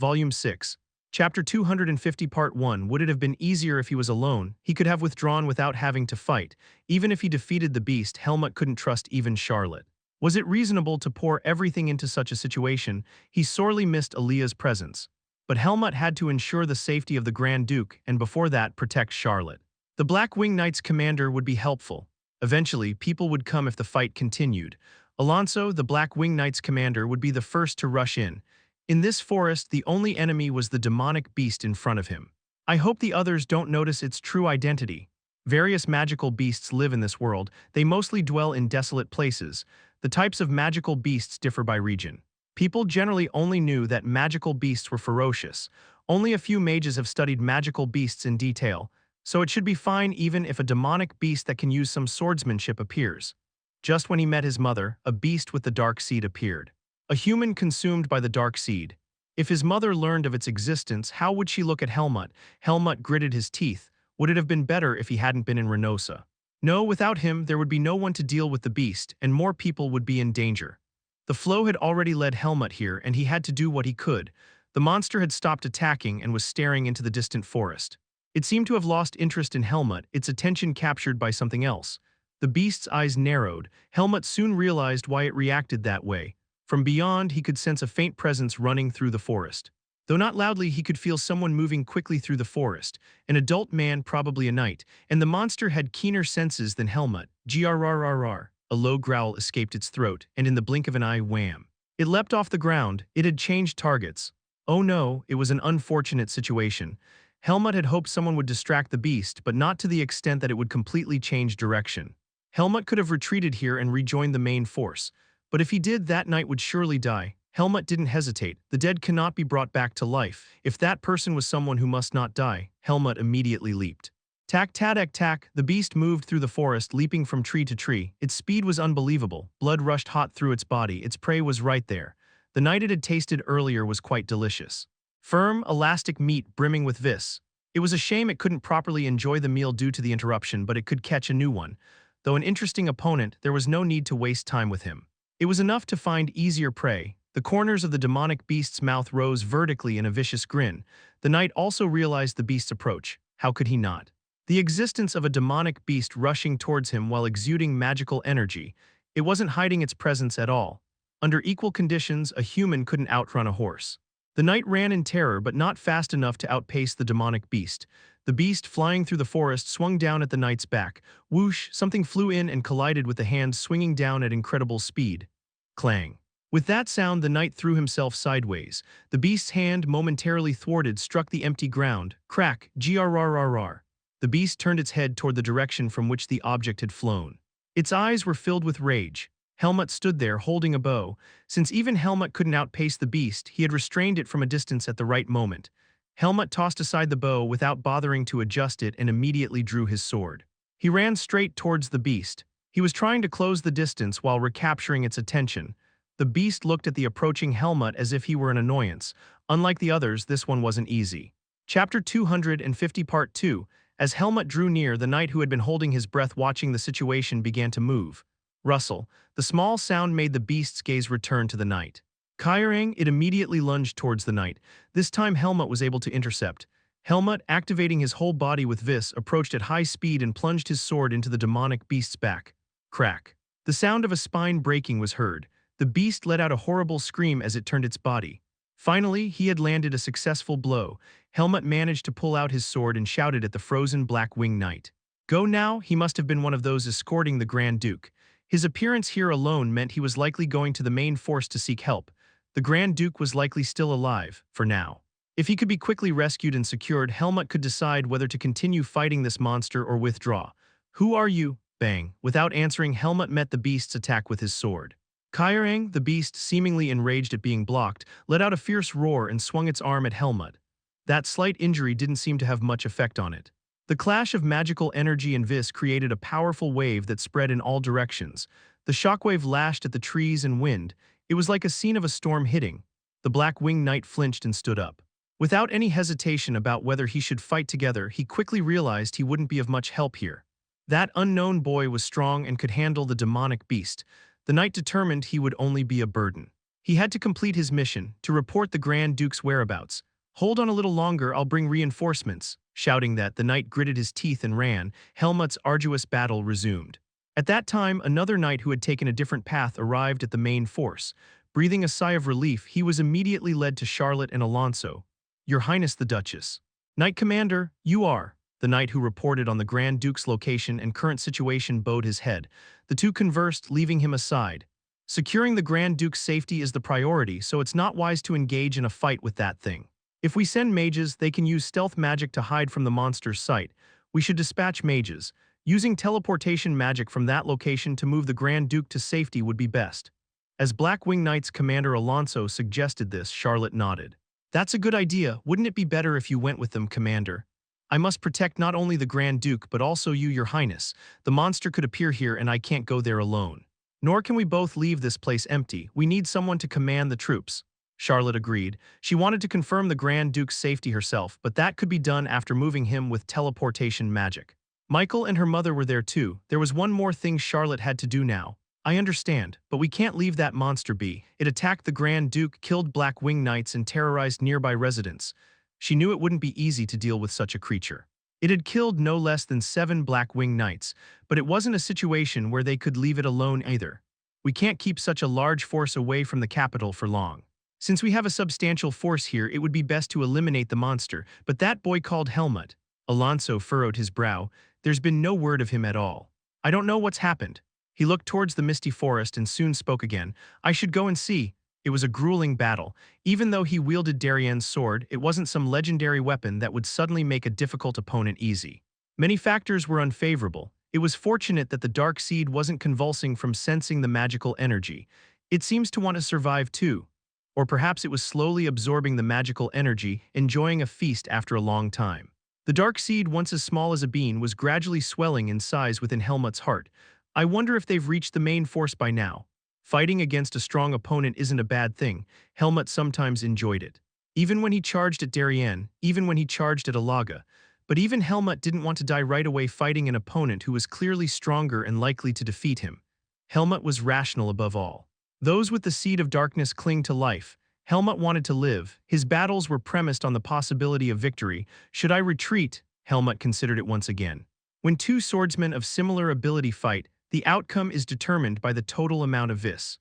Volume 6. Chapter 250 Part 1. Would it have been easier if he was alone? He could have withdrawn without having to fight. Even if he defeated the beast, Helmut couldn't trust even Charlotte. Was it reasonable to pour everything into such a situation? He sorely missed Aaliyah's presence. But Helmut had to ensure the safety of the Grand Duke, and before that, protect Charlotte. The Black Wing Knight's commander would be helpful. Eventually, people would come if the fight continued. Alonso, the Black Wing Knight's commander, would be the first to rush in. In this forest, the only enemy was the demonic beast in front of him. I hope the others don't notice its true identity. Various magical beasts live in this world. They mostly dwell in desolate places. The types of magical beasts differ by region. People generally only knew that magical beasts were ferocious. Only a few mages have studied magical beasts in detail, so it should be fine even if a demonic beast that can use some swordsmanship appears. Just when he met his mother, a beast with the dark seed appeared. A human consumed by the dark seed. If his mother learned of its existence, how would she look at Helmut? Helmut gritted his teeth. Would it have been better if he hadn't been in Reynosa? No, without him, there would be no one to deal with the beast, and more people would be in danger. The flow had already led Helmut here, and he had to do what he could. The monster had stopped attacking and was staring into the distant forest. It seemed to have lost interest in Helmut, its attention captured by something else. The beast's eyes narrowed. Helmut soon realized why it reacted that way. From beyond, he could sense a faint presence running through the forest. Though not loudly, he could feel someone moving quickly through the forest. An adult man, probably a knight, and the monster had keener senses than Helmut. Grrrr. A low growl escaped its throat, and in the blink of an eye, wham! It leapt off the ground. It had changed targets. Oh no, it was an unfortunate situation. Helmut had hoped someone would distract the beast, but not to the extent that it would completely change direction. Helmut could have retreated here and rejoined the main force. But if he did, that knight would surely die. Helmut didn't hesitate. The dead cannot be brought back to life. If that person was someone who must not die, Helmut immediately leaped. Tack, the beast moved through the forest, leaping from tree to tree. Its speed was unbelievable. Blood rushed hot through its body. Its prey was right there. The night it had tasted earlier was quite delicious. Firm, elastic meat brimming with vis. It was a shame it couldn't properly enjoy the meal due to the interruption, but it could catch a new one. Though an interesting opponent, there was no need to waste time with him. It was enough to find easier prey. The corners of the demonic beast's mouth rose vertically in a vicious grin. The knight also realized the beast's approach. How could he not? The existence of a demonic beast rushing towards him while exuding magical energy. It wasn't hiding its presence at all. Under equal conditions, a human couldn't outrun a horse. The knight ran in terror, but not fast enough to outpace the demonic beast. The beast, flying through the forest, swung down at the knight's back. Whoosh, something flew in and collided with the hand swinging down at incredible speed. Clang. With that sound, the knight threw himself sideways. The beast's hand, momentarily thwarted, struck the empty ground. Crack, grrrr. The beast turned its head toward the direction from which the object had flown. Its eyes were filled with rage. Helmut stood there, holding a bow. Since even Helmut couldn't outpace the beast, he had restrained it from a distance at the right moment. Helmut tossed aside the bow without bothering to adjust it and immediately drew his sword. He ran straight towards the beast. He was trying to close the distance while recapturing its attention. The beast looked at the approaching Helmut as if he were an annoyance. Unlike the others, this one wasn't easy. Chapter 250 Part 2. As Helmut drew near, the knight who had been holding his breath watching the situation began to move. Rustle. The small sound made the beast's gaze return to the knight. Kyurang, it immediately lunged towards the knight. This time Helmut was able to intercept. Helmut, activating his whole body with vis, approached at high speed and plunged his sword into the demonic beast's back. Crack. The sound of a spine breaking was heard. The beast let out a horrible scream as it turned its body. Finally, he had landed a successful blow. Helmut managed to pull out his sword and shouted at the frozen Black Wing Knight. Go now. He must have been one of those escorting the Grand Duke. His appearance here alone meant he was likely going to the main force to seek help. The Grand Duke was likely still alive, for now. If he could be quickly rescued and secured, Helmut could decide whether to continue fighting this monster or withdraw. Who are you? Bang. Without answering, Helmut met the beast's attack with his sword. Kyurang, the beast, seemingly enraged at being blocked, let out a fierce roar and swung its arm at Helmut. That slight injury didn't seem to have much effect on it. The clash of magical energy and vis created a powerful wave that spread in all directions. The shockwave lashed at the trees and wind. It was like a scene of a storm hitting. The Black Wing Knight flinched and stood up. Without any hesitation about whether he should fight together, he quickly realized he wouldn't be of much help here. That unknown boy was strong and could handle the demonic beast. The knight determined he would only be a burden. He had to complete his mission, to report the Grand Duke's whereabouts. "Hold on a little longer, I'll bring reinforcements." Shouting that, the knight gritted his teeth and ran. Helmut's arduous battle resumed. At that time, another knight who had taken a different path arrived at the main force. Breathing a sigh of relief, he was immediately led to Charlotte and Alonso. "Your Highness the Duchess." "Knight Commander, you are." The knight who reported on the Grand Duke's location and current situation bowed his head. The two conversed, leaving him aside. "Securing the Grand Duke's safety is the priority, so it's not wise to engage in a fight with that thing. If we send mages, they can use stealth magic to hide from the monster's sight. We should dispatch mages. Using teleportation magic from that location to move the Grand Duke to safety would be best." As Black Wing Knight's commander Alonso suggested this, Charlotte nodded. "That's a good idea. Wouldn't it be better if you went with them, Commander? I must protect not only the Grand Duke but also you, Your Highness. The monster could appear here and I can't go there alone. Nor can we both leave this place empty. We need someone to command the troops." Charlotte agreed. She wanted to confirm the Grand Duke's safety herself, but that could be done after moving him with teleportation magic. Michael and her mother were there too. There was one more thing Charlotte had to do now. "I understand, but we can't leave that monster be. It attacked the Grand Duke, killed Black Wing Knights, and terrorized nearby residents." She knew it wouldn't be easy to deal with such a creature. It had killed no less than 7 Black Wing Knights, but it wasn't a situation where they could leave it alone either. "We can't keep such a large force away from the capital for long. Since we have a substantial force here, it would be best to eliminate the monster, but that boy called Helmut." Alonso furrowed his brow. "There's been no word of him at all. I don't know what's happened." He looked towards the misty forest and soon spoke again. "I should go and see." It was a grueling battle. Even though he wielded Darien's sword, it wasn't some legendary weapon that would suddenly make a difficult opponent easy. Many factors were unfavorable. It was fortunate that the Dark Seed wasn't convulsing from sensing the magical energy. It seems to want to survive too. Or perhaps it was slowly absorbing the magical energy, enjoying a feast after a long time. The Dark Seed, once as small as a bean, was gradually swelling in size within Helmut's heart. "I wonder if they've reached the main force by now." Fighting against a strong opponent isn't a bad thing. Helmut sometimes enjoyed it. Even when he charged at Darien, even when he charged at Alaga. But even Helmut didn't want to die right away fighting an opponent who was clearly stronger and likely to defeat him. Helmut was rational above all. Those with the seed of darkness cling to life. Helmut wanted to live. His battles were premised on the possibility of victory. "Should I retreat?" Helmut considered it once again. When two swordsmen of similar ability fight, the outcome is determined by the total amount of vis.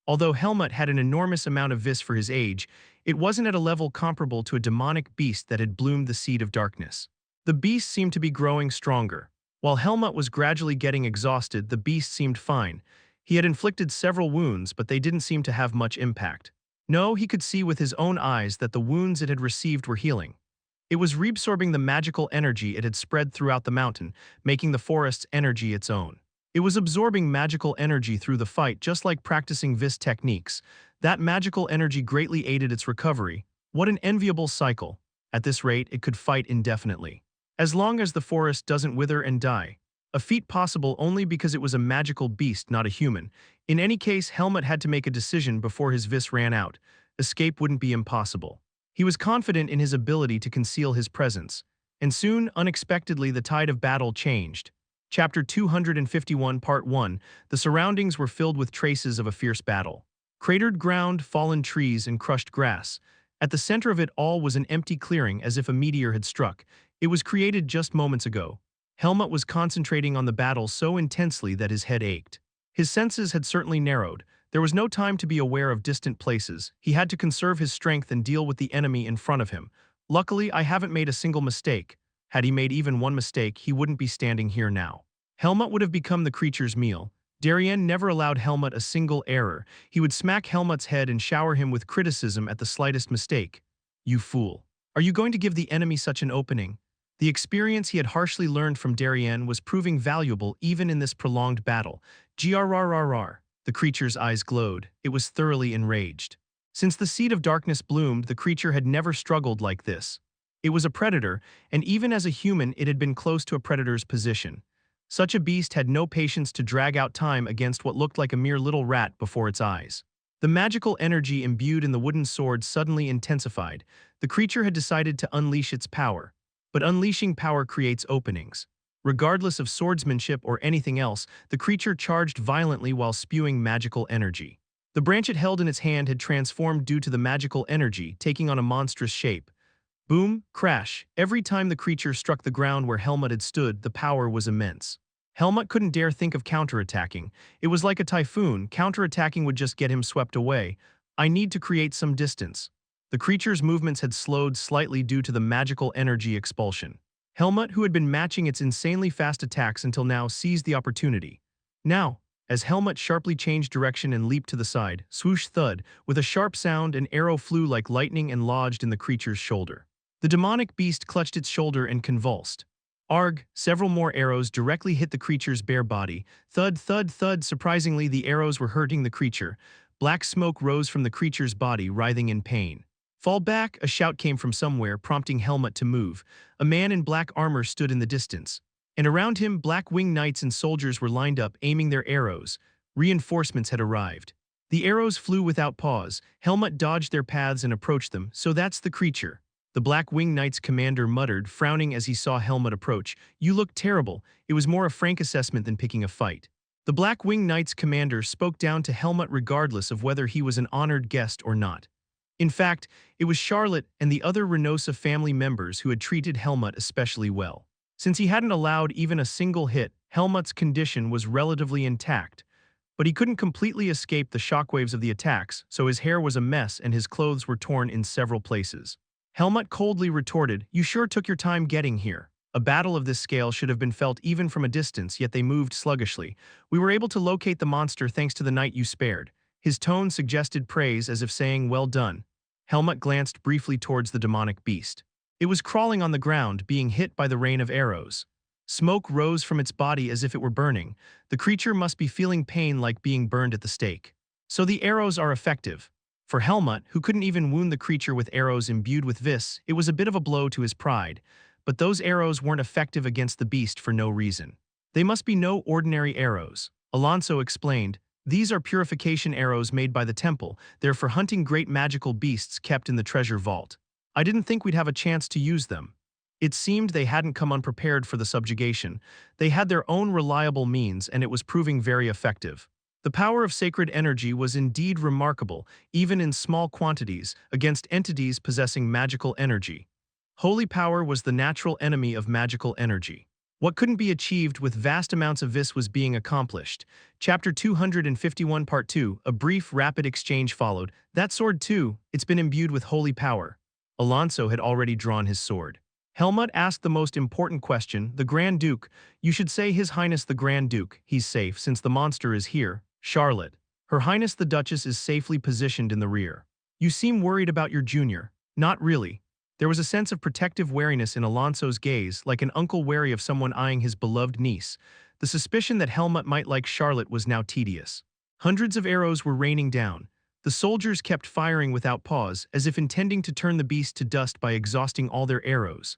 Although Helmut had an enormous amount of vis for his age, it wasn't at a level comparable to a demonic beast that had bloomed the seed of darkness. The beast seemed to be growing stronger. While Helmut was gradually getting exhausted, the beast seemed fine. He had inflicted several wounds, but they didn't seem to have much impact. No, he could see with his own eyes that the wounds it had received were healing. It was reabsorbing the magical energy it had spread throughout the mountain, making the forest's energy its own. It was absorbing magical energy through the fight, just like practicing vis techniques. That magical energy greatly aided its recovery. What an enviable cycle. At this rate, it could fight indefinitely. As long as the forest doesn't wither and die. A feat possible only because it was a magical beast, not a human. In any case, Helmut had to make a decision before his vis ran out. Escape wouldn't be impossible. He was confident in his ability to conceal his presence. And soon, unexpectedly, the tide of battle changed. Chapter 251, Part 1. The surroundings were filled with traces of a fierce battle. Cratered ground, fallen trees, and crushed grass. At the center of it all was an empty clearing, as if a meteor had struck. It was created just moments ago. Helmut was concentrating on the battle so intensely that his head ached. His senses had certainly narrowed. There was no time to be aware of distant places. He had to conserve his strength and deal with the enemy in front of him. "Luckily, I haven't made a single mistake." Had he made even one mistake, he wouldn't be standing here now. Helmut would have become the creature's meal. Darien never allowed Helmut a single error. He would smack Helmut's head and shower him with criticism at the slightest mistake. "You fool. Are you going to give the enemy such an opening?" The experience he had harshly learned from Darien was proving valuable even in this prolonged battle. Grrrr. The creature's eyes glowed. It was thoroughly enraged. Since the seed of darkness bloomed, the creature had never struggled like this. It was a predator, and even as a human it had been close to a predator's position. Such a beast had no patience to drag out time against what looked like a mere little rat before its eyes. The magical energy imbued in the wooden sword suddenly intensified. The creature had decided to unleash its power. But unleashing power creates openings. Regardless of swordsmanship or anything else, the creature charged violently while spewing magical energy. The branch it held in its hand had transformed due to the magical energy, taking on a monstrous shape. Boom, crash. Every time the creature struck the ground where Helmut had stood, the power was immense. Helmut couldn't dare think of counterattacking. It was like a typhoon, counterattacking would just get him swept away. I need to create some distance. The creature's movements had slowed slightly due to the magical energy expulsion. Helmut, who had been matching its insanely fast attacks until now, seized the opportunity. Now, as Helmut sharply changed direction and leaped to the side, swoosh thud, with a sharp sound, an arrow flew like lightning and lodged in the creature's shoulder. The demonic beast clutched its shoulder and convulsed. Arg! Several more arrows directly hit the creature's bare body. Thud, thud, thud. Surprisingly, the arrows were hurting the creature. Black smoke rose from the creature's body, writhing in pain. Fall back! A shout came from somewhere, prompting Helmut to move. A man in black armor stood in the distance. And around him, black winged knights and soldiers were lined up, aiming their arrows. Reinforcements had arrived. The arrows flew without pause. Helmut dodged their paths and approached them. So that's the creature. The Black Winged Knight's commander muttered, frowning as he saw Helmut approach. You look terrible. It was more a frank assessment than picking a fight. The Black Winged Knight's commander spoke down to Helmut regardless of whether he was an honored guest or not. In fact, it was Charlotte and the other Reynosa family members who had treated Helmut especially well. Since he hadn't allowed even a single hit, Helmut's condition was relatively intact. But he couldn't completely escape the shockwaves of the attacks, so his hair was a mess and his clothes were torn in several places. Helmut coldly retorted, You sure took your time getting here. A battle of this scale should have been felt even from a distance, yet they moved sluggishly. We were able to locate the monster thanks to the knight you spared. His tone suggested praise as if saying, Well done. Helmut glanced briefly towards the demonic beast. It was crawling on the ground, being hit by the rain of arrows. Smoke rose from its body as if it were burning. The creature must be feeling pain like being burned at the stake. So the arrows are effective. For Helmut, who couldn't even wound the creature with arrows imbued with vis, it was a bit of a blow to his pride. But those arrows weren't effective against the beast for no reason. They must be no ordinary arrows. Alonso explained, These are purification arrows made by the temple. They're for hunting great magical beasts kept in the treasure vault. I didn't think we'd have a chance to use them. It seemed they hadn't come unprepared for the subjugation. They had their own reliable means, and it was proving very effective. The power of sacred energy was indeed remarkable, even in small quantities, against entities possessing magical energy. Holy power was the natural enemy of magical energy. What couldn't be achieved with vast amounts of vis was being accomplished. Chapter 251 Part 2, a brief, rapid exchange followed. That sword too, it's been imbued with holy power. Alonso had already drawn his sword. Helmut asked the most important question, the Grand Duke. You should say His Highness the Grand Duke. He's safe since the monster is here. Charlotte. Her Highness the Duchess is safely positioned in the rear. You seem worried about your junior. Not really. There was a sense of protective wariness in Alonso's gaze, like an uncle wary of someone eyeing his beloved niece. The suspicion that Helmut might like Charlotte was now tedious. Hundreds of arrows were raining down. The soldiers kept firing without pause, as if intending to turn the beast to dust by exhausting all their arrows.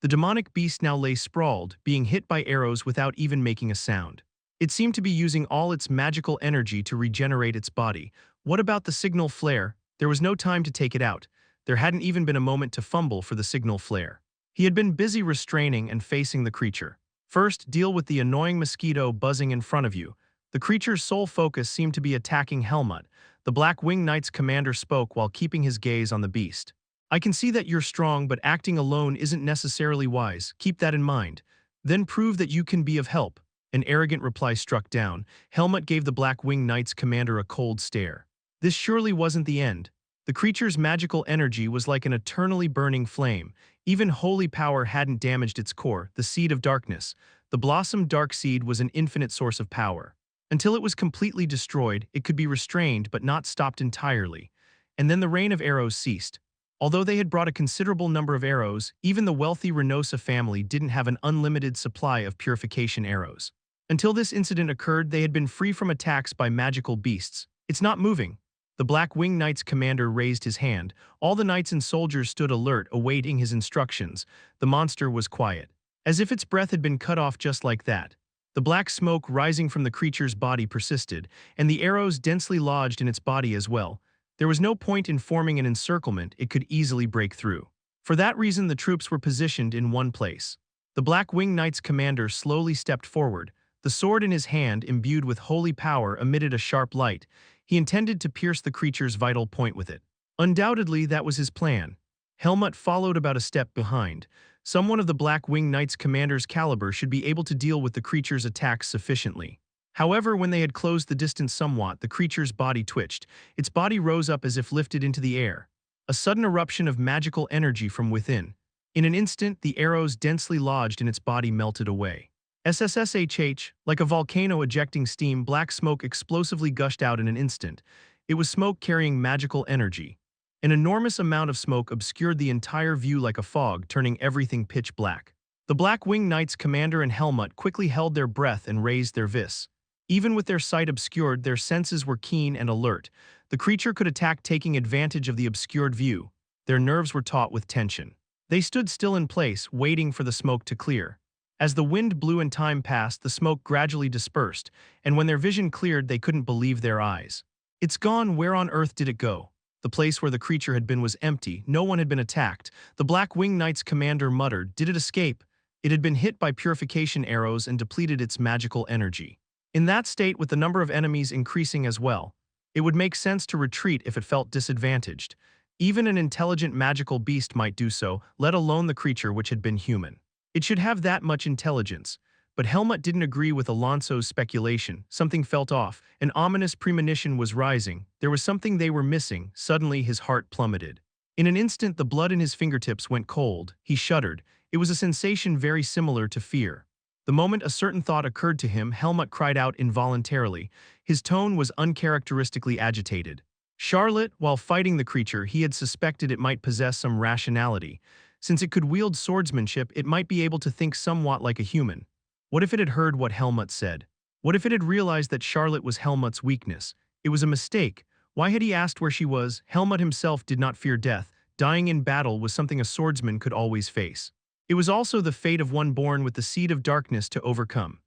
The demonic beast now lay sprawled, being hit by arrows without even making a sound. It seemed to be using all its magical energy to regenerate its body. What about the signal flare? There was no time to take it out. There hadn't even been a moment to fumble for the signal flare. He had been busy restraining and facing the creature. First, deal with the annoying mosquito buzzing in front of you. The creature's sole focus seemed to be attacking Helmut. The Black Winged Knight's commander spoke while keeping his gaze on the beast. I can see that you're strong, but acting alone isn't necessarily wise. Keep that in mind. Then prove that you can be of help. An arrogant reply struck down. Helmut gave the Black Winged Knight's commander a cold stare. This surely wasn't the end. The creature's magical energy was like an eternally burning flame. Even holy power hadn't damaged its core, the seed of darkness. The blossomed dark seed was an infinite source of power. Until it was completely destroyed, it could be restrained but not stopped entirely. And then the rain of arrows ceased. Although they had brought a considerable number of arrows, even the wealthy Reynosa family didn't have an unlimited supply of purification arrows. Until this incident occurred, they had been free from attacks by magical beasts. It's not moving. The Black Winged Knight's commander raised his hand. All the knights and soldiers stood alert, awaiting his instructions. The monster was quiet, as if its breath had been cut off just like that. The black smoke rising from the creature's body persisted, and the arrows densely lodged in its body as well. There was no point in forming an encirclement, it could easily break through. For that reason, the troops were positioned in one place. The Black Winged Knight's commander slowly stepped forward. The sword in his hand, imbued with holy power, emitted a sharp light. He intended to pierce the creature's vital point with it. Undoubtedly, that was his plan. Helmut followed about a step behind. Someone of the Black Wing Knight's commander's caliber should be able to deal with the creature's attacks sufficiently. However, when they had closed the distance somewhat, the creature's body twitched. Its body rose up as if lifted into the air. A sudden eruption of magical energy from within. In an instant, the arrows densely lodged in its body melted away. SSSHH, like a volcano ejecting steam, black smoke explosively gushed out in an instant. It was smoke carrying magical energy. An enormous amount of smoke obscured the entire view like a fog, turning everything pitch black. The Black Wing Knight's commander and Helmut quickly held their breath and raised their vis. Even with their sight obscured, their senses were keen and alert. The creature could attack, taking advantage of the obscured view. Their nerves were taut with tension. They stood still in place, waiting for the smoke to clear. As the wind blew and time passed, the smoke gradually dispersed, and when their vision cleared, they couldn't believe their eyes. "It's gone. Where on earth did it go?" The place where the creature had been was empty. No one had been attacked. The Black Wing Knight's commander muttered, "Did it escape?" It had been hit by purification arrows and depleted its magical energy. In that state, with the number of enemies increasing as well, it would make sense to retreat if it felt disadvantaged. Even an intelligent magical beast might do so, let alone the creature which had been human. It should have that much intelligence. But Helmut didn't agree with Alonso's speculation. Something felt off. An ominous premonition was rising. There was something they were missing. Suddenly, his heart plummeted. In an instant, the blood in his fingertips went cold. He shuddered. It was a sensation very similar to fear. The moment a certain thought occurred to him, Helmut cried out involuntarily. His tone was uncharacteristically agitated. Charlotte, while fighting the creature, he had suspected it might possess some rationality. Since it could wield swordsmanship, it might be able to think somewhat like a human. What if it had heard what Helmut said? What if it had realized that Charlotte was Helmut's weakness? It was a mistake. Why had he asked where she was? Helmut himself did not fear death. Dying in battle was something a swordsman could always face. It was also the fate of one born with the seed of darkness to overcome.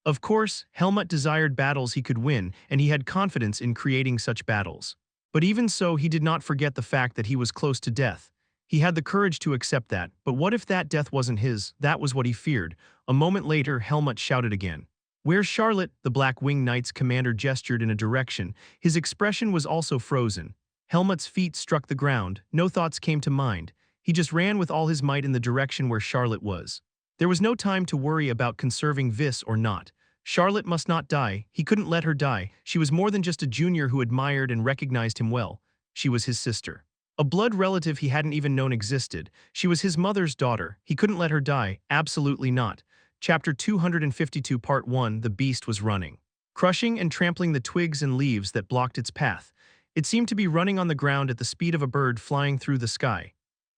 Of course, Helmut desired battles he could win, and he had confidence in creating such battles. But even so, he did not forget the fact that he was close to death. He had the courage to accept that, but what if that death wasn't his? That was what he feared. A moment later, Helmut shouted again. "Where's Charlotte?" The Black Wing Knight's commander gestured in a direction. His expression was also frozen. Helmut's feet struck the ground. No thoughts came to mind. He just ran with all his might in the direction where Charlotte was. There was no time to worry about conserving vis or not. Charlotte must not die. He couldn't let her die. She was more than just a junior who admired and recognized him well. She was his sister. A blood relative he hadn't even known existed. She was his mother's daughter. He couldn't let her die. Absolutely not. Chapter 252 Part 1 The Beast was running. Crushing and trampling the twigs and leaves that blocked its path. It seemed to be running on the ground at the speed of a bird flying through the sky.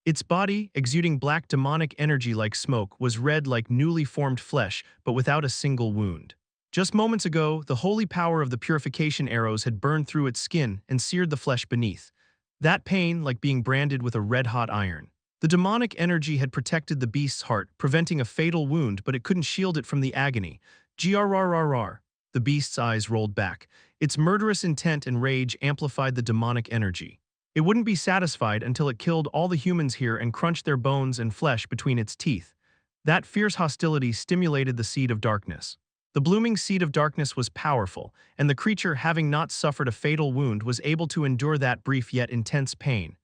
Its body, exuding black demonic energy like smoke, was red like newly formed flesh, but without a single wound. Just moments ago, the holy power of the purification arrows had burned through its skin and seared the flesh beneath. That pain, like being branded with a red-hot iron. The demonic energy had protected the beast's heart, preventing a fatal wound, but it couldn't shield it from the agony. Grrrrrr. The beast's eyes rolled back. Its murderous intent and rage amplified the demonic energy. It wouldn't be satisfied until it killed all the humans here and crunched their bones and flesh between its teeth. That fierce hostility stimulated the seed of darkness. The blooming seed of darkness was powerful, and the creature, having not suffered a fatal wound, was able to endure that brief yet intense pain.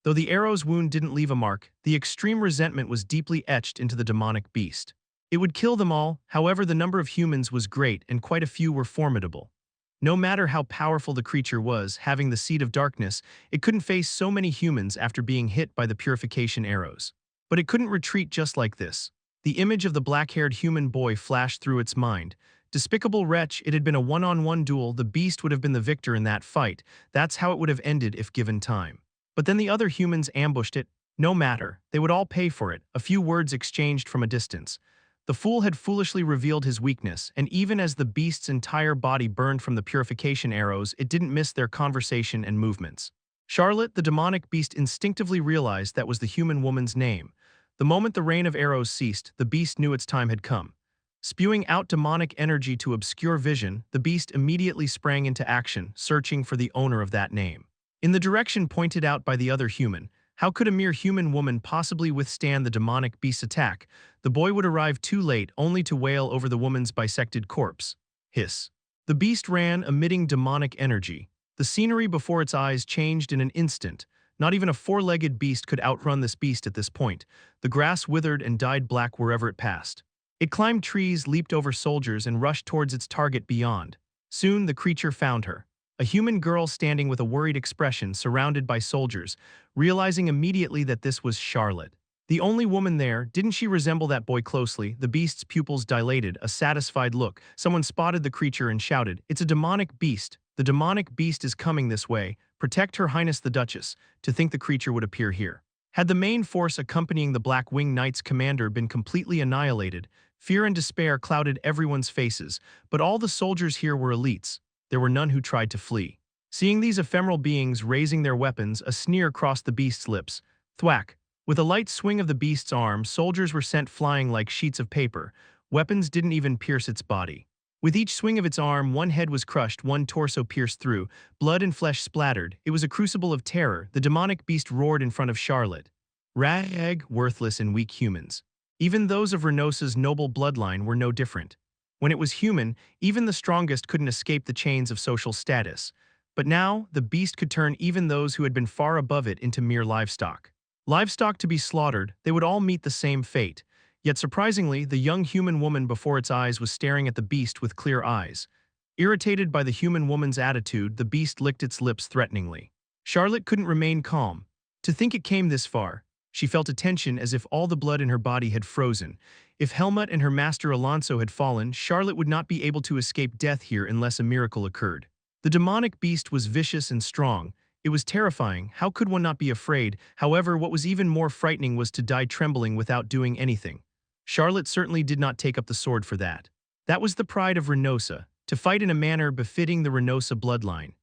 Though the arrow's wound didn't leave a mark, the extreme resentment was deeply etched into the demonic beast. It would kill them all. However, the number of humans was great and quite a few were formidable. No matter how powerful the creature was, having the seed of darkness, it couldn't face so many humans after being hit by the purification arrows. But it couldn't retreat just like this. The image of the black-haired human boy flashed through its mind. Despicable wretch, it had been a one-on-one duel. The beast would have been the victor in that fight. That's how it would have ended if given time. But then the other humans ambushed it. No matter, they would all pay for it. A few words exchanged from a distance. The fool had foolishly revealed his weakness, and even as the beast's entire body burned from the purification arrows, it didn't miss their conversation and movements. Charlotte, the demonic beast, instinctively realized that was the human woman's name. The moment the rain of arrows ceased, the beast knew its time had come. Spewing out demonic energy to obscure vision, the beast immediately sprang into action, searching for the owner of that name. In the direction pointed out by the other human, how could a mere human woman possibly withstand the demonic beast's attack? The boy would arrive too late, only to wail over the woman's bisected corpse. Hiss. The beast ran, emitting demonic energy. The scenery before its eyes changed in an instant. Not even a four-legged beast could outrun this beast at this point. The grass withered and dyed black wherever it passed. It climbed trees, leaped over soldiers, and rushed towards its target beyond. Soon the creature found her. A human girl standing with a worried expression surrounded by soldiers, realizing immediately that this was Charlotte. The only woman there. Didn't she resemble that boy closely? The beast's pupils dilated, a satisfied look. Someone spotted the creature and shouted, "It's a demonic beast. The demonic beast is coming this way. Protect Her Highness the Duchess." To think the creature would appear here. Had the main force accompanying the Black Wing Knight's commander been completely annihilated, fear and despair clouded everyone's faces, but all the soldiers here were elites. There were none who tried to flee. Seeing these ephemeral beings raising their weapons, a sneer crossed the beast's lips. Thwack! With a light swing of the beast's arm, soldiers were sent flying like sheets of paper. Weapons didn't even pierce its body. With each swing of its arm, one head was crushed, one torso pierced through, blood and flesh splattered. It was a crucible of terror. The demonic beast roared in front of Charlotte. Rag, worthless and weak humans. Even those of Renosa's noble bloodline were no different. When it was human, even the strongest couldn't escape the chains of social status. But now, the beast could turn even those who had been far above it into mere livestock. Livestock to be slaughtered, they would all meet the same fate. Yet surprisingly, the young human woman before its eyes was staring at the beast with clear eyes. Irritated by the human woman's attitude, the beast licked its lips threateningly. Charlotte couldn't remain calm. To think it came this far. She felt a tension as if all the blood in her body had frozen. If Helmut and her master Alonso had fallen, Charlotte would not be able to escape death here unless a miracle occurred. The demonic beast was vicious and strong. It was terrifying. How could one not be afraid? However, what was even more frightening was to die trembling without doing anything. Charlotte certainly did not take up the sword for that. That was the pride of Renosa, to fight in a manner befitting the Renosa bloodline.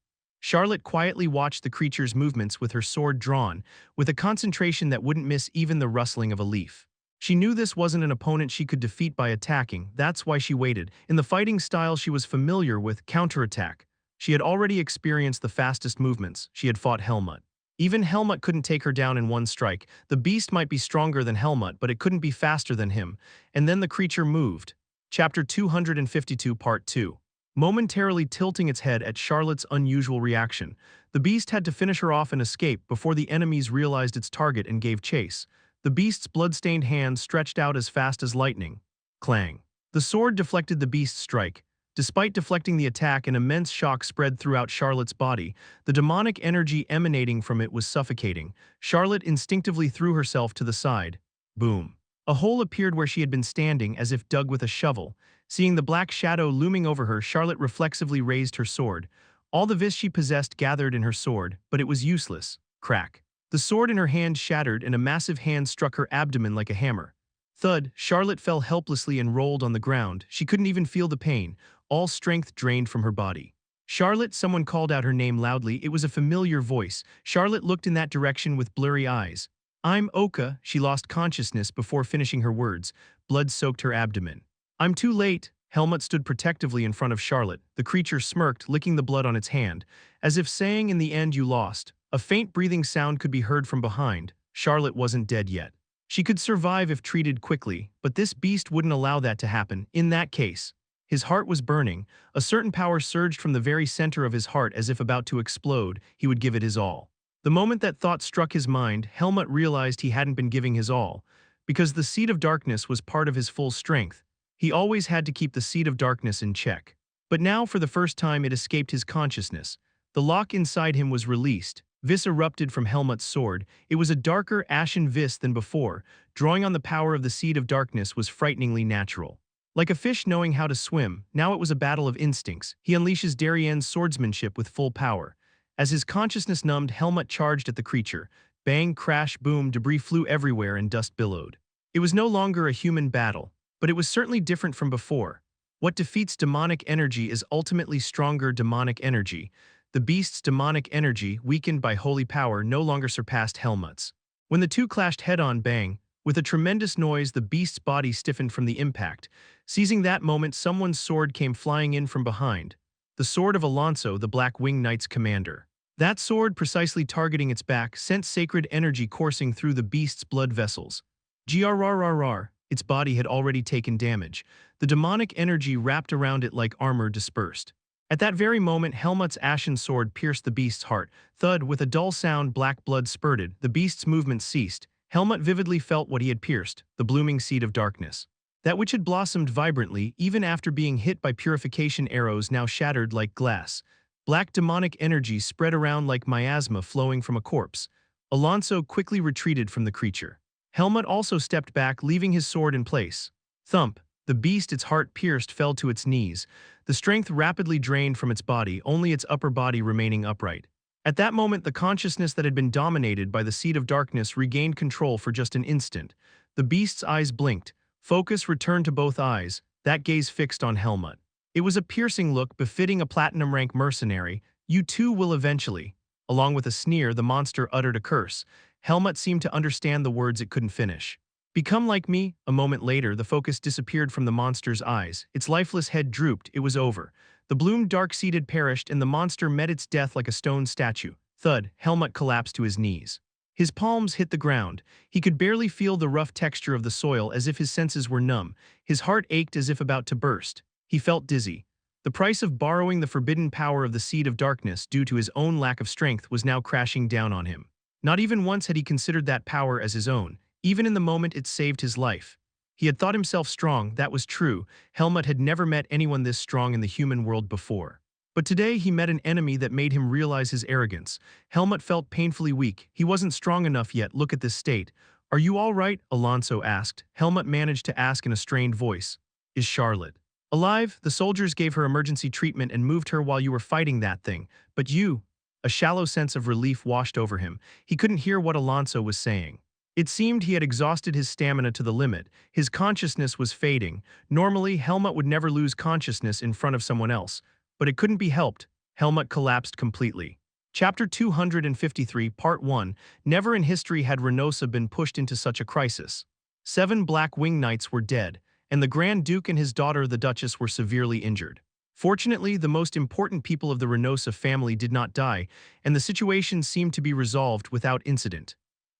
Charlotte quietly watched the creature's movements with her sword drawn, with a concentration that wouldn't miss even the rustling of a leaf. She knew this wasn't an opponent she could defeat by attacking. That's why she waited. In the fighting style she was familiar with, counterattack. She had already experienced the fastest movements. She had fought Helmut. Even Helmut couldn't take her down in one strike. The beast might be stronger than Helmut, but it couldn't be faster than him. And then the creature moved. Chapter 252 Part 2. Momentarily tilting its head at Charlotte's unusual reaction, the beast had to finish her off and escape before the enemies realized its target and gave chase. The beast's blood-stained hand stretched out as fast as lightning. Clang. The sword deflected the beast's strike. Despite deflecting the attack, an immense shock spread throughout Charlotte's body. The demonic energy emanating from it was suffocating. Charlotte instinctively threw herself to the side. Boom. A hole appeared where she had been standing, as if dug with a shovel. Seeing the black shadow looming over her, Charlotte reflexively raised her sword. All the vis she possessed gathered in her sword, but it was useless. Crack. The sword in her hand shattered and a massive hand struck her abdomen like a hammer. Thud, Charlotte fell helplessly and rolled on the ground. She couldn't even feel the pain. All strength drained from her body. Charlotte, someone called out her name loudly. It was a familiar voice. Charlotte looked in that direction with blurry eyes. "I'm Oka." She lost consciousness before finishing her words. Blood soaked her abdomen. "I'm too late." Helmut stood protectively in front of Charlotte. The creature smirked, licking the blood on its hand, as if saying, "In the end you lost." A faint breathing sound could be heard from behind. Charlotte wasn't dead yet. She could survive if treated quickly, but this beast wouldn't allow that to happen. In that case, his heart was burning. A certain power surged from the very center of his heart as if about to explode. He would give it his all. The moment that thought struck his mind, Helmut realized he hadn't been giving his all. Because the seed of darkness was part of his full strength, he always had to keep the seed of darkness in check. But now, for the first time, it escaped his consciousness. The lock inside him was released. Vis erupted from Helmut's sword. It was a darker, ashen vis than before. Drawing on the power of the seed of darkness was frighteningly natural. Like a fish knowing how to swim, now it was a battle of instincts. He unleashes Darien's swordsmanship with full power. As his consciousness numbed, Helmut charged at the creature. Bang, crash, boom, debris flew everywhere and dust billowed. It was no longer a human battle, but it was certainly different from before. What defeats demonic energy is ultimately stronger demonic energy. The beast's demonic energy, weakened by holy power, no longer surpassed Helmut's. When the two clashed head-on, bang, with a tremendous noise, the beast's body stiffened from the impact. Seizing that moment, someone's sword came flying in from behind. The sword of Alonso, the Black Wing Knight's commander. That sword, precisely targeting its back, sent sacred energy coursing through the beast's blood vessels. Grrrr, its body had already taken damage. The demonic energy wrapped around it like armor dispersed. At that very moment, Helmut's ashen sword pierced the beast's heart. Thud, with a dull sound, black blood spurted. The beast's movement ceased. Helmut vividly felt what he had pierced, the blooming seed of darkness. That which had blossomed vibrantly, even after being hit by purification arrows, now shattered like glass. Black demonic energy spread around like miasma flowing from a corpse. Alonso quickly retreated from the creature. Helmut also stepped back, leaving his sword in place. Thump! The beast, its heart pierced, fell to its knees. The strength rapidly drained from its body, only its upper body remaining upright. At that moment, the consciousness that had been dominated by the seed of darkness regained control for just an instant. The beast's eyes blinked. Focus returned to both eyes, that gaze fixed on Helmut. It was a piercing look befitting a platinum-rank mercenary. You too will eventually. Along with a sneer, the monster uttered a curse. Helmut seemed to understand the words it couldn't finish. Become like me. A moment later, the focus disappeared from the monster's eyes. Its lifeless head drooped. It was over. The bloom dark-seeded perished, and the monster met its death like a stone statue. Thud! Helmut collapsed to his knees. His palms hit the ground. He could barely feel the rough texture of the soil, as if his senses were numb. His heart ached as if about to burst. He felt dizzy. The price of borrowing the forbidden power of the seed of darkness due to his own lack of strength was now crashing down on him. Not even once had he considered that power as his own. Even in the moment it saved his life. He had thought himself strong, that was true. Helmut had never met anyone this strong in the human world before. But today he met an enemy that made him realize his arrogance. Helmut felt painfully weak. He wasn't strong enough yet. Look at this state. Are you all right? Alonso asked. Helmut managed to ask in a strained voice. Is Charlotte alive? The soldiers gave her emergency treatment and moved her while you were fighting that thing. But you... A shallow sense of relief washed over him. He couldn't hear what Alonso was saying. It seemed he had exhausted his stamina to the limit. His consciousness was fading. Normally, Helmut would never lose consciousness in front of someone else. But it couldn't be helped. Helmut collapsed completely. Chapter 253, Part 1. Never in history had Reynosa been pushed into such a crisis. 7 Black Wing Knights were dead, and the Grand Duke and his daughter, the Duchess, were severely injured. Fortunately, the most important people of the Reynosa family did not die, and the situation seemed to be resolved without incident.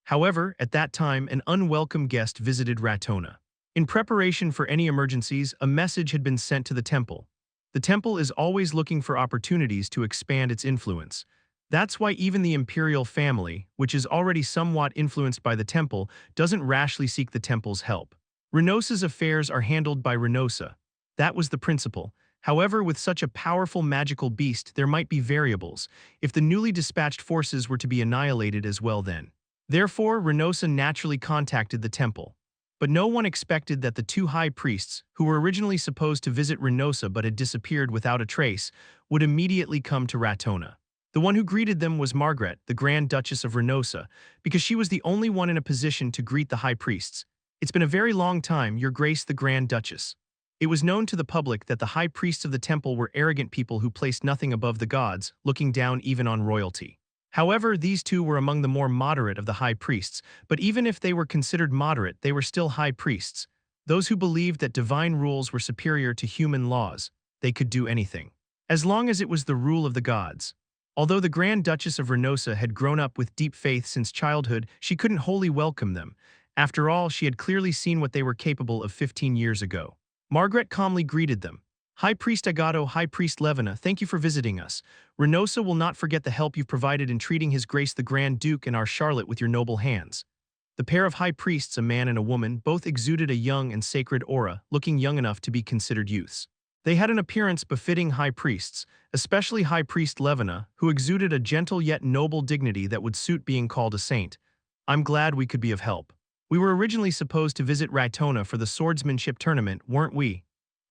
However, at that time, an unwelcome guest visited Ratona. In preparation for any emergencies, a message had been sent to the temple. The temple is always looking for opportunities to expand its influence. That's why even the imperial family, which is already somewhat influenced by the temple, doesn't rashly seek the temple's help. Reynosa's affairs are handled by Reynosa. That was the principle. However, with such a powerful magical beast, there might be variables, if the newly dispatched forces were to be annihilated as well then. Therefore, Reynosa naturally contacted the temple. But no one expected that the 2 high priests, who were originally supposed to visit Reynosa but had disappeared without a trace, would immediately come to Ratona. The one who greeted them was Margaret, the Grand Duchess of Reynosa, because she was the only one in a position to greet the high priests. It's been a very long time, Your Grace the Grand Duchess. It was known to the public that the high priests of the temple were arrogant people who placed nothing above the gods, looking down even on royalty. However, these 2 were among the more moderate of the high priests, but even if they were considered moderate, they were still high priests. Those who believed that divine rules were superior to human laws. They could do anything, as long as it was the rule of the gods. Although the Grand Duchess of Reynosa had grown up with deep faith since childhood, she couldn't wholly welcome them. After all, she had clearly seen what they were capable of 15 years ago. Margaret calmly greeted them. High Priest Agato, High Priest Levina, thank you for visiting us. Reynosa will not forget the help you've provided in treating His Grace the Grand Duke and our Charlotte with your noble hands. The pair of high priests, a man and a woman, both exuded a young and sacred aura, looking young enough to be considered youths. They had an appearance befitting high priests, especially High Priest Levina, who exuded a gentle yet noble dignity that would suit being called a saint. I'm glad we could be of help. We were originally supposed to visit Ratona for the swordsmanship tournament, weren't we?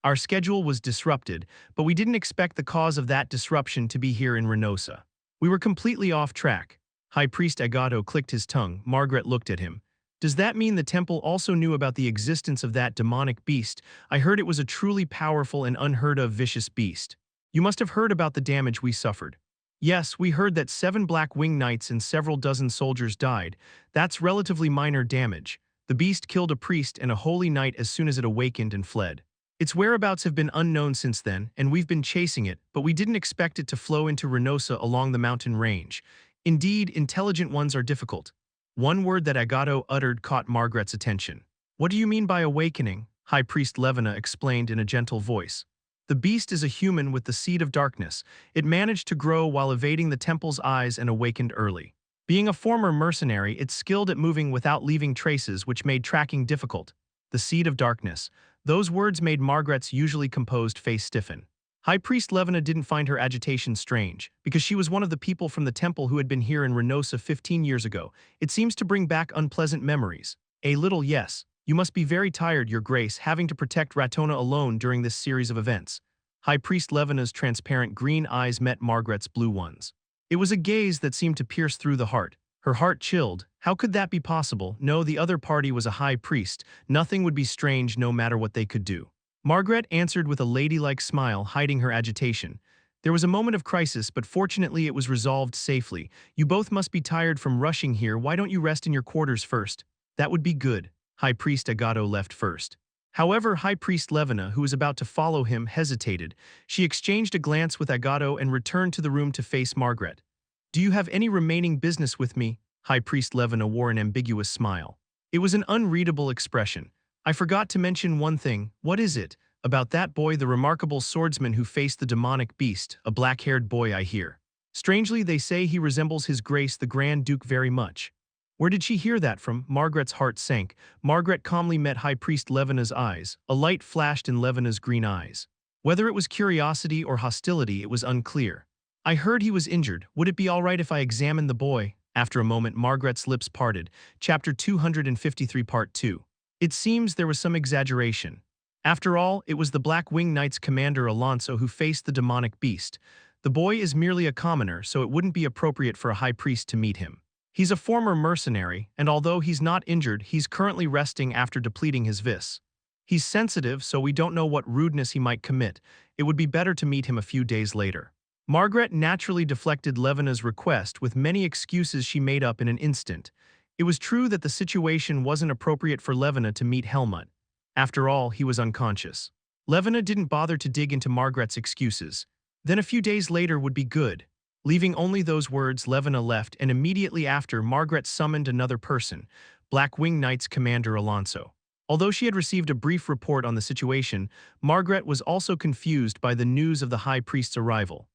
Our schedule was disrupted, but we didn't expect the cause of that disruption to be here in Reynosa. We were completely off track. High Priest Agato clicked his tongue. Margaret looked at him. Does that mean the temple also knew about the existence of that demonic beast? I heard it was a truly powerful and unheard-of vicious beast. You must have heard about the damage we suffered. Yes, we heard that 7 Black Wing Knights and several dozen soldiers died. That's relatively minor damage. The beast killed a priest and a holy knight as soon as it awakened and fled. Its whereabouts have been unknown since then, and we've been chasing it, but we didn't expect it to flow into Reynosa along the mountain range. Indeed, intelligent ones are difficult. One word that Agato uttered caught Margaret's attention. What do you mean by awakening? High Priest Levina explained in a gentle voice. The beast is a human with the seed of darkness. It managed to grow while evading the temple's eyes and awakened early. Being a former mercenary, it's skilled at moving without leaving traces, which made tracking difficult. The seed of darkness. Those words made Margaret's usually composed face stiffen. High Priest Levina didn't find her agitation strange, because she was one of the people from the temple who had been here in Reynosa 15 years ago. It seems to bring back unpleasant memories. A little, yes. You must be very tired, Your Grace, having to protect Ratona alone during this series of events. High Priest Levina's transparent green eyes met Margaret's blue ones. It was a gaze that seemed to pierce through the heart. Her heart chilled. How could that be possible? No, the other party was a high priest. Nothing would be strange no matter what they could do. Margaret answered with a ladylike smile, hiding her agitation. There was a moment of crisis, but fortunately it was resolved safely. You both must be tired from rushing here. Why don't you rest in your quarters first? That would be good. High Priest Agato left first. However, High Priest Levina, who was about to follow him, hesitated. She exchanged a glance with Agato and returned to the room to face Margaret. Do you have any remaining business with me? High Priest Levina wore an ambiguous smile. It was an unreadable expression. I forgot to mention one thing. What is it? About that boy, the remarkable swordsman who faced the demonic beast, a black-haired boy, I hear. Strangely, they say he resembles His Grace the Grand Duke very much. Where did she hear that from? Margaret's heart sank. Margaret calmly met High Priest Levina's eyes. A light flashed in Levina's green eyes. Whether it was curiosity or hostility, it was unclear. I heard he was injured. Would it be all right if I examined the boy? After a moment, Margaret's lips parted. Chapter 253, Part 2. It seems there was some exaggeration. After all, it was the Black Wing Knight's commander Alonso who faced the demonic beast. The boy is merely a commoner, so it wouldn't be appropriate for a high priest to meet him. He's a former mercenary, and although he's not injured, he's currently resting after depleting his vis. He's sensitive, so we don't know what rudeness he might commit. It would be better to meet him a few days later. Margaret naturally deflected Levina's request with many excuses she made up in an instant. It was true that the situation wasn't appropriate for Levina to meet Helmut. After all, he was unconscious. Levina didn't bother to dig into Margaret's excuses. Then a few days later would be good. Leaving only those words, Levina left, and immediately after, Margaret summoned another person, Black Wing Knight's commander Alonso. Although she had received a brief report on the situation, Margaret was also confused by the news of the High Priest's arrival.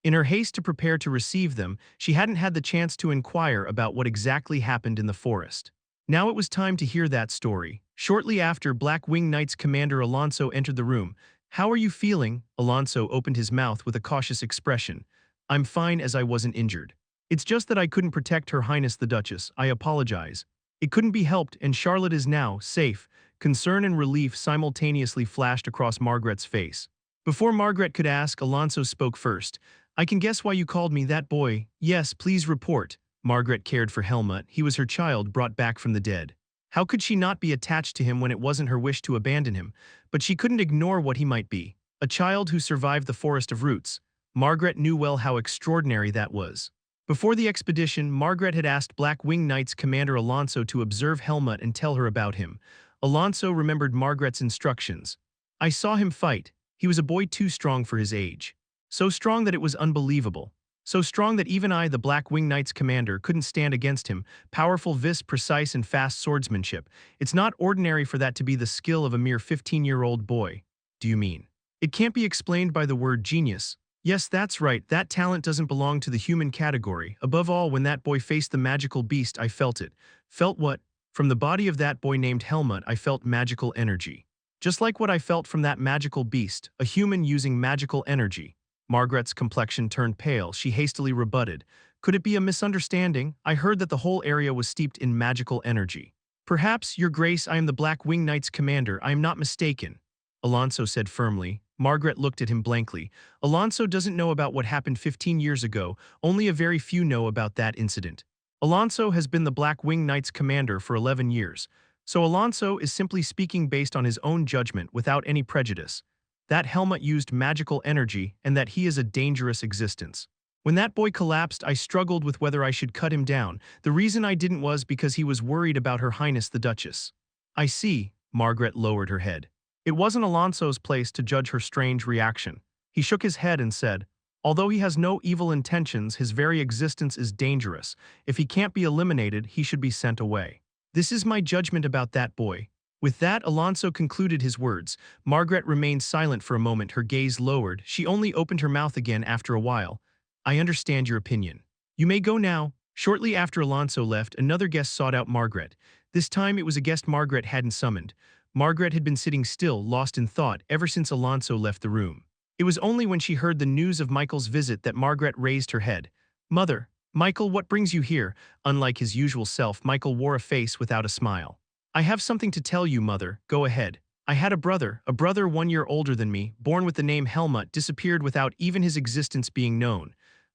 In her haste to prepare to receive them, she hadn't had the chance to inquire about what exactly happened in the forest. Now it was time to hear that story. Shortly after, Black Wing Knight's commander Alonso entered the room. How are you feeling? Alonso opened his mouth with a cautious expression. I'm fine, as I wasn't injured. It's just that I couldn't protect Her Highness the Duchess. I apologize. It couldn't be helped, and Charlotte is now safe. Concern and relief simultaneously flashed across Margaret's face. Before Margaret could ask, Alonso spoke first. I can guess why you called me that boy. Yes, please report. Margaret cared for Helmut. He was her child, brought back from the dead. How could she not be attached to him when it wasn't her wish to abandon him? But she couldn't ignore what he might be. A child who survived the Forest of Roots. Margaret knew well how extraordinary that was. Before the expedition, Margaret had asked Black Wing Knight's commander Alonso to observe Helmut and tell her about him. Alonso remembered Margaret's instructions. I saw him fight. He was a boy too strong for his age. So strong that it was unbelievable. So strong that even I, the Black Wing Knight's commander, couldn't stand against him. Powerful vis, precise and fast swordsmanship. It's not ordinary for that to be the skill of a mere 15-year-old boy. Do you mean? It can't be explained by the word genius. Yes, that's right, that talent doesn't belong to the human category. Above all, when that boy faced the magical beast, I felt it. Felt what? From the body of that boy named Helmut, I felt magical energy. Just like what I felt from that magical beast, a human using magical energy. Margaret's complexion turned pale. She hastily rebutted. Could it be a misunderstanding? I heard that the whole area was steeped in magical energy. Perhaps, Your Grace, I am the Black Wing Knight's commander. I am not mistaken. Alonso said firmly. Margaret looked at him blankly. Alonso doesn't know about what happened 15 years ago. Only a very few know about that incident. Alonso has been the Black Wing Knight's commander for 11 years. So Alonso is simply speaking based on his own judgment without any prejudice. That Helmut used magical energy and that he is a dangerous existence. When that boy collapsed, I struggled with whether I should cut him down. The reason I didn't was because he was worried about Her Highness the Duchess. I see. Margaret lowered her head. It wasn't Alonso's place to judge her strange reaction. He shook his head and said, although he has no evil intentions, his very existence is dangerous. If he can't be eliminated, he should be sent away. This is my judgment about that boy. With that, Alonso concluded his words. Margaret remained silent for a moment, her gaze lowered. She only opened her mouth again after a while. I understand your opinion. You may go now. Shortly after Alonso left, another guest sought out Margaret. This time it was a guest Margaret hadn't summoned. Margaret had been sitting still, lost in thought, ever since Alonso left the room. It was only when she heard the news of Michael's visit that Margaret raised her head. Mother, Michael, what brings you here? Unlike his usual self, Michael wore a face without a smile. I have something to tell you, Mother. Go ahead. I had a brother 1 year older than me, born with the name Helmut, disappeared without even his existence being known.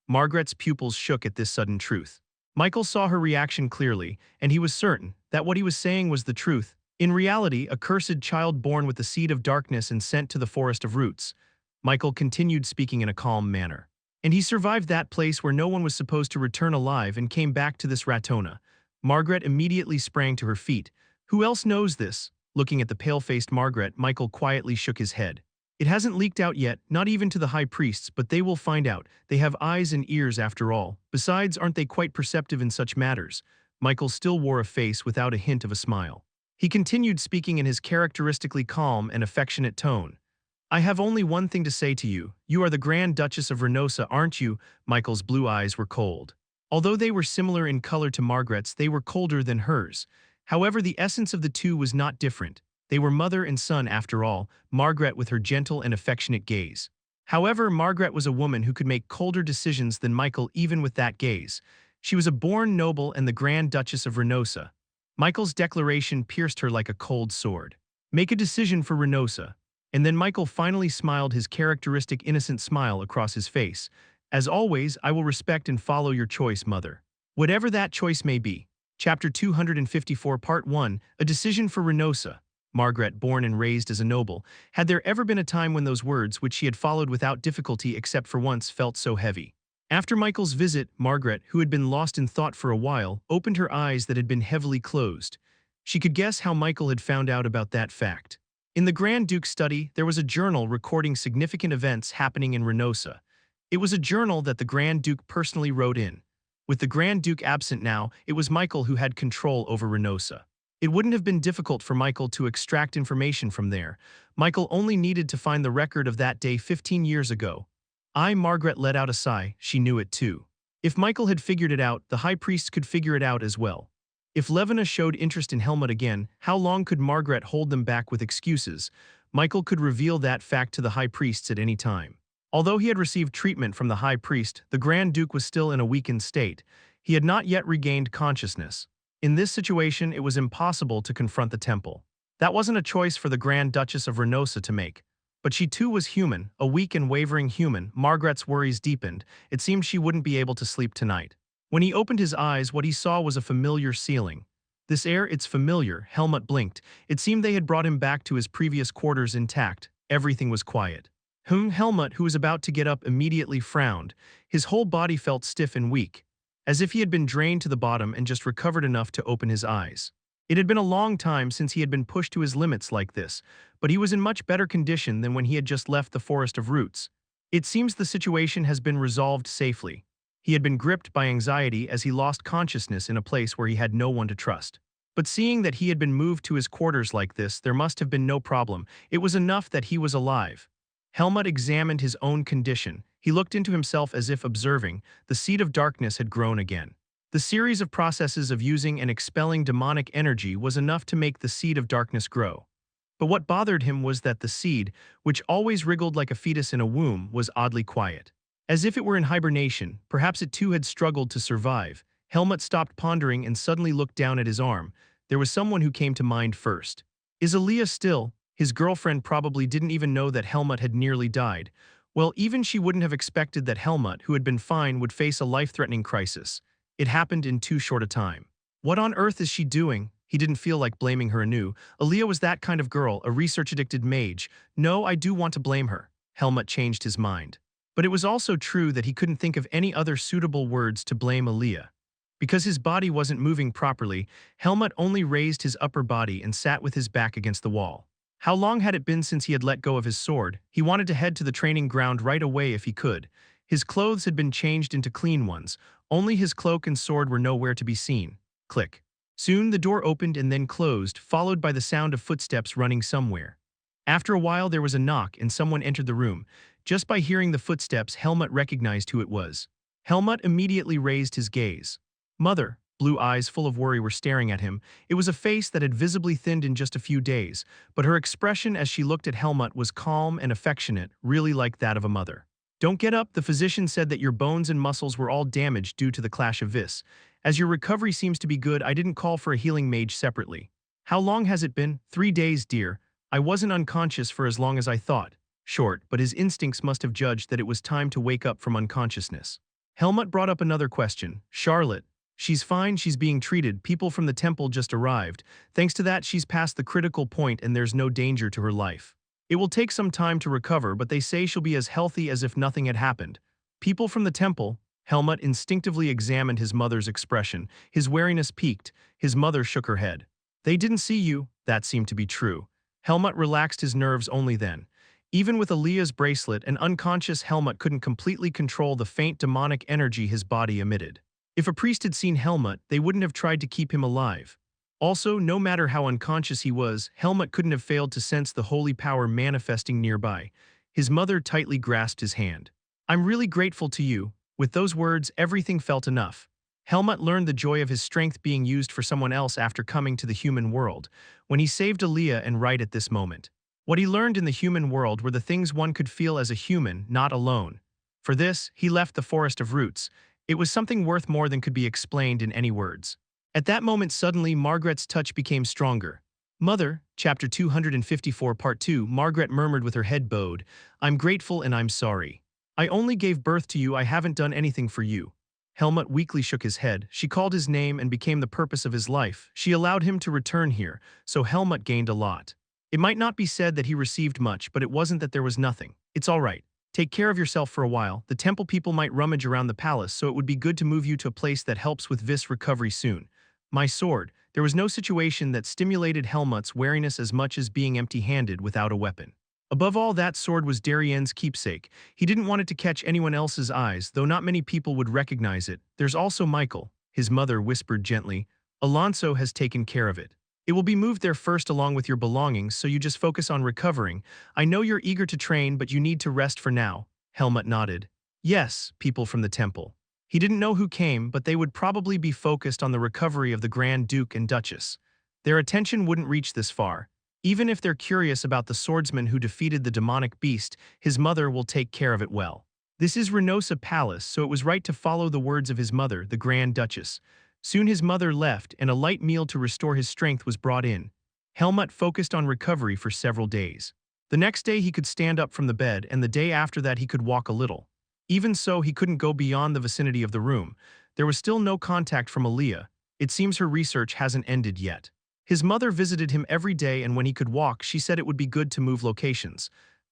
Margaret's pupils shook at this sudden truth. Michael saw her reaction clearly, and he was certain that what he was saying was the truth. In reality, a cursed child born with the seed of darkness and sent to the forest of roots. Michael continued speaking in a calm manner. And he survived that place where no one was supposed to return alive and came back to this Ratona. Margaret immediately sprang to her feet. Who else knows this? Looking at the pale-faced Margaret, Michael quietly shook his head. It hasn't leaked out yet, not even to the high priests, but they will find out. They have eyes and ears after all. Besides, aren't they quite perceptive in such matters? Michael still wore a face without a hint of a smile. He continued speaking in his characteristically calm and affectionate tone. I have only one thing to say to you. You are the Grand Duchess of Reynosa, aren't you? Michael's blue eyes were cold. Although they were similar in color to Margaret's, they were colder than hers. However, the essence of the two was not different. They were mother and son after all, Margaret with her gentle and affectionate gaze. However, Margaret was a woman who could make colder decisions than Michael even with that gaze. She was a born noble and the Grand Duchess of Reynosa. Michael's declaration pierced her like a cold sword. Make a decision for Reynosa. And then Michael finally smiled, his characteristic innocent smile across his face. As always, I will respect and follow your choice, Mother. Whatever that choice may be. Chapter 254 Part 1 A Decision for Reynosa. Margaret, born and raised as a noble, had there ever been a time when those words, which she had followed without difficulty except for once, felt so heavy? After Michael's visit, Margaret, who had been lost in thought for a while, opened her eyes that had been heavily closed. She could guess how Michael had found out about that fact. In the Grand Duke's study, there was a journal recording significant events happening in Reynosa. It was a journal that the Grand Duke personally wrote in. With the Grand Duke absent now, it was Michael who had control over Reynosa. It wouldn't have been difficult for Michael to extract information from there. Michael only needed to find the record of that day 15 years ago. Margaret let out a sigh. She knew it too. If Michael had figured it out, the high priest could figure it out as well. If Levina showed interest in Helmut again, how long could Margaret hold them back with excuses? Michael could reveal that fact to the high priests at any time. Although he had received treatment from the high priest, the Grand Duke was still in a weakened state. He had not yet regained consciousness. In this situation, it was impossible to confront the temple. That wasn't a choice for the Grand Duchess of Reynosa to make. But she too was human, a weak and wavering human. Margaret's worries deepened. It seemed she wouldn't be able to sleep tonight. When he opened his eyes, what he saw was a familiar ceiling. This air, it's familiar. Helmut blinked. It seemed they had brought him back to his previous quarters intact. Everything was quiet. Helmut, who was about to get up, immediately frowned. His whole body felt stiff and weak, as if he had been drained to the bottom and just recovered enough to open his eyes. It had been a long time since he had been pushed to his limits like this, but he was in much better condition than when he had just left the Forest of Roots. It seems the situation has been resolved safely. He had been gripped by anxiety as he lost consciousness in a place where he had no one to trust. But seeing that he had been moved to his quarters like this, there must have been no problem. It was enough that he was alive. Helmut examined his own condition. He looked into himself as if observing. The seed of darkness had grown again. The series of processes of using and expelling demonic energy was enough to make the seed of darkness grow. But what bothered him was that the seed, which always wriggled like a fetus in a womb, was oddly quiet. As if it were in hibernation, perhaps it too had struggled to survive. Helmut stopped pondering and suddenly looked down at his arm. There was someone who came to mind first. Is Aaliyah still? His girlfriend probably didn't even know that Helmut had nearly died. Well, even she wouldn't have expected that Helmut, who had been fine, would face a life-threatening crisis. It happened in too short a time. What on earth is she doing? He didn't feel like blaming her anew. Aaliyah was that kind of girl, a research-addicted mage. No, I do want to blame her. Helmut changed his mind. But it was also true that he couldn't think of any other suitable words to blame Aaliyah. Because his body wasn't moving properly, Helmut only raised his upper body and sat with his back against the wall. How long had it been since he had let go of his sword? He wanted to head to the training ground right away if he could. His clothes had been changed into clean ones. Only his cloak and sword were nowhere to be seen. Click. Soon the door opened and then closed, followed by the sound of footsteps running somewhere. After a while there was a knock and someone entered the room. Just by hearing the footsteps, Helmut recognized who it was. Helmut immediately raised his gaze. Mother, blue eyes full of worry were staring at him. It was a face that had visibly thinned in just a few days, but her expression as she looked at Helmut was calm and affectionate, really like that of a mother. Don't get up, the physician said that your bones and muscles were all damaged due to the clash of vis. As your recovery seems to be good, I didn't call for a healing mage separately. How long has it been? 3 days, dear. I wasn't unconscious for as long as I thought. Short, but his instincts must have judged that it was time to wake up from unconsciousness. Helmut brought up another question. Charlotte. She's fine, she's being treated, people from the temple just arrived. Thanks to that, she's past the critical point and there's no danger to her life. It will take some time to recover, but they say she'll be as healthy as if nothing had happened. People from the temple. Helmut instinctively examined his mother's expression. His wariness peaked. His mother shook her head. They didn't see you. That seemed to be true. Helmut relaxed his nerves only then. Even with Aaliyah's bracelet, an unconscious Helmut couldn't completely control the faint demonic energy his body emitted. If a priest had seen Helmut, they wouldn't have tried to keep him alive. Also, no matter how unconscious he was, Helmut couldn't have failed to sense the holy power manifesting nearby. His mother tightly grasped his hand. I'm really grateful to you. With those words, everything felt enough. Helmut learned the joy of his strength being used for someone else after coming to the human world, when he saved Aaliyah and right at this moment. What he learned in the human world were the things one could feel as a human, not alone. For this, he left the forest of roots. It was something worth more than could be explained in any words. At that moment suddenly Margaret's touch became stronger. Mother, Chapter 254 Part 2, Margaret murmured with her head bowed, I'm grateful and I'm sorry. I only gave birth to you, I haven't done anything for you. Helmut weakly shook his head. She called his name and became the purpose of his life. She allowed him to return here, so Helmut gained a lot. It might not be said that he received much, but it wasn't that there was nothing. It's all right. Take care of yourself for a while. The temple people might rummage around the palace, so it would be good to move you to a place that helps with vis recovery soon. My sword. There was no situation that stimulated Helmut's wariness as much as being empty-handed without a weapon. Above all, that sword was Darien's keepsake. He didn't want it to catch anyone else's eyes, though not many people would recognize it. There's also Michael, his mother whispered gently. Alonso has taken care of it. It will be moved there first along with your belongings, so you just focus on recovering. I know you're eager to train, but you need to rest for now. Helmut nodded. Yes, people from the temple. He didn't know who came, but they would probably be focused on the recovery of the Grand Duke and Duchess. Their attention wouldn't reach this far. Even if they're curious about the swordsman who defeated the demonic beast, his mother will take care of it well. This is Renosa Palace, so it was right to follow the words of his mother, the Grand Duchess. Soon his mother left, and a light meal to restore his strength was brought in. Helmut focused on recovery for several days. The next day he could stand up from the bed, and the day after that he could walk a little. Even so, he couldn't go beyond the vicinity of the room. There was still no contact from Aaliyah. It seems her research hasn't ended yet. His mother visited him every day, and when he could walk, she said it would be good to move locations.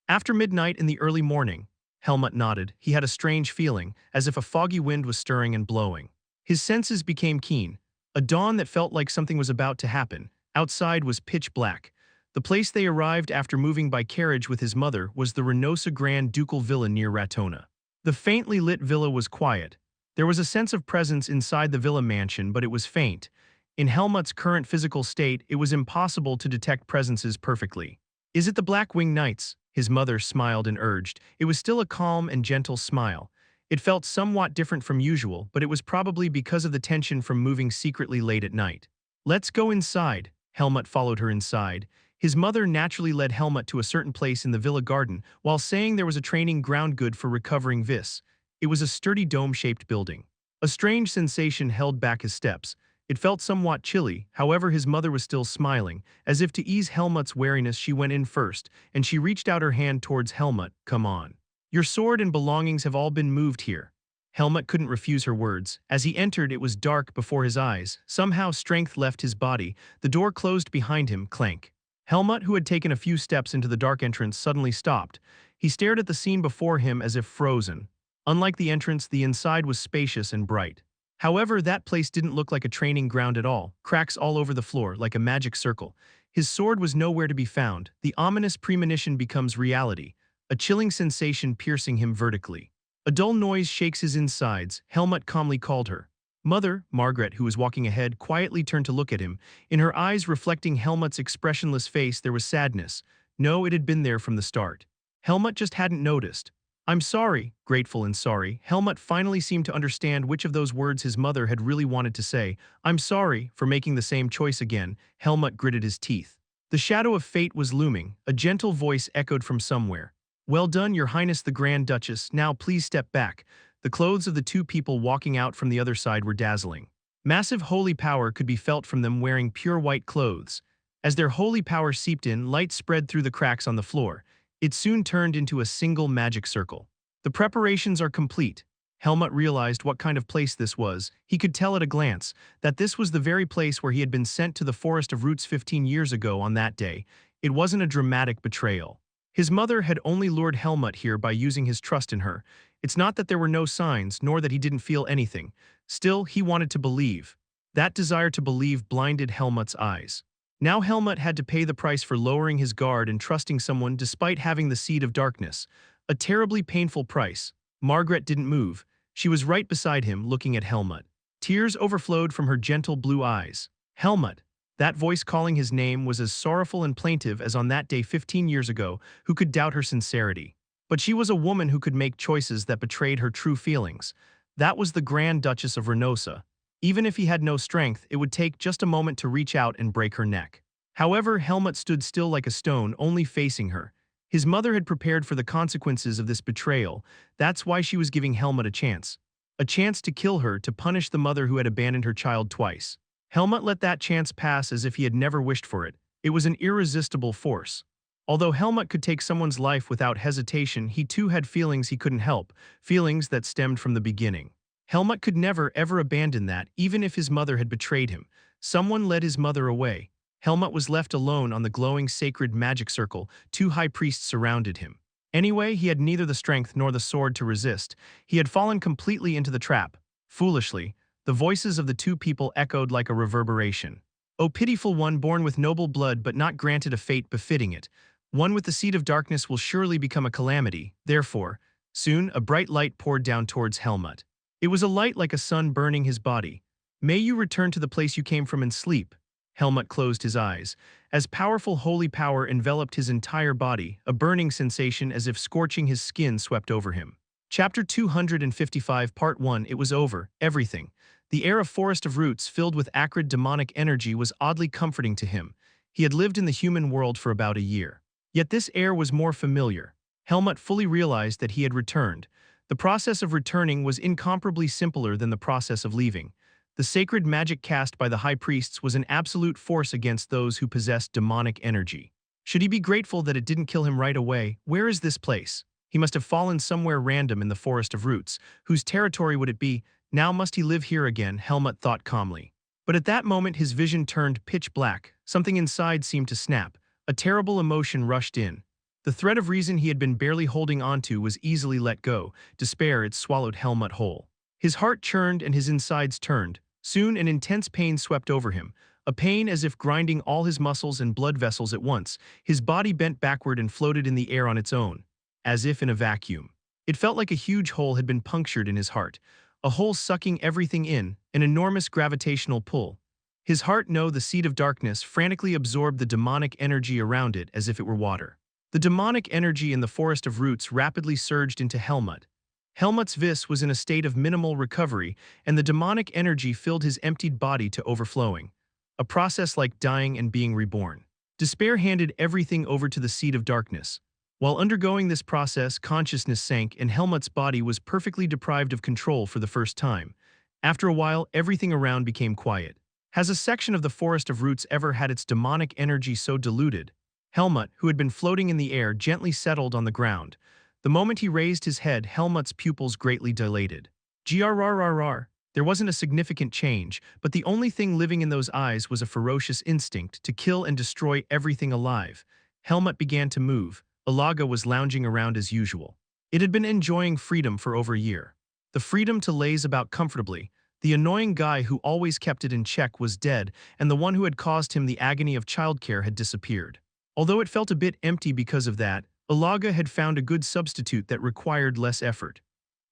After midnight in the early morning, Helmut nodded. He had a strange feeling, as if a foggy wind was stirring and blowing. His senses became keen. A dawn that felt like something was about to happen. Outside was pitch black. The place they arrived after moving by carriage with his mother was the Renosa Grand Ducal Villa near Ratona. The faintly lit villa was quiet. There was a sense of presence inside the villa mansion, but it was faint. In Helmut's current physical state, it was impossible to detect presences perfectly. Is it the Black-Winged Knights? His mother smiled and urged. It was still a calm and gentle smile. It felt somewhat different from usual, but it was probably because of the tension from moving secretly late at night. Let's go inside. Helmut followed her inside. His mother naturally led Helmut to a certain place in the villa garden, while saying there was a training ground good for recovering vis. It was a sturdy dome-shaped building. A strange sensation held back his steps. It felt somewhat chilly, however his mother was still smiling. As if to ease Helmut's wariness, she went in first, and she reached out her hand towards Helmut. Come on. Your sword and belongings have all been moved here. Helmut couldn't refuse her words. As he entered, it was dark before his eyes. Somehow strength left his body. The door closed behind him, clank. Helmut, who had taken a few steps into the dark entrance, suddenly stopped. He stared at the scene before him as if frozen. Unlike the entrance, the inside was spacious and bright. However, that place didn't look like a training ground at all, cracks all over the floor like a magic circle. His sword was nowhere to be found. The ominous premonition becomes reality, a chilling sensation piercing him vertically. A dull noise shakes his insides. Helmut calmly called her. Mother, Margaret, who was walking ahead, quietly turned to look at him. In her eyes reflecting Helmut's expressionless face there was sadness. No, it had been there from the start. Helmut just hadn't noticed. I'm sorry, grateful and sorry. Helmut finally seemed to understand which of those words his mother had really wanted to say. I'm sorry for making the same choice again. Helmut gritted his teeth. The shadow of fate was looming. A gentle voice echoed from somewhere. Well done, Your Highness the Grand Duchess. Now please step back. The clothes of the two people walking out from the other side were dazzling. Massive holy power could be felt from them wearing pure white clothes. As their holy power seeped in, light spread through the cracks on the floor. It soon turned into a single magic circle. The preparations are complete. Helmut realized what kind of place this was. He could tell at a glance that this was the very place where he had been sent to the Forest of Roots 15 years ago on that day. It wasn't a dramatic betrayal. His mother had only lured Helmut here by using his trust in her. It's not that there were no signs, nor that he didn't feel anything. Still, he wanted to believe. That desire to believe blinded Helmut's eyes. Now Helmut had to pay the price for lowering his guard and trusting someone despite having the seed of darkness. A terribly painful price. Margaret didn't move. She was right beside him, looking at Helmut. Tears overflowed from her gentle blue eyes. Helmut. That voice calling his name was as sorrowful and plaintive as on that day 15 years ago. Who could doubt her sincerity? But she was a woman who could make choices that betrayed her true feelings. That was the Grand Duchess of Renosa. Even if he had no strength, it would take just a moment to reach out and break her neck. However, Helmut stood still like a stone, only facing her. His mother had prepared for the consequences of this betrayal. That's why she was giving Helmut a chance. A chance to kill her, to punish the mother who had abandoned her child twice. Helmut let that chance pass as if he had never wished for it. It was an irresistible force. Although Helmut could take someone's life without hesitation, he too had feelings he couldn't help, feelings that stemmed from the beginning. Helmut could never, ever abandon that, even if his mother had betrayed him. Someone led his mother away. Helmut was left alone on the glowing sacred magic circle. Two high priests surrounded him. Anyway, he had neither the strength nor the sword to resist. He had fallen completely into the trap. Foolishly, the voices of the two people echoed like a reverberation. O pitiful one, born with noble blood but not granted a fate befitting it. One with the seed of darkness will surely become a calamity. Therefore, soon a bright light poured down towards Helmut. It was a light like a sun burning his body. May you return to the place you came from and sleep. Helmut closed his eyes. As powerful holy power enveloped his entire body, a burning sensation as if scorching his skin swept over him. Chapter 255 Part 1 It was over, everything. The air of Forest of Roots filled with acrid demonic energy was oddly comforting to him. He had lived in the human world for about a year. Yet this air was more familiar. Helmut fully realized that he had returned. The process of returning was incomparably simpler than the process of leaving. The sacred magic cast by the high priests was an absolute force against those who possessed demonic energy. Should he be grateful that it didn't kill him right away? Where is this place? He must have fallen somewhere random in the Forest of Roots. Whose territory would it be? Now must he live here again, Helmut thought calmly. But at that moment his vision turned pitch black. Something inside seemed to snap. A terrible emotion rushed in. The thread of reason he had been barely holding onto was easily let go. Despair had swallowed Helmut whole. His heart churned and his insides turned. Soon an intense pain swept over him. A pain as if grinding all his muscles and blood vessels at once. His body bent backward and floated in the air on its own, as if in a vacuum. It felt like a huge hole had been punctured in his heart. A hole sucking everything in, an enormous gravitational pull. His heart, no, the seed of darkness, frantically absorbed the demonic energy around it as if it were water. The demonic energy in the Forest of Roots rapidly surged into Helmut. Helmut's vis was in a state of minimal recovery, and the demonic energy filled his emptied body to overflowing. A process like dying and being reborn. Despair handed everything over to the seed of darkness. While undergoing this process, consciousness sank and Helmut's body was perfectly deprived of control for the first time. After a while, everything around became quiet. Has a section of the Forest of Roots ever had its demonic energy so diluted? Helmut, who had been floating in the air, gently settled on the ground. The moment he raised his head, Helmut's pupils greatly dilated. Grrrr. There wasn't a significant change, but the only thing living in those eyes was a ferocious instinct to kill and destroy everything alive. Helmut began to move. Ilaga was lounging around as usual. It had been enjoying freedom for over a year. The freedom to laze about comfortably. The annoying guy who always kept it in check was dead, and the one who had caused him the agony of childcare had disappeared. Although it felt a bit empty because of that, Ilaga had found a good substitute that required less effort.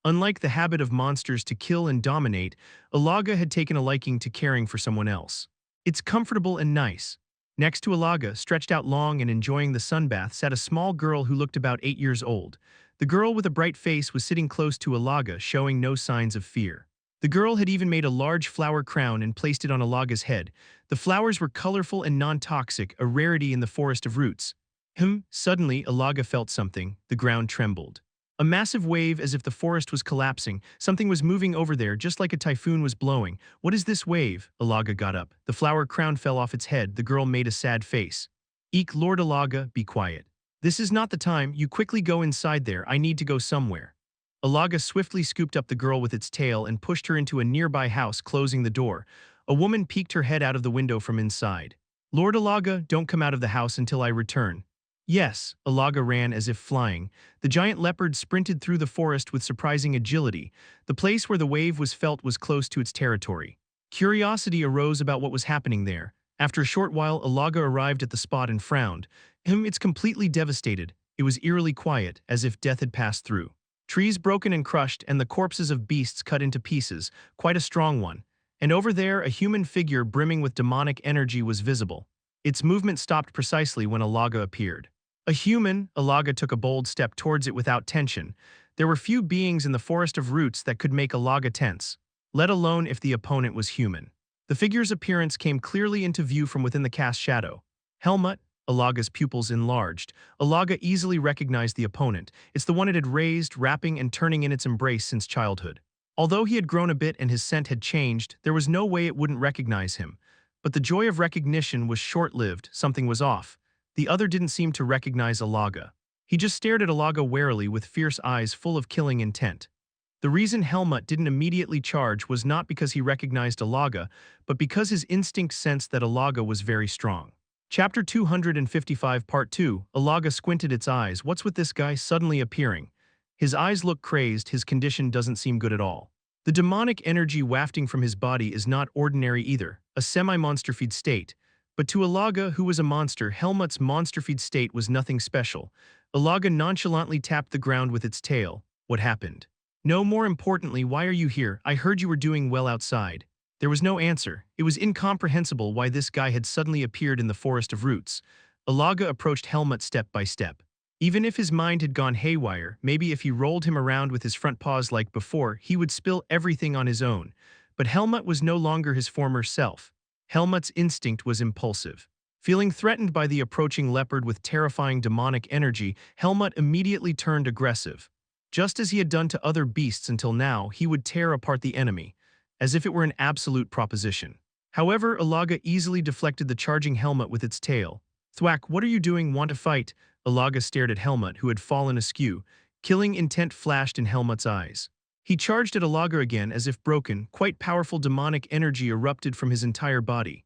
Unlike the habit of monsters to kill and dominate, Alaga had taken a liking to caring for someone else. It's comfortable and nice. Next to Alaga, stretched out long and enjoying the sunbath, sat a small girl who looked about 8 years old. The girl with a bright face was sitting close to Alaga, showing no signs of fear. The girl had even made a large flower crown and placed it on Alaga's head. The flowers were colorful and non-toxic, a rarity in the forest of roots. Suddenly, Alaga felt something. The ground trembled. A massive wave, as if the forest was collapsing. Something was moving over there, just like a typhoon was blowing. What is this wave? Alaga got up. The flower crown fell off its head. The girl made a sad face. Eek, Lord Alaga, be quiet. This is not the time. You quickly go inside there. I need to go somewhere. Alaga swiftly scooped up the girl with its tail and pushed her into a nearby house, closing the door. A woman peeked her head out of the window from inside. Lord Alaga, don't come out of the house until I return. Yes, Alaga ran as if flying. The giant leopard sprinted through the forest with surprising agility. The place where the wave was felt was close to its territory. Curiosity arose about what was happening there. After a short while, Alaga arrived at the spot and frowned. It's completely devastated. It was eerily quiet, as if death had passed through. Trees broken and crushed, and the corpses of beasts cut into pieces, quite a strong one. And over there, a human figure brimming with demonic energy was visible. Its movement stopped precisely when Alaga appeared. A human, Alaga took a bold step towards it without tension. There were few beings in the forest of roots that could make Alaga tense, let alone if the opponent was human. The figure's appearance came clearly into view from within the cast shadow. Helmut, Alaga's pupils enlarged. Alaga easily recognized the opponent. It's the one it had raised, wrapping and turning in its embrace since childhood. Although he had grown a bit and his scent had changed, there was no way it wouldn't recognize him. But the joy of recognition was short-lived. Something was off. The other didn't seem to recognize Alaga. He just stared at Alaga warily with fierce eyes full of killing intent. The reason Helmut didn't immediately charge was not because he recognized Alaga, but because his instinct sensed that Alaga was very strong. Chapter 255 Part 2. Alaga squinted its eyes. What's with this guy suddenly appearing? His eyes look crazed. His condition doesn't seem good at all. The demonic energy wafting from his body is not ordinary either, a semi-monster feed state. But to Alaga, who was a monster, Helmut's monster feed state was nothing special. Alaga nonchalantly tapped the ground with its tail. What happened? No, more importantly, why are you here? I heard you were doing well outside. There was no answer. It was incomprehensible why this guy had suddenly appeared in the forest of roots. Alaga approached Helmut step by step. Even if his mind had gone haywire, maybe if he rolled him around with his front paws like before, he would spill everything on his own. But Helmut was no longer his former self. Helmut's instinct was impulsive. Feeling threatened by the approaching leopard with terrifying demonic energy, Helmut immediately turned aggressive. Just as he had done to other beasts until now, he would tear apart the enemy, as if it were an absolute proposition. However, Alaga easily deflected the charging Helmut with its tail. Thwack, what are you doing? Want to fight? Alaga stared at Helmut, who had fallen askew. Killing intent flashed in Helmut's eyes. He charged at Alaga again as if broken. Quite powerful demonic energy erupted from his entire body.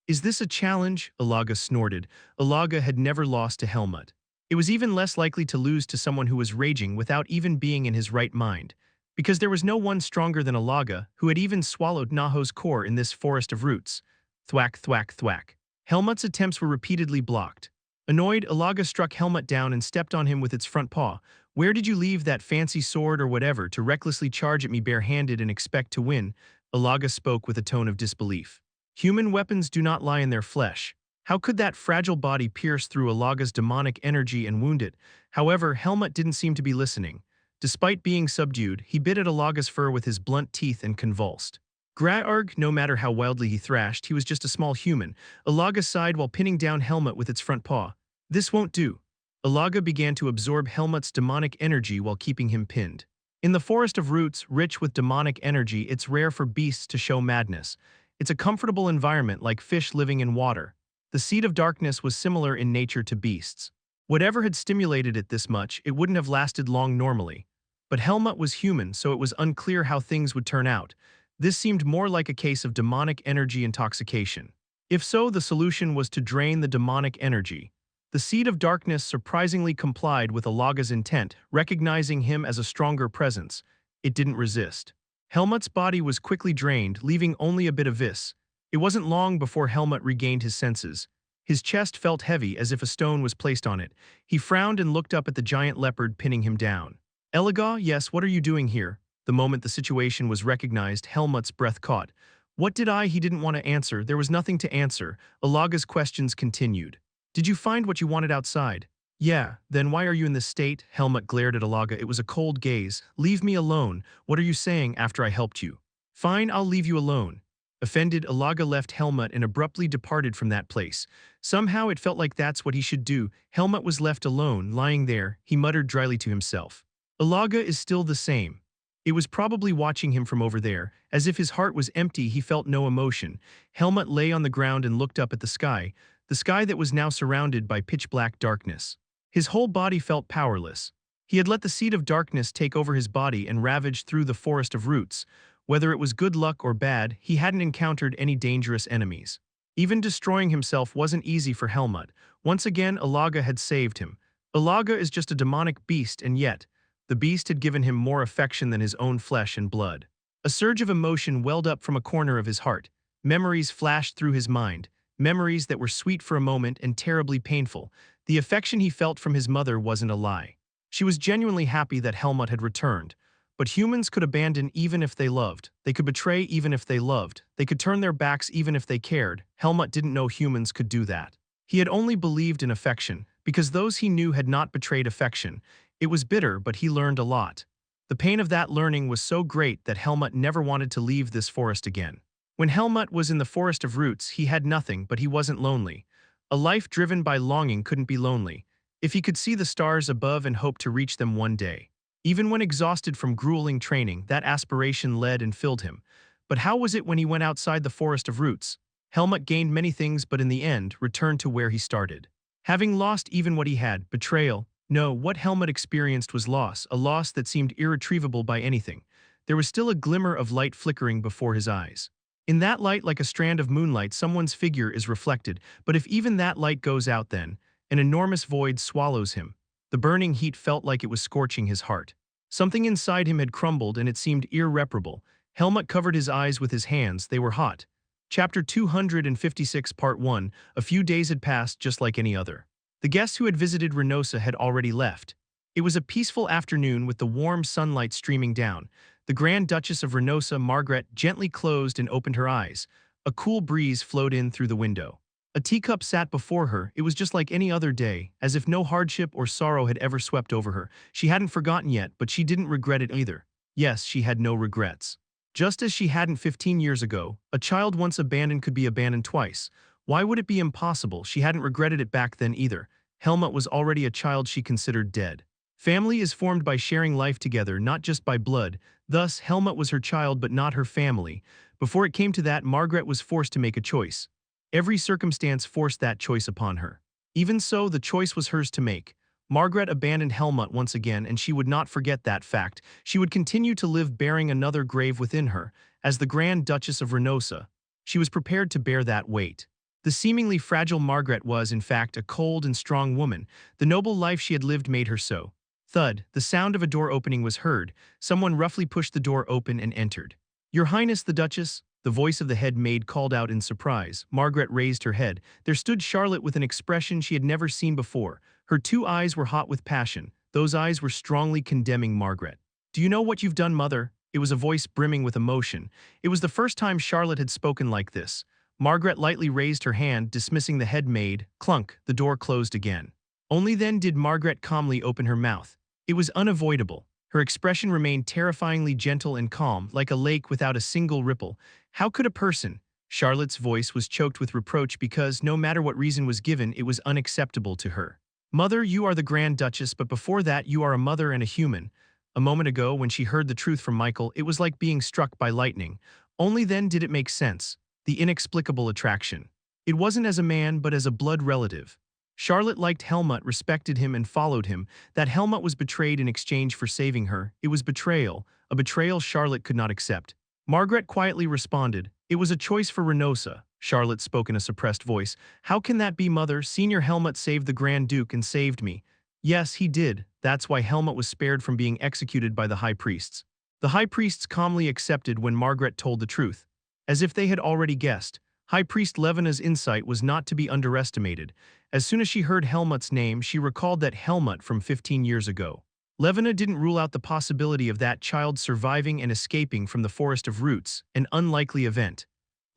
Is this a challenge? Alaga snorted. Alaga had never lost to Helmut. It was even less likely to lose to someone who was raging without even being in his right mind, because there was no one stronger than Alaga, who had even swallowed Naho's core in this forest of roots. Thwack, thwack, thwack. Helmut's attempts were repeatedly blocked. Annoyed, Alaga struck Helmut down and stepped on him with its front paw. Where did you leave that fancy sword or whatever to recklessly charge at me barehanded and expect to win? Alaga spoke with a tone of disbelief. Human weapons do not lie in their flesh. How could that fragile body pierce through Alaga's demonic energy and wound it? However, Helmut didn't seem to be listening. Despite being subdued, he bit at Alaga's fur with his blunt teeth and convulsed. Grarg, no matter how wildly he thrashed, he was just a small human. Alaga sighed while pinning down Helmut with its front paw. This won't do. Alaga began to absorb Helmut's demonic energy while keeping him pinned. In the forest of roots, rich with demonic energy, it's rare for beasts to show madness. It's a comfortable environment like fish living in water. The seed of darkness was similar in nature to beasts. Whatever had stimulated it this much, it wouldn't have lasted long normally. But Helmut was human, so it was unclear how things would turn out. This seemed more like a case of demonic energy intoxication. If so, the solution was to drain the demonic energy. The seed of darkness surprisingly complied with Alaga's intent, recognizing him as a stronger presence. It didn't resist. Helmut's body was quickly drained, leaving only a bit of vis. It wasn't long before Helmut regained his senses. His chest felt heavy as if a stone was placed on it. He frowned and looked up at the giant leopard pinning him down. Elaga, yes, what are you doing here? The moment the situation was recognized, Helmut's breath caught. What did I? He didn't want to answer. There was nothing to answer. Alaga's questions continued. Did you find what you wanted outside? Yeah, then why are you in this state? Helmut glared at Alaga. It was a cold gaze. Leave me alone. What are you saying after I helped you? Fine, I'll leave you alone. Offended, Alaga left Helmut and abruptly departed from that place. Somehow it felt like that's what he should do. Helmut was left alone, lying there. He muttered dryly to himself. Alaga is still the same. It was probably watching him from over there. As if his heart was empty, he felt no emotion. Helmut lay on the ground and looked up at the sky that was now surrounded by pitch-black darkness. His whole body felt powerless. He had let the seed of darkness take over his body and ravage through the forest of roots. Whether it was good luck or bad, he hadn't encountered any dangerous enemies. Even destroying himself wasn't easy for Helmut. Once again, Alaga had saved him. Alaga is just a demonic beast, and yet, the beast had given him more affection than his own flesh and blood. A surge of emotion welled up from a corner of his heart. Memories flashed through his mind, memories that were sweet for a moment and terribly painful. The affection he felt from his mother wasn't a lie. She was genuinely happy that Helmut had returned. But humans could abandon even if they loved. They could betray even if they loved. They could turn their backs even if they cared. Helmut didn't know humans could do that. He had only believed in affection, because those he knew had not betrayed affection. It was bitter, but he learned a lot. The pain of that learning was so great that Helmut never wanted to leave this forest again. When Helmut was in the forest of roots, he had nothing, but he wasn't lonely. A life driven by longing couldn't be lonely. If he could see the stars above and hope to reach them one day. Even when exhausted from grueling training, that aspiration led and filled him. But how was it when he went outside the forest of roots? Helmut gained many things, but in the end, returned to where he started. Having lost even what he had, betrayal. No, what Helmut experienced was loss, a loss that seemed irretrievable by anything. There was still a glimmer of light flickering before his eyes. In that light, like a strand of moonlight, someone's figure is reflected, but if even that light goes out then, an enormous void swallows him. The burning heat felt like it was scorching his heart. Something inside him had crumbled and it seemed irreparable. Helmut covered his eyes with his hands, they were hot. Chapter 256 Part 1. A few days had passed just like any other. The guests who had visited Reynosa had already left. It was a peaceful afternoon with the warm sunlight streaming down. The Grand Duchess of Reynosa, Margaret, gently closed and opened her eyes. A cool breeze flowed in through the window. A teacup sat before her. It was just like any other day, as if no hardship or sorrow had ever swept over her. She hadn't forgotten yet, but she didn't regret it either. Yes, she had no regrets. Just as she hadn't 15 years ago, a child once abandoned could be abandoned twice. Why would it be impossible? She hadn't regretted it back then either. Helmut was already a child she considered dead. Family is formed by sharing life together, not just by blood. Thus, Helmut was her child but not her family. Before it came to that, Margaret was forced to make a choice. Every circumstance forced that choice upon her. Even so, the choice was hers to make. Margaret abandoned Helmut once again, and she would not forget that fact. She would continue to live bearing another grave within her. As the Grand Duchess of Reynosa, she was prepared to bear that weight. The seemingly fragile Margaret was, in fact, a cold and strong woman. The noble life she had lived made her so. Thud, the sound of a door opening was heard. Someone roughly pushed the door open and entered. "Your Highness the Duchess?" The voice of the head maid called out in surprise. Margaret raised her head. There stood Charlotte with an expression she had never seen before. Her two eyes were hot with passion. Those eyes were strongly condemning Margaret. "Do you know what you've done, mother?" It was a voice brimming with emotion. It was the first time Charlotte had spoken like this. Margaret lightly raised her hand, dismissing the head maid. Clunk, the door closed again. Only then did Margaret calmly open her mouth. It was unavoidable. Her expression remained terrifyingly gentle and calm, like a lake without a single ripple. How could a person? Charlotte's voice was choked with reproach because, no matter what reason was given, it was unacceptable to her. "Mother, you are the Grand Duchess, but before that you are a mother and a human." A moment ago, when she heard the truth from Michael, it was like being struck by lightning. Only then did it make sense. The inexplicable attraction. It wasn't as a man, but as a blood relative. Charlotte liked Helmut, respected him, and followed him. That Helmut was betrayed in exchange for saving her. It was betrayal, a betrayal Charlotte could not accept. Margaret quietly responded. "It was a choice for Reynosa." Charlotte spoke in a suppressed voice. "How can that be, mother? Senior Helmut saved the Grand Duke and saved me." "Yes, he did. That's why Helmut was spared from being executed by the high priests." The high priests calmly accepted when Margaret told the truth. As if they had already guessed, High Priest Levena's insight was not to be underestimated. As soon as she heard Helmut's name, she recalled that Helmut from 15 years ago. Levina didn't rule out the possibility of that child surviving and escaping from the Forest of Roots, an unlikely event.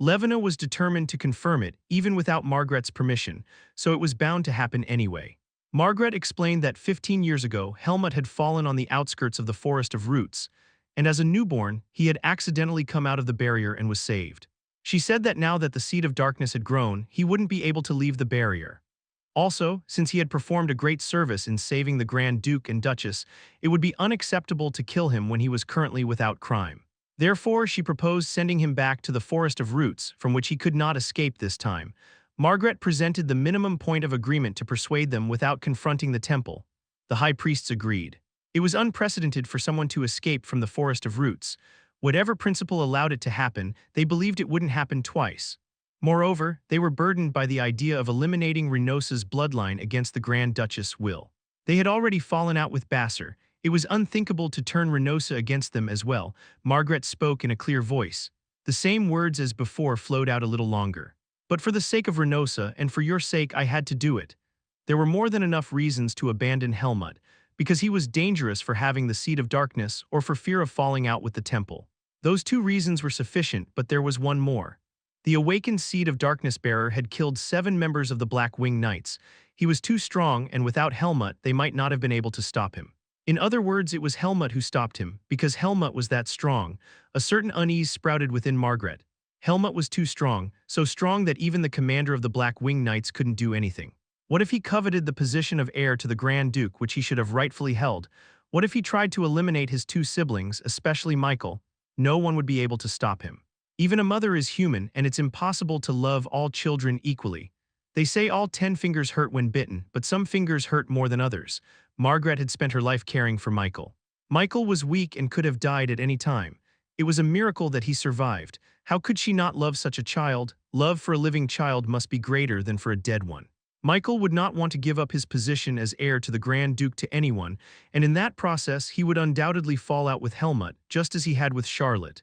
Levina was determined to confirm it, even without Margaret's permission, so it was bound to happen anyway. Margaret explained that 15 years ago, Helmut had fallen on the outskirts of the Forest of Roots, and as a newborn, he had accidentally come out of the barrier and was saved. She said that now that the seed of darkness had grown, he wouldn't be able to leave the barrier. Also, since he had performed a great service in saving the Grand Duke and Duchess, it would be unacceptable to kill him when he was currently without crime. Therefore, she proposed sending him back to the Forest of Roots, from which he could not escape this time. Margaret presented the minimum point of agreement to persuade them without confronting the temple. The high priests agreed. It was unprecedented for someone to escape from the Forest of Roots. Whatever principle allowed it to happen, they believed it wouldn't happen twice. Moreover, they were burdened by the idea of eliminating Reynosa's bloodline against the Grand Duchess' will. They had already fallen out with Basser. It was unthinkable to turn Reynosa against them as well. Margaret spoke in a clear voice. The same words as before flowed out a little longer. But for the sake of Reynosa and for your sake I had to do it. There were more than enough reasons to abandon Helmut, because he was dangerous for having the seed of darkness or for fear of falling out with the temple. Those two reasons were sufficient, but there was one more. The awakened seed of darkness bearer had killed 7 members of the Black Wing Knights. He was too strong, and without Helmut, they might not have been able to stop him. In other words, it was Helmut who stopped him, because Helmut was that strong. A certain unease sprouted within Margaret. Helmut was too strong, so strong that even the commander of the Black Wing Knights couldn't do anything. What if he coveted the position of heir to the Grand Duke, which he should have rightfully held? What if he tried to eliminate his 2 siblings, especially Michael? No one would be able to stop him. Even a mother is human, and it's impossible to love all children equally. They say all 10 fingers hurt when bitten, but some fingers hurt more than others. Margaret had spent her life caring for Michael. Michael was weak and could have died at any time. It was a miracle that he survived. How could she not love such a child? Love for a living child must be greater than for a dead one. Michael would not want to give up his position as heir to the Grand Duke to anyone, and in that process he would undoubtedly fall out with Helmut, just as he had with Charlotte.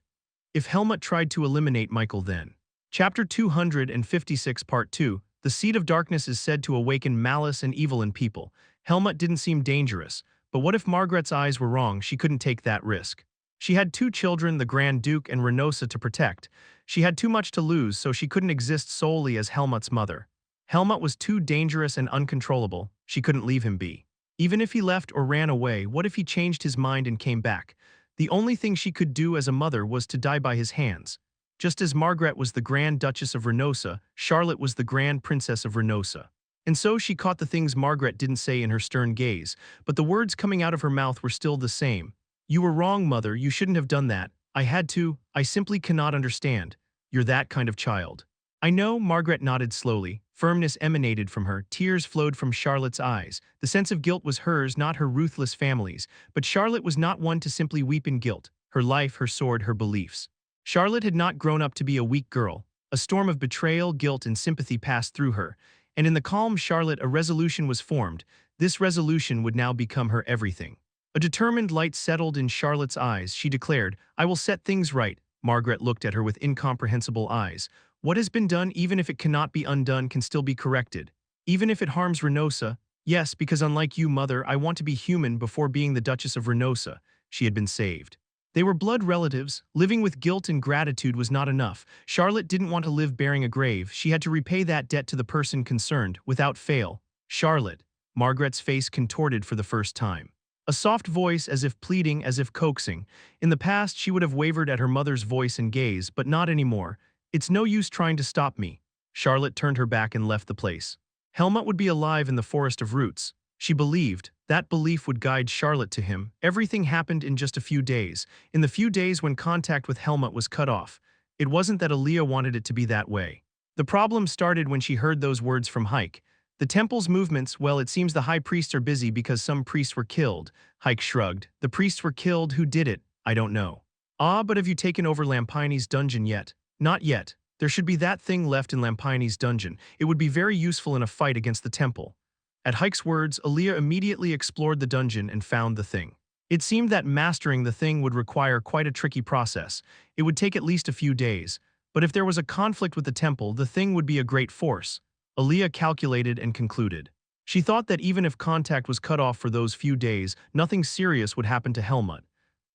If Helmut tried to eliminate Michael then. Chapter 256 Part 2. The seed of darkness is said to awaken malice and evil in people. Helmut didn't seem dangerous, but what if Margaret's eyes were wrong? She couldn't take that risk. She had 2 children, the Grand Duke and Reynosa, to protect. She had too much to lose, so she couldn't exist solely as Helmut's mother. Helmut was too dangerous and uncontrollable. She couldn't leave him be. Even if he left or ran away, what if he changed his mind and came back? The only thing she could do as a mother was to die by his hands. Just as Margaret was the Grand Duchess of Reynosa, Charlotte was the Grand Princess of Reynosa. And so she caught the things Margaret didn't say in her stern gaze, but the words coming out of her mouth were still the same. You were wrong, mother, you shouldn't have done that. I had to, I simply cannot understand. You're that kind of child. I know, Margaret nodded slowly. Firmness emanated from her, tears flowed from Charlotte's eyes. The sense of guilt was hers, not her ruthless family's, but Charlotte was not one to simply weep in guilt. Her life, her sword, her beliefs. Charlotte had not grown up to be a weak girl. A storm of betrayal, guilt, and sympathy passed through her, and in the calm Charlotte a resolution was formed. This resolution would now become her everything. A determined light settled in Charlotte's eyes. She declared, I will set things right. Margaret looked at her with incomprehensible eyes. What has been done, even if it cannot be undone, can still be corrected. Even if it harms Reynosa? Yes, because unlike you, mother, I want to be human before being the Duchess of Reynosa. She had been saved. They were blood relatives. Living with guilt and gratitude was not enough. Charlotte didn't want to live bearing a grave. She had to repay that debt to the person concerned, without fail. Charlotte. Margaret's face contorted for the first time. A soft voice, as if pleading, as if coaxing. In the past, she would have wavered at her mother's voice and gaze, but not anymore. It's no use trying to stop me. Charlotte turned her back and left the place. Helmut would be alive in the Forest of Roots. She believed. That belief would guide Charlotte to him. Everything happened in just a few days. In the few days when contact with Helmut was cut off. It wasn't that Aaliyah wanted it to be that way. The problem started when she heard those words from Hike. The temple's movements, well, it seems the high priests are busy because some priests were killed. Hike shrugged. The priests were killed. Who did it? I don't know. Ah, but have you taken over Lampine's dungeon yet? Not yet. There should be that thing left in Lampine's dungeon. It would be very useful in a fight against the temple. At Hike's words, Aaliyah immediately explored the dungeon and found the thing. It seemed that mastering the thing would require quite a tricky process. It would take at least a few days. But if there was a conflict with the temple, the thing would be a great force. Aaliyah calculated and concluded. She thought that even if contact was cut off for those few days, nothing serious would happen to Helmut.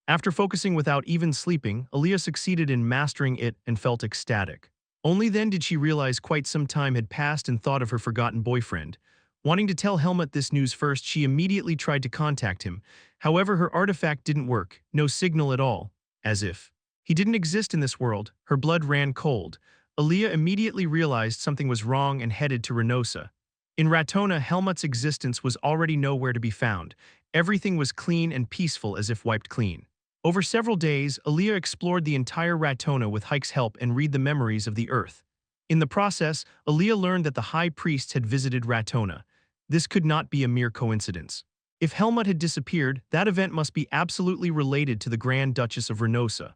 After focusing without even sleeping, Aaliyah succeeded in mastering it and felt ecstatic. Only then did she realize quite some time had passed and thought of her forgotten boyfriend. Wanting to tell Helmut this news first, she immediately tried to contact him. However, her artifact didn't work, no signal at all. As if he didn't exist in this world, her blood ran cold. Aaliyah immediately realized something was wrong and headed to Renosa. In Ratona, Helmut's existence was already nowhere to be found. Everything was clean and peaceful as if wiped clean. Over several days, Aaliyah explored the entire Ratona with Hike's help and read the memories of the Earth. In the process, Aaliyah learned that the High Priests had visited Ratona. This could not be a mere coincidence. If Helmut had disappeared, that event must be absolutely related to the Grand Duchess of Renosa.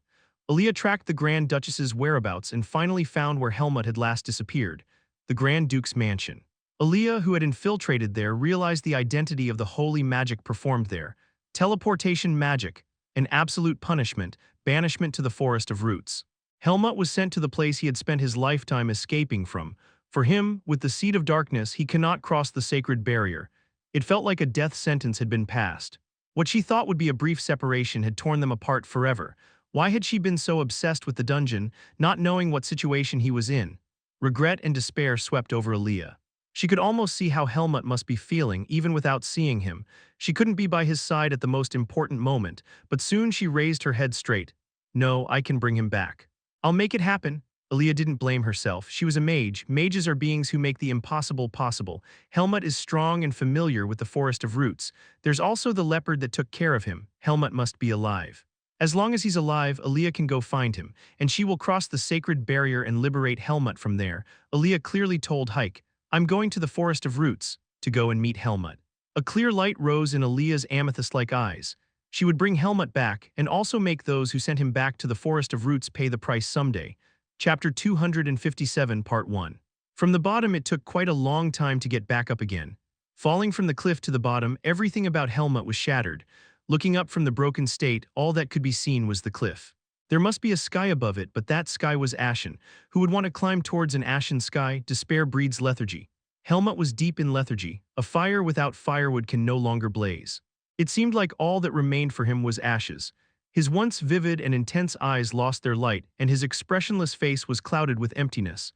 Aaliyah tracked the Grand Duchess's whereabouts and finally found where Helmut had last disappeared, the Grand Duke's mansion. Aaliyah, who had infiltrated there, realized the identity of the holy magic performed there. Teleportation magic, an absolute punishment, banishment to the Forest of Roots. Helmut was sent to the place he had spent his lifetime escaping from. For him, with the Seed of Darkness, he cannot cross the sacred barrier. It felt like a death sentence had been passed. What she thought would be a brief separation had torn them apart forever. Why had she been so obsessed with the dungeon, not knowing what situation he was in? Regret and despair swept over Aaliyah. She could almost see how Helmut must be feeling, even without seeing him. She couldn't be by his side at the most important moment, but soon she raised her head straight. No, I can bring him back. I'll make it happen. Aaliyah didn't blame herself. She was a mage. Mages are beings who make the impossible possible. Helmut is strong and familiar with the Forest of Roots. There's also the leopard that took care of him. Helmut must be alive. As long as he's alive, Aaliyah can go find him, and she will cross the sacred barrier and liberate Helmut from there. Aaliyah clearly told Hike, I'm going to the Forest of Roots to go and meet Helmut. A clear light rose in Aaliyah's amethyst-like eyes. She would bring Helmut back and also make those who sent him back to the Forest of Roots pay the price someday. Chapter 257, Part 1. From the bottom, it took quite a long time to get back up again. Falling from the cliff to the bottom, everything about Helmut was shattered. Looking up from the broken state, all that could be seen was the cliff. There must be a sky above it, but that sky was ashen. Who would want to climb towards an ashen sky? Despair breeds lethargy. Helmut was deep in lethargy. A fire without firewood can no longer blaze. It seemed like all that remained for him was ashes. His once vivid and intense eyes lost their light, and his expressionless face was clouded with emptiness.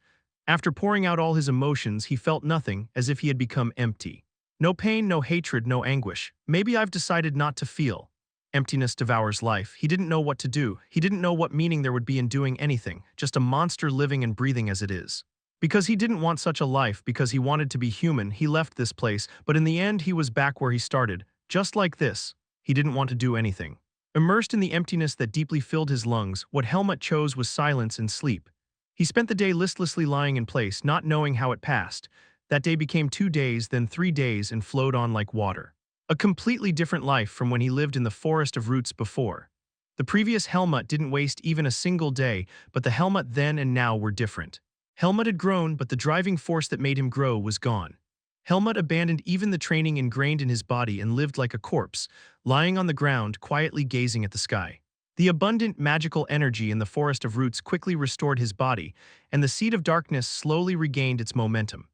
After pouring out all his emotions, he felt nothing, as if he had become empty. No pain, no hatred, no anguish. Maybe I've decided not to feel. Emptiness devours life. He didn't know what to do. He didn't know what meaning there would be in doing anything, just a monster living and breathing as it is. Because he didn't want such a life, because he wanted to be human, he left this place, but in the end he was back where he started. Just like this. He didn't want to do anything. Immersed in the emptiness that deeply filled his lungs, what Helmut chose was silence and sleep. He spent the day listlessly lying in place, not knowing how it passed. That day became 2 days, then 3 days, and flowed on like water. A completely different life from when he lived in the Forest of Roots before. The previous Helmut didn't waste even a single day, but the Helmut then and now were different. Helmut had grown, but the driving force that made him grow was gone. Helmut abandoned even the training ingrained in his body and lived like a corpse, lying on the ground, quietly gazing at the sky. The abundant magical energy in the Forest of Roots quickly restored his body, and the Seed of Darkness slowly regained its momentum.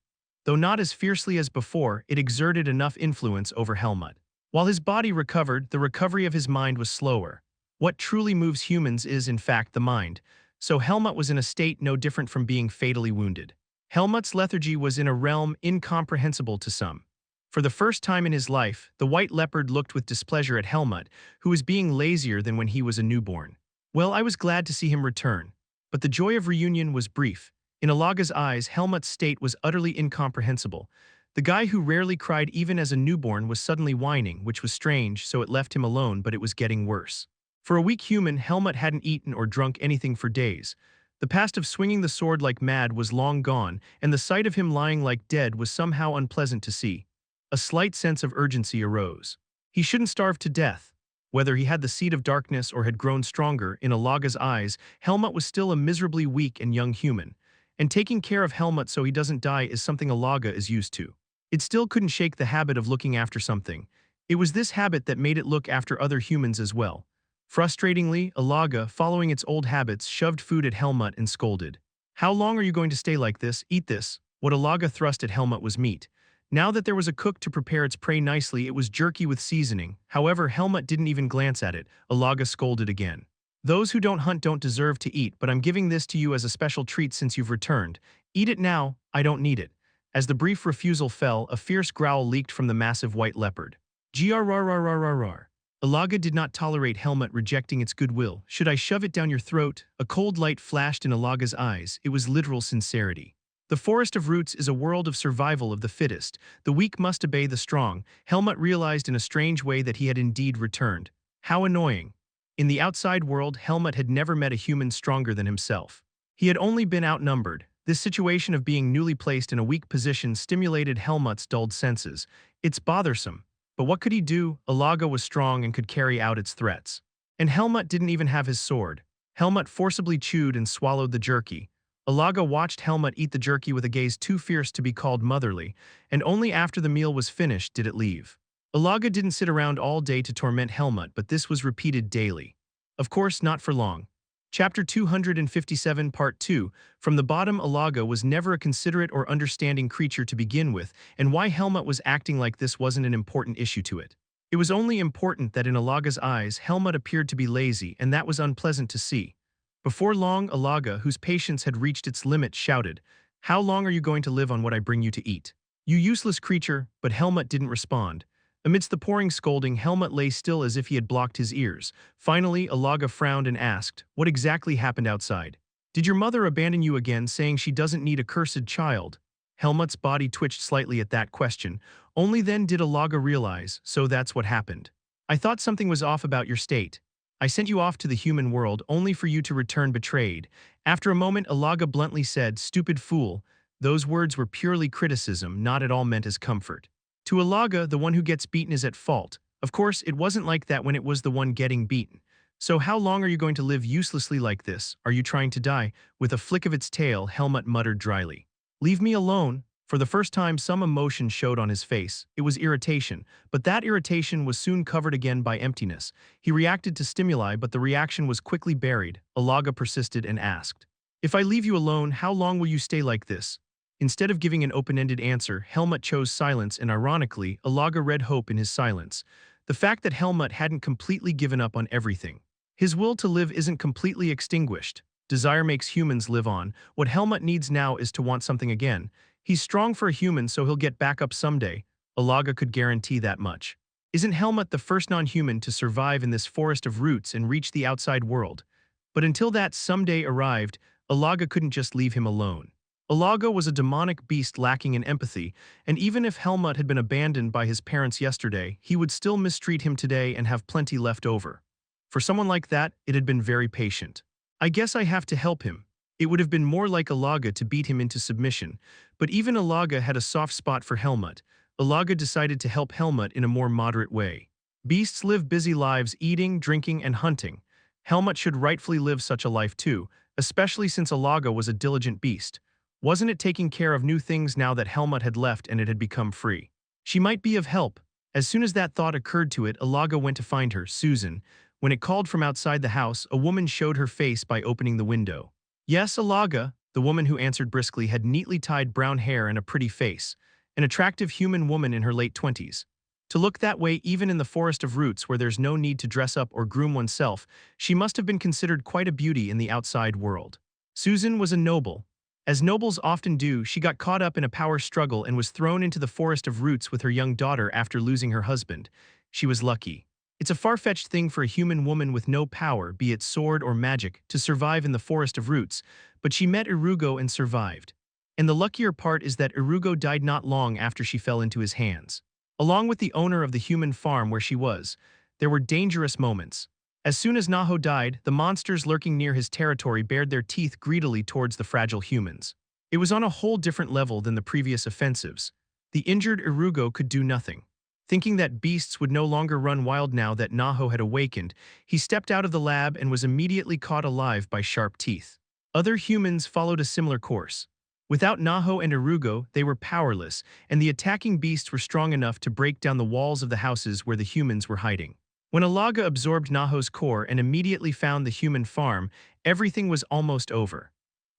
Though not as fiercely as before, it exerted enough influence over Helmut. While his body recovered, the recovery of his mind was slower. What truly moves humans is, in fact, the mind, so Helmut was in a state no different from being fatally wounded. Helmut's lethargy was in a realm incomprehensible to some. For the first time in his life, the white leopard looked with displeasure at Helmut, who was being lazier than when he was a newborn. Well, I was glad to see him return. But the joy of reunion was brief. In Alaga's eyes, Helmut's state was utterly incomprehensible. The guy who rarely cried even as a newborn was suddenly whining, which was strange, so it left him alone, but it was getting worse. For a weak human, Helmut hadn't eaten or drunk anything for days. The past of swinging the sword like mad was long gone, and the sight of him lying like dead was somehow unpleasant to see. A slight sense of urgency arose. He shouldn't starve to death. Whether he had the Seed of Darkness or had grown stronger, in Alaga's eyes, Helmut was still a miserably weak and young human. And taking care of Helmut so he doesn't die is something Alaga is used to. It still couldn't shake the habit of looking after something. It was this habit that made it look after other humans as well. Frustratingly, Alaga, following its old habits, shoved food at Helmut and scolded. How long are you going to stay like this? Eat this. What Alaga thrust at Helmut was meat. Now that there was a cook to prepare its prey nicely, it was jerky with seasoning. However, Helmut didn't even glance at it. Alaga scolded again. Those who don't hunt don't deserve to eat, but I'm giving this to you as a special treat since you've returned. Eat it now, I don't need it. As the brief refusal fell, a fierce growl leaked from the massive white leopard. Grrrrrrrrrrr. Alaga did not tolerate Helmut rejecting its goodwill. Should I shove it down your throat? A cold light flashed in Alaga's eyes. It was literal sincerity. The Forest of Roots is a world of survival of the fittest. The weak must obey the strong. Helmut realized in a strange way that he had indeed returned. How annoying. In the outside world, Helmut had never met a human stronger than himself. He had only been outnumbered. This situation of being newly placed in a weak position stimulated Helmut's dulled senses. It's bothersome. But what could he do? Alaga was strong and could carry out its threats. And Helmut didn't even have his sword. Helmut forcibly chewed and swallowed the jerky. Alaga watched Helmut eat the jerky with a gaze too fierce to be called motherly, and only after the meal was finished did it leave. Alaga didn't sit around all day to torment Helmut, but this was repeated daily. Of course, not for long. Chapter 257 Part 2. From the bottom, Alaga was never a considerate or understanding creature to begin with, and why Helmut was acting like this wasn't an important issue to it. It was only important that in Alaga's eyes, Helmut appeared to be lazy, and that was unpleasant to see. Before long, Alaga, whose patience had reached its limit, shouted, "How long are you going to live on what I bring you to eat? You useless creature," but Helmut didn't respond. Amidst the pouring scolding, Helmut lay still as if he had blocked his ears. Finally, Alaga frowned and asked, "What exactly happened outside? Did your mother abandon you again, saying she doesn't need a cursed child?" Helmut's body twitched slightly at that question. Only then did Alaga realize, so that's what happened. "I thought something was off about your state. I sent you off to the human world only for you to return betrayed." After a moment, Alaga bluntly said, "Stupid fool." Those words were purely criticism, not at all meant as comfort. To Alaga, the one who gets beaten is at fault. Of course, it wasn't like that when it was the one getting beaten. "So how long are you going to live uselessly like this? Are you trying to die?" With a flick of its tail, Helmut muttered dryly. "Leave me alone." For the first time, some emotion showed on his face. It was irritation, but that irritation was soon covered again by emptiness. He reacted to stimuli, but the reaction was quickly buried. Alaga persisted and asked, "If I leave you alone, how long will you stay like this?" Instead of giving an open-ended answer, Helmut chose silence, and ironically, Alaga read hope in his silence. The fact that Helmut hadn't completely given up on everything. His will to live isn't completely extinguished. Desire makes humans live on. What Helmut needs now is to want something again. He's strong for a human, so he'll get back up someday. Alaga could guarantee that much. Isn't Helmut the first non-human to survive in this forest of roots and reach the outside world? But until that someday arrived, Alaga couldn't just leave him alone. Alaga was a demonic beast lacking in empathy, and even if Helmut had been abandoned by his parents yesterday, he would still mistreat him today and have plenty left over. For someone like that, it had been very patient. "I guess I have to help him." It would have been more like Alaga to beat him into submission, but even Alaga had a soft spot for Helmut. Alaga decided to help Helmut in a more moderate way. Beasts live busy lives eating, drinking, and hunting. Helmut should rightfully live such a life too, especially since Alaga was a diligent beast. Wasn't it taking care of new things now that Helmut had left and it had become free? She might be of help. As soon as that thought occurred to it, Alaga went to find her, Susan. When it called from outside the house, a woman showed her face by opening the window. "Yes, Alaga," the woman who answered briskly had neatly tied brown hair and a pretty face, an attractive human woman in her late 20s. To look that way even in the forest of roots where there's no need to dress up or groom oneself, she must have been considered quite a beauty in the outside world. Susan was a noble. As nobles often do, she got caught up in a power struggle and was thrown into the forest of roots with her young daughter after losing her husband. She was lucky. It's a far-fetched thing for a human woman with no power, be it sword or magic, to survive in the forest of roots, but she met Irugo and survived. And the luckier part is that Irugo died not long after she fell into his hands. Along with the owner of the human farm where she was, there were dangerous moments. As soon as Naho died, the monsters lurking near his territory bared their teeth greedily towards the fragile humans. It was on a whole different level than the previous offensives. The injured Irugo could do nothing. Thinking that beasts would no longer run wild now that Naho had awakened, he stepped out of the lab and was immediately caught alive by sharp teeth. Other humans followed a similar course. Without Naho and Irugo, they were powerless, and the attacking beasts were strong enough to break down the walls of the houses where the humans were hiding. When Alaga absorbed Naho's core and immediately found the human farm, everything was almost over.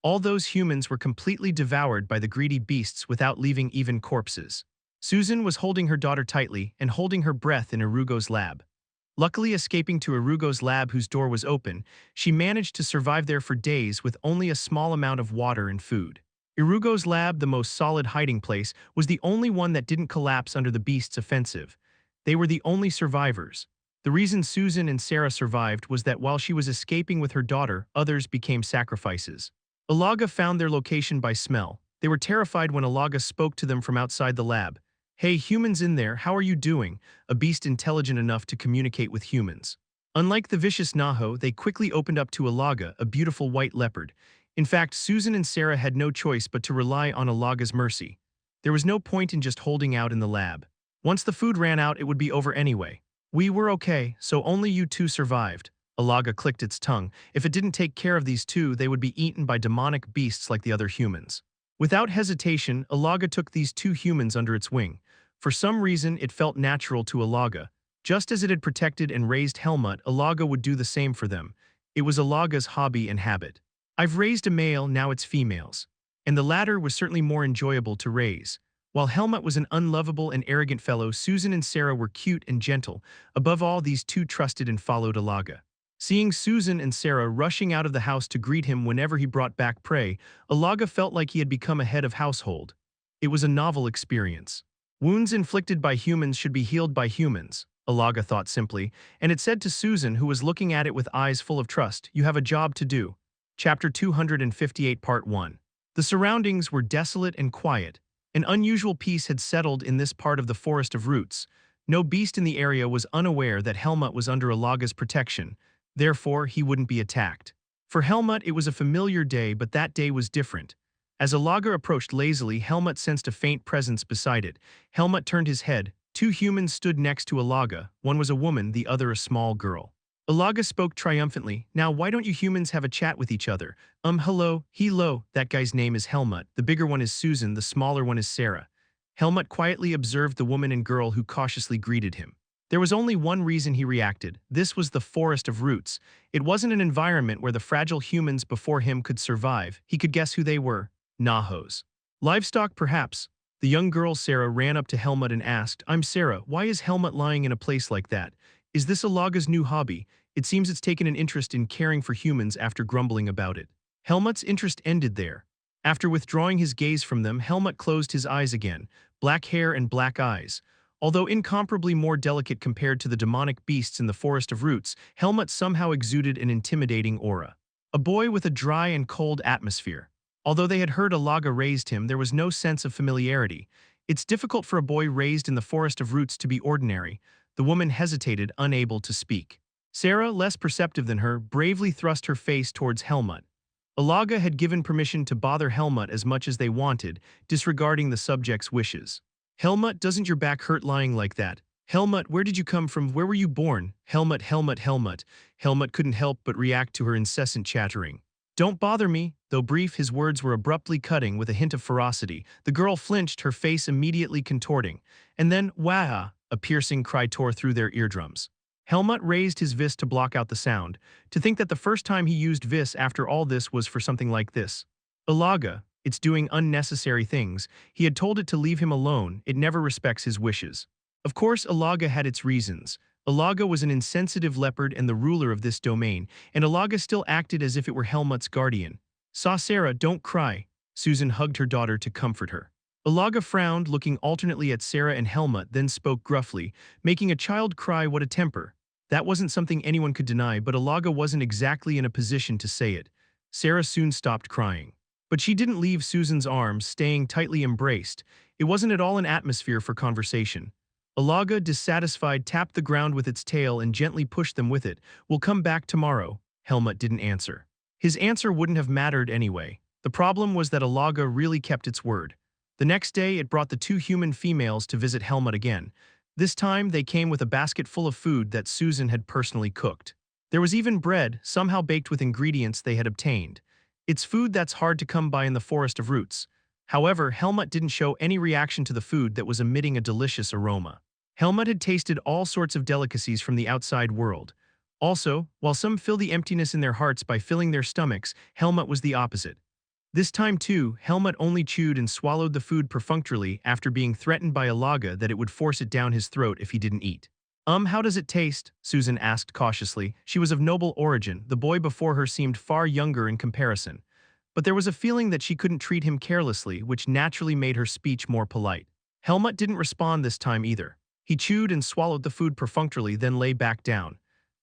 All those humans were completely devoured by the greedy beasts without leaving even corpses. Susan was holding her daughter tightly and holding her breath in Irugo's lab. Luckily escaping to Irugo's lab whose door was open, she managed to survive there for days with only a small amount of water and food. Irugo's lab, the most solid hiding place, was the only one that didn't collapse under the beast's offensive. They were the only survivors. The reason Susan and Sarah survived was that while she was escaping with her daughter, others became sacrifices. Alaga found their location by smell. They were terrified when Alaga spoke to them from outside the lab. "Hey, humans in there, how are you doing?" A beast intelligent enough to communicate with humans. Unlike the vicious Naho, they quickly opened up to Alaga, a beautiful white leopard. In fact, Susan and Sarah had no choice but to rely on Alaga's mercy. There was no point in just holding out in the lab. Once the food ran out, it would be over anyway. "We were okay, so only you two survived." Alaga clicked its tongue. If it didn't take care of these two, they would be eaten by demonic beasts like the other humans. Without hesitation, Alaga took these two humans under its wing. For some reason, it felt natural to Alaga. Just as it had protected and raised Helmut, Alaga would do the same for them. It was Alaga's hobby and habit. "I've raised a male, now it's females." And the latter was certainly more enjoyable to raise. While Helmut was an unlovable and arrogant fellow, Susan and Sarah were cute and gentle. Above all, these two trusted and followed Alaga. Seeing Susan and Sarah rushing out of the house to greet him whenever he brought back prey, Alaga felt like he had become a head of household. It was a novel experience. Wounds inflicted by humans should be healed by humans, Alaga thought simply, and it said to Susan, who was looking at it with eyes full of trust, "You have a job to do." Chapter 258 Part 1. The surroundings were desolate and quiet. An unusual peace had settled in this part of the Forest of Roots. No beast in the area was unaware that Helmut was under Alaga's protection. Therefore, he wouldn't be attacked. For Helmut, it was a familiar day, but that day was different. As Alaga approached lazily, Helmut sensed a faint presence beside it. Helmut turned his head. Two humans stood next to Alaga. One was a woman, the other a small girl. Alaga spoke triumphantly. "Now why don't you humans have a chat with each other?" Hello, that guy's name is Helmut. The bigger one is Susan, the smaller one is Sarah." Helmut quietly observed the woman and girl who cautiously greeted him. There was only one reason he reacted. This was the Forest of Roots. It wasn't an environment where the fragile humans before him could survive. He could guess who they were. Nahos. Livestock, perhaps. The young girl Sarah ran up to Helmut and asked, "I'm Sarah, why is Helmut lying in a place like that? Is this Alaga's new hobby? It seems it's taken an interest in caring for humans after grumbling about it." Helmut's interest ended there. After withdrawing his gaze from them, Helmut closed his eyes again. Black hair and black eyes. Although incomparably more delicate compared to the demonic beasts in the Forest of Roots, Helmut somehow exuded an intimidating aura. A boy with a dry and cold atmosphere. Although they had heard Alaga raised him, there was no sense of familiarity. It's difficult for a boy raised in the Forest of Roots to be ordinary. The woman hesitated, unable to speak. Sarah, less perceptive than her, bravely thrust her face towards Helmut. Alaga had given permission to bother Helmut as much as they wanted, disregarding the subject's wishes. "Helmut, doesn't your back hurt lying like that? Helmut, where did you come from? Where were you born? Helmut." Helmut couldn't help but react to her incessant chattering. "Don't bother me." Though brief, his words were abruptly cutting with a hint of ferocity. The girl flinched, her face immediately contorting. And then, "Wah!" A piercing cry tore through their eardrums. Helmut raised his vis to block out the sound. To think that the first time he used vis after all this was for something like this. Alaga, it's doing unnecessary things. He had told it to leave him alone. It never respects his wishes. Of course, Alaga had its reasons. Alaga was an insensitive leopard and the ruler of this domain, and Alaga still acted as if it were Helmut's guardian. "Saw Sarah, don't cry." Susan hugged her daughter to comfort her. Alaga frowned, looking alternately at Sarah and Helmut, then spoke gruffly, "Making a child cry, what a temper." That wasn't something anyone could deny, but Alaga wasn't exactly in a position to say it. Sarah soon stopped crying. But she didn't leave Susan's arms, staying tightly embraced. It wasn't at all an atmosphere for conversation. Alaga, dissatisfied, tapped the ground with its tail and gently pushed them with it. "We'll come back tomorrow." Helmut didn't answer. His answer wouldn't have mattered anyway. The problem was that Alaga really kept its word. The next day, it brought the two human females to visit Helmut again. This time, they came with a basket full of food that Susan had personally cooked. There was even bread, somehow baked with ingredients they had obtained. It's food that's hard to come by in the Forest of Roots. However, Helmut didn't show any reaction to the food that was emitting a delicious aroma. Helmut had tasted all sorts of delicacies from the outside world. Also, while some fill the emptiness in their hearts by filling their stomachs, Helmut was the opposite. This time too, Helmut only chewed and swallowed the food perfunctorily after being threatened by Alaga that it would force it down his throat if he didn't eat. How does it taste?" Susan asked cautiously. She was of noble origin. The boy before her seemed far younger in comparison. But there was a feeling that she couldn't treat him carelessly, which naturally made her speech more polite. Helmut didn't respond this time either. He chewed and swallowed the food perfunctorily, then lay back down.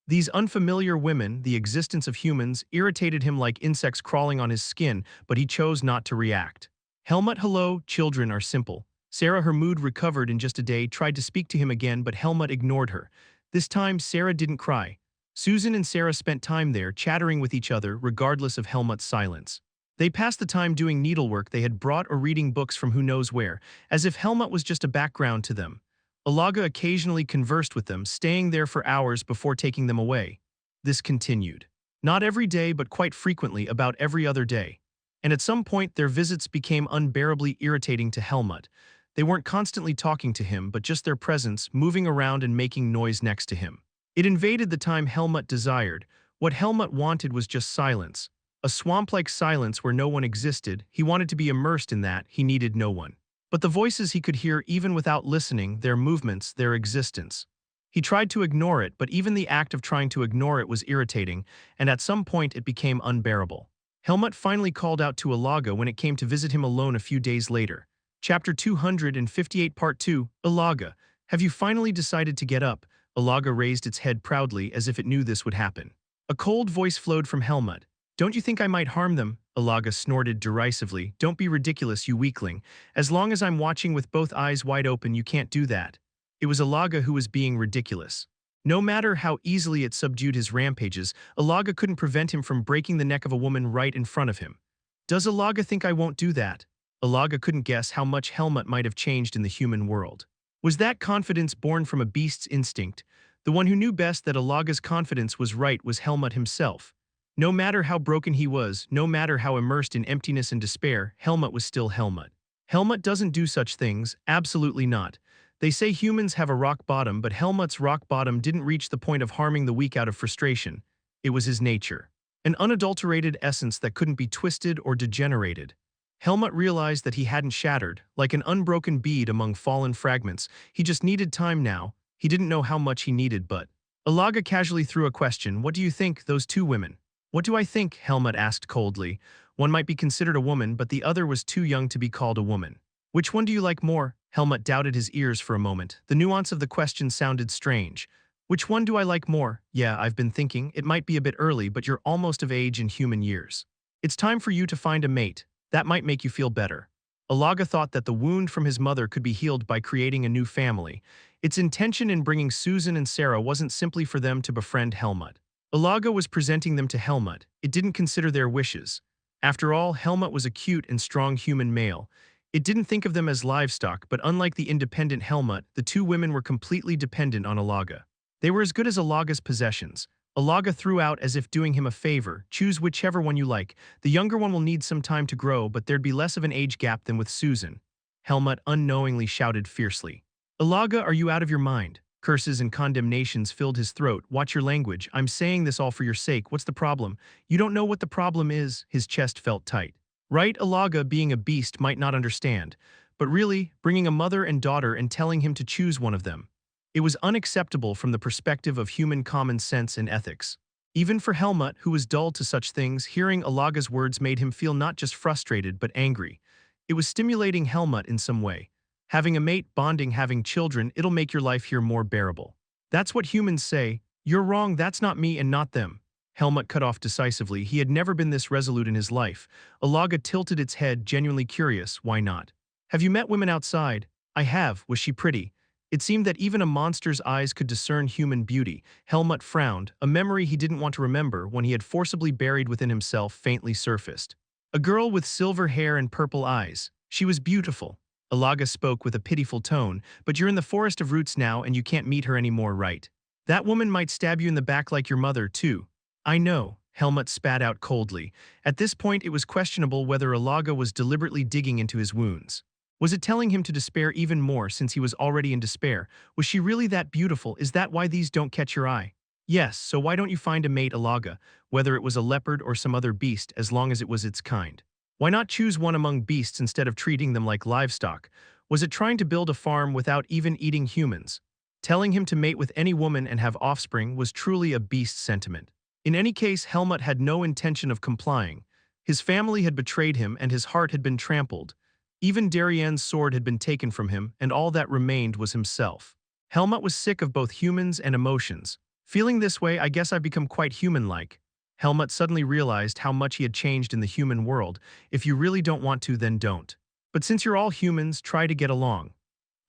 These unfamiliar women, the existence of humans, irritated him like insects crawling on his skin, but he chose not to react. Helmut, hello, children are simple. Sarah, her mood recovered in just a day, tried to speak to him again, but Helmut ignored her. This time, Sarah didn't cry. Susan and Sarah spent time there, chattering with each other, regardless of Helmut's silence. They passed the time doing needlework they had brought or reading books from who knows where, as if Helmut was just a background to them. Alaga occasionally conversed with them, staying there for hours before taking them away. This continued. Not every day, but quite frequently, about every other day. And at some point, their visits became unbearably irritating to Helmut. They weren't constantly talking to him, but just their presence, moving around and making noise next to him. It invaded the time Helmut desired. What Helmut wanted was just silence. A swamp-like silence where no one existed. He wanted to be immersed in that. He needed no one. But the voices he could hear even without listening, their movements, their existence. He tried to ignore it, but even the act of trying to ignore it was irritating, and at some point it became unbearable. Helmut finally called out to Alaga when it came to visit him alone a few days later. Chapter 258 Part 2, Alaga, have you finally decided to get up? Alaga raised its head proudly as if it knew this would happen. A cold voice flowed from Helmut. Don't you think I might harm them? Alaga snorted derisively. Don't be ridiculous, you weakling. As long as I'm watching with both eyes wide open, you can't do that. It was Alaga who was being ridiculous. No matter how easily it subdued his rampages, Alaga couldn't prevent him from breaking the neck of a woman right in front of him. Does Alaga think I won't do that? Alaga couldn't guess how much Helmut might have changed in the human world. Was that confidence born from a beast's instinct? The one who knew best that Alaga's confidence was right was Helmut himself. No matter how broken he was, no matter how immersed in emptiness and despair, Helmut was still Helmut. Helmut doesn't do such things, absolutely not. They say humans have a rock bottom, but Helmut's rock bottom didn't reach the point of harming the weak out of frustration. It was his nature. An unadulterated essence that couldn't be twisted or degenerated. Helmut realized that he hadn't shattered, like an unbroken bead among fallen fragments. He just needed time now. He didn't know how much he needed, but... Alaga casually threw a question. What do you think, those two women? What do I think? Helmut asked coldly. One might be considered a woman, but the other was too young to be called a woman. Which one do you like more? Helmut doubted his ears for a moment. The nuance of the question sounded strange. Which one do I like more? Yeah, I've been thinking. It might be a bit early, but you're almost of age in human years. It's time for you to find a mate. That might make you feel better. Alaga thought that the wound from his mother could be healed by creating a new family. Its intention in bringing Susan and Sarah wasn't simply for them to befriend Helmut. Alaga was presenting them to Helmut. It didn't consider their wishes. After all, Helmut was a cute and strong human male. It didn't think of them as livestock, but unlike the independent Helmut, the two women were completely dependent on Alaga. They were as good as Alaga's possessions. Alaga threw out as if doing him a favor. Choose whichever one you like. The younger one will need some time to grow, but there'd be less of an age gap than with Susan. Helmut unknowingly shouted fiercely. Alaga, are you out of your mind? Curses and condemnations filled his throat. Watch your language. I'm saying this all for your sake. What's the problem? You don't know what the problem is. His chest felt tight. Right, Alaga, being a beast, might not understand. But really, bringing a mother and daughter and telling him to choose one of them. It was unacceptable from the perspective of human common sense and ethics. Even for Helmut, who was dull to such things, hearing Alaga's words made him feel not just frustrated but angry. It was stimulating Helmut in some way. Having a mate, bonding, having children, it'll make your life here more bearable. That's what humans say. You're wrong, that's not me and not them. Helmut cut off decisively. He had never been this resolute in his life. Alaga tilted its head, genuinely curious. Why not? Have you met women outside? I have. Was she pretty? It seemed that even a monster's eyes could discern human beauty. Helmut frowned, a memory he didn't want to remember when he had forcibly buried within himself faintly surfaced. A girl with silver hair and purple eyes. She was beautiful. Alaga spoke with a pitiful tone, but you're in the forest of roots now and you can't meet her anymore, right? That woman might stab you in the back like your mother, too. I know, Helmut spat out coldly. At this point it was questionable whether Alaga was deliberately digging into his wounds. Was it telling him to despair even more since he was already in despair? Was she really that beautiful? Is that why these don't catch your eye? Yes, so why don't you find a mate, Alaga, whether it was a leopard or some other beast, as long as it was its kind? Why not choose one among beasts instead of treating them like livestock? Was it trying to build a farm without even eating humans? Telling him to mate with any woman and have offspring was truly a beast sentiment. In any case, Helmut had no intention of complying. His family had betrayed him and his heart had been trampled. Even Darien's sword had been taken from him, and all that remained was himself. Helmut was sick of both humans and emotions. Feeling this way, I guess I've become quite human-like. Helmut suddenly realized how much he had changed in the human world. If you really don't want to, then don't. But since you're all humans, try to get along.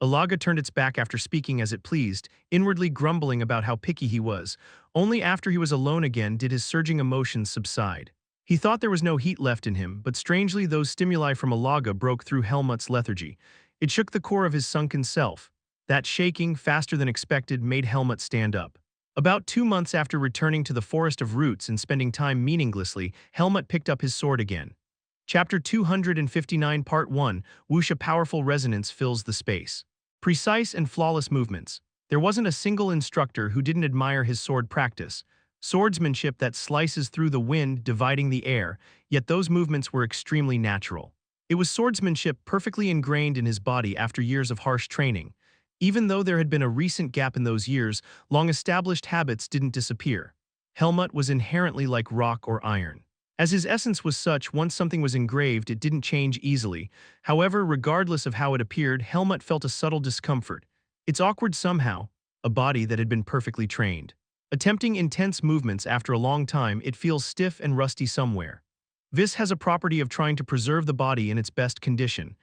Alaga turned its back after speaking as it pleased, inwardly grumbling about how picky he was. Only after he was alone again did his surging emotions subside. He thought there was no heat left in him, but strangely those stimuli from Alaga broke through Helmut's lethargy. It shook the core of his sunken self. That shaking, faster than expected, made Helmut stand up. About 2 months after returning to the Forest of Roots and spending time meaninglessly, Helmut picked up his sword again. Chapter 259 Part 1 Whoosh. A powerful resonance fills the space. Precise and flawless movements. There wasn't a single instructor who didn't admire his sword practice. Swordsmanship that slices through the wind, dividing the air, yet those movements were extremely natural. It was swordsmanship perfectly ingrained in his body after years of harsh training. Even though there had been a recent gap in those years, long-established habits didn't disappear. Helmut was inherently like rock or iron. As his essence was such, once something was engraved, it didn't change easily. However, regardless of how it appeared, Helmut felt a subtle discomfort. It's awkward somehow, a body that had been perfectly trained. Attempting intense movements after a long time, it feels stiff and rusty somewhere. This has a property of trying to preserve the body in its best condition.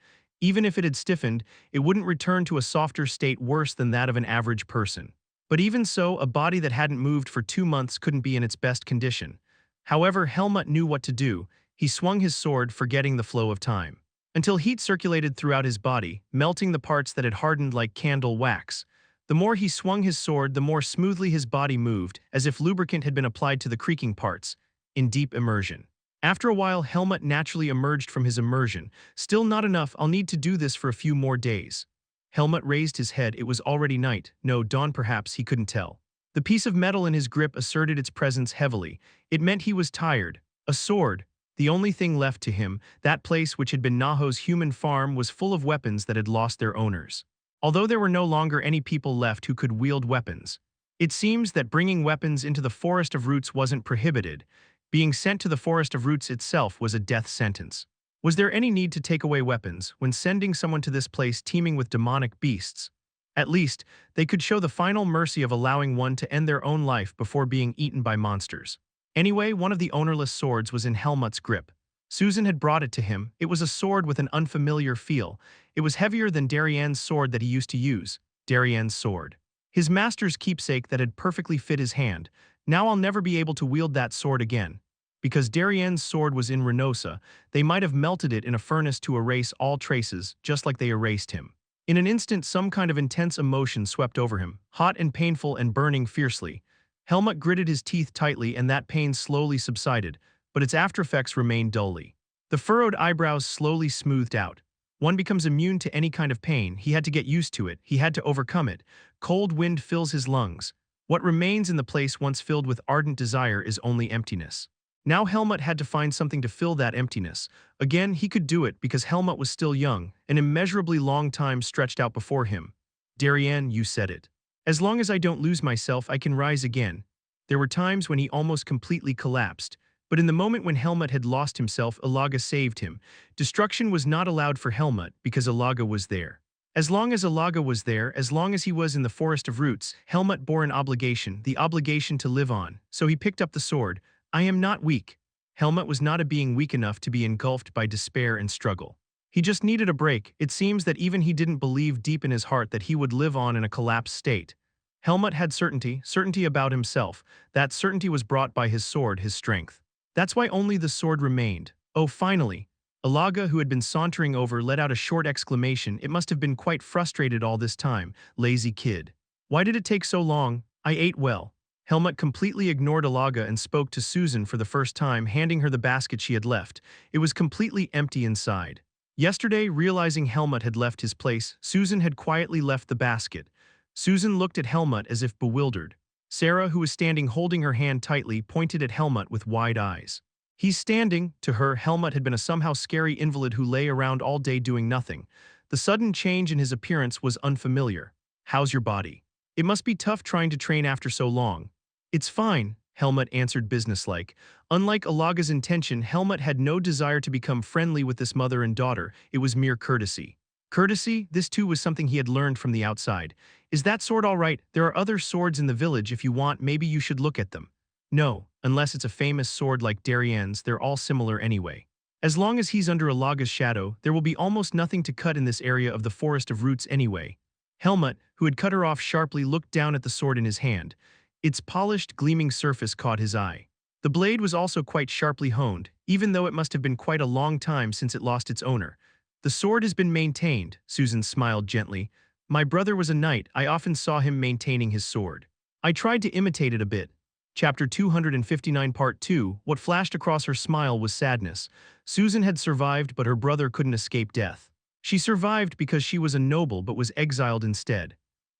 Even if it had stiffened, it wouldn't return to a softer state worse than that of an average person. But even so, a body that hadn't moved for 2 months couldn't be in its best condition. However, Helmut knew what to do. He swung his sword, forgetting the flow of time, until heat circulated throughout his body, melting the parts that had hardened like candle wax. The more he swung his sword, the more smoothly his body moved, as if lubricant had been applied to the creaking parts, in deep immersion. After a while, Helmut naturally emerged from his immersion. Still not enough, I'll need to do this for a few more days. Helmut raised his head. It was already night. No, dawn perhaps, he couldn't tell. The piece of metal in his grip asserted its presence heavily. It meant he was tired. A sword, the only thing left to him. That place which had been Naho's human farm was full of weapons that had lost their owners. Although there were no longer any people left who could wield weapons. It seems that bringing weapons into the Forest of Roots wasn't prohibited. Being sent to the Forest of Roots itself was a death sentence. Was there any need to take away weapons when sending someone to this place teeming with demonic beasts? At least, they could show the final mercy of allowing one to end their own life before being eaten by monsters. Anyway, one of the ownerless swords was in Helmut's grip. Susan had brought it to him. It was a sword with an unfamiliar feel. It was heavier than Darien's sword that he used to use. Darien's sword. His master's keepsake that had perfectly fit his hand. Now I'll never be able to wield that sword again. Because Darien's sword was in Renosa, they might have melted it in a furnace to erase all traces, just like they erased him. In an instant, some kind of intense emotion swept over him, hot and painful and burning fiercely. Helmut gritted his teeth tightly and that pain slowly subsided, but its aftereffects remained dully. The furrowed eyebrows slowly smoothed out. One becomes immune to any kind of pain. He had to get used to it. He had to overcome it. Cold wind fills his lungs. What remains in the place once filled with ardent desire is only emptiness. Now Helmut had to find something to fill that emptiness. Again, he could do it because Helmut was still young, an immeasurably long time stretched out before him. Darien, you said it. As long as I don't lose myself, I can rise again. There were times when he almost completely collapsed, but in the moment when Helmut had lost himself, Alaga saved him. Destruction was not allowed for Helmut because Alaga was there. As long as Alaga was there, as long as he was in the Forest of Roots, Helmut bore an obligation, the obligation to live on. So he picked up the sword. I am not weak. Helmut was not a being weak enough to be engulfed by despair and struggle. He just needed a break. It seems that even he didn't believe deep in his heart that he would live on in a collapsed state. Helmut had certainty about himself. That certainty was brought by his sword, his strength. That's why only the sword remained. Oh, finally. Alaga, who had been sauntering over, let out a short exclamation. It must have been quite frustrated all this time. Lazy kid. Why did it take so long? I ate well. Helmut completely ignored Alaga and spoke to Susan for the first time, handing her the basket she had left. It was completely empty inside. Yesterday, realizing Helmut had left his place, Susan had quietly left the basket. Susan looked at Helmut as if bewildered. Sarah, who was standing holding her hand tightly, pointed at Helmut with wide eyes. He's standing. To her, Helmut had been a somehow scary invalid who lay around all day doing nothing. The sudden change in his appearance was unfamiliar. How's your body? It must be tough trying to train after so long. It's fine, Helmut answered businesslike. Unlike Alaga's intention, Helmut had no desire to become friendly with this mother and daughter. It was mere courtesy. Courtesy? This too was something he had learned from the outside. Is that sword all right? There are other swords in the village. If you want, maybe you should look at them. No, unless it's a famous sword like Darien's, they're all similar anyway. As long as he's under Alaga's shadow, there will be almost nothing to cut in this area of the Forest of Roots anyway. Helmut, who had cut her off sharply, looked down at the sword in his hand. Its polished, gleaming surface caught his eye. The blade was also quite sharply honed, even though it must have been quite a long time since it lost its owner. The sword has been maintained, Susan smiled gently. My brother was a knight. I often saw him maintaining his sword. I tried to imitate it a bit. Chapter 259 Part 2. What flashed across her smile was sadness. Susan had survived, but her brother couldn't escape death. She survived because she was a noble but was exiled instead.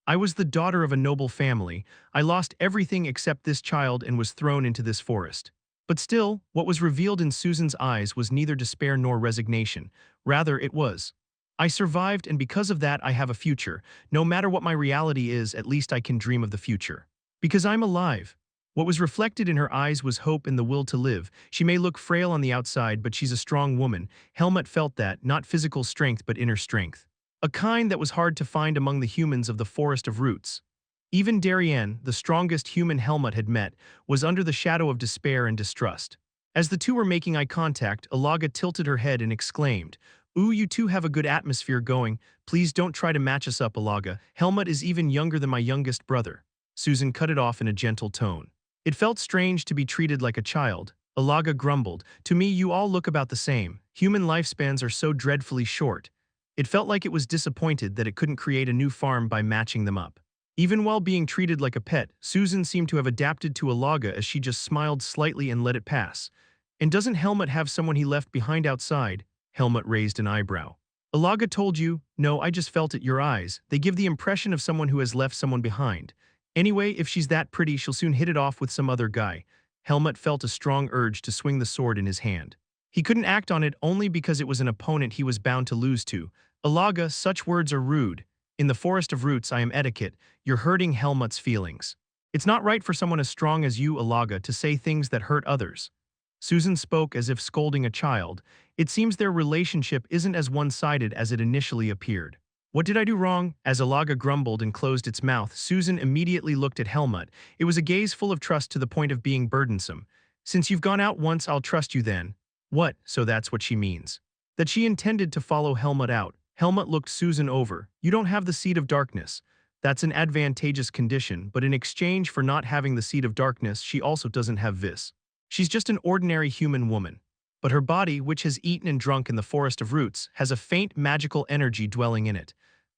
I was the daughter of a noble family. I lost everything except this child and was thrown into this forest. But still, what was revealed in Susan's eyes was neither despair nor resignation. Rather, it was. I survived, and because of that I have a future. No matter what my reality is, at least I can dream of the future. Because I'm alive. What was reflected in her eyes was hope and the will to live. She may look frail on the outside, but she's a strong woman. Helmut felt that, not physical strength but inner strength. A kind that was hard to find among the humans of the Forest of Roots. Even Darien, the strongest human Helmut had met, was under the shadow of despair and distrust. As the two were making eye contact, Alaga tilted her head and exclaimed, "Ooh, you two have a good atmosphere going. Please don't try to match us up, Alaga. Helmut is even younger than my youngest brother." Susan cut it off in a gentle tone. It felt strange to be treated like a child. Alaga grumbled, "To me you all look about the same. Human lifespans are so dreadfully short." It felt like it was disappointed that it couldn't create a new farm by matching them up. Even while being treated like a pet, Susan seemed to have adapted to Alaga as she just smiled slightly and let it pass. "And doesn't Helmut have someone he left behind outside?" Helmut raised an eyebrow. "Alaga told you?" "No, I just felt it. Your eyes. They give the impression of someone who has left someone behind. Anyway, if she's that pretty, she'll soon hit it off with some other guy." Helmut felt a strong urge to swing the sword in his hand. He couldn't act on it only because it was an opponent he was bound to lose to. "Alaga, such words are rude. In the Forest of Roots I am etiquette. You're hurting Helmut's feelings. It's not right for someone as strong as you, Alaga, to say things that hurt others." Susan spoke as if scolding a child. "It seems their relationship isn't as one-sided as it initially appeared." "What did I do wrong?" As Alaga grumbled and closed its mouth, Susan immediately looked at Helmut. It was a gaze full of trust to the point of being burdensome. "Since you've gone out once, I'll trust you then." "What?" So that's what she means. That she intended to follow Helmut out. Helmut looked Susan over. "You don't have the seed of darkness. That's an advantageous condition, but in exchange for not having the seed of darkness, she also doesn't have this. She's just an ordinary human woman. But her body, which has eaten and drunk in the Forest of Roots, has a faint magical energy dwelling in it.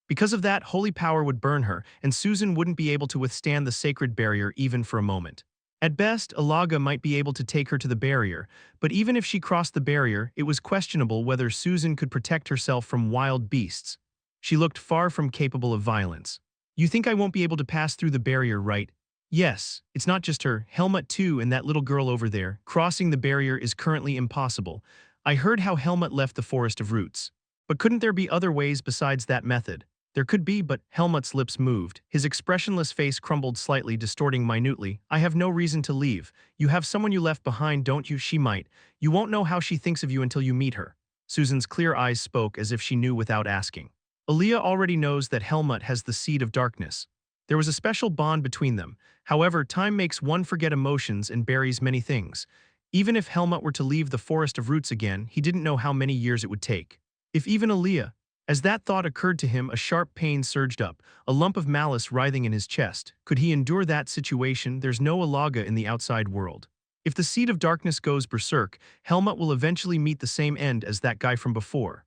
Because of that, holy power would burn her, and Susan wouldn't be able to withstand the sacred barrier even for a moment. At best, Alaga might be able to take her to the barrier, but even if she crossed the barrier, it was questionable whether Susan could protect herself from wild beasts. She looked far from capable of violence. "You think I won't be able to pass through the barrier, right?" "Yes, it's not just her, Helmut too, and that little girl over there. Crossing the barrier is currently impossible. I heard how Helmut left the Forest of Roots. But couldn't there be other ways besides that method?" "There could be, but—" Helmut's lips moved. His expressionless face crumbled slightly, distorting minutely. "I have no reason to leave. You have someone you left behind, don't you? She might. You won't know how she thinks of you until you meet her." Susan's clear eyes spoke as if she knew without asking. "Aaliyah already knows that Helmut has the seed of darkness. There was a special bond between them. However, time makes one forget emotions and buries many things. Even if Helmut were to leave the Forest of Roots again, he didn't know how many years it would take. If even Aaliyah—" As that thought occurred to him, a sharp pain surged up, a lump of malice writhing in his chest. Could he endure that situation? There's no Alaga in the outside world. If the seed of darkness goes berserk, Helmut will eventually meet the same end as that guy from before.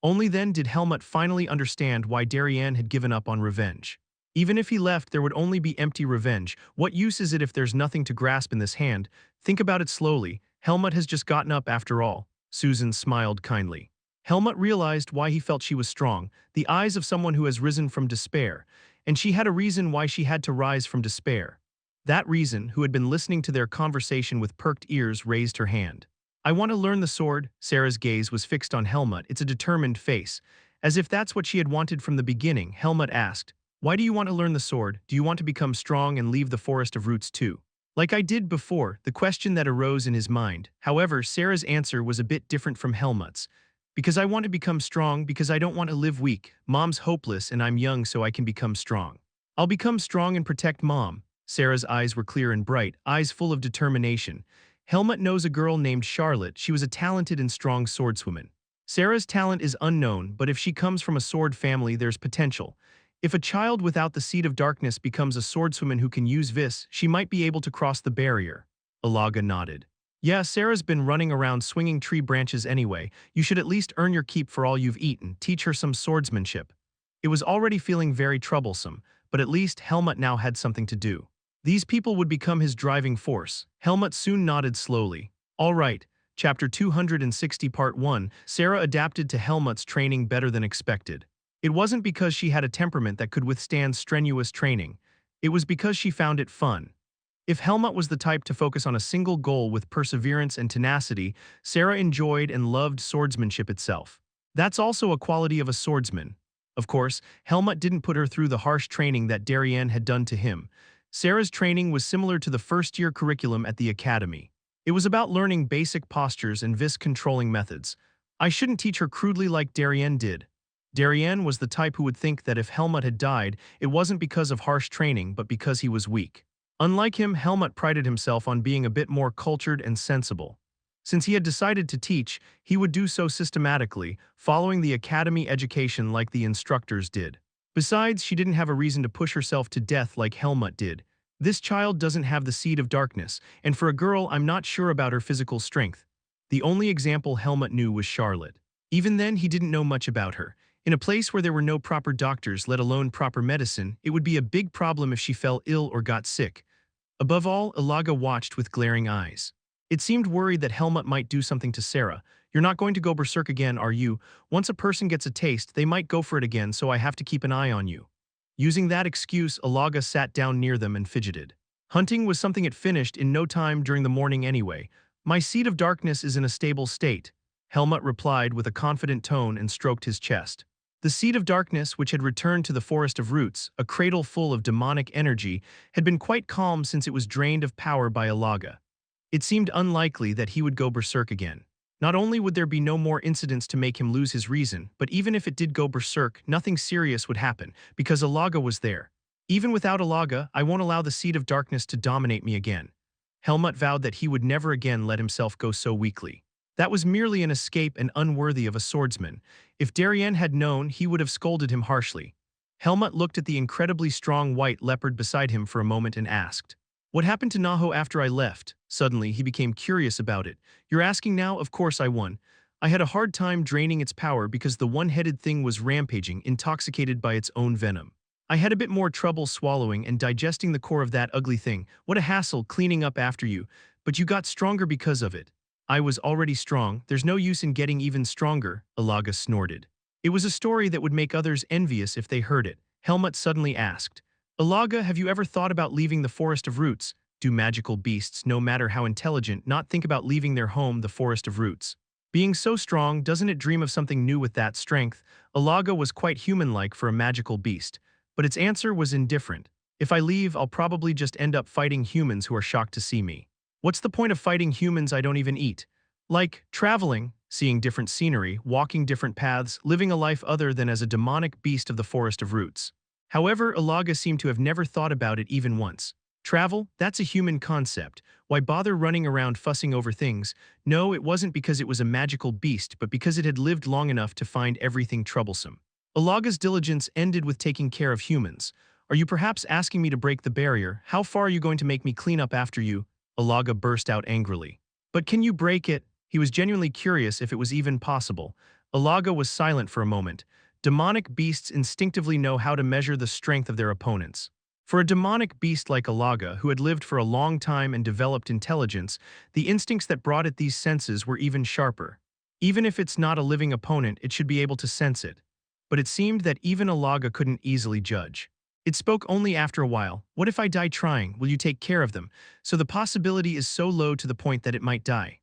Only then did Helmut finally understand why Darien had given up on revenge. Even if he left, there would only be empty revenge. What use is it if there's nothing to grasp in this hand? Think about it slowly. Helmut has just gotten up after all. Susan smiled kindly. Helmut realized why he felt she was strong, the eyes of someone who has risen from despair, and she had a reason why she had to rise from despair. That reason, who had been listening to their conversation with perked ears, raised her hand. I want to learn the sword. Sarah's gaze was fixed on Helmut. It's a determined face. As if that's what she had wanted from the beginning, Helmut asked, "Why do you want to learn the sword? Do you want to become strong and leave the forest of roots too?" Like I did before, the question that arose in his mind. However, Sarah's answer was a bit different from Helmut's. Because I want to become strong, because I don't want to live weak. Mom's hopeless and I'm young so I can become strong. I'll become strong and protect Mom. Sarah's eyes were clear and bright, eyes full of determination. Helmut knows a girl named Charlotte. She was a talented and strong swordswoman. Sarah's talent is unknown, but if she comes from a sword family, there's potential. If a child without the seed of darkness becomes a swordswoman who can use vis, she might be able to cross the barrier. Alaga nodded. Yeah, Sarah's been running around swinging tree branches anyway. You should at least earn your keep for all you've eaten. Teach her some swordsmanship. It was already feeling very troublesome, but at least Helmut now had something to do. These people would become his driving force. Helmut soon nodded slowly. All right, Chapter 260 Part 1, Sarah adapted to Helmut's training better than expected. It wasn't because she had a temperament that could withstand strenuous training. It was because she found it fun. If Helmut was the type to focus on a single goal with perseverance and tenacity, Sarah enjoyed and loved swordsmanship itself. That's also a quality of a swordsman. Of course, Helmut didn't put her through the harsh training that Darien had done to him. Sarah's training was similar to the first-year curriculum at the academy. It was about learning basic postures and vis-controlling methods. I shouldn't teach her crudely like Darien did. Darien was the type who would think that if Helmut had died, it wasn't because of harsh training but because he was weak. Unlike him, Helmut prided himself on being a bit more cultured and sensible. Since he had decided to teach, he would do so systematically, following the academy education like the instructors did. Besides, she didn't have a reason to push herself to death like Helmut did. This child doesn't have the seed of darkness, and for a girl, I'm not sure about her physical strength. The only example Helmut knew was Charlotte. Even then, he didn't know much about her. In a place where there were no proper doctors, let alone proper medicine, it would be a big problem if she fell ill or got sick. Above all, Ilaga watched with glaring eyes. It seemed worried that Helmut might do something to Sarah. You're not going to go berserk again, are you? Once a person gets a taste, they might go for it again, so I have to keep an eye on you. Using that excuse, Ilaga sat down near them and fidgeted. Hunting was something it finished in no time during the morning anyway. My seed of darkness is in a stable state, Helmut replied with a confident tone and stroked his chest. The seed of darkness, which had returned to the forest of roots, a cradle full of demonic energy, had been quite calm since it was drained of power by Ilaga. It seemed unlikely that he would go berserk again. Not only would there be no more incidents to make him lose his reason, but even if it did go berserk, nothing serious would happen, because Ilaga was there. Even without Ilaga, I won't allow the seed of darkness to dominate me again. Helmut vowed that he would never again let himself go so weakly. That was merely an escape and unworthy of a swordsman. If Darien had known, he would have scolded him harshly. Helmut looked at the incredibly strong white leopard beside him for a moment and asked, "What happened to Naho after I left?" Suddenly, he became curious about it. "You're asking now? Of course I won. I had a hard time draining its power because the one-headed thing was rampaging, intoxicated by its own venom. I had a bit more trouble swallowing and digesting the core of that ugly thing. What a hassle cleaning up after you. But you got stronger because of it." "I was already strong. There's no use in getting even stronger," Ilaga snorted. It was a story that would make others envious if they heard it. Helmut suddenly asked, "Ilaga, have you ever thought about leaving the Forest of Roots? Do magical beasts, no matter how intelligent, not think about leaving their home, the Forest of Roots? Being so strong, doesn't it dream of something new with that strength?" Ilaga was quite human-like for a magical beast, but its answer was indifferent. "If I leave, I'll probably just end up fighting humans who are shocked to see me. What's the point of fighting humans I don't even eat? Like, traveling, seeing different scenery, walking different paths, living a life other than as a demonic beast of the Forest of Roots." However, Ilaga seemed to have never thought about it even once. Travel, that's a human concept. Why bother running around fussing over things? No, it wasn't because it was a magical beast, but because it had lived long enough to find everything troublesome. Ilaga's diligence ended with taking care of humans. "Are you perhaps asking me to break the barrier? How far are you going to make me clean up after you?" Ilaga burst out angrily. "But can you break it?" He was genuinely curious if it was even possible. Ilaga was silent for a moment. Demonic beasts instinctively know how to measure the strength of their opponents. For a demonic beast like Ilaga, who had lived for a long time and developed intelligence, the instincts that brought it these senses were even sharper. Even if it's not a living opponent, it should be able to sense it. But it seemed that even Ilaga couldn't easily judge. It spoke only after a while. "What if I die trying? Will you take care of them?" So the possibility is so low to the point that it might die.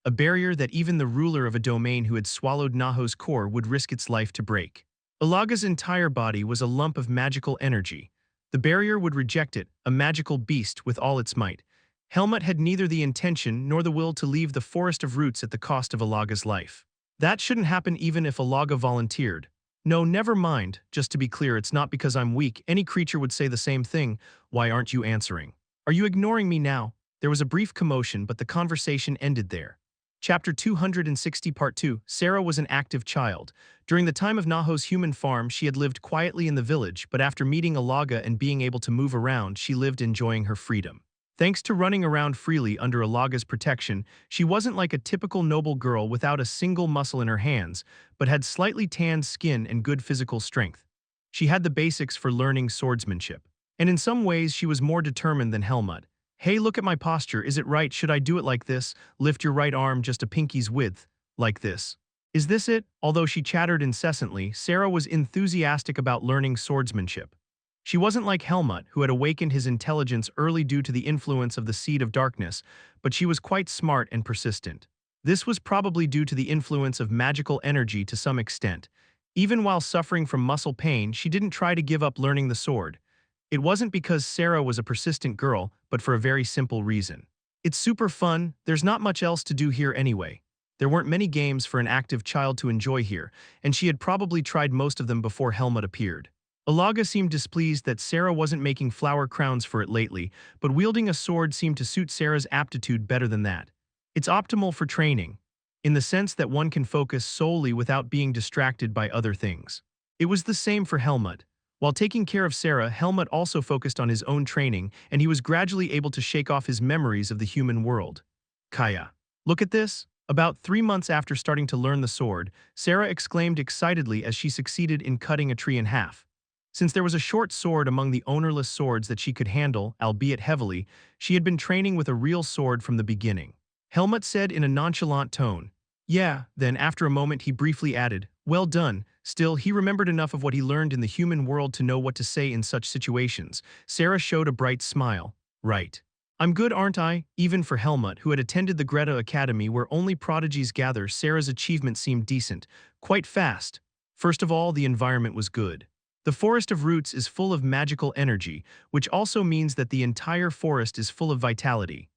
a barrier that even the ruler of a domain who had swallowed Naho's core would risk its life to break. Alaga's entire body was a lump of magical energy. The barrier would reject it, a magical beast with all its might. Helmut had neither the intention nor the will to leave the forest of roots at the cost of Alaga's life. That shouldn't happen even if Alaga volunteered. No, never mind. Just to be clear, it's not because I'm weak. Any creature would say the same thing. Why aren't you answering? Are you ignoring me now? There was a brief commotion, but the conversation ended there. Chapter 260 Part 2. Sarah was an active child. During the time of Naho's human farm, she had lived quietly in the village, but after meeting Alaga and being able to move around, she lived enjoying her freedom. Thanks to running around freely under Alaga's protection, she wasn't like a typical noble girl without a single muscle in her hands, but had slightly tanned skin and good physical strength. She had the basics for learning swordsmanship. And in some ways, she was more determined than Helmut. Hey, look at my posture. Is it right? Should I do it like this? Lift your right arm just a pinky's width. Like this. Is this it? Although she chattered incessantly, Sarah was enthusiastic about learning swordsmanship. She wasn't like Helmut, who had awakened his intelligence early due to the influence of the Seed of Darkness, but she was quite smart and persistent. This was probably due to the influence of magical energy to some extent. Even while suffering from muscle pain, she didn't try to give up learning the sword. It wasn't because Sarah was a persistent girl, but for a very simple reason. It's super fun, there's not much else to do here anyway. There weren't many games for an active child to enjoy here, and she had probably tried most of them before Helmut appeared. Alaga seemed displeased that Sarah wasn't making flower crowns for it lately, but wielding a sword seemed to suit Sarah's aptitude better than that. It's optimal for training, in the sense that one can focus solely without being distracted by other things. It was the same for Helmut. While taking care of Sarah, Helmut also focused on his own training, and he was gradually able to shake off his memories of the human world. Kaya. Look at this. About 3 months after starting to learn the sword, Sarah exclaimed excitedly as she succeeded in cutting a tree in half. Since there was a short sword among the ownerless swords that she could handle, albeit heavily, she had been training with a real sword from the beginning. Helmut said in a nonchalant tone. Yeah, then after a moment he briefly added, well done. Still, he remembered enough of what he learned in the human world to know what to say in such situations. Sarah showed a bright smile. Right. I'm good, aren't I? Even for Helmut, who had attended the Greta Academy where only prodigies gather, Sarah's achievement seemed decent. Quite fast. First of all, the environment was good. The Forest of Roots is full of magical energy, which also means that the entire forest is full of vitality.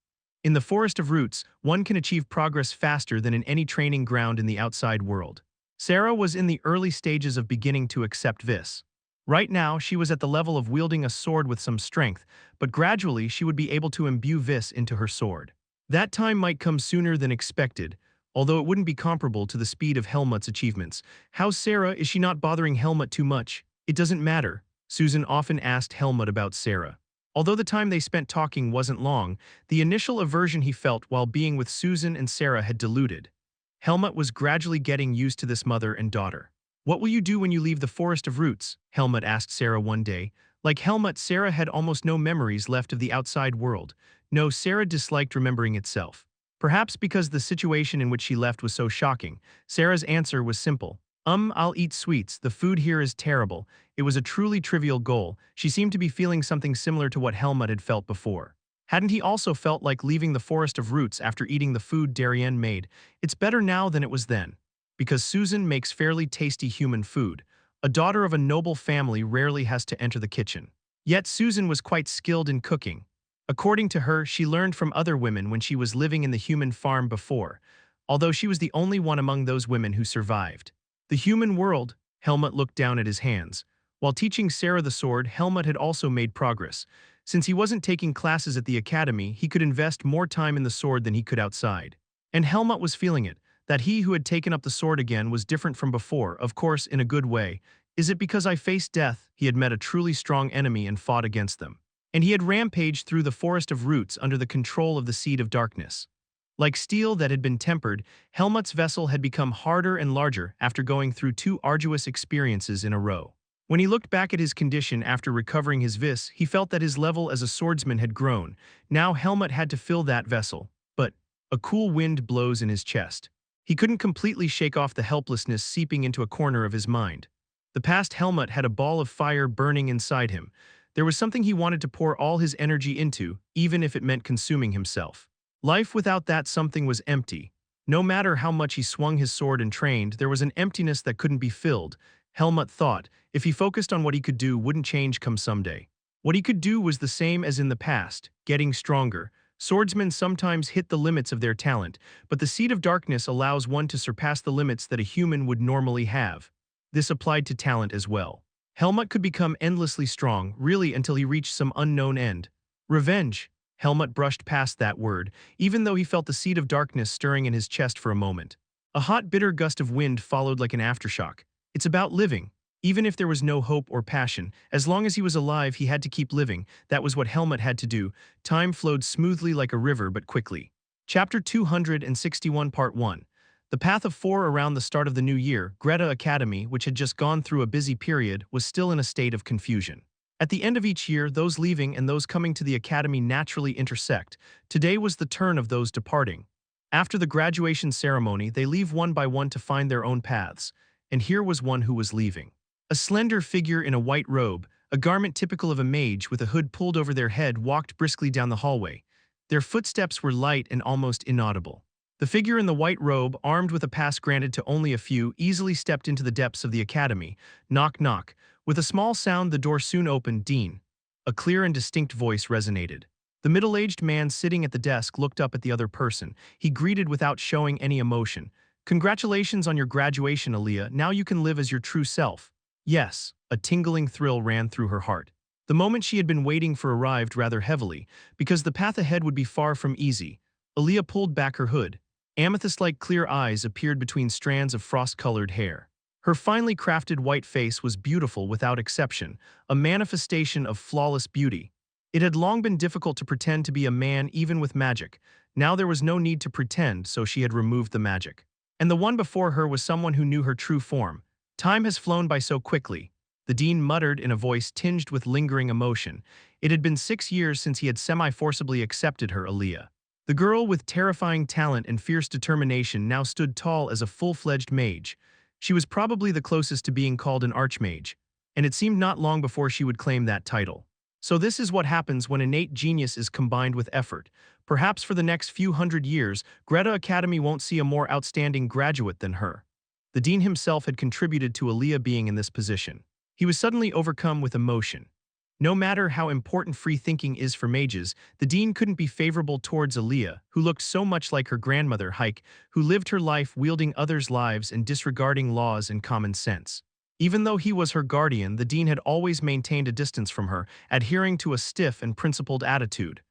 In the Forest of Roots, one can achieve progress faster than in any training ground in the outside world. Sarah was in the early stages of beginning to accept this. Right now, she was at the level of wielding a sword with some strength, but gradually she would be able to imbue this into her sword. That time might come sooner than expected, although it wouldn't be comparable to the speed of Helmut's achievements. How's Sarah? Is she not bothering Helmut too much? It doesn't matter. Susan often asked Helmut about Sarah. Although the time they spent talking wasn't long, the initial aversion he felt while being with Susan and Sarah had diluted. Helmut was gradually getting used to this mother and daughter. What will you do when you leave the Forest of Roots? Helmut asked Sarah one day. Like Helmut, Sarah had almost no memories left of the outside world. No, Sarah disliked remembering itself. Perhaps because the situation in which she left was so shocking, Sarah's answer was simple. I'll eat sweets. The food here is terrible. It was a truly trivial goal. She seemed to be feeling something similar to what Helmut had felt before. Hadn't he also felt like leaving the Forest of Roots after eating the food Darien made? It's better now than it was then. Because Susan makes fairly tasty human food. A daughter of a noble family rarely has to enter the kitchen. Yet Susan was quite skilled in cooking. According to her, she learned from other women when she was living in the human farm before, although she was the only one among those women who survived. The human world, Helmut looked down at his hands. While teaching Sarah the sword, Helmut had also made progress. Since he wasn't taking classes at the academy, he could invest more time in the sword than he could outside. And Helmut was feeling it, that he who had taken up the sword again was different from before, of course in a good way. Is it because I faced death? He had met a truly strong enemy and fought against them. And he had rampaged through the Forest of Roots under the control of the Seed of Darkness. Like steel that had been tempered, Helmut's vessel had become harder and larger after going through 2 arduous experiences in a row. When he looked back at his condition after recovering his vis, he felt that his level as a swordsman had grown. Now Helmut had to fill that vessel. But a cool wind blows in his chest. He couldn't completely shake off the helplessness seeping into a corner of his mind. The past Helmut had a ball of fire burning inside him. There was something he wanted to pour all his energy into, even if it meant consuming himself. Life without that something was empty. No matter how much he swung his sword and trained, there was an emptiness that couldn't be filled. Helmut thought, if he focused on what he could do, wouldn't change come someday. What he could do was the same as in the past, getting stronger. Swordsmen sometimes hit the limits of their talent, but the Seed of Darkness allows one to surpass the limits that a human would normally have. This applied to talent as well. Helmut could become endlessly strong, really until he reached some unknown end. Revenge. Helmut brushed past that word, even though he felt the Seed of Darkness stirring in his chest for a moment. A hot, bitter gust of wind followed like an aftershock. It's about living. Even if there was no hope or passion, as long as he was alive, he had to keep living. That was what Helmut had to do. Time flowed smoothly like a river, but quickly. Chapter 261 Part 1. The path of 4 around the start of the new year, Greta Academy, which had just gone through a busy period, was still in a state of confusion. At the end of each year, those leaving and those coming to the academy naturally intersect. Today was the turn of those departing. After the graduation ceremony, they leave one by one to find their own paths. And here was one who was leaving. A slender figure in a white robe, a garment typical of a mage with a hood pulled over their head, walked briskly down the hallway. Their footsteps were light and almost inaudible. The figure in the white robe, armed with a pass granted to only a few, easily stepped into the depths of the academy. Knock, knock. With a small sound, the door soon opened. Dean. A clear and distinct voice resonated. The middle-aged man sitting at the desk looked up at the other person. He greeted without showing any emotion. Congratulations on your graduation, Aaliyah. Now you can live as your true self. Yes, a tingling thrill ran through her heart. The moment she had been waiting for arrived rather heavily, because the path ahead would be far from easy. Aaliyah pulled back her hood. Amethyst-like clear eyes appeared between strands of frost-colored hair. Her finely crafted white face was beautiful without exception, a manifestation of flawless beauty. It had long been difficult to pretend to be a man even with magic. Now there was no need to pretend, so she had removed the magic. And the one before her was someone who knew her true form. Time has flown by so quickly, the dean muttered in a voice tinged with lingering emotion. It had been 6 years since he had semi-forcibly accepted her, Aaliyah. The girl with terrifying talent and fierce determination now stood tall as a full-fledged mage. She was probably the closest to being called an archmage, and it seemed not long before she would claim that title. So this is what happens when innate genius is combined with effort. Perhaps for the next few hundred years, Greta Academy won't see a more outstanding graduate than her. The dean himself had contributed to Aaliyah being in this position. He was suddenly overcome with emotion. No matter how important free thinking is for mages, the dean couldn't be favorable towards Aaliyah, who looked so much like her grandmother, Heike, who lived her life wielding others' lives and disregarding laws and common sense. Even though he was her guardian, the dean had always maintained a distance from her, adhering to a stiff and principled attitude.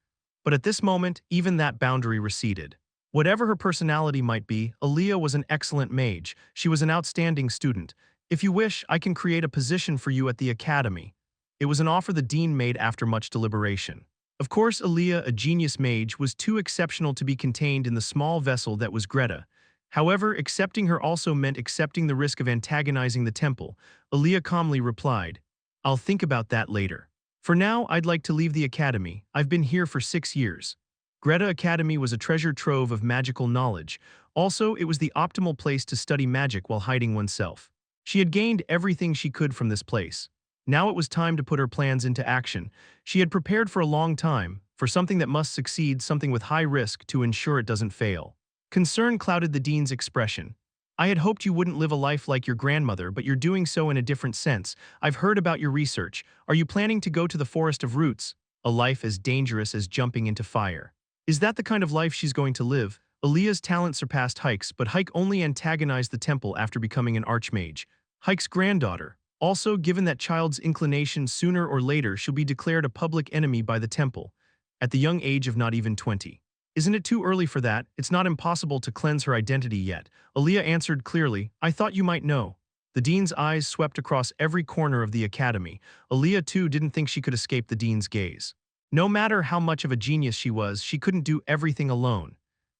But at this moment, even that boundary receded. Whatever her personality might be, Aaliyah was an excellent mage. She was an outstanding student. If you wish, I can create a position for you at the academy. It was an offer the dean made after much deliberation. Of course, Aaliyah, a genius mage, was too exceptional to be contained in the small vessel that was Greta. However, accepting her also meant accepting the risk of antagonizing the temple. Aaliyah calmly replied, I'll think about that later. For now, I'd like to leave the academy. I've been here for 6 years. Greta Academy was a treasure trove of magical knowledge. Also, it was the optimal place to study magic while hiding oneself. She had gained everything she could from this place. Now it was time to put her plans into action. She had prepared for a long time, for something that must succeed, something with high risk to ensure it doesn't fail. Concern clouded the dean's expression. I had hoped you wouldn't live a life like your grandmother, but you're doing so in a different sense. I've heard about your research. Are you planning to go to the Forest of Roots? A life as dangerous as jumping into fire. Is that the kind of life she's going to live? Aaliyah's talent surpassed Heike's, but Heike only antagonized the temple after becoming an archmage. Heike's granddaughter. Also, given that child's inclination, sooner or later she'll be declared a public enemy by the temple, at the young age of not even 20. Isn't it too early for that? It's not impossible to cleanse her identity yet. Aaliyah answered clearly, I thought you might know. The dean's eyes swept across every corner of the academy. Aaliyah too didn't think she could escape the dean's gaze. No matter how much of a genius she was, she couldn't do everything alone.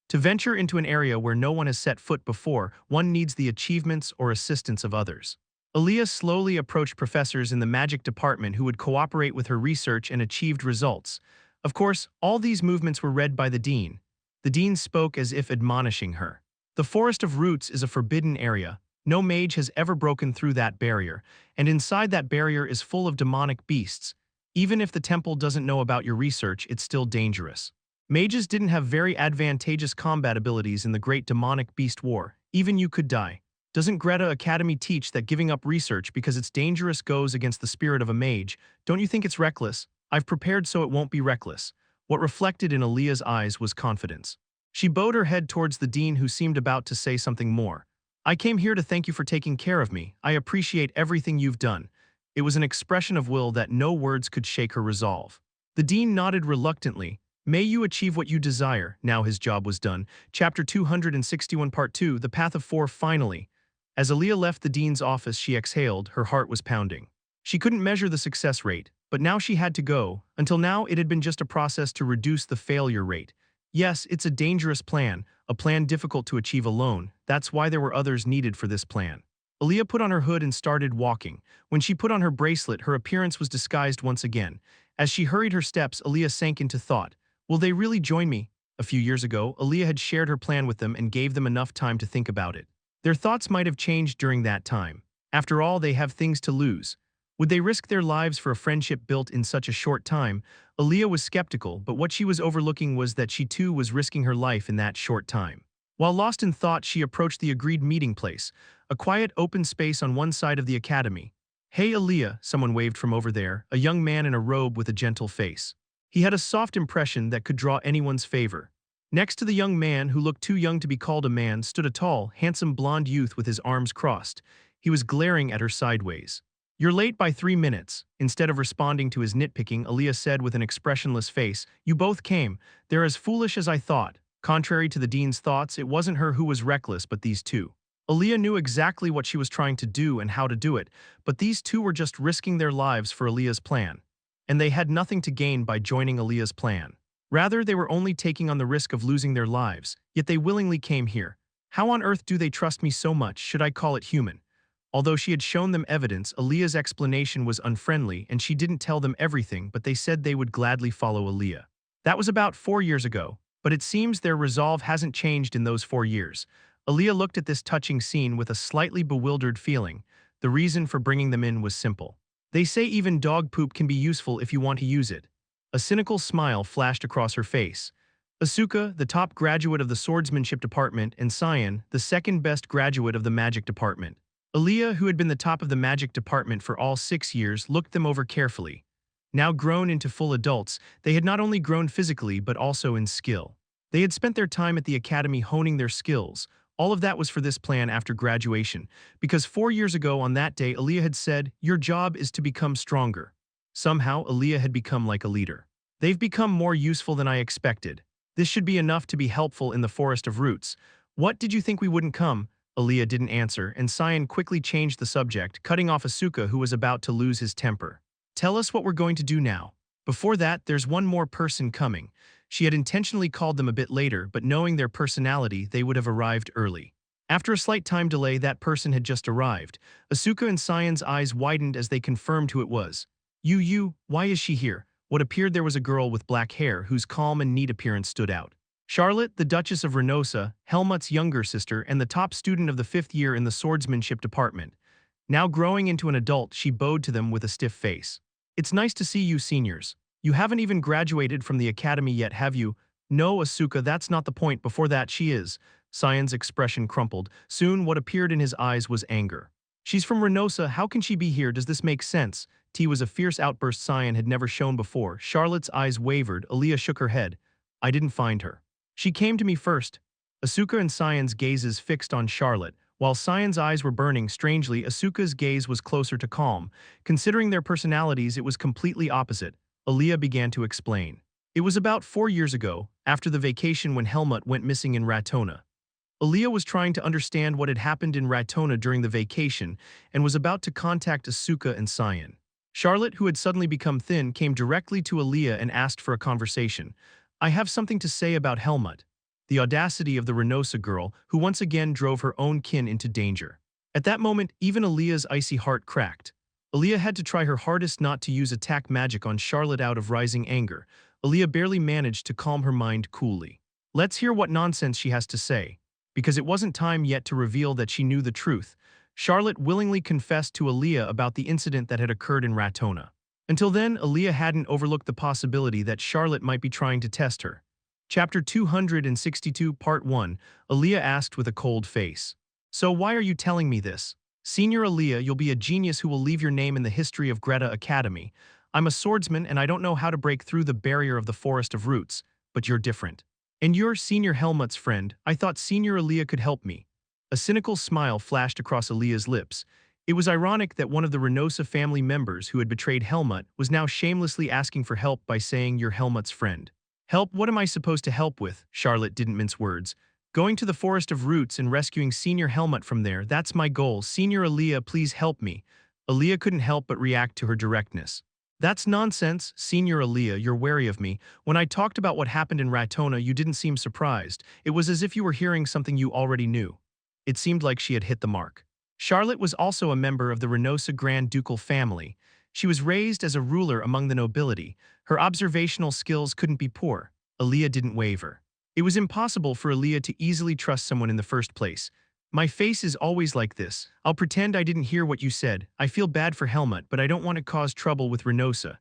To venture into an area where no one has set foot before, one needs the achievements or assistance of others. Aaliyah slowly approached professors in the magic department who would cooperate with her research and achieved results. Of course, all these movements were read by the dean. The dean spoke as if admonishing her. The Forest of Roots is a forbidden area. No mage has ever broken through that barrier, and inside that barrier is full of demonic beasts. Even if the temple doesn't know about your research, it's still dangerous. Mages didn't have very advantageous combat abilities in the Great Demonic Beast War. Even you could die. Doesn't Greta Academy teach that giving up research because it's dangerous goes against the spirit of a mage? Don't you think it's reckless? I've prepared so it won't be reckless. What reflected in Aaliyah's eyes was confidence. She bowed her head towards the dean, who seemed about to say something more. I came here to thank you for taking care of me. I appreciate everything you've done. It was an expression of will that no words could shake her resolve. The dean nodded reluctantly. May you achieve what you desire. Now his job was done. Chapter 261 Part 2 The Path of Four. Finally. As Aaliyah left the dean's office, she exhaled. Her heart was pounding. She couldn't measure the success rate, but now she had to go. Until now, it had been just a process to reduce the failure rate. Yes, it's a dangerous plan, a plan difficult to achieve alone. That's why there were others needed for this plan. Aaliyah put on her hood and started walking. When she put on her bracelet, her appearance was disguised once again. As she hurried her steps, Aaliyah sank into thought. Will they really join me? A few years ago, Aaliyah had shared her plan with them and gave them enough time to think about it. Their thoughts might have changed during that time. After all, they have things to lose. Would they risk their lives for a friendship built in such a short time? Aaliyah was skeptical, but what she was overlooking was that she too was risking her life in that short time. While lost in thought, she approached the agreed meeting place, a quiet open space on one side of the academy. Hey Aaliyah, someone waved from over there, a young man in a robe with a gentle face. He had a soft impression that could draw anyone's favor. Next to the young man, who looked too young to be called a man, stood a tall, handsome blonde youth with his arms crossed. He was glaring at her sideways. You're late by 3 minutes. Instead of responding to his nitpicking, Aaliyah said with an expressionless face, You both came. They're as foolish as I thought. Contrary to the dean's thoughts, it wasn't her who was reckless, but these two. Aaliyah knew exactly what she was trying to do and how to do it, but these two were just risking their lives for Aaliyah's plan. And they had nothing to gain by joining Aaliyah's plan. Rather, they were only taking on the risk of losing their lives, yet they willingly came here. How on earth do they trust me so much? Should I call it human? Although she had shown them evidence, Aaliyah's explanation was unfriendly, and she didn't tell them everything, but they said they would gladly follow Aaliyah. That was about 4 years ago, but it seems their resolve hasn't changed in those 4 years. Aaliyah looked at this touching scene with a slightly bewildered feeling. The reason for bringing them in was simple. They say even dog poop can be useful if you want to use it. A cynical smile flashed across her face. Asuka, the top graduate of the swordsmanship department, and Cyan, the second best graduate of the magic department. Aaliyah, who had been the top of the magic department for all 6 years, looked them over carefully. Now grown into full adults, they had not only grown physically but also in skill. They had spent their time at the academy honing their skills. All of that was for this plan after graduation, because 4 years ago on that day, Aaliyah had said, Your job is to become stronger. Somehow, Aaliyah had become like a leader. They've become more useful than I expected. This should be enough to be helpful in the forest of roots. What, did you think we wouldn't come? Aaliyah didn't answer, and Cyan quickly changed the subject, cutting off Asuka, who was about to lose his temper. Tell us what we're going to do now. Before that, there's one more person coming. She had intentionally called them a bit later, but knowing their personality, they would have arrived early. After a slight time delay, that person had just arrived. Asuka and Cyan's eyes widened as they confirmed who it was. Why is she here? What appeared there was a girl with black hair whose calm and neat appearance stood out. Charlotte, the Duchess of Renosa, Helmut's younger sister and the top student of the 5th year in the swordsmanship department. Now growing into an adult, she bowed to them with a stiff face. It's nice to see you seniors. You haven't even graduated from the academy yet, have you? No, Asuka, that's not the point. Before that, she is. Cyan's expression crumpled. Soon, what appeared in his eyes was anger. She's from Renosa. How can she be here? Does this make sense? T was a fierce outburst Cyan had never shown before. Charlotte's eyes wavered. Aaliyah shook her head. I didn't find her. She came to me first. Asuka and Cyan's gazes fixed on Charlotte. While Cyan's eyes were burning, strangely, Asuka's gaze was closer to calm. Considering their personalities, it was completely opposite. Aaliyah began to explain. It was about 4 years ago, after the vacation when Helmut went missing in Ratona. Aaliyah was trying to understand what had happened in Ratona during the vacation and was about to contact Asuka and Cyan. Charlotte, who had suddenly become thin, came directly to Aaliyah and asked for a conversation. I have something to say about Helmut. The audacity of the Renosa girl, who once again drove her own kin into danger. At that moment, even Aaliyah's icy heart cracked. Aaliyah had to try her hardest not to use attack magic on Charlotte out of rising anger. Aaliyah barely managed to calm her mind coolly. Let's hear what nonsense she has to say. Because it wasn't time yet to reveal that she knew the truth, Charlotte willingly confessed to Aaliyah about the incident that had occurred in Ratona. Until then, Aaliyah hadn't overlooked the possibility that Charlotte might be trying to test her. Chapter 262, Part 1, Aaliyah asked with a cold face. So why are you telling me this? Senior Aaliyah, you'll be a genius who will leave your name in the history of Greta Academy. I'm a swordsman and I don't know how to break through the barrier of the forest of roots, but you're different. And you're Senior Helmut's friend. I thought Senior Aaliyah could help me. A cynical smile flashed across Aaliyah's lips. It was ironic that one of the Reynosa family members who had betrayed Helmut was now shamelessly asking for help by saying you're Helmut's friend. Help? What am I supposed to help with? Charlotte didn't mince words. Going to the Forest of Roots and rescuing Senior Helmut from there, that's my goal. Senior Aaliyah, please help me. Aaliyah couldn't help but react to her directness. That's nonsense, Senior Aaliyah, you're wary of me. When I talked about what happened in Ratona, you didn't seem surprised. It was as if you were hearing something you already knew. It seemed like she had hit the mark. Charlotte was also a member of the Reynosa Grand Ducal family. She was raised as a ruler among the nobility. Her observational skills couldn't be poor. Aaliyah didn't waver. It was impossible for Aaliyah to easily trust someone in the first place. My face is always like this. I'll pretend I didn't hear what you said. I feel bad for Helmut, but I don't want to cause trouble with Reynosa.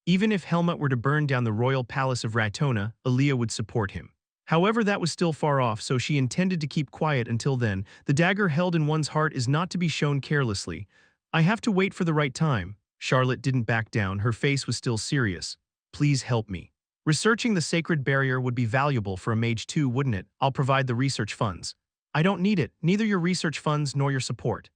Even if Helmut were to burn down the royal palace of Ratona, Aaliyah would support him. However, that was still far off, so she intended to keep quiet until then. The dagger held in one's heart is not to be shown carelessly. I have to wait for the right time. Charlotte didn't back down. Her face was still serious. Please help me. Researching the sacred barrier would be valuable for a mage too, wouldn't it? I'll provide the research funds. I don't need it, neither your research funds nor your support.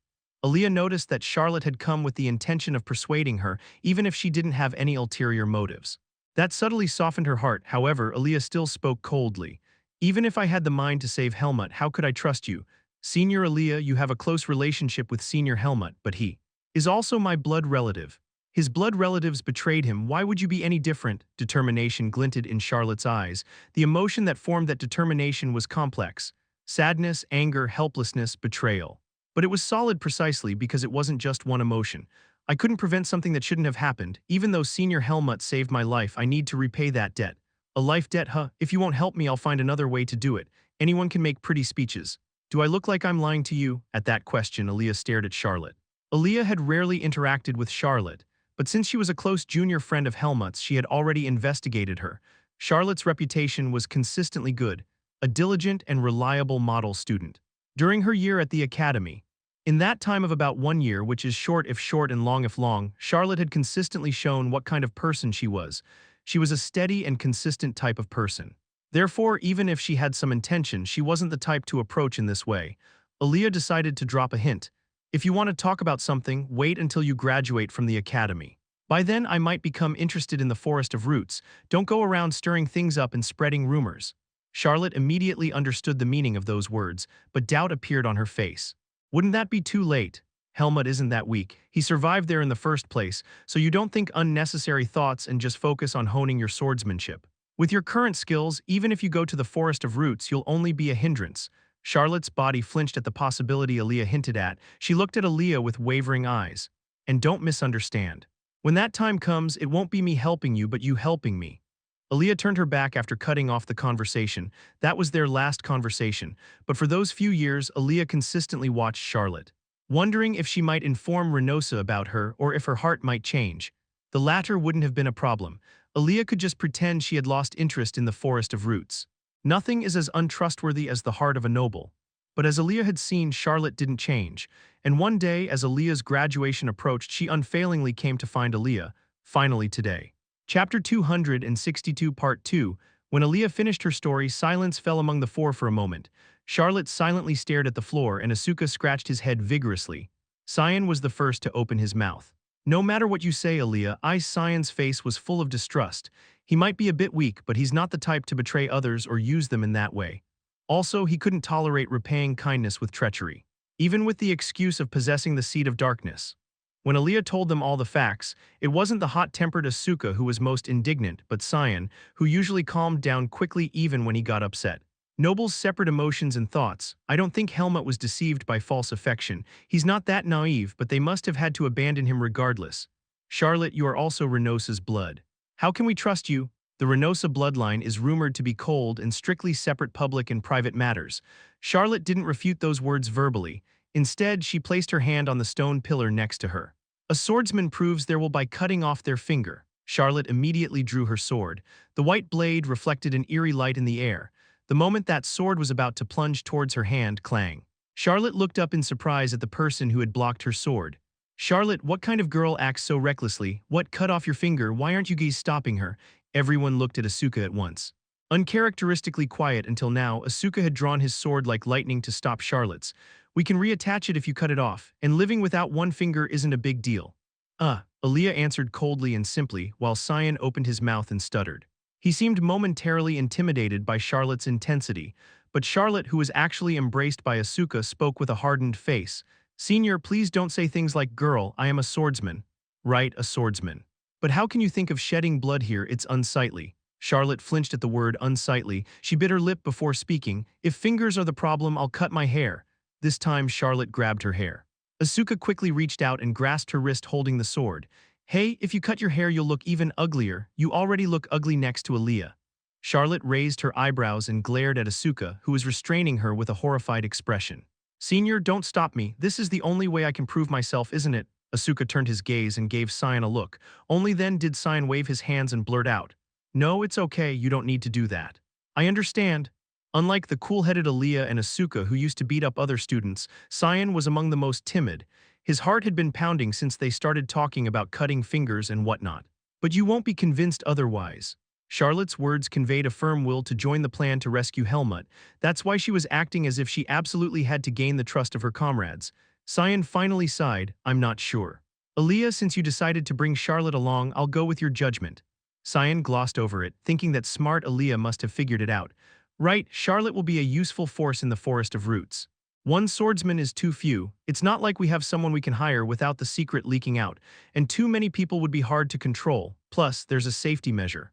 Aaliyah noticed that Charlotte had come with the intention of persuading her, even if she didn't have any ulterior motives. That subtly softened her heart. However, Aaliyah still spoke coldly. Even if I had the mind to save Helmut, how could I trust you? Senior Aaliyah, you have a close relationship with Senior Helmut, but he is also my blood relative. His blood relatives betrayed him. Why would you be any different? Determination glinted in Charlotte's eyes. The emotion that formed that determination was complex. Sadness, anger, helplessness, betrayal. But it was solid precisely because it wasn't just one emotion. I couldn't prevent something that shouldn't have happened. Even though Senior Helmut saved my life, I need to repay that debt. A life debt, huh? If you won't help me, I'll find another way to do it. Anyone can make pretty speeches. Do I look like I'm lying to you? At that question, Aaliyah stared at Charlotte. Aaliyah had rarely interacted with Charlotte, but since she was a close junior friend of Helmut's, she had already investigated her. Charlotte's reputation was consistently good, a diligent and reliable model student. During her year at the academy, in that time of about 1 year, which is short if short and long if long, Charlotte had consistently shown what kind of person she was. She was a steady and consistent type of person. Therefore, even if she had some intention, she wasn't the type to approach in this way. Aaliyah decided to drop a hint. If you want to talk about something, wait until you graduate from the academy. By then, I might become interested in the Forest of Roots. Don't go around stirring things up and spreading rumors. Charlotte immediately understood the meaning of those words, but doubt appeared on her face. Wouldn't that be too late? Helmut isn't that weak. He survived there in the first place, so you don't think unnecessary thoughts and just focus on honing your swordsmanship. With your current skills, even if you go to the Forest of Roots, you'll only be a hindrance. Charlotte's body flinched at the possibility Aaliyah hinted at. She looked at Aaliyah with wavering eyes. And don't misunderstand. When that time comes, it won't be me helping you, but you helping me. Aaliyah turned her back after cutting off the conversation. That was their last conversation, but for those few years, Aaliyah consistently watched Charlotte, wondering if she might inform Reynosa about her or if her heart might change. The latter wouldn't have been a problem. Aaliyah could just pretend she had lost interest in the Forest of Roots. Nothing is as untrustworthy as the heart of a noble. But as Aaliyah had seen, Charlotte didn't change. And one day, as Aaliyah's graduation approached, she unfailingly came to find Aaliyah, finally today. Chapter 262, Part 2. When Aaliyah finished her story, silence fell among the four for a moment. Charlotte silently stared at the floor and Asuka scratched his head vigorously. Cyan was the first to open his mouth. No matter what you say, Aaliyah, Cyan's face was full of distrust. He might be a bit weak, but he's not the type to betray others or use them in that way. Also, he couldn't tolerate repaying kindness with treachery, even with the excuse of possessing the seed of darkness. When Aaliyah told them all the facts, it wasn't the hot-tempered Asuka who was most indignant, but Cyan, who usually calmed down quickly even when he got upset. Nobles separate emotions and thoughts. I don't think Helmut was deceived by false affection. He's not that naive, but they must have had to abandon him regardless. Charlotte, you are also Reynosa's blood. How can we trust you? The Reynosa bloodline is rumored to be cold and strictly separate public and private matters. Charlotte didn't refute those words verbally. Instead, she placed her hand on the stone pillar next to her. A swordsman proves their will by cutting off their finger. Charlotte immediately drew her sword. The white blade reflected an eerie light in the air. The moment that sword was about to plunge towards her hand, clang. Charlotte looked up in surprise at the person who had blocked her sword. Charlotte, what kind of girl acts so recklessly? What, cut off your finger? Why aren't you guys stopping her? Everyone looked at Asuka at once. Uncharacteristically quiet until now, Asuka had drawn his sword like lightning to stop Charlotte's. We can reattach it if you cut it off, and living without one finger isn't a big deal. Aaliyah answered coldly and simply, while Cyan opened his mouth and stuttered. He seemed momentarily intimidated by Charlotte's intensity, but Charlotte, who was actually embraced by Asuka, spoke with a hardened face. Senior, please don't say things like girl, I am a swordsman. Right, a swordsman. But how can you think of shedding blood here? It's unsightly. Charlotte flinched at the word unsightly. She bit her lip before speaking. If fingers are the problem, I'll cut my hair. This time Charlotte grabbed her hair. Asuka quickly reached out and grasped her wrist holding the sword. Hey, if you cut your hair you'll look even uglier. You already look ugly next to Aaliyah. Charlotte raised her eyebrows and glared at Asuka, who was restraining her with a horrified expression. Senior, don't stop me. This is the only way I can prove myself, isn't it? Asuka turned his gaze and gave Cyan a look. Only then did Cyan wave his hands and blurt out. No, it's okay, you don't need to do that. I understand. Unlike the cool-headed Aaliyah and Asuka who used to beat up other students, Cyan was among the most timid. His heart had been pounding since they started talking about cutting fingers and whatnot. But you won't be convinced otherwise. Charlotte's words conveyed a firm will to join the plan to rescue Helmut. That's why she was acting as if she absolutely had to gain the trust of her comrades. Cyan finally sighed, I'm not sure. Aaliyah, since you decided to bring Charlotte along, I'll go with your judgment. Cyan glossed over it, thinking that smart Aaliyah must have figured it out. Right, Charlotte will be a useful force in the Forest of Roots. One swordsman is too few. It's not like we have someone we can hire without the secret leaking out, and too many people would be hard to control. Plus, there's a safety measure.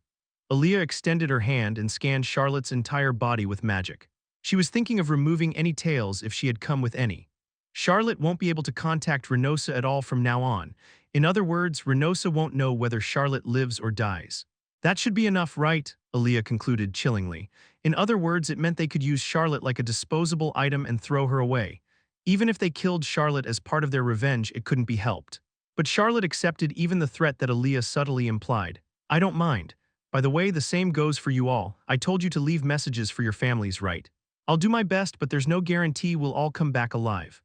Aaliyah extended her hand and scanned Charlotte's entire body with magic. She was thinking of removing any tails if she had come with any. Charlotte won't be able to contact Reynosa at all from now on. In other words, Reynosa won't know whether Charlotte lives or dies. That should be enough, right? Aaliyah concluded chillingly. In other words, it meant they could use Charlotte like a disposable item and throw her away. Even if they killed Charlotte as part of their revenge, it couldn't be helped. But Charlotte accepted even the threat that Aaliyah subtly implied. I don't mind. By the way, the same goes for you all. I told you to leave messages for your families, right? I'll do my best, but there's no guarantee we'll all come back alive.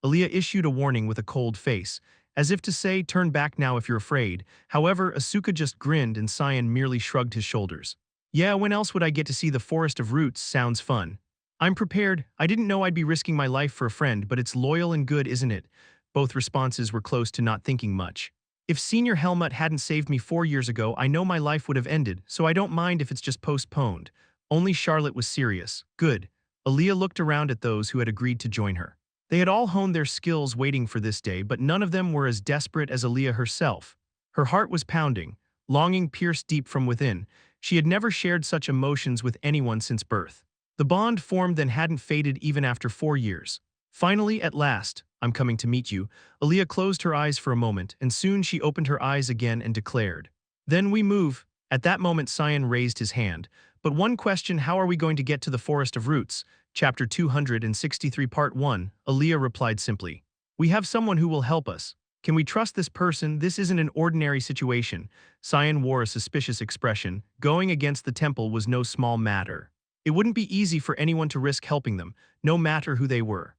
Aaliyah issued a warning with a cold face, as if to say, turn back now if you're afraid. However, Asuka just grinned and Cyan merely shrugged his shoulders. Yeah, when else would I get to see the Forest of Roots? Sounds fun. I'm prepared. I didn't know I'd be risking my life for a friend, but it's loyal and good, isn't it? Both responses were close to not thinking much. If Senior Helmut hadn't saved me 4 years ago, I know my life would have ended, so I don't mind if it's just postponed. Only Charlotte was serious. Good. Aaliyah looked around at those who had agreed to join her. They had all honed their skills waiting for this day, but none of them were as desperate as Aaliyah herself. Her heart was pounding, longing pierced deep from within. She had never shared such emotions with anyone since birth. The bond formed then hadn't faded even after 4 years. Finally, at last, I'm coming to meet you. Aaliyah closed her eyes for a moment, and soon she opened her eyes again and declared. Then we move. At that moment, Cyan raised his hand. But one question, how are we going to get to the Forest of Roots? Chapter 263 Part 1, Aaliyah replied simply. We have someone who will help us. Can we trust this person? This isn't an ordinary situation. Cyan wore a suspicious expression. Going against the temple was no small matter. It wouldn't be easy for anyone to risk helping them, no matter who they were.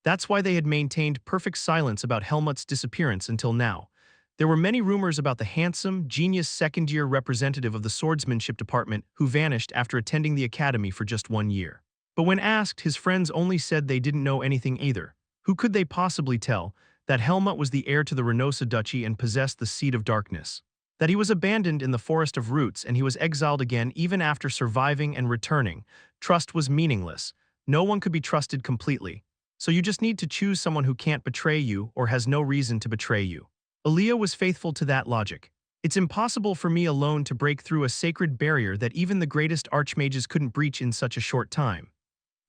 That's why they had maintained perfect silence about Helmut's disappearance until now. There were many rumors about the handsome, genius second-year representative of the swordsmanship department who vanished after attending the academy for just 1 year. But when asked, his friends only said they didn't know anything either. Who could they possibly tell? That Helmut was the heir to the Reynosa Duchy and possessed the Seed of Darkness. That he was abandoned in the Forest of Roots and he was exiled again even after surviving and returning. Trust was meaningless. No one could be trusted completely. So you just need to choose someone who can't betray you or has no reason to betray you. Aaliyah was faithful to that logic. It's impossible for me alone to break through a sacred barrier that even the greatest archmages couldn't breach in such a short time.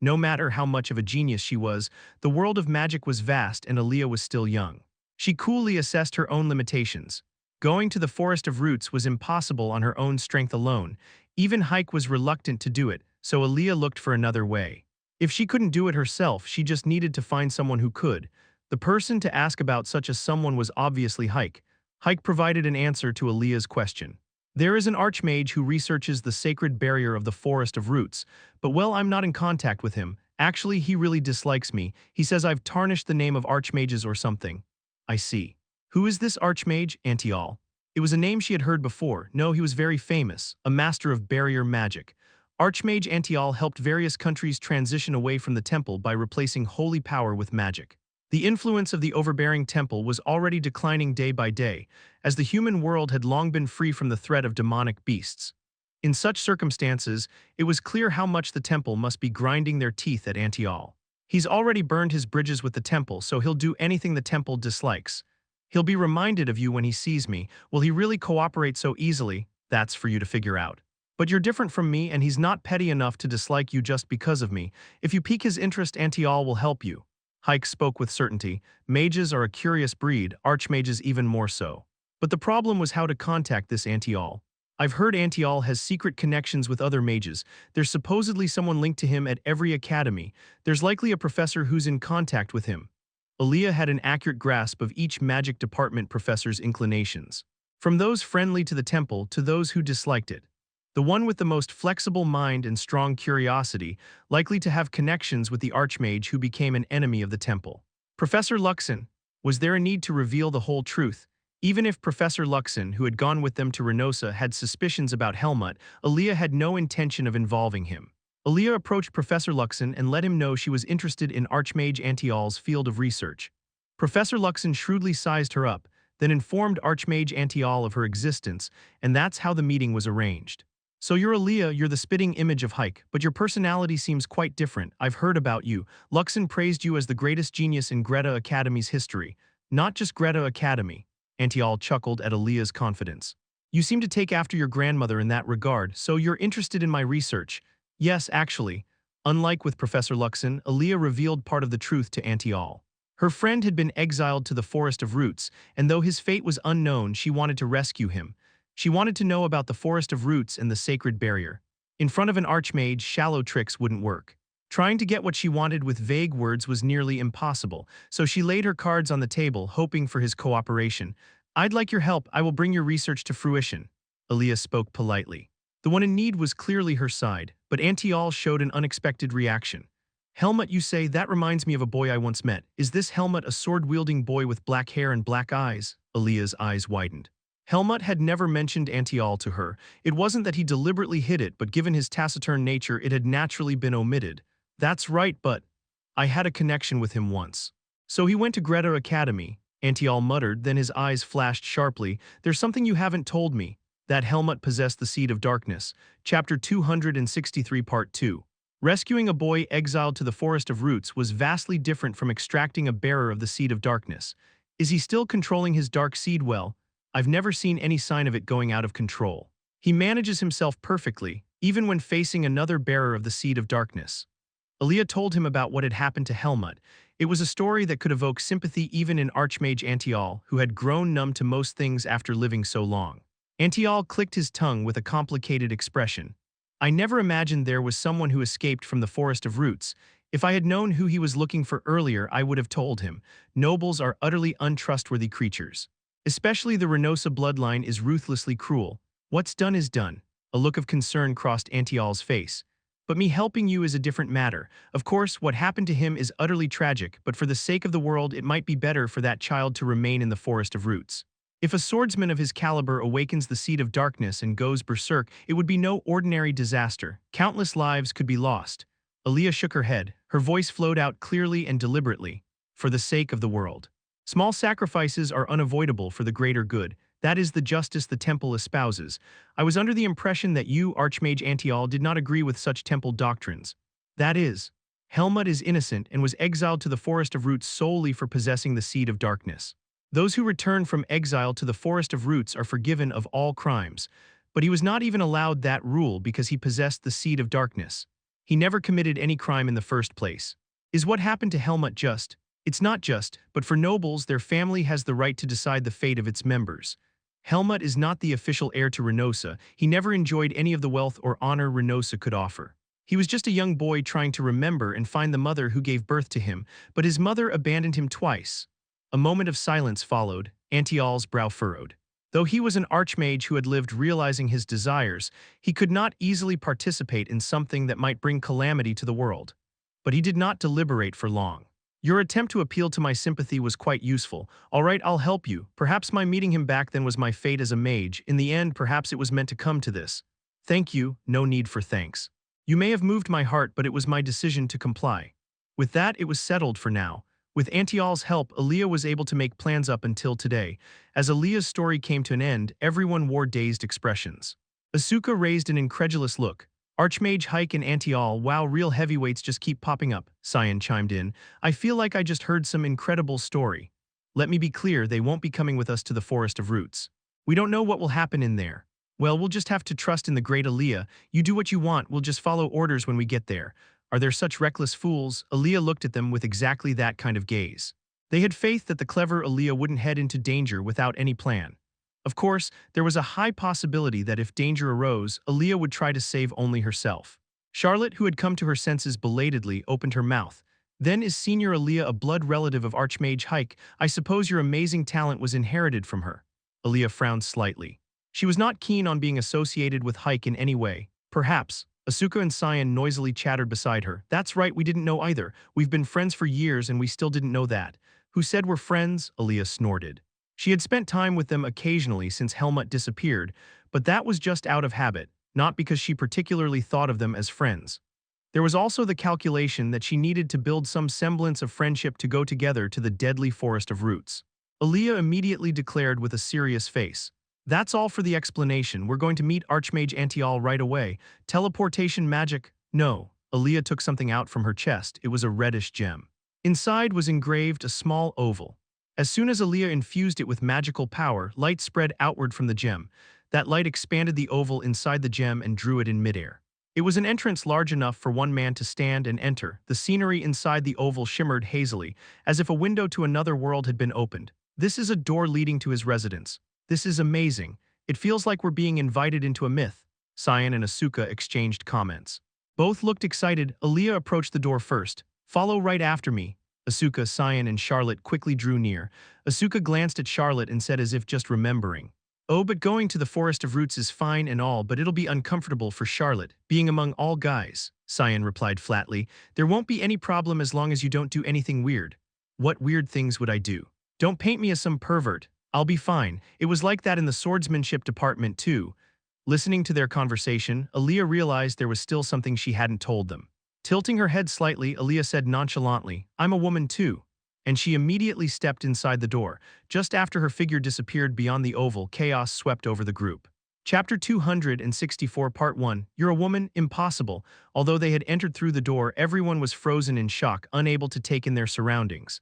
No matter how much of a genius she was, the world of magic was vast and Aaliyah was still young. She coolly assessed her own limitations. Going to the Forest of Roots was impossible on her own strength alone. Even Hike was reluctant to do it, so Aaliyah looked for another way. If she couldn't do it herself, she just needed to find someone who could. The person to ask about such a someone was obviously Hike. Hike provided an answer to Aaliyah's question. There is an archmage who researches the sacred barrier of the Forest of Roots, but well, I'm not in contact with him. Actually, he really dislikes me. He says I've tarnished the name of archmages or something. I see. Who is this archmage, Antial? It was a name she had heard before. No, he was very famous, a master of barrier magic. Archmage Antial helped various countries transition away from the temple by replacing holy power with magic. The influence of the overbearing temple was already declining day by day, as the human world had long been free from the threat of demonic beasts. In such circumstances, it was clear how much the temple must be grinding their teeth at Antial. He's already burned his bridges with the temple, so he'll do anything the temple dislikes. He'll be reminded of you when he sees me. Will he really cooperate so easily? That's for you to figure out. But you're different from me, and he's not petty enough to dislike you just because of me. If you pique his interest, Antial will help you. Hike spoke with certainty. Mages are a curious breed, archmages even more so. But the problem was how to contact this Antial. I've heard Antial has secret connections with other mages. There's supposedly someone linked to him at every academy. There's likely a professor who's in contact with him. Aaliyah had an accurate grasp of each magic department professor's inclinations, from those friendly to the temple to those who disliked it. The one with the most flexible mind and strong curiosity, likely to have connections with the archmage who became an enemy of the temple. Professor Luxon. Was there a need to reveal the whole truth? Even if Professor Luxon, who had gone with them to Renosa, had suspicions about Helmut, Aaliyah had no intention of involving him. Aaliyah approached Professor Luxon and let him know she was interested in Archmage Antial's field of research. Professor Luxon shrewdly sized her up, then informed Archmage Antial of her existence, and that's how the meeting was arranged. So you're Aaliyah, you're the spitting image of Hike, but your personality seems quite different. I've heard about you. Luxon praised you as the greatest genius in Greta Academy's history. Not just Greta Academy. Antial chuckled at Aaliyah's confidence. You seem to take after your grandmother in that regard, so you're interested in my research. Yes, actually. Unlike with Professor Luxon, Aaliyah revealed part of the truth to Antial. Her friend had been exiled to the Forest of Roots, and though his fate was unknown, she wanted to rescue him. She wanted to know about the Forest of Roots and the sacred barrier. In front of an archmage, shallow tricks wouldn't work. Trying to get what she wanted with vague words was nearly impossible, so she laid her cards on the table, hoping for his cooperation. I'd like your help. I will bring your research to fruition. Aaliyah spoke politely. The one in need was clearly her side, but Antial showed an unexpected reaction. Helmut, you say? That reminds me of a boy I once met. Is this Helmut a sword-wielding boy with black hair and black eyes? Aaliyah's eyes widened. Helmut had never mentioned Antial to her. It wasn't that he deliberately hid it, but given his taciturn nature, it had naturally been omitted. That's right, but I had a connection with him once. So he went to Greta Academy, Antial muttered, then his eyes flashed sharply. There's something you haven't told me. That Helmut possessed the Seed of Darkness. Chapter 263 Part 2. Rescuing a boy exiled to the Forest of Roots was vastly different from extracting a bearer of the Seed of Darkness. Is he still controlling his dark seed well? I've never seen any sign of it going out of control. He manages himself perfectly, even when facing another bearer of the Seed of Darkness. Aaliyah told him about what had happened to Helmut. It was a story that could evoke sympathy even in Archmage Antial, who had grown numb to most things after living so long. Antial clicked his tongue with a complicated expression. I never imagined there was someone who escaped from the Forest of Roots. If I had known who he was looking for earlier, I would have told him. Nobles are utterly untrustworthy creatures. Especially the Renosa bloodline is ruthlessly cruel. What's done is done. A look of concern crossed Antial's face. But me helping you is a different matter. Of course, what happened to him is utterly tragic, but for the sake of the world, it might be better for that child to remain in the Forest of Roots. If a swordsman of his caliber awakens the Seed of Darkness and goes berserk, it would be no ordinary disaster. Countless lives could be lost. Aaliyah shook her head. Her voice flowed out clearly and deliberately. For the sake of the world. Small sacrifices are unavoidable for the greater good. That is the justice the temple espouses. I was under the impression that you, Archmage Antial, did not agree with such temple doctrines. That is, Helmut is innocent and was exiled to the Forest of Roots solely for possessing the Seed of Darkness. Those who return from exile to the Forest of Roots are forgiven of all crimes. But he was not even allowed that rule because he possessed the Seed of Darkness. He never committed any crime in the first place. Is what happened to Helmut just? It's not just, but for nobles, their family has the right to decide the fate of its members. Helmut is not the official heir to Renosa. He never enjoyed any of the wealth or honor Renosa could offer. He was just a young boy trying to remember and find the mother who gave birth to him, but his mother abandoned him twice. A moment of silence followed. Antial's brow furrowed. Though he was an archmage who had lived realizing his desires, he could not easily participate in something that might bring calamity to the world. But he did not deliberate for long. Your attempt to appeal to my sympathy was quite useful. All right, I'll help you. Perhaps my meeting him back then was my fate as a mage. In the end, perhaps it was meant to come to this. Thank you, no need for thanks. You may have moved my heart, but it was my decision to comply. With that, it was settled for now. With Antial's help, Aaliyah was able to make plans up until today. As Aaliyah's story came to an end, everyone wore dazed expressions. Asuka raised an incredulous look. Archmage Hike and Antial, wow, real heavyweights just keep popping up, Cyan chimed in. I feel like I just heard some incredible story. Let me be clear, they won't be coming with us to the Forest of Roots. We don't know what will happen in there. Well, we'll just have to trust in the great Aaliyah. You do what you want, we'll just follow orders when we get there. Are there such reckless fools? Aaliyah looked at them with exactly that kind of gaze. They had faith that the clever Aaliyah wouldn't head into danger without any plan. Of course, there was a high possibility that if danger arose, Aaliyah would try to save only herself. Charlotte, who had come to her senses belatedly, opened her mouth. Then is Senior Aaliyah a blood relative of Archmage Hike? I suppose your amazing talent was inherited from her. Aaliyah frowned slightly. She was not keen on being associated with Hike in any way. Perhaps. Asuka and Cyan noisily chattered beside her. That's right, we didn't know either. We've been friends for years and we still didn't know that. Who said we're friends? Aaliyah snorted. She had spent time with them occasionally since Helmut disappeared, but that was just out of habit, not because she particularly thought of them as friends. There was also the calculation that she needed to build some semblance of friendship to go together to the deadly Forest of Roots. Aaliyah immediately declared with a serious face. That's all for the explanation. We're going to meet Archmage Antial right away. Teleportation magic? No. Aaliyah took something out from her chest. It was a reddish gem. Inside was engraved a small oval. As soon as Aaliyah infused it with magical power, light spread outward from the gem. That light expanded the oval inside the gem and drew it in midair. It was an entrance large enough for one man to stand and enter. The scenery inside the oval shimmered hazily, as if a window to another world had been opened. This is a door leading to his residence. This is amazing. It feels like we're being invited into a myth. Cyan and Asuka exchanged comments. Both looked excited. Aaliyah approached the door first. Follow right after me. Asuka, Cyan, and Charlotte quickly drew near. Asuka glanced at Charlotte and said as if just remembering. Oh, but going to the Forest of Roots is fine and all, but it'll be uncomfortable for Charlotte, being among all guys. Cyan replied flatly. There won't be any problem as long as you don't do anything weird. What weird things would I do? Don't paint me as some pervert. I'll be fine. It was like that in the swordsmanship department too. Listening to their conversation, Aaliyah realized there was still something she hadn't told them. Tilting her head slightly, Aaliyah said nonchalantly, I'm a woman too. And she immediately stepped inside the door. Just after her figure disappeared beyond the oval, chaos swept over the group. Chapter 264 Part 1 You're a woman? Impossible. Although they had entered through the door, everyone was frozen in shock, unable to take in their surroundings.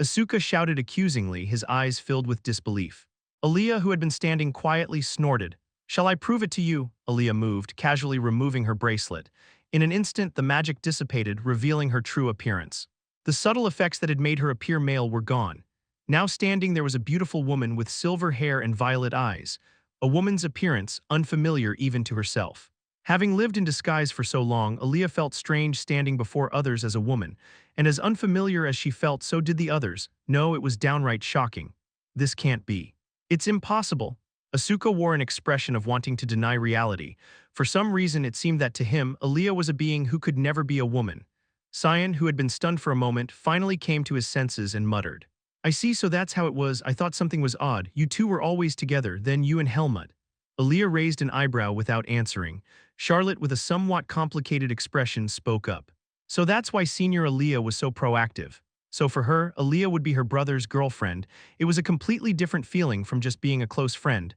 Asuka shouted accusingly, his eyes filled with disbelief. Aaliyah, who had been standing quietly, snorted. Shall I prove it to you? Aaliyah moved, casually removing her bracelet. In an instant, the magic dissipated, revealing her true appearance. The subtle effects that had made her appear male were gone. Now standing there was a beautiful woman with silver hair and violet eyes. A woman's appearance, unfamiliar even to herself. Having lived in disguise for so long, Aaliyah felt strange standing before others as a woman, and as unfamiliar as she felt, so did the others. No, it was downright shocking. This can't be. It's impossible. Asuka wore an expression of wanting to deny reality. For some reason, it seemed that to him, Aaliyah was a being who could never be a woman. Cyan, who had been stunned for a moment, finally came to his senses and muttered. I see, so that's how it was. I thought something was odd. You two were always together, then you and Helmut. Aaliyah raised an eyebrow without answering. Charlotte, with a somewhat complicated expression, spoke up. So that's why Senior Aaliyah was so proactive. So for her, Aaliyah would be her brother's girlfriend. It was a completely different feeling from just being a close friend.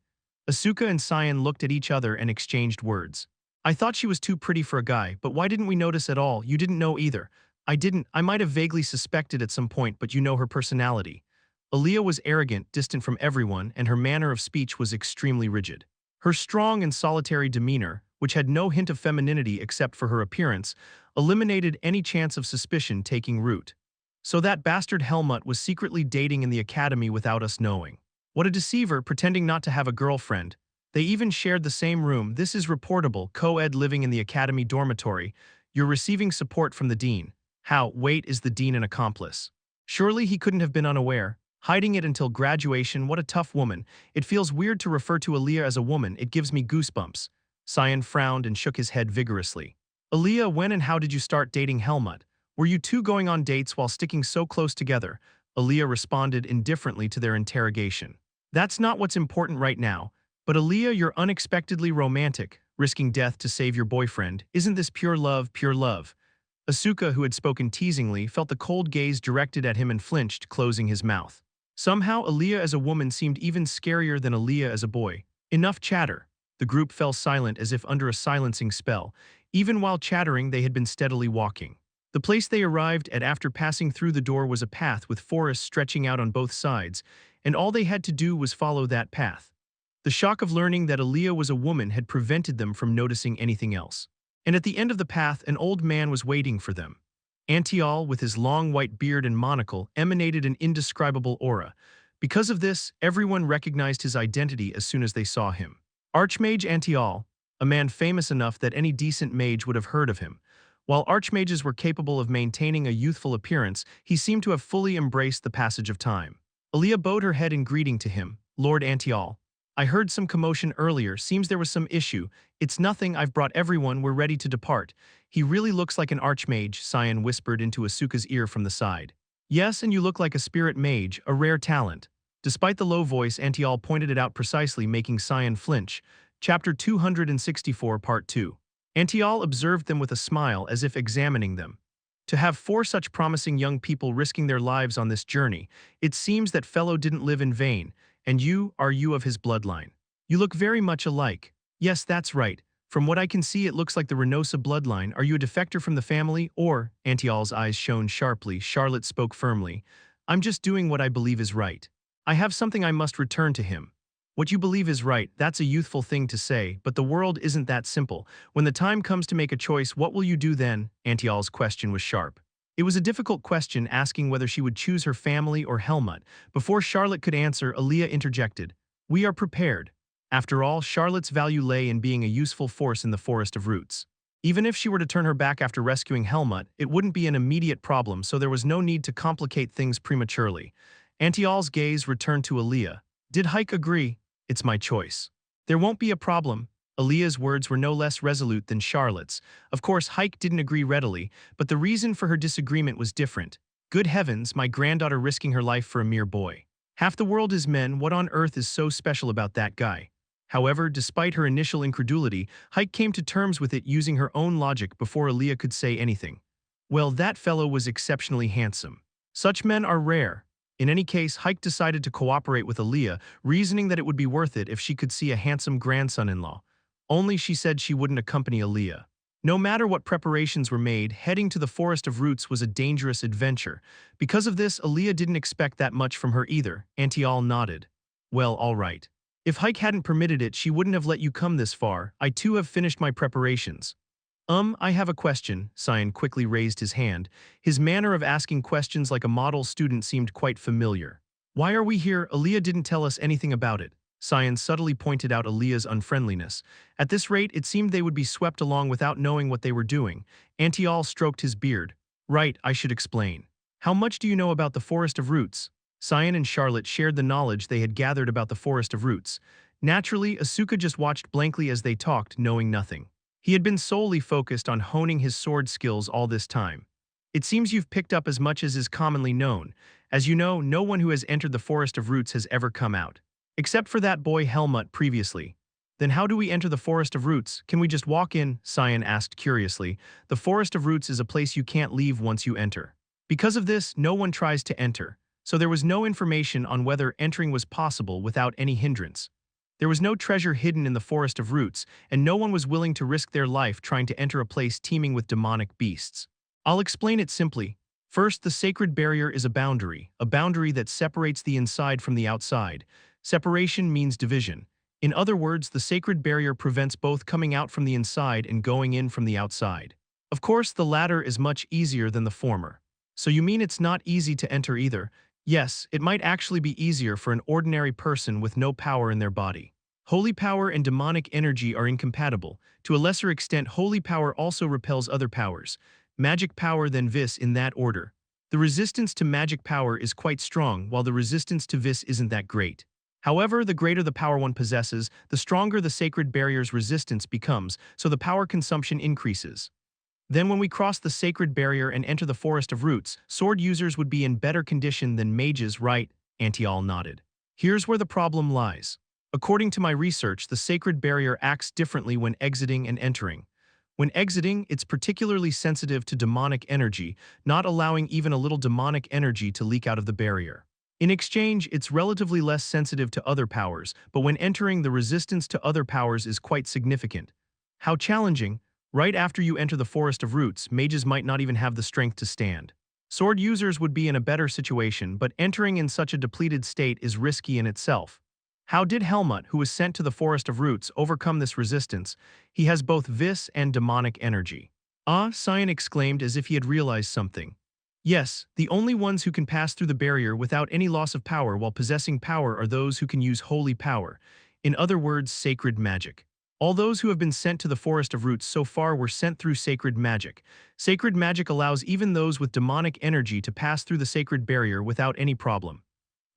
Asuka and Cyan looked at each other and exchanged words. I thought she was too pretty for a guy, but why didn't we notice at all? You didn't know either. I didn't. I might have vaguely suspected at some point, but you know her personality. Aaliyah was arrogant, distant from everyone, and her manner of speech was extremely rigid. Her strong and solitary demeanor, which had no hint of femininity except for her appearance, eliminated any chance of suspicion taking root. So that bastard Helmut was secretly dating in the academy without us knowing. What a deceiver, pretending not to have a girlfriend. They even shared the same room. This is reportable, co-ed living in the academy dormitory. You're receiving support from the dean. How, wait, is the dean an accomplice? Surely he couldn't have been unaware. Hiding it until graduation, what a tough woman. It feels weird to refer to Aaliyah as a woman, it gives me goosebumps. Cyan frowned and shook his head vigorously. Aaliyah, when and how did you start dating Helmut? Were you two going on dates while sticking so close together? Aaliyah responded indifferently to their interrogation. That's not what's important right now. But Aaliyah, you're unexpectedly romantic, risking death to save your boyfriend. Isn't this pure love, pure love? Asuka, who had spoken teasingly, felt the cold gaze directed at him and flinched, closing his mouth. Somehow, Aaliyah as a woman seemed even scarier than Aaliyah as a boy. Enough chatter. The group fell silent as if under a silencing spell. Even while chattering, they had been steadily walking. The place they arrived at after passing through the door was a path with forests stretching out on both sides, and all they had to do was follow that path. The shock of learning that Aaliyah was a woman had prevented them from noticing anything else. And at the end of the path, an old man was waiting for them. Antial, with his long white beard and monocle, emanated an indescribable aura. Because of this, everyone recognized his identity as soon as they saw him. Archmage Antial, a man famous enough that any decent mage would have heard of him. While archmages were capable of maintaining a youthful appearance, he seemed to have fully embraced the passage of time. Aaliyah bowed her head in greeting to him. Lord Antial, I heard some commotion earlier, seems there was some issue. It's nothing, I've brought everyone, we're ready to depart. He really looks like an archmage, Cyan whispered into Asuka's ear from the side. Yes, and you look like a spirit mage, a rare talent. Despite the low voice, Antial pointed it out precisely, making Cyan flinch. Chapter 264, Part 2. Antial observed them with a smile as if examining them. To have four such promising young people risking their lives on this journey, it seems that fellow didn't live in vain. And you, are you of his bloodline? You look very much alike. Yes, that's right. From what I can see, it looks like the Reynosa bloodline. Are you a defector from the family, or? Antial's eyes shone sharply. Charlotte spoke firmly. I'm just doing what I believe is right. I have something I must return to him. What you believe is right, that's a youthful thing to say, but the world isn't that simple. When the time comes to make a choice, what will you do then? Antial's question was sharp. It was a difficult question, asking whether she would choose her family or Helmut. Before Charlotte could answer, Aaliyah interjected. We are prepared. After all, Charlotte's value lay in being a useful force in the Forest of Roots. Even if she were to turn her back after rescuing Helmut, it wouldn't be an immediate problem, so there was no need to complicate things prematurely. Antial's gaze returned to Aaliyah. Did Hike agree? It's my choice. There won't be a problem. Aaliyah's words were no less resolute than Charlotte's. Of course, Hike didn't agree readily, but the reason for her disagreement was different. Good heavens, my granddaughter risking her life for a mere boy. Half the world is men, what on earth is so special about that guy? However, despite her initial incredulity, Hike came to terms with it using her own logic before Aaliyah could say anything. Well, that fellow was exceptionally handsome. Such men are rare. In any case, Hike decided to cooperate with Aaliyah, reasoning that it would be worth it if she could see a handsome grandson-in-law. Only she said she wouldn't accompany Aaliyah. No matter what preparations were made, heading to the Forest of Roots was a dangerous adventure. Because of this, Aaliyah didn't expect that much from her either. Antial nodded. Well, all right. If Hike hadn't permitted it, she wouldn't have let you come this far. I too have finished my preparations. I have a question. Cyan quickly raised his hand. His manner of asking questions like a model student seemed quite familiar. Why are we here? Aaliyah didn't tell us anything about it. Cyan subtly pointed out Aaliyah's unfriendliness. At this rate, it seemed they would be swept along without knowing what they were doing. Antial stroked his beard. Right, I should explain. How much do you know about the Forest of Roots? Cyan and Charlotte shared the knowledge they had gathered about the Forest of Roots. Naturally, Asuka just watched blankly as they talked, knowing nothing. He had been solely focused on honing his sword skills all this time. It seems you've picked up as much as is commonly known. As you know, no one who has entered the Forest of Roots has ever come out. Except for that boy Helmut previously. Then how do we enter the Forest of Roots? Can we just walk in? Cyan asked curiously. The Forest of Roots is a place you can't leave once you enter. Because of this, no one tries to enter. So there was no information on whether entering was possible without any hindrance. There was no treasure hidden in the Forest of Roots, and no one was willing to risk their life trying to enter a place teeming with demonic beasts. I'll explain it simply. First, the sacred barrier is a boundary that separates the inside from the outside. Separation means division. In other words, the sacred barrier prevents both coming out from the inside and going in from the outside. Of course, the latter is much easier than the former. So you mean it's not easy to enter either? Yes, it might actually be easier for an ordinary person with no power in their body. Holy power and demonic energy are incompatible. To a lesser extent, holy power also repels other powers. Magic power then vis in that order. The resistance to magic power is quite strong, while the resistance to this isn't that great. However, the greater the power one possesses, the stronger the sacred barrier's resistance becomes, so the power consumption increases. Then when we cross the sacred barrier and enter the Forest of Roots, sword users would be in better condition than mages, right? Antial nodded. Here's where the problem lies. According to my research, the sacred barrier acts differently when exiting and entering. When exiting, it's particularly sensitive to demonic energy, not allowing even a little demonic energy to leak out of the barrier. In exchange, it's relatively less sensitive to other powers, but when entering, the resistance to other powers is quite significant. How challenging! Right after you enter the Forest of Roots, mages might not even have the strength to stand. Sword users would be in a better situation, but entering in such a depleted state is risky in itself. How did Helmut, who was sent to the Forest of Roots, overcome this resistance? He has both vis and demonic energy. Ah, Cyan exclaimed as if he had realized something. Yes, the only ones who can pass through the barrier without any loss of power while possessing power are those who can use holy power. In other words, sacred magic. All those who have been sent to the Forest of Roots so far were sent through sacred magic. Sacred magic allows even those with demonic energy to pass through the sacred barrier without any problem.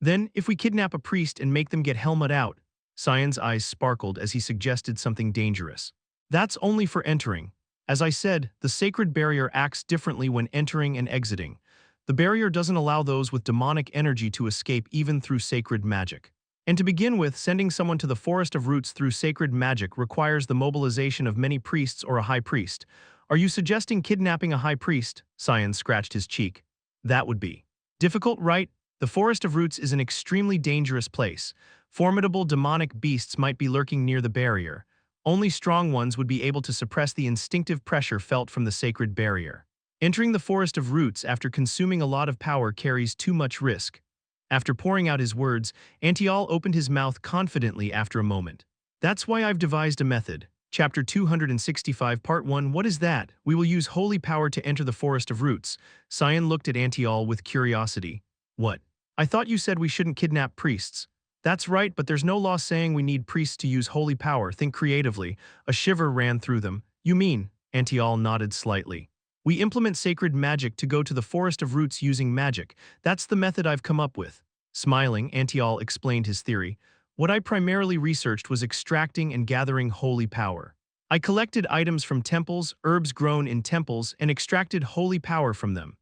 Then, if we kidnap a priest and make them get Helmut out, Cyan's eyes sparkled as he suggested something dangerous. That's only for entering. As I said, the sacred barrier acts differently when entering and exiting. The barrier doesn't allow those with demonic energy to escape even through sacred magic. And to begin with, sending someone to the Forest of Roots through sacred magic requires the mobilization of many priests or a high priest. Are you suggesting kidnapping a high priest? Cyan scratched his cheek. That would be difficult, right? The Forest of Roots is an extremely dangerous place. Formidable demonic beasts might be lurking near the barrier. Only strong ones would be able to suppress the instinctive pressure felt from the sacred barrier. Entering the Forest of Roots after consuming a lot of power carries too much risk. After pouring out his words, Antial opened his mouth confidently after a moment. That's why I've devised a method. Chapter 265 Part 1 What is that? We will use holy power to enter the Forest of Roots. Cyan looked at Antial with curiosity. What? I thought you said we shouldn't kidnap priests. That's right, but there's no law saying we need priests to use holy power. Think creatively. A shiver ran through them. You mean? Antial nodded slightly. We implement sacred magic to go to the Forest of Roots using magic. That's the method I've come up with. Smiling, Antial explained his theory. What I primarily researched was extracting and gathering holy power. I collected items from temples, herbs grown in temples, and extracted holy power from them.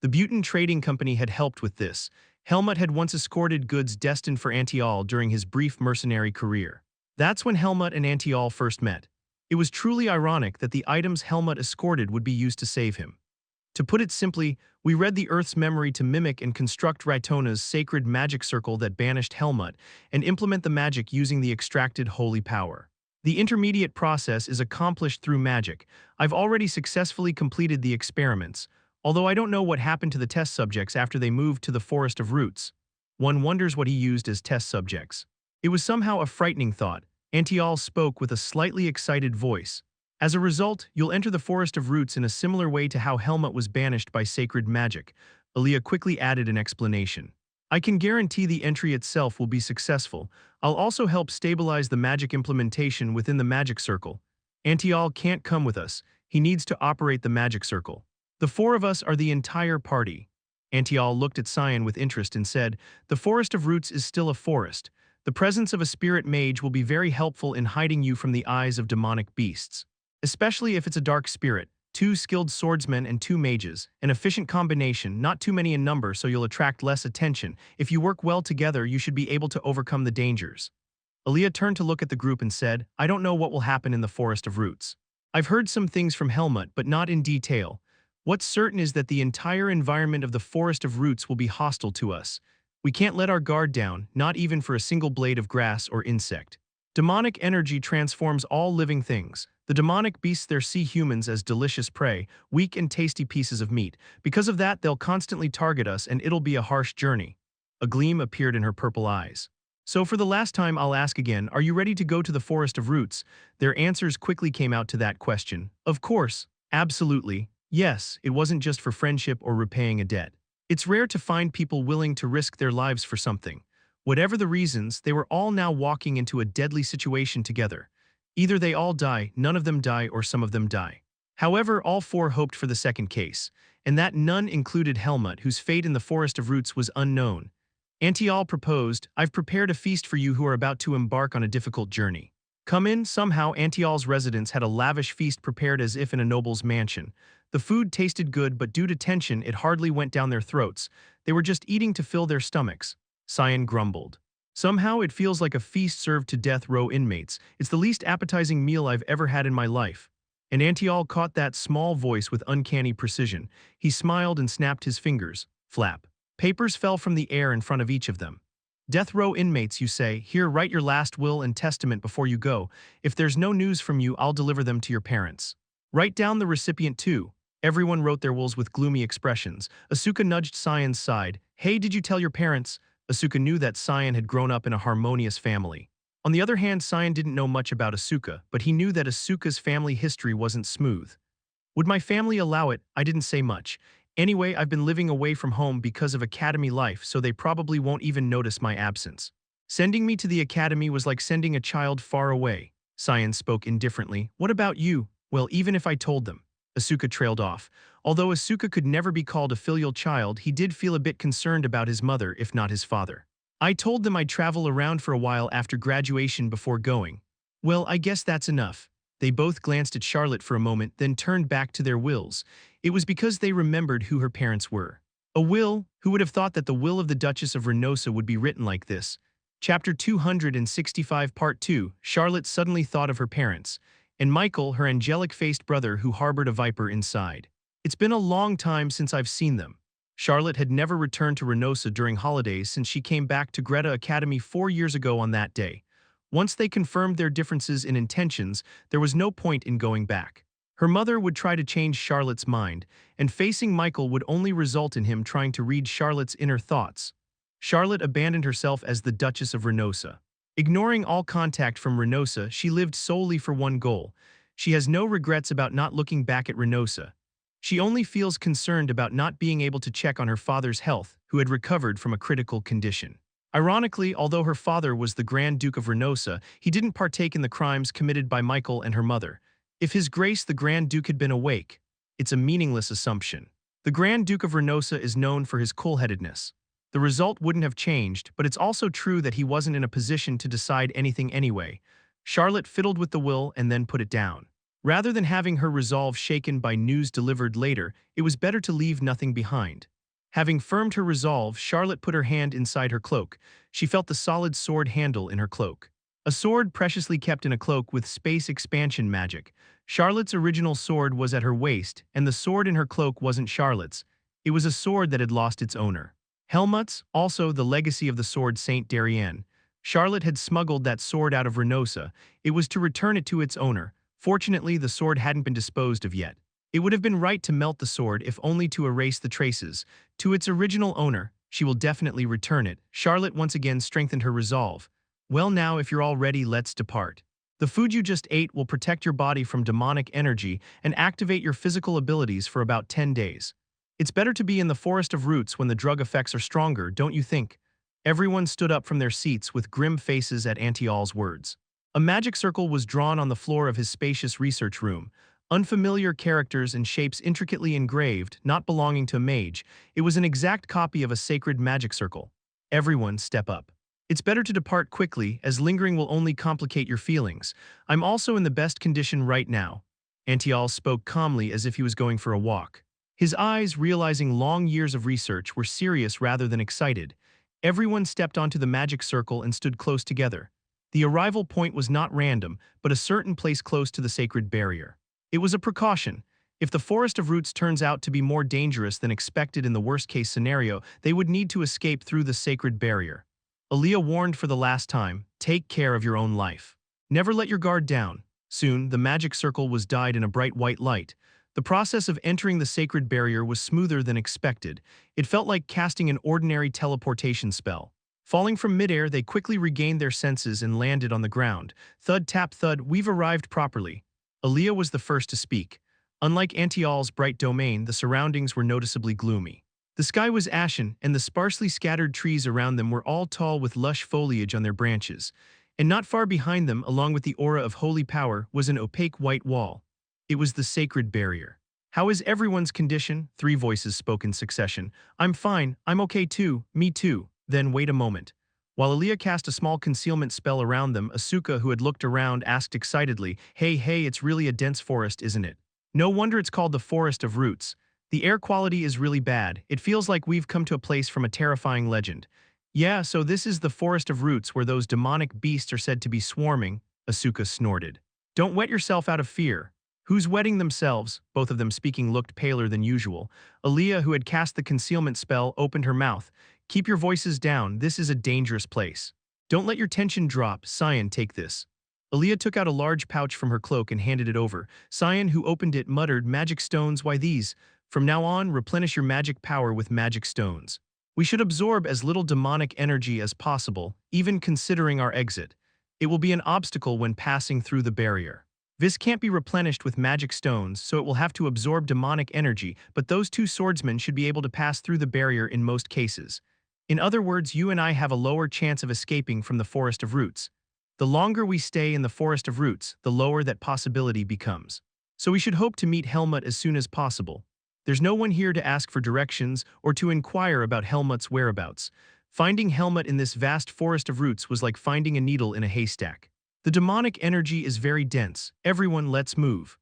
The Butin Trading Company had helped with this. Helmut had once escorted goods destined for Antial during his brief mercenary career. That's when Helmut and Antial first met. It was truly ironic that the items Helmut escorted would be used to save him. To put it simply, we read the Earth's memory to mimic and construct Raitona's sacred magic circle that banished Helmut, and implement the magic using the extracted holy power. The intermediate process is accomplished through magic. I've already successfully completed the experiments, although I don't know what happened to the test subjects after they moved to the Forest of Roots. One wonders what he used as test subjects. It was somehow a frightening thought. Antial spoke with a slightly excited voice. As a result, you'll enter the Forest of Roots in a similar way to how Helmut was banished by sacred magic. Aaliyah quickly added an explanation. I can guarantee the entry itself will be successful. I'll also help stabilize the magic implementation within the magic circle. Antial can't come with us. He needs to operate the magic circle. The four of us are the entire party. Antial looked at Cyan with interest and said, the Forest of Roots is still a forest. The presence of a spirit mage will be very helpful in hiding you from the eyes of demonic beasts. Especially if it's a dark spirit, 2 skilled swordsmen and 2 mages, an efficient combination, not too many in number so you'll attract less attention. If you work well together, you should be able to overcome the dangers. Aaliyah turned to look at the group and said, I don't know what will happen in the Forest of Roots. I've heard some things from Helmut, but not in detail. What's certain is that the entire environment of the Forest of Roots will be hostile to us. We can't let our guard down, not even for a single blade of grass or insect. Demonic energy transforms all living things. The demonic beasts there see humans as delicious prey, weak and tasty pieces of meat. Because of that, they'll constantly target us and it'll be a harsh journey. A gleam appeared in her purple eyes. So for the last time, I'll ask again, are you ready to go to the Forest of Roots? Their answers quickly came out to that question. Of course. Absolutely. Yes, it wasn't just for friendship or repaying a debt. It's rare to find people willing to risk their lives for something. Whatever the reasons, they were all now walking into a deadly situation together. Either they all die, none of them die, or some of them die. However, all 4 hoped for the second case. and that none included Helmut, whose fate in the Forest of Roots was unknown. Antial proposed, "I've prepared a feast for you who are about to embark on a difficult journey. Come in." Somehow, Antial's residents had a lavish feast prepared as if in a noble's mansion. The food tasted good, but due to tension, it hardly went down their throats. They were just eating to fill their stomachs. Cyan grumbled. "Somehow it feels like a feast served to death row inmates. It's the least appetizing meal I've ever had in my life." And Antial caught that small voice with uncanny precision. He smiled and snapped his fingers. Flap. Papers fell from the air in front of each of them. "Death row inmates, you say. Here, write your last will and testament before you go. If there's no news from you, I'll deliver them to your parents. Write down the recipient too." Everyone wrote their wills with gloomy expressions. Asuka nudged Cyan's side. "Hey, did you tell your parents?" Asuka knew that Cyan had grown up in a harmonious family. On the other hand, Cyan didn't know much about Asuka, but he knew that Asuka's family history wasn't smooth. "Would my family allow it? I didn't say much. Anyway, I've been living away from home because of academy life, so they probably won't even notice my absence. Sending me to the academy was like sending a child far away." Cyan spoke indifferently. "What about you?" "Well, even if I told them." Asuka trailed off. Although Asuka could never be called a filial child, he did feel a bit concerned about his mother, if not his father. "I told them I'd travel around for a while after graduation before going." "Well, I guess that's enough." They both glanced at Charlotte for a moment, then turned back to their wills. It was because they remembered who her parents were. A will? Who would have thought that the will of the Duchess of Renosa would be written like this? Chapter 265 Part 2. Charlotte suddenly thought of her parents, and Michael, her angelic-faced brother who harbored a viper inside. "It's been a long time since I've seen them." Charlotte had never returned to Renosa during holidays since she came back to Greta Academy 4 years ago on that day. Once they confirmed their differences in intentions, there was no point in going back. Her mother would try to change Charlotte's mind, and facing Michael would only result in him trying to read Charlotte's inner thoughts. Charlotte abandoned herself as the Duchess of Renosa. Ignoring all contact from Renosa, she lived solely for one goal. She has no regrets about not looking back at Renosa. She only feels concerned about not being able to check on her father's health, who had recovered from a critical condition. Ironically, although her father was the Grand Duke of Renosa, he didn't partake in the crimes committed by Michael and her mother. If His Grace the Grand Duke had been awake, it's a meaningless assumption. The Grand Duke of Renosa is known for his cool-headedness. The result wouldn't have changed, but it's also true that he wasn't in a position to decide anything anyway. Charlotte fiddled with the will and then put it down. Rather than having her resolve shaken by news delivered later, it was better to leave nothing behind. Having firmed her resolve, Charlotte put her hand inside her cloak. She felt the solid sword handle in her cloak. A sword preciously kept in a cloak with space expansion magic. Charlotte's original sword was at her waist, and the sword in her cloak wasn't Charlotte's. It was a sword that had lost its owner. Helmut's, also the legacy of the Sword Saint Darien. Charlotte had smuggled that sword out of Renosa. It was to return it to its owner. Fortunately, the sword hadn't been disposed of yet. It would have been right to melt the sword if only to erase the traces. To its original owner, she will definitely return it. Charlotte once again strengthened her resolve. "Well, now if you're all ready, let's depart. The food you just ate will protect your body from demonic energy and activate your physical abilities for about 10 days. It's better to be in the Forest of Roots when the drug effects are stronger, don't you think?" Everyone stood up from their seats with grim faces at Antial's words. A magic circle was drawn on the floor of his spacious research room. Unfamiliar characters and shapes intricately engraved, not belonging to a mage. It was an exact copy of a sacred magic circle. "Everyone, step up. It's better to depart quickly, as lingering will only complicate your feelings. I'm also in the best condition right now." Antial spoke calmly as if he was going for a walk. His eyes, realizing long years of research, were serious rather than excited. Everyone stepped onto the magic circle and stood close together. The arrival point was not random, but a certain place close to the sacred barrier. It was a precaution. If the Forest of Roots turns out to be more dangerous than expected in the worst-case scenario, they would need to escape through the sacred barrier. Aaliyah warned for the last time, "Take care of your own life. Never let your guard down." Soon, the magic circle was dyed in a bright white light. The process of entering the sacred barrier was smoother than expected. It felt like casting an ordinary teleportation spell. Falling from midair, they quickly regained their senses and landed on the ground. Thud tap thud, "We've arrived properly." Aaliyah was the first to speak. Unlike Antial's bright domain, the surroundings were noticeably gloomy. The sky was ashen, and the sparsely scattered trees around them were all tall with lush foliage on their branches. And not far behind them, along with the aura of holy power, was an opaque white wall. It was the sacred barrier. How is everyone's condition? Three voices spoke in succession. I'm fine, I'm okay too, me too. Then wait a moment. While Aaliyah cast a small concealment spell around them, Asuka, who had looked around, asked excitedly, hey, it's really a dense forest, isn't it? No wonder it's called the Forest of Roots. The air quality is really bad. It feels like we've come to a place from a terrifying legend. Yeah, so this is the Forest of Roots where those demonic beasts are said to be swarming, Asuka snorted. Don't wet yourself out of fear. Who's wetting themselves? Both of them speaking looked paler than usual. Aaliyah, who had cast the concealment spell, opened her mouth. Keep your voices down, this is a dangerous place. Don't let your tension drop, Cyan, take this. Aaliyah took out a large pouch from her cloak and handed it over. Cyan, who opened it, muttered, magic stones, why these? From now on, replenish your magic power with magic stones. We should absorb as little demonic energy as possible, even considering our exit. It will be an obstacle when passing through the barrier. This can't be replenished with magic stones, so it will have to absorb demonic energy, but those two swordsmen should be able to pass through the barrier in most cases. In other words, you and I have a lower chance of escaping from the Forest of Roots. The longer we stay in the Forest of Roots, the lower that possibility becomes. So we should hope to meet Helmut as soon as possible. There's no one here to ask for directions or to inquire about Helmut's whereabouts. Finding Helmut in this vast Forest of Roots was like finding a needle in a haystack. The demonic energy is very dense. Everyone, let's move.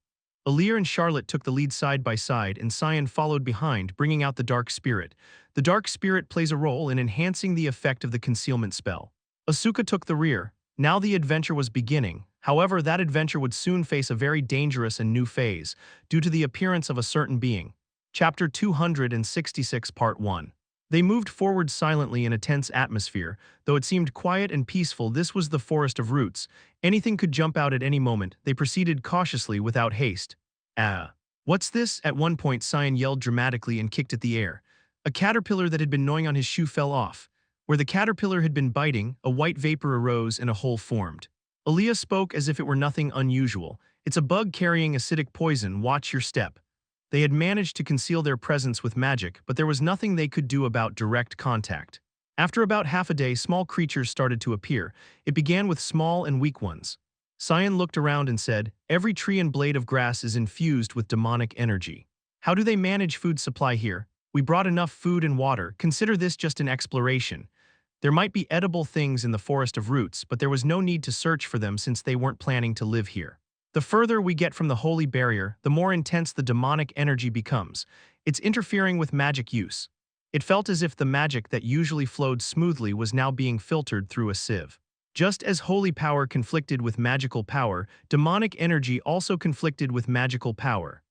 Aaliyah and Charlotte took the lead side by side, and Cyan followed behind, bringing out the Dark Spirit. The Dark Spirit plays a role in enhancing the effect of the concealment spell. Asuka took the rear. Now the adventure was beginning. However, that adventure would soon face a very dangerous and new phase, due to the appearance of a certain being. Chapter 266, Part 1. They moved forward silently in a tense atmosphere. Though it seemed quiet and peaceful, this was the Forest of Roots. Anything could jump out at any moment. They proceeded cautiously without haste. Ah. What's this? At one point, Cyan yelled dramatically and kicked at the air. A caterpillar that had been gnawing on his shoe fell off. Where the caterpillar had been biting, a white vapor arose and a hole formed. Aaliyah spoke as if it were nothing unusual. It's a bug carrying acidic poison, watch your step. They had managed to conceal their presence with magic, but there was nothing they could do about direct contact. After about half a day, small creatures started to appear. It began with small and weak ones. Cyan looked around and said, every tree and blade of grass is infused with demonic energy. How do they manage food supply here? We brought enough food and water. Consider this just an exploration. There might be edible things in the Forest of Roots, but there was no need to search for them since they weren't planning to live here. The further we get from the holy barrier, the more intense the demonic energy becomes. It's interfering with magic use. It felt as if the magic that usually flowed smoothly was now being filtered through a sieve. Just as holy power conflicted with magical power, demonic energy also conflicted with magical power.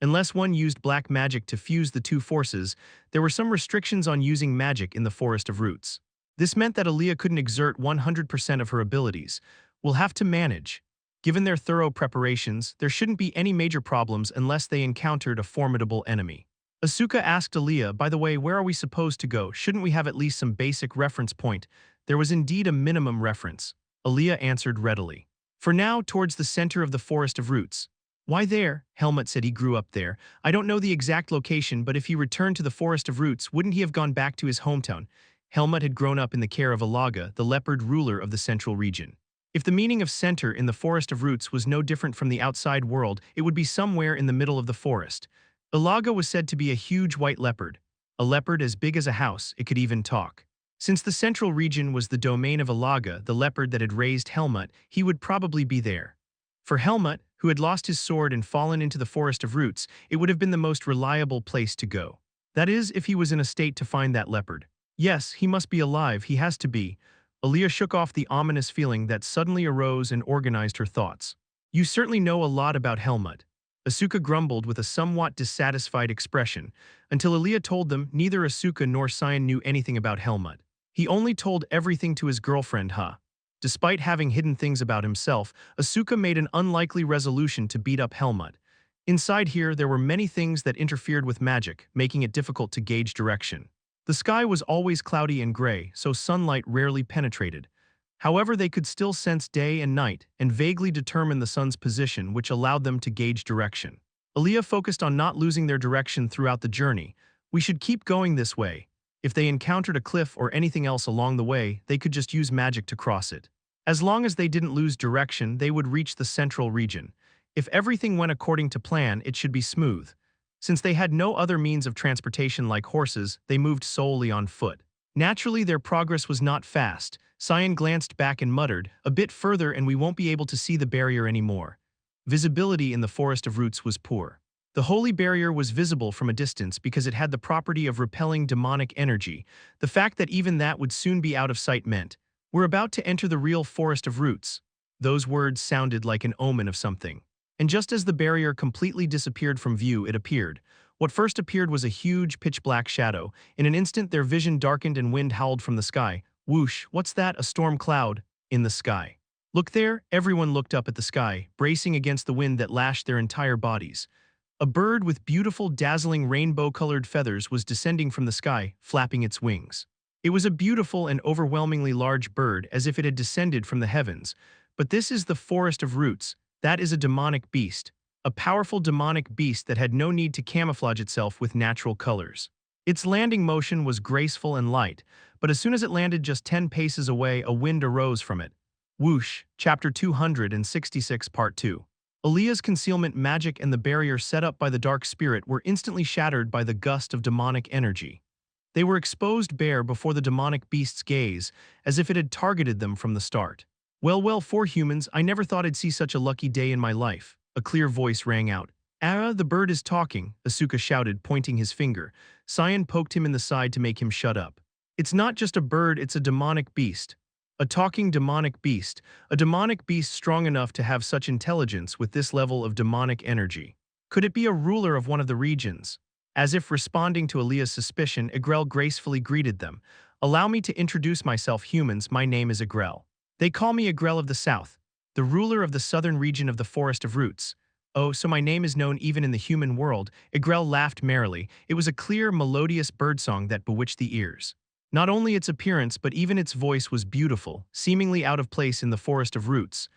Unless one used black magic to fuse the two forces, there were some restrictions on using magic in the Forest of Roots. This meant that Aaliyah couldn't exert 100% of her abilities. We'll have to manage. Given their thorough preparations, there shouldn't be any major problems unless they encountered a formidable enemy. Asuka asked Aaliyah, by the way, where are we supposed to go? Shouldn't we have at least some basic reference point? There was indeed a minimum reference. Aaliyah answered readily. For now, towards the center of the Forest of Roots. Why there? Helmut said he grew up there. I don't know the exact location, but if he returned to the Forest of Roots, wouldn't he have gone back to his hometown? Helmut had grown up in the care of Alaga, the leopard ruler of the central region. If the meaning of center in the Forest of Roots was no different from the outside world, it would be somewhere in the middle of the forest. Alaga was said to be a huge white leopard. A leopard as big as a house, it could even talk. Since the central region was the domain of Alaga, the leopard that had raised Helmut, he would probably be there. For Helmut, who had lost his sword and fallen into the Forest of Roots, it would have been the most reliable place to go. That is, if he was in a state to find that leopard. Yes, he must be alive, he has to be. Aaliyah shook off the ominous feeling that suddenly arose and organized her thoughts. You certainly know a lot about Helmut. Asuka grumbled with a somewhat dissatisfied expression. Until Aaliyah told them, neither Asuka nor Cyan knew anything about Helmut. He only told everything to his girlfriend, Despite having hidden things about himself, Asuka made an unlikely resolution to beat up Helmut. Inside here, there were many things that interfered with magic, making it difficult to gauge direction. The sky was always cloudy and gray, so sunlight rarely penetrated. However, they could still sense day and night and vaguely determine the sun's position, which allowed them to gauge direction. Aaliyah focused on not losing their direction throughout the journey. We should keep going this way. If they encountered a cliff or anything else along the way, they could just use magic to cross it. As long as they didn't lose direction, they would reach the central region. If everything went according to plan, it should be smooth. Since they had no other means of transportation like horses, they moved solely on foot. Naturally, their progress was not fast. Cyan glanced back and muttered, "A bit further and we won't be able to see the barrier anymore." Visibility in the forest of roots was poor. The holy barrier was visible from a distance because it had the property of repelling demonic energy. The fact that even that would soon be out of sight meant, "We're about to enter the real forest of roots." Those words sounded like an omen of something. And just as the barrier completely disappeared from view, it appeared. What first appeared was a huge, pitch-black shadow. In an instant, their vision darkened and wind howled from the sky. Whoosh, what's that? A storm cloud in the sky. Look there! Everyone looked up at the sky, bracing against the wind that lashed their entire bodies. A bird with beautiful, dazzling rainbow-colored feathers was descending from the sky, flapping its wings. It was a beautiful and overwhelmingly large bird, as if it had descended from the heavens. But this is the forest of roots. That is a demonic beast. A powerful demonic beast that had no need to camouflage itself with natural colors. Its landing motion was graceful and light, but as soon as it landed just 10 paces away, a wind arose from it. Whoosh, Chapter 266, Part 2. Aaliyah's concealment magic and the barrier set up by the dark spirit were instantly shattered by the gust of demonic energy. They were exposed bare before the demonic beast's gaze, as if it had targeted them from the start. Well, for humans, I never thought I'd see such a lucky day in my life. A clear voice rang out. "Ara, the bird is talking," Asuka shouted, pointing his finger. Cyan poked him in the side to make him shut up. "It's not just a bird, it's a demonic beast. A talking demonic beast. A demonic beast strong enough to have such intelligence with this level of demonic energy. Could it be a ruler of one of the regions?" As if responding to Aaliyah's suspicion, Igrel gracefully greeted them. "Allow me to introduce myself, humans. My name is Igrel. They call me Igrel of the South, the ruler of the southern region of the Forest of Roots." "Oh, so my name is known even in the human world." Igrel laughed merrily. It was a clear, melodious birdsong that bewitched the ears. Not only its appearance but even its voice was beautiful, seemingly out of place in the Forest of Roots.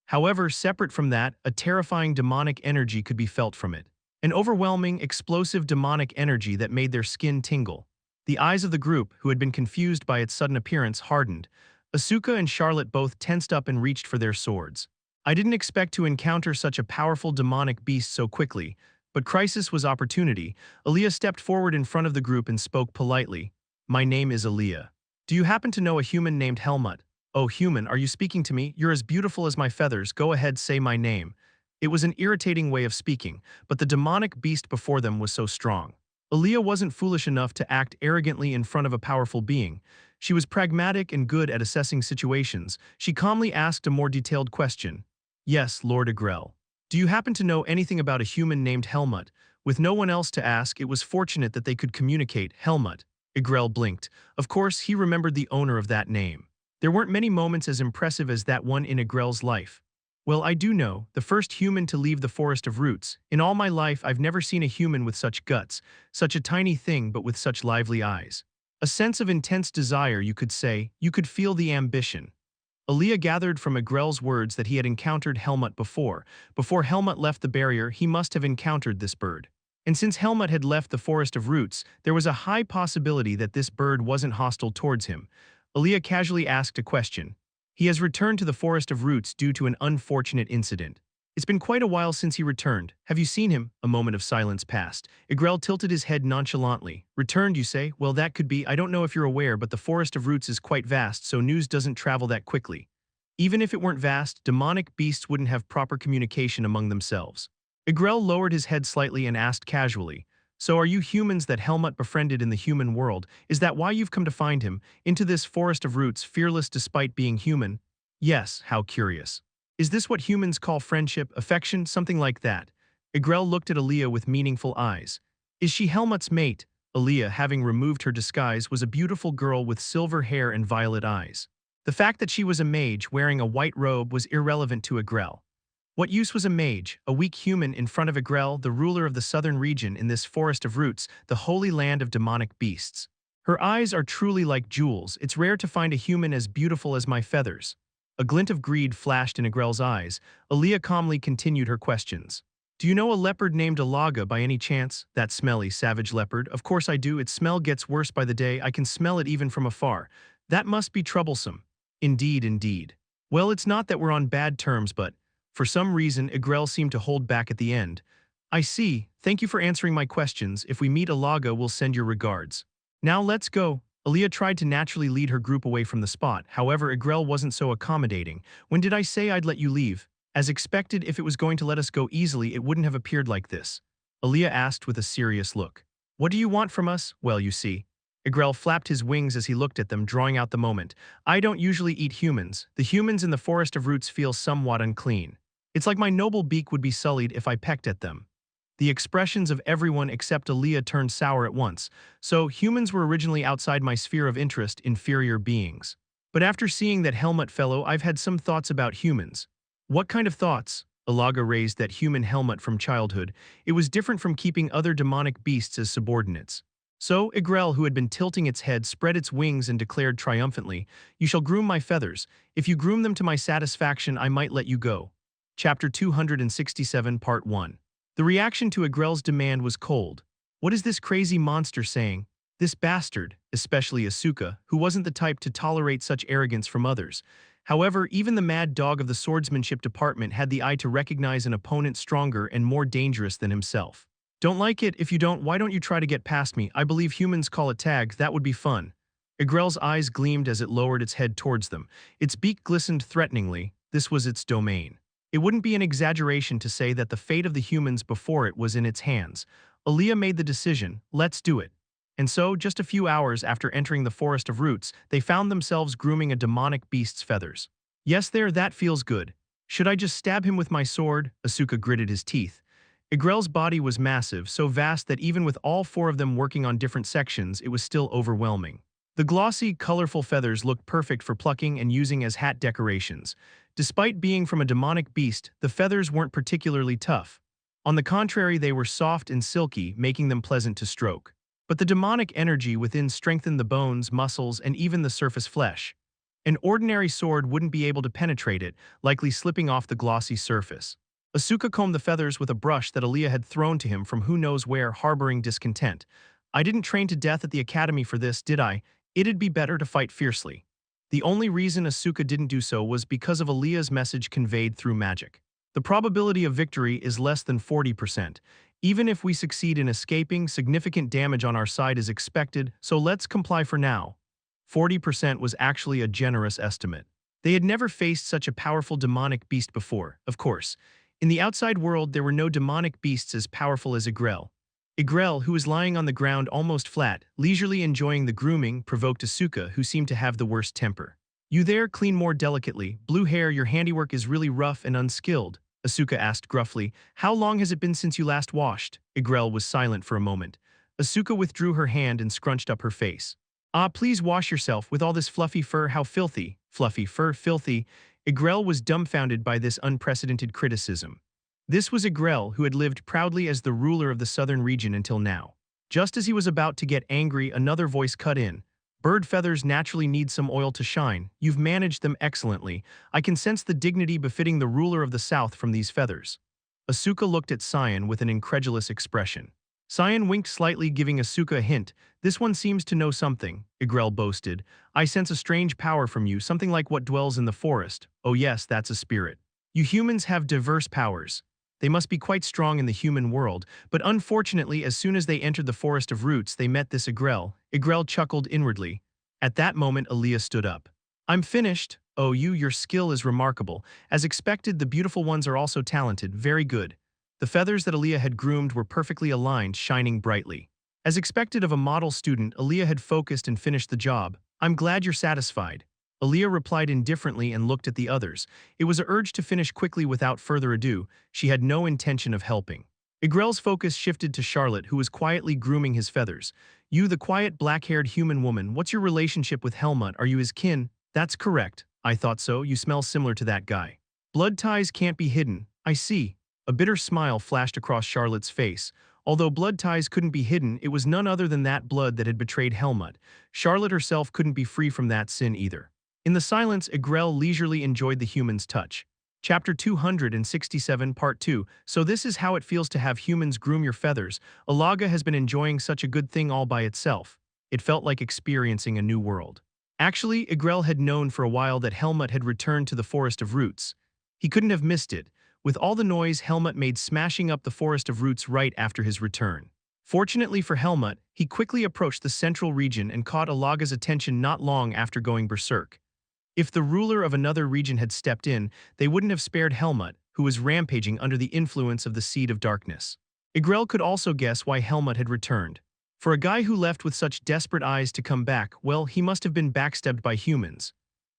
However, separate from that, a terrifying demonic energy could be felt from it. An overwhelming, explosive demonic energy that made their skin tingle. The eyes of the group, who had been confused by its sudden appearance, hardened. Asuka and Charlotte both tensed up and reached for their swords. "I didn't expect to encounter such a powerful demonic beast so quickly, but crisis was opportunity." Aaliyah stepped forward in front of the group and spoke politely. "My name is Aaliyah. Do you happen to know a human named Helmut?" "Oh, human, are you speaking to me? You're as beautiful as my feathers. Go ahead, say my name." It was an irritating way of speaking, but the demonic beast before them was so strong. Aaliyah wasn't foolish enough to act arrogantly in front of a powerful being. She was pragmatic and good at assessing situations. She calmly asked a more detailed question. "Yes, Lord Igrel. Do you happen to know anything about a human named Helmut?" With no one else to ask, it was fortunate that they could communicate. "Helmut." Igrel blinked. Of course, he remembered the owner of that name. There weren't many moments as impressive as that one in Igrel's life. "Well, I do know, the first human to leave the Forest of Roots. In all my life, I've never seen a human with such guts, such a tiny thing but with such lively eyes. A sense of intense desire, you could say. You could feel the ambition." Aaliyah gathered from Igrel's words that he had encountered Helmut before. Before Helmut left the barrier, he must have encountered this bird. And since Helmut had left the Forest of Roots, there was a high possibility that this bird wasn't hostile towards him. Aaliyah casually asked a question. "He has returned to the Forest of Roots due to an unfortunate incident. It's been quite a while since he returned. Have you seen him?" A moment of silence passed. Igrel tilted his head nonchalantly. "Returned, you say? Well, that could be. I don't know if you're aware, but the Forest of Roots is quite vast, so news doesn't travel that quickly. Even if it weren't vast, demonic beasts wouldn't have proper communication among themselves." Igrel lowered his head slightly and asked casually, "So are you humans that Helmut befriended in the human world? Is that why you've come to find him, into this Forest of Roots, fearless despite being human?" "Yes, how curious. Is this what humans call friendship, affection, something like that?" Igrel looked at Aaliyah with meaningful eyes. "Is she Helmut's mate?" Aaliyah, having removed her disguise, was a beautiful girl with silver hair and violet eyes. The fact that she was a mage wearing a white robe was irrelevant to Igrel. What use was a mage, a weak human in front of Igrel, the ruler of the southern region in this Forest of Roots, the holy land of demonic beasts? "Her eyes are truly like jewels. It's rare to find a human as beautiful as my feathers." A glint of greed flashed in Igrel's eyes. Aaliyah calmly continued her questions. "Do you know a leopard named Alaga by any chance? That smelly, savage leopard?" "Of course I do. Its smell gets worse by the day. I can smell it even from afar. That must be troublesome." "Indeed, indeed." "Well, it's not that we're on bad terms, but..." For some reason, Igrel seemed to hold back at the end. I see. Thank you for answering my questions. If we meet Alaga, we'll send your regards. Now let's go. Aaliyah tried to naturally lead her group away from the spot. However, Igrel wasn't so accommodating. When did I say I'd let you leave? As expected, if it was going to let us go easily, it wouldn't have appeared like this. Aaliyah asked with a serious look. What do you want from us? Well, you see. Igrel flapped his wings as he looked at them, drawing out the moment. I don't usually eat humans. The humans in the Forest of Roots feel somewhat unclean. It's like my noble beak would be sullied if I pecked at them. The expressions of everyone except Aaliyah turned sour at once. So, humans were originally outside my sphere of interest, inferior beings. But after seeing that Helmut fellow, I've had some thoughts about humans. What kind of thoughts? Alaga raised that human Helmut from childhood. It was different from keeping other demonic beasts as subordinates. So, Igrel, who had been tilting its head, spread its wings and declared triumphantly, You shall groom my feathers. If you groom them to my satisfaction, I might let you go. Chapter 267, Part 1. The reaction to Igrel's demand was cold. What is this crazy monster saying? This bastard, especially Asuka, who wasn't the type to tolerate such arrogance from others. However, even the mad dog of the swordsmanship department had the eye to recognize an opponent stronger and more dangerous than himself. Don't like it? If you don't, why don't you try to get past me? I believe humans call it tag. That would be fun. Igrel's eyes gleamed as it lowered its head towards them. Its beak glistened threateningly. This was its domain. It wouldn't be an exaggeration to say that the fate of the humans before it was in its hands. Aaliyah made the decision, let's do it. And so, just a few hours after entering the Forest of Roots, they found themselves grooming a demonic beast's feathers. Yes there, that feels good. Should I just stab him with my sword? Asuka gritted his teeth. Igrel's body was massive, so vast that even with all four of them working on different sections, it was still overwhelming. The glossy, colorful feathers looked perfect for plucking and using as hat decorations. Despite being from a demonic beast, the feathers weren't particularly tough. On the contrary, they were soft and silky, making them pleasant to stroke. But the demonic energy within strengthened the bones, muscles, and even the surface flesh. An ordinary sword wouldn't be able to penetrate it, likely slipping off the glossy surface. Asuka combed the feathers with a brush that Aaliyah had thrown to him from who knows where, harboring discontent. I didn't train to death at the academy for this, did I? It'd be better to fight fiercely. The only reason Asuka didn't do so was because of Aaliyah's message conveyed through magic. The probability of victory is less than 40%. Even if we succeed in escaping, significant damage on our side is expected, so let's comply for now. 40% was actually a generous estimate. They had never faced such a powerful demonic beast before, of course. In the outside world, there were no demonic beasts as powerful as Igrel. Igrel, who was lying on the ground almost flat, leisurely enjoying the grooming, provoked Asuka, who seemed to have the worst temper. You there, clean more delicately. Blue hair, your handiwork is really rough and unskilled. Asuka asked gruffly. How long has it been since you last washed? Igrel was silent for a moment. Asuka withdrew her hand and scrunched up her face. Ah, please wash yourself with all this fluffy fur, how filthy. Fluffy fur, filthy. Igrel was dumbfounded by this unprecedented criticism. This was Igrel, who had lived proudly as the ruler of the southern region until now. Just as he was about to get angry, another voice cut in. Bird feathers naturally need some oil to shine. You've managed them excellently. I can sense the dignity befitting the ruler of the south from these feathers. Asuka looked at Cyan with an incredulous expression. Cyan winked slightly, giving Asuka a hint. This one seems to know something, Igrel boasted. I sense a strange power from you, something like what dwells in the forest. Oh yes, that's a spirit. You humans have diverse powers. They must be quite strong in the human world, but unfortunately, as soon as they entered the Forest of Roots, they met this Igrel. Igrel chuckled inwardly. At that moment, Aaliyah stood up. I'm finished. Oh, your skill is remarkable. As expected, the beautiful ones are also talented. Very good. The feathers that Aaliyah had groomed were perfectly aligned, shining brightly. As expected of a model student, Aaliyah had focused and finished the job. I'm glad you're satisfied. Aaliyah replied indifferently and looked at the others. It was an urge to finish quickly without further ado. She had no intention of helping. Igrel's focus shifted to Charlotte, who was quietly grooming his feathers. You, the quiet, black-haired human woman, what's your relationship with Helmut? Are you his kin? That's correct. I thought so. You smell similar to that guy. Blood ties can't be hidden. I see. A bitter smile flashed across Charlotte's face. Although blood ties couldn't be hidden, it was none other than that blood that had betrayed Helmut. Charlotte herself couldn't be free from that sin either. In the silence, Igrel leisurely enjoyed the human's touch. Chapter 267, Part 2. So this is how it feels to have humans groom your feathers. Alaga has been enjoying such a good thing all by itself. It felt like experiencing a new world. Actually, Igrel had known for a while that Helmut had returned to the Forest of Roots. He couldn't have missed it. with all the noise Helmut made smashing up the forest of roots right after his return. Fortunately for Helmut, he quickly approached the central region and caught Alaga's attention not long after going berserk. If the ruler of another region had stepped in, they wouldn't have spared Helmut, who was rampaging under the influence of the Seed of Darkness. Igrel could also guess why Helmut had returned. For a guy who left with such desperate eyes to come back, well, he must have been backstabbed by humans.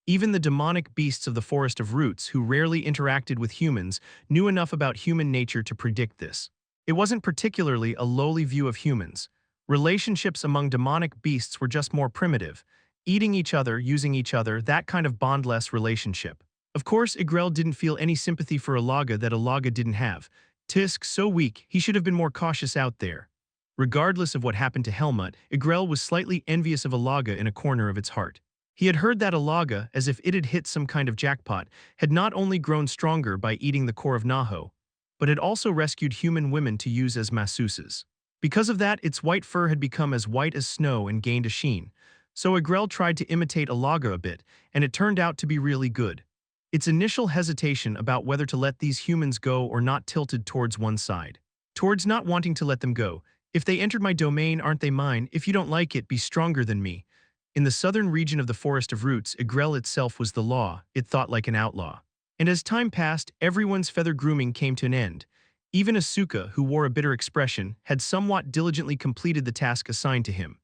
Even the demonic beasts of the Forest of Roots, who rarely interacted with humans, knew enough about human nature to predict this. It wasn't particularly a lowly view of humans. Relationships among demonic beasts were just more primitive. Eating each other, using each other, that kind of bondless relationship. Of course, Igrel didn't feel any sympathy for Alaga that Alaga didn't have. Tisk, so weak, he should have been more cautious out there. Regardless of what happened to Helmut, Igrel was slightly envious of Alaga in a corner of its heart. He had heard that Alaga, as if it had hit some kind of jackpot, had not only grown stronger by eating the core of Naho, but had also rescued human women to use as masseuses. Because of that, its white fur had become as white as snow and gained a sheen. So Igrel tried to imitate Alaga a bit, and it turned out to be really good. Its initial hesitation about whether to let these humans go or not tilted towards one side. Towards not wanting to let them go. If they entered my domain, aren't they mine? If you don't like it, be stronger than me. In the southern region of the Forest of Roots, Igrel itself was the law, it thought like an outlaw. And as time passed, everyone's feather grooming came to an end. Even Asuka, who wore a bitter expression, had somewhat diligently completed the task assigned to him.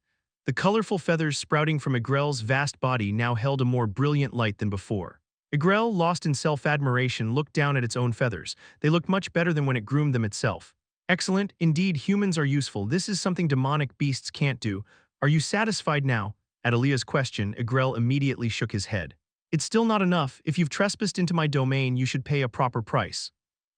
The colorful feathers sprouting from Igrel's vast body now held a more brilliant light than before. Igrel, lost in self-admiration, looked down at its own feathers. They looked much better than when it groomed them itself. Excellent, indeed, humans are useful. This is something demonic beasts can't do. Are you satisfied now? At Aaliyah's question, Igrel immediately shook his head. It's still not enough. If you've trespassed into my domain, you should pay a proper price.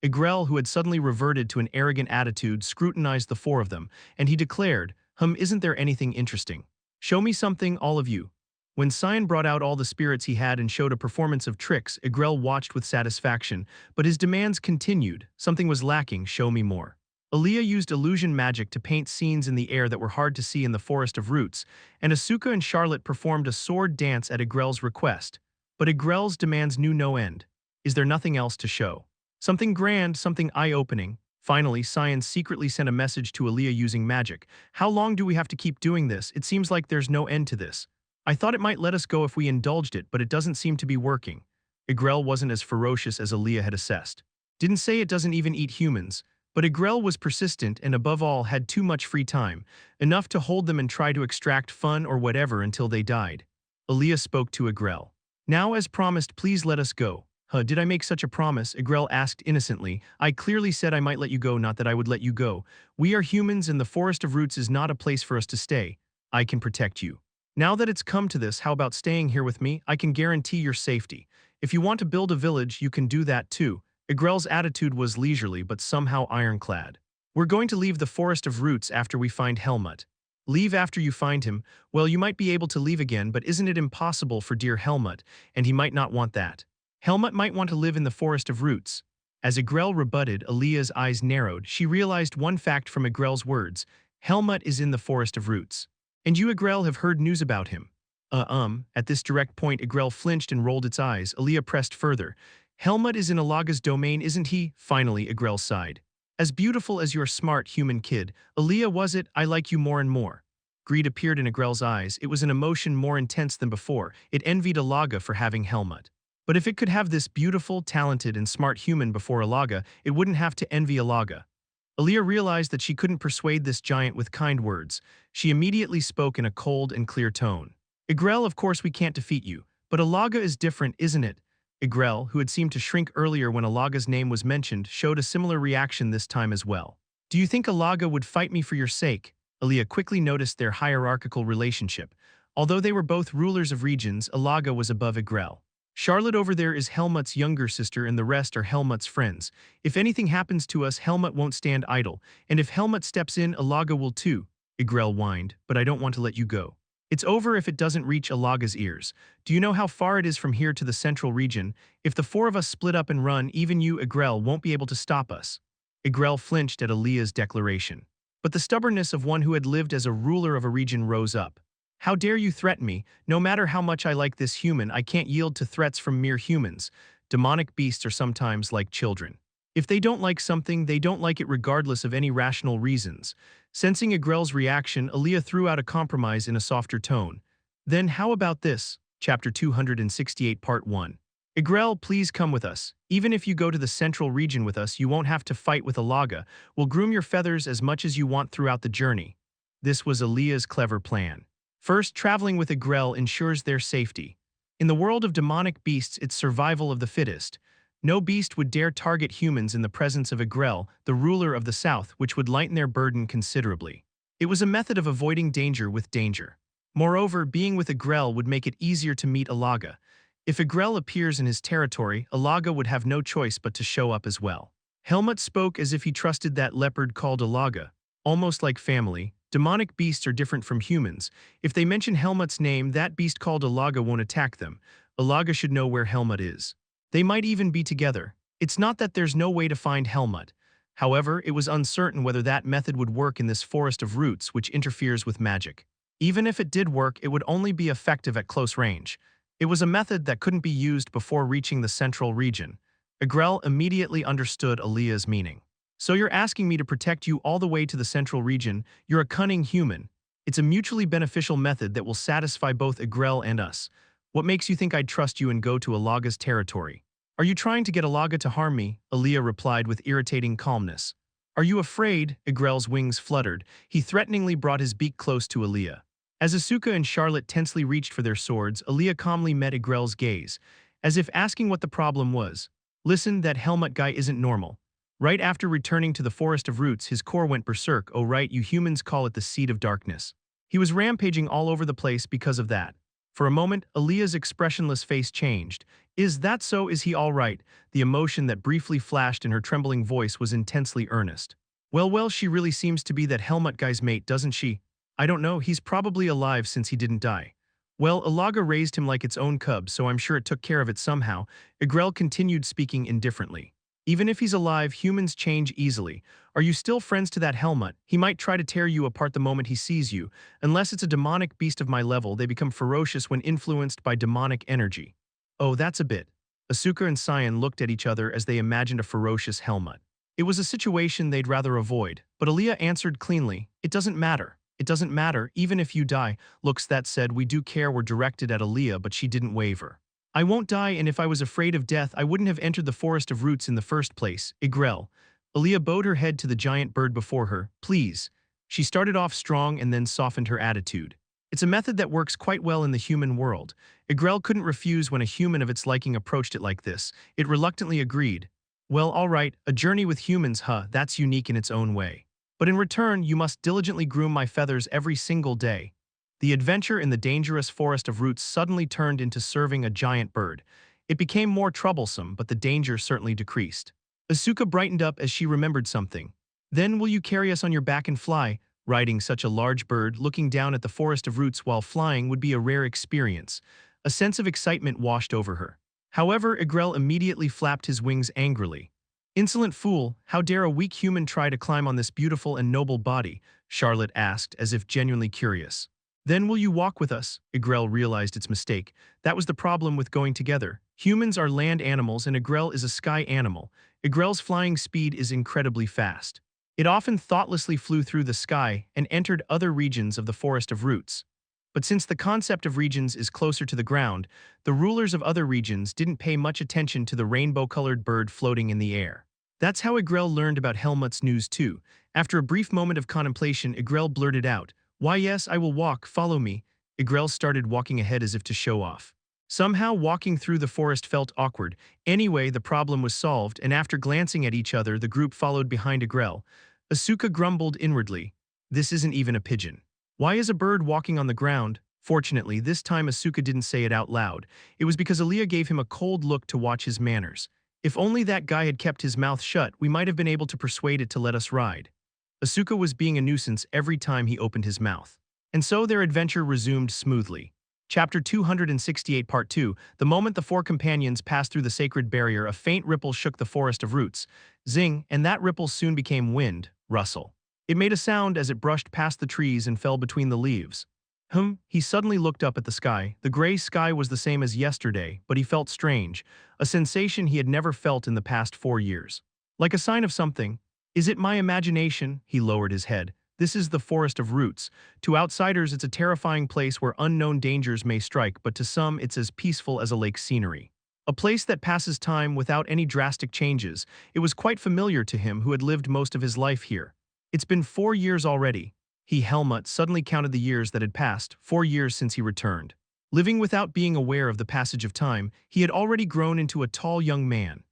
Igrel, who had suddenly reverted to an arrogant attitude, scrutinized the four of them, and he declared, isn't there anything interesting? Show me something, all of you. When Cyan brought out all the spirits he had and showed a performance of tricks, Igrel watched with satisfaction, but his demands continued. Something was lacking, show me more. Aaliyah used illusion magic to paint scenes in the air that were hard to see in the Forest of Roots, and Asuka and Charlotte performed a sword dance at Igrel's request. But Igrel's demands knew no end. Is there nothing else to show? Something grand, something eye-opening. Finally, Cyan secretly sent a message to Aaliyah using magic. How long do we have to keep doing this? It seems like there's no end to this. I thought it might let us go if we indulged it, but it doesn't seem to be working. Igrel wasn't as ferocious as Aaliyah had assessed. Didn't say it doesn't even eat humans. But Igrel was persistent and above all had too much free time, enough to hold them and try to extract fun or whatever until they died. Aaliyah spoke to Igrel. Now as promised, please let us go. Did I make such a promise? Igrel asked innocently. I clearly said I might let you go, not that I would let you go. We are humans and the Forest of Roots is not a place for us to stay. I can protect you. Now that it's come to this, how about staying here with me? I can guarantee your safety. If you want to build a village, you can do that too. Igrel's attitude was leisurely but somehow ironclad. We're going to leave the Forest of Roots after we find Helmut. Leave after you find him? Well, you might be able to leave again, but isn't it impossible for dear Helmut, and he might not want that. Helmut might want to live in the Forest of Roots. As Igrel rebutted, Aaliyah's eyes narrowed. She realized one fact from Igrel's words. Helmut is in the Forest of Roots. And you, Igrel, have heard news about him. At this direct point, Igrel flinched and rolled its eyes. Aaliyah pressed further. Helmut is in Alaga's domain, isn't he? Finally, Igrel sighed. As beautiful as your smart human kid, Aaliyah, was it? I like you more and more. Greed appeared in Igrel's eyes. It was an emotion more intense than before. It envied Alaga for having Helmut. But if it could have this beautiful, talented, and smart human before Alaga, it wouldn't have to envy Alaga. Aaliyah realized that she couldn't persuade this giant with kind words. She immediately spoke in a cold and clear tone. Igrel, of course we can't defeat you, but Alaga is different, isn't it? Igrel, who had seemed to shrink earlier when Alaga's name was mentioned, showed a similar reaction this time as well. Do you think Alaga would fight me for your sake? Aaliyah quickly noticed their hierarchical relationship. Although they were both rulers of regions, Alaga was above Igrel. Charlotte over there is Helmut's younger sister and the rest are Helmut's friends. If anything happens to us, Helmut won't stand idle, and if Helmut steps in, Alaga will too. Igrel whined, but I don't want to let you go. It's over if it doesn't reach Alaga's ears. Do you know how far it is from here to the central region? If the four of us split up and run, even you, Igrel, won't be able to stop us. Igrel flinched at Aaliyah's declaration. But the stubbornness of one who had lived as a ruler of a region rose up. How dare you threaten me? No matter how much I like this human, I can't yield to threats from mere humans. Demonic beasts are sometimes like children. If they don't like something, they don't like it regardless of any rational reasons. Sensing Agrel's reaction, Aaliyah threw out a compromise in a softer tone. Then how about this? Chapter 268 Part 1. Agrel, please come with us. Even if you go to the central region with us, you won't have to fight with Alaga. We'll groom your feathers as much as you want throughout the journey. This was Aaliyah's clever plan. First, traveling with Agrel ensures their safety. In the world of demonic beasts, it's survival of the fittest. No beast would dare target humans in the presence of Agrel, the ruler of the south, which would lighten their burden considerably. It was a method of avoiding danger with danger. Moreover, being with Agrel would make it easier to meet Alaga. If Agrel appears in his territory, Alaga would have no choice but to show up as well. Helmut spoke as if he trusted that leopard called Alaga. Almost like family, demonic beasts are different from humans. If they mention Helmut's name, that beast called Alaga won't attack them. Alaga should know where Helmut is. They might even be together. It's not that there's no way to find Helmut. However, it was uncertain whether that method would work in this forest of roots which interferes with magic. Even if it did work, it would only be effective at close range. It was a method that couldn't be used before reaching the central region. Agrel immediately understood Aaliyah's meaning. So you're asking me to protect you all the way to the central region? You're a cunning human. It's a mutually beneficial method that will satisfy both Agrel and us. What makes you think I'd trust you and go to Alaga's territory? Are you trying to get Alaga to harm me? Aaliyah replied with irritating calmness. Are you afraid? Agrel's wings fluttered. He threateningly brought his beak close to Aaliyah. As Asuka and Charlotte tensely reached for their swords, Aaliyah calmly met Agrel's gaze, as if asking what the problem was. Listen, that Helmut guy isn't normal. Right after returning to the Forest of Roots, his core went berserk. Oh right, you humans call it the Seed of Darkness. He was rampaging all over the place because of that. For a moment, Aaliyah's expressionless face changed. Is that so? Is he all right? The emotion that briefly flashed in her trembling voice was intensely earnest. Well, she really seems to be that Helmut guy's mate, doesn't she? I don't know, he's probably alive since he didn't die. Well, Alaga raised him like its own cub, so I'm sure it took care of it somehow. Agrel continued speaking indifferently. Even if he's alive, humans change easily. Are you still friends to that Helmut? He might try to tear you apart the moment he sees you. Unless it's a demonic beast of my level, they become ferocious when influenced by demonic energy. Oh, that's a bit. Asuka and Cyan looked at each other as they imagined a ferocious Helmut. It was a situation they'd rather avoid, but Aaliyah answered cleanly, it doesn't matter. It doesn't matter, even if you die. Looks that said, we do care were directed at Aaliyah, but she didn't waver. I won't die, and if I was afraid of death, I wouldn't have entered the Forest of Roots in the first place. Agrel. Aaliyah bowed her head to the giant bird before her. Please. She started off strong and then softened her attitude. It's a method that works quite well in the human world. Agrel couldn't refuse when a human of its liking approached it like this. It reluctantly agreed. Well, all right, a journey with humans, that's unique in its own way. But in return, you must diligently groom my feathers every single day. The adventure in the dangerous Forest of Roots suddenly turned into serving a giant bird. It became more troublesome, but the danger certainly decreased. Asuka brightened up as she remembered something. Then will you carry us on your back and fly? Riding such a large bird, looking down at the Forest of Roots while flying would be a rare experience. A sense of excitement washed over her. However, Agrel immediately flapped his wings angrily. Insolent fool, how dare a weak human try to climb on this beautiful and noble body? Charlotte asked, as if genuinely curious. Then will you walk with us? Agrel realized its mistake. That was the problem with going together. Humans are land animals and Agrel is a sky animal. Agrel's flying speed is incredibly fast. It often thoughtlessly flew through the sky and entered other regions of the Forest of Roots. But since the concept of regions is closer to the ground, the rulers of other regions didn't pay much attention to the rainbow-colored bird floating in the air. That's how Agrel learned about Helmut's news too. After a brief moment of contemplation, Agrel blurted out, "Why yes, I will walk, follow me." Agrel started walking ahead as if to show off. Somehow walking through the forest felt awkward. Anyway, the problem was solved, and after glancing at each other, the group followed behind Agrel. Asuka grumbled inwardly, "This isn't even a pigeon. Why is a bird walking on the ground?" Fortunately, this time Asuka didn't say it out loud. It was because Aaliyah gave him a cold look to watch his manners. If only that guy had kept his mouth shut, we might have been able to persuade it to let us ride. Asuka was being a nuisance every time he opened his mouth. And so their adventure resumed smoothly. Chapter 268 Part 2. The moment the four companions passed through the sacred barrier, a faint ripple shook the Forest of Roots. Zing, and that ripple soon became wind, rustle. It made a sound as it brushed past the trees and fell between the leaves. He suddenly looked up at the sky. The gray sky was the same as yesterday, but he felt strange, a sensation he had never felt in the past 4 years. Like a sign of something. Is it my imagination? He lowered his head. This is the Forest of Roots. To outsiders, it's a terrifying place where unknown dangers may strike, but to some, it's as peaceful as a lake scenery. A place that passes time without any drastic changes. It was quite familiar to him who had lived most of his life here. It's been 4 years already. Helmut, suddenly counted the years that had passed, 4 years since he returned. Living without being aware of the passage of time, he had already grown into a tall young man.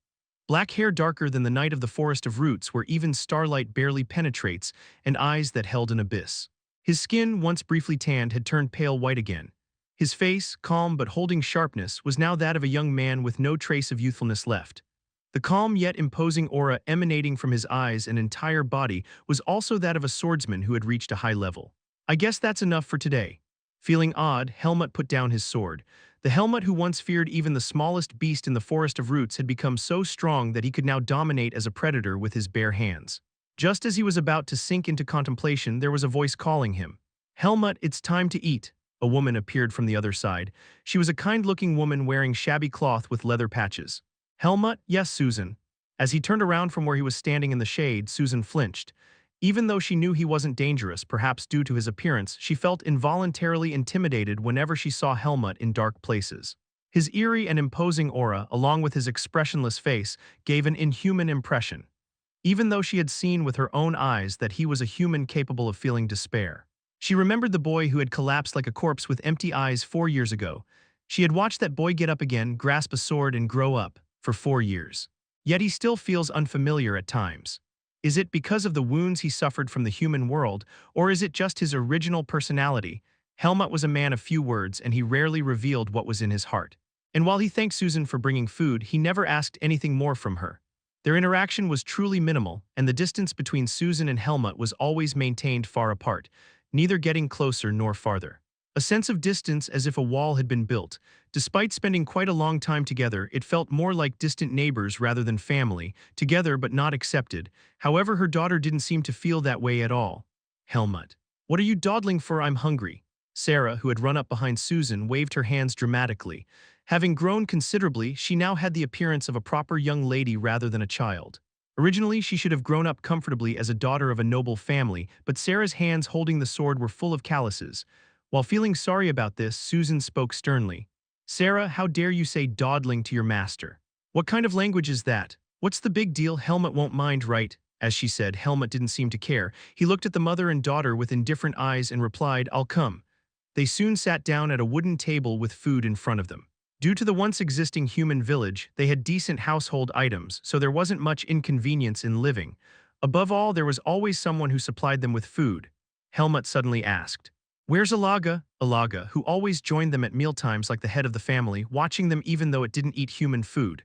Black hair darker than the night of the Forest of Roots where even starlight barely penetrates, and eyes that held an abyss. His skin, once briefly tanned, had turned pale white again. His face, calm but holding sharpness, was now that of a young man with no trace of youthfulness left. The calm yet imposing aura emanating from his eyes and entire body was also that of a swordsman who had reached a high level. I guess that's enough for today. Feeling odd, Helmut put down his sword. The Helmut who once feared even the smallest beast in the Forest of Roots had become so strong that he could now dominate as a predator with his bare hands. Just as he was about to sink into contemplation, there was a voice calling him. "Helmut, it's time to eat." A woman appeared from the other side. She was a kind-looking woman wearing shabby cloth with leather patches. "Helmut?" "Yes, Susan." As he turned around from where he was standing in the shade, Susan flinched. Even though she knew he wasn't dangerous, perhaps due to his appearance, she felt involuntarily intimidated whenever she saw Helmut in dark places. His eerie and imposing aura, along with his expressionless face, gave an inhuman impression. Even though she had seen with her own eyes that he was a human capable of feeling despair. She remembered the boy who had collapsed like a corpse with empty eyes 4 years ago. She had watched that boy get up again, grasp a sword, and grow up, for 4 years. Yet he still feels unfamiliar at times. Is it because of the wounds he suffered from the human world, or is it just his original personality? Helmut was a man of few words, and he rarely revealed what was in his heart. And while he thanked Susan for bringing food, he never asked anything more from her. Their interaction was truly minimal, and the distance between Susan and Helmut was always maintained far apart, neither getting closer nor farther. A sense of distance as if a wall had been built. Despite spending quite a long time together, it felt more like distant neighbors rather than family, together but not accepted. However, her daughter didn't seem to feel that way at all. "Helmut. What are you dawdling for? I'm hungry." Sarah, who had run up behind Susan, waved her hands dramatically. Having grown considerably, she now had the appearance of a proper young lady rather than a child. Originally, she should have grown up comfortably as a daughter of a noble family, but Sarah's hands holding the sword were full of calluses. While feeling sorry about this, Susan spoke sternly. "Sarah, how dare you say dawdling to your master? What kind of language is that? What's the big deal? Helmut won't mind, right?" As she said, Helmut didn't seem to care. He looked at the mother and daughter with indifferent eyes and replied, "I'll come." They soon sat down at a wooden table with food in front of them. Due to the once existing human village, they had decent household items, so there wasn't much inconvenience in living. Above all, there was always someone who supplied them with food. Helmut suddenly asked, "Where's Alaga?" Alaga, who always joined them at mealtimes like the head of the family, watching them even though it didn't eat human food.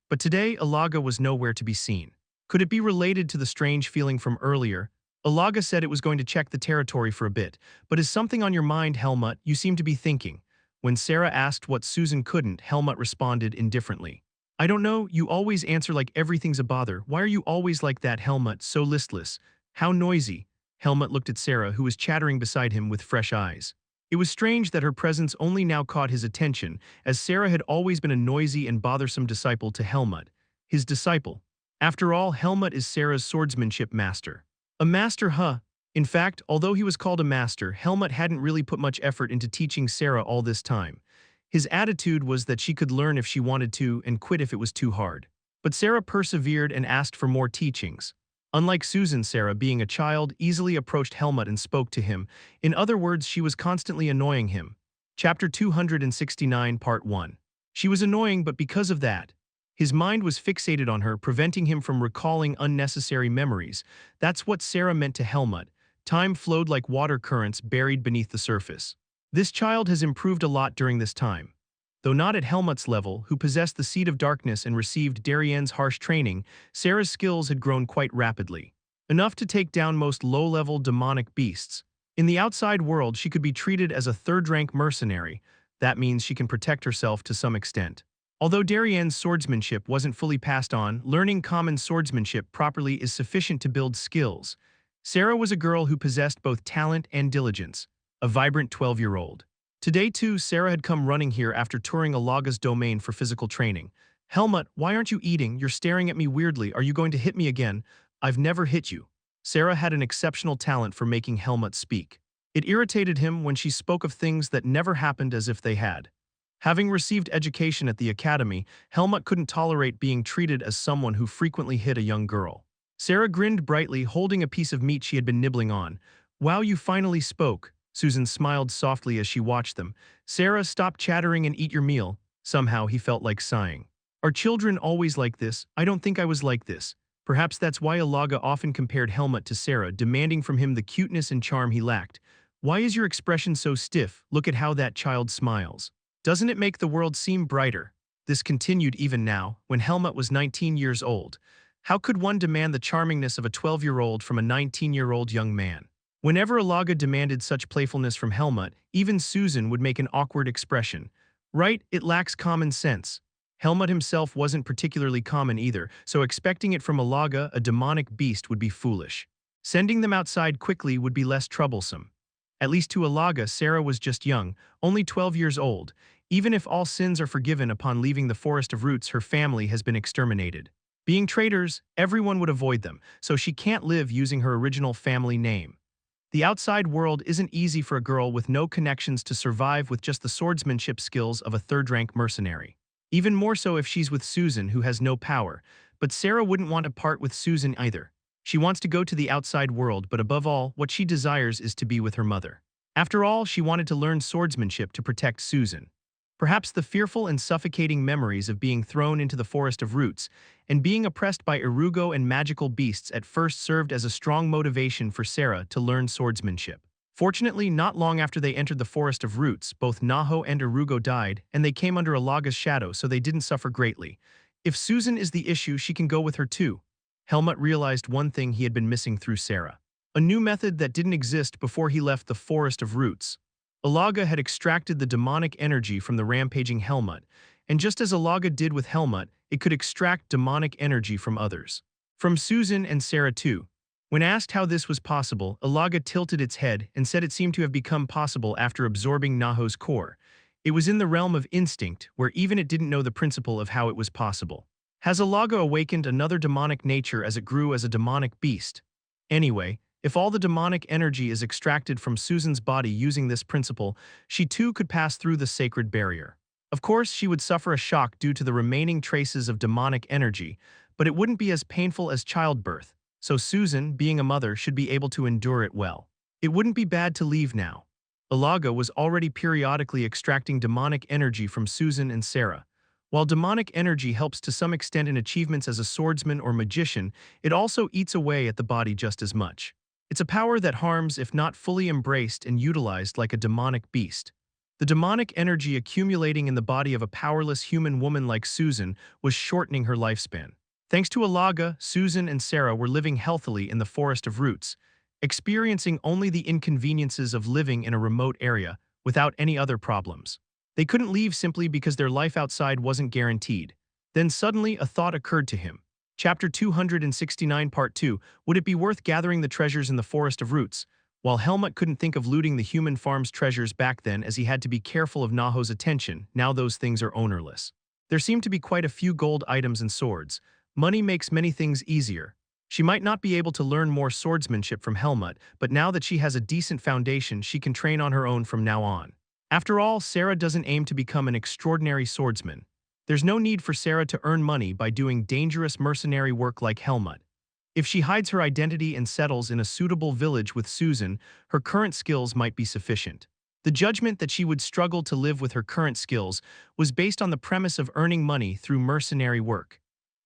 But today, Alaga was nowhere to be seen. Could it be related to the strange feeling from earlier? Alaga said it was going to check the territory for a bit. "But is something on your mind, Helmut? You seem to be thinking." When Sarah asked what Susan couldn't, Helmut responded indifferently. "I don't know, you always answer like everything's a bother. Why are you always like that, Helmut, so listless? How noisy?" Helmut looked at Sarah, who was chattering beside him with fresh eyes. It was strange that her presence only now caught his attention, as Sarah had always been a noisy and bothersome disciple to Helmut. His disciple. After all, Helmut is Sarah's swordsmanship master. A master, huh? In fact, although he was called a master, Helmut hadn't really put much effort into teaching Sarah all this time. His attitude was that she could learn if she wanted to and quit if it was too hard. But Sarah persevered and asked for more teachings. Unlike Susan, Sarah, being a child, easily approached Helmut and spoke to him. In other words, she was constantly annoying him. Chapter 269, Part 1. She was annoying, but because of that, his mind was fixated on her, preventing him from recalling unnecessary memories. That's what Sarah meant to Helmut. Time flowed like water currents buried beneath the surface. This child has improved a lot during this time. Though not at Helmut's level, who possessed the Seed of Darkness and received Darien's harsh training, Sarah's skills had grown quite rapidly. Enough to take down most low-level demonic beasts. In the outside world, she could be treated as a third-rank mercenary. That means she can protect herself to some extent. Although Darien's swordsmanship wasn't fully passed on, learning common swordsmanship properly is sufficient to build skills. Sarah was a girl who possessed both talent and diligence, a vibrant 12-year-old. Today, too, Sarah had come running here after touring Alaga's domain for physical training. Helmut, why aren't you eating? You're staring at me weirdly. Are you going to hit me again? I've never hit you. Sarah had an exceptional talent for making Helmut speak. It irritated him when she spoke of things that never happened as if they had. Having received education at the academy, Helmut couldn't tolerate being treated as someone who frequently hit a young girl. Sarah grinned brightly, holding a piece of meat she had been nibbling on. Wow, you finally spoke. Susan smiled softly as she watched them. Sarah, stop chattering and eat your meal. Somehow he felt like sighing. Are children always like this? I don't think I was like this. Perhaps that's why Alaga often compared Helmut to Sarah, demanding from him the cuteness and charm he lacked. Why is your expression so stiff? Look at how that child smiles. Doesn't it make the world seem brighter? This continued even now, when Helmut was 19 years old. How could one demand the charmingness of a 12-year-old from a 19-year-old young man? Whenever Alaga demanded such playfulness from Helmut, even Susan would make an awkward expression. Right, it lacks common sense. Helmut himself wasn't particularly common either, so expecting it from Alaga, a demonic beast, would be foolish. Sending them outside quickly would be less troublesome. At least to Alaga, Sarah was just young, only 12 years old. Even if all sins are forgiven upon leaving the Forest of Roots, her family has been exterminated. Being traitors, everyone would avoid them, so she can't live using her original family name. The outside world isn't easy for a girl with no connections to survive with just the swordsmanship skills of a third-rank mercenary. Even more so if she's with Susan, who has no power. But Sarah wouldn't want to part with Susan either. She wants to go to the outside world, but above all, what she desires is to be with her mother. After all, she wanted to learn swordsmanship to protect Susan. Perhaps the fearful and suffocating memories of being thrown into the Forest of Roots and being oppressed by Irugo and magical beasts at first served as a strong motivation for Sarah to learn swordsmanship. Fortunately, not long after they entered the Forest of Roots, both Naho and Irugo died, and they came under Alaga's shadow, so they didn't suffer greatly. If Susan is the issue, she can go with her too. Helmut realized one thing he had been missing through Sarah. A new method that didn't exist before he left the Forest of Roots. Alaga had extracted the demonic energy from the rampaging Helmut, and just as Alaga did with Helmut, it could extract demonic energy from others. From Susan and Sarah too. When asked how this was possible, Alaga tilted its head and said it seemed to have become possible after absorbing Naho's core. It was in the realm of instinct, where even it didn't know the principle of how it was possible. Has Alaga awakened another demonic nature as it grew as a demonic beast? Anyway, if all the demonic energy is extracted from Susan's body using this principle, she too could pass through the sacred barrier. Of course, she would suffer a shock due to the remaining traces of demonic energy, but it wouldn't be as painful as childbirth, so Susan, being a mother, should be able to endure it well. It wouldn't be bad to leave now. Alaga was already periodically extracting demonic energy from Susan and Sarah. While demonic energy helps to some extent in achievements as a swordsman or magician, it also eats away at the body just as much. It's a power that harms if not fully embraced and utilized like a demonic beast. The demonic energy accumulating in the body of a powerless human woman like Susan was shortening her lifespan. Thanks to Alaga, Susan and Sarah were living healthily in the Forest of Roots, experiencing only the inconveniences of living in a remote area without any other problems. They couldn't leave simply because their life outside wasn't guaranteed. Then suddenly a thought occurred to him. Chapter 269 Part 2, would it be worth gathering the treasures in the Forest of Roots? While Helmut couldn't think of looting the human farm's treasures back then as he had to be careful of Naho's attention, now those things are ownerless. There seemed to be quite a few gold items and swords. Money makes many things easier. She might not be able to learn more swordsmanship from Helmut, but now that she has a decent foundation, she can train on her own from now on. After all, Sarah doesn't aim to become an extraordinary swordsman. There's no need for Sarah to earn money by doing dangerous mercenary work like Helmut. If she hides her identity and settles in a suitable village with Susan, her current skills might be sufficient. The judgment that she would struggle to live with her current skills was based on the premise of earning money through mercenary work.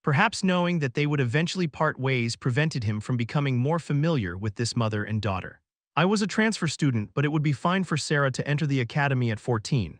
Perhaps knowing that they would eventually part ways prevented him from becoming more familiar with this mother and daughter. I was a transfer student, but it would be fine for Sarah to enter the academy at 14.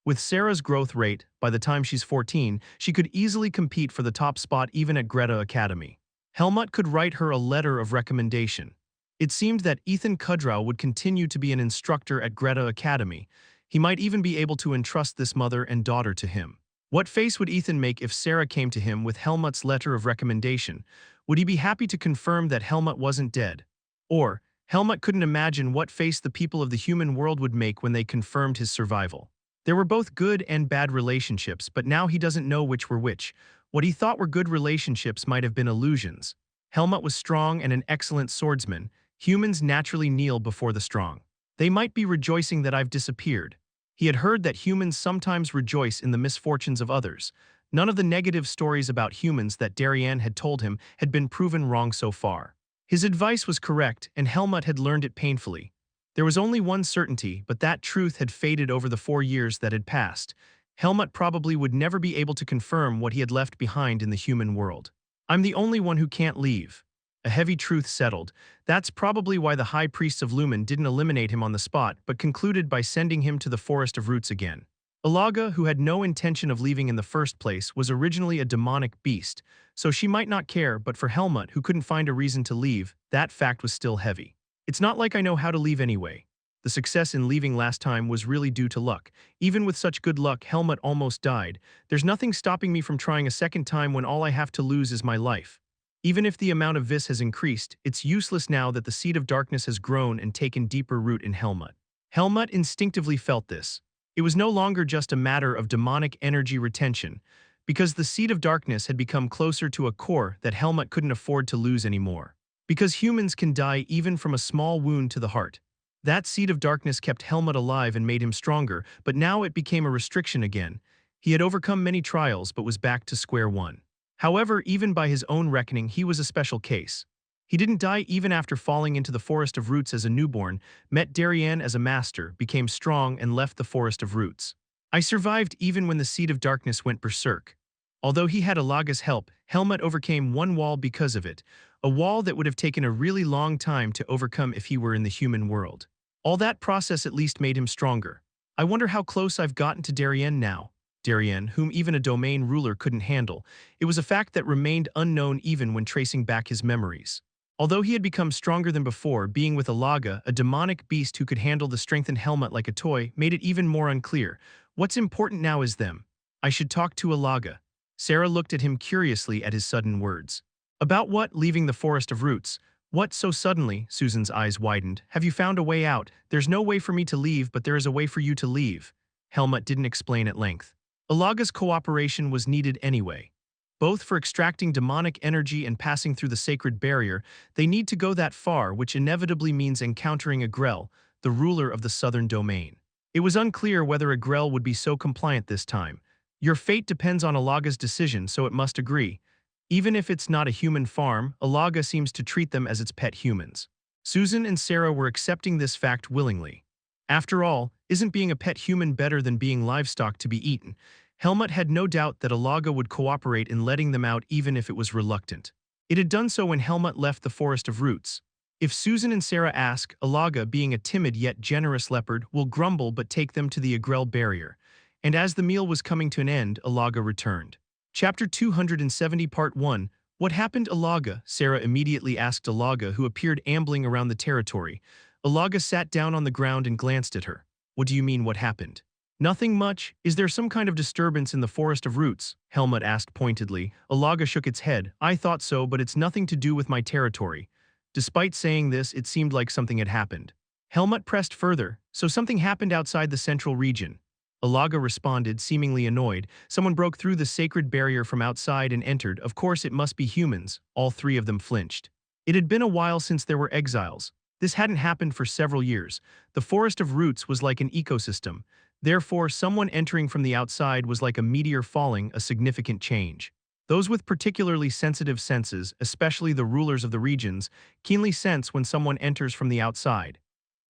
With Sarah's growth rate, by the time she's 14, she could easily compete for the top spot even at Greta Academy. Helmut could write her a letter of recommendation. It seemed that Ethan Kudrow would continue to be an instructor at Greta Academy. He might even be able to entrust this mother and daughter to him. What face would Ethan make if Sarah came to him with Helmut's letter of recommendation? Would he be happy to confirm that Helmut wasn't dead? Or, Helmut couldn't imagine what face the people of the human world would make when they confirmed his survival. There were both good and bad relationships, but now he doesn't know which were which. What he thought were good relationships might have been illusions. Helmut was strong and an excellent swordsman. Humans naturally kneel before the strong. They might be rejoicing that I've disappeared. He had heard that humans sometimes rejoice in the misfortunes of others. None of the negative stories about humans that Darien had told him had been proven wrong so far. His advice was correct, and Helmut had learned it painfully. There was only one certainty, but that truth had faded over the 4 years that had passed. Helmut probably would never be able to confirm what he had left behind in the human world. I'm the only one who can't leave. A heavy truth settled. That's probably why the high priests of Lumen didn't eliminate him on the spot, but concluded by sending him to the Forest of Roots again. Alaga, who had no intention of leaving in the first place, was originally a demonic beast, so she might not care, but for Helmut, who couldn't find a reason to leave, that fact was still heavy. It's not like I know how to leave anyway. The success in leaving last time was really due to luck. Even with such good luck, Helmut almost died. There's nothing stopping me from trying a second time when all I have to lose is my life. Even if the amount of vis has increased, it's useless now that the seed of darkness has grown and taken deeper root in Helmut. Helmut instinctively felt this. It was no longer just a matter of demonic energy retention, because the seed of darkness had become closer to a core that Helmut couldn't afford to lose anymore. Because humans can die even from a small wound to the heart. That seed of darkness kept Helmut alive and made him stronger, but now it became a restriction again. He had overcome many trials but was back to square one. However, even by his own reckoning, he was a special case. He didn't die even after falling into the Forest of Roots as a newborn, met Darien as a master, became strong, and left the Forest of Roots. I survived even when the seed of darkness went berserk. Although he had Alaga's help, Helmut overcame one wall because of it, a wall that would have taken a really long time to overcome if he were in the human world. All that process at least made him stronger. I wonder how close I've gotten to Darien now. Darien, whom even a domain ruler couldn't handle. It was a fact that remained unknown even when tracing back his memories. Although he had become stronger than before, being with Alaga, a demonic beast who could handle the strengthened Helmut like a toy, made it even more unclear. What's important now is them. I should talk to Alaga. Sarah looked at him curiously at his sudden words. About what? Leaving the Forest of Roots? What so suddenly? Susan's eyes widened. Have you found a way out? There's no way for me to leave, but there is a way for you to leave. Helmut didn't explain at length. Alaga's cooperation was needed anyway. Both for extracting demonic energy and passing through the sacred barrier, they need to go that far, which inevitably means encountering Agrel, the ruler of the southern domain. It was unclear whether Agrel would be so compliant this time. Your fate depends on Alaga's decision, so it must agree. Even if it's not a human farm, Alaga seems to treat them as its pet humans. Susan and Sarah were accepting this fact willingly. After all, isn't being a pet human better than being livestock to be eaten? Helmut had no doubt that Alaga would cooperate in letting them out even if it was reluctant. It had done so when Helmut left the Forest of Roots. If Susan and Sarah ask, Alaga, being a timid yet generous leopard, will grumble but take them to the Agrel barrier. And as the meal was coming to an end, Alaga returned. Chapter 270 Part 1. What happened, Alaga? Sarah immediately asked Alaga, who appeared ambling around the territory. Alaga sat down on the ground and glanced at her. What do you mean, what happened? Nothing much. Is there some kind of disturbance in the Forest of Roots? Helmut asked pointedly. Alaga shook its head. I thought so, but it's nothing to do with my territory. Despite saying this, it seemed like something had happened. Helmut pressed further. So something happened outside the central region. Alaga responded, seemingly annoyed. Someone broke through the sacred barrier from outside and entered. Of course it must be humans. All three of them flinched. It had been a while since there were exiles. This hadn't happened for several years. The Forest of Roots was like an ecosystem. Therefore, someone entering from the outside was like a meteor falling, a significant change. Those with particularly sensitive senses, especially the rulers of the regions, keenly sense when someone enters from the outside.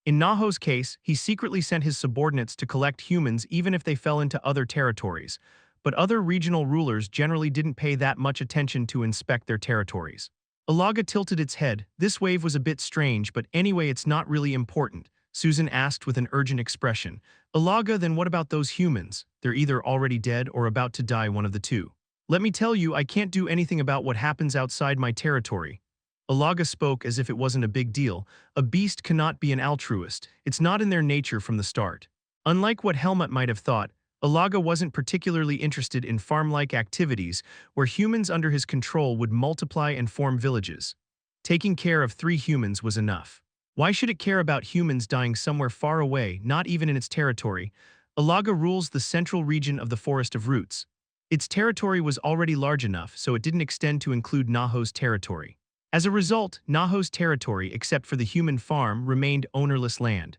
In Naho's case, he secretly sent his subordinates to collect humans even if they fell into other territories. But other regional rulers generally didn't pay that much attention to inspect their territories. Alaga tilted its head. This wave was a bit strange, but anyway it's not really important. Susan asked with an urgent expression. Alaga, then what about those humans? They're either already dead or about to die, one of the two. Let me tell you, I can't do anything about what happens outside my territory. Alaga spoke as if it wasn't a big deal. A beast cannot be an altruist. It's not in their nature from the start. Unlike what Helmut might have thought, Alaga wasn't particularly interested in farm-like activities where humans under his control would multiply and form villages. Taking care of 3 humans was enough. Why should it care about humans dying somewhere far away, not even in its territory? Alaga rules the central region of the Forest of Roots. Its territory was already large enough, so it didn't extend to include Naho's territory. As a result, Naho's territory, except for the human farm, remained ownerless land.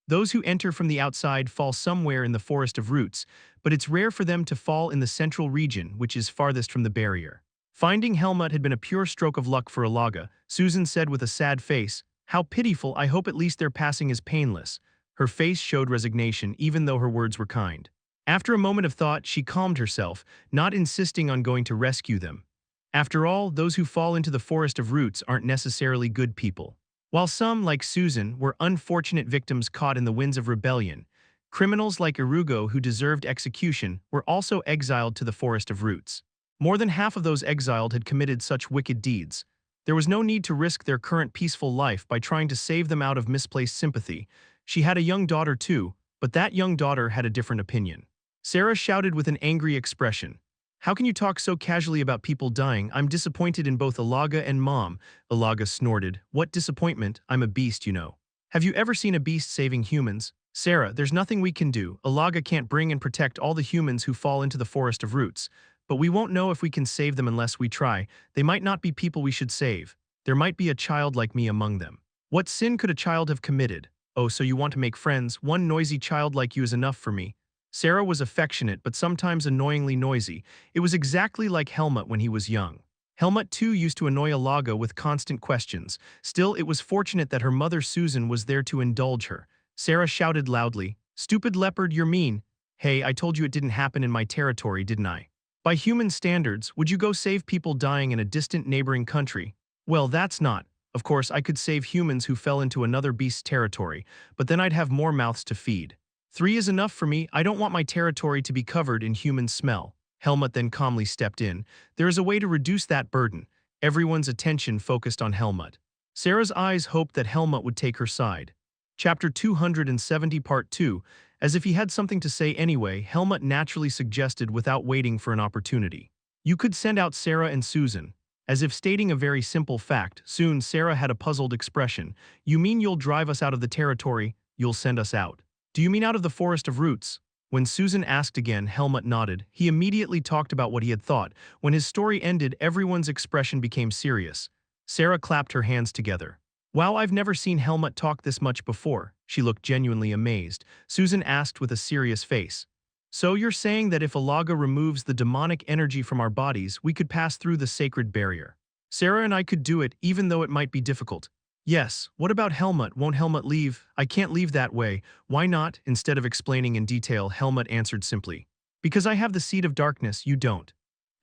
Those who enter from the outside fall somewhere in the Forest of Roots, but it's rare for them to fall in the central region, which is farthest from the barrier. Finding Helmut had been a pure stroke of luck for Alaga. Susan said with a sad face, "How pitiful, I hope at least their passing is painless." Her face showed resignation, even though her words were kind. After a moment of thought, she calmed herself, not insisting on going to rescue them. After all, those who fall into the Forest of Roots aren't necessarily good people. While some, like Susan, were unfortunate victims caught in the winds of rebellion, criminals like Irugo who deserved execution were also exiled to the Forest of Roots. More than half of those exiled had committed such wicked deeds. There was no need to risk their current peaceful life by trying to save them out of misplaced sympathy. She had a young daughter too, but that young daughter had a different opinion. Sarah shouted with an angry expression, "How can you talk so casually about people dying? I'm disappointed in both Alaga and Mom." Alaga snorted, "What disappointment? I'm a beast, you know. Have you ever seen a beast saving humans?" "Sarah, there's nothing we can do. Alaga can't bring and protect all the humans who fall into the Forest of Roots. But we won't know if we can save them unless we try. They might not be people we should save. There might be a child like me among them." "What sin could a child have committed?" "Oh, so you want to make friends? One noisy child like you is enough for me." Sarah was affectionate but sometimes annoyingly noisy. It was exactly like Helmut when he was young. Helmut too used to annoy Alaga with constant questions. Still, it was fortunate that her mother Susan was there to indulge her. Sarah shouted loudly, "Stupid leopard, you're mean. Hey, I told you it didn't happen in my territory, didn't I? By human standards, would you go save people dying in a distant neighboring country? Well, that's not. Of course, I could save humans who fell into another beast's territory, but then I'd have more mouths to feed. 3 is enough for me. I don't want my territory to be covered in human smell." Helmut then calmly stepped in. "There is a way to reduce that burden." Everyone's attention focused on Helmut. Sarah's eyes hoped that Helmut would take her side. Chapter 270 Part 2. As if he had something to say anyway, Helmut naturally suggested without waiting for an opportunity. "You could send out Sarah and Susan." As if stating a very simple fact, soon Sarah had a puzzled expression. "You mean you'll drive us out of the territory? You'll send us out? Do you mean out of the Forest of Roots?" When Susan asked again, Helmut nodded. He immediately talked about what he had thought. When his story ended, everyone's expression became serious. Sarah clapped her hands together. "Wow, I've never seen Helmut talk this much before." She looked genuinely amazed. Susan asked with a serious face, "So you're saying that if Alaga removes the demonic energy from our bodies, we could pass through the sacred barrier?" "Sarah and I could do it, even though it might be difficult." "Yes, what about Helmut? Won't Helmut leave?" "I can't leave that way." "Why not?" Instead of explaining in detail, Helmut answered simply, "Because I have the seed of darkness, you don't."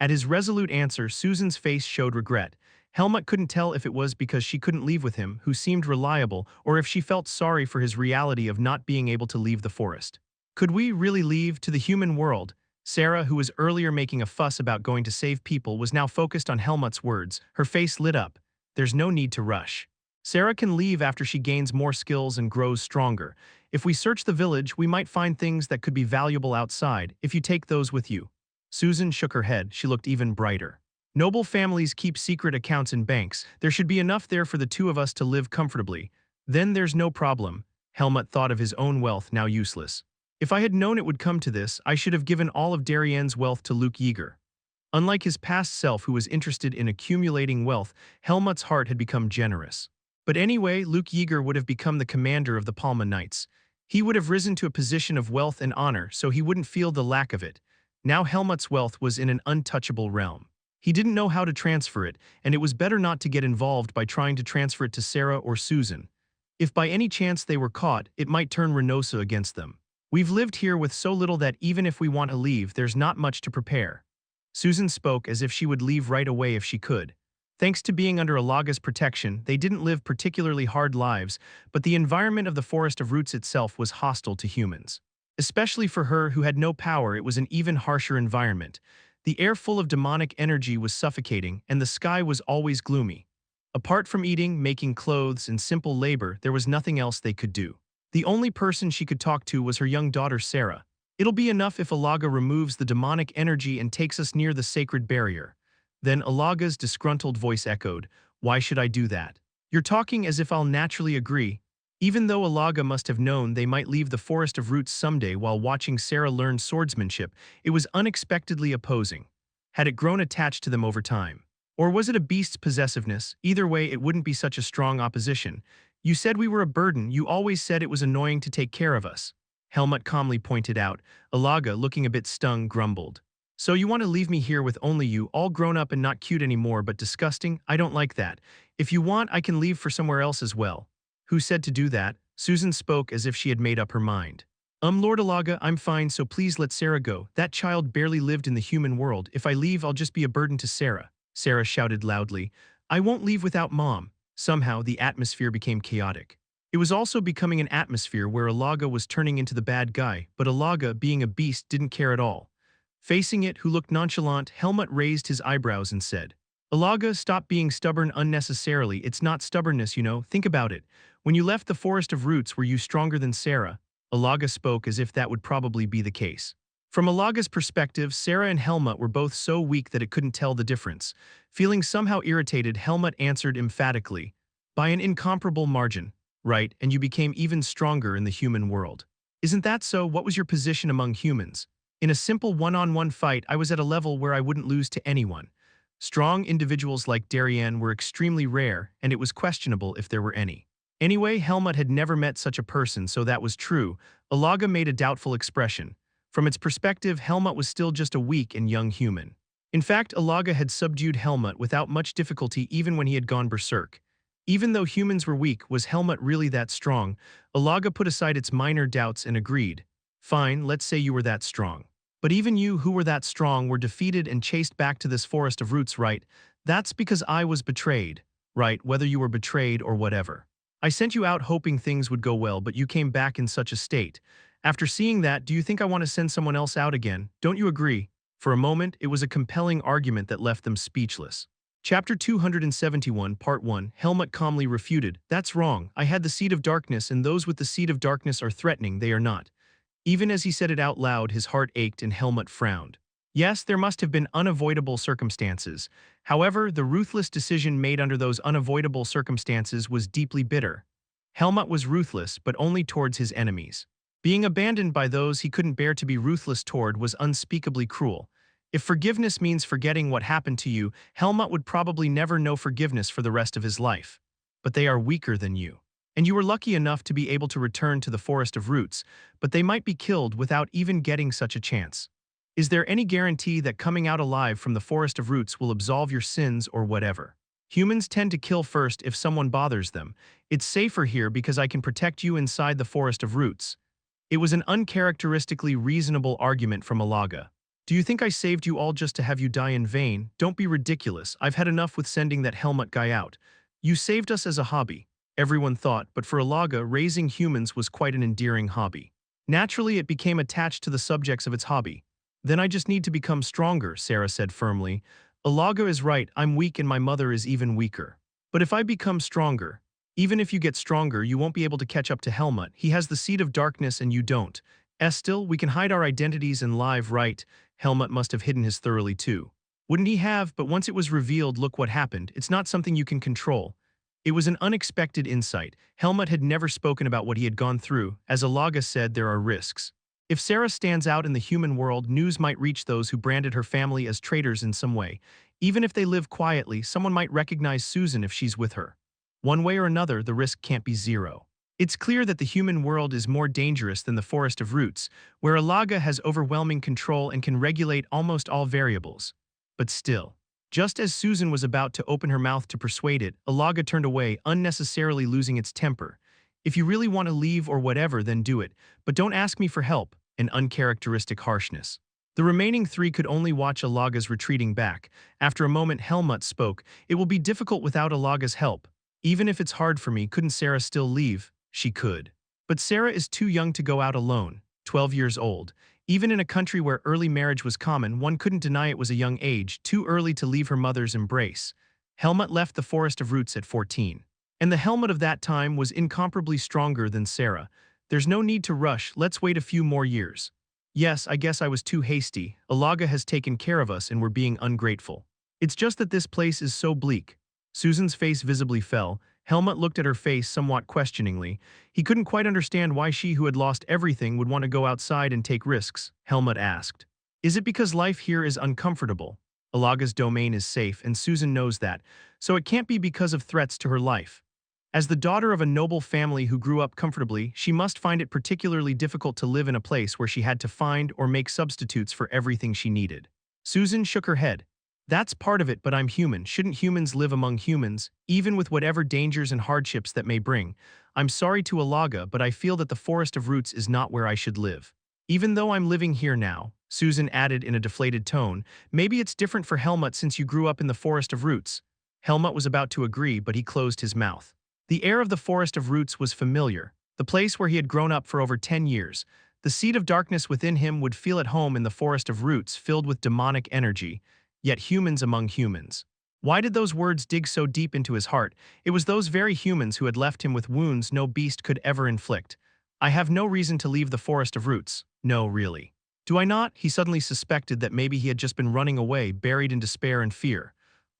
At his resolute answer, Susan's face showed regret. Helmut couldn't tell if it was because she couldn't leave with him, who seemed reliable, or if she felt sorry for his reality of not being able to leave the forest. "Could we really leave to the human world?" Sarah, who was earlier making a fuss about going to save people, was now focused on Helmut's words. Her face lit up. "There's no need to rush. Sarah can leave after she gains more skills and grows stronger. If we search the village, we might find things that could be valuable outside, if you take those with you." Susan shook her head. She looked even brighter. "Noble families keep secret accounts in banks. There should be enough there for the two of us to live comfortably. Then there's no problem." Helmut thought of his own wealth, now useless. "If I had known it would come to this, I should have given all of Darien's wealth to Luke Yeager." Unlike his past self who was interested in accumulating wealth, Helmut's heart had become generous. But anyway, Luke Yeager would have become the commander of the Palma Knights. He would have risen to a position of wealth and honor, so he wouldn't feel the lack of it. Now Helmut's wealth was in an untouchable realm. He didn't know how to transfer it, and it was better not to get involved by trying to transfer it to Sarah or Susan. If by any chance they were caught, it might turn Reynosa against them. "We've lived here with so little that even if we want to leave, there's not much to prepare." Susan spoke as if she would leave right away if she could. Thanks to being under Alaga's protection, they didn't live particularly hard lives, but the environment of the Forest of Roots itself was hostile to humans. Especially for her who had no power, it was an even harsher environment. The air full of demonic energy was suffocating, and the sky was always gloomy. Apart from eating, making clothes, and simple labor, there was nothing else they could do. The only person she could talk to was her young daughter Sarah. "It'll be enough if Alaga removes the demonic energy and takes us near the sacred barrier." Then Alaga's disgruntled voice echoed, "Why should I do that? You're talking as if I'll naturally agree." Even though Alaga must have known they might leave the Forest of Roots someday while watching Sarah learn swordsmanship, it was unexpectedly opposing. Had it grown attached to them over time? Or was it a beast's possessiveness? Either way, it wouldn't be such a strong opposition. You said we were a burden. You always said it was annoying to take care of us. Helmut calmly pointed out. Alaga, looking a bit stung, grumbled. So you want to leave me here with only you, all grown up and not cute anymore but disgusting? I don't like that. If you want, I can leave for somewhere else as well. Who said to do that? Susan spoke as if she had made up her mind. Lord Alaga, I'm fine, so please let Sarah go. That child barely lived in the human world. If I leave, I'll just be a burden to Sarah. Sarah shouted loudly. I won't leave without Mom. Somehow, the atmosphere became chaotic. It was also becoming an atmosphere where Alaga was turning into the bad guy, but Alaga, being a beast, didn't care at all. Facing it, who looked nonchalant, Helmut raised his eyebrows and said, Alaga, stop being stubborn unnecessarily. It's not stubbornness, you know. Think about it. When you left the Forest of Roots, were you stronger than Sarah? Alaga spoke as if that would probably be the case. From Alaga's perspective, Sarah and Helmut were both so weak that it couldn't tell the difference. Feeling somehow irritated, Helmut answered emphatically, by an incomparable margin. Right, and you became even stronger in the human world. Isn't that so? What was your position among humans? In a simple one-on-one fight, I was at a level where I wouldn't lose to anyone. Strong individuals like Darien were extremely rare, and it was questionable if there were any. Anyway, Helmut had never met such a person, so that was true. Alaga made a doubtful expression. From its perspective, Helmut was still just a weak and young human. In fact, Alaga had subdued Helmut without much difficulty even when he had gone berserk. Even though humans were weak, was Helmut really that strong? Alaga put aside its minor doubts and agreed. Fine, let's say you were that strong. But even you who were that strong were defeated and chased back to this Forest of Roots, right? That's because I was betrayed. Right, whether you were betrayed or whatever. I sent you out hoping things would go well, but you came back in such a state. After seeing that, do you think I want to send someone else out again? Don't you agree? For a moment, it was a compelling argument that left them speechless. Chapter 271, Part 1, Helmut calmly refuted. That's wrong. I had the seed of darkness, and those with the seed of darkness are threatening, they are not. Even as he said it out loud, his heart ached and Helmut frowned. Yes, there must have been unavoidable circumstances. However, the ruthless decision made under those unavoidable circumstances was deeply bitter. Helmut was ruthless, but only towards his enemies. Being abandoned by those he couldn't bear to be ruthless toward was unspeakably cruel. If forgiveness means forgetting what happened to you, Helmut would probably never know forgiveness for the rest of his life. But they are weaker than you. And you were lucky enough to be able to return to the Forest of Roots, but they might be killed without even getting such a chance. Is there any guarantee that coming out alive from the Forest of Roots will absolve your sins or whatever? Humans tend to kill first if someone bothers them. It's safer here because I can protect you inside the Forest of Roots. It was an uncharacteristically reasonable argument from Alaga. Do you think I saved you all just to have you die in vain? Don't be ridiculous. I've had enough with sending that Helmut guy out. You saved us as a hobby. Everyone thought, but for Alaga, raising humans was quite an endearing hobby. Naturally, it became attached to the subjects of its hobby. Then I just need to become stronger, Sarah said firmly. Alaga is right, I'm weak and my mother is even weaker. But if I become stronger, even if you get stronger, you won't be able to catch up to Helmut. He has the seed of darkness and you don't. Still, we can hide our identities and live, right? Helmut must have hidden his thoroughly too. Wouldn't he have? But once it was revealed, look what happened. It's not something you can control. It was an unexpected insight. Helmut had never spoken about what he had gone through. As Alaga said, there are risks. If Sarah stands out in the human world, news might reach those who branded her family as traitors in some way. Even if they live quietly, someone might recognize Susan if she's with her. One way or another, the risk can't be zero. It's clear that the human world is more dangerous than the Forest of Roots, where Alaga has overwhelming control and can regulate almost all variables. But still, just as Susan was about to open her mouth to persuade it, Alaga turned away, unnecessarily losing its temper. If you really want to leave or whatever, then do it, but don't ask me for help, an uncharacteristic harshness. The remaining three could only watch Alaga's retreating back. After a moment, Helmut spoke. It will be difficult without Alaga's help. Even if it's hard for me, couldn't Sarah still leave? She could. But Sarah is too young to go out alone, 12 years old. Even in a country where early marriage was common, one couldn't deny it was a young age, too early to leave her mother's embrace. Helmut left the Forest of Roots at 14. And the Helmut of that time was incomparably stronger than Sarah. There's no need to rush, let's wait a few more years. Yes, I guess I was too hasty. Alaga has taken care of us and we're being ungrateful. It's just that this place is so bleak. Susan's face visibly fell. Helmut looked at her face somewhat questioningly. He couldn't quite understand why she who had lost everything would want to go outside and take risks. Helmut asked, "Is it because life here is uncomfortable? Alaga's domain is safe, and Susan knows that, so it can't be because of threats to her life. As the daughter of a noble family who grew up comfortably, she must find it particularly difficult to live in a place where she had to find or make substitutes for everything she needed." Susan shook her head. "That's part of it, but I'm human. Shouldn't humans live among humans, even with whatever dangers and hardships that may bring? I'm sorry to Alaga, but I feel that the Forest of Roots is not where I should live. Even though I'm living here now," Susan added in a deflated tone, "maybe it's different for Helmut since you grew up in the Forest of Roots." Helmut was about to agree, but he closed his mouth. The air of the Forest of Roots was familiar, the place where he had grown up for over 10 years. The seed of darkness within him would feel at home in the Forest of Roots filled with demonic energy, yet humans among humans. Why did those words dig so deep into his heart? It was those very humans who had left him with wounds no beast could ever inflict. "I have no reason to leave the Forest of Roots. No, really. Do I not?" He suddenly suspected that maybe he had just been running away, buried in despair and fear.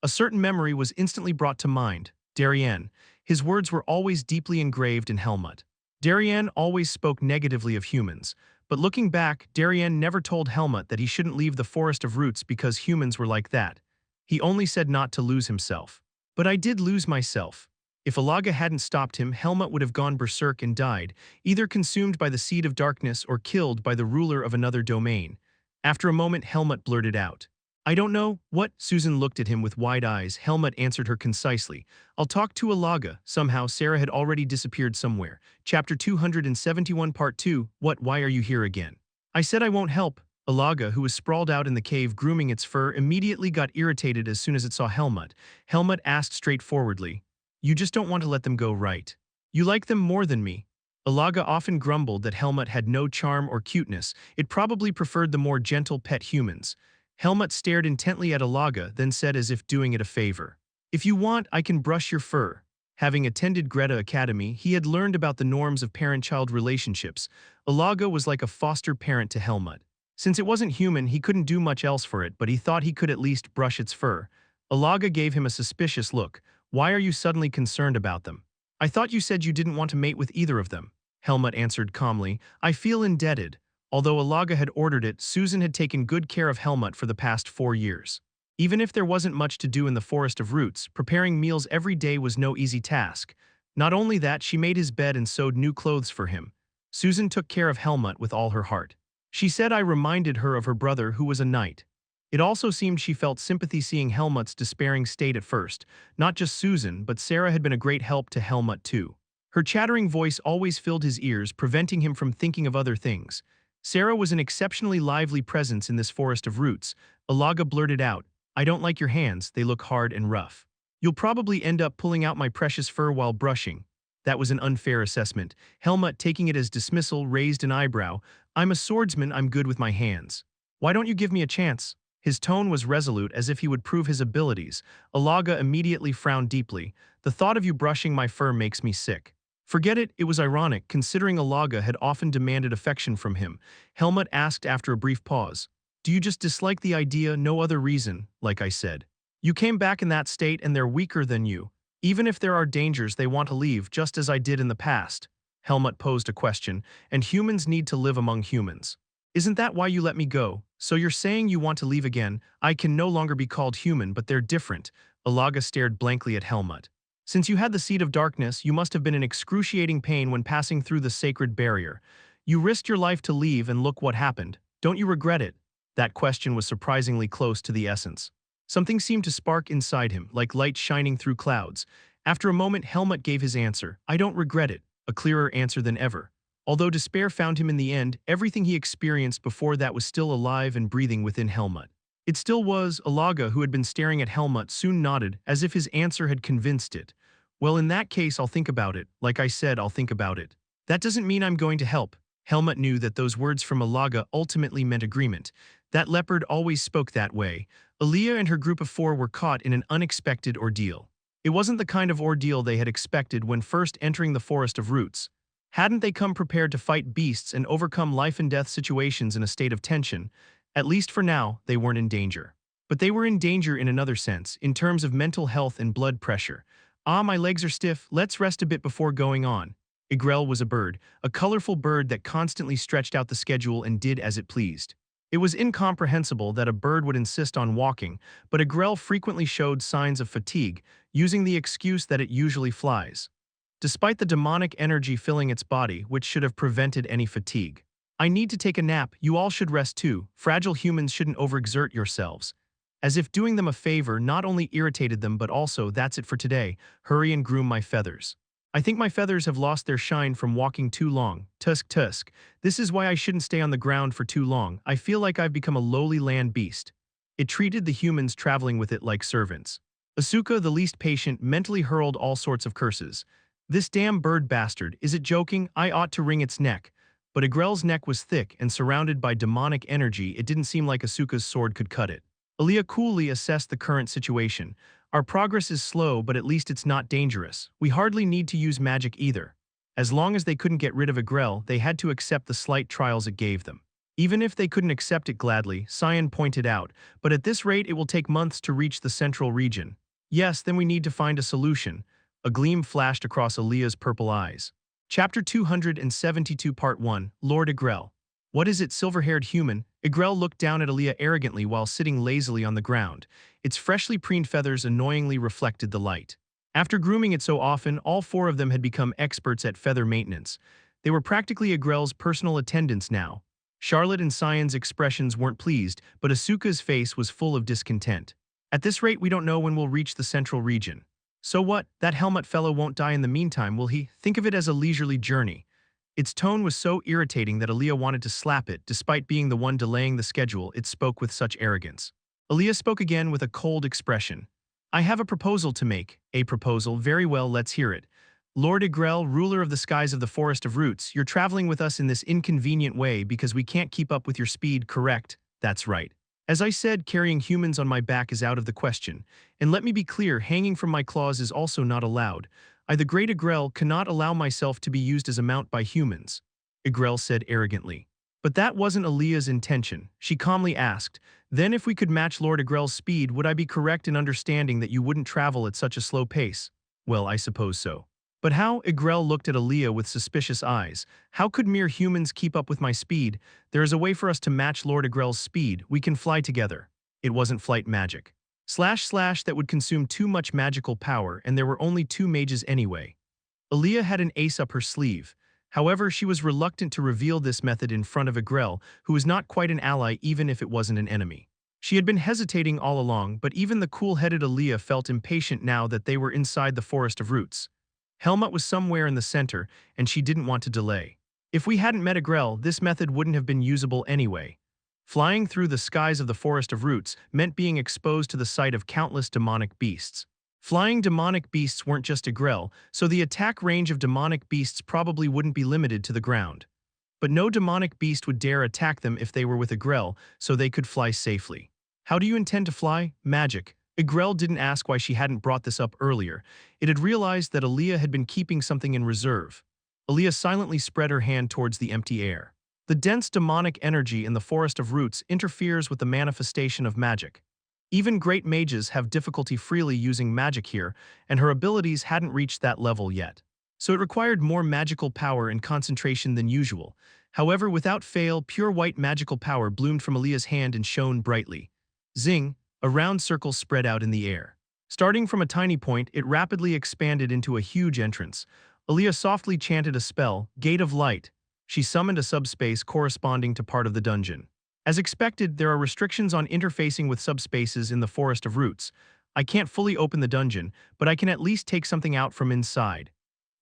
A certain memory was instantly brought to mind. Darien. His words were always deeply engraved in Helmut. Darien always spoke negatively of humans, but looking back, Darien never told Helmut that he shouldn't leave the Forest of Roots because humans were like that. He only said not to lose himself. "But I did lose myself." If Alaga hadn't stopped him, Helmut would have gone berserk and died, either consumed by the seed of darkness or killed by the ruler of another domain. After a moment, Helmut blurted out, "I don't know." "What?" Susan looked at him with wide eyes. Helmut answered her concisely, "I'll talk to Alaga." Somehow, Sarah had already disappeared somewhere. Chapter 271 Part 2. "What? Why are you here again?" "I said I won't help." Alaga, who was sprawled out in the cave grooming its fur, immediately got irritated as soon as it saw Helmut. Helmut asked straightforwardly, "You just don't want to let them go, right? You like them more than me." Alaga often grumbled that Helmut had no charm or cuteness. It probably preferred the more gentle pet humans. Helmut stared intently at Alaga, then said as if doing it a favor, "If you want, I can brush your fur." Having attended Greta Academy, he had learned about the norms of parent-child relationships. Alaga was like a foster parent to Helmut. Since it wasn't human, he couldn't do much else for it, but he thought he could at least brush its fur. Alaga gave him a suspicious look. "Why are you suddenly concerned about them?" "I thought you said you didn't want to mate with either of them." Helmut answered calmly, "I feel indebted." Although Alaga had ordered it, Susan had taken good care of Helmut for the past 4 years. Even if there wasn't much to do in the Forest of Roots, preparing meals every day was no easy task. Not only that, she made his bed and sewed new clothes for him. Susan took care of Helmut with all her heart. She said I reminded her of her brother who was a knight. It also seemed she felt sympathy seeing Helmut's despairing state at first. Not just Susan, but Sarah had been a great help to Helmut too. Her chattering voice always filled his ears, preventing him from thinking of other things. Sarah was an exceptionally lively presence in this Forest of Roots. Alaga blurted out, "I don't like your hands, they look hard and rough. You'll probably end up pulling out my precious fur while brushing." That was an unfair assessment. Helmut, taking it as dismissal, raised an eyebrow. "I'm a swordsman, I'm good with my hands. Why don't you give me a chance?" His tone was resolute, as if he would prove his abilities. Alaga immediately frowned deeply. "The thought of you brushing my fur makes me sick." "Forget it." It was ironic, considering Alaga had often demanded affection from him. Helmut asked after a brief pause, "Do you just dislike the idea, no other reason?" "Like I said, you came back in that state and they're weaker than you. Even if there are dangers, they want to leave, just as I did in the past." Helmut posed a question, "And humans need to live among humans. Isn't that why you let me go? So you're saying you want to leave again? I can no longer be called human, but they're different." Alaga stared blankly at Helmut. "Since you had the seed of darkness, you must have been in excruciating pain when passing through the sacred barrier. You risked your life to leave and look what happened. Don't you regret it?" That question was surprisingly close to the essence. Something seemed to spark inside him, like light shining through clouds. After a moment, Helmut gave his answer. "I don't regret it." A clearer answer than ever. Although despair found him in the end, everything he experienced before that was still alive and breathing within Helmut. It still was. Alaga, who had been staring at Helmut, soon nodded, as if his answer had convinced it. "Well, in that case, I'll think about it. Like I said, I'll think about it." "That doesn't mean I'm going to help." Helmut knew that those words from Alaga ultimately meant agreement. That leopard always spoke that way. Aaliyah and her group of 4 were caught in an unexpected ordeal. It wasn't the kind of ordeal they had expected when first entering the Forest of Roots. Hadn't they come prepared to fight beasts and overcome life-and-death situations in a state of tension? At least for now, they weren't in danger. But they were in danger in another sense, in terms of mental health and blood pressure. Ah, my legs are stiff, let's rest a bit before going on. Igrel was a bird, a colorful bird that constantly stretched out the schedule and did as it pleased. It was incomprehensible that a bird would insist on walking, but Igrel frequently showed signs of fatigue, using the excuse that it usually flies. Despite the demonic energy filling its body, which should have prevented any fatigue. I need to take a nap, you all should rest too, fragile humans shouldn't overexert yourselves. As if doing them a favor not only irritated them but also, that's it for today, hurry and groom my feathers. I think my feathers have lost their shine from walking too long, tusk tusk. This is why I shouldn't stay on the ground for too long, I feel like I've become a lowly land beast. It treated the humans traveling with it like servants. Asuka, the least patient, mentally hurled all sorts of curses. This damn bird bastard, is it joking? I ought to wring its neck. But Igrel's neck was thick and surrounded by demonic energy, it didn't seem like Asuka's sword could cut it. Aaliyah coolly assessed the current situation. Our progress is slow, but at least it's not dangerous. We hardly need to use magic either. As long as they couldn't get rid of Igrel, they had to accept the slight trials it gave them. Even if they couldn't accept it gladly, Cyan pointed out, but at this rate it will take months to reach the central region. Yes, then we need to find a solution. A gleam flashed across Aaliyah's purple eyes. Chapter 272 Part 1, Lord Igrel. What is it, silver-haired human? Igrel looked down at Aaliyah arrogantly while sitting lazily on the ground. Its freshly preened feathers annoyingly reflected the light. After grooming it so often, all four of them had become experts at feather maintenance. They were practically Igrel's personal attendants now. Charlotte and Cyan's expressions weren't pleased, but Asuka's face was full of discontent. At this rate, we don't know when we'll reach the central region. So what? That Helmut fellow won't die in the meantime, will he? Think of it as a leisurely journey. Its tone was so irritating that Aaliyah wanted to slap it. Despite being the one delaying the schedule, it spoke with such arrogance. Aaliyah spoke again with a cold expression. I have a proposal to make. A proposal? Very well, let's hear it. Lord Igrel, ruler of the skies of the Forest of Roots, you're traveling with us in this inconvenient way because we can't keep up with your speed, correct? That's right. As I said, carrying humans on my back is out of the question. And let me be clear, hanging from my claws is also not allowed. I, the great Igrel, cannot allow myself to be used as a mount by humans, Igrel said arrogantly. But that wasn't Aaliyah's intention. She calmly asked, then if we could match Lord Igrel's speed, would I be correct in understanding that you wouldn't travel at such a slow pace? Well, I suppose so. But how? Igrel looked at Aaliyah with suspicious eyes. How could mere humans keep up with my speed? There is a way for us to match Lord Igrel's speed. We can fly together. It wasn't flight magic. That would consume too much magical power, and there were only two mages anyway. Aaliyah had an ace up her sleeve. However, she was reluctant to reveal this method in front of Igrel, who was not quite an ally even if it wasn't an enemy. She had been hesitating all along, but even the cool-headed Aaliyah felt impatient now that they were inside the Forest of Roots. Helmut was somewhere in the center, and she didn't want to delay. If we hadn't met Igrel, this method wouldn't have been usable anyway. Flying through the skies of the Forest of Roots meant being exposed to the sight of countless demonic beasts. Flying demonic beasts weren't just Igrel, so the attack range of demonic beasts probably wouldn't be limited to the ground. But no demonic beast would dare attack them if they were with Igrel, so they could fly safely. How do you intend to fly? Magic. Igrel didn't ask why she hadn't brought this up earlier. It had realized that Aaliyah had been keeping something in reserve. Aaliyah silently spread her hand towards the empty air. The dense demonic energy in the Forest of Roots interferes with the manifestation of magic. Even great mages have difficulty freely using magic here, and her abilities hadn't reached that level yet. So it required more magical power and concentration than usual. However, without fail, pure white magical power bloomed from Aaliyah's hand and shone brightly. Zing! A round circle spread out in the air. Starting from a tiny point, it rapidly expanded into a huge entrance. Aaliyah softly chanted a spell, Gate of Light. She summoned a subspace corresponding to part of the dungeon. As expected, there are restrictions on interfacing with subspaces in the Forest of Roots. I can't fully open the dungeon, but I can at least take something out from inside.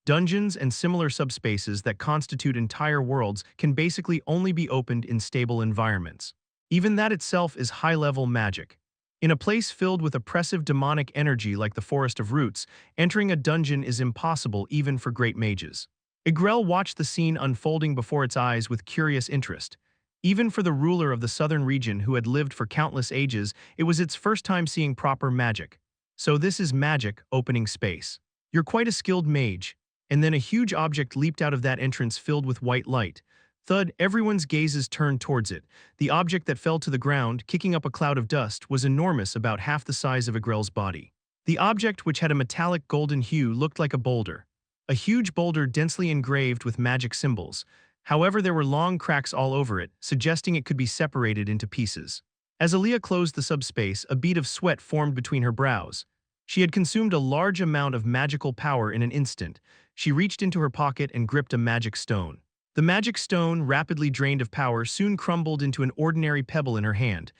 Dungeons and similar subspaces that constitute entire worlds can basically only be opened in stable environments. Even that itself is high-level magic. In a place filled with oppressive demonic energy like the Forest of Roots, entering a dungeon is impossible even for great mages. Igrel watched the scene unfolding before its eyes with curious interest. Even for the ruler of the southern region who had lived for countless ages, it was its first time seeing proper magic. So this is magic, opening space. You're quite a skilled mage. And then a huge object leaped out of that entrance filled with white light. Thud, everyone's gazes turned towards it. The object that fell to the ground, kicking up a cloud of dust, was enormous, about half the size of Igrel's body. The object, which had a metallic golden hue, looked like a boulder. A huge boulder densely engraved with magic symbols. However, there were long cracks all over it, suggesting it could be separated into pieces. As Aaliyah closed the subspace, a bead of sweat formed between her brows. She had consumed a large amount of magical power in an instant. She reached into her pocket and gripped a magic stone. The magic stone, rapidly drained of power, soon crumbled into an ordinary pebble in her hand.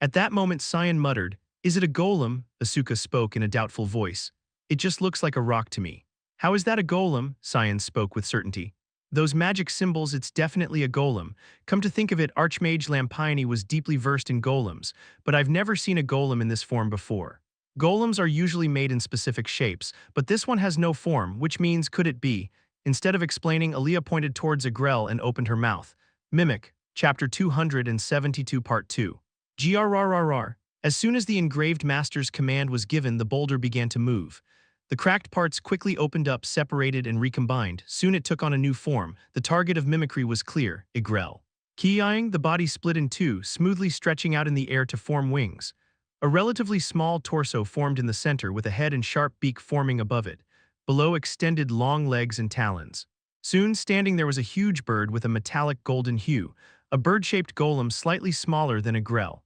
At that moment, Cyan muttered, "Is it a golem?" Asuka spoke in a doubtful voice. "It just looks like a rock to me." "How is that a golem?" Cyan spoke with certainty. "Those magic symbols, it's definitely a golem. Come to think of it, Archmage Lampione was deeply versed in golems, but I've never seen a golem in this form before. Golems are usually made in specific shapes, but this one has no form, which means could it be?" Instead of explaining, Aaliyah pointed towards Agrel and opened her mouth. Mimic, Chapter 272 Part 2. Grrrr. As soon as the engraved master's command was given, the boulder began to move. The cracked parts quickly opened up, separated, and recombined. Soon it took on a new form. The target of mimicry was clear, Agrel. Keying, the body split in two, smoothly stretching out in the air to form wings. A relatively small torso formed in the center, with a head and sharp beak forming above it. Below extended long legs and talons. Soon, standing there was a huge bird with a metallic golden hue, a bird-shaped golem slightly smaller than Agrel.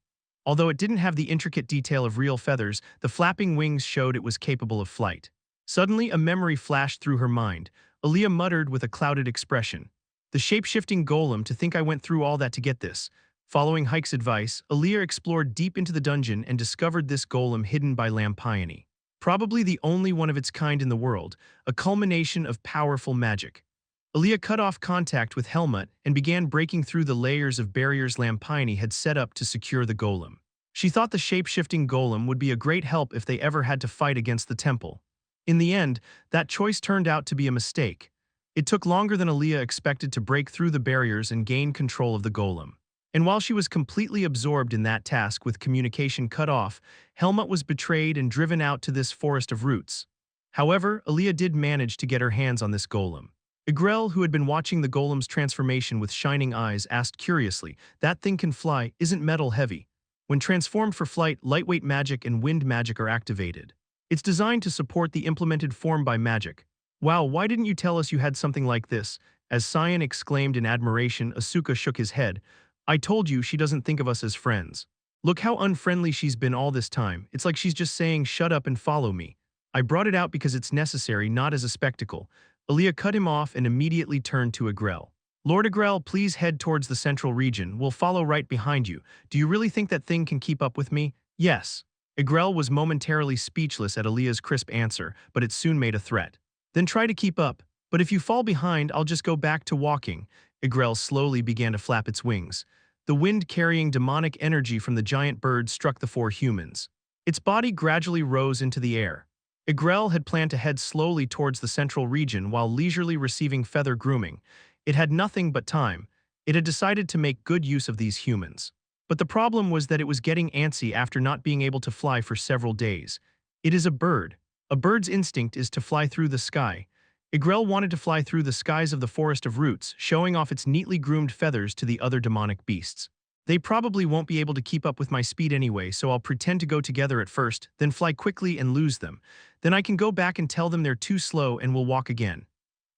Although it didn't have the intricate detail of real feathers, the flapping wings showed it was capable of flight. Suddenly, a memory flashed through her mind. Aaliyah muttered with a clouded expression. "The shape-shifting golem, to think I went through all that to get this." Following Hike's advice, Aaliyah explored deep into the dungeon and discovered this golem hidden by Lampione. Probably the only one of its kind in the world, a culmination of powerful magic. Aaliyah cut off contact with Helmut and began breaking through the layers of barriers Lampione had set up to secure the golem. She thought the shape-shifting golem would be a great help if they ever had to fight against the temple. In the end, that choice turned out to be a mistake. It took longer than Aaliyah expected to break through the barriers and gain control of the golem. And while she was completely absorbed in that task with communication cut off, Helmut was betrayed and driven out to this forest of roots. However, Aaliyah did manage to get her hands on this golem. Agrel, who had been watching the golem's transformation with shining eyes, asked curiously, "That thing can fly, isn't metal heavy?" When transformed for flight, lightweight magic and wind magic are activated. It's designed to support the implemented form by magic. "Wow, why didn't you tell us you had something like this?" As Cyan exclaimed in admiration, Asuka shook his head. "I told you she doesn't think of us as friends. Look how unfriendly she's been all this time. It's like she's just saying, 'Shut up and follow me.' I brought it out because it's necessary, not as a spectacle." Aaliyah cut him off and immediately turned to Agrel. "Lord Agrel, please head towards the central region. We'll follow right behind you. Do you really think that thing can keep up with me?" "Yes." Agrel was momentarily speechless at Aaliyah's crisp answer, but it soon made a threat. "Then try to keep up. But if you fall behind, I'll just go back to walking." Agrel slowly began to flap its wings. The wind carrying demonic energy from the giant bird struck the four humans. Its body gradually rose into the air. Agrel had planned to head slowly towards the central region while leisurely receiving feather grooming. It had nothing but time. It had decided to make good use of these humans. But the problem was that it was getting antsy after not being able to fly for several days. It is a bird. A bird's instinct is to fly through the sky. Agrel wanted to fly through the skies of the Forest of Roots, showing off its neatly groomed feathers to the other demonic beasts. "They probably won't be able to keep up with my speed anyway, so I'll pretend to go together at first, then fly quickly and lose them. Then I can go back and tell them they're too slow and we'll walk again."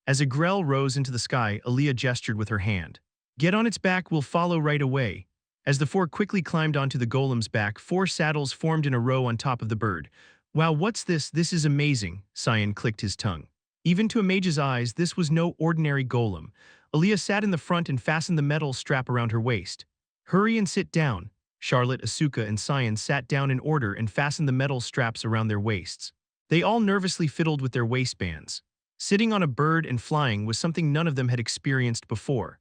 As Agrel rose into the sky, Aaliyah gestured with her hand. "Get on its back, we'll follow right away." As the four quickly climbed onto the golem's back, four saddles formed in a row on top of the bird. "Wow, what's this? This is amazing," Cyan clicked his tongue. Even to a mage's eyes, this was no ordinary golem. Aaliyah sat in the front and fastened the metal strap around her waist. "Hurry and sit down." Charlotte, Asuka, and Cyan sat down in order and fastened the metal straps around their waists. They all nervously fiddled with their waistbands. Sitting on a bird and flying was something none of them had experienced before.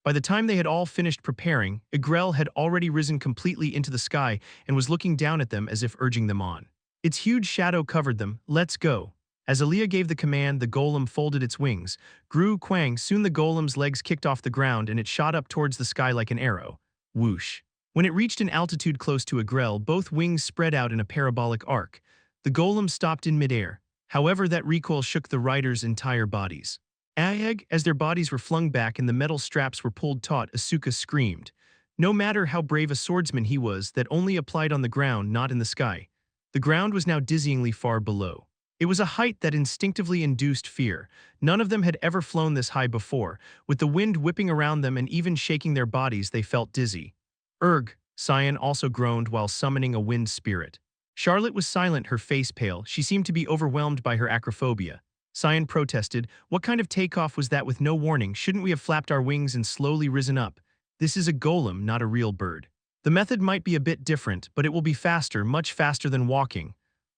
By the time they had all finished preparing, Agrel had already risen completely into the sky and was looking down at them as if urging them on. Its huge shadow covered them. "Let's go." As Aaliyah gave the command, the golem folded its wings. Gru Quang, soon the golem's legs kicked off the ground and it shot up towards the sky like an arrow. Whoosh. When it reached an altitude close to Agrel, both wings spread out in a parabolic arc. The golem stopped in midair. However, that recoil shook the riders' entire bodies. "Ag!" As their bodies were flung back and the metal straps were pulled taut, Asuka screamed. No matter how brave a swordsman he was, that only applied on the ground, not in the sky. The ground was now dizzyingly far below. It was a height that instinctively induced fear. None of them had ever flown this high before. With the wind whipping around them and even shaking their bodies, they felt dizzy. Erg, Cyan also groaned while summoning a wind spirit. Charlotte was silent, her face pale. She seemed to be overwhelmed by her acrophobia. Cyan protested, "What kind of takeoff was that with no warning? Shouldn't we have flapped our wings and slowly risen up? This is a golem, not a real bird. The method might be a bit different, but it will be faster, much faster than walking."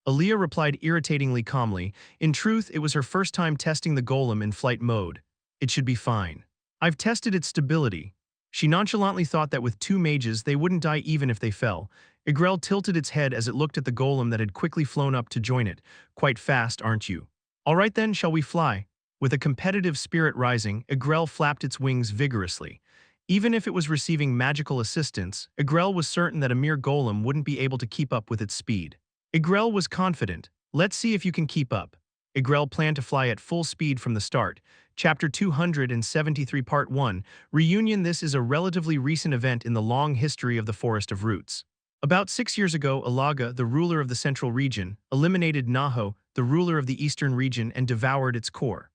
Aaliyah replied irritatingly calmly. In truth, it was her first time testing the golem in flight mode. It should be fine. I've tested its stability. She nonchalantly thought that with two mages they wouldn't die even if they fell. Igrel tilted its head as it looked at the golem that had quickly flown up to join it. Quite fast, aren't you? All right then, shall we fly? With a competitive spirit rising, Igrel flapped its wings vigorously. Even if it was receiving magical assistance, Igrel was certain that a mere golem wouldn't be able to keep up with its speed. Igrel was confident. Let's see if you can keep up. Igrel planned to fly at full speed from the start. Chapter 273 Part 1 Reunion. This is a relatively recent event in the long history of the Forest of Roots. About 6 years ago, Alaga, the ruler of the central region, eliminated Naho, the ruler of the eastern region, and devoured its core.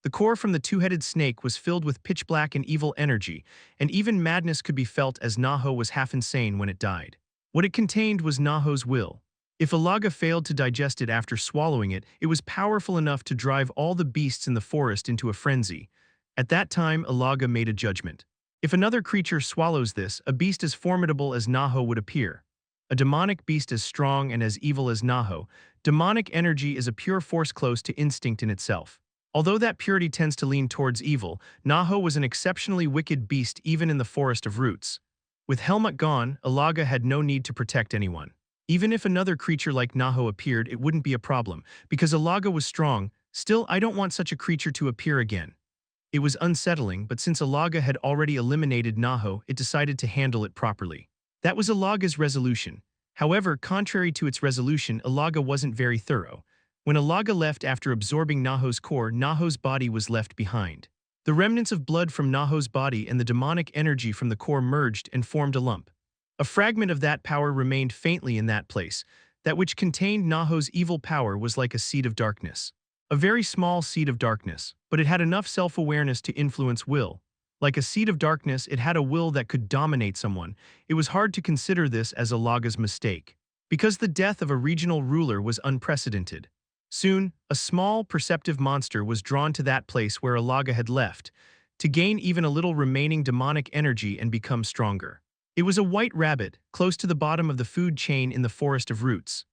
The core from the two-headed snake was filled with pitch-black and evil energy, and even madness could be felt as Naho was half insane when it died. What it contained was Naho's will. If Alaga failed to digest it after swallowing it, it was powerful enough to drive all the beasts in the forest into a frenzy. At that time, Alaga made a judgment. If another creature swallows this, a beast as formidable as Naho would appear. A demonic beast as strong and as evil as Naho. Demonic energy is a pure force close to instinct in itself. Although that purity tends to lean towards evil, Naho was an exceptionally wicked beast even in the Forest of Roots. With Helmut gone, Alaga had no need to protect anyone. Even if another creature like Naho appeared, it wouldn't be a problem, because Alaga was strong. Still, I don't want such a creature to appear again. It was unsettling, but since Alaga had already eliminated Naho, it decided to handle it properly. That was Alaga's resolution. However, contrary to its resolution, Alaga wasn't very thorough. When Alaga left after absorbing Naho's core, Naho's body was left behind. The remnants of blood from Naho's body and the demonic energy from the core merged and formed a lump. A fragment of that power remained faintly in that place. That which contained Naho's evil power was like a seed of darkness. A very small seed of darkness, but it had enough self-awareness to influence will. Like a seed of darkness, it had a will that could dominate someone. It was hard to consider this as Alaga's mistake, because the death of a regional ruler was unprecedented. Soon, a small, perceptive monster was drawn to that place where Alaga had left, to gain even a little remaining demonic energy and become stronger. It was a white rabbit, close to the bottom of the food chain in the Forest of Roots.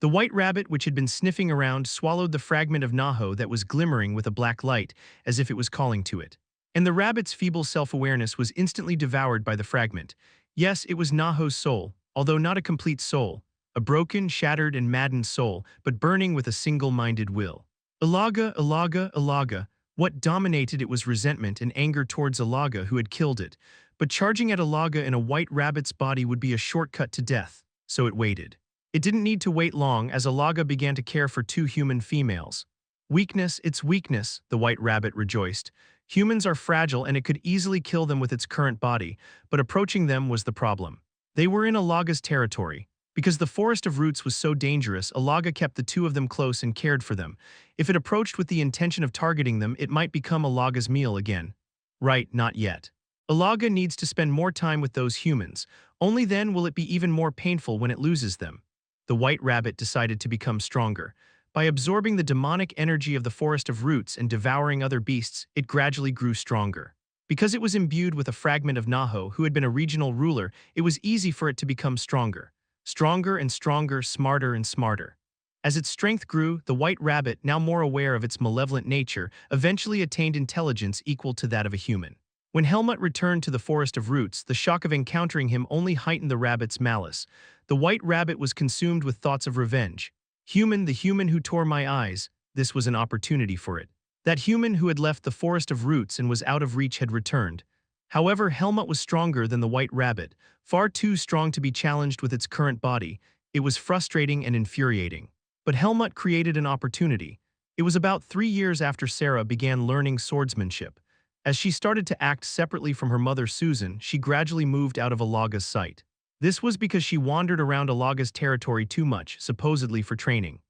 The white rabbit, which had been sniffing around, swallowed the fragment of Naho that was glimmering with a black light, as if it was calling to it. And the rabbit's feeble self-awareness was instantly devoured by the fragment. Yes, it was Naho's soul, although not a complete soul. A broken, shattered, and maddened soul, but burning with a single-minded will. Alaga, Alaga, Alaga. What dominated it was resentment and anger towards Alaga who had killed it. But charging at Alaga in a white rabbit's body would be a shortcut to death, so it waited. It didn't need to wait long as Alaga began to care for two human females. Weakness, its weakness, the white rabbit rejoiced. Humans are fragile and it could easily kill them with its current body, but approaching them was the problem. They were in Alaga's territory. Because the Forest of Roots was so dangerous, Alaga kept the two of them close and cared for them. If it approached with the intention of targeting them, it might become Alaga's meal again. Right, not yet. Alaga needs to spend more time with those humans. Only then will it be even more painful when it loses them. The white rabbit decided to become stronger. By absorbing the demonic energy of the Forest of Roots and devouring other beasts, it gradually grew stronger. Because it was imbued with a fragment of Naho, who had been a regional ruler, it was easy for it to become stronger. Stronger and stronger, smarter and smarter. As its strength grew, the white rabbit, now more aware of its malevolent nature, eventually attained intelligence equal to that of a human. When Helmut returned to the Forest of Roots, the shock of encountering him only heightened the rabbit's malice. The white rabbit was consumed with thoughts of revenge. Human, the human who tore my eyes, this was an opportunity for it. That human who had left the Forest of Roots and was out of reach had returned. However, Helmut was stronger than the white rabbit, far too strong to be challenged with its current body. It was frustrating and infuriating. But Helmut created an opportunity. It was about 3 years after Sarah began learning swordsmanship. As she started to act separately from her mother Susan, she gradually moved out of Alaga's sight. This was because she wandered around Alaga's territory too much, supposedly for training.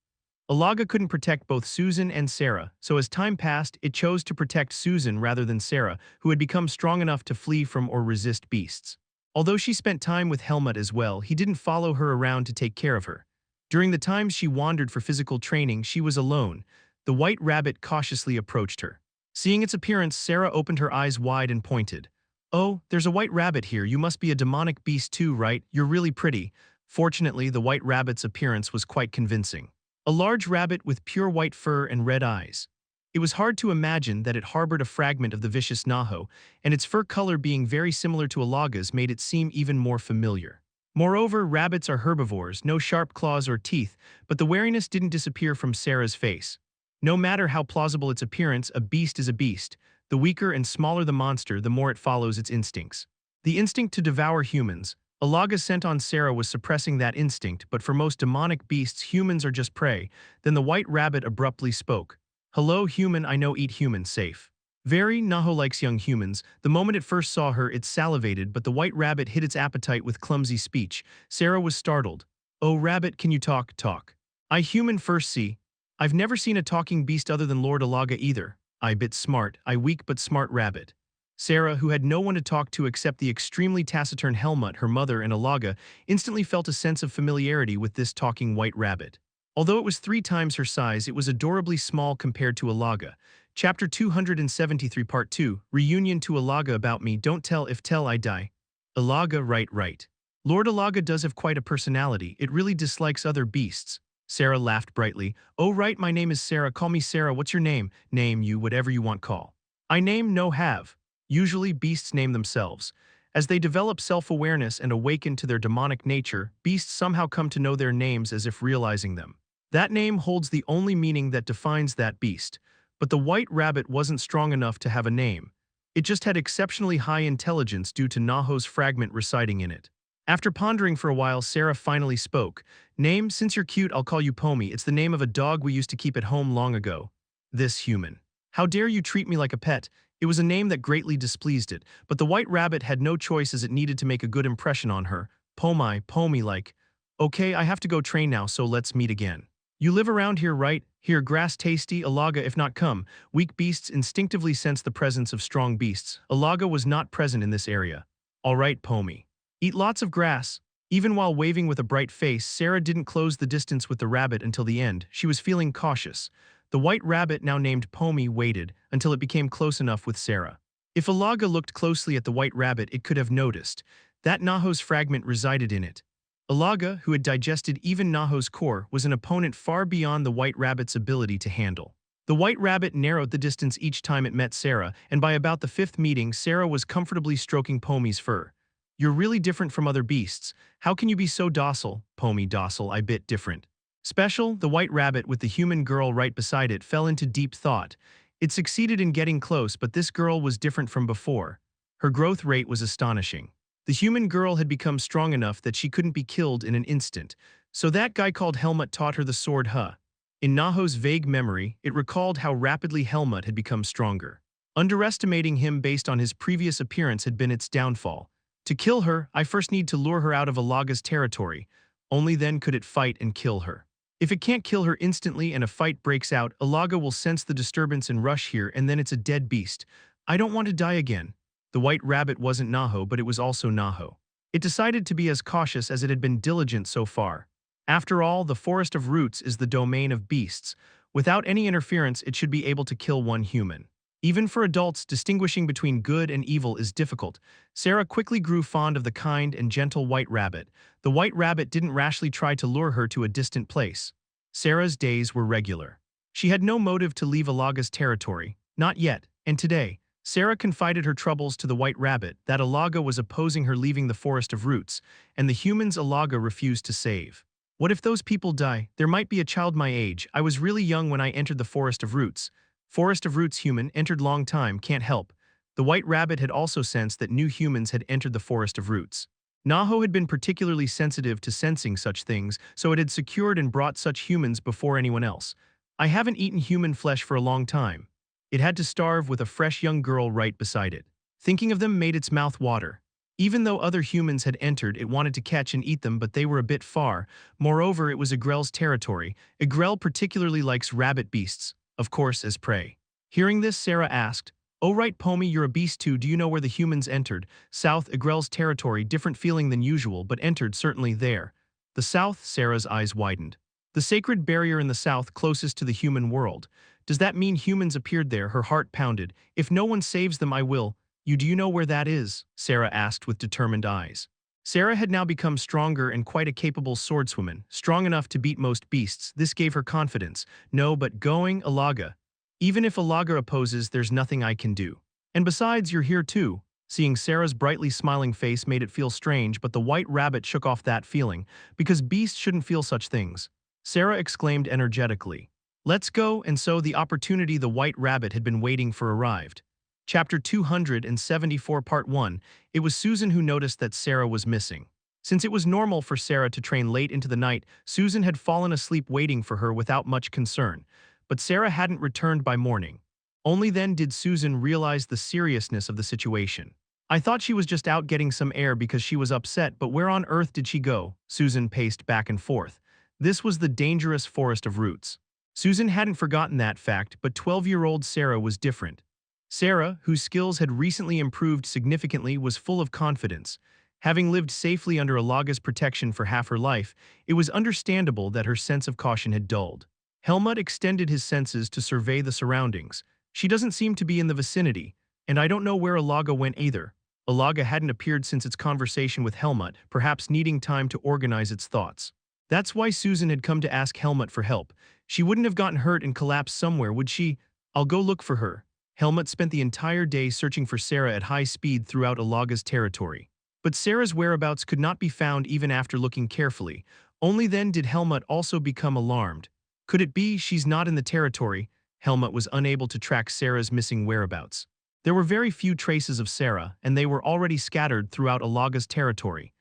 Alaga couldn't protect both Susan and Sarah, so as time passed, it chose to protect Susan rather than Sarah, who had become strong enough to flee from or resist beasts. Although she spent time with Helmut as well, he didn't follow her around to take care of her. During the times she wandered for physical training, she was alone. The white rabbit cautiously approached her. Seeing its appearance, Sarah opened her eyes wide and pointed. "Oh, there's a white rabbit here. You must be a demonic beast too, right? You're really pretty." Fortunately, the white rabbit's appearance was quite convincing. A large rabbit with pure white fur and red eyes. It was hard to imagine that it harbored a fragment of the vicious Naho, and its fur color being very similar to Alaga's made it seem even more familiar. Moreover, rabbits are herbivores, no sharp claws or teeth, but the wariness didn't disappear from Sarah's face. No matter how plausible its appearance, a beast is a beast. The weaker and smaller the monster, the more it follows its instincts. The instinct to devour humans. Alaga's scent on Sarah was suppressing that instinct, but for most demonic beasts, humans are just prey. Then the white rabbit abruptly spoke. "Hello, human, I know eat humans safe." Very Naho likes young humans. The moment it first saw her, it salivated, but the white rabbit hid its appetite with clumsy speech. Sarah was startled. "Oh, rabbit, can you talk? Talk." "I human first see." "I've never seen a talking beast other than Lord Alaga either." "I bit smart, I weak but smart rabbit." Sarah, who had no one to talk to except the extremely taciturn Helmut, her mother, and Alaga, instantly felt a sense of familiarity with this talking white rabbit. Although it was 3 times her size, it was adorably small compared to Alaga. Chapter 273 Part 2, Reunion to Alaga about me, don't tell if tell I die. Alaga, right. Lord Alaga does have quite a personality, it really dislikes other beasts. Sarah laughed brightly. "Oh right, my name is Sarah, call me Sarah, what's your name?" "Name you, whatever you want call." "I name no have." Usually, beasts name themselves. As they develop self-awareness and awaken to their demonic nature, beasts somehow come to know their names as if realizing them. That name holds the only meaning that defines that beast. But the white rabbit wasn't strong enough to have a name. It just had exceptionally high intelligence due to Naho's fragment residing in it. After pondering for a while, Sarah finally spoke. "Name, since you're cute, I'll call you Pomi. It's the name of a dog we used to keep at home long ago." "This human. How dare you treat me like a pet?" It was a name that greatly displeased it, but the white rabbit had no choice as it needed to make a good impression on her. Pomi like. "Okay, I have to go train now, so let's meet again." "You live around here, right? Here, grass tasty, Alaga if not come." Weak beasts instinctively sense the presence of strong beasts. Alaga was not present in this area. "All right, Pomi. Eat lots of grass." Even while waving with a bright face, Sarah didn't close the distance with the rabbit until the end. She was feeling cautious. The white rabbit, now named Pomi, waited until it became close enough with Sarah. If Alaga looked closely at the white rabbit, it could have noticed that Naho's fragment resided in it. Alaga, who had digested even Naho's core, was an opponent far beyond the white rabbit's ability to handle. The white rabbit narrowed the distance each time it met Sarah, and by about the 5th meeting, Sarah was comfortably stroking Pomi's fur. "You're really different from other beasts. How can you be so docile?" "Pomi docile, I bit different." Special, the white rabbit with the human girl right beside it fell into deep thought. It succeeded in getting close, but this girl was different from before. Her growth rate was astonishing. The human girl had become strong enough that she couldn't be killed in an instant. So that guy called Helmut taught her the sword, huh? In Naho's vague memory, it recalled how rapidly Helmut had become stronger. Underestimating him based on his previous appearance had been its downfall. To kill her, I first need to lure her out of Alaga's territory. Only then could it fight and kill her. If it can't kill her instantly and a fight breaks out, Alaga will sense the disturbance and rush here, and then it's a dead beast. I don't want to die again. The white rabbit wasn't Naho, but it was also Naho. It decided to be as cautious as it had been diligent so far. After all, the forest of roots is the domain of beasts. Without any interference, it should be able to kill one human. Even for adults, distinguishing between good and evil is difficult. Sarah quickly grew fond of the kind and gentle white rabbit. The white rabbit didn't rashly try to lure her to a distant place. Sarah's days were regular. She had no motive to leave Alaga's territory, not yet, and today, Sarah confided her troubles to the white rabbit, that Alaga was opposing her leaving the forest of roots, and the humans Alaga refused to save. "What if those people die? There might be a child my age. I was really young when I entered the forest of roots." Forest of roots human, entered long time, can't help. The white rabbit had also sensed that new humans had entered the forest of roots. Naho had been particularly sensitive to sensing such things, so it had secured and brought such humans before anyone else. "I haven't eaten human flesh for a long time." It had to starve with a fresh young girl right beside it. Thinking of them made its mouth water. Even though other humans had entered, it wanted to catch and eat them, but they were a bit far. Moreover, it was Igrel's territory. Igrel particularly likes rabbit beasts, of course, as prey. Hearing this, Sarah asked, "Oh right, Pomi, you're a beast too. Do you know where the humans entered? South, Igrel's territory, different feeling than usual, but entered certainly there." The south, Sarah's eyes widened. The sacred barrier in the south, closest to the human world. Does that mean humans appeared there? Her heart pounded. If no one saves them, I will. Do you know where that is? Sarah asked with determined eyes. Sarah had now become stronger and quite a capable swordswoman, strong enough to beat most beasts. This gave her confidence. No, but going, Alaga. Even if Alaga opposes, there's nothing I can do. And besides, you're here too. Seeing Sarah's brightly smiling face made it feel strange, but the white rabbit shook off that feeling, because beasts shouldn't feel such things. Sarah exclaimed energetically. Let's go, and so the opportunity the white rabbit had been waiting for arrived. Chapter 274 Part 1. It was Susan who noticed that Sarah was missing. Since it was normal for Sarah to train late into the night, Susan had fallen asleep waiting for her without much concern. But Sarah hadn't returned by morning. Only then did Susan realize the seriousness of the situation. I thought she was just out getting some air because she was upset, but where on earth did she go? Susan paced back and forth. This was the dangerous forest of roots. Susan hadn't forgotten that fact, but 12-year-old Sarah was different. Sarah, whose skills had recently improved significantly, was full of confidence. Having lived safely under Alaga's protection for half her life, it was understandable that her sense of caution had dulled. Helmut extended his senses to survey the surroundings. She doesn't seem to be in the vicinity, and I don't know where Alaga went either. Alaga hadn't appeared since its conversation with Helmut, perhaps needing time to organize its thoughts. That's why Susan had come to ask Helmut for help. She wouldn't have gotten hurt and collapsed somewhere, would she? I'll go look for her. Helmut spent the entire day searching for Sarah at high speed throughout Alaga's territory. But Sarah's whereabouts could not be found even after looking carefully. Only then did Helmut also become alarmed. Could it be she's not in the territory? Helmut was unable to track Sarah's missing whereabouts. There were very few traces of Sarah, and they were already scattered throughout Alaga's territory.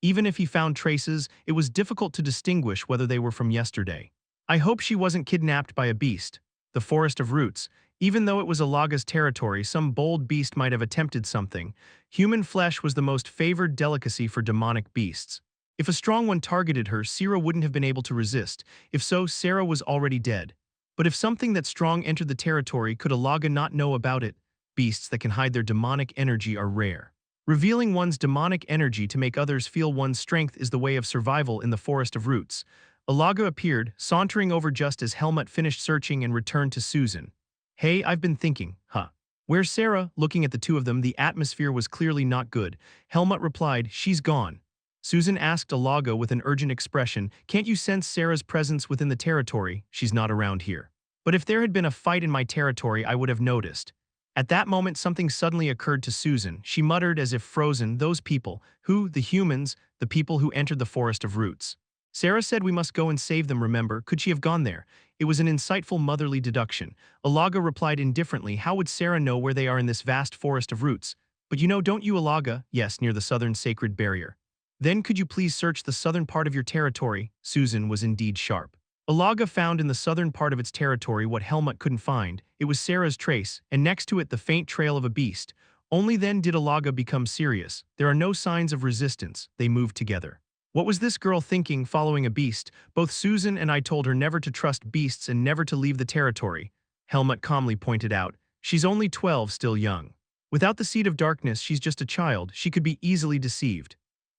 Even if he found traces, it was difficult to distinguish whether they were from yesterday. I hope she wasn't kidnapped by a beast. The forest of roots. Even though it was Alaga's territory, some bold beast might have attempted something. Human flesh was the most favored delicacy for demonic beasts. If a strong one targeted her, Sarah wouldn't have been able to resist. If so, Sarah was already dead. But if something that strong entered the territory, could Alaga not know about it? Beasts that can hide their demonic energy are rare. Revealing one's demonic energy to make others feel one's strength is the way of survival in the forest of roots. Alaga appeared, sauntering over just as Helmut finished searching and returned to Susan. Hey, I've been thinking, huh? Where's Sarah? Looking at the two of them, the atmosphere was clearly not good. Helmut replied, she's gone. Susan asked Alaga with an urgent expression, can't you sense Sarah's presence within the territory? She's not around here. But if there had been a fight in my territory, I would have noticed. At that moment, something suddenly occurred to Susan. She muttered as if frozen, those people, who, the humans, the people who entered the forest of roots. Sarah said we must go and save them, remember? Could she have gone there? It was an insightful motherly deduction. Alaga replied indifferently, how would Sarah know where they are in this vast forest of roots? But you know, don't you, Alaga? Yes, near the southern sacred barrier. Then could you please search the southern part of your territory? Susan was indeed sharp. Alaga found in the southern part of its territory what Helmut couldn't find. It was Sarah's trace, and next to it the faint trail of a beast. Only then did Alaga become serious. There are no signs of resistance. They moved together. What was this girl thinking, following a beast? Both Susan and I told her never to trust beasts and never to leave the territory. Helmut calmly pointed out, she's only 12, still young. Without the seed of darkness, she's just a child. She could be easily deceived.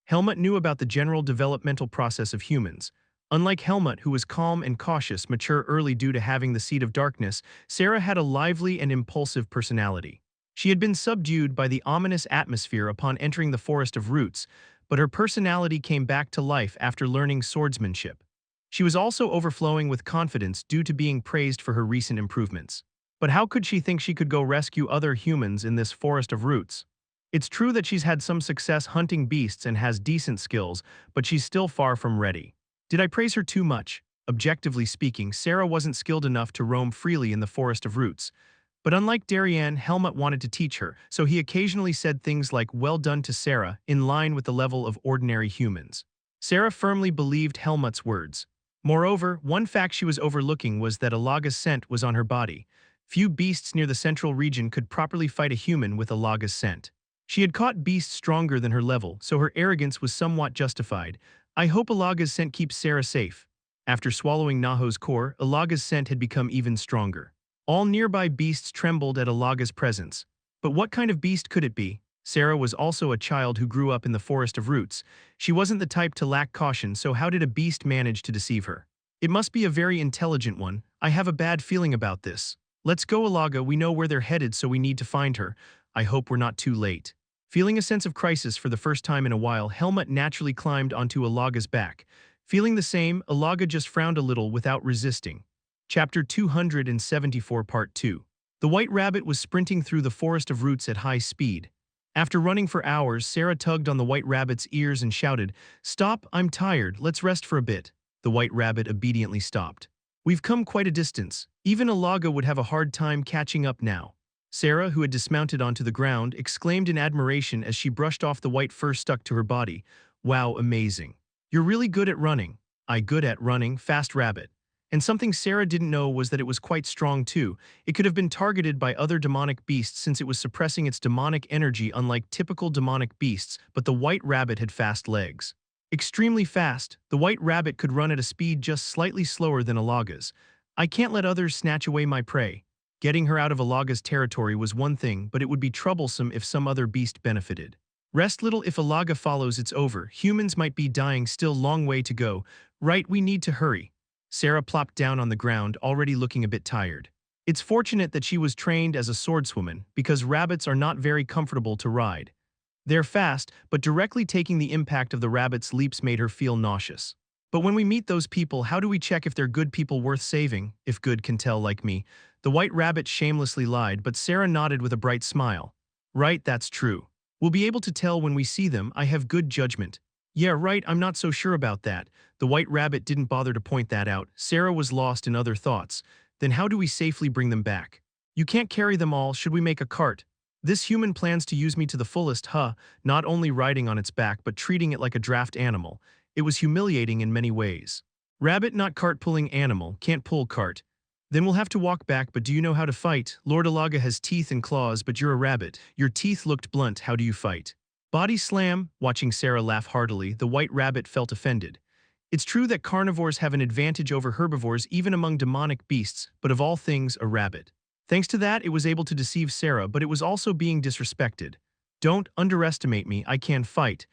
Helmut knew about the general developmental process of humans. Unlike Helmut, who was calm and cautious, mature early due to having the seed of darkness, Sarah had a lively and impulsive personality. She had been subdued by the ominous atmosphere upon entering the forest of roots, but her personality came back to life after learning swordsmanship. She was also overflowing with confidence due to being praised for her recent improvements. But how could she think she could go rescue other humans in this forest of roots? It's true that she's had some success hunting beasts and has decent skills, but she's still far from ready. Did I praise her too much? Objectively speaking, Sarah wasn't skilled enough to roam freely in the forest of roots. But unlike Darien, Helmut wanted to teach her, so he occasionally said things like well done to Sarah, in line with the level of ordinary humans. Sarah firmly believed Helmut's words. Moreover, one fact she was overlooking was that Alaga's scent was on her body. Few beasts near the central region could properly fight a human with Alaga's scent. She had caught beasts stronger than her level, so her arrogance was somewhat justified. I hope Alaga's scent keeps Sarah safe. After swallowing Naho's core, Alaga's scent had become even stronger. All nearby beasts trembled at Alaga's presence. But what kind of beast could it be? Sarah was also a child who grew up in the forest of roots. She wasn't the type to lack caution, so how did a beast manage to deceive her? It must be a very intelligent one. I have a bad feeling about this. Let's go, Alaga. We know where they're headed, so we need to find her. I hope we're not too late. Feeling a sense of crisis for the first time in a while, Helmut naturally climbed onto Alaga's back. Feeling the same, Alaga just frowned a little without resisting. Chapter 274 Part 2. The White Rabbit was sprinting through the forest of roots at high speed. After running for hours, Sarah tugged on the White Rabbit's ears and shouted, "Stop, I'm tired, let's rest for a bit." The White Rabbit obediently stopped. "We've come quite a distance. Even Alaga would have a hard time catching up now." Sarah, who had dismounted onto the ground, exclaimed in admiration as she brushed off the white fur stuck to her body. "Wow, amazing. You're really good at running." "I good at running, fast rabbit." And something Sarah didn't know was that it was quite strong too. It could have been targeted by other demonic beasts since it was suppressing its demonic energy unlike typical demonic beasts, but the White Rabbit had fast legs. Extremely fast, the White Rabbit could run at a speed just slightly slower than Alaga's. I can't let others snatch away my prey. Getting her out of Alaga's territory was one thing, but it would be troublesome if some other beast benefited. Rest little. If Alaga follows, it's over. Humans might be dying, still long way to go. Right, we need to hurry. Sarah plopped down on the ground, already looking a bit tired. It's fortunate that she was trained as a swordswoman, because rabbits are not very comfortable to ride. They're fast, but directly taking the impact of the rabbit's leaps made her feel nauseous. But when we meet those people, how do we check if they're good people worth saving? If good can tell like me. The White Rabbit shamelessly lied, but Sarah nodded with a bright smile. Right, that's true. We'll be able to tell when we see them. I have good judgment. Yeah, right, I'm not so sure about that. The White Rabbit didn't bother to point that out. Sarah was lost in other thoughts. Then how do we safely bring them back? You can't carry them all. Should we make a cart? This human plans to use me to the fullest, not only riding on its back but treating it like a draft animal. It was humiliating in many ways. Rabbit, not cart-pulling animal, can't pull cart. Then we'll have to walk back, but do you know how to fight? Lord Alaga has teeth and claws, but you're a rabbit. Your teeth looked blunt. How do you fight? Body slam. Watching Sarah laugh heartily, the White Rabbit felt offended. It's true that carnivores have an advantage over herbivores even among demonic beasts, but of all things, a rabbit. Thanks to that, it was able to deceive Sarah, but it was also being disrespected. Don't underestimate me, I can fight.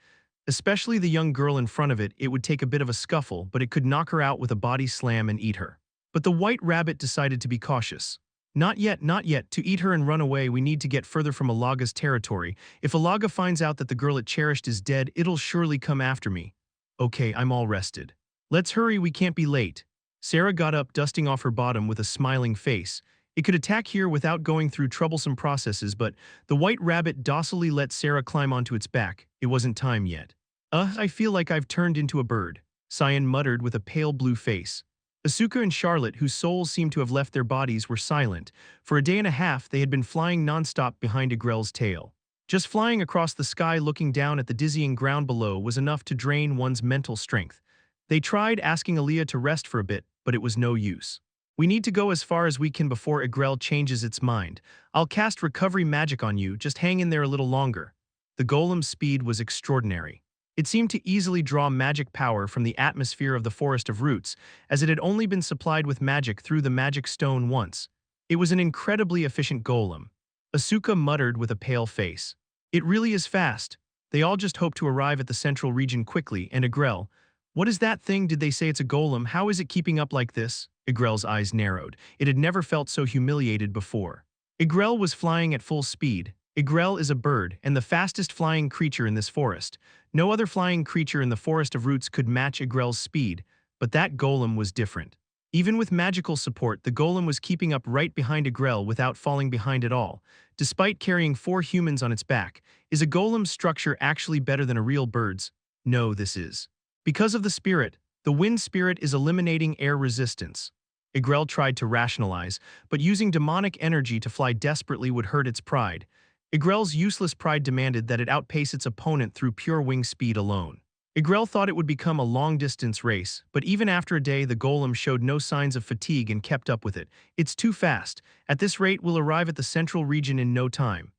Especially the young girl in front of it, it would take a bit of a scuffle, but it could knock her out with a body slam and eat her. But the White Rabbit decided to be cautious. Not yet, not yet. To eat her and run away, we need to get further from Alaga's territory. If Alaga finds out that the girl it cherished is dead, it'll surely come after me. Okay, I'm all rested. Let's hurry, we can't be late. Sarah got up, dusting off her bottom with a smiling face. It could attack here without going through troublesome processes, but the White Rabbit docilely let Sarah climb onto its back. It wasn't time yet. I feel like I've turned into a bird, Cyan muttered with a pale blue face. Asuka and Charlotte, whose souls seemed to have left their bodies, were silent. For a day and a half, they had been flying nonstop behind Agrel's tail. Just flying across the sky looking down at the dizzying ground below was enough to drain one's mental strength. They tried asking Aaliyah to rest for a bit, but it was no use. We need to go as far as we can before Agrel changes its mind. I'll cast recovery magic on you, just hang in there a little longer. The golem's speed was extraordinary. It seemed to easily draw magic power from the atmosphere of the Forest of Roots, as it had only been supplied with magic through the magic stone once. It was an incredibly efficient golem. Asuka muttered with a pale face. It really is fast. They all just hope to arrive at the central region quickly, and Agrel, what is that thing? Did they say it's a golem? How is it keeping up like this? Agrel's eyes narrowed. It had never felt so humiliated before. Agrel was flying at full speed. Agrel is a bird, and the fastest flying creature in this forest. No other flying creature in the Forest of Roots could match Agrel's speed, but that golem was different. Even with magical support, the golem was keeping up right behind Agrel without falling behind at all. Despite carrying 4 humans on its back, is a golem's structure actually better than a real bird's? No, this is. Because of the spirit, the wind spirit is eliminating air resistance. Agrel tried to rationalize, but using demonic energy to fly desperately would hurt its pride. Agrel's useless pride demanded that it outpace its opponent through pure wing speed alone. Agrel thought it would become a long-distance race, but even after a day the golem showed no signs of fatigue and kept up with it. It's too fast. At this rate we'll arrive at the central region in no time.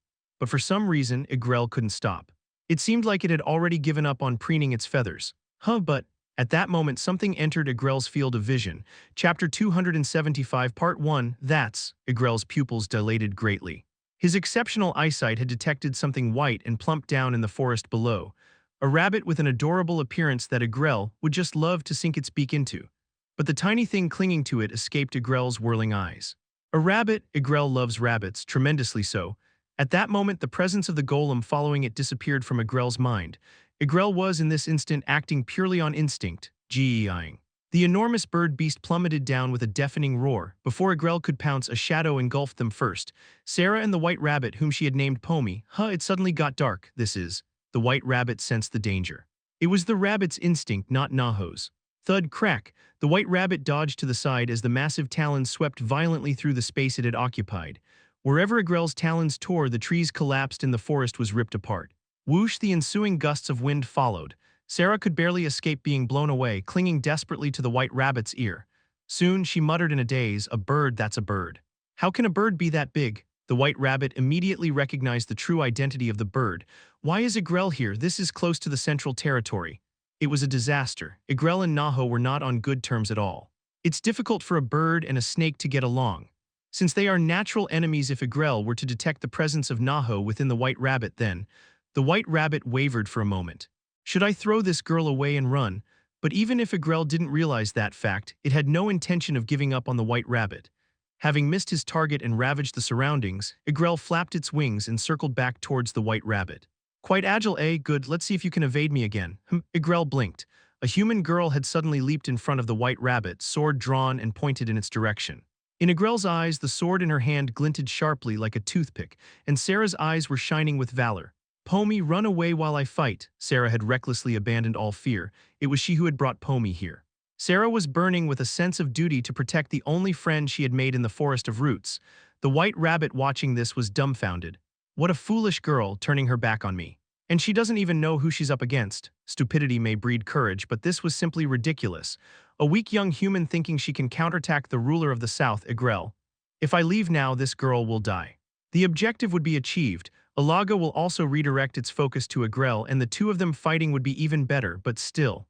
but for some reason, Igrel couldn't stop. It seemed like it had already given up on preening its feathers. But at that moment something entered Igrel's field of vision. Chapter 275 Part 1 That's Igrel's pupils dilated greatly. His exceptional eyesight had detected something white and plumped down in the forest below. A rabbit with an adorable appearance that Igrel would just love to sink its beak into. But the tiny thing clinging to it escaped Igrel's whirling eyes. A rabbit, Igrel loves rabbits, tremendously so. At that moment the presence of the golem following it disappeared from Igrel's mind. Igrel was in this instant acting purely on instinct, geeing. The enormous bird beast plummeted down with a deafening roar. Before Igrel could pounce, a shadow engulfed them first. Sarah and the white rabbit whom she had named Pomi. It suddenly got dark, this is. The white rabbit sensed the danger. It was the rabbit's instinct, not Naho's. Thud crack, the white rabbit dodged to the side as the massive talons swept violently through the space it had occupied. Wherever Igrel's talons tore, the trees collapsed and the forest was ripped apart. Whoosh, the ensuing gusts of wind followed. Sarah could barely escape being blown away, clinging desperately to the white rabbit's ear. Soon, she muttered in a daze, "A bird, that's a bird. How can a bird be that big?" The white rabbit immediately recognized the true identity of the bird. "Why is Igrel here? This is close to the central territory." It was a disaster. Igrel and Naho were not on good terms at all. It's difficult for a bird and a snake to get along. Since they are natural enemies, if Igrel were to detect the presence of Naho within the white rabbit, then the white rabbit wavered for a moment. Should I throw this girl away and run? But even if Igrel didn't realize that fact, it had no intention of giving up on the white rabbit. Having missed his target and ravaged the surroundings, Igrel flapped its wings and circled back towards the white rabbit. "Quite agile, eh? Good, let's see if you can evade me again." Igrel blinked. A human girl had suddenly leaped in front of the white rabbit, sword drawn and pointed in its direction. In Igrel's eyes, the sword in her hand glinted sharply like a toothpick, and Sarah's eyes were shining with valor. "Pomi, run away while I fight." Sarah had recklessly abandoned all fear. It was she who had brought Pomi here. Sarah was burning with a sense of duty to protect the only friend she had made in the forest of roots. The white rabbit watching this was dumbfounded. "What a foolish girl, turning her back on me. And she doesn't even know who she's up against." Stupidity may breed courage, but this was simply ridiculous. A weak young human thinking she can counterattack the ruler of the South, Igrel. "If I leave now, this girl will die." The objective would be achieved. Alaga will also redirect its focus to Igrel, and the two of them fighting would be even better, but still.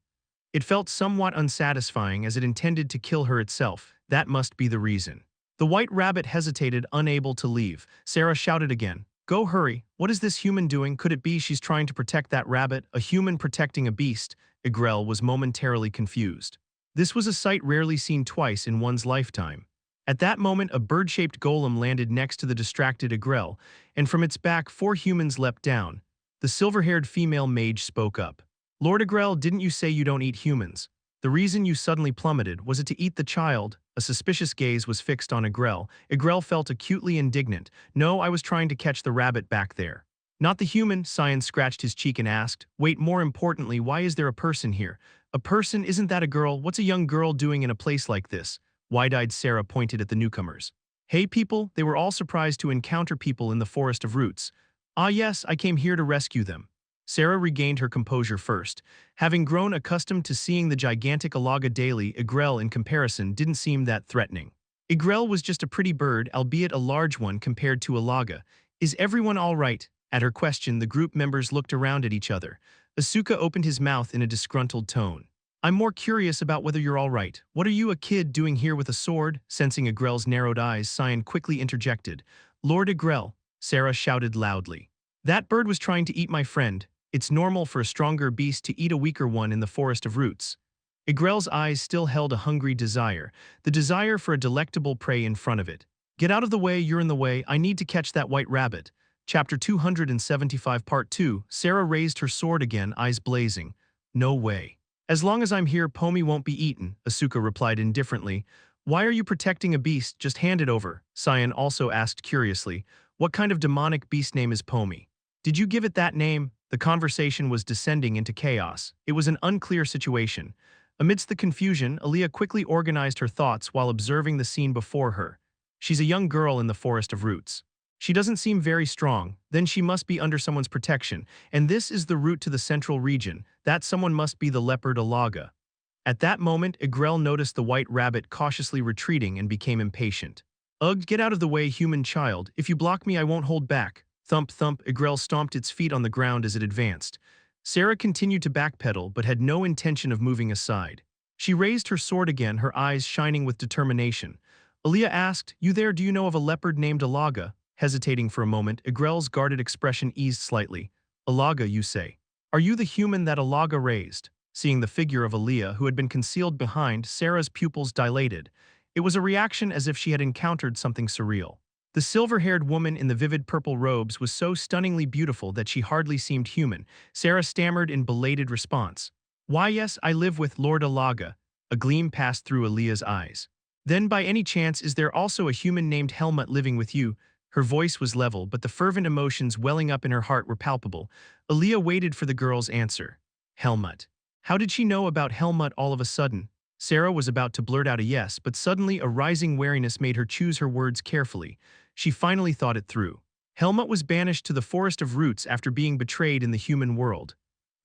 It felt somewhat unsatisfying as it intended to kill her itself. That must be the reason. The white rabbit hesitated, unable to leave. Sarah shouted again. "Go, hurry. What is this human doing? Could it be she's trying to protect that rabbit? A human protecting a beast?" Igrel was momentarily confused. This was a sight rarely seen twice in one's lifetime. At that moment, a bird-shaped golem landed next to the distracted Igrel, and from its back 4 humans leapt down. The silver-haired female mage spoke up. "Lord Igrel, didn't you say you don't eat humans? The reason you suddenly plummeted, was it to eat the child?" A suspicious gaze was fixed on Igrel. Igrel felt acutely indignant. "No, I was trying to catch the rabbit back there." "Not the human?" Cyan scratched his cheek and asked. "Wait, more importantly, why is there a person here?" "A person? Isn't that a girl? What's a young girl doing in a place like this?" Wide-eyed Sarah pointed at the newcomers. "Hey people," they were all surprised to encounter people in the forest of roots. "Ah yes, I came here to rescue them." Sarah regained her composure first. Having grown accustomed to seeing the gigantic Alaga daily, Igrel in comparison didn't seem that threatening. Igrel was just a pretty bird, albeit a large one compared to Alaga. "Is everyone all right?" At her question, the group members looked around at each other. Asuka opened his mouth in a disgruntled tone. "I'm more curious about whether you're all right. What are you, a kid, doing here with a sword?" Sensing Igrel's narrowed eyes, Cyan quickly interjected. "Lord Igrel," Sarah shouted loudly. "That bird was trying to eat my friend. It's normal for a stronger beast to eat a weaker one in the forest of roots." Igrel's eyes still held a hungry desire, the desire for a delectable prey in front of it. "Get out of the way, you're in the way, I need to catch that white rabbit." Chapter 275 Part 2 Sarah raised her sword again, eyes blazing. "No way. As long as I'm here, Pomi won't be eaten," Asuka replied indifferently. "Why are you protecting a beast? Just hand it over." Cyan also asked curiously. "What kind of demonic beast name is Pomi? Did you give it that name?" The conversation was descending into chaos. It was an unclear situation. Amidst the confusion, Aaliyah quickly organized her thoughts while observing the scene before her. She's a young girl in the forest of roots. She doesn't seem very strong, then she must be under someone's protection, and this is the route to the central region. That someone must be the leopard Alaga. At that moment, Igrel noticed the white rabbit cautiously retreating and became impatient. "Ugh, get out of the way, human child. If you block me, I won't hold back." Thump thump, Igrel stomped its feet on the ground as it advanced. Sarah continued to backpedal but had no intention of moving aside. She raised her sword again, her eyes shining with determination. Aaliyah asked, "You there, do you know of a leopard named Alaga?" Hesitating for a moment, Igrel's guarded expression eased slightly. "Alaga, you say? Are you the human that Alaga raised?" Seeing the figure of Aaliyah, who had been concealed behind, Sarah's pupils dilated. It was a reaction as if she had encountered something surreal. The silver-haired woman in the vivid purple robes was so stunningly beautiful that she hardly seemed human. Sarah stammered in belated response. "Why yes, I live with Lord Alaga." A gleam passed through Aaliyah's eyes. "Then by any chance is there also a human named Helmut living with you?" Her voice was level, but the fervent emotions welling up in her heart were palpable. Aaliyah waited for the girl's answer. Helmut. How did she know about Helmut all of a sudden? Sarah was about to blurt out a yes, but suddenly a rising wariness made her choose her words carefully. She finally thought it through. Helmut was banished to the Forest of Roots after being betrayed in the human world.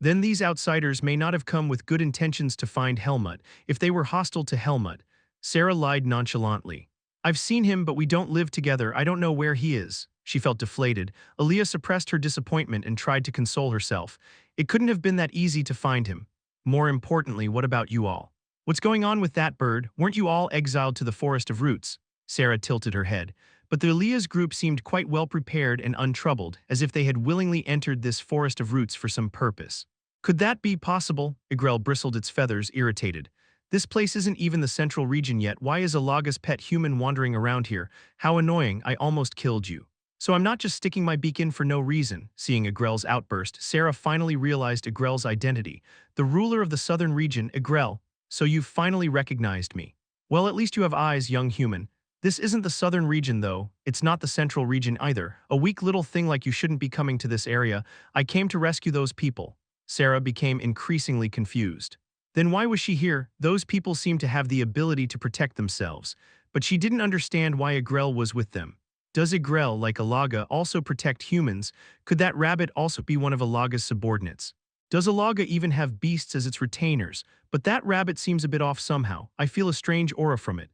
Then these outsiders may not have come with good intentions to find Helmut. If they were hostile to Helmut, Sarah lied nonchalantly. "I've seen him, but we don't live together. I don't know where he is." She felt deflated. Aaliyah suppressed her disappointment and tried to console herself. It couldn't have been that easy to find him. More importantly, what about you all? What's going on with that bird? Weren't you all exiled to the Forest of Roots? Sarah tilted her head. But the Aaliyah's group seemed quite well prepared and untroubled, as if they had willingly entered this Forest of Roots for some purpose. Could that be possible? Igrel bristled its feathers, irritated. This place isn't even the central region yet. Why is Alaga's pet human wandering around here? How annoying, I almost killed you. So I'm not just sticking my beak in for no reason. Seeing Igrel's outburst, Sarah finally realized Igrel's identity. The ruler of the southern region, Igrel. So you've finally recognized me. Well, at least you have eyes, young human. This isn't the southern region though, it's not the central region either. A weak little thing like you shouldn't be coming to this area. I came to rescue those people. Sarah became increasingly confused. Then why was she here? Those people seemed to have the ability to protect themselves. But she didn't understand why Igrel was with them. Does Igrel, like Alaga, also protect humans? Could that rabbit also be one of Alaga's subordinates? Does Alaga even have beasts as its retainers? But that rabbit seems a bit off somehow. I feel a strange aura from it.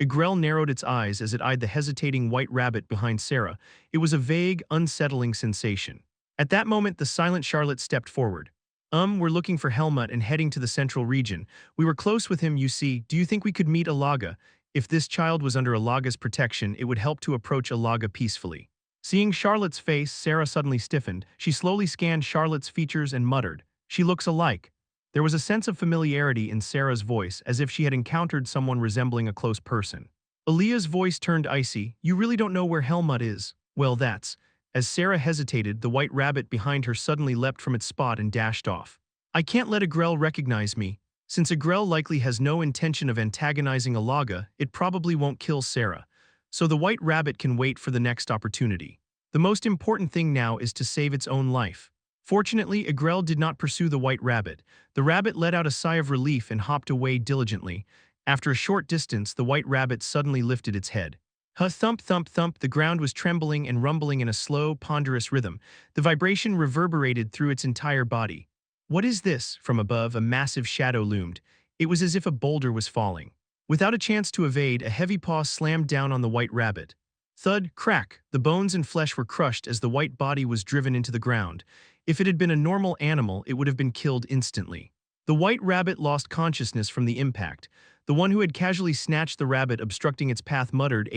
Igrel narrowed its eyes as it eyed the hesitating white rabbit behind Sarah. It was a vague, unsettling sensation. At that moment, the silent Charlotte stepped forward. We're looking for Helmut and heading to the central region. We were close with him, you see. Do you think we could meet Alaga? If this child was under Alaga's protection, it would help to approach Alaga peacefully. Seeing Charlotte's face, Sarah suddenly stiffened. She slowly scanned Charlotte's features and muttered, "She looks alike." There was a sense of familiarity in Sarah's voice, as if she had encountered someone resembling a close person. Aaliyah's voice turned icy. "You really don't know where Helmut is?" "Well, that's..." As Sarah hesitated, the white rabbit behind her suddenly leapt from its spot and dashed off. "I can't let Igrel recognize me." Since Igrel likely has no intention of antagonizing Alaga, it probably won't kill Sarah. So the white rabbit can wait for the next opportunity. The most important thing now is to save its own life. Fortunately, Igrel did not pursue the white rabbit. The rabbit let out a sigh of relief and hopped away diligently. After a short distance, the white rabbit suddenly lifted its head. Thump, thump, thump, the ground was trembling and rumbling in a slow, ponderous rhythm. The vibration reverberated through its entire body. "What is this?" From above, a massive shadow loomed. It was as if a boulder was falling. Without a chance to evade, a heavy paw slammed down on the white rabbit. Thud, crack, the bones and flesh were crushed as the white body was driven into the ground. If it had been a normal animal, it would have been killed instantly. The white rabbit lost consciousness from the impact. The one who had casually snatched the rabbit obstructing its path muttered,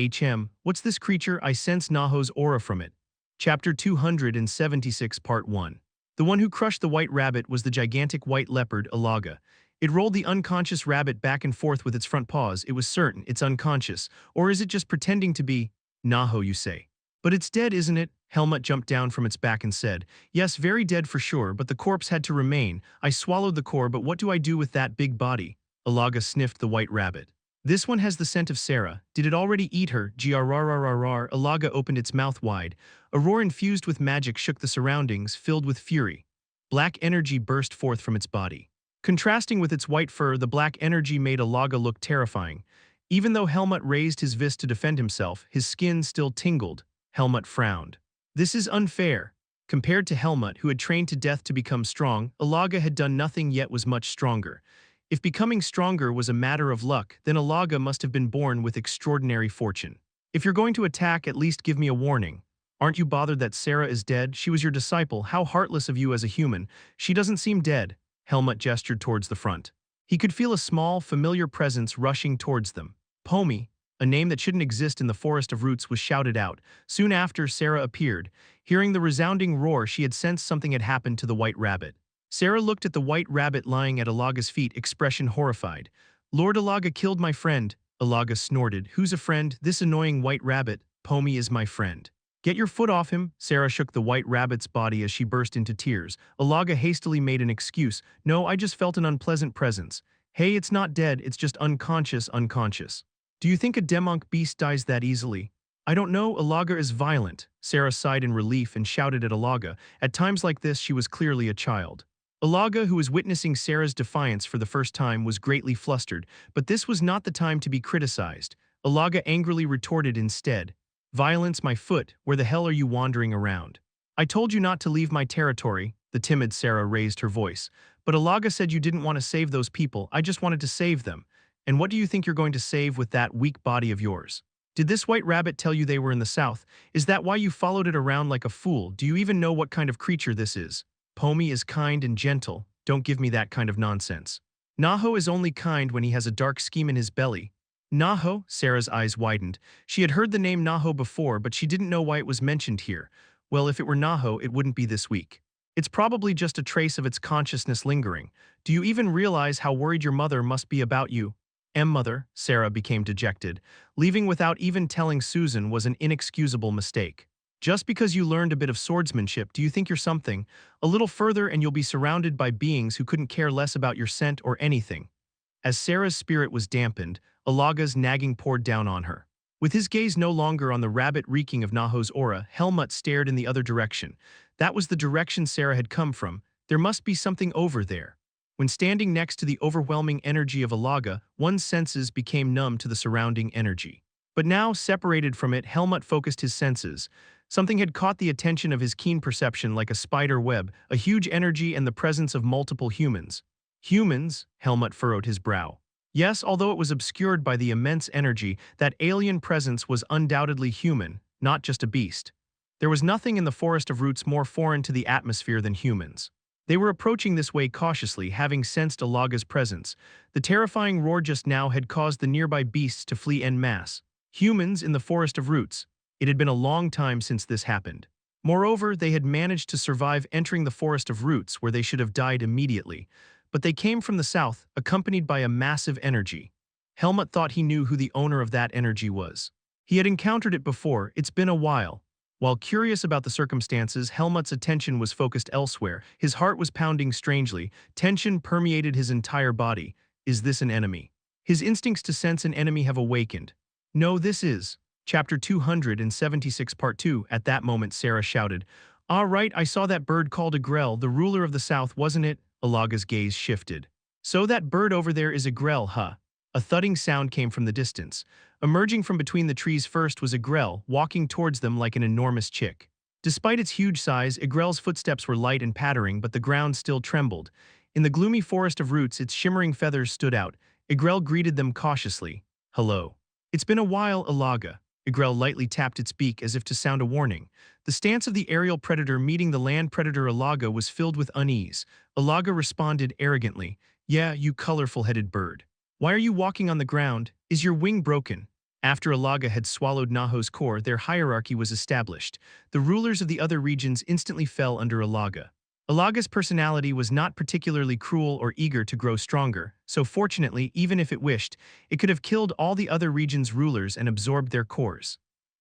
"What's this creature? I sense Naho's aura from it." Chapter 276 Part 1. The one who crushed the white rabbit was the gigantic white leopard, Alaga. It rolled the unconscious rabbit back and forth with its front paws. It was certain it's unconscious. Or is it just pretending to be? Naho, you say. But it's dead, isn't it? Helmut jumped down from its back and said, "Yes, very dead for sure, but the corpse had to remain. I swallowed the core, but what do I do with that big body?" Alaga sniffed the white rabbit. "This one has the scent of Sarah. Did it already eat her?" Grrrrrrrr. Alaga opened its mouth wide. A roar infused with magic shook the surroundings, filled with fury. Black energy burst forth from its body. Contrasting with its white fur, the black energy made Alaga look terrifying. Even though Helmut raised his fist to defend himself, his skin still tingled. Helmut frowned. "This is unfair." Compared to Helmut, who had trained to death to become strong, Alaga had done nothing yet was much stronger. If becoming stronger was a matter of luck, then Alaga must have been born with extraordinary fortune. "If you're going to attack, at least give me a warning." Aren't you bothered that Sarah is dead? She was your disciple. How heartless of you as a human. She doesn't seem dead. Helmut gestured towards the front. He could feel a small, familiar presence rushing towards them. Pomi, a name that shouldn't exist in the forest of roots, was shouted out. Soon after, Sarah appeared. Hearing the resounding roar, she had sensed something had happened to the white rabbit. Sarah looked at the white rabbit lying at Alaga's feet, expression horrified. Lord Alaga killed my friend. Alaga snorted. Who's a friend? This annoying white rabbit. Pomi is my friend. Get your foot off him. Sarah shook the white rabbit's body as she burst into tears. Alaga hastily made an excuse. No, I just felt an unpleasant presence. Hey, it's not dead, it's just unconscious. Do you think a demonic beast dies that easily? I don't know, Alaga is violent. Sarah sighed in relief and shouted at Alaga. At times like this, she was clearly a child. Alaga, who was witnessing Sarah's defiance for the first time, was greatly flustered, but this was not the time to be criticized. Alaga angrily retorted instead. Violence, my foot, where the hell are you wandering around? I told you not to leave my territory, the timid Sarah raised her voice. But Alaga said you didn't want to save those people, I just wanted to save them. And what do you think you're going to save with that weak body of yours? Did this white rabbit tell you they were in the south? Is that why you followed it around like a fool? Do you even know what kind of creature this is? Pomi is kind and gentle, don't give me that kind of nonsense. Naho is only kind when he has a dark scheme in his belly. Naho? Sarah's eyes widened. She had heard the name Naho before, but she didn't know why it was mentioned here. Well, if it were Naho, it wouldn't be this weak. It's probably just a trace of its consciousness lingering. Do you even realize how worried your mother must be about you? Mother, Sarah became dejected. Leaving without even telling Susan was an inexcusable mistake. Just because you learned a bit of swordsmanship, do you think you're something? A little further and you'll be surrounded by beings who couldn't care less about your scent or anything. As Sarah's spirit was dampened, Alaga's nagging poured down on her. With his gaze no longer on the rabbit reeking of Naho's aura, Helmut stared in the other direction. That was the direction Sarah had come from. There must be something over there. When standing next to the overwhelming energy of Alaga, one's senses became numb to the surrounding energy. But now, separated from it, Helmut focused his senses. Something had caught the attention of his keen perception like a spider web, a huge energy and the presence of multiple humans. Humans? Helmut furrowed his brow. Yes, although it was obscured by the immense energy, that alien presence was undoubtedly human, not just a beast. There was nothing in the forest of roots more foreign to the atmosphere than humans. They were approaching this way cautiously, having sensed Alaga's presence. The terrifying roar just now had caused the nearby beasts to flee en masse. Humans in the forest of roots. It had been a long time since this happened. Moreover, they had managed to survive entering the forest of roots where they should have died immediately. But they came from the south, accompanied by a massive energy. Helmut thought he knew who the owner of that energy was. He had encountered it before, it's been a while. While curious about the circumstances, Helmut's attention was focused elsewhere. His heart was pounding strangely. Tension permeated his entire body. Is this an enemy? His instincts to sense an enemy have awakened. No, this is. Chapter 276 Part 2. At that moment, Sarah shouted, "Ah, right, I saw that bird called a grell, the ruler of the south, wasn't it?" Alaga's gaze shifted. So that bird over there is a grell, huh? A thudding sound came from the distance. Emerging from between the trees first was a grell, walking towards them like an enormous chick. Despite its huge size, Igrel's footsteps were light and pattering, but the ground still trembled. In the gloomy forest of roots, its shimmering feathers stood out. Igrel greeted them cautiously. Hello. It's been a while, Alaga. Igrel lightly tapped its beak as if to sound a warning. The stance of the aerial predator meeting the land predator Alaga was filled with unease. Alaga responded arrogantly, "Yeah, you colorful-headed bird. Why are you walking on the ground? Is your wing broken?" After Alaga had swallowed Naho's core, their hierarchy was established. The rulers of the other regions instantly fell under Alaga. Alaga's personality was not particularly cruel or eager to grow stronger, so fortunately, even if it wished, it could have killed all the other regions' rulers and absorbed their cores.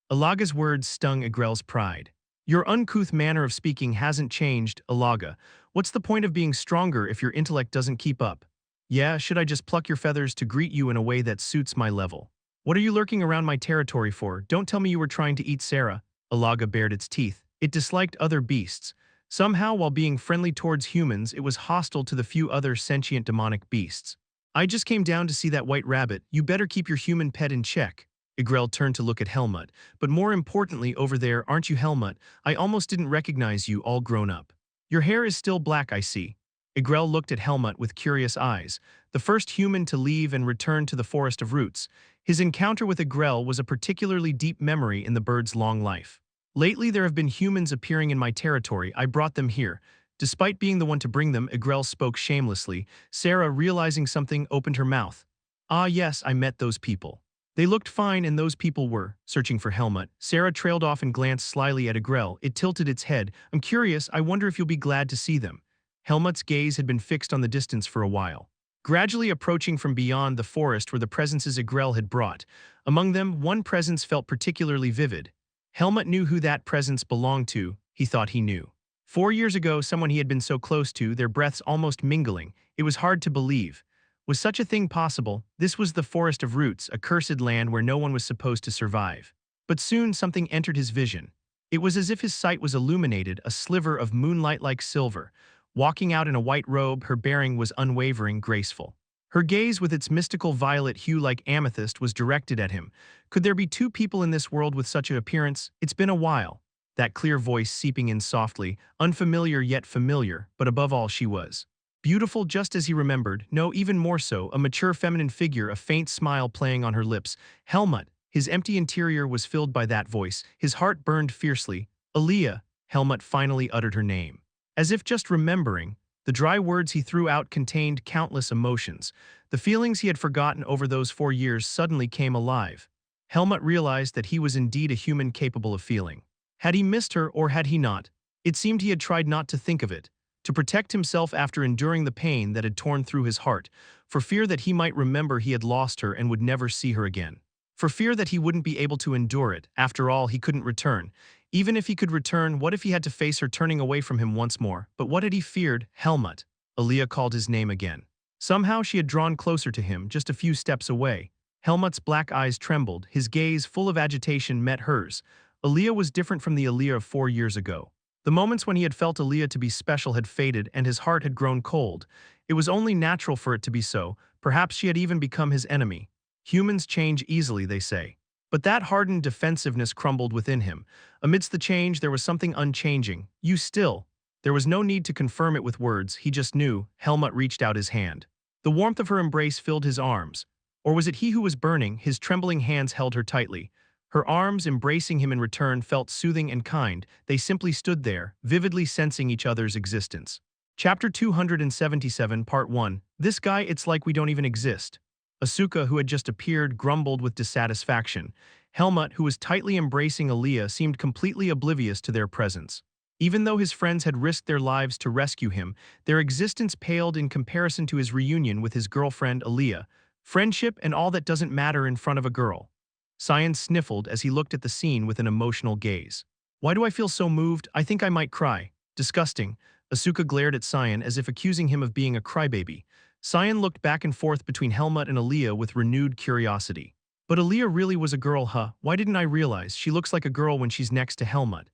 Alaga's words stung Igrel's pride. Your uncouth manner of speaking hasn't changed, Alaga. What's the point of being stronger if your intellect doesn't keep up? Yeah, should I just pluck your feathers to greet you in a way that suits my level? What are you lurking around my territory for? Don't tell me you were trying to eat Sarah. Alaga bared its teeth. It disliked other beasts. Somehow, while being friendly towards humans, it was hostile to the few other sentient demonic beasts. I just came down to see that white rabbit. You better keep your human pet in check. Igrel turned to look at Helmut. But more importantly, over there, aren't you Helmut? I almost didn't recognize you, all grown up. Your hair is still black, I see. Igrel looked at Helmut with curious eyes. The first human to leave and return to the forest of roots. His encounter with Igrel was a particularly deep memory in the bird's long life. Lately there have been humans appearing in my territory. I brought them here. Despite being the one to bring them, Igrel spoke shamelessly. Sarah, realizing something, opened her mouth. Ah yes, I met those people. They looked fine and those people were, searching for Helmut. Sarah trailed off and glanced slyly at Igrel. It tilted its head. I'm curious, I wonder if you'll be glad to see them. Helmut's gaze had been fixed on the distance for a while. Gradually approaching from beyond the forest were the presences Igrel had brought. Among them, one presence felt particularly vivid. Helmut knew who that presence belonged to, he thought he knew. 4 years ago, someone he had been so close to, their breaths almost mingling. It was hard to believe. Was such a thing possible? This was the Forest of Roots, a cursed land where no one was supposed to survive. But soon something entered his vision. It was as if his sight was illuminated, a sliver of moonlight like silver. Walking out in a white robe, her bearing was unwavering, graceful. Her gaze, with its mystical violet hue like amethyst, was directed at him. Could there be two people in this world with such an appearance? It's been a while. That clear voice seeping in softly, unfamiliar yet familiar, but above all she was beautiful just as he remembered, no, even more so, a mature feminine figure, a faint smile playing on her lips. Helmut, his empty interior was filled by that voice, his heart burned fiercely. Aaliyah, Helmut finally uttered her name. As if just remembering, the dry words he threw out contained countless emotions. The feelings he had forgotten over those 4 years suddenly came alive. Helmut realized that he was indeed a human capable of feeling. Had he missed her or had he not? It seemed he had tried not to think of it, to protect himself after enduring the pain that had torn through his heart, for fear that he might remember he had lost her and would never see her again. For fear that he wouldn't be able to endure it. After all, he couldn't return. Even if he could return, what if he had to face her turning away from him once more? But what had he feared? Helmut. Aaliyah called his name again. Somehow she had drawn closer to him, just a few steps away. Helmut's black eyes trembled, his gaze, full of agitation, met hers. Aaliyah was different from the Aaliyah of 4 years ago. The moments when he had felt Aaliyah to be special had faded and his heart had grown cold. It was only natural for it to be so. Perhaps she had even become his enemy. Humans change easily, they say. But that hardened defensiveness crumbled within him. Amidst the change, there was something unchanging. You still. There was no need to confirm it with words, he just knew. Helmut reached out his hand. The warmth of her embrace filled his arms. Or was it he who was burning? His trembling hands held her tightly. Her arms, embracing him in return, felt soothing and kind. They simply stood there, vividly sensing each other's existence. Chapter 277, Part 1. This guy, it's like we don't even exist. Asuka, who had just appeared, grumbled with dissatisfaction. Helmut, who was tightly embracing Aaliyah, seemed completely oblivious to their presence. Even though his friends had risked their lives to rescue him, their existence paled in comparison to his reunion with his girlfriend Aaliyah. Friendship and all that doesn't matter in front of a girl. Cyan sniffled as he looked at the scene with an emotional gaze. Why do I feel so moved? I think I might cry. Disgusting. Asuka glared at Cyan as if accusing him of being a crybaby. Cyan looked back and forth between Helmut and Aaliyah with renewed curiosity. But Aaliyah really was a girl, huh? Why didn't I realize? She looks like a girl when she's next to Helmut.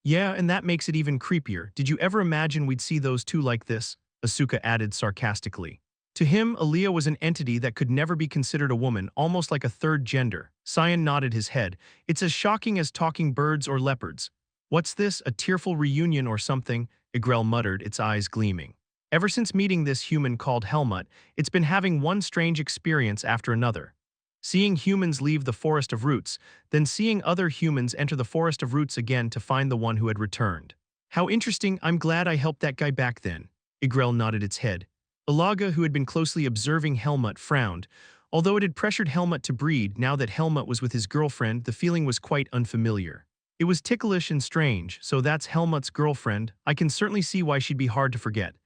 Yeah, and that makes it even creepier. Did you ever imagine we'd see those two like this? Asuka added sarcastically. To him, Aaliyah was an entity that could never be considered a woman, almost like a third gender. Cyan nodded his head. It's as shocking as talking birds or leopards. What's this, a tearful reunion or something? Igrel muttered, its eyes gleaming. Ever since meeting this human called Helmut, it's been having one strange experience after another. Seeing humans leave the Forest of Roots, then seeing other humans enter the Forest of Roots again to find the one who had returned. How interesting, I'm glad I helped that guy back then. Igrel nodded its head. Ilaga, who had been closely observing Helmut, frowned. Although it had pressured Helmut to breed, now that Helmut was with his girlfriend, the feeling was quite unfamiliar. It was ticklish and strange, so that's Helmut's girlfriend. I can certainly see why she'd be hard to forget.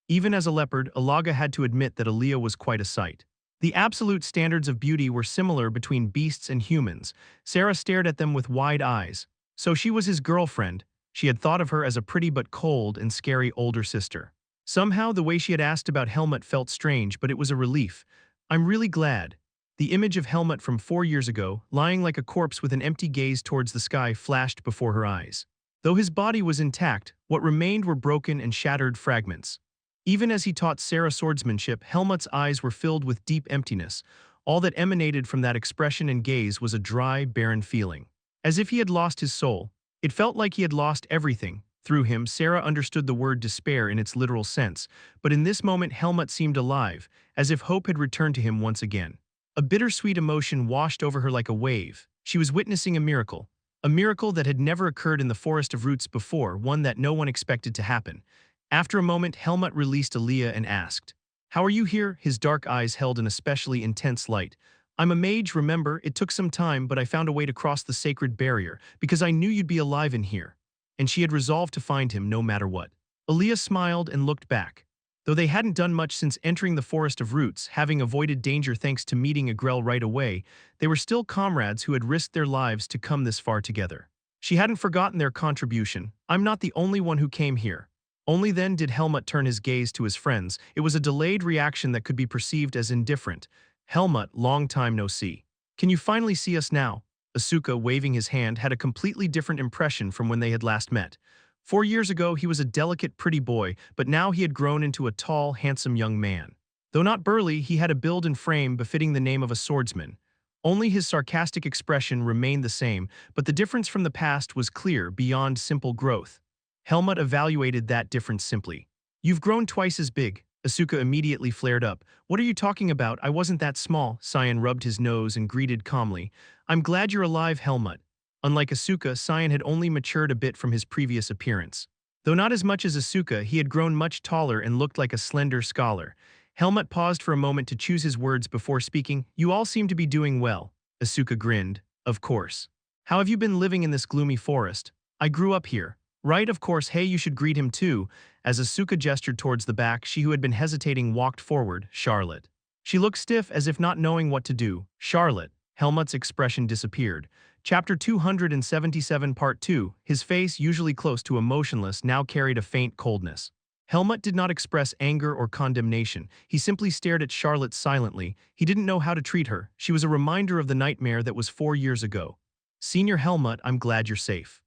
Even as a leopard, Ilaga had to admit that Aaliyah was quite a sight. The absolute standards of beauty were similar between beasts and humans. Sarah stared at them with wide eyes. So she was his girlfriend. She had thought of her as a pretty but cold and scary older sister. Somehow, the way she had asked about Helmut felt strange, but it was a relief. I'm really glad. The image of Helmut from 4 years ago, lying like a corpse with an empty gaze towards the sky, flashed before her eyes. Though his body was intact, what remained were broken and shattered fragments. Even as he taught Sarah swordsmanship, Helmut's eyes were filled with deep emptiness. All that emanated from that expression and gaze was a dry, barren feeling. As if he had lost his soul. It felt like he had lost everything. Through him, Sarah understood the word despair in its literal sense, but in this moment Helmut seemed alive, as if hope had returned to him once again. A bittersweet emotion washed over her like a wave. She was witnessing a miracle. A miracle that had never occurred in the Forest of Roots before, one that no one expected to happen. After a moment, Helmut released Aaliyah and asked, "How are you here?" His dark eyes held an especially intense light. "I'm a mage, remember? It took some time, but I found a way to cross the sacred barrier, because I knew you'd be alive in here." And she had resolved to find him no matter what. Aaliyah smiled and looked back. Though they hadn't done much since entering the Forest of Roots, having avoided danger thanks to meeting Agrel right away, they were still comrades who had risked their lives to come this far together. She hadn't forgotten their contribution. "I'm not the only one who came here." Only then did Helmut turn his gaze to his friends. It was a delayed reaction that could be perceived as indifferent. "Helmut, long time no see. Can you finally see us now?" Asuka, waving his hand, had a completely different impression from when they had last met. 4 years ago, he was a delicate, pretty boy, but now he had grown into a tall, handsome young man. Though not burly, he had a build and frame befitting the name of a swordsman. Only his sarcastic expression remained the same, but the difference from the past was clear beyond simple growth. Helmut evaluated that difference simply. "You've grown twice as big." Asuka immediately flared up. "What are you talking about? I wasn't that small." Cyan rubbed his nose and greeted calmly, "I'm glad you're alive, Helmut." Unlike Asuka, Cyan had only matured a bit from his previous appearance. Though not as much as Asuka, he had grown much taller and looked like a slender scholar. Helmut paused for a moment to choose his words before speaking. "You all seem to be doing well." Asuka grinned. "Of course. How have you been living in this gloomy forest?" "I grew up here." "Right, of course. Hey, you should greet him too." As Asuka gestured towards the back, she who had been hesitating walked forward, Charlotte. She looked stiff as if not knowing what to do. "Charlotte." Helmut's expression disappeared. Chapter 277 Part 2, his face, usually close to emotionless, now carried a faint coldness. Helmut did not express anger or condemnation. He simply stared at Charlotte silently. He didn't know how to treat her. She was a reminder of the nightmare that was 4 years ago. "Senior Helmut, I'm glad you're safe."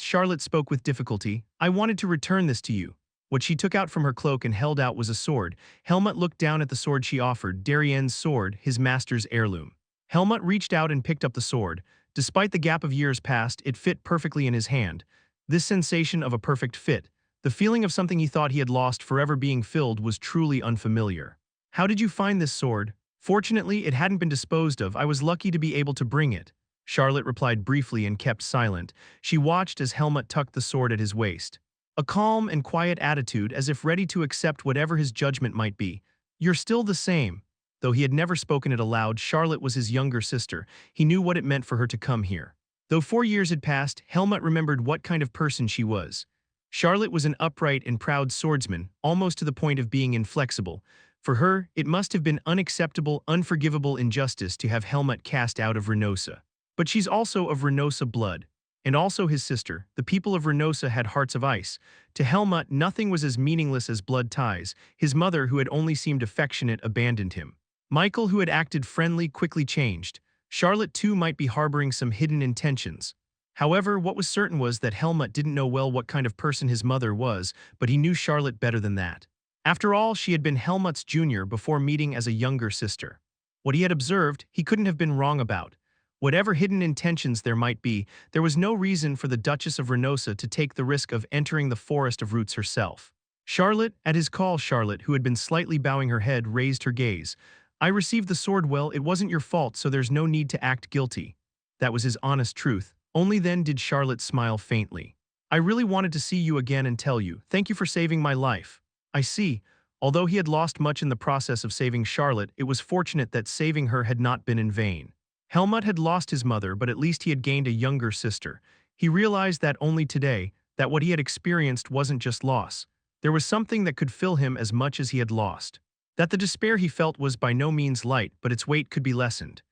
Charlotte spoke with difficulty. "I wanted to return this to you." What she took out from her cloak and held out was a sword. Helmut looked down at the sword she offered, Darien's sword, his master's heirloom. Helmut reached out and picked up the sword. Despite the gap of years past, it fit perfectly in his hand. This sensation of a perfect fit, the feeling of something he thought he had lost forever being filled, was truly unfamiliar. "How did you find this sword?" "Fortunately, it hadn't been disposed of. I was lucky to be able to bring it." Charlotte replied briefly and kept silent. She watched as Helmut tucked the sword at his waist. A calm and quiet attitude, as if ready to accept whatever his judgment might be. "You're still the same." Though he had never spoken it aloud, Charlotte was his younger sister. He knew what it meant for her to come here. Though 4 years had passed, Helmut remembered what kind of person she was. Charlotte was an upright and proud swordsman, almost to the point of being inflexible. For her, it must have been unacceptable, unforgivable injustice to have Helmut cast out of Renosa. But she's also of Renosa blood. And also his sister. The people of Renosa had hearts of ice. To Helmut, nothing was as meaningless as blood ties. His mother, who had only seemed affectionate, abandoned him. Michael, who had acted friendly, quickly changed. Charlotte, too, might be harboring some hidden intentions. However, what was certain was that Helmut didn't know well what kind of person his mother was, but he knew Charlotte better than that. After all, she had been Helmut's junior before meeting as a younger sister. What he had observed, he couldn't have been wrong about. Whatever hidden intentions there might be, there was no reason for the Duchess of Renosa to take the risk of entering the Forest of Roots herself. Charlotte, at his call, Charlotte, who had been slightly bowing her head, raised her gaze. "I received the sword well. It wasn't your fault, so there's no need to act guilty." That was his honest truth. Only then did Charlotte smile faintly. "I really wanted to see you again and tell you, thank you for saving my life." "I see." Although he had lost much in the process of saving Charlotte, it was fortunate that saving her had not been in vain. Helmut had lost his mother, but at least he had gained a younger sister. He realized that only today, that what he had experienced wasn't just loss. There was something that could fill him as much as he had lost. That the despair he felt was by no means light, but its weight could be lessened.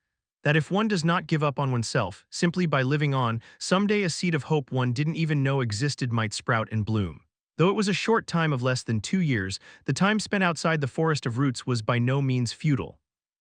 That if one does not give up on oneself, simply by living on, someday a seed of hope one didn't even know existed might sprout and bloom. Though it was a short time of less than 2 years, the time spent outside the Forest of Roots was by no means futile.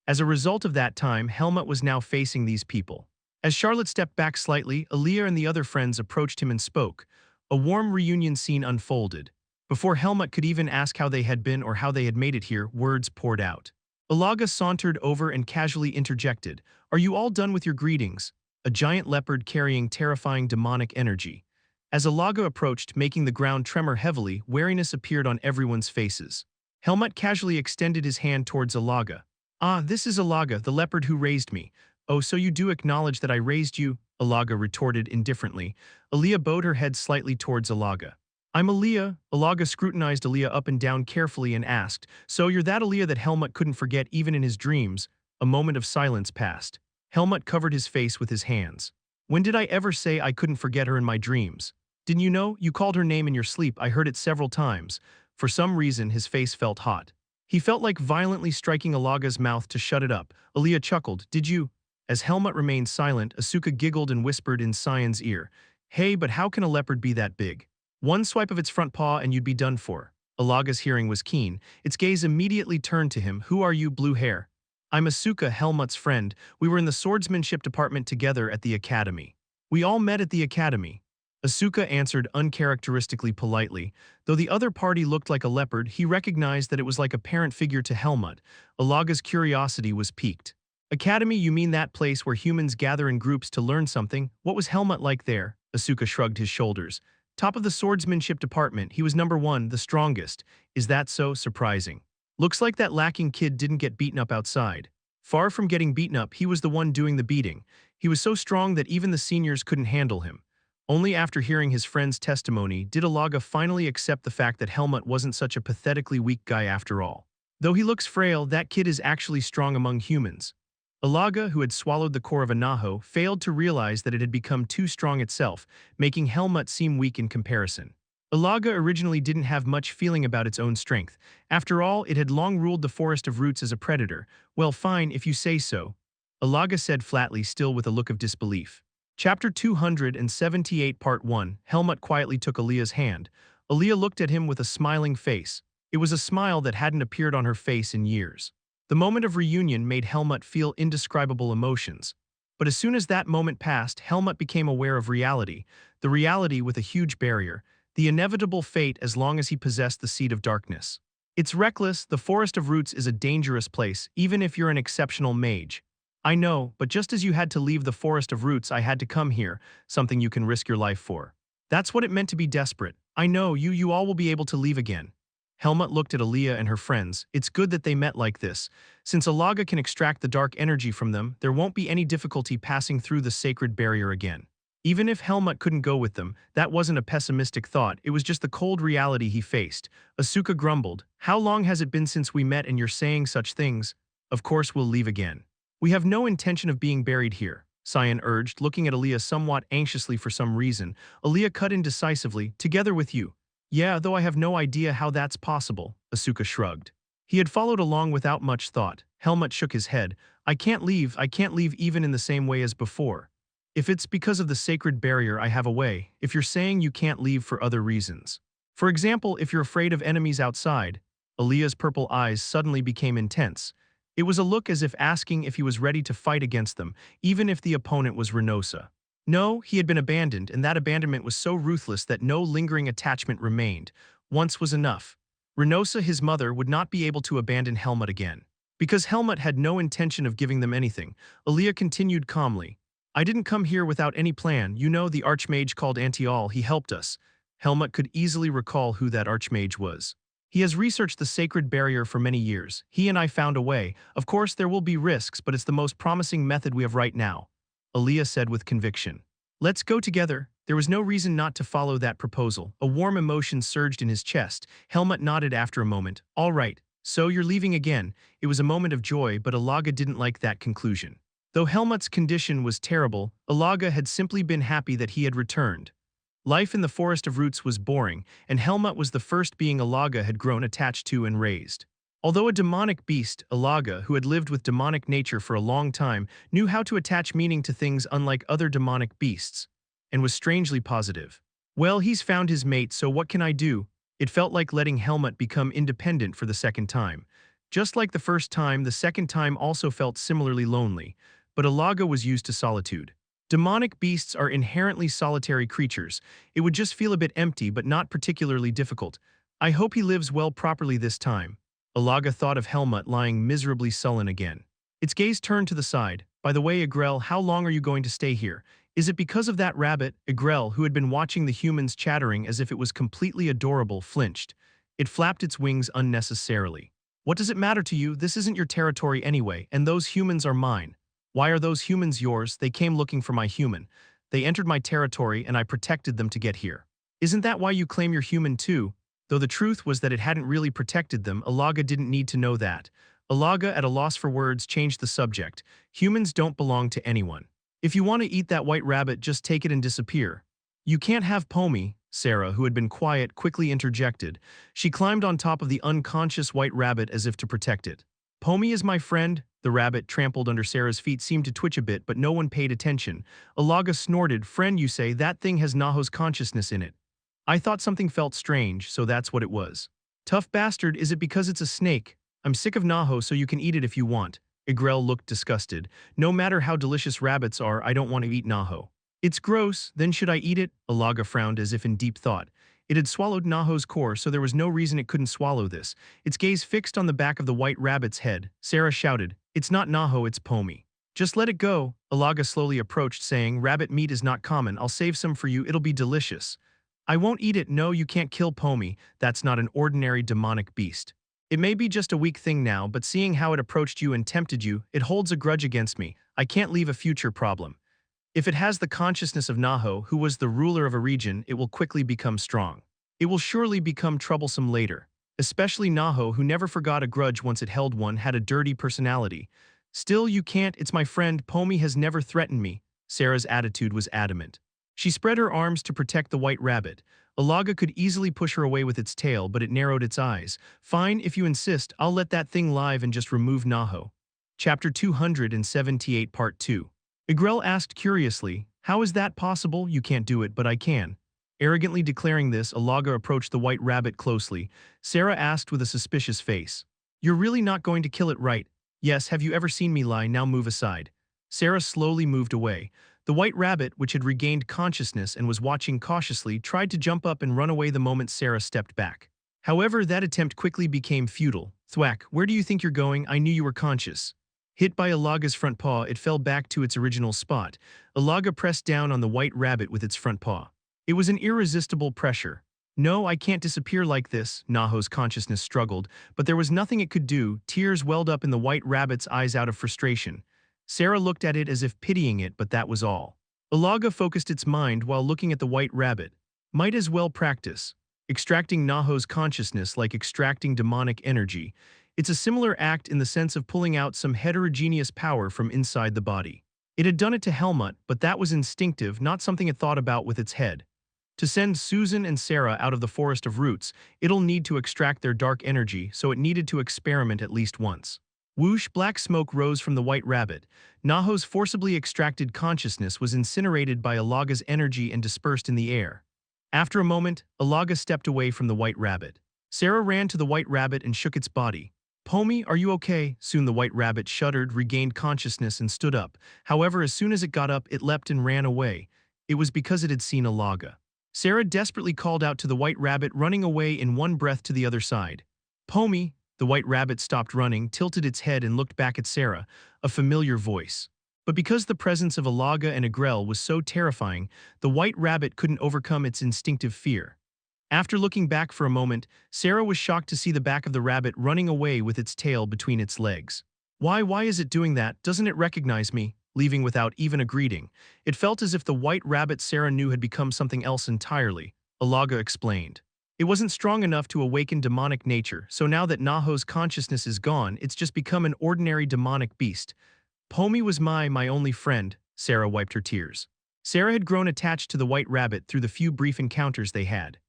As a result of that time, Helmut was now facing these people. As Charlotte stepped back slightly, Aaliyah and the other friends approached him and spoke. A warm reunion scene unfolded. Before Helmut could even ask how they had been or how they had made it here, words poured out. Ilaga sauntered over and casually interjected, "Are you all done with your greetings?" A giant leopard carrying terrifying demonic energy. As Ilaga approached, making the ground tremor heavily, wariness appeared on everyone's faces. Helmut casually extended his hand towards Ilaga. "Ah, this is Ilaga, the leopard who raised me." "Oh, so you do acknowledge that I raised you?" Alaga retorted indifferently. Aaliyah bowed her head slightly towards Alaga. I'm Aaliyah. Alaga scrutinized Aaliyah up and down carefully and asked, so you're that Aaliyah that Helmut couldn't forget even in his dreams? A moment of silence passed. Helmut covered his face with his hands. When did I ever say I couldn't forget her in my dreams? Didn't you know? You called her name in your sleep. I heard it several times. For some reason, his face felt hot. He felt like violently striking Alaga's mouth to shut it up. Aaliyah chuckled. Did you? As Helmut remained silent, Asuka giggled and whispered in Cyan's ear. Hey, but how can a leopard be that big? One swipe of its front paw and you'd be done for. Alaga's hearing was keen. Its gaze immediately turned to him. Who are you, blue hair? I'm Asuka, Helmut's friend. We were in the swordsmanship department together at the academy. We all met at the academy. Asuka answered uncharacteristically politely. Though the other party looked like a leopard, he recognized that it was like a parent figure to Helmut. Alaga's curiosity was piqued. Academy, you mean that place where humans gather in groups to learn something? What was Helmut like there? Asuka shrugged his shoulders. Top of the swordsmanship department, he was number one, the strongest. Is that so surprising? Looks like that lacking kid didn't get beaten up outside. Far from getting beaten up, he was the one doing the beating. He was so strong that even the seniors couldn't handle him. Only after hearing his friend's testimony did Alaga finally accept the fact that Helmut wasn't such a pathetically weak guy after all. Though he looks frail, that kid is actually strong among humans. Alaga, who had swallowed the core of a Naho, failed to realize that it had become too strong itself, making Helmut seem weak in comparison. Alaga originally didn't have much feeling about its own strength. After all, it had long ruled the Forest of Roots as a predator. Well, fine, if you say so. Alaga said flatly, still with a look of disbelief. Chapter 278 Part 1. Helmut quietly took Aaliyah's hand. Aaliyah looked at him with a smiling face. It was a smile that hadn't appeared on her face in years. The moment of reunion made Helmut feel indescribable emotions. But as soon as that moment passed, Helmut became aware of reality, the reality with a huge barrier, the inevitable fate as long as he possessed the Seed of Darkness. It's reckless, the Forest of Roots is a dangerous place, even if you're an exceptional mage. I know, but just as you had to leave the Forest of Roots, I had to come here, something you can risk your life for. That's what it meant to be desperate. I know, you all will be able to leave again. Helmut looked at Aaliyah and her friends. It's good that they met like this. Since Alaga can extract the dark energy from them, there won't be any difficulty passing through the sacred barrier again. Even if Helmut couldn't go with them, that wasn't a pessimistic thought, it was just the cold reality he faced. Asuka grumbled. How long has it been since we met and you're saying such things? Of course we'll leave again. We have no intention of being buried here, Cyan urged, looking at Aaliyah somewhat anxiously for some reason. Aaliyah cut in decisively, together with you. Yeah, though I have no idea how that's possible, Asuka shrugged. He had followed along without much thought. Helmut shook his head. I can't leave even in the same way as before. If it's because of the sacred barrier, I have a way, if you're saying you can't leave for other reasons. For example, if you're afraid of enemies outside. Aaliyah's purple eyes suddenly became intense. It was a look as if asking if he was ready to fight against them, even if the opponent was Renosa. No, he had been abandoned, and that abandonment was so ruthless that no lingering attachment remained. Once was enough. Renosa, his mother, would not be able to abandon Helmut again. Because Helmut had no intention of giving them anything, Aaliyah continued calmly. I didn't come here without any plan. You know the archmage called Antial, he helped us. Helmut could easily recall who that archmage was. He has researched the sacred barrier for many years. He and I found a way. Of course, there will be risks, but it's the most promising method we have right now. Aaliyah said with conviction. Let's go together. There was no reason not to follow that proposal. A warm emotion surged in his chest. Helmut nodded after a moment. All right, so you're leaving again. It was a moment of joy, but Alaga didn't like that conclusion. Though Helmut's condition was terrible, Alaga had simply been happy that he had returned. Life in the Forest of Roots was boring, and Helmut was the first being Alaga had grown attached to and raised. Although a demonic beast, Alaga, who had lived with demonic nature for a long time, knew how to attach meaning to things unlike other demonic beasts, and was strangely positive. Well, he's found his mate, so what can I do? It felt like letting Helmut become independent for the second time. Just like the first time, the second time also felt similarly lonely, but Alaga was used to solitude. Demonic beasts are inherently solitary creatures. It would just feel a bit empty, but not particularly difficult. I hope he lives well properly this time. Alaga thought of Helmut lying miserably sullen again. Its gaze turned to the side. By the way, Agrel, how long are you going to stay here? Is it because of that rabbit? Agrel, who had been watching the humans chattering as if it was completely adorable, flinched. It flapped its wings unnecessarily. What does it matter to you? This isn't your territory anyway, and those humans are mine. Why are those humans yours? They came looking for my human. They entered my territory and I protected them to get here. Isn't that why you claim you're human too? Though the truth was that it hadn't really protected them, Alaga didn't need to know that. Alaga, at a loss for words, changed the subject. Humans don't belong to anyone. If you want to eat that white rabbit, just take it and disappear. You can't have Pomi, Sarah, who had been quiet, quickly interjected. She climbed on top of the unconscious white rabbit as if to protect it. Pomi is my friend. The rabbit, trampled under Sarah's feet, seemed to twitch a bit, but no one paid attention. Alaga snorted. Friend, you say? That thing has Naho's consciousness in it. I thought something felt strange, so that's what it was. Tough bastard, is it because it's a snake? I'm sick of Naho, so you can eat it if you want. Igrel looked disgusted. No matter how delicious rabbits are, I don't want to eat Naho. It's gross, then should I eat it? Alaga frowned as if in deep thought. It had swallowed Naho's core, so there was no reason it couldn't swallow this. Its gaze fixed on the back of the white rabbit's head. Sarah shouted, "It's not Naho, it's Pomi. Just let it go." Alaga slowly approached, saying, "Rabbit meat is not common. I'll save some for you. It'll be delicious." "I won't eat it. No, you can't kill Pomi. That's not an ordinary demonic beast. It may be just a weak thing now, but seeing how it approached you and tempted you, it holds a grudge against me. I can't leave a future problem. If it has the consciousness of Naho, who was the ruler of a region, it will quickly become strong. It will surely become troublesome later. Especially Naho, who never forgot a grudge once it held one, had a dirty personality. Still, you can't. It's my friend. Pomi has never threatened me." Sarah's attitude was adamant. She spread her arms to protect the white rabbit. Alaga could easily push her away with its tail, but it narrowed its eyes. "Fine, if you insist, I'll let that thing live and just remove Naho." Chapter 278 Part 2. Igrel asked curiously, "How is that possible? You can't do it, but I can." Arrogantly declaring this, Alaga approached the white rabbit closely. Sarah asked with a suspicious face, "You're really not going to kill it, right?" "Yes, have you ever seen me lie? Now move aside." Sarah slowly moved away. The white rabbit, which had regained consciousness and was watching cautiously, tried to jump up and run away the moment Sarah stepped back. However, that attempt quickly became futile. "Thwack, where do you think you're going? I knew you were conscious." Hit by Alaga's front paw, it fell back to its original spot. Alaga pressed down on the white rabbit with its front paw. It was an irresistible pressure. "No, I can't disappear like this," Naho's consciousness struggled, but there was nothing it could do. Tears welled up in the white rabbit's eyes out of frustration. Sarah looked at it as if pitying it, but that was all. Alaga focused its mind while looking at the white rabbit. Might as well practice. Extracting Naho's consciousness like extracting demonic energy. It's a similar act in the sense of pulling out some heterogeneous power from inside the body. It had done it to Helmut, but that was instinctive, not something it thought about with its head. To send Susan and Sarah out of the forest of roots, it'll need to extract their dark energy, so it needed to experiment at least once. Whoosh, black smoke rose from the white rabbit. Naho's forcibly extracted consciousness was incinerated by Alaga's energy and dispersed in the air. After a moment, Alaga stepped away from the white rabbit. Sarah ran to the white rabbit and shook its body. "Pomi, are you okay?" Soon the white rabbit shuddered, regained consciousness, and stood up. However, as soon as it got up, it leapt and ran away. It was because it had seen Alaga. Sarah desperately called out to the white rabbit, running away in one breath to the other side. "Pomi!" The white rabbit stopped running, tilted its head, and looked back at Sarah, a familiar voice. But because the presence of Alaga and Igrel was so terrifying, the white rabbit couldn't overcome its instinctive fear. After looking back for a moment, Sarah was shocked to see the back of the rabbit running away with its tail between its legs. Why is it doing that? Doesn't it recognize me?" Leaving without even a greeting. It felt as if the white rabbit Sarah knew had become something else entirely, Alaga explained. It wasn't strong enough to awaken demonic nature, so now that Naho's consciousness is gone, it's just become an ordinary demonic beast. "Pomi was my only friend," Sarah wiped her tears. Sarah had grown attached to the white rabbit through the few brief encounters they had.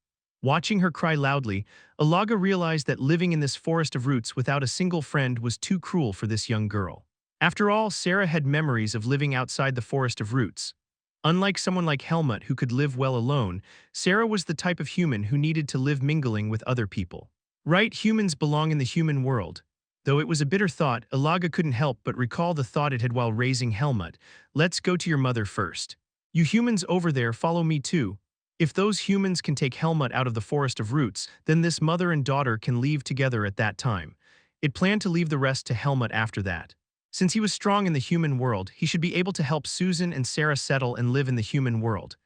Watching her cry loudly, Alaga realized that living in this forest of roots without a single friend was too cruel for this young girl. After all, Sarah had memories of living outside the forest of roots. Unlike someone like Helmut who could live well alone, Sarah was the type of human who needed to live mingling with other people. Right, humans belong in the human world. Though it was a bitter thought, Alaga couldn't help but recall the thought it had while raising Helmut. "Let's go to your mother first. You humans over there follow me too." If those humans can take Helmut out of the forest of roots, then this mother and daughter can leave together at that time. It planned to leave the rest to Helmut after that. Since he was strong in the human world, he should be able to help Susan and Sarah settle and live in the human world.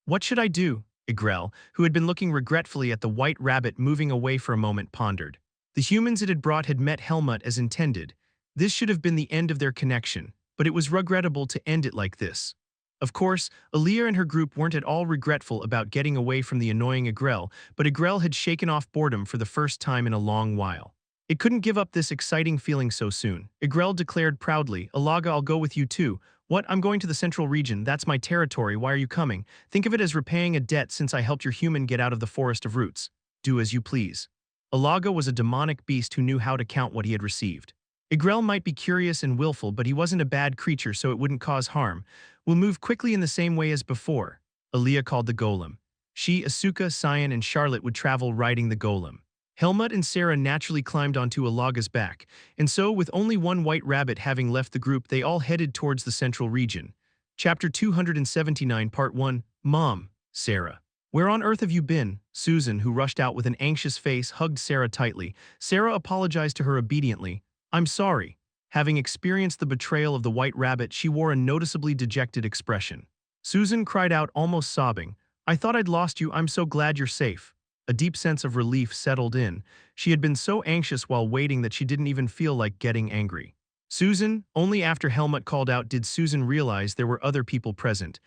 "What should I do?" Igrel, who had been looking regretfully at the white rabbit moving away for a moment, pondered. The humans it had brought had met Helmut as intended. This should have been the end of their connection, but it was regrettable to end it like this. Of course, Aaliyah and her group weren't at all regretful about getting away from the annoying Agrel, but Agrel had shaken off boredom for the first time in a long while. It couldn't give up this exciting feeling so soon. Agrel declared proudly, Alaga, I'll go with you too. What? I'm going to the central region. That's my territory. Why are you coming? Think of it as repaying a debt since I helped your human get out of the forest of roots. Do as you please. Alaga was a demonic beast who knew how to count what he had received. Igrel might be curious and willful, but he wasn't a bad creature, so it wouldn't cause harm. We'll move quickly in the same way as before. Aaliyah called the golem. She, Asuka, Cyan, and Charlotte would travel riding the golem. Helmut and Sarah naturally climbed onto Alaga's back, and so, with only one white rabbit having left the group, they all headed towards the central region. Chapter 279, Part 1, Mom, Sarah. Where on earth have you been? Susan, who rushed out with an anxious face, hugged Sarah tightly. Sarah apologized to her obediently. I'm sorry. Having experienced the betrayal of the white rabbit, she wore a noticeably dejected expression. Susan cried out, almost sobbing, I thought I'd lost you. I'm so glad you're safe. A deep sense of relief settled in. She had been so anxious while waiting that she didn't even feel like getting angry. Susan, only after Helmut called out did Susan realize there were other people present.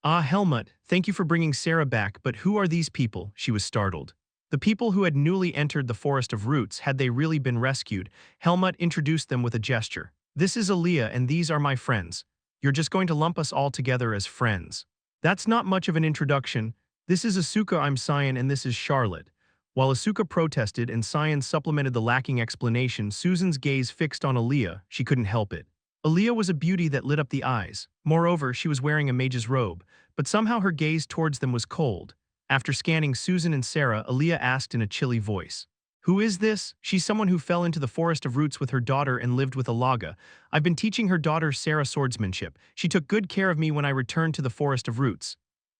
Ah, Helmut, thank you for bringing Sarah back, but who are these people? She was startled. The people who had newly entered the Forest of Roots, had they really been rescued? Helmut introduced them with a gesture. This is Aaliyah and these are my friends. You're just going to lump us all together as friends. That's not much of an introduction. This is Asuka, I'm Cyan, and this is Charlotte. While Asuka protested and Cyan supplemented the lacking explanation, Susan's gaze fixed on Aaliyah. She couldn't help it. Aaliyah was a beauty that lit up the eyes. Moreover, she was wearing a mage's robe, but somehow her gaze towards them was cold. After scanning Susan and Sarah, Aaliyah asked in a chilly voice, Who is this? She's someone who fell into the Forest of Roots with her daughter and lived with Alaga. I've been teaching her daughter Sarah swordsmanship. She took good care of me when I returned to the Forest of Roots.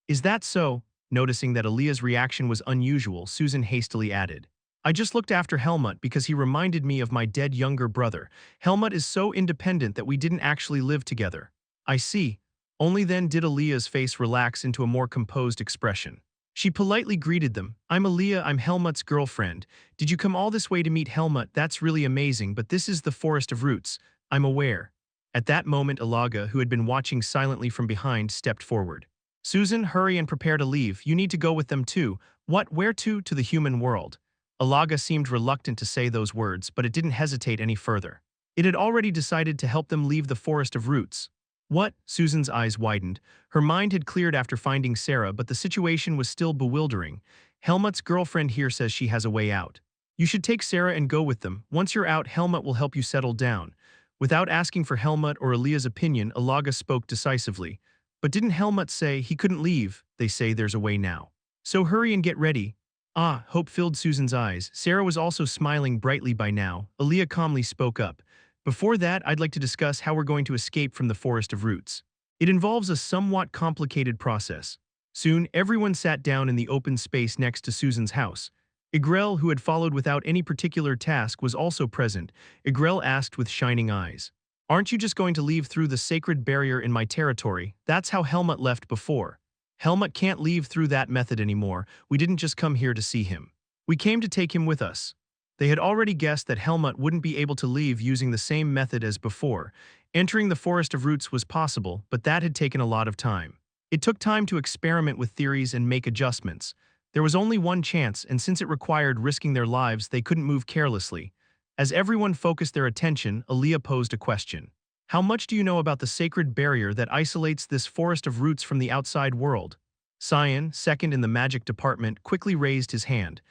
Is that so? Noticing that Aaliyah's reaction was unusual, Susan hastily added, I just looked after Helmut because he reminded me of my dead younger brother. Helmut is so independent that we didn't actually live together. I see. Only then did Aaliyah's face relax into a more composed expression. She politely greeted them. I'm Aaliyah, I'm Helmut's girlfriend. Did you come all this way to meet Helmut? That's really amazing, but this is the Forest of Roots. I'm aware. At that moment, Alaga, who had been watching silently from behind, stepped forward. Susan, hurry and prepare to leave. You need to go with them too. What? Where to? To the human world. Alaga seemed reluctant to say those words, but it didn't hesitate any further. It had already decided to help them leave the Forest of Roots. What? Susan's eyes widened. Her mind had cleared after finding Sarah, but the situation was still bewildering. Helmut's girlfriend here says she has a way out. You should take Sarah and go with them. Once you're out, Helmut will help you settle down. Without asking for Helmut or Aaliyah's opinion, Alaga spoke decisively. But didn't Helmut say he couldn't leave? They say there's a way now. So hurry and get ready. Ah, hope filled Susan's eyes. Sarah was also smiling brightly by now. Aaliyah calmly spoke up. Before that, I'd like to discuss how we're going to escape from the Forest of Roots. It involves a somewhat complicated process. Soon, everyone sat down in the open space next to Susan's house. Igrel, who had followed without any particular task, was also present. Igrel asked with shining eyes, Aren't you just going to leave through the sacred barrier in my territory? That's how Helmut left before. Helmut can't leave through that method anymore. We didn't just come here to see him. We came to take him with us. They had already guessed that Helmut wouldn't be able to leave using the same method as before. Entering the Forest of Roots was possible, but that had taken a lot of time. It took time to experiment with theories and make adjustments. There was only one chance, and since it required risking their lives, they couldn't move carelessly. As everyone focused their attention, Aaliyah posed a question. How much do you know about the sacred barrier that isolates this Forest of Roots from the outside world? Cyan, second in the magic department, quickly raised his hand.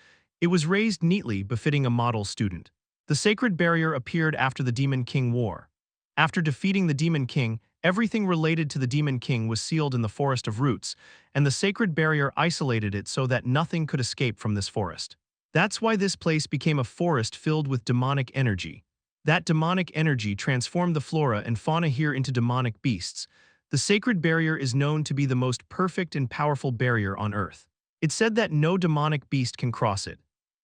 It was raised neatly, befitting a model student. The sacred barrier appeared after the Demon King War. After defeating the Demon King, everything related to the Demon King was sealed in the Forest of Roots, and the sacred barrier isolated it so that nothing could escape from this forest. That's why this place became a forest filled with demonic energy. That demonic energy transformed the flora and fauna here into demonic beasts. The sacred barrier is known to be the most perfect and powerful barrier on Earth. It's said that no demonic beast can cross it.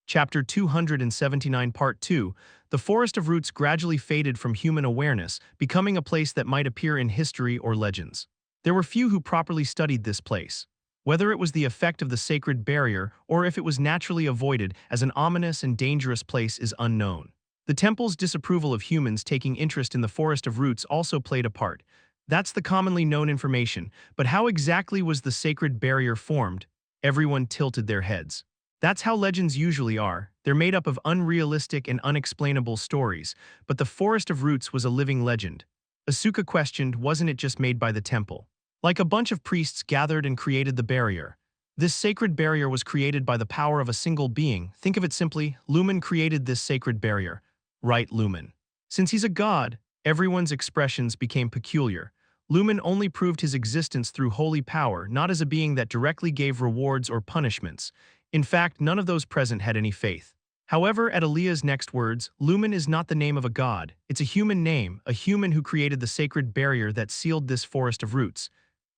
Chapter 279 Part 2, The Forest of Roots gradually faded from human awareness, becoming a place that might appear in history or legends. There were few who properly studied this place. Whether it was the effect of the sacred barrier or if it was naturally avoided as an ominous and dangerous place is unknown. The temple's disapproval of humans taking interest in the Forest of Roots also played a part. That's the commonly known information, but how exactly was the sacred barrier formed? Everyone tilted their heads. That's how legends usually are. They're made up of unrealistic and unexplainable stories, but the Forest of Roots was a living legend. Asuka questioned, wasn't it just made by the temple? Like a bunch of priests gathered and created the barrier. This sacred barrier was created by the power of a single being. Think of it simply, Lumen created this sacred barrier. Right, Lumen. Since he's a god, everyone's expressions became peculiar. Lumen only proved his existence through holy power, not as a being that directly gave rewards or punishments. In fact, none of those present had any faith. However, at Aaliyah's next words, Lumen is not the name of a god. It's a human name, a human who created the sacred barrier that sealed this forest of roots.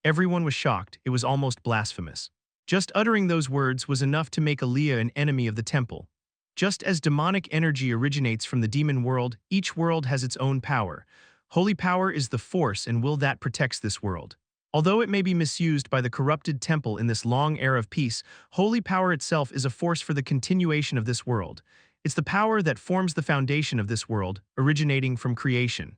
Everyone was shocked. It was almost blasphemous. Just uttering those words was enough to make Aaliyah an enemy of the temple. Just as demonic energy originates from the demon world, each world has its own power. Holy power is the force and will that protects this world. Although it may be misused by the corrupted temple in this long era of peace, holy power itself is a force for the continuation of this world. It's the power that forms the foundation of this world, originating from creation.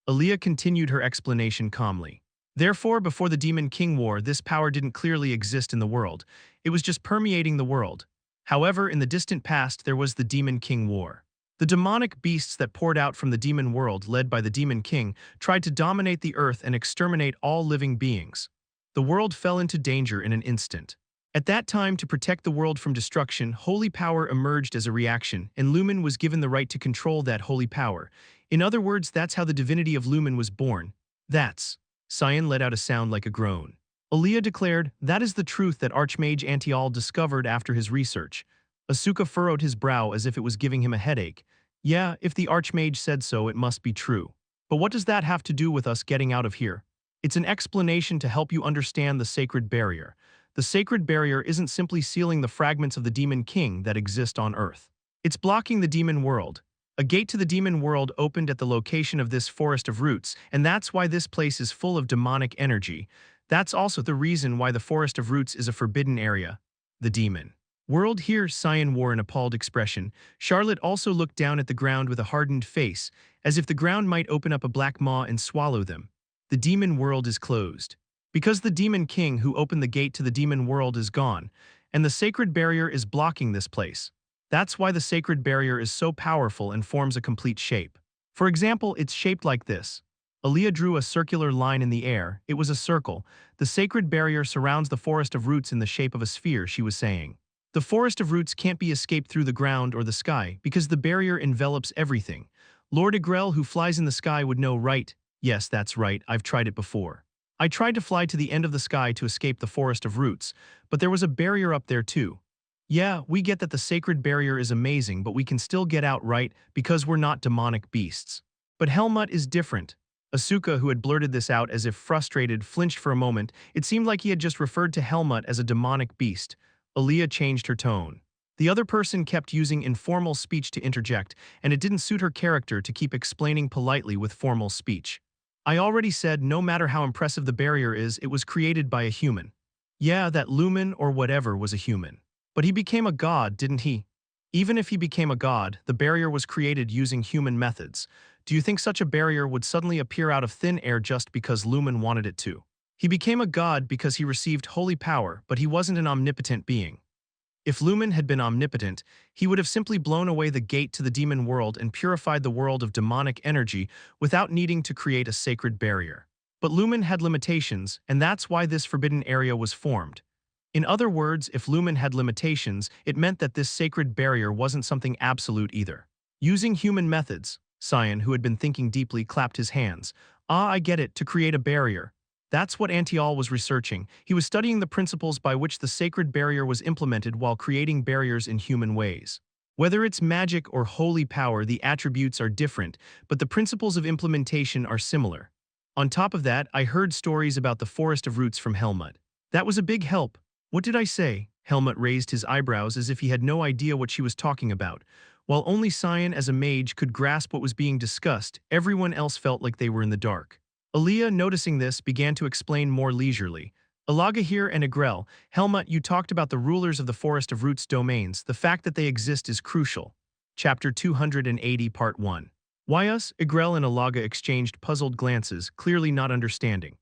Aaliyah continued her explanation calmly. Therefore, before the Demon King War, this power didn't clearly exist in the world. It was just permeating the world. However, in the distant past, there was the Demon King War. The demonic beasts that poured out from the demon world, led by the Demon King, tried to dominate the earth and exterminate all living beings. The world fell into danger in an instant. At that time, to protect the world from destruction, holy power emerged as a reaction, and Lumen was given the right to control that holy power. In other words, that's how the divinity of Lumen was born. That's. Cyan let out a sound like a groan. Aaliyah declared, that is the truth that Archmage Antial discovered after his research. Asuka furrowed his brow as if it was giving him a headache. Yeah, if the Archmage said so, it must be true. But what does that have to do with us getting out of here? It's an explanation to help you understand the sacred barrier. The sacred barrier isn't simply sealing the fragments of the Demon King that exist on Earth. It's blocking the demon world. A gate to the demon world opened at the location of this forest of roots, and that's why this place is full of demonic energy. That's also the reason why the forest of roots is a forbidden area. The demon world here, Cyan wore an appalled expression. Charlotte also looked down at the ground with a hardened face, as if the ground might open up a black maw and swallow them. The demon world is closed. Because the Demon King who opened the gate to the demon world is gone, and the sacred barrier is blocking this place. That's why the sacred barrier is so powerful and forms a complete shape. For example, it's shaped like this. Aaliyah drew a circular line in the air. It was a circle. The sacred barrier surrounds the forest of roots in the shape of a sphere, she was saying. The forest of roots can't be escaped through the ground or the sky because the barrier envelops everything. Lord Agrel, who flies in the sky, would know, right? Yes, that's right, I've tried it before. I tried to fly to the end of the sky to escape the forest of roots, but there was a barrier up there too. Yeah, we get that the sacred barrier is amazing, but we can still get out, right? Because we're not demonic beasts. But Helmut is different. Asuka, who had blurted this out as if frustrated, flinched for a moment. It seemed like he had just referred to Helmut as a demonic beast. Aaliyah changed her tone. The other person kept using informal speech to interject, and it didn't suit her character to keep explaining politely with formal speech. I already said no matter how impressive the barrier is, it was created by a human. Yeah, that Lumen or whatever was a human. But he became a god, didn't he? Even if he became a god, the barrier was created using human methods. Do you think such a barrier would suddenly appear out of thin air just because Lumen wanted it to? He became a god because he received holy power, but he wasn't an omnipotent being. If Lumen had been omnipotent, he would have simply blown away the gate to the demon world and purified the world of demonic energy without needing to create a sacred barrier. But Lumen had limitations, and that's why this forbidden area was formed. In other words, if Lumen had limitations, it meant that this sacred barrier wasn't something absolute either. Using human methods, Cyan, who had been thinking deeply, clapped his hands. Ah, I get it, to create a barrier. That's what Antial was researching. He was studying the principles by which the sacred barrier was implemented while creating barriers in human ways. Whether it's magic or holy power, the attributes are different, but the principles of implementation are similar. On top of that, I heard stories about the Forest of Roots from Helmut. That was a big help. What did I say? Helmut raised his eyebrows as if he had no idea what she was talking about. While only Cyan as a mage could grasp what was being discussed, everyone else felt like they were in the dark. Aaliyah, noticing this, began to explain more leisurely. Alagahir and Agrel, Helmut, you talked about the rulers of the Forest of Roots domains. The fact that they exist is crucial. Chapter 280, Part 1. Wyus, Igrel and Alaga exchanged puzzled glances, clearly not understanding.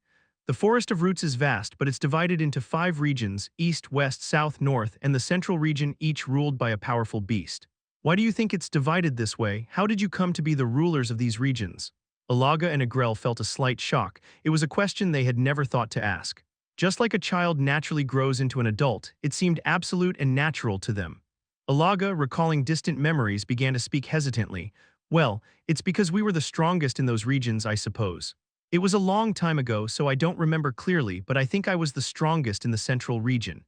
The Forest of Roots is vast, but it's divided into 5 regions, east, west, south, north, and the central region, each ruled by a powerful beast. Why do you think it's divided this way? How did you come to be the rulers of these regions? Alaga and Igrel felt a slight shock. It was a question they had never thought to ask. Just like a child naturally grows into an adult, it seemed absolute and natural to them. Alaga, recalling distant memories, began to speak hesitantly. Well, it's because we were the strongest in those regions, I suppose. It was a long time ago, so I don't remember clearly, but I think I was the strongest in the central region.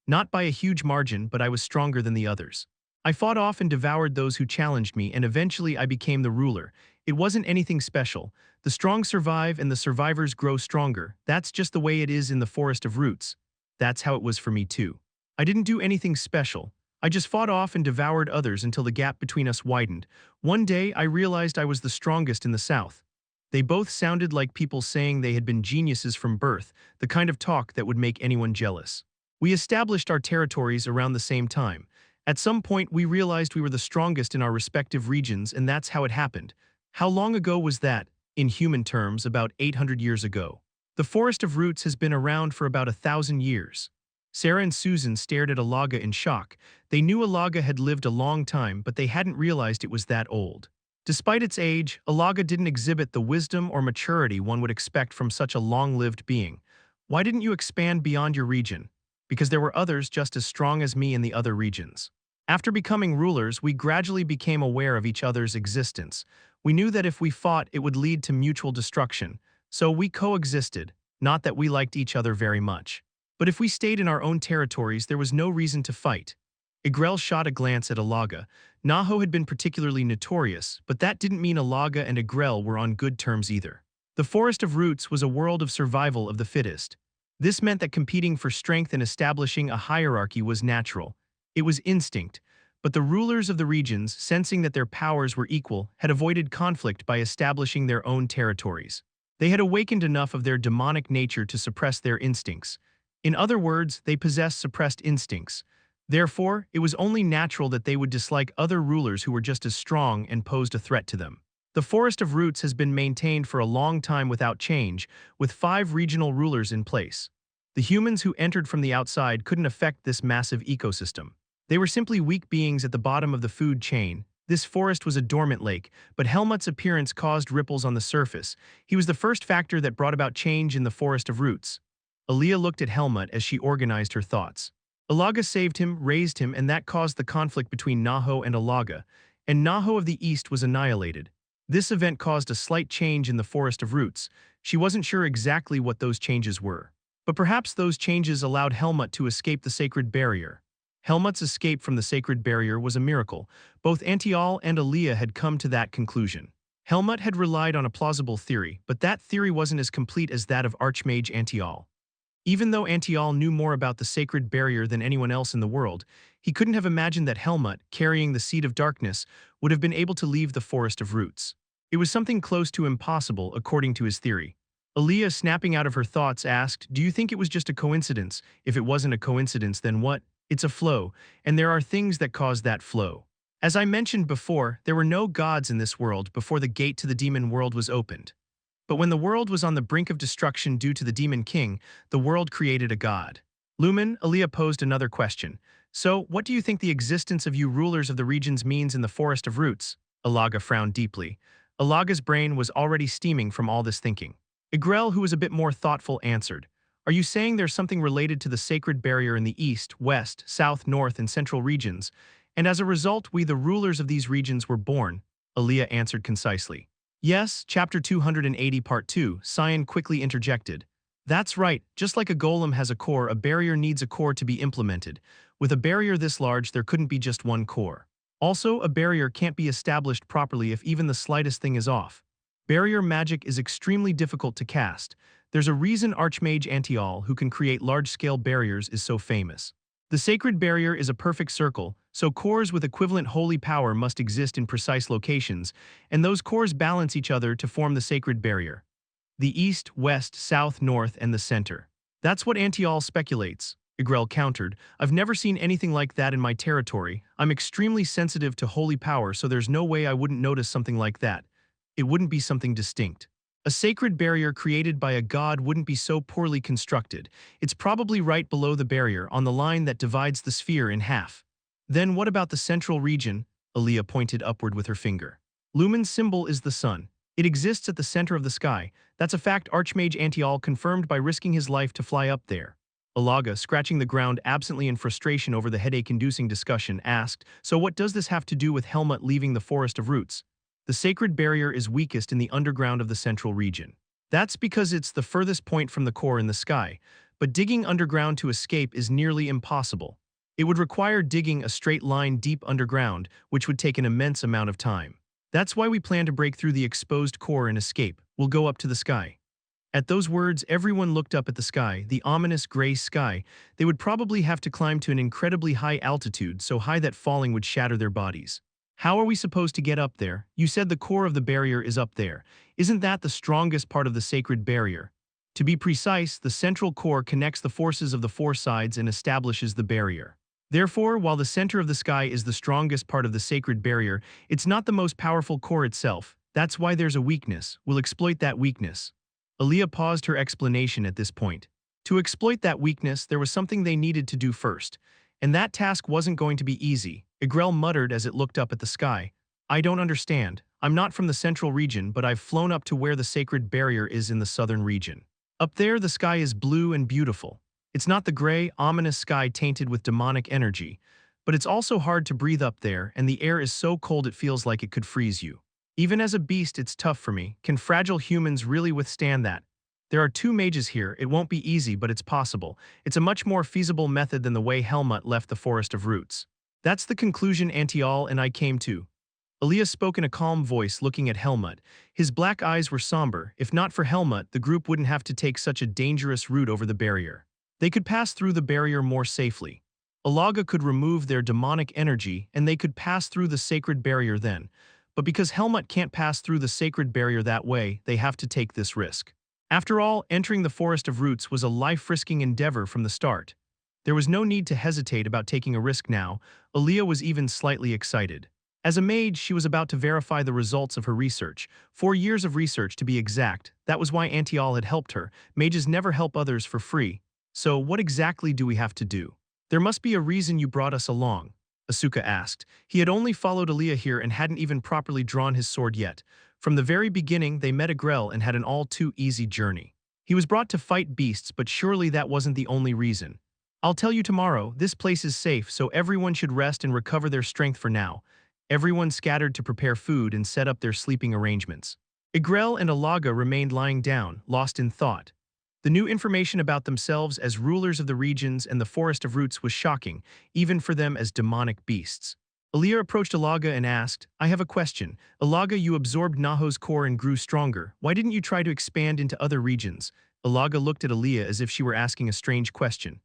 Not by a huge margin, but I was stronger than the others. I fought off and devoured those who challenged me, and eventually I became the ruler. It wasn't anything special. The strong survive and the survivors grow stronger. That's just the way it is in the Forest of Roots. That's how it was for me too. I didn't do anything special. I just fought off and devoured others until the gap between us widened. One day I realized I was the strongest in the south. They both sounded like people saying they had been geniuses from birth, the kind of talk that would make anyone jealous. We established our territories around the same time. At some point we realized we were the strongest in our respective regions, and that's how it happened. How long ago was that? In human terms, about 800 years ago. The Forest of Roots has been around for about 1,000 years. Sarah and Susan stared at Alaga in shock. They knew Alaga had lived a long time, but they hadn't realized it was that old. Despite its age, Alaga didn't exhibit the wisdom or maturity one would expect from such a long-lived being. Why didn't you expand beyond your region? Because there were others just as strong as me in the other regions. After becoming rulers, we gradually became aware of each other's existence. We knew that if we fought, it would lead to mutual destruction. So we coexisted, not that we liked each other very much. But if we stayed in our own territories, there was no reason to fight. Igrel shot a glance at Alaga. Naho had been particularly notorious, but that didn't mean Alaga and Igrel were on good terms either. The Forest of Roots was a world of survival of the fittest. This meant that competing for strength and establishing a hierarchy was natural. It was instinct. But the rulers of the regions, sensing that their powers were equal, had avoided conflict by establishing their own territories. They had awakened enough of their demonic nature to suppress their instincts. In other words, they possessed suppressed instincts. Therefore, it was only natural that they would dislike other rulers who were just as strong and posed a threat to them. The Forest of Roots has been maintained for a long time without change, with 5 regional rulers in place. The humans who entered from the outside couldn't affect this massive ecosystem. They were simply weak beings at the bottom of the food chain. This forest was a dormant lake, but Helmut's appearance caused ripples on the surface. He was the first factor that brought about change in the Forest of Roots. Aaliyah looked at Helmut as she organized her thoughts. Alaga saved him, raised him, and that caused the conflict between Naho and Alaga, and Naho of the East was annihilated. This event caused a slight change in the Forest of Roots. She wasn't sure exactly what those changes were. But perhaps those changes allowed Helmut to escape the sacred barrier. Helmut's escape from the sacred barrier was a miracle. Both Antial and Aaliyah had come to that conclusion. Helmut had relied on a plausible theory, but that theory wasn't as complete as that of Archmage Antial. Even though Antial knew more about the sacred barrier than anyone else in the world, he couldn't have imagined that Helmut, carrying the Seed of Darkness, would have been able to leave the Forest of Roots. It was something close to impossible, according to his theory. Aaliyah, snapping out of her thoughts, asked, "Do you think it was just a coincidence? If it wasn't a coincidence, then what? It's a flow, and there are things that cause that flow. As I mentioned before, there were no gods in this world before the gate to the demon world was opened. But when the world was on the brink of destruction due to the Demon King, the world created a god." Lumen, Aaliyah posed another question. "So, what do you think the existence of you rulers of the regions means in the Forest of Roots?" Alaga frowned deeply. Alaga's brain was already steaming from all this thinking. Igrel, who was a bit more thoughtful, answered, "Are you saying there's something related to the sacred barrier in the east, west, south, north, and central regions, and as a result we the rulers of these regions were born?" Aaliyah answered concisely. "Yes, chapter 280 part 2, Cyan quickly interjected. "That's right, just like a golem has a core, a barrier needs a core to be implemented. With a barrier this large, there couldn't be just one core. Also, a barrier can't be established properly if even the slightest thing is off. Barrier magic is extremely difficult to cast. There's a reason Archmage Antial, who can create large-scale barriers, is so famous. The sacred barrier is a perfect circle, so cores with equivalent holy power must exist in precise locations, and those cores balance each other to form the sacred barrier. The east, west, south, north, and the center. That's what Antial speculates," Igrel countered. "I've never seen anything like that in my territory. I'm extremely sensitive to holy power, so there's no way I wouldn't notice something like that. It wouldn't be something distinct. A sacred barrier created by a god wouldn't be so poorly constructed. It's probably right below the barrier on the line that divides the sphere in half. Then what about the central region? Aaliyah pointed upward with her finger. Lumen's symbol is the sun. It exists at the center of the sky. That's a fact Archmage Antial confirmed by risking his life to fly up there. Alaga, scratching the ground absently in frustration over the headache-inducing discussion, asked, "So what does this have to do with Helmut leaving the Forest of Roots?" The sacred barrier is weakest in the underground of the central region. That's because it's the furthest point from the core in the sky, but digging underground to escape is nearly impossible. It would require digging a straight line deep underground, which would take an immense amount of time. That's why we plan to break through the exposed core and escape. We'll go up to the sky. At those words, everyone looked up at the sky, the ominous gray sky. They would probably have to climb to an incredibly high altitude, so high that falling would shatter their bodies. How are we supposed to get up there? You said the core of the barrier is up there. Isn't that the strongest part of the sacred barrier? To be precise, the central core connects the forces of the four sides and establishes the barrier. Therefore, while the center of the sky is the strongest part of the sacred barrier, it's not the most powerful core itself. That's why there's a weakness. We'll exploit that weakness. Aaliyah paused her explanation at this point. To exploit that weakness, there was something they needed to do first. And that task wasn't going to be easy. Igrel muttered as it looked up at the sky. I don't understand. I'm not from the central region, but I've flown up to where the sacred barrier is in the southern region. Up there, the sky is blue and beautiful. It's not the gray, ominous sky tainted with demonic energy, but it's also hard to breathe up there, and the air is so cold it feels like it could freeze you. Even as a beast, it's tough for me. Can fragile humans really withstand that? There are two mages here. It won't be easy, but it's possible. It's a much more feasible method than the way Helmut left the Forest of Roots. That's the conclusion Antial and I came to. Aaliyah spoke in a calm voice, looking at Helmut. His black eyes were somber. If not for Helmut, the group wouldn't have to take such a dangerous route over the barrier. They could pass through the barrier more safely. Alaga could remove their demonic energy, and they could pass through the sacred barrier then. But because Helmut can't pass through the sacred barrier that way, they have to take this risk. After all, entering the Forest of Roots was a life-risking endeavor from the start. There was no need to hesitate about taking a risk now. Aaliyah was even slightly excited. As a mage, she was about to verify the results of her research. 4 years of research, to be exact. That was why Antial had helped her. Mages never help others for free. So what exactly do we have to do? There must be a reason you brought us along, Asuka asked. He had only followed Aaliyah here and hadn't even properly drawn his sword yet. From the very beginning, they met Igrel and had an all-too-easy journey. He was brought to fight beasts, but surely that wasn't the only reason. I'll tell you tomorrow. This place is safe, so everyone should rest and recover their strength for now. Everyone scattered to prepare food and set up their sleeping arrangements. Igrel and Alaga remained lying down, lost in thought. The new information about themselves as rulers of the regions and the Forest of Roots was shocking, even for them as demonic beasts. Aaliyah approached Alaga and asked, I have a question. Alaga, you absorbed Naho's core and grew stronger. Why didn't you try to expand into other regions? Alaga looked at Aaliyah as if she were asking a strange question.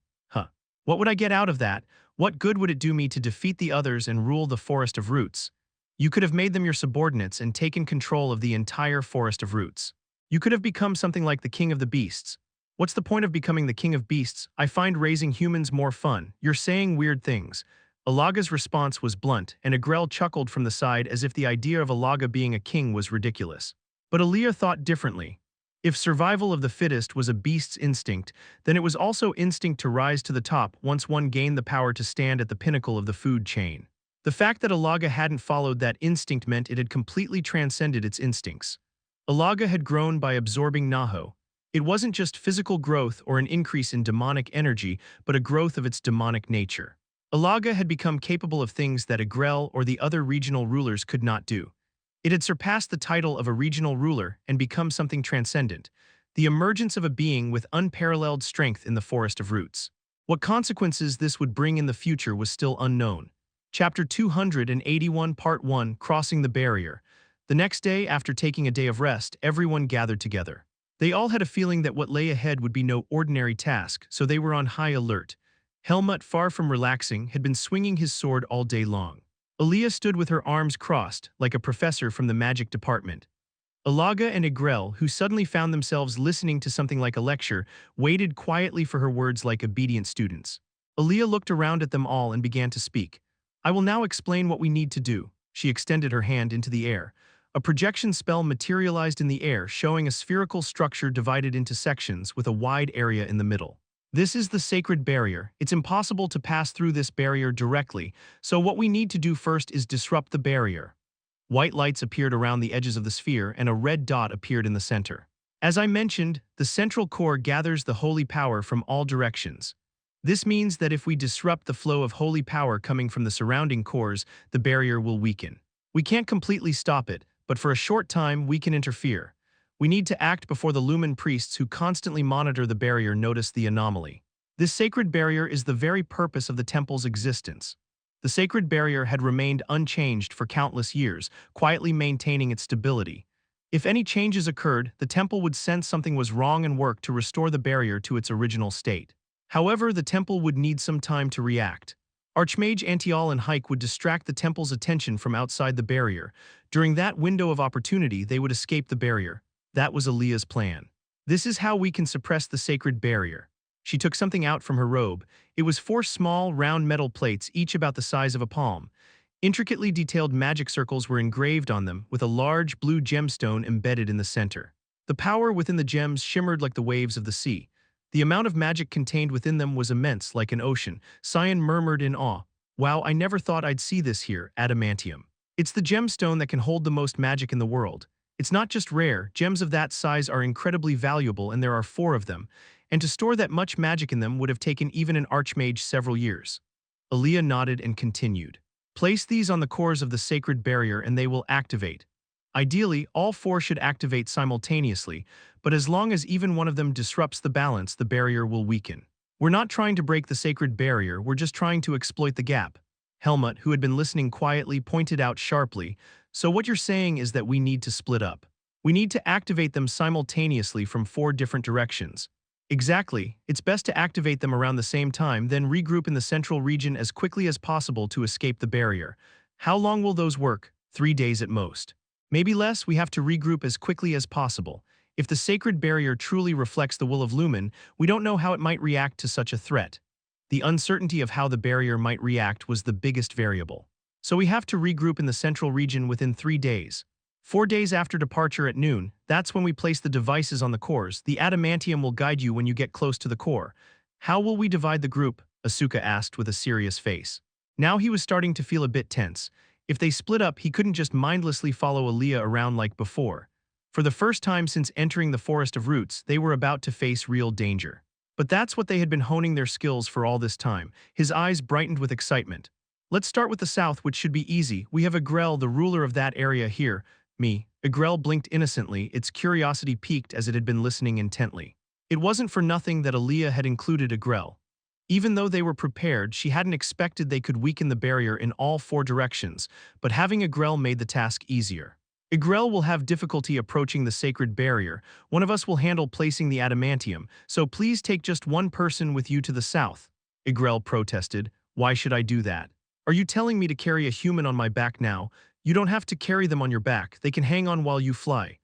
What would I get out of that? What good would it do me to defeat the others and rule the Forest of Roots? You could have made them your subordinates and taken control of the entire Forest of Roots. You could have become something like the King of the Beasts. What's the point of becoming the King of Beasts? I find raising humans more fun. You're saying weird things. Alaga's response was blunt, and Igrel chuckled from the side as if the idea of Alaga being a king was ridiculous. But Aaliyah thought differently. If survival of the fittest was a beast's instinct, then it was also instinct to rise to the top once one gained the power to stand at the pinnacle of the food chain. The fact that Alaga hadn't followed that instinct meant it had completely transcended its instincts. Alaga had grown by absorbing Naho. It wasn't just physical growth or an increase in demonic energy, but a growth of its demonic nature. Alaga had become capable of things that Igrel or the other regional rulers could not do. It had surpassed the title of a regional ruler and become something transcendent, the emergence of a being with unparalleled strength in the Forest of Roots. What consequences this would bring in the future was still unknown. Chapter 281 Part 1 Crossing the Barrier. The next day, after taking a day of rest, everyone gathered together. They all had a feeling that what lay ahead would be no ordinary task, so they were on high alert. Helmut, far from relaxing, had been swinging his sword all day long. Aaliyah stood with her arms crossed, like a professor from the magic department. Alaga and Igrel, who suddenly found themselves listening to something like a lecture, waited quietly for her words like obedient students. Aaliyah looked around at them all and began to speak. I will now explain what we need to do. She extended her hand into the air. A projection spell materialized in the air, showing a spherical structure divided into sections with a wide area in the middle. This is the sacred barrier. It's impossible to pass through this barrier directly, so what we need to do first is disrupt the barrier. White lights appeared around the edges of the sphere and a red dot appeared in the center. As I mentioned, the central core gathers the holy power from all directions. This means that if we disrupt the flow of holy power coming from the surrounding cores, the barrier will weaken. We can't completely stop it, but for a short time we can interfere. We need to act before the Lumen priests who constantly monitor the barrier notice the anomaly. This sacred barrier is the very purpose of the temple's existence. The sacred barrier had remained unchanged for countless years, quietly maintaining its stability. If any changes occurred, the temple would sense something was wrong and work to restore the barrier to its original state. However, the temple would need some time to react. Archmage Antial and Hike would distract the temple's attention from outside the barrier. During that window of opportunity, they would escape the barrier. That was Aaliyah's plan. This is how we can suppress the sacred barrier. She took something out from her robe. It was 4 small, round metal plates, each about the size of a palm. Intricately detailed magic circles were engraved on them, with a large blue gemstone embedded in the center. The power within the gems shimmered like the waves of the sea. The amount of magic contained within them was immense, like an ocean. Cyan murmured in awe. Wow, I never thought I'd see this here, adamantium. It's the gemstone that can hold the most magic in the world. It's not just rare, gems of that size are incredibly valuable and there are 4 of them, and to store that much magic in them would have taken even an archmage several years. Aaliyah nodded and continued. Place these on the cores of the sacred barrier and they will activate. Ideally, all 4 should activate simultaneously, but as long as even one of them disrupts the balance, the barrier will weaken. We're not trying to break the sacred barrier, we're just trying to exploit the gap. Helmut, who had been listening quietly, pointed out sharply, so what you're saying is that we need to split up. We need to activate them simultaneously from 4 different directions. Exactly, it's best to activate them around the same time, then regroup in the central region as quickly as possible to escape the barrier. How long will those work? 3 days at most. Maybe less. We have to regroup as quickly as possible. If the sacred barrier truly reflects the will of Lumen, we don't know how it might react to such a threat. The uncertainty of how the barrier might react was the biggest variable. So we have to regroup in the central region within 3 days. 4 days after departure at noon, that's when we place the devices on the cores. The adamantium will guide you when you get close to the core. How will we divide the group? Asuka asked with a serious face. Now he was starting to feel a bit tense. If they split up, he couldn't just mindlessly follow Aaliyah around like before. For the first time since entering the Forest of Roots, they were about to face real danger. But that's what they had been honing their skills for all this time. His eyes brightened with excitement. Let's start with the south, which should be easy. We have Agrel, the ruler of that area here. Me. Agrel blinked innocently, its curiosity piqued as it had been listening intently. It wasn't for nothing that Aaliyah had included Agrel. Even though they were prepared, she hadn't expected they could weaken the barrier in all 4 directions, but having Agrel made the task easier. Agrel will have difficulty approaching the sacred barrier. One of us will handle placing the adamantium, so please take just one person with you to the south. Agrel protested. Why should I do that? Are you telling me to carry a human on my back now? You don't have to carry them on your back, they can hang on while you fly.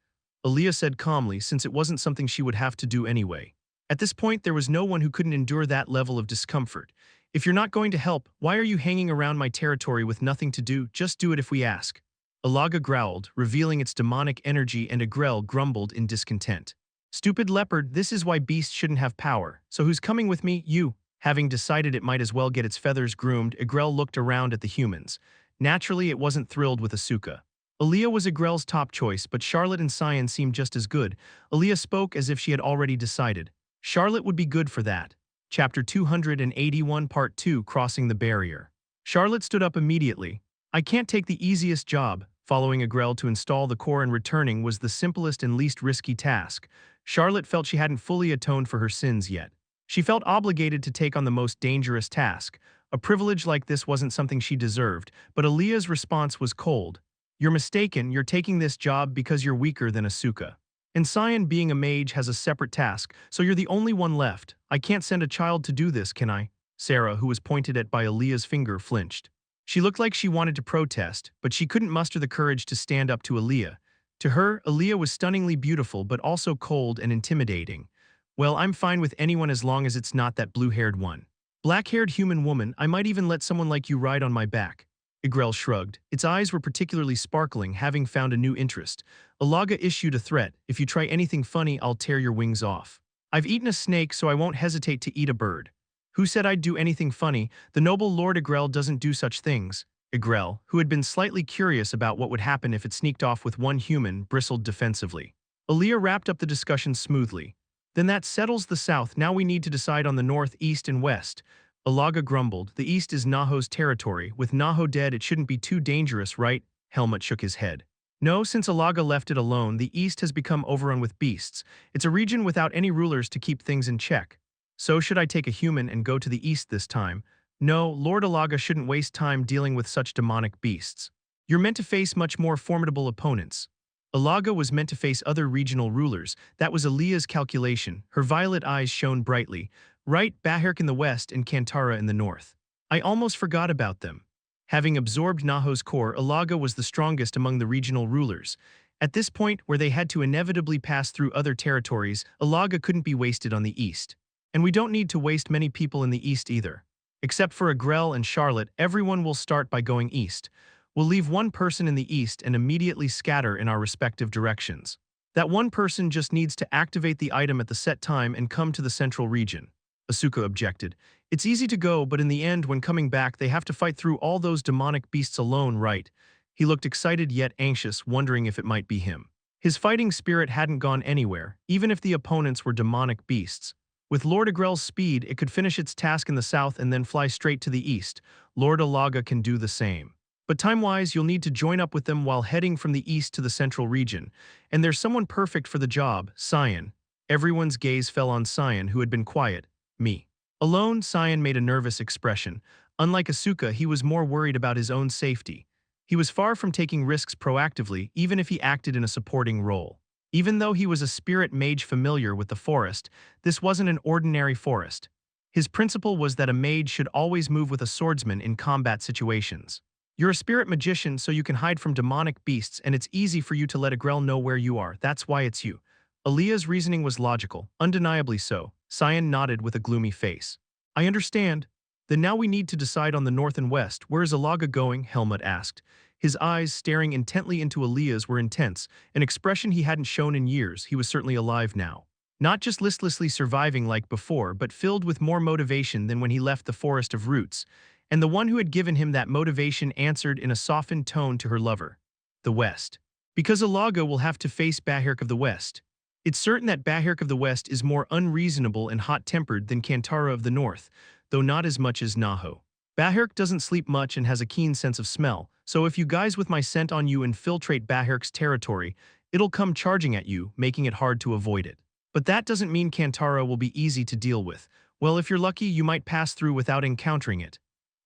Aaliyah said calmly, since it wasn't something she would have to do anyway. At this point, there was no one who couldn't endure that level of discomfort. If you're not going to help, why are you hanging around my territory with nothing to do? Just do it if we ask. Alaga growled, revealing its demonic energy, and Agrel grumbled in discontent. Stupid leopard, this is why beasts shouldn't have power. So who's coming with me? You. Having decided it might as well get its feathers groomed, Agrel looked around at the humans. Naturally, it wasn't thrilled with Asuka. Aaliyah was Agrel's top choice, but Charlotte and Cyan seemed just as good. Aaliyah spoke as if she had already decided. Charlotte would be good for that. Chapter 281 Part 2 Crossing the Barrier. Charlotte stood up immediately. I can't take the easiest job. Following Agrel to install the core and returning was the simplest and least risky task. Charlotte felt she hadn't fully atoned for her sins yet. She felt obligated to take on the most dangerous task. A privilege like this wasn't something she deserved, but Aaliyah's response was cold. You're mistaken, you're taking this job because you're weaker than Asuka. And Cyan, being a mage, has a separate task, so you're the only one left. I can't send a child to do this, can I? Sarah, who was pointed at by Aaliyah's finger, flinched. She looked like she wanted to protest, but she couldn't muster the courage to stand up to Aaliyah. To her, Aaliyah was stunningly beautiful but also cold and intimidating. Well, I'm fine with anyone as long as it's not that blue-haired one. Black-haired human woman, I might even let someone like you ride on my back. Igrel shrugged. Its eyes were particularly sparkling, having found a new interest. Alaga issued a threat. If you try anything funny, I'll tear your wings off. I've eaten a snake, so I won't hesitate to eat a bird. Who said I'd do anything funny? The noble Lord Igrel doesn't do such things. Igrel, who had been slightly curious about what would happen if it sneaked off with one human, bristled defensively. Aaliyah wrapped up the discussion smoothly. Then that settles the south. Now we need to decide on the north, east, and west. Alaga grumbled. The east is Naho's territory. With Naho dead, it shouldn't be too dangerous, right? Helmut shook his head. No, since Alaga left it alone, the east has become overrun with beasts. It's a region without any rulers to keep things in check. So should I take a human and go to the east this time? No, Lord Alaga shouldn't waste time dealing with such demonic beasts. You're meant to face much more formidable opponents. Alaga was meant to face other regional rulers. That was Aaliyah's calculation. Her violet eyes shone brightly. Right, Bahirk in the west and Kantara in the north. I almost forgot about them. Having absorbed Naho's core, Alaga was the strongest among the regional rulers. At this point, where they had to inevitably pass through other territories, Alaga couldn't be wasted on the east. And we don't need to waste many people in the east either. Except for Agrel and Charlotte, everyone will start by going east. We'll leave one person in the east and immediately scatter in our respective directions. That one person just needs to activate the item at the set time and come to the central region. Asuka objected. It's easy to go, but in the end, when coming back, they have to fight through all those demonic beasts alone, right? He looked excited yet anxious, wondering if it might be him. His fighting spirit hadn't gone anywhere, even if the opponents were demonic beasts. With Lord Agrel's speed, it could finish its task in the south and then fly straight to the east. Lord Alaga can do the same. But time-wise, you'll need to join up with them while heading from the east to the central region. And there's someone perfect for the job, Cyan. Everyone's gaze fell on Cyan, who had been quiet. Me. Alone, Cyan made a nervous expression. Unlike Asuka, he was more worried about his own safety. He was far from taking risks proactively, even if he acted in a supporting role. Even though he was a spirit mage familiar with the forest, this wasn't an ordinary forest. His principle was that a mage should always move with a swordsman in combat situations. You're a spirit magician, so you can hide from demonic beasts, and it's easy for you to let Agrel know where you are. That's why it's you. Aaliyah's reasoning was logical, undeniably so. Cyan nodded with a gloomy face. I understand. Then now we need to decide on the north and west. Where is Alaga going? Helmut asked. His eyes, staring intently into Aaliyah's, were intense, an expression he hadn't shown in years. He was certainly alive now. Not just listlessly surviving like before, but filled with more motivation than when he left the Forest of Roots. And the one who had given him that motivation answered in a softened tone to her lover. The West. Because Alaga will have to face Bahirk of the West. It's certain that Bahirk of the West is more unreasonable and hot-tempered than Kantara of the North, though not as much as Naho. Bahirk doesn't sleep much and has a keen sense of smell, so if you guys with my scent on you infiltrate Bahirk's territory, it'll come charging at you, making it hard to avoid it. But that doesn't mean Kantara will be easy to deal with. Well, if you're lucky, you might pass through without encountering it.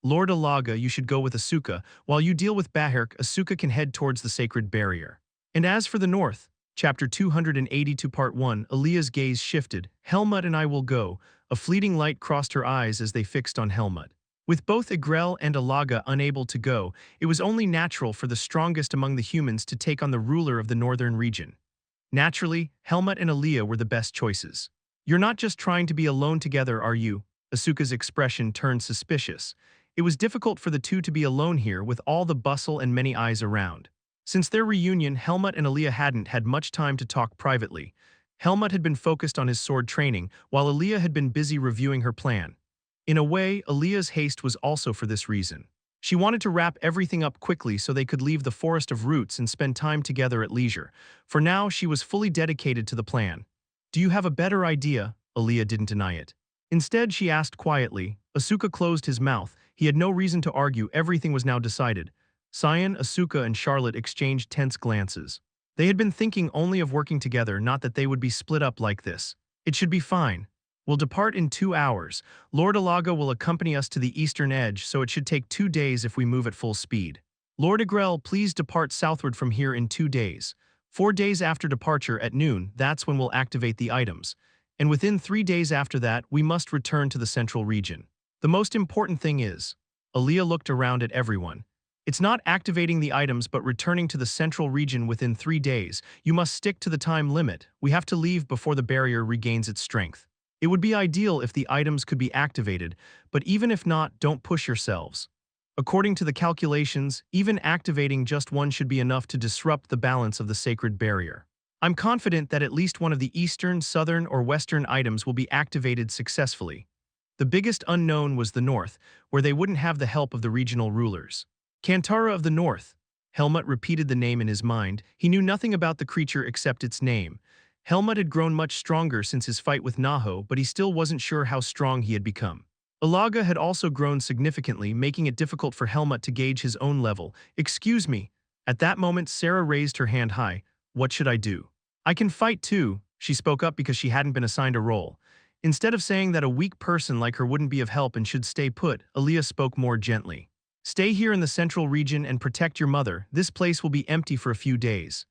Lord Alaga, you should go with Asuka. While you deal with Bahirk, Asuka can head towards the sacred barrier. And as for the north, Chapter 282 Part 1, Aaliyah's gaze shifted. Helmut and I will go. A fleeting light crossed her eyes as they fixed on Helmut. With both Agrel and Alaga unable to go, it was only natural for the strongest among the humans to take on the ruler of the northern region. Naturally, Helmut and Aaliyah were the best choices. You're not just trying to be alone together, are you? Asuka's expression turned suspicious. It was difficult for the two to be alone here with all the bustle and many eyes around. Since their reunion, Helmut and Aaliyah hadn't had much time to talk privately. Helmut had been focused on his sword training, while Aaliyah had been busy reviewing her plan. In a way, Aaliyah's haste was also for this reason. She wanted to wrap everything up quickly so they could leave the Forest of Roots and spend time together at leisure. For now, she was fully dedicated to the plan. Do you have a better idea? Aaliyah didn't deny it. Instead, she asked quietly. Asuka closed his mouth. He had no reason to argue. Everything was now decided. Cyan, Asuka, and Charlotte exchanged tense glances. They had been thinking only of working together, not that they would be split up like this. It should be fine. We'll depart in 2 hours. Lord Alaga will accompany us to the eastern edge, so it should take 2 days if we move at full speed. Lord Agrel, please depart southward from here in 2 days. 4 days after departure at noon, that's when we'll activate the items. And within 3 days after that, we must return to the central region. The most important thing is, Aaliyah looked around at everyone. It's not activating the items but returning to the central region within 3 days. You must stick to the time limit. We have to leave before the barrier regains its strength. It would be ideal if the items could be activated, but even if not, don't push yourselves. According to the calculations, even activating just one should be enough to disrupt the balance of the sacred barrier. I'm confident that at least one of the eastern, southern, or western items will be activated successfully. The biggest unknown was the north, where they wouldn't have the help of the regional rulers. Kantara of the North. Helmut repeated the name in his mind. He knew nothing about the creature except its name. Helmut had grown much stronger since his fight with Naho, but he still wasn't sure how strong he had become. Alaga had also grown significantly, making it difficult for Helmut to gauge his own level. Excuse me. At that moment, Sarah raised her hand high. What should I do? I can fight too, she spoke up because she hadn't been assigned a role. Instead of saying that a weak person like her wouldn't be of help and should stay put, Aaliyah spoke more gently. Stay here in the central region and protect your mother. This place will be empty for a few days.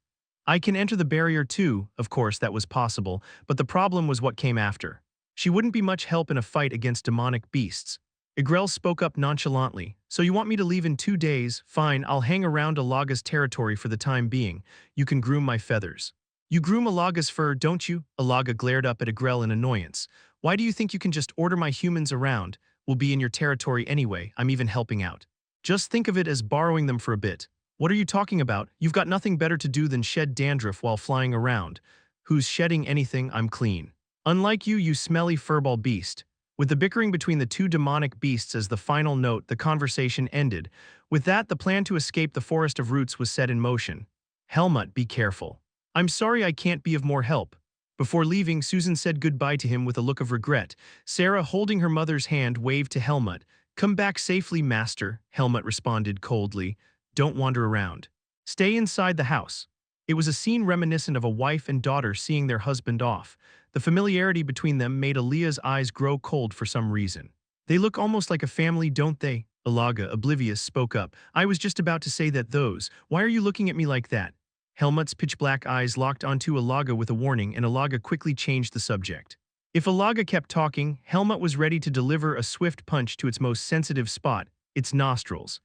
I can enter the barrier too. Of course, that was possible, but the problem was what came after. She wouldn't be much help in a fight against demonic beasts. Igrel spoke up nonchalantly. So you want me to leave in 2 days? Fine, I'll hang around Alaga's territory for the time being. You can groom my feathers. You groom Alaga's fur, don't you? Alaga glared up at Igrel in annoyance. Why do you think you can just order my humans around? We'll be in your territory anyway. I'm even helping out. Just think of it as borrowing them for a bit. What are you talking about? You've got nothing better to do than shed dandruff while flying around. Who's shedding anything? I'm clean. Unlike you, you smelly furball beast. With the bickering between the two demonic beasts as the final note, the conversation ended. With that, the plan to escape the forest of roots was set in motion. Helmut, be careful. I'm sorry I can't be of more help. Before leaving, Susan said goodbye to him with a look of regret. Sarah, holding her mother's hand, waved to Helmut. Come back safely, master, Helmut responded coldly. Don't wander around. Stay inside the house. It was a scene reminiscent of a wife and daughter seeing their husband off. The familiarity between them made Aaliyah's eyes grow cold for some reason. They look almost like a family, don't they? Alaga, oblivious, spoke up. I was just about to say that those. Why are you looking at me like that? Helmut's pitch-black eyes locked onto Alaga with a warning, and Alaga quickly changed the subject. If Alaga kept talking, Helmut was ready to deliver a swift punch to its most sensitive spot, its nostrils.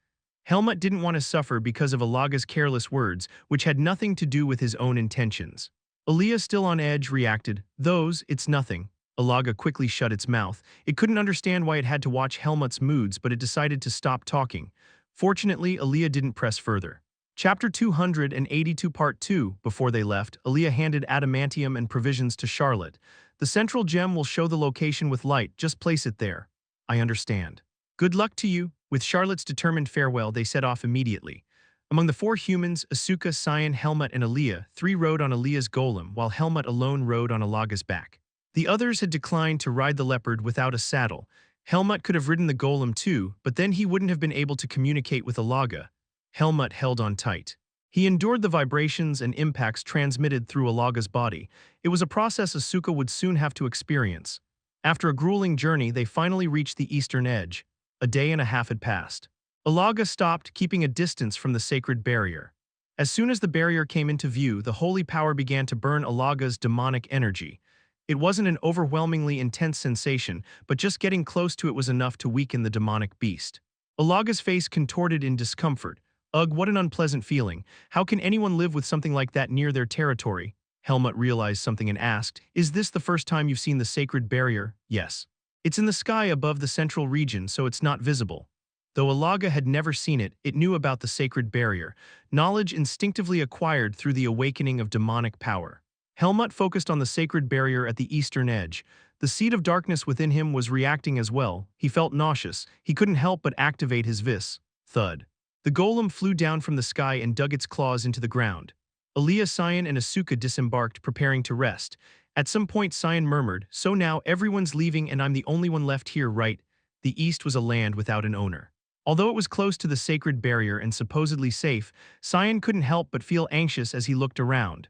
Helmut didn't want to suffer because of Alaga's careless words, which had nothing to do with his own intentions. Aaliyah, still on edge, reacted, Those, it's nothing. Alaga quickly shut its mouth. It couldn't understand why it had to watch Helmut's moods, but it decided to stop talking. Fortunately, Aaliyah didn't press further. Chapter 282 Part 2. Before they left, Aaliyah handed adamantium and provisions to Charlotte. The central gem will show the location with light, just place it there. I understand. Good luck to you. With Charlotte's determined farewell, they set off immediately. Among the 4 humans, Asuka, Cyan, Helmut, and Aaliyah, 3 rode on Aaliyah's golem, while Helmut alone rode on Alaga's back. The others had declined to ride the leopard without a saddle. Helmut could have ridden the golem too, but then he wouldn't have been able to communicate with Alaga. Helmut held on tight. He endured the vibrations and impacts transmitted through Alaga's body. It was a process Asuka would soon have to experience. After a grueling journey, they finally reached the eastern edge. A day and a half had passed. Alaga stopped, keeping a distance from the sacred barrier. As soon as the barrier came into view, the holy power began to burn Alaga's demonic energy. It wasn't an overwhelmingly intense sensation, but just getting close to it was enough to weaken the demonic beast. Alaga's face contorted in discomfort. Ugh, what an unpleasant feeling. How can anyone live with something like that near their territory? Helmut realized something and asked, Is this the first time you've seen the sacred barrier? Yes. It's in the sky above the central region, so it's not visible. Though Alaga had never seen it, it knew about the sacred barrier, knowledge instinctively acquired through the awakening of demonic power. Helmut focused on the sacred barrier at the eastern edge. The seed of darkness within him was reacting as well. He felt nauseous. He couldn't help but activate his vis. Thud. The golem flew down from the sky and dug its claws into the ground. Aaliyah, Cyan, and Asuka disembarked, preparing to rest. At some point, Cyan murmured, So now everyone's leaving and I'm the only one left here, right? The east was a land without an owner. Although it was close to the sacred barrier and supposedly safe, Cyan couldn't help but feel anxious as he looked around.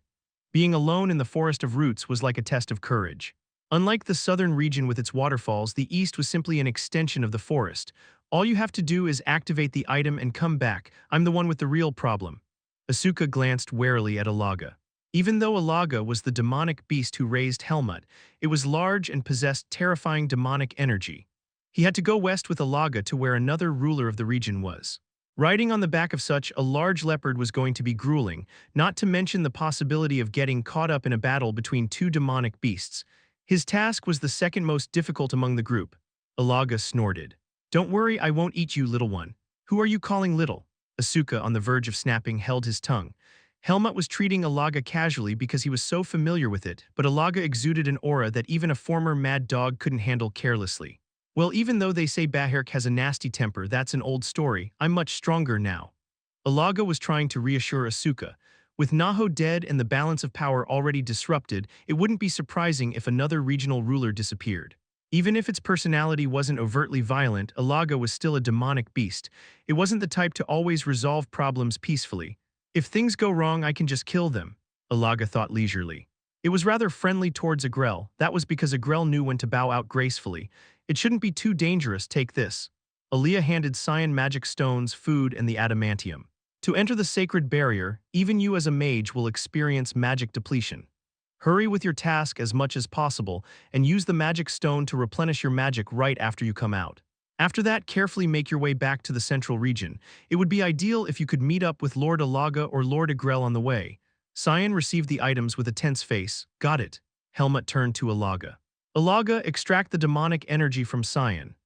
Being alone in the forest of roots was like a test of courage. Unlike the southern region with its waterfalls, the east was simply an extension of the forest. All you have to do is activate the item and come back. I'm the one with the real problem. Asuka glanced warily at Alaga. Even though Alaga was the demonic beast who raised Helmut, it was large and possessed terrifying demonic energy. He had to go west with Alaga to where another ruler of the region was. Riding on the back of such a large leopard was going to be grueling, not to mention the possibility of getting caught up in a battle between 2 demonic beasts. His task was the second most difficult among the group. Alaga snorted. Don't worry, I won't eat you, little one. Who are you calling little? Asuka, on the verge of snapping, held his tongue. Helmut was treating Alaga casually because he was so familiar with it, but Alaga exuded an aura that even a former mad dog couldn't handle carelessly. Well, even though they say Bahirk has a nasty temper, that's an old story. I'm much stronger now. Alaga was trying to reassure Asuka. With Naho dead and the balance of power already disrupted, it wouldn't be surprising if another regional ruler disappeared. Even if its personality wasn't overtly violent, Alaga was still a demonic beast. It wasn't the type to always resolve problems peacefully. If things go wrong, I can just kill them, Alaga thought leisurely. It was rather friendly towards Agrel. That was because Agrel knew when to bow out gracefully. It shouldn't be too dangerous, take this. Aaliyah handed Cyan magic stones, food, and the adamantium. To enter the sacred barrier, even you as a mage will experience magic depletion. Hurry with your task as much as possible, and use the magic stone to replenish your magic right after you come out. After that, carefully make your way back to the central region. It would be ideal if you could meet up with Lord Alaga or Lord Agrel on the way. Cyan received the items with a tense face. Got it. Helmut turned to Alaga. Alaga, extract the demonic energy from Cyan.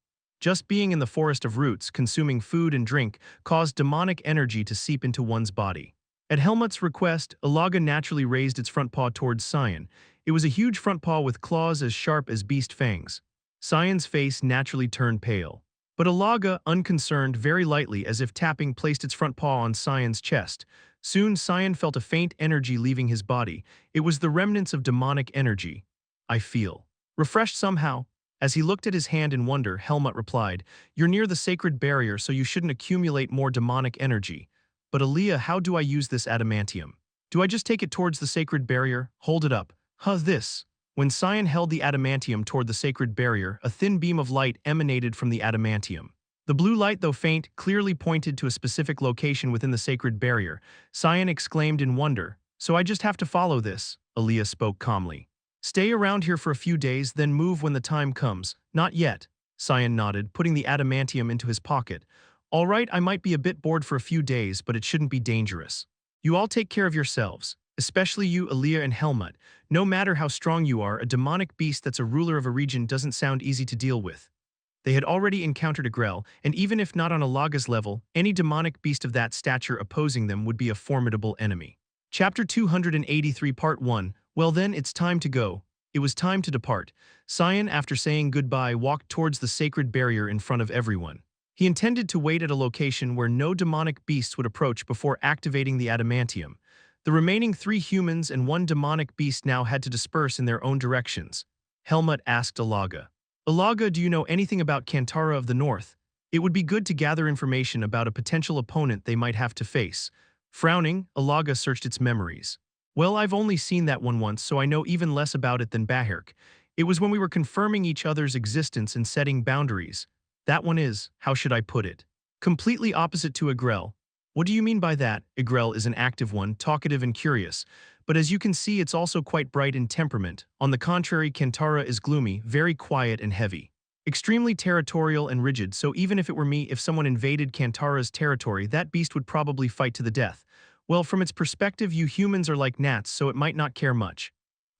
Just being in the forest of roots, consuming food and drink, caused demonic energy to seep into one's body. At Helmut's request, Alaga naturally raised its front paw towards Cyan. It was a huge front paw with claws as sharp as beast fangs. Cyan's face naturally turned pale. But Alaga, unconcerned, very lightly, as if tapping, placed its front paw on Cyan's chest. Soon, Cyan felt a faint energy leaving his body. It was the remnants of demonic energy. I feel refreshed somehow. As he looked at his hand in wonder, Helmut replied, You're near the sacred barrier, so you shouldn't accumulate more demonic energy. But Aaliyah, how do I use this adamantium? Do I just take it towards the sacred barrier? Hold it up. This. When Cyan held the adamantium toward the sacred barrier, a thin beam of light emanated from the adamantium. The blue light, though faint, clearly pointed to a specific location within the sacred barrier. Cyan exclaimed in wonder, So I just have to follow this, Aaliyah spoke calmly. Stay around here for a few days, then move when the time comes. Not yet, Cyan nodded, putting the adamantium into his pocket. All right, I might be a bit bored for a few days, but it shouldn't be dangerous. You all take care of yourselves, especially you, Aaliyah and Helmut. No matter how strong you are, a demonic beast that's a ruler of a region doesn't sound easy to deal with. They had already encountered Agrel, and even if not on Alaga's level, any demonic beast of that stature opposing them would be a formidable enemy. Chapter 283 Part 1. Well then, it's time to go. It was time to depart. Cyan, after saying goodbye, walked towards the sacred barrier in front of everyone. He intended to wait at a location where no demonic beasts would approach before activating the adamantium. The remaining 3 humans and 1 demonic beast now had to disperse in their own directions. Helmut asked Alaga. Alaga, do you know anything about Kantara of the North? It would be good to gather information about a potential opponent they might have to face. Frowning, Alaga searched its memories. Well, I've only seen that one once, so I know even less about it than Bahirk. It was when we were confirming each other's existence and setting boundaries. That one is, how should I put it? Completely opposite to Agrel. What do you mean by that? Agrel is an active one, talkative and curious. But as you can see, it's also quite bright in temperament. On the contrary, Kantara is gloomy, very quiet and heavy. Extremely territorial and rigid, so even if it were me, if someone invaded Kantara's territory, that beast would probably fight to the death. Well, from its perspective, you humans are like gnats, so it might not care much.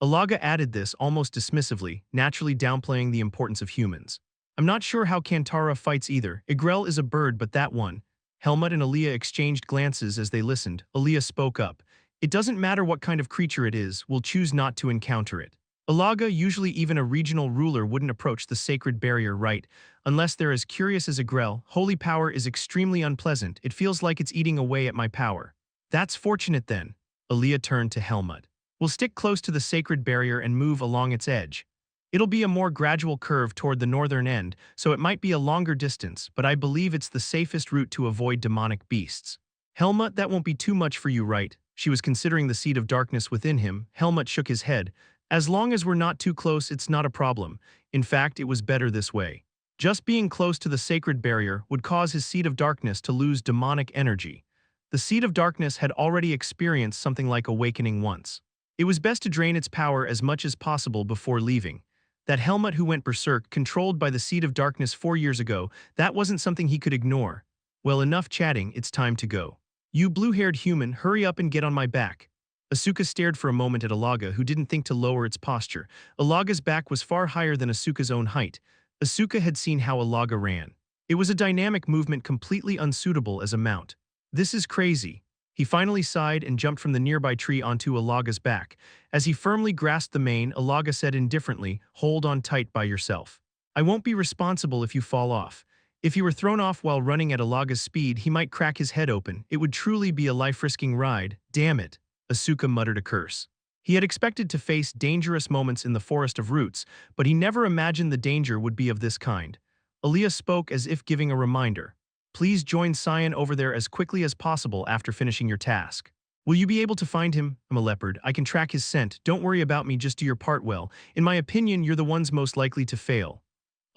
Alaga added this almost dismissively, naturally downplaying the importance of humans. I'm not sure how Kantara fights either. Agrel is a bird, but that one. Helmut and Aaliyah exchanged glances as they listened. Aaliyah spoke up. It doesn't matter what kind of creature it is, we'll choose not to encounter it. Alaga, usually even a regional ruler, wouldn't approach the sacred barrier, right? Unless they're as curious as Agrel. Holy power is extremely unpleasant. It feels like it's eating away at my power. That's fortunate then. Aaliyah turned to Helmut. We'll stick close to the sacred barrier and move along its edge. It'll be a more gradual curve toward the northern end, so it might be a longer distance, but I believe it's the safest route to avoid demonic beasts. Helmut, that won't be too much for you, right? She was considering the seed of darkness within him. Helmut shook his head. As long as we're not too close, it's not a problem. In fact, it was better this way. Just being close to the sacred barrier would cause his seed of darkness to lose demonic energy. The seed of darkness had already experienced something like awakening once. It was best to drain its power as much as possible before leaving. That Helmut who went berserk, controlled by the seed of darkness 4 years ago, that wasn't something he could ignore. Well, enough chatting, it's time to go. You blue-haired human, hurry up and get on my back. Asuka stared for a moment at Alaga, who didn't think to lower its posture. Alaga's back was far higher than Asuka's own height. Asuka had seen how Alaga ran. It was a dynamic movement completely unsuitable as a mount. This is crazy. He finally sighed and jumped from the nearby tree onto Alaga's back. As he firmly grasped the mane, Alaga said indifferently, "Hold on tight by yourself. I won't be responsible if you fall off." If he were thrown off while running at Alaga's speed, he might crack his head open. It would truly be a life-risking ride. Damn it. Asuka muttered a curse. He had expected to face dangerous moments in the forest of roots, but he never imagined the danger would be of this kind. Aaliyah spoke as if giving a reminder. "Please join Cyan over there as quickly as possible after finishing your task. Will you be able to find him? I'm a leopard. I can track his scent. Don't worry about me, just do your part well. In my opinion, you're the ones most likely to fail."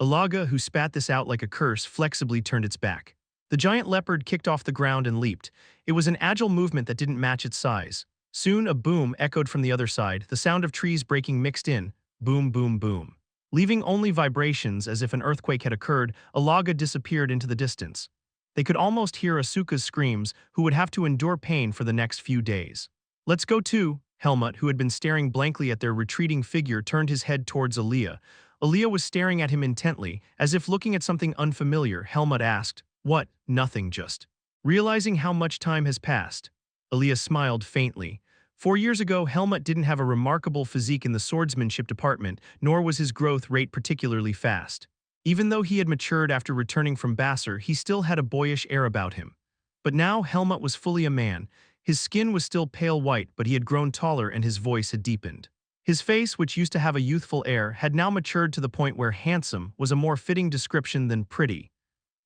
Alaga, who spat this out like a curse, flexibly turned its back. The giant leopard kicked off the ground and leaped. It was an agile movement that didn't match its size. Soon a boom echoed from the other side, the sound of trees breaking mixed in. Boom, boom, boom. Leaving only vibrations as if an earthquake had occurred, Alaga disappeared into the distance. They could almost hear Asuka's screams, who would have to endure pain for the next few days. "Let's go too." Helmut, who had been staring blankly at their retreating figure, turned his head towards Aaliyah. Aaliyah was staring at him intently, as if looking at something unfamiliar. Helmut asked, "What?" "Nothing, just." Realizing how much time has passed, Aaliyah smiled faintly. 4 years ago, Helmut didn't have a remarkable physique in the swordsmanship department, nor was his growth rate particularly fast. Even though he had matured after returning from Basser, he still had a boyish air about him. But now Helmut was fully a man. His skin was still pale white, but he had grown taller and his voice had deepened. His face, which used to have a youthful air, had now matured to the point where handsome was a more fitting description than pretty.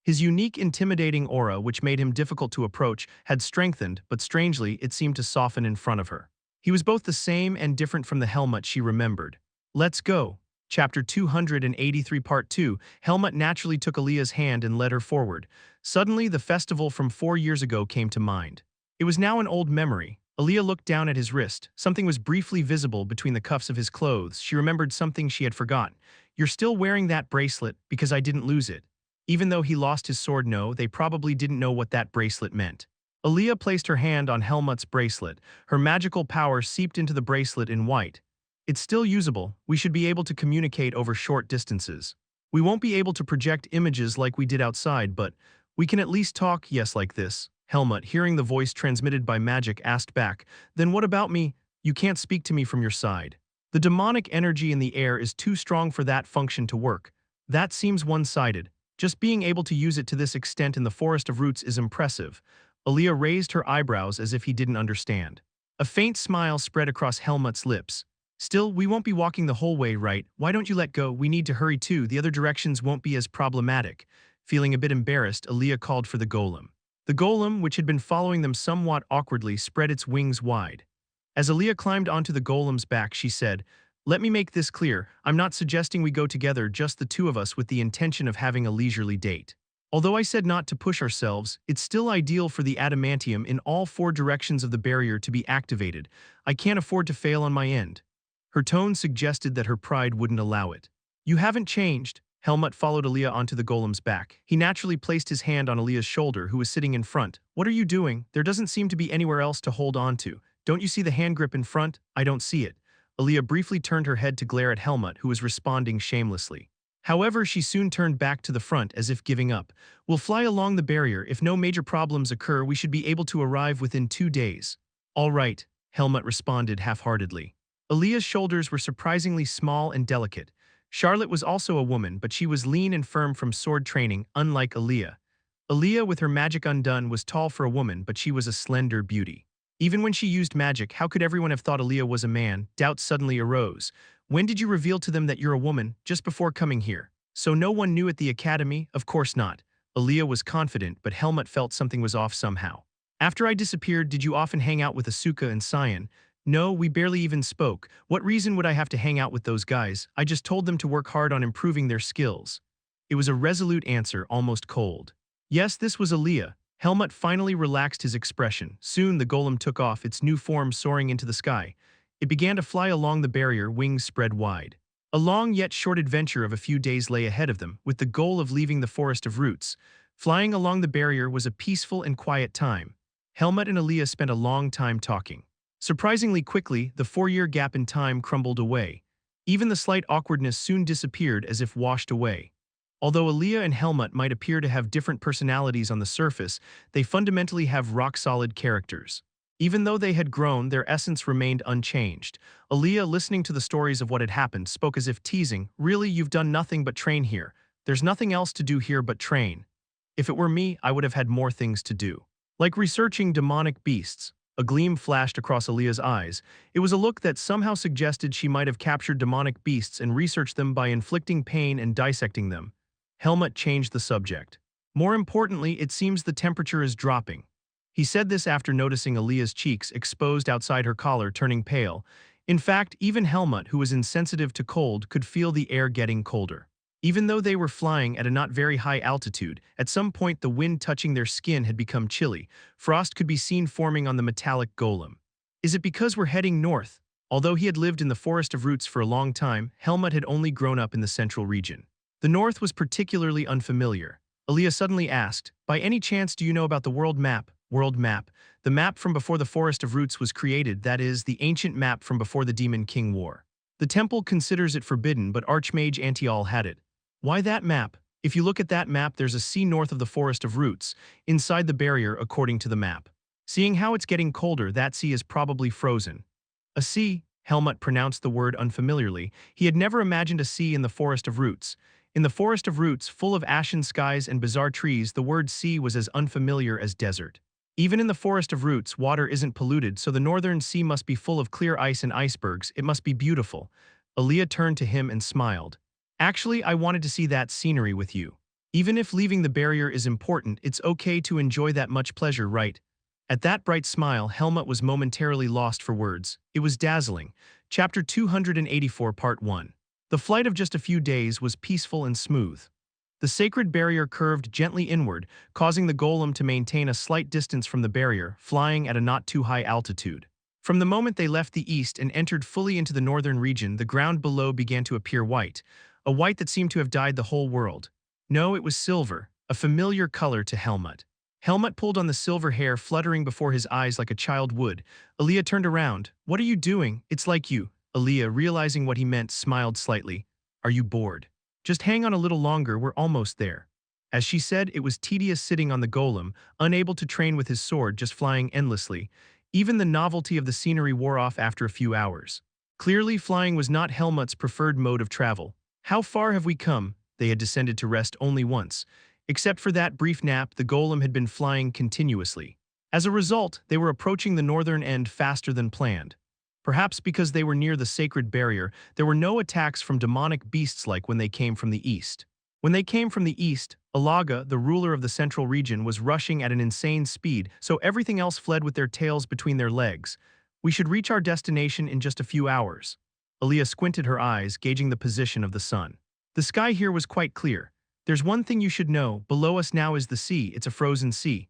His unique, intimidating aura, which made him difficult to approach, had strengthened, but strangely, it seemed to soften in front of her. He was both the same and different from the Helmut she remembered. "Let's go." Chapter 283 Part 2. Helmut naturally took Aaliyah's hand and led her forward. Suddenly, the festival from 4 years ago came to mind. It was now an old memory. Aaliyah looked down at his wrist. Something was briefly visible between the cuffs of his clothes. She remembered something she had forgotten. "You're still wearing that bracelet because I didn't lose it." Even though he lost his sword, no, they probably didn't know what that bracelet meant. Aaliyah placed her hand on Helmut's bracelet. Her magical power seeped into the bracelet in white. "It's still usable. We should be able to communicate over short distances. We won't be able to project images like we did outside, but we can at least talk, yes, like this." Helmut, hearing the voice transmitted by magic, asked back, "Then what about me? You can't speak to me from your side. The demonic energy in the air is too strong for that function to work. That seems one-sided. Just being able to use it to this extent in the forest of roots is impressive." Aaliyah raised her eyebrows as if he didn't understand. A faint smile spread across Helmut's lips. "Still, we won't be walking the whole way, right? Why don't you let go? We need to hurry too. The other directions won't be as problematic." Feeling a bit embarrassed, Aaliyah called for the golem. The golem, which had been following them somewhat awkwardly, spread its wings wide. As Aaliyah climbed onto the golem's back, she said, "Let me make this clear. I'm not suggesting we go together, just the two of us, with the intention of having a leisurely date. Although I said not to push ourselves, it's still ideal for the adamantium in all 4 directions of the barrier to be activated. I can't afford to fail on my end." Her tone suggested that her pride wouldn't allow it. "You haven't changed." Helmut followed Aaliyah onto the golem's back. He naturally placed his hand on Aaliyah's shoulder, who was sitting in front. "What are you doing? There doesn't seem to be anywhere else to hold on to. Don't you see the hand grip in front?" "I don't see it." Aaliyah briefly turned her head to glare at Helmut, who was responding shamelessly. However, she soon turned back to the front as if giving up. "We'll fly along the barrier. If no major problems occur, we should be able to arrive within 2 days." "All right," Helmut responded half-heartedly. Aaliyah's shoulders were surprisingly small and delicate. Charlotte was also a woman, but she was lean and firm from sword training, unlike Aaliyah. Aaliyah, with her magic undone, was tall for a woman, but she was a slender beauty. Even when she used magic, how could everyone have thought Aaliyah was a man? Doubts suddenly arose. "When did you reveal to them that you're a woman?" "Just before coming here." "So no one knew at the academy?" "Of course not." Aaliyah was confident, but Helmut felt something was off somehow. "After I disappeared, did you often hang out with Asuka and Cyan?" "No, we barely even spoke. What reason would I have to hang out with those guys? I just told them to work hard on improving their skills." It was a resolute answer, almost cold. Yes, this was Aaliyah. Helmut finally relaxed his expression. Soon the golem took off, its new form soaring into the sky. It began to fly along the barrier, wings spread wide. A long yet short adventure of a few days lay ahead of them, with the goal of leaving the forest of roots. Flying along the barrier was a peaceful and quiet time. Helmut and Aaliyah spent a long time talking. Surprisingly quickly, the 4-year gap in time crumbled away. Even the slight awkwardness soon disappeared as if washed away. Although Aaliyah and Helmut might appear to have different personalities on the surface, they fundamentally have rock-solid characters. Even though they had grown, their essence remained unchanged. Aaliyah, listening to the stories of what had happened, spoke as if teasing, "Really, you've done nothing but train here. There's nothing else to do here but train. If it were me, I would have had more things to do." Like researching demonic beasts. A gleam flashed across Aaliyah's eyes. It was a look that somehow suggested she might have captured demonic beasts and researched them by inflicting pain and dissecting them. Helmut changed the subject. "More importantly, it seems the temperature is dropping." He said this after noticing Aaliyah's cheeks, exposed outside her collar, turning pale. In fact, even Helmut, who was insensitive to cold, could feel the air getting colder. Even though they were flying at a not very high altitude, at some point the wind touching their skin had become chilly. Frost could be seen forming on the metallic golem. "Is it because we're heading north?" Although he had lived in the Forest of Roots for a long time, Helmut had only grown up in the central region. The north was particularly unfamiliar. Aaliyah suddenly asked, "By any chance do you know about the world map?" World map. The map from before the Forest of Roots was created, that is, the ancient map from before the Demon King War. The temple considers it forbidden, but Archmage Antial had it. "Why that map?" "If you look at that map, there's a sea north of the Forest of Roots, inside the barrier according to the map. Seeing how it's getting colder, that sea is probably frozen." "A sea?" Helmut pronounced the word unfamiliarly. He had never imagined a sea in the Forest of Roots. In the Forest of Roots, full of ashen skies and bizarre trees, the word sea was as unfamiliar as desert. Even in the Forest of Roots, water isn't polluted, so the northern sea must be full of clear ice and icebergs. It must be beautiful. Aaliyah turned to him and smiled. "Actually, I wanted to see that scenery with you. Even if leaving the barrier is important, it's okay to enjoy that much pleasure, right?" At that bright smile, Helmut was momentarily lost for words. It was dazzling. Chapter 284, Part 1. The flight of just a few days was peaceful and smooth. The sacred barrier curved gently inward, causing the golem to maintain a slight distance from the barrier, flying at a not too high altitude. From the moment they left the east and entered fully into the northern region, the ground below began to appear white, a white that seemed to have dyed the whole world. No, it was silver, a familiar color to Helmut. Helmut pulled on the silver hair fluttering before his eyes like a child would. Aaliyah turned around. "What are you doing? It's like you." Aaliyah, realizing what he meant, smiled slightly. "Are you bored? Just hang on a little longer, we're almost there." As she said, it was tedious sitting on the golem, unable to train with his sword, just flying endlessly. Even the novelty of the scenery wore off after a few hours. Clearly, flying was not Helmut's preferred mode of travel. "How far have we come?" They had descended to rest only once. Except for that brief nap, the golem had been flying continuously. As a result, they were approaching the northern end faster than planned. Perhaps because they were near the sacred barrier, there were no attacks from demonic beasts like when they came from the east. When they came from the east, Alaga, the ruler of the central region, was rushing at an insane speed, so everything else fled with their tails between their legs. "We should reach our destination in just a few hours." Aaliyah squinted her eyes, gauging the position of the sun. "The sky here was quite clear. There's one thing you should know, below us now is the sea. It's a frozen sea."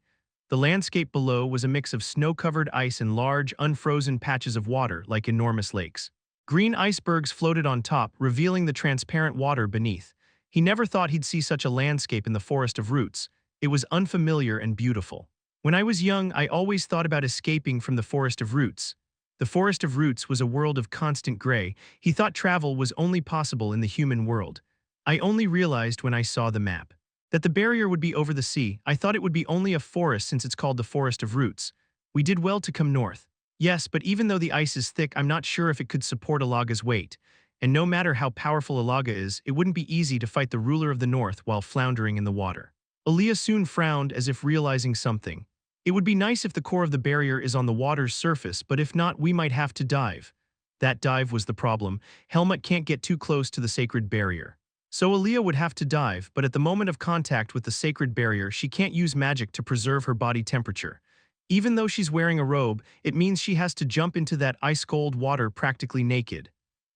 The landscape below was a mix of snow-covered ice and large, unfrozen patches of water, like enormous lakes. Green icebergs floated on top, revealing the transparent water beneath. He never thought he'd see such a landscape in the Forest of Roots. It was unfamiliar and beautiful. "When I was young, I always thought about escaping from the Forest of Roots." The Forest of Roots was a world of constant gray. He thought travel was only possible in the human world. "I only realized when I saw the map that the barrier would be over the sea. I thought it would be only a forest since it's called the Forest of Roots. We did well to come north." "Yes, but even though the ice is thick, I'm not sure if it could support Alaga's weight. And no matter how powerful Alaga is, it wouldn't be easy to fight the ruler of the north while floundering in the water." Aaliyah soon frowned as if realizing something. "It would be nice if the core of the barrier is on the water's surface, but if not, we might have to dive." That dive was the problem. Helmut can't get too close to the sacred barrier. So Aaliyah would have to dive, but at the moment of contact with the sacred barrier, she can't use magic to preserve her body temperature. Even though she's wearing a robe, it means she has to jump into that ice-cold water practically naked.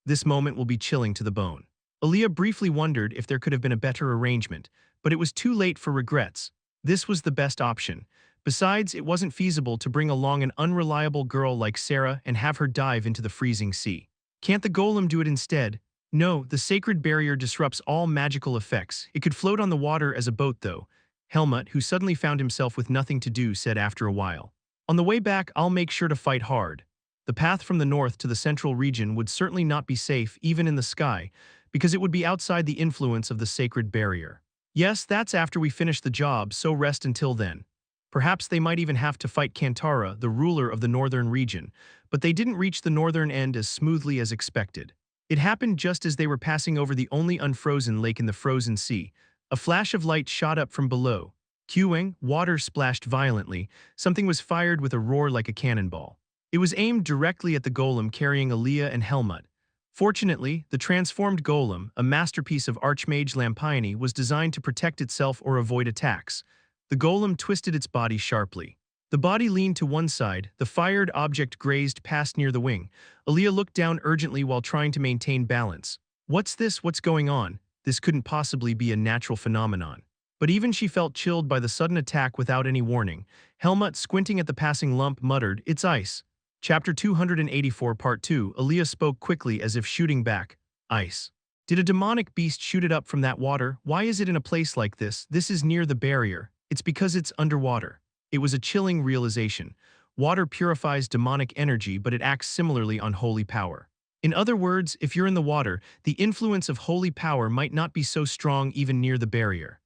This moment will be chilling to the bone. Aaliyah briefly wondered if there could have been a better arrangement, but it was too late for regrets. This was the best option. Besides, it wasn't feasible to bring along an unreliable girl like Sarah and have her dive into the freezing sea. Can't the golem do it instead? No, the sacred barrier disrupts all magical effects. It could float on the water as a boat, though. Helmut, who suddenly found himself with nothing to do, said after a while. "On the way back, I'll make sure to fight hard." The path from the north to the central region would certainly not be safe, even in the sky, because it would be outside the influence of the sacred barrier. Yes, that's after we finish the job, so rest until then. Perhaps they might even have to fight Kantara, the ruler of the northern region, but they didn't reach the northern end as smoothly as expected. It happened just as they were passing over the only unfrozen lake in the frozen sea. A flash of light shot up from below. Cueing, water splashed violently, something was fired with a roar like a cannonball. It was aimed directly at the golem carrying Aaliyah and Helmut. Fortunately, the transformed golem, a masterpiece of Archmage Lampione, was designed to protect itself or avoid attacks. The golem twisted its body sharply. The body leaned to one side, the fired object grazed past near the wing. Aaliyah looked down urgently while trying to maintain balance. What's this? What's going on? This couldn't possibly be a natural phenomenon. But even she felt chilled by the sudden attack without any warning. Helmut, squinting at the passing lump, muttered, "It's ice." Chapter 284 Part 2 Aaliyah spoke quickly as if shooting back. Ice. Did a demonic beast shoot it up from that water? Why is it in a place like this? This is near the barrier. It's because it's underwater. It was a chilling realization. Water purifies demonic energy, but it acts similarly on holy power. In other words, if you're in the water, the influence of holy power might not be so strong even near the barrier.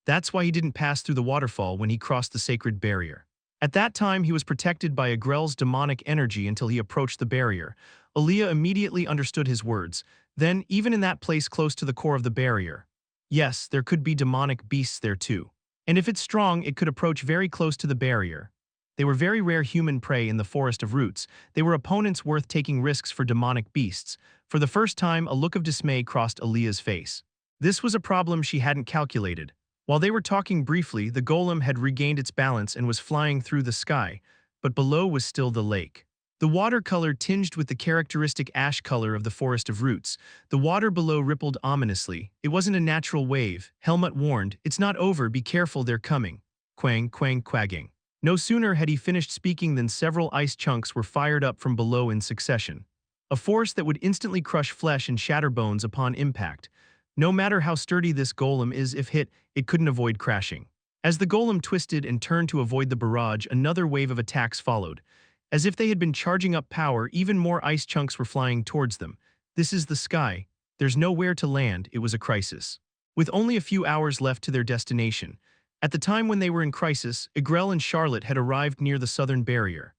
That's why he didn't pass through the waterfall when he crossed the sacred barrier. At that time, he was protected by Agrel's demonic energy until he approached the barrier. Aaliyah immediately understood his words. Then, even in that place close to the core of the barrier, yes, there could be demonic beasts there too. And if it's strong, it could approach very close to the barrier. They were very rare human prey in the forest of roots. They were opponents worth taking risks for demonic beasts. For the first time, a look of dismay crossed Aaliyah's face. This was a problem she hadn't calculated. While they were talking briefly, the golem had regained its balance and was flying through the sky, but below was still the lake. The water color tinged with the characteristic ash color of the forest of roots. The water below rippled ominously. It wasn't a natural wave. Helmut warned, "It's not over, be careful, they're coming." Quang, quang, quagging. No sooner had he finished speaking than several ice chunks were fired up from below in succession. A force that would instantly crush flesh and shatter bones upon impact. No matter how sturdy this golem is, if hit, it couldn't avoid crashing. As the golem twisted and turned to avoid the barrage, another wave of attacks followed. As if they had been charging up power, even more ice chunks were flying towards them. This is the sky. There's nowhere to land. It was a crisis. With only a few hours left to their destination. At the time when they were in crisis, Agrel and Charlotte had arrived near the southern barrier.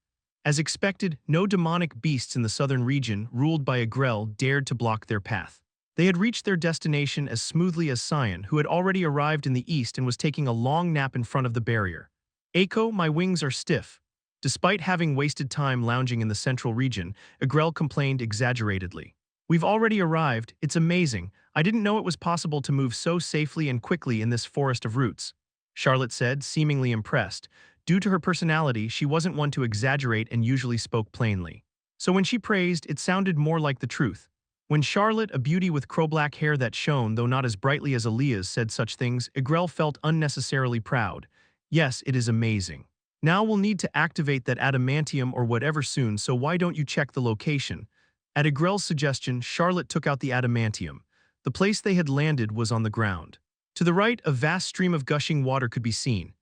As expected, no demonic beasts in the southern region, ruled by Agrel, dared to block their path. They had reached their destination as smoothly as Cyan, who had already arrived in the east and was taking a long nap in front of the barrier. "Echo, my wings are stiff." Despite having wasted time lounging in the central region, Agrel complained exaggeratedly. "We've already arrived. It's amazing. I didn't know it was possible to move so safely and quickly in this forest of roots," Charlotte said, seemingly impressed. Due to her personality, she wasn't one to exaggerate and usually spoke plainly. So when she praised, it sounded more like the truth. When Charlotte, a beauty with crow-black hair that shone, though not as brightly as Aaliyah's, said such things, Agrel felt unnecessarily proud. "Yes, it is amazing. Now we'll need to activate that adamantium or whatever soon, so why don't you check the location?" At Agrel's suggestion, Charlotte took out the adamantium. The place they had landed was on the ground. To the right, a vast stream of gushing water could be seen.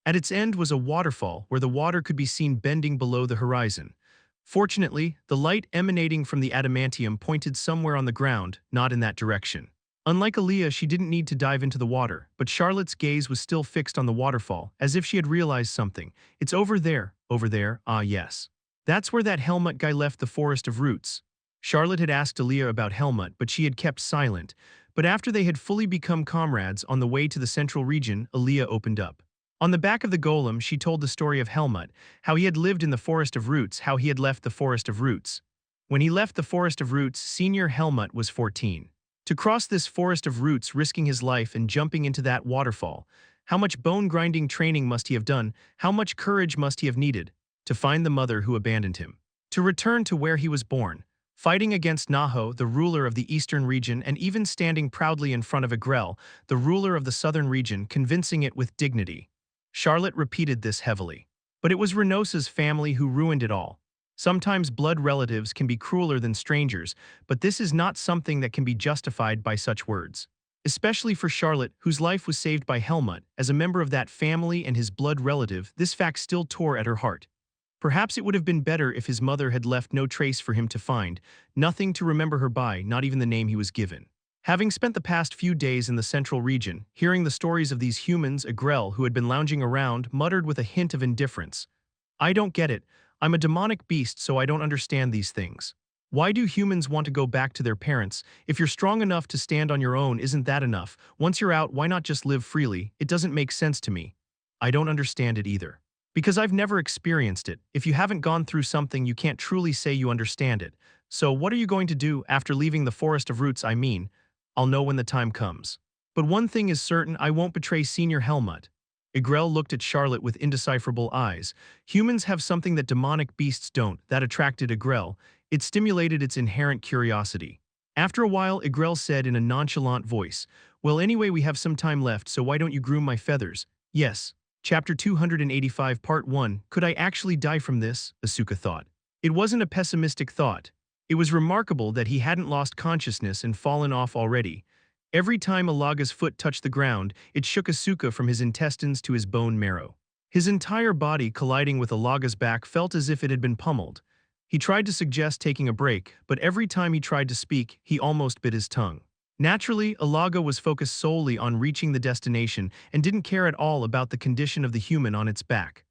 At its end was a waterfall where the water could be seen bending below the horizon. Fortunately, the light emanating from the adamantium pointed somewhere on the ground, not in that direction. Unlike Aaliyah, she didn't need to dive into the water, but Charlotte's gaze was still fixed on the waterfall, as if she had realized something. "It's over there, ah yes. That's where that Helmut guy left the forest of roots." Charlotte had asked Aaliyah about Helmut, but she had kept silent. But after they had fully become comrades on the way to the central region, Aaliyah opened up. On the back of the golem, she told the story of Helmut, how he had lived in the Forest of Roots, how he had left the Forest of Roots. When he left the Forest of Roots, senior Helmut was 14. To cross this Forest of Roots, risking his life and jumping into that waterfall, how much bone-grinding training must he have done, how much courage must he have needed, to find the mother who abandoned him, to return to where he was born, fighting against Naho, the ruler of the eastern region, and even standing proudly in front of Agrel, the ruler of the southern region, convincing it with dignity. Charlotte repeated this heavily. But it was Renosa's family who ruined it all. Sometimes blood relatives can be crueler than strangers, but this is not something that can be justified by such words. Especially for Charlotte, whose life was saved by Helmut, as a member of that family and his blood relative, this fact still tore at her heart. Perhaps it would have been better if his mother had left no trace for him to find, nothing to remember her by, not even the name he was given. Having spent the past few days in the central region, hearing the stories of these humans, Agrel, who had been lounging around, muttered with a hint of indifference. I don't get it. I'm a demonic beast, so I don't understand these things. Why do humans want to go back to their parents? If you're strong enough to stand on your own, isn't that enough? Once you're out, why not just live freely? It doesn't make sense to me. I don't understand it either. Because I've never experienced it. If you haven't gone through something, you can't truly say you understand it. So what are you going to do after leaving the forest of roots? I mean, I'll know when the time comes. But one thing is certain, I won't betray Senior Helmut. Igrel looked at Charlotte with indecipherable eyes. Humans have something that demonic beasts don't. That attracted Igrel. It stimulated its inherent curiosity. After a while, Igrel said in a nonchalant voice, well, anyway, we have some time left, so why don't you groom my feathers? Yes. Chapter 285 Part 1 Could I actually die from this? Asuka thought. It wasn't a pessimistic thought. It was remarkable that he hadn't lost consciousness and fallen off already. Every time Alaga's foot touched the ground, it shook Asuka from his intestines to his bone marrow. His entire body colliding with Alaga's back felt as if it had been pummeled. He tried to suggest taking a break, but every time he tried to speak, he almost bit his tongue. Naturally, Alaga was focused solely on reaching the destination and didn't care at all about the condition of the human on its back.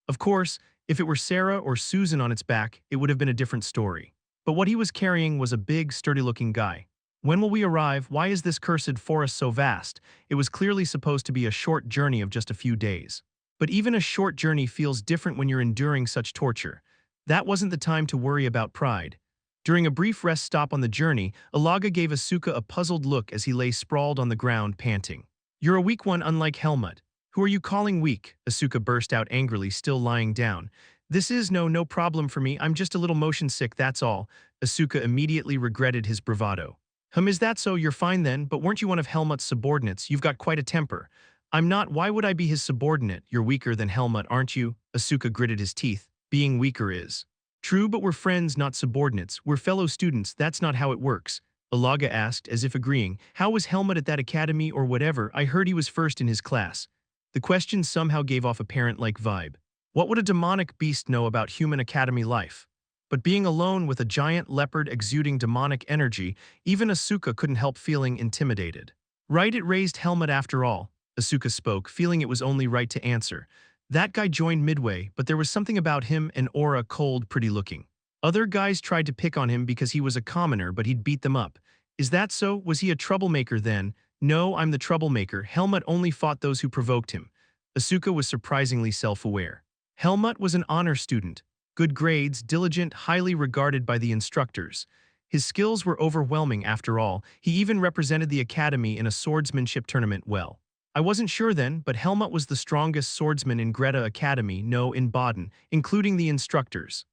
Of course, if it were Sarah or Susan on its back, it would have been a different story. But what he was carrying was a big, sturdy-looking guy. When will we arrive? Why is this cursed forest so vast? It was clearly supposed to be a short journey of just a few days. But even a short journey feels different when you're enduring such torture. That wasn't the time to worry about pride. During a brief rest stop on the journey, Alaga gave Asuka a puzzled look as he lay sprawled on the ground, panting. You're a weak one, unlike Helmut. Who are you calling weak? Asuka burst out angrily, still lying down. This is no problem for me, I'm just a little motion sick, that's all. Asuka immediately regretted his bravado. Is that so? You're fine then, but weren't you one of Helmut's subordinates? You've got quite a temper. I'm not, why would I be his subordinate? You're weaker than Helmut, aren't you? Asuka gritted his teeth. Being weaker is. True, but we're friends, not subordinates. We're fellow students, that's not how it works. Alaga asked, as if agreeing. How was Helmut at that academy or whatever? I heard he was first in his class. The question somehow gave off a parent-like vibe. What would a demonic beast know about human academy life? But being alone with a giant leopard exuding demonic energy, even Asuka couldn't help feeling intimidated. Right, it raised Helmut after all. Asuka spoke, feeling it was only right to answer. That guy joined midway, but there was something about him, an aura, cold, pretty looking. Other guys tried to pick on him because he was a commoner, but he'd beat them up. Is that so? Was he a troublemaker then? No, I'm the troublemaker. Helmut only fought those who provoked him. Asuka was surprisingly self-aware. Helmut was an honor student. Good grades, diligent, highly regarded by the instructors. His skills were overwhelming after all. He even represented the academy in a swordsmanship tournament well. I wasn't sure then, but Helmut was the strongest swordsman in Greta Academy, no, in Baden, including the instructors.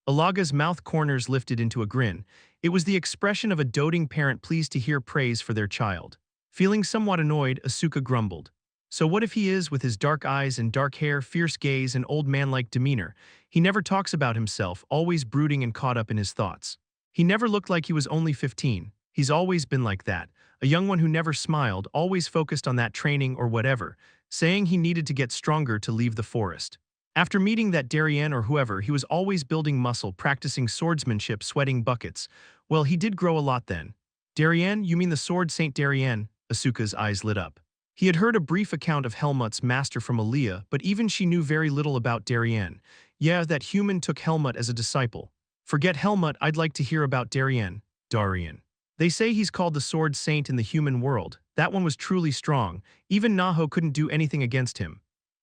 Alaga's mouth corners lifted into a grin. It was the expression of a doting parent pleased to hear praise for their child. Feeling somewhat annoyed, Asuka grumbled. So what if he is, with his dark eyes and dark hair, fierce gaze, and old man-like demeanor? He never talks about himself, always brooding and caught up in his thoughts. He never looked like he was only 15. He's always been like that. A young one who never smiled, always focused on that training or whatever, saying he needed to get stronger to leave the forest. After meeting that Darien or whoever, he was always building muscle, practicing swordsmanship, sweating buckets. Well, he did grow a lot then. Darien, you mean the Sword Saint Darien? Asuka's eyes lit up. He had heard a brief account of Helmut's master from Aaliyah, but even she knew very little about Darien. Yeah, that human took Helmut as a disciple. Forget Helmut, I'd like to hear about Darien. They say he's called the Sword Saint in the human world. That one was truly strong. Even Naho couldn't do anything against him.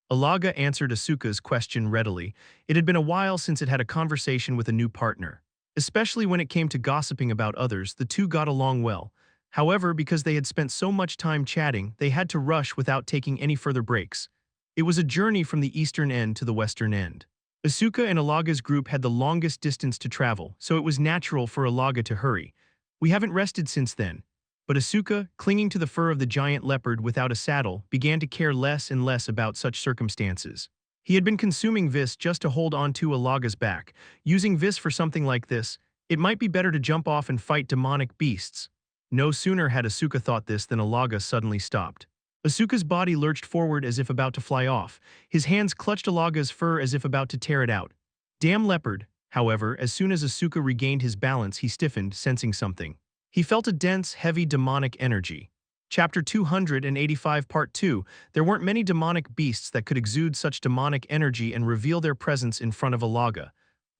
Alaga answered Asuka's question readily. It had been a while since it had a conversation with a new partner. Especially when it came to gossiping about others, the two got along well. However, because they had spent so much time chatting, they had to rush without taking any further breaks. It was a journey from the eastern end to the western end. Asuka and Alaga's group had the longest distance to travel, so it was natural for Alaga to hurry. We haven't rested since then. But Asuka, clinging to the fur of the giant leopard without a saddle, began to care less and less about such circumstances. He had been consuming Vis just to hold on to Alaga's back. Using Vis for something like this, it might be better to jump off and fight demonic beasts. No sooner had Asuka thought this than Alaga suddenly stopped. Asuka's body lurched forward as if about to fly off. His hands clutched Alaga's fur as if about to tear it out. Damn leopard! However, as soon as Asuka regained his balance, he stiffened, sensing something. He felt a dense, heavy demonic energy. Chapter 285 Part 2. There weren't many demonic beasts that could exude such demonic energy and reveal their presence in front of Alaga.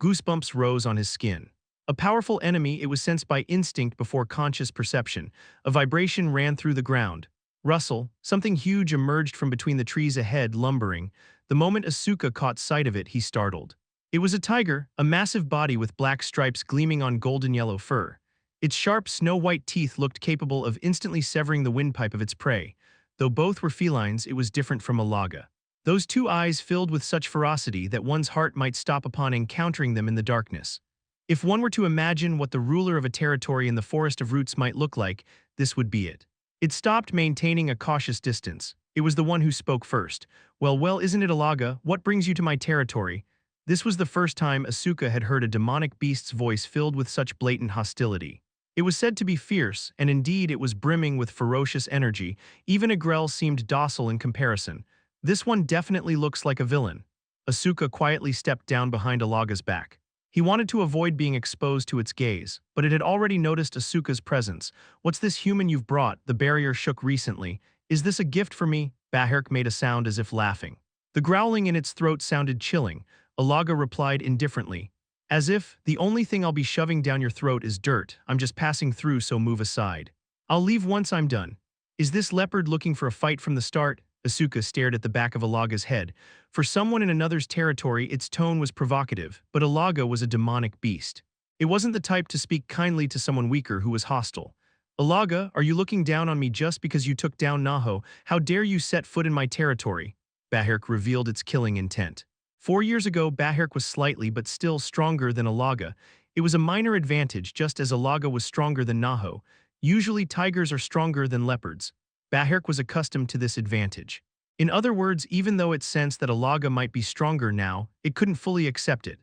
Goosebumps rose on his skin. A powerful enemy, it was sensed by instinct before conscious perception. A vibration ran through the ground. Rustle, something huge emerged from between the trees ahead, lumbering. The moment Asuka caught sight of it, he startled. It was a tiger, a massive body with black stripes gleaming on golden-yellow fur. Its sharp, snow-white teeth looked capable of instantly severing the windpipe of its prey. Though both were felines, it was different from Alaga. Those two eyes filled with such ferocity that one's heart might stop upon encountering them in the darkness. If one were to imagine what the ruler of a territory in the Forest of Roots might look like, this would be it. It stopped, maintaining a cautious distance. It was the one who spoke first. Well, isn't it Alaga? What brings you to my territory? This was the first time Asuka had heard a demonic beast's voice filled with such blatant hostility. It was said to be fierce, and indeed it was brimming with ferocious energy. Even Agrel seemed docile in comparison. This one definitely looks like a villain. Asuka quietly stepped down behind Alaga's back. He wanted to avoid being exposed to its gaze, but it had already noticed Asuka's presence. What's this human you've brought? The barrier shook recently. Is this a gift for me? Baherk made a sound as if laughing. The growling in its throat sounded chilling. Alaga replied indifferently. As if, the only thing I'll be shoving down your throat is dirt. I'm just passing through, so move aside. I'll leave once I'm done. Is this leopard looking for a fight from the start? Asuka stared at the back of Alaga's head. For someone in another's territory, its tone was provocative, but Alaga was a demonic beast. It wasn't the type to speak kindly to someone weaker who was hostile. Alaga, are you looking down on me just because you took down Naho? How dare you set foot in my territory? Baherk revealed its killing intent. 4 years ago, Baherk was slightly but still stronger than Alaga. It was a minor advantage, just as Alaga was stronger than Naho. Usually tigers are stronger than leopards. Baherk was accustomed to this advantage. In other words, even though it sensed that Alaga might be stronger now, it couldn't fully accept it.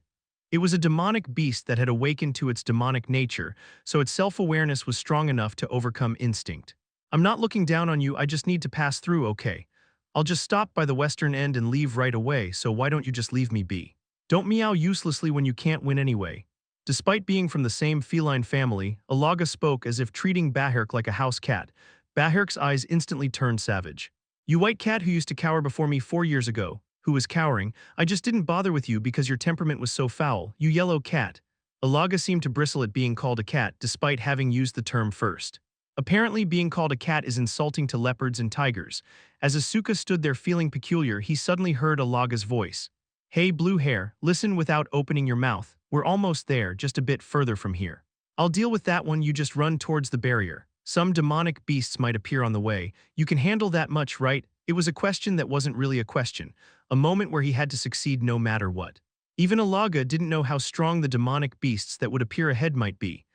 It was a demonic beast that had awakened to its demonic nature, so its self-awareness was strong enough to overcome instinct. I'm not looking down on you, I just need to pass through, okay? I'll just stop by the western end and leave right away, so why don't you just leave me be? Don't meow uselessly when you can't win anyway. Despite being from the same feline family, Alaga spoke as if treating Baherk like a house cat. Baherk's eyes instantly turned savage. You white cat who used to cower before me 4 years ago, who was cowering, I just didn't bother with you because your temperament was so foul, you yellow cat. Alaga seemed to bristle at being called a cat despite having used the term first. Apparently, being called a cat is insulting to leopards and tigers. As Asuka stood there feeling peculiar, he suddenly heard Alaga's voice. Hey, blue hair, listen without opening your mouth. We're almost there, just a bit further from here. I'll deal with that one, you just run towards the barrier. Some demonic beasts might appear on the way. You can handle that much, right? It was a question that wasn't really a question. A moment where he had to succeed no matter what. Even Alaga didn't know how strong the demonic beasts that would appear ahead might be.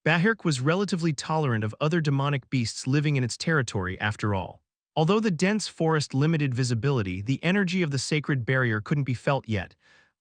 Baherk was relatively tolerant of other demonic beasts living in its territory after all. Although the dense forest limited visibility, the energy of the sacred barrier couldn't be felt yet.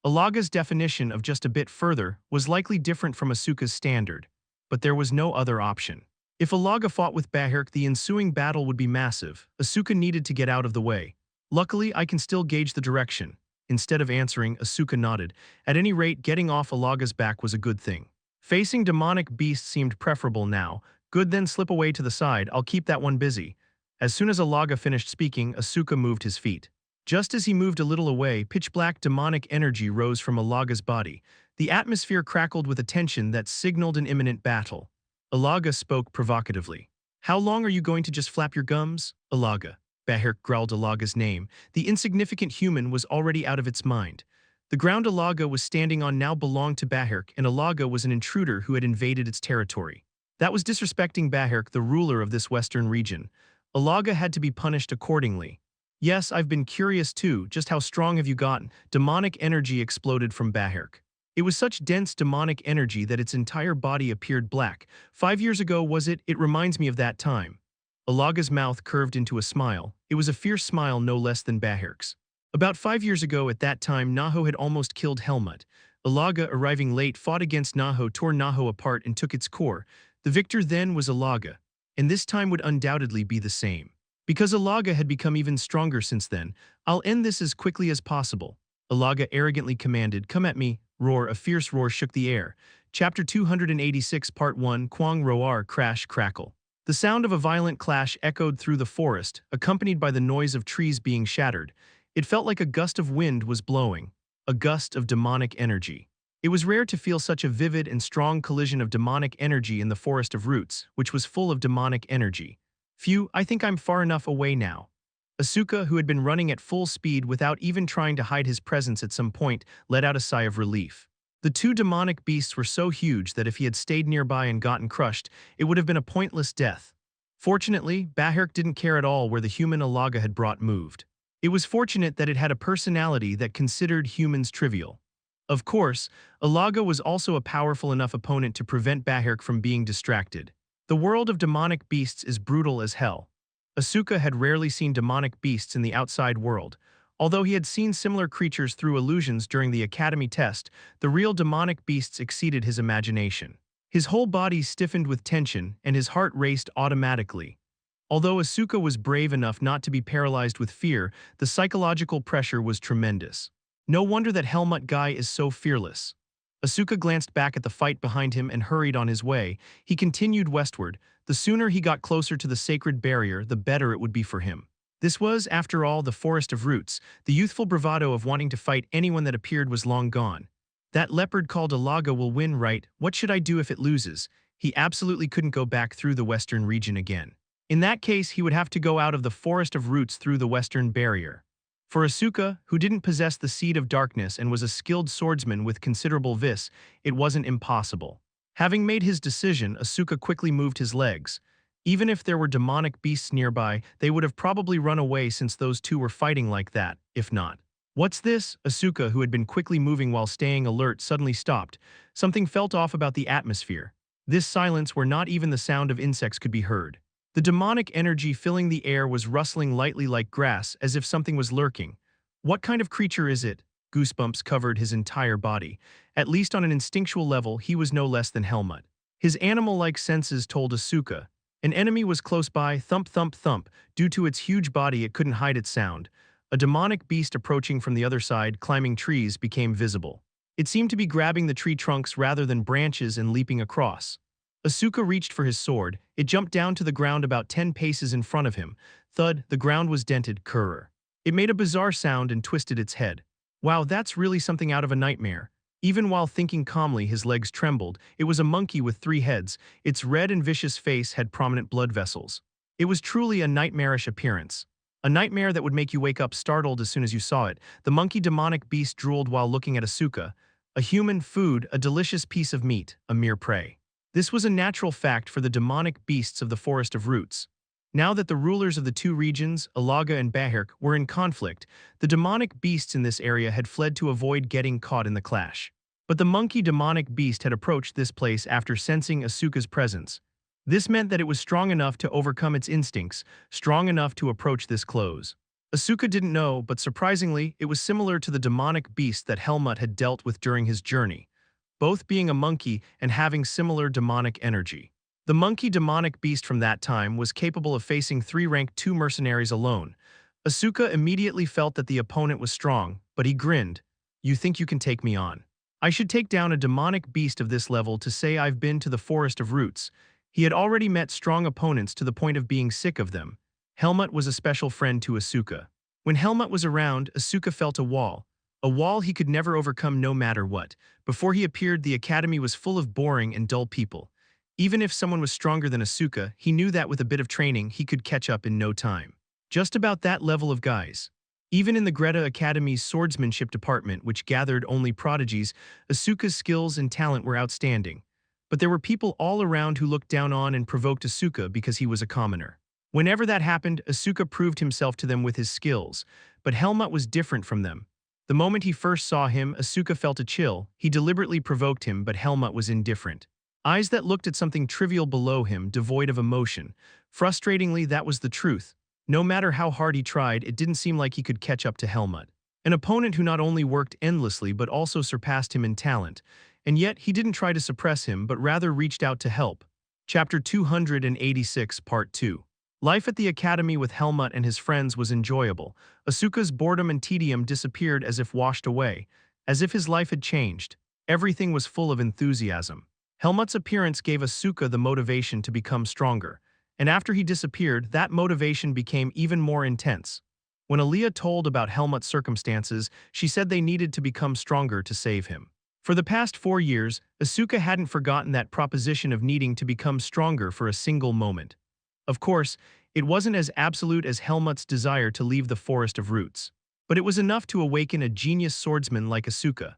Alaga's definition of just a bit further was likely different from Asuka's standard. But there was no other option. If Alaga fought with Baherk, the ensuing battle would be massive. Asuka needed to get out of the way. Luckily, I can still gauge the direction. Instead of answering, Asuka nodded. At any rate, getting off Alaga's back was a good thing. Facing demonic beasts seemed preferable now. Good, then slip away to the side, I'll keep that one busy. As soon as Alaga finished speaking, Asuka moved his feet. Just as he moved a little away, pitch-black demonic energy rose from Alaga's body. The atmosphere crackled with a tension that signaled an imminent battle. Alaga spoke provocatively. How long are you going to just flap your gums? Alaga. Baherk growled Alaga's name. The insignificant human was already out of its mind. The ground Alaga was standing on now belonged to Baherk, and Alaga was an intruder who had invaded its territory. That was disrespecting Baherk, the ruler of this western region. Alaga had to be punished accordingly. Yes, I've been curious too, just how strong have you gotten? Demonic energy exploded from Baherk. It was such dense demonic energy that its entire body appeared black. 5 years ago, was it? It reminds me of that time. Alaga's mouth curved into a smile. It was a fierce smile no less than Baherk's. About 5 years ago at that time, Naho had almost killed Helmut. Alaga, arriving late, fought against Naho, tore Naho apart and took its core. The victor then was Alaga, and this time would undoubtedly be the same. Because Alaga had become even stronger since then, I'll end this as quickly as possible. Alaga arrogantly commanded, come at me. Roar, a fierce roar shook the air. Chapter 286 Part 1 Quang Roar Crash Crackle. The sound of a violent clash echoed through the forest, accompanied by the noise of trees being shattered. It felt like a gust of wind was blowing, a gust of demonic energy. It was rare to feel such a vivid and strong collision of demonic energy in the Forest of Roots, which was full of demonic energy. Phew, I think I'm far enough away now. Asuka, who had been running at full speed without even trying to hide his presence at some point, let out a sigh of relief. The two demonic beasts were so huge that if he had stayed nearby and gotten crushed, it would have been a pointless death. Fortunately, Baherk didn't care at all where the human Alaga had brought moved. It was fortunate that it had a personality that considered humans trivial. Of course, Alaga was also a powerful enough opponent to prevent Baherk from being distracted. The world of demonic beasts is brutal as hell. Asuka had rarely seen demonic beasts in the outside world. Although he had seen similar creatures through illusions during the Academy test, the real demonic beasts exceeded his imagination. His whole body stiffened with tension, and his heart raced automatically. Although Asuka was brave enough not to be paralyzed with fear, the psychological pressure was tremendous. No wonder that Helmut guy is so fearless. Asuka glanced back at the fight behind him and hurried on his way. He continued westward. The sooner he got closer to the sacred barrier, the better it would be for him. This was, after all, the Forest of Roots. The youthful bravado of wanting to fight anyone that appeared was long gone. That leopard called Alaga will win, right? What should I do if it loses? He absolutely couldn't go back through the western region again. In that case, he would have to go out of the Forest of Roots through the western barrier. For Asuka, who didn't possess the Seed of Darkness and was a skilled swordsman with considerable vis, it wasn't impossible. Having made his decision, Asuka quickly moved his legs. Even if there were demonic beasts nearby, they would have probably run away since those two were fighting like that, if not. What's this? Asuka, who had been quickly moving while staying alert, suddenly stopped. Something felt off about the atmosphere. This silence where not even the sound of insects could be heard. The demonic energy filling the air was rustling lightly like grass, as if something was lurking. What kind of creature is it? Goosebumps covered his entire body. At least on an instinctual level, he was no less than Helmut. His animal-like senses told Asuka. An enemy was close by, thump thump thump. Due to its huge body, it couldn't hide its sound. A demonic beast approaching from the other side, climbing trees, became visible. It seemed to be grabbing the tree trunks rather than branches and leaping across. Asuka reached for his sword. It jumped down to the ground about 10 paces in front of him. Thud, the ground was dented. Kurr. It made a bizarre sound and twisted its head. Wow, that's really something out of a nightmare. Even while thinking calmly, his legs trembled. It was a monkey with 3 heads. Its red and vicious face had prominent blood vessels. It was truly a nightmarish appearance. A nightmare that would make you wake up startled as soon as you saw it. The monkey demonic beast drooled while looking at Asuka. A human food, a delicious piece of meat, a mere prey. This was a natural fact for the demonic beasts of the Forest of Roots. Now that the rulers of the two regions, Alaga and Baherk, were in conflict, the demonic beasts in this area had fled to avoid getting caught in the clash. But the monkey demonic beast had approached this place after sensing Asuka's presence. This meant that it was strong enough to overcome its instincts, strong enough to approach this close. Asuka didn't know, but surprisingly, it was similar to the demonic beast that Helmut had dealt with during his journey, both being a monkey and having similar demonic energy. The monkey demonic beast from that time was capable of facing 3 rank 2 mercenaries alone. Asuka immediately felt that the opponent was strong, but he grinned. You think you can take me on? I should take down a demonic beast of this level to say I've been to the Forest of Roots. He had already met strong opponents to the point of being sick of them. Helmut was a special friend to Asuka. When Helmut was around, Asuka felt a wall he could never overcome no matter what. Before he appeared, the academy was full of boring and dull people. Even if someone was stronger than Asuka, he knew that with a bit of training, he could catch up in no time. Just about that level of guys. Even in the Greta Academy's swordsmanship department, which gathered only prodigies, Asuka's skills and talent were outstanding. But there were people all around who looked down on and provoked Asuka because he was a commoner. Whenever that happened, Asuka proved himself to them with his skills, but Helmut was different from them. The moment he first saw him, Asuka felt a chill. He deliberately provoked him, but Helmut was indifferent. Eyes that looked at something trivial below him, devoid of emotion. Frustratingly, that was the truth. No matter how hard he tried, it didn't seem like he could catch up to Helmut. An opponent who not only worked endlessly but also surpassed him in talent. And yet, he didn't try to suppress him, but rather reached out to help. Chapter 286, Part 2. Life at the academy with Helmut and his friends was enjoyable. Asuka's boredom and tedium disappeared as if washed away, as if his life had changed. Everything was full of enthusiasm. Helmut's appearance gave Asuka the motivation to become stronger, and after he disappeared, that motivation became even more intense. When Aaliyah told about Helmut's circumstances, she said they needed to become stronger to save him. For the past 4 years, Asuka hadn't forgotten that proposition of needing to become stronger for a single moment. Of course, it wasn't as absolute as Helmut's desire to leave the Forest of Roots, but it was enough to awaken a genius swordsman like Asuka.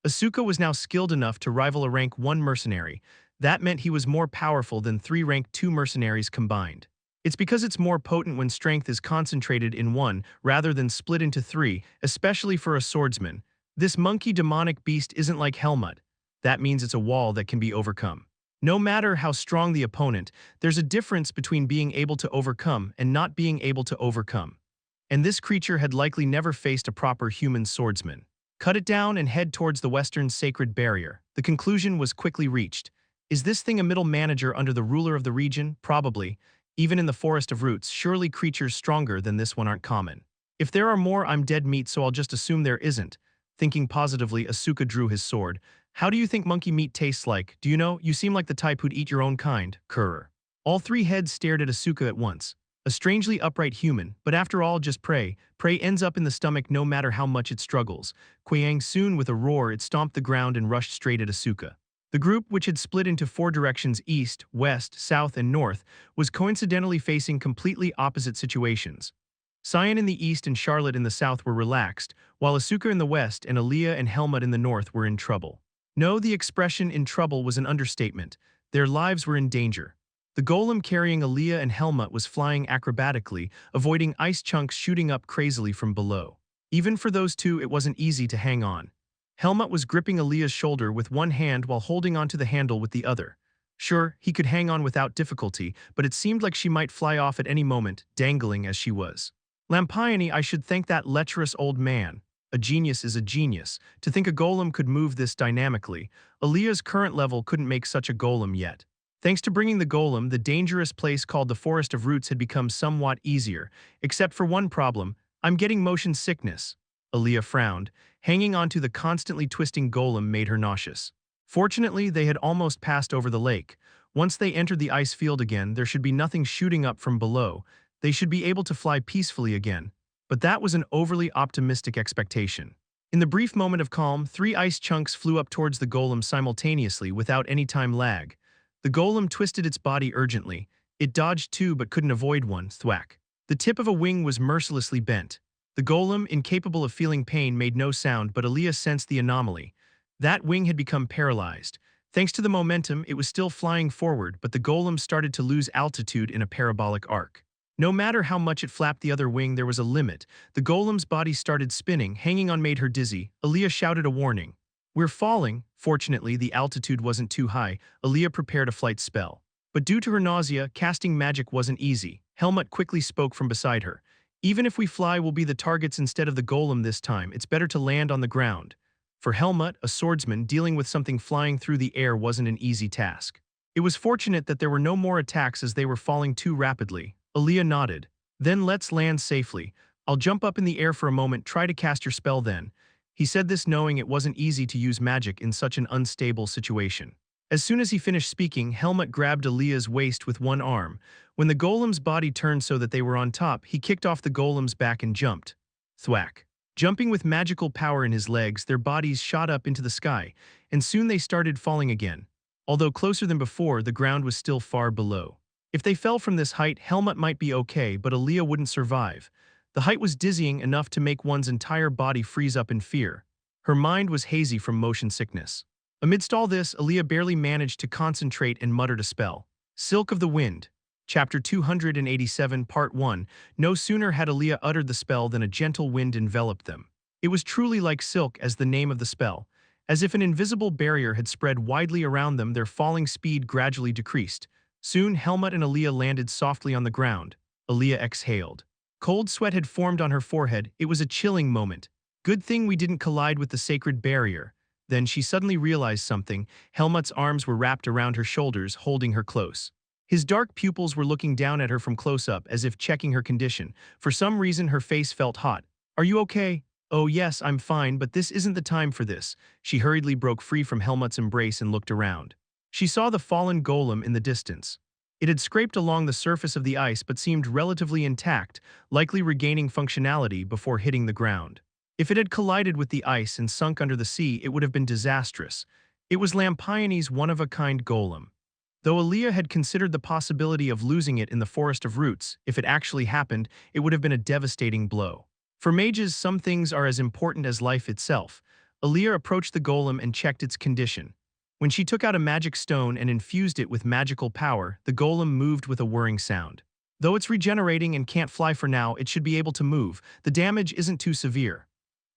Asuka was now skilled enough to rival a rank 1 mercenary. That meant he was more powerful than 3 rank 2 mercenaries combined. It's because it's more potent when strength is concentrated in one rather than split into 3, especially for a swordsman. This monkey demonic beast isn't like Helmut. That means it's a wall that can be overcome. No matter how strong the opponent, there's a difference between being able to overcome and not being able to overcome. And this creature had likely never faced a proper human swordsman. Cut it down and head towards the western sacred barrier. The conclusion was quickly reached. Is this thing a middle manager under the ruler of the region? Probably. Even in the Forest of Roots, surely creatures stronger than this one aren't common. If there are more, I'm dead meat, so I'll just assume there isn't. Thinking positively, Asuka drew his sword. How do you think monkey meat tastes like? Do you know, you seem like the type who'd eat your own kind, Kurr. All 3 heads stared at Asuka at once. A strangely upright human, but after all, just prey. Prey ends up in the stomach no matter how much it struggles. Kwang soon with a roar, it stomped the ground and rushed straight at Asuka. The group, which had split into 4 directions east, west, south, and north, was coincidentally facing completely opposite situations. Cyan in the east and Charlotte in the south were relaxed, while Asuka in the west and Aaliyah and Helmut in the north were in trouble. No, the expression "in trouble" was an understatement. Their lives were in danger. The golem carrying Aaliyah and Helmut was flying acrobatically, avoiding ice chunks shooting up crazily from below. Even for those two, it wasn't easy to hang on. Helmut was gripping Aaliyah's shoulder with one hand while holding onto the handle with the other. Sure, he could hang on without difficulty, but it seemed like she might fly off at any moment, dangling as she was. Lampione, I should thank that lecherous old man. A genius is a genius. To think a golem could move this dynamically. Aaliyah's current level couldn't make such a golem yet. Thanks to bringing the golem, the dangerous place called the Forest of Roots had become somewhat easier, except for one problem: I'm getting motion sickness. Aaliyah frowned. Hanging onto the constantly twisting golem made her nauseous. Fortunately, they had almost passed over the lake. Once they entered the ice field again, there should be nothing shooting up from below. They should be able to fly peacefully again. But that was an overly optimistic expectation. In the brief moment of calm, 3 ice chunks flew up towards the golem simultaneously without any time lag. The golem twisted its body urgently. It dodged 2 but couldn't avoid one, thwack. The tip of a wing was mercilessly bent. The golem, incapable of feeling pain, made no sound, but Aaliyah sensed the anomaly. That wing had become paralyzed. Thanks to the momentum, it was still flying forward, but the golem started to lose altitude in a parabolic arc. No matter how much it flapped the other wing, there was a limit. The golem's body started spinning, hanging on made her dizzy. Aaliyah shouted a warning. We're falling. Fortunately, the altitude wasn't too high. Aaliyah prepared a flight spell. But due to her nausea, casting magic wasn't easy. Helmut quickly spoke from beside her. Even if we fly, we'll be the targets instead of the golem this time. It's better to land on the ground. For Helmut, a swordsman, dealing with something flying through the air wasn't an easy task. It was fortunate that there were no more attacks as they were falling too rapidly. Aaliyah nodded. Then let's land safely. I'll jump up in the air for a moment, try to cast your spell then. He said this knowing it wasn't easy to use magic in such an unstable situation. As soon as he finished speaking, Helmut grabbed Aaliyah's waist with one arm. When the golem's body turned so that they were on top, he kicked off the golem's back and jumped. Thwack. Jumping with magical power in his legs, their bodies shot up into the sky, and soon they started falling again. Although closer than before, the ground was still far below. If they fell from this height, Helmut might be okay, but Aaliyah wouldn't survive. The height was dizzying enough to make one's entire body freeze up in fear. Her mind was hazy from motion sickness. Amidst all this, Aaliyah barely managed to concentrate and muttered a spell. Silk of the Wind. Chapter 287, Part 1. No sooner had Aaliyah uttered the spell than a gentle wind enveloped them. It was truly like silk as the name of the spell. As if an invisible barrier had spread widely around them, their falling speed gradually decreased. Soon, Helmut and Aaliyah landed softly on the ground. Aaliyah exhaled. Cold sweat had formed on her forehead. It was a chilling moment. Good thing we didn't collide with the sacred barrier. Then she suddenly realized something. Helmut's arms were wrapped around her shoulders, holding her close. His dark pupils were looking down at her from close up, as if checking her condition. For some reason, her face felt hot. Are you okay? Oh yes, I'm fine, but this isn't the time for this. She hurriedly broke free from Helmut's embrace and looked around. She saw the fallen golem in the distance. It had scraped along the surface of the ice but seemed relatively intact, likely regaining functionality before hitting the ground. If it had collided with the ice and sunk under the sea, it would have been disastrous. It was Lampione's one-of-a-kind golem. Though Aaliyah had considered the possibility of losing it in the Forest of Roots, if it actually happened, it would have been a devastating blow. For mages, some things are as important as life itself. Aaliyah approached the golem and checked its condition. When she took out a magic stone and infused it with magical power, the golem moved with a whirring sound. Though it's regenerating and can't fly for now, it should be able to move. The damage isn't too severe.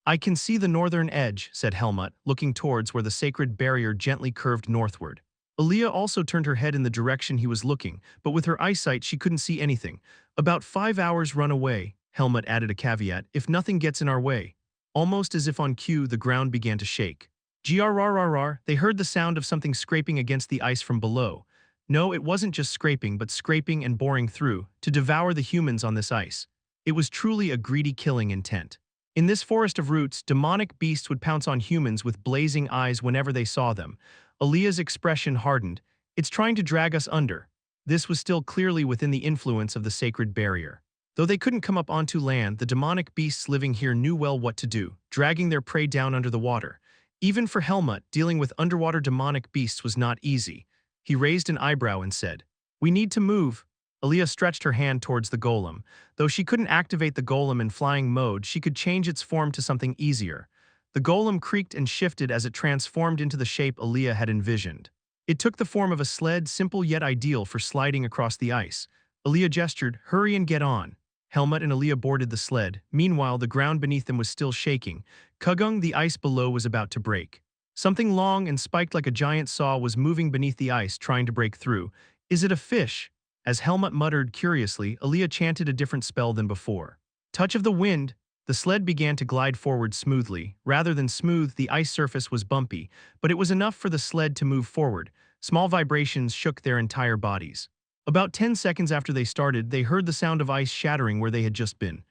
I can see the northern edge, said Helmut, looking towards where the sacred barrier gently curved northward. Aaliyah also turned her head in the direction he was looking, but with her eyesight she couldn't see anything. About 5 hours run away, Helmut added a caveat, if nothing gets in our way. Almost as if on cue, the ground began to shake. Grrrrrr, they heard the sound of something scraping against the ice from below. No, it wasn't just scraping, but scraping and boring through, to devour the humans on this ice. It was truly a greedy killing intent. In this forest of roots, demonic beasts would pounce on humans with blazing eyes whenever they saw them. Aaliyah's expression hardened. It's trying to drag us under. This was still clearly within the influence of the sacred barrier. Though they couldn't come up onto land, the demonic beasts living here knew well what to do, dragging their prey down under the water. Even for Helmut, dealing with underwater demonic beasts was not easy. He raised an eyebrow and said, "We need to move." Aaliyah stretched her hand towards the golem. Though she couldn't activate the golem in flying mode, she could change its form to something easier. The golem creaked and shifted as it transformed into the shape Aaliyah had envisioned. It took the form of a sled, simple yet ideal for sliding across the ice. Aaliyah gestured, "Hurry and get on." Helmut and Aaliyah boarded the sled. Meanwhile, the ground beneath them was still shaking. Kugung, the ice below, was about to break. Something long and spiked like a giant saw was moving beneath the ice, trying to break through. Is it a fish? As Helmut muttered curiously, Aaliyah chanted a different spell than before. Touch of the wind. The sled began to glide forward smoothly. Rather than smooth, the ice surface was bumpy, but it was enough for the sled to move forward. Small vibrations shook their entire bodies. About 10 seconds after they started, they heard the sound of ice shattering where they had just been.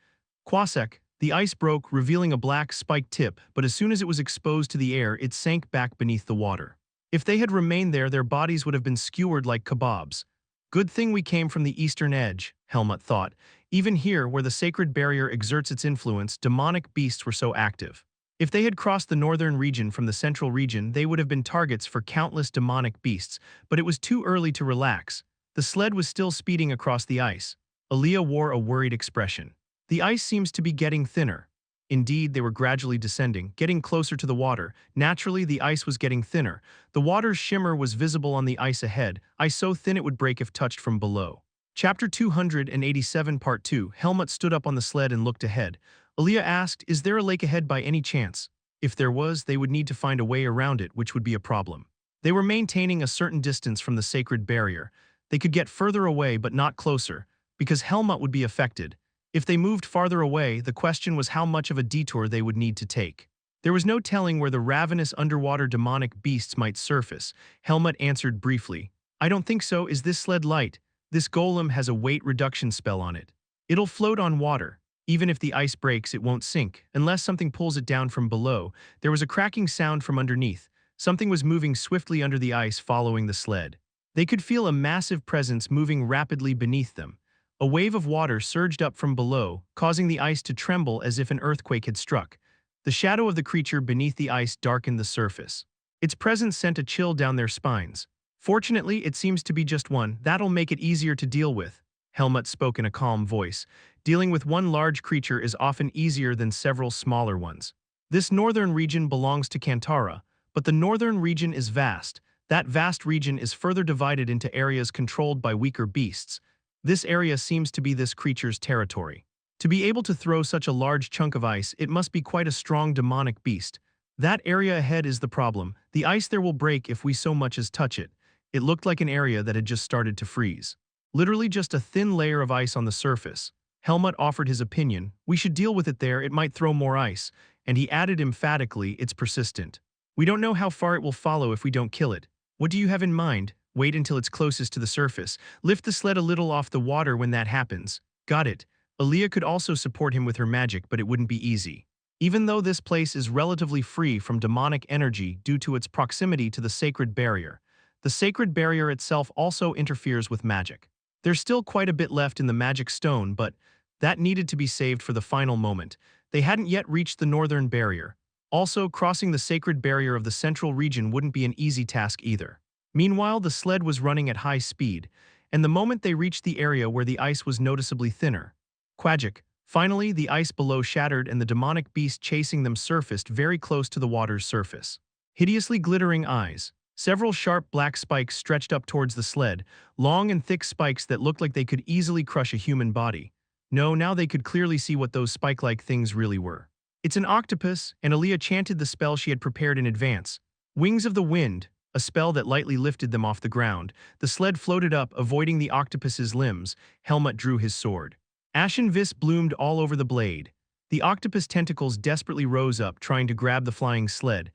Quasek, the ice broke, revealing a black, spiked tip, but as soon as it was exposed to the air, it sank back beneath the water. If they had remained there, their bodies would have been skewered like kebabs. Good thing we came from the eastern edge, Helmut thought. Even here, where the sacred barrier exerts its influence, demonic beasts were so active. If they had crossed the northern region from the central region, they would have been targets for countless demonic beasts, but it was too early to relax. The sled was still speeding across the ice. Aaliyah wore a worried expression. The ice seems to be getting thinner. Indeed, they were gradually descending, getting closer to the water. Naturally, the ice was getting thinner. The water's shimmer was visible on the ice ahead, ice so thin it would break if touched from below. Chapter 287 Part 2. Helmut stood up on the sled and looked ahead. Aaliyah asked, "Is there a lake ahead by any chance?" If there was, they would need to find a way around it, which would be a problem. They were maintaining a certain distance from the sacred barrier. They could get further away but not closer, because Helmut would be affected. If they moved farther away, the question was how much of a detour they would need to take. There was no telling where the ravenous underwater demonic beasts might surface. Helmut answered briefly, "I don't think so. Is this sled light? This golem has a weight reduction spell on it. It'll float on water. Even if the ice breaks, it won't sink, unless something pulls it down from below." There was a cracking sound from underneath. Something was moving swiftly under the ice following the sled. They could feel a massive presence moving rapidly beneath them. A wave of water surged up from below, causing the ice to tremble as if an earthquake had struck. The shadow of the creature beneath the ice darkened the surface. Its presence sent a chill down their spines. "Fortunately, it seems to be just one. That'll make it easier to deal with," Helmut spoke in a calm voice. "Dealing with one large creature is often easier than several smaller ones. This northern region belongs to Kantara, but the northern region is vast. That vast region is further divided into areas controlled by weaker beasts. This area seems to be this creature's territory. To be able to throw such a large chunk of ice, it must be quite a strong demonic beast. That area ahead is the problem. The ice there will break if we so much as touch it." It looked like an area that had just started to freeze. Literally just a thin layer of ice on the surface. Helmut offered his opinion. "We should deal with it there, it might throw more ice." And he added emphatically, "It's persistent. We don't know how far it will follow if we don't kill it. What do you have in mind? Wait until it's closest to the surface. Lift the sled a little off the water when that happens." "Got it." Aaliyah could also support him with her magic, but it wouldn't be easy. Even though this place is relatively free from demonic energy due to its proximity to the sacred barrier itself also interferes with magic. There's still quite a bit left in the magic stone, but that needed to be saved for the final moment. They hadn't yet reached the northern barrier. Also, crossing the sacred barrier of the central region wouldn't be an easy task either. Meanwhile, the sled was running at high speed, and the moment they reached the area where the ice was noticeably thinner, Quagic, finally the ice below shattered and the demonic beast chasing them surfaced very close to the water's surface. Hideously glittering eyes. Several sharp black spikes stretched up towards the sled, long and thick spikes that looked like they could easily crush a human body. No, now they could clearly see what those spike-like things really were. It's an octopus, and Aaliyah chanted the spell she had prepared in advance. Wings of the Wind, a spell that lightly lifted them off the ground. The sled floated up, avoiding the octopus's limbs. Helmut drew his sword. Ashen vis bloomed all over the blade. The octopus tentacles desperately rose up, trying to grab the flying sled.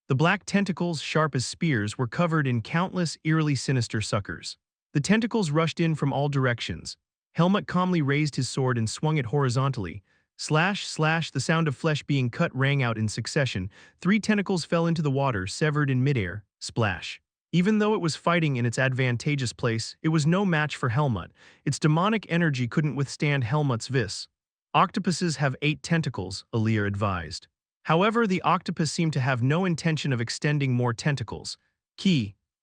The black tentacles, sharp as spears, were covered in countless, eerily sinister suckers. The tentacles rushed in from all directions. Helmut calmly raised his sword and swung it horizontally. Slash, slash, the sound of flesh being cut rang out in succession. 3 tentacles fell into the water, severed in midair. Splash. Even though it was fighting in its advantageous place, it was no match for Helmut. Its demonic energy couldn't withstand Helmut's vis. Octopuses have 8 tentacles, Aaliyah advised. However, the octopus seemed to have no intention of extending more tentacles.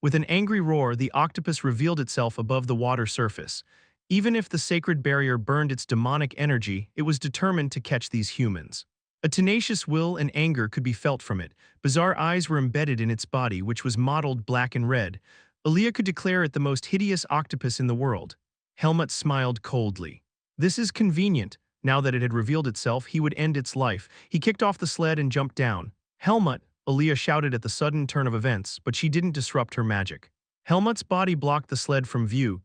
With an angry roar, the octopus revealed itself above the water surface. Even if the sacred barrier burned its demonic energy, it was determined to catch these humans. A tenacious will and anger could be felt from it. Bizarre eyes were embedded in its body, which was mottled black and red. Aaliyah could declare it the most hideous octopus in the world. Helmut smiled coldly. This is convenient. Now that it had revealed itself, he would end its life. He kicked off the sled and jumped down. Helmut, Aaliyah shouted at the sudden turn of events, but she didn't disrupt her magic. Helmut's body blocked the sled from view.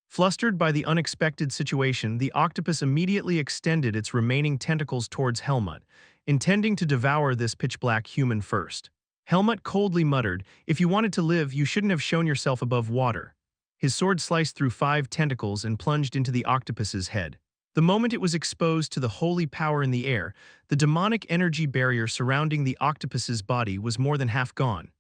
Flustered by the unexpected situation, the octopus immediately extended its remaining tentacles towards Helmut, intending to devour this pitch-black human first. Helmut coldly muttered, "If you wanted to live, you shouldn't have shown yourself above water." His sword sliced through 5 tentacles and plunged into the octopus's head. The moment it was exposed to the holy power in the air, the demonic energy barrier surrounding the octopus's body was more than half gone.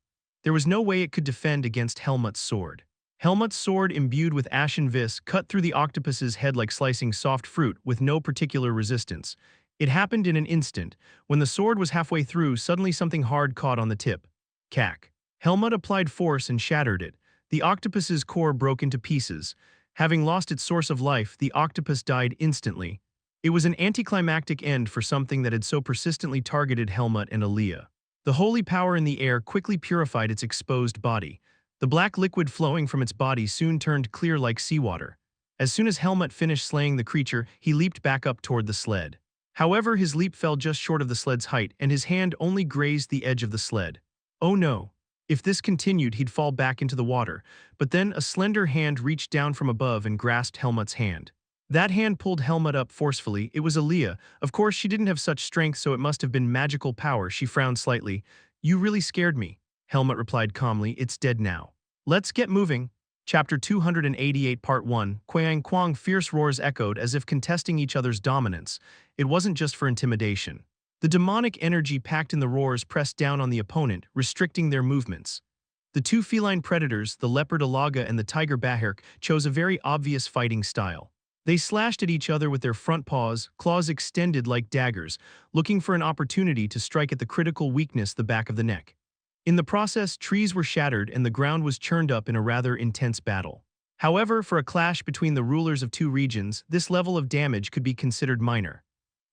There was no way it could defend against Helmut's sword. Helmut's sword, imbued with ashen vis, cut through the octopus's head like slicing soft fruit with no particular resistance. It happened in an instant. When the sword was halfway through, suddenly something hard caught on the tip. Cack. Helmut applied force and shattered it. The octopus's core broke into pieces. Having lost its source of life, the octopus died instantly. It was an anticlimactic end for something that had so persistently targeted Helmut and Aaliyah. The holy power in the air quickly purified its exposed body. The black liquid flowing from its body soon turned clear like seawater. As soon as Helmut finished slaying the creature, he leaped back up toward the sled. However, his leap fell just short of the sled's height, and his hand only grazed the edge of the sled. Oh no! If this continued, he'd fall back into the water. But then a slender hand reached down from above and grasped Helmut's hand. That hand pulled Helmut up forcefully. It was Aaliyah. Of course, she didn't have such strength, so it must have been magical power. She frowned slightly. "You really scared me," Helmut replied calmly. "It's dead now. Let's get moving." Chapter 288 Part 1 Kuang Kuang fierce roars echoed as if contesting each other's dominance. It wasn't just for intimidation. The demonic energy packed in the roars pressed down on the opponent, restricting their movements. The 2 feline predators, the leopard Alaga and the tiger Bahirk, chose a very obvious fighting style. They slashed at each other with their front paws, claws extended like daggers, looking for an opportunity to strike at the critical weakness, the back of the neck. In the process, trees were shattered and the ground was churned up in a rather intense battle. However, for a clash between the rulers of 2 regions, this level of damage could be considered minor.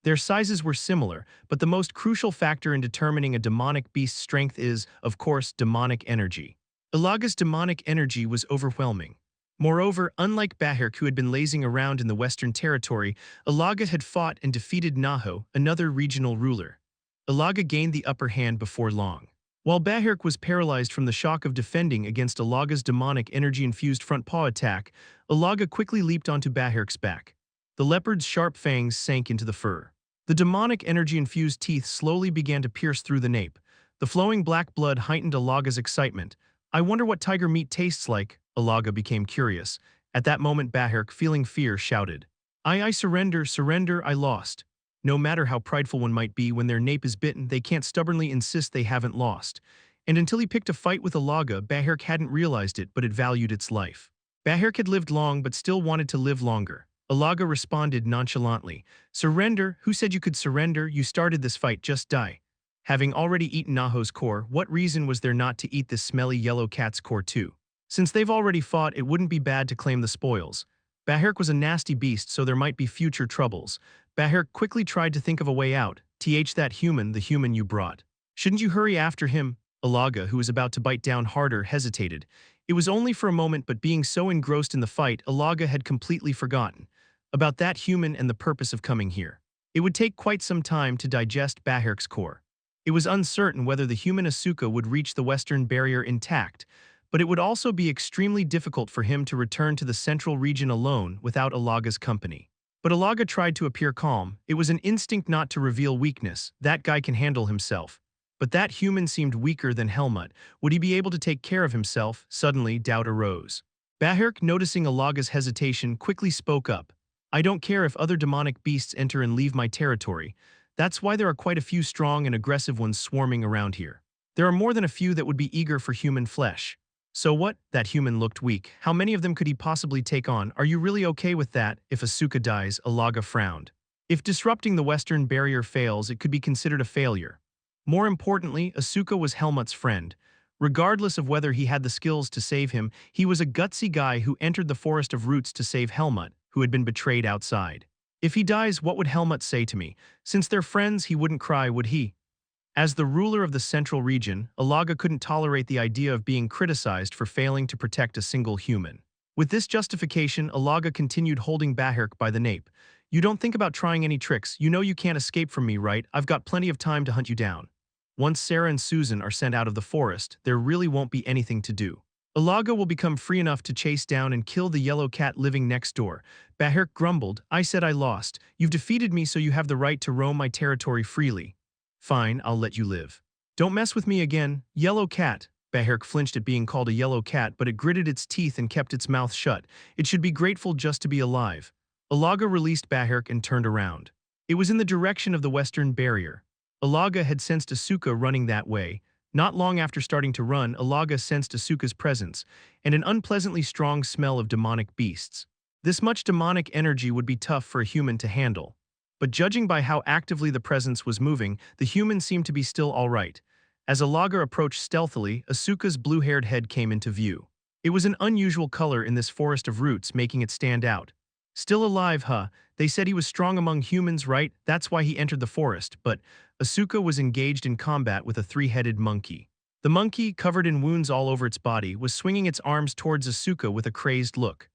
Their sizes were similar, but the most crucial factor in determining a demonic beast's strength is, of course, demonic energy. Alaga's demonic energy was overwhelming. Moreover, unlike Bahirk, who had been lazing around in the Western Territory, Alaga had fought and defeated Naho, another regional ruler. Alaga gained the upper hand before long. While Bahirk was paralyzed from the shock of defending against Alaga's demonic energy-infused front paw attack, Alaga quickly leaped onto Bahirk's back. The leopard's sharp fangs sank into the fur. The demonic energy-infused teeth slowly began to pierce through the nape. The flowing black blood heightened Alaga's excitement. "I wonder what tiger meat tastes like," Alaga became curious. At that moment Bahirk, feeling fear, shouted, I surrender, surrender, I lost." No matter how prideful one might be, when their nape is bitten, they can't stubbornly insist they haven't lost. And until he picked a fight with Alaga, Bahirk hadn't realized it, but it valued its life. Bahirk had lived long but still wanted to live longer. Alaga responded nonchalantly, "Surrender? Who said you could surrender? You started this fight, just die." Having already eaten Naho's core, what reason was there not to eat this smelly yellow cat's core too? Since they've already fought, it wouldn't be bad to claim the spoils. Bahirk was a nasty beast, so there might be future troubles. Bahirk quickly tried to think of a way out. The human you brought. Shouldn't you hurry after him? Alaga, who was about to bite down harder, hesitated. It was only for a moment, but being so engrossed in the fight, Alaga had completely forgotten about that human and the purpose of coming here. It would take quite some time to digest Bahirk's core. It was uncertain whether the human Asuka would reach the western barrier intact, but it would also be extremely difficult for him to return to the central region alone without Alaga's company. But Alaga tried to appear calm. It was an instinct not to reveal weakness. That guy can handle himself. But that human seemed weaker than Helmut. Would he be able to take care of himself? Suddenly, doubt arose. Bahirk, noticing Alaga's hesitation, quickly spoke up. "I don't care if other demonic beasts enter and leave my territory. That's why there are quite a few strong and aggressive ones swarming around here. There are more than a few that would be eager for human flesh." "So what?" That human looked weak. "How many of them could he possibly take on? Are you really okay with that? If Asuka dies," Alaga frowned. "If disrupting the western barrier fails, it could be considered a failure. More importantly, Asuka was Helmut's friend. Regardless of whether he had the skills to save him, he was a gutsy guy who entered the Forest of Roots to save Helmut, who had been betrayed outside. If he dies, what would Helmut say to me? Since they're friends, he wouldn't cry, would he?" As the ruler of the central region, Alaga couldn't tolerate the idea of being criticized for failing to protect a single human. With this justification, Alaga continued holding Bahirk by the nape. "You don't think about trying any tricks. You know you can't escape from me, right? I've got plenty of time to hunt you down. Once Sarah and Susan are sent out of the forest, there really won't be anything to do. Alaga will become free enough to chase down and kill the yellow cat living next door." Bahirk grumbled. "I said I lost. You've defeated me, so you have the right to roam my territory freely. Fine, I'll let you live. Don't mess with me again, yellow cat." Bahirk flinched at being called a yellow cat, but it gritted its teeth and kept its mouth shut. It should be grateful just to be alive. Alaga released Bahirk and turned around. It was in the direction of the western barrier. Alaga had sensed Asuka running that way. Not long after starting to run, Alaga sensed Asuka's presence, and an unpleasantly strong smell of demonic beasts. This much demonic energy would be tough for a human to handle. But judging by how actively the presence was moving, the human seemed to be still all right. As Alaga approached stealthily, Asuka's blue-haired head came into view. It was an unusual color in this forest of roots, making it stand out. "Still alive, huh? They said he was strong among humans, right? That's why he entered the forest." But Asuka was engaged in combat with a three-headed monkey. The monkey, covered in wounds all over its body, was swinging its arms towards Asuka with a crazed look.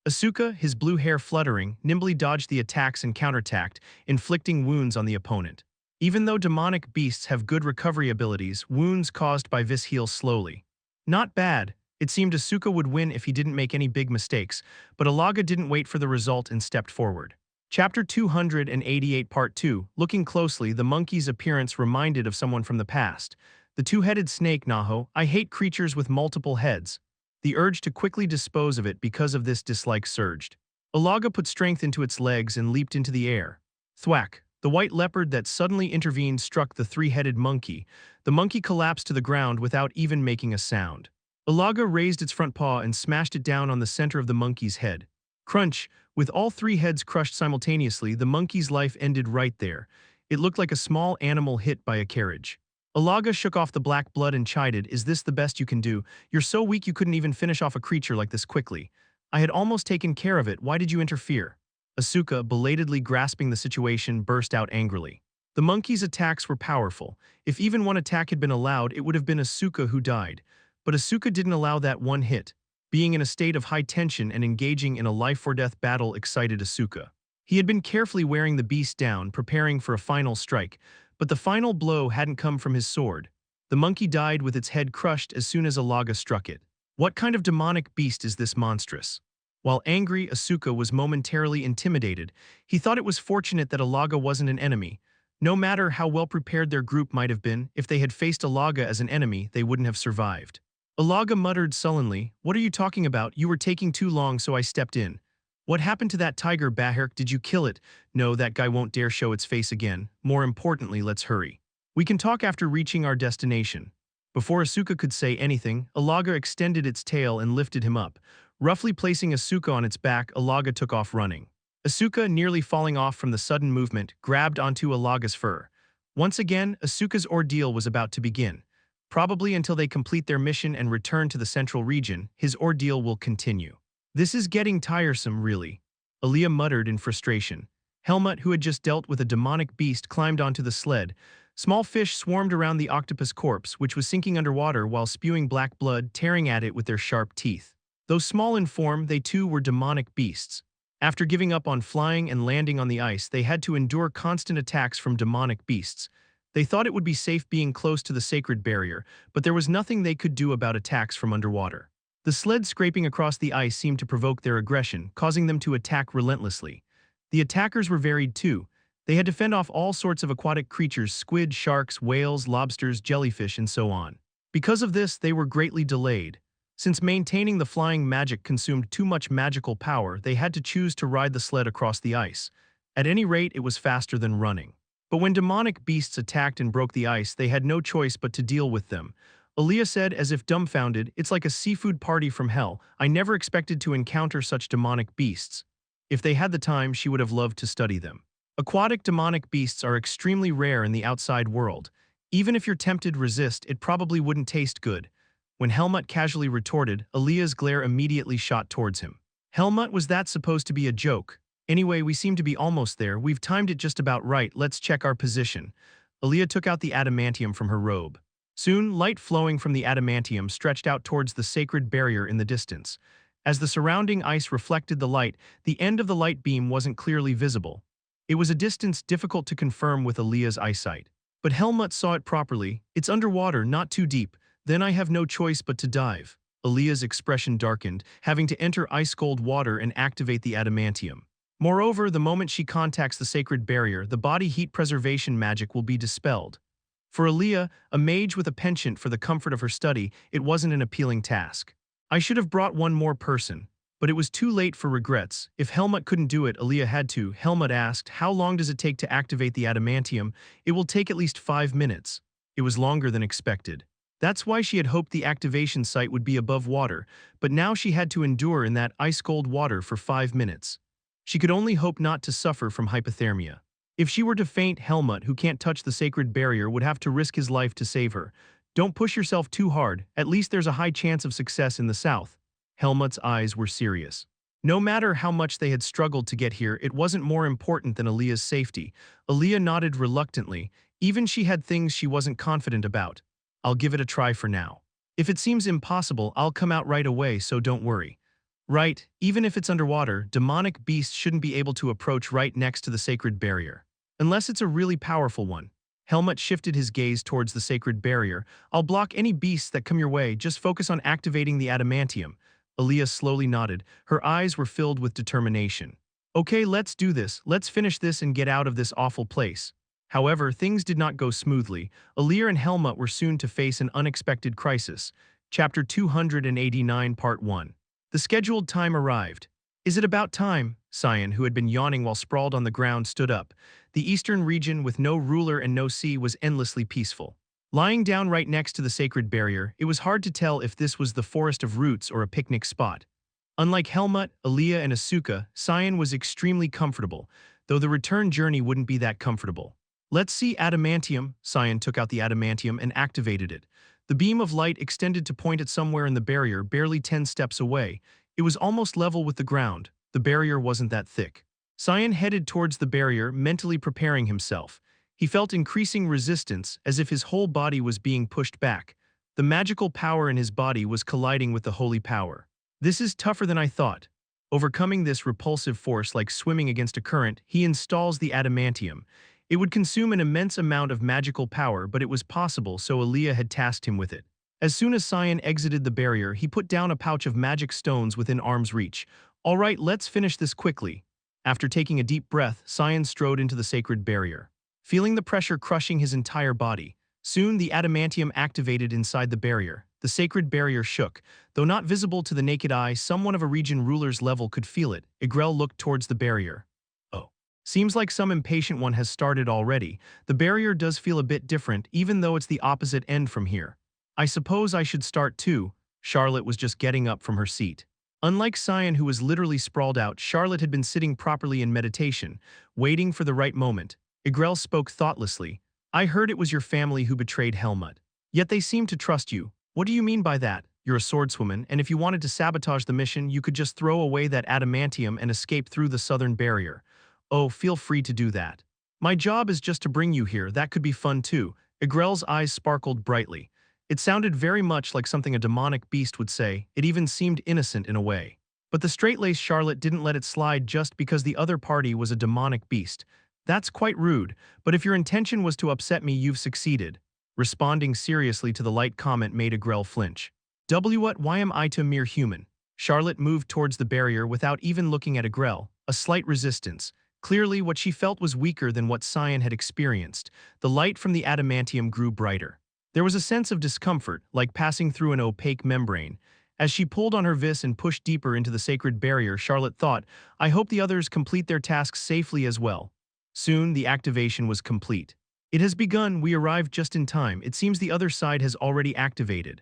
Asuka, his blue hair fluttering, nimbly dodged the attacks and counterattacked, inflicting wounds on the opponent. Even though demonic beasts have good recovery abilities, wounds caused by this heal slowly. Not bad. It seemed Asuka would win if he didn't make any big mistakes, but Alaga didn't wait for the result and stepped forward. Chapter 288 Part 2. Looking closely, the monkey's appearance reminded of someone from the past. The two-headed snake, Naho. "I hate creatures with multiple heads." The urge to quickly dispose of it because of this dislike surged. Alaga put strength into its legs and leaped into the air. Thwack! The white leopard that suddenly intervened struck the three-headed monkey. The monkey collapsed to the ground without even making a sound. Alaga raised its front paw and smashed it down on the center of the monkey's head. Crunch! With all three heads crushed simultaneously, the monkey's life ended right there. It looked like a small animal hit by a carriage. Alaga shook off the black blood and chided, "Is this the best you can do? You're so weak you couldn't even finish off a creature like this quickly. I had almost taken care of it. Why did you interfere?" Asuka, belatedly grasping the situation, burst out angrily. The monkey's attacks were powerful. If even one attack had been allowed, it would have been Asuka who died. But Asuka didn't allow that one hit. Being in a state of high tension and engaging in a life-or-death battle excited Asuka. He had been carefully wearing the beast down, preparing for a final strike, but the final blow hadn't come from his sword. The monkey died with its head crushed as soon as Alaga struck it. What kind of demonic beast is this monstrous? While angry, Asuka was momentarily intimidated. He thought it was fortunate that Alaga wasn't an enemy. No matter how well prepared their group might have been, if they had faced Alaga as an enemy, they wouldn't have survived. Alaga muttered sullenly, "What are you talking about? You were taking too long, so I stepped in." What happened to that tiger, Baherk? Did you kill it? No, that guy won't dare show its face again. More importantly, let's hurry. We can talk after reaching our destination. Before Asuka could say anything, Alaga extended its tail and lifted him up. Roughly placing Asuka on its back, Alaga took off running. Asuka, nearly falling off from the sudden movement, grabbed onto Alaga's fur. Once again, Asuka's ordeal was about to begin. Probably until they complete their mission and return to the central region, his ordeal will continue. This is getting tiresome, really. Aaliyah muttered in frustration. Helmut, who had just dealt with a demonic beast, climbed onto the sled. Small fish swarmed around the octopus corpse, which was sinking underwater while spewing black blood, tearing at it with their sharp teeth. Though small in form, they too were demonic beasts. After giving up on flying and landing on the ice, they had to endure constant attacks from demonic beasts. They thought it would be safe being close to the sacred barrier, but there was nothing they could do about attacks from underwater. The sled scraping across the ice seemed to provoke their aggression, causing them to attack relentlessly. The attackers were varied too. They had to fend off all sorts of aquatic creatures: squid, sharks, whales, lobsters, jellyfish, and so on. Because of this, they were greatly delayed. Since maintaining the flying magic consumed too much magical power, they had to choose to ride the sled across the ice. At any rate, it was faster than running. But when demonic beasts attacked and broke the ice, they had no choice but to deal with them. Aaliyah said, as if dumbfounded, "It's like a seafood party from hell. I never expected to encounter such demonic beasts." If they had the time, she would have loved to study them. Aquatic demonic beasts are extremely rare in the outside world. Even if you're tempted to resist, it probably wouldn't taste good. When Helmut casually retorted, Aaliyah's glare immediately shot towards him. Helmut, was that supposed to be a joke? Anyway, we seem to be almost there. We've timed it just about right. Let's check our position. Aaliyah took out the adamantium from her robe. Soon, light flowing from the adamantium stretched out towards the sacred barrier in the distance. As the surrounding ice reflected the light, the end of the light beam wasn't clearly visible. It was a distance difficult to confirm with Aaliyah's eyesight. But Helmut saw it properly. It's underwater, not too deep. Then I have no choice but to dive. Aaliyah's expression darkened, having to enter ice-cold water and activate the adamantium. Moreover, the moment she contacts the sacred barrier, the body heat preservation magic will be dispelled. For Aaliyah, a mage with a penchant for the comfort of her study, it wasn't an appealing task. I should have brought one more person. But it was too late for regrets. If Helmut couldn't do it, Aaliyah had to. Helmut asked, "How long does it take to activate the adamantium?" "It will take at least 5 minutes. It was longer than expected. That's why she had hoped the activation site would be above water, but now she had to endure in that ice-cold water for 5 minutes. She could only hope not to suffer from hypothermia. If she were to faint, Helmut, who can't touch the sacred barrier, would have to risk his life to save her. Don't push yourself too hard. At least there's a high chance of success in the south. Helmut's eyes were serious. No matter how much they had struggled to get here, it wasn't more important than Aaliyah's safety. Aaliyah nodded reluctantly. Even she had things she wasn't confident about. "I'll give it a try for now. If it seems impossible, I'll come out right away, so don't worry." Right, even if it's underwater, demonic beasts shouldn't be able to approach right next to the sacred barrier. Unless it's a really powerful one. Helmut shifted his gaze towards the sacred barrier. "I'll block any beasts that come your way, just focus on activating the adamantium." Aaliyah slowly nodded. Her eyes were filled with determination. "Okay, let's do this. Let's finish this and get out of this awful place." However, things did not go smoothly. Aaliyah and Helmut were soon to face an unexpected crisis. Chapter 289, Part 1. The scheduled time arrived. "Is it about time?" Cyan, who had been yawning while sprawled on the ground, stood up. The eastern region, with no ruler and no sea, was endlessly peaceful. Lying down right next to the sacred barrier, it was hard to tell if this was the forest of roots or a picnic spot. Unlike Helmut, Aaliyah, and Asuka, Cyan was extremely comfortable, though the return journey wouldn't be that comfortable. "Let's see adamantium." Cyan took out the adamantium and activated it. The beam of light extended to point at somewhere in the barrier, barely 10 steps away. It was almost level with the ground. The barrier wasn't that thick. Cyan headed towards the barrier, mentally preparing himself. He felt increasing resistance, as if his whole body was being pushed back. The magical power in his body was colliding with the holy power. "This is tougher than I thought." Overcoming this repulsive force like swimming against a current, he installs the adamantium. It would consume an immense amount of magical power, but it was possible, so Aaliyah had tasked him with it. As soon as Cyan exited the barrier, he put down a pouch of magic stones within arm's reach. "All right, let's finish this quickly." After taking a deep breath, Cyan strode into the sacred barrier. Feeling the pressure crushing his entire body, soon the adamantium activated inside the barrier. The sacred barrier shook. Though not visible to the naked eye, someone of a region ruler's level could feel it. Igrel looked towards the barrier. Oh. Seems like some impatient one has started already. The barrier does feel a bit different, even though it's the opposite end from here. I suppose I should start too. Charlotte was just getting up from her seat. Unlike Cyan, who was literally sprawled out, Charlotte had been sitting properly in meditation, waiting for the right moment. Igrel spoke thoughtlessly. I heard it was your family who betrayed Helmut. Yet they seem to trust you. What do you mean by that? You're a swordswoman, and if you wanted to sabotage the mission, you could just throw away that adamantium and escape through the southern barrier. Oh, feel free to do that. My job is just to bring you here. That could be fun too. Igrel's eyes sparkled brightly. It sounded very much like something a demonic beast would say. It even seemed innocent in a way. But the straight-laced Charlotte didn't let it slide just because the other party was a demonic beast. That's quite rude, but if your intention was to upset me, you've succeeded. Responding seriously to the light comment made Igrel flinch. What? Why am I to a mere human? Charlotte moved towards the barrier without even looking at Igrel, a slight resistance. Clearly, what she felt was weaker than what Cyan had experienced. The light from the adamantium grew brighter. There was a sense of discomfort, like passing through an opaque membrane. As she pulled on her vis and pushed deeper into the sacred barrier, Charlotte thought, I hope the others complete their tasks safely as well. Soon, the activation was complete. It has begun. We arrived just in time. It seems the other side has already activated.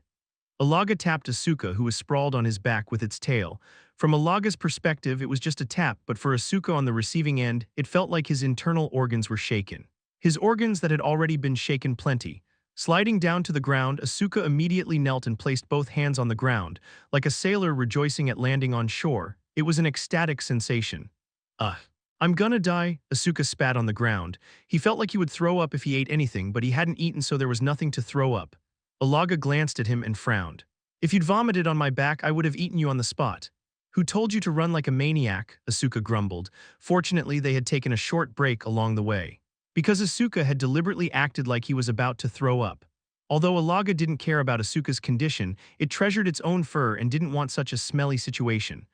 Alaga tapped Asuka, who was sprawled on his back with its tail. From Alaga's perspective, it was just a tap, but for Asuka on the receiving end, it felt like his internal organs were shaken. His organs that had already been shaken plenty. Sliding down to the ground, Asuka immediately knelt and placed both hands on the ground, like a sailor rejoicing at landing on shore. It was an ecstatic sensation. I'm gonna die, Asuka spat on the ground. He felt like he would throw up if he ate anything, but he hadn't eaten, so there was nothing to throw up. Alaga glanced at him and frowned. If you'd vomited on my back, I would have eaten you on the spot. Who told you to run like a maniac? Asuka grumbled. Fortunately, they had taken a short break along the way. Because Asuka had deliberately acted like he was about to throw up. Although Alaga didn't care about Asuka's condition, it treasured its own fur and didn't want such a smelly situation.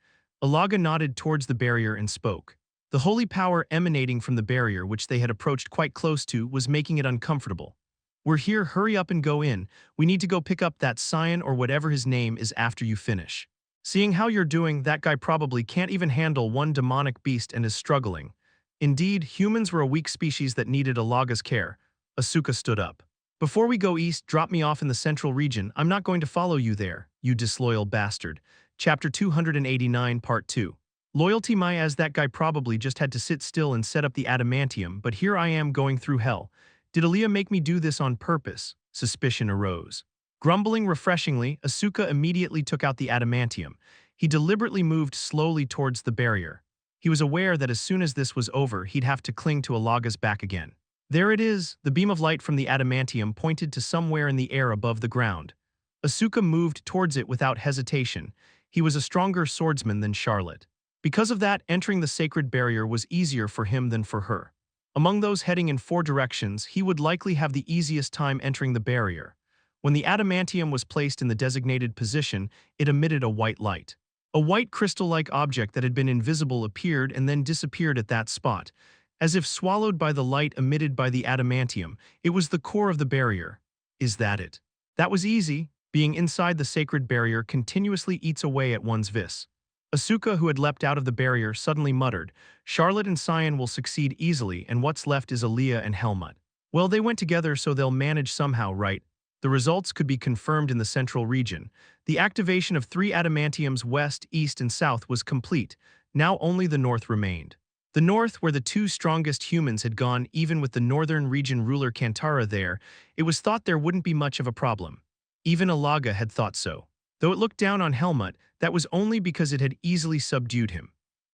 Alaga nodded towards the barrier and spoke. The holy power emanating from the barrier, which they had approached quite close to, was making it uncomfortable. We're here, hurry up and go in. We need to go pick up that Cyan or whatever his name is after you finish. Seeing how you're doing, that guy probably can't even handle one demonic beast and is struggling. Indeed, humans were a weak species that needed Alaga's care. Asuka stood up. Before we go east, drop me off in the central region. I'm not going to follow you there, you disloyal bastard. Chapter 289, Part 2. Loyalty my as that guy probably just had to sit still and set up the adamantium, but here I am going through hell. Did Aaliyah make me do this on purpose? Suspicion arose. Grumbling refreshingly, Asuka immediately took out the adamantium. He deliberately moved slowly towards the barrier. He was aware that as soon as this was over, he'd have to cling to Alaga's back again. There it is. The beam of light from the adamantium pointed to somewhere in the air above the ground. Asuka moved towards it without hesitation. He was a stronger swordsman than Charlotte. Because of that, entering the sacred barrier was easier for him than for her. Among those heading in 4 directions, he would likely have the easiest time entering the barrier. When the adamantium was placed in the designated position, it emitted a white light. A white crystal-like object that had been invisible appeared and then disappeared at that spot. As if swallowed by the light emitted by the adamantium, it was the core of the barrier. Is that it? That was easy. Being inside the sacred barrier continuously eats away at one's vis. Asuka, who had leapt out of the barrier, suddenly muttered, Charlotte and Cyan will succeed easily, and what's left is Aaliyah and Helmut. Well, they went together, so they'll manage somehow, right? The results could be confirmed in the central region. The activation of 3 adamantiums west, east, and south was complete. Now only the north remained. The north, where the 2 strongest humans had gone, even with the northern region ruler Kantara there, it was thought there wouldn't be much of a problem. Even Alaga had thought so. Though it looked down on Helmut, that was only because it had easily subdued him.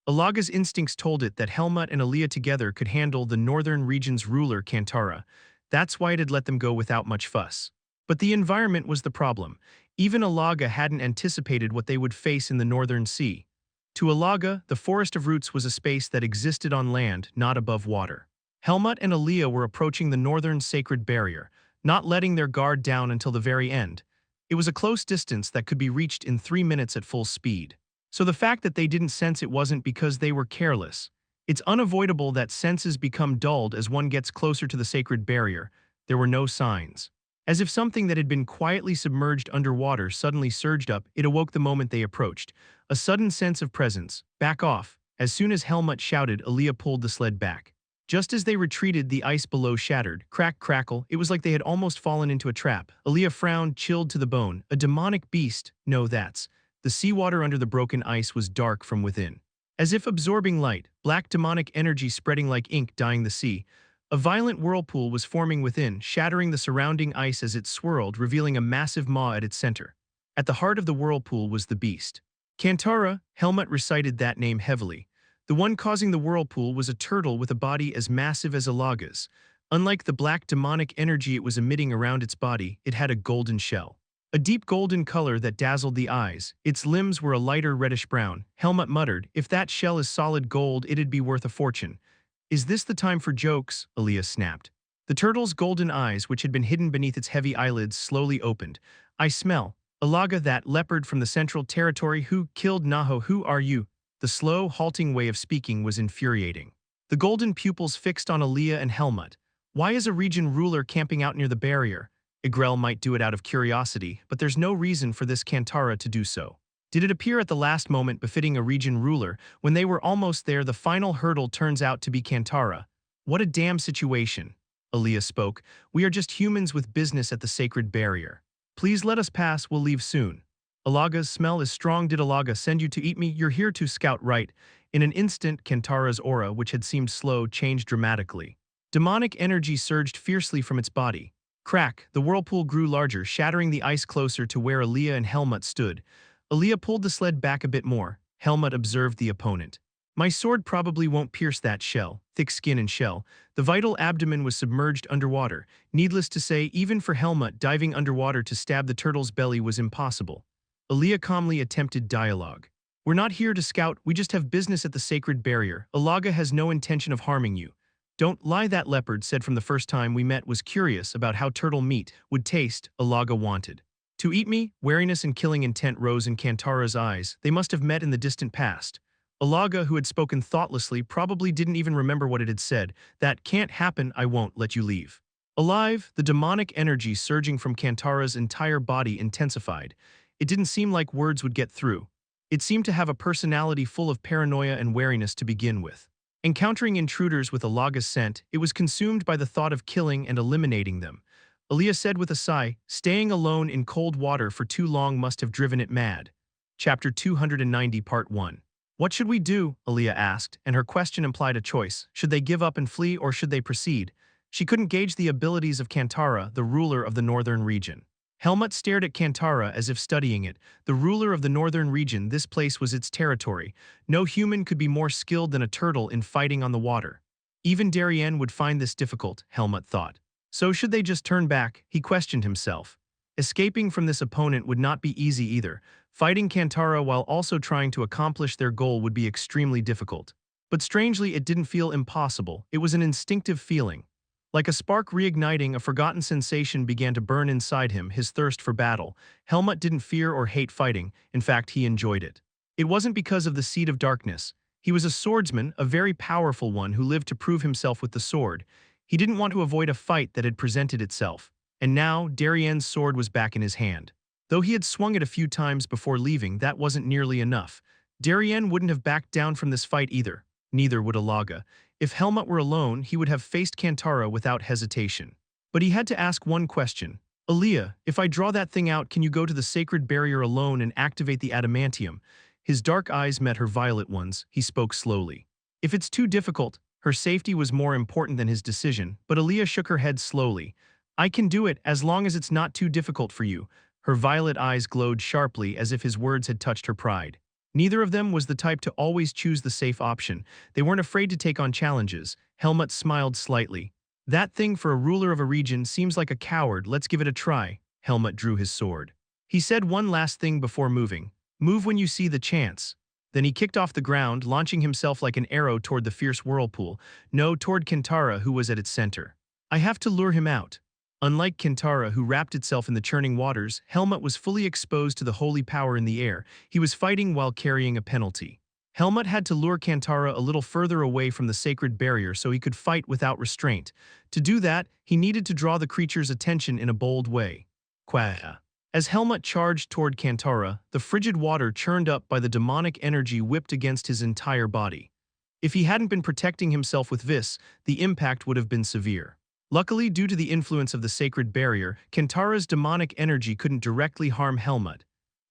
Alaga's instincts told it that Helmut and Aaliyah together could handle the northern region's ruler Kantara. That's why it had let them go without much fuss. But the environment was the problem. Even Alaga hadn't anticipated what they would face in the northern sea. To Alaga, the Forest of Roots was a space that existed on land, not above water. Helmut and Aaliyah were approaching the northern sacred barrier, not letting their guard down until the very end. It was a close distance that could be reached in 3 minutes at full speed. So the fact that they didn't sense it wasn't because they were careless. It's unavoidable that senses become dulled as one gets closer to the sacred barrier. There were no signs. As if something that had been quietly submerged underwater suddenly surged up, it awoke the moment they approached. A sudden sense of presence. Back off. As soon as Helmut shouted, Aaliyah pulled the sled back. Just as they retreated, the ice below shattered. Crack, crackle. It was like they had almost fallen into a trap. Aaliyah frowned, chilled to the bone. A demonic beast. No, that's. The seawater under the broken ice was dark from within. As if absorbing light, black demonic energy spreading like ink dyeing the sea. A violent whirlpool was forming within, shattering the surrounding ice as it swirled, revealing a massive maw at its center. At the heart of the whirlpool was the beast. Kantara, Helmut recited that name heavily. The one causing the whirlpool was a turtle with a body as massive as Alaga's. Unlike the black demonic energy it was emitting around its body, it had a golden shell. A deep golden color that dazzled the eyes. Its limbs were a lighter reddish-brown. Helmut muttered, "If that shell is solid gold, it'd be worth a fortune." "Is this the time for jokes?" Aaliyah snapped. The turtle's golden eyes, which had been hidden beneath its heavy eyelids, slowly opened. "I smell. Alaga, that leopard from the Central Territory who killed Naho, who are you?" The slow, halting way of speaking was infuriating. The golden pupils fixed on Aaliyah and Helmut. "Why is a region ruler camping out near the barrier? Igrel might do it out of curiosity, but there's no reason for this Kantara to do so. Did it appear at the last moment befitting a region ruler? When they were almost there, the final hurdle turns out to be Kantara. What a damn situation." Aaliyah spoke. "We are just humans with business at the sacred barrier. Please let us pass, we'll leave soon." "Alaga's smell is strong. Did Alaga send you to eat me? You're here to scout, right?" In an instant, Kantara's aura, which had seemed slow, changed dramatically. Demonic energy surged fiercely from its body. Crack, the whirlpool grew larger, shattering the ice closer to where Aaliyah and Helmut stood. Aaliyah pulled the sled back a bit more. Helmut observed the opponent. "My sword probably won't pierce that shell." Thick skin and shell. The vital abdomen was submerged underwater. Needless to say, even for Helmut, diving underwater to stab the turtle's belly was impossible. Aaliyah calmly attempted dialogue. "We're not here to scout, we just have business at the sacred barrier. Alaga has no intention of harming you." "Don't lie, that leopard said from the first time we met was curious about how turtle meat would taste," Alaga wanted. "To eat me?" Wariness and killing intent rose in Kantara's eyes. They must have met in the distant past. Alaga, who had spoken thoughtlessly, probably didn't even remember what it had said. "That can't happen, I won't let you leave." Alive, the demonic energy surging from Kantara's entire body intensified. It didn't seem like words would get through. It seemed to have a personality full of paranoia and wariness to begin with. Encountering intruders with Alaga's scent, it was consumed by the thought of killing and eliminating them. Aaliyah said with a sigh, "Staying alone in cold water for too long must have driven it mad." Chapter 290, Part 1. "What should we do?" Aaliyah asked, and her question implied a choice. Should they give up and flee, or should they proceed? She couldn't gauge the abilities of Kantara, the ruler of the northern region. Helmut stared at Kantara as if studying it. The ruler of the northern region, this place was its territory. No human could be more skilled than a turtle in fighting on the water. Even Darien would find this difficult, Helmut thought. So should they just turn back? He questioned himself. Escaping from this opponent would not be easy either. Fighting Kantara while also trying to accomplish their goal would be extremely difficult. But strangely, it didn't feel impossible. It was an instinctive feeling. Like a spark reigniting, a forgotten sensation began to burn inside him, his thirst for battle. Helmut didn't fear or hate fighting. In fact, he enjoyed it. It wasn't because of the seed of darkness. He was a swordsman, a very powerful one who lived to prove himself with the sword. He didn't want to avoid a fight that had presented itself. And now, Darien's sword was back in his hand. Though he had swung it a few times before leaving, that wasn't nearly enough. Darien wouldn't have backed down from this fight either. Neither would Alaga. If Helmut were alone, he would have faced Kantara without hesitation. But he had to ask one question. "Aaliyah, if I draw that thing out, can you go to the sacred barrier alone and activate the adamantium?" His dark eyes met her violet ones. He spoke slowly. "If it's too difficult," her safety was more important than his decision, but Aaliyah shook her head slowly. "I can do it, as long as it's not too difficult for you." Her violet eyes glowed sharply as if his words had touched her pride. Neither of them was the type to always choose the safe option. They weren't afraid to take on challenges. Helmut smiled slightly. "That thing for a ruler of a region seems like a coward. Let's give it a try." Helmut drew his sword. He said one last thing before moving. "Move when you see the chance." Then he kicked off the ground, launching himself like an arrow toward the fierce whirlpool. No, toward Kantara, who was at its center. "I have to lure him out." Unlike Kantara, who wrapped itself in the churning waters, Helmut was fully exposed to the holy power in the air. He was fighting while carrying a penalty. Helmut had to lure Kantara a little further away from the sacred barrier so he could fight without restraint. To do that, he needed to draw the creature's attention in a bold way. Quah. As Helmut charged toward Kantara, the frigid water churned up by the demonic energy whipped against his entire body. If he hadn't been protecting himself with Vis, the impact would have been severe. Luckily, due to the influence of the sacred barrier, Kantara's demonic energy couldn't directly harm Helmut.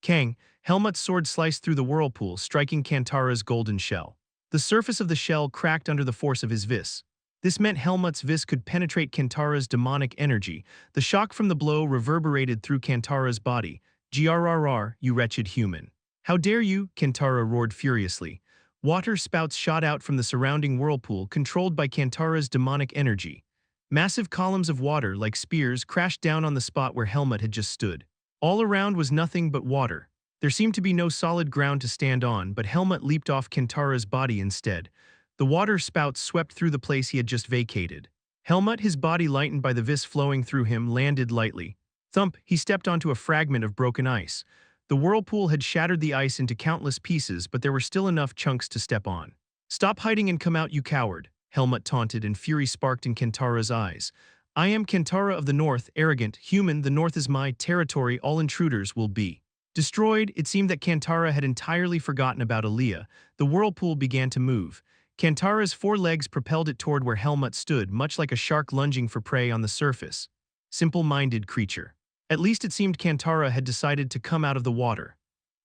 Kang, Helmut's sword sliced through the whirlpool, striking Kantara's golden shell. The surface of the shell cracked under the force of his Vis. This meant Helmut's Vis could penetrate Kantara's demonic energy. The shock from the blow reverberated through Kantara's body. Grrr, you wretched human. How dare you, Kantara roared furiously. Water spouts shot out from the surrounding whirlpool, controlled by Kantara's demonic energy. Massive columns of water, like spears, crashed down on the spot where Helmut had just stood. All around was nothing but water. There seemed to be no solid ground to stand on, but Helmut leaped off Kantara's body instead. The water spouts swept through the place he had just vacated. Helmut, his body lightened by the vis flowing through him, landed lightly. Thump, he stepped onto a fragment of broken ice. The whirlpool had shattered the ice into countless pieces, but there were still enough chunks to step on. Stop hiding and come out, you coward, Helmut taunted, and fury sparked in Kantara's eyes. I am Kantara of the North, arrogant, human, the North is my territory, all intruders will be destroyed. It seemed that Kantara had entirely forgotten about Aaliyah. The whirlpool began to move. Kantara's four legs propelled it toward where Helmut stood, much like a shark lunging for prey on the surface. Simple-minded creature. At least it seemed Kantara had decided to come out of the water.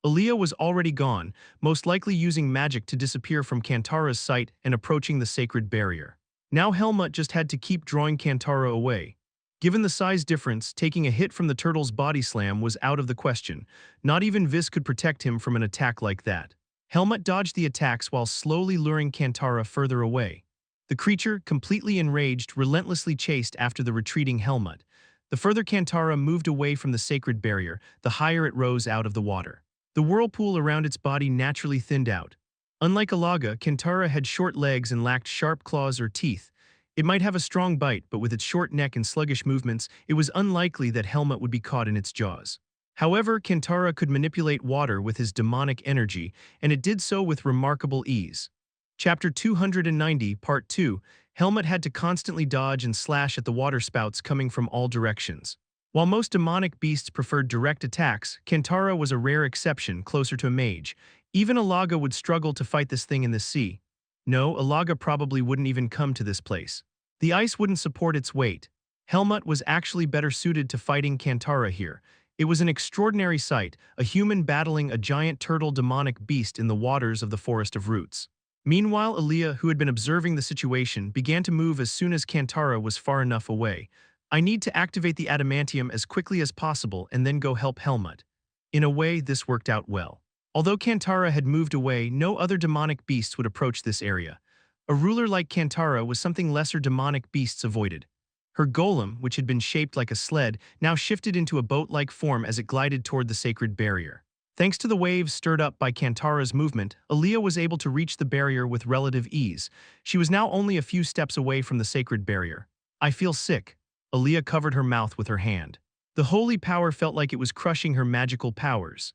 Aaliyah was already gone, most likely using magic to disappear from Kantara's sight and approaching the sacred barrier. Now Helmut just had to keep drawing Kantara away. Given the size difference, taking a hit from the turtle's body slam was out of the question. Not even Vis could protect him from an attack like that. Helmut dodged the attacks while slowly luring Kantara further away. The creature, completely enraged, relentlessly chased after the retreating Helmut. The further Kantara moved away from the sacred barrier, the higher it rose out of the water. The whirlpool around its body naturally thinned out. Unlike Alaga, Kantara had short legs and lacked sharp claws or teeth. It might have a strong bite, but with its short neck and sluggish movements, it was unlikely that Helmut would be caught in its jaws. However, Kantara could manipulate water with his demonic energy, and it did so with remarkable ease. Chapter 290, Part 2, Helmut had to constantly dodge and slash at the water spouts coming from all directions. While most demonic beasts preferred direct attacks, Kantara was a rare exception, closer to a mage. Even Alaga would struggle to fight this thing in the sea. No, Alaga probably wouldn't even come to this place. The ice wouldn't support its weight. Helmut was actually better suited to fighting Kantara here. It was an extraordinary sight, a human battling a giant turtle demonic beast in the waters of the Forest of Roots. Meanwhile, Aaliyah, who had been observing the situation, began to move as soon as Kantara was far enough away. I need to activate the adamantium as quickly as possible and then go help Helmut. In a way, this worked out well. Although Kantara had moved away, no other demonic beasts would approach this area. A ruler like Kantara was something lesser demonic beasts avoided. Her golem, which had been shaped like a sled, now shifted into a boat-like form as it glided toward the sacred barrier. Thanks to the waves stirred up by Kantara's movement, Aaliyah was able to reach the barrier with relative ease. She was now only a few steps away from the sacred barrier. I feel sick. Aaliyah covered her mouth with her hand. The holy power felt like it was crushing her magical powers.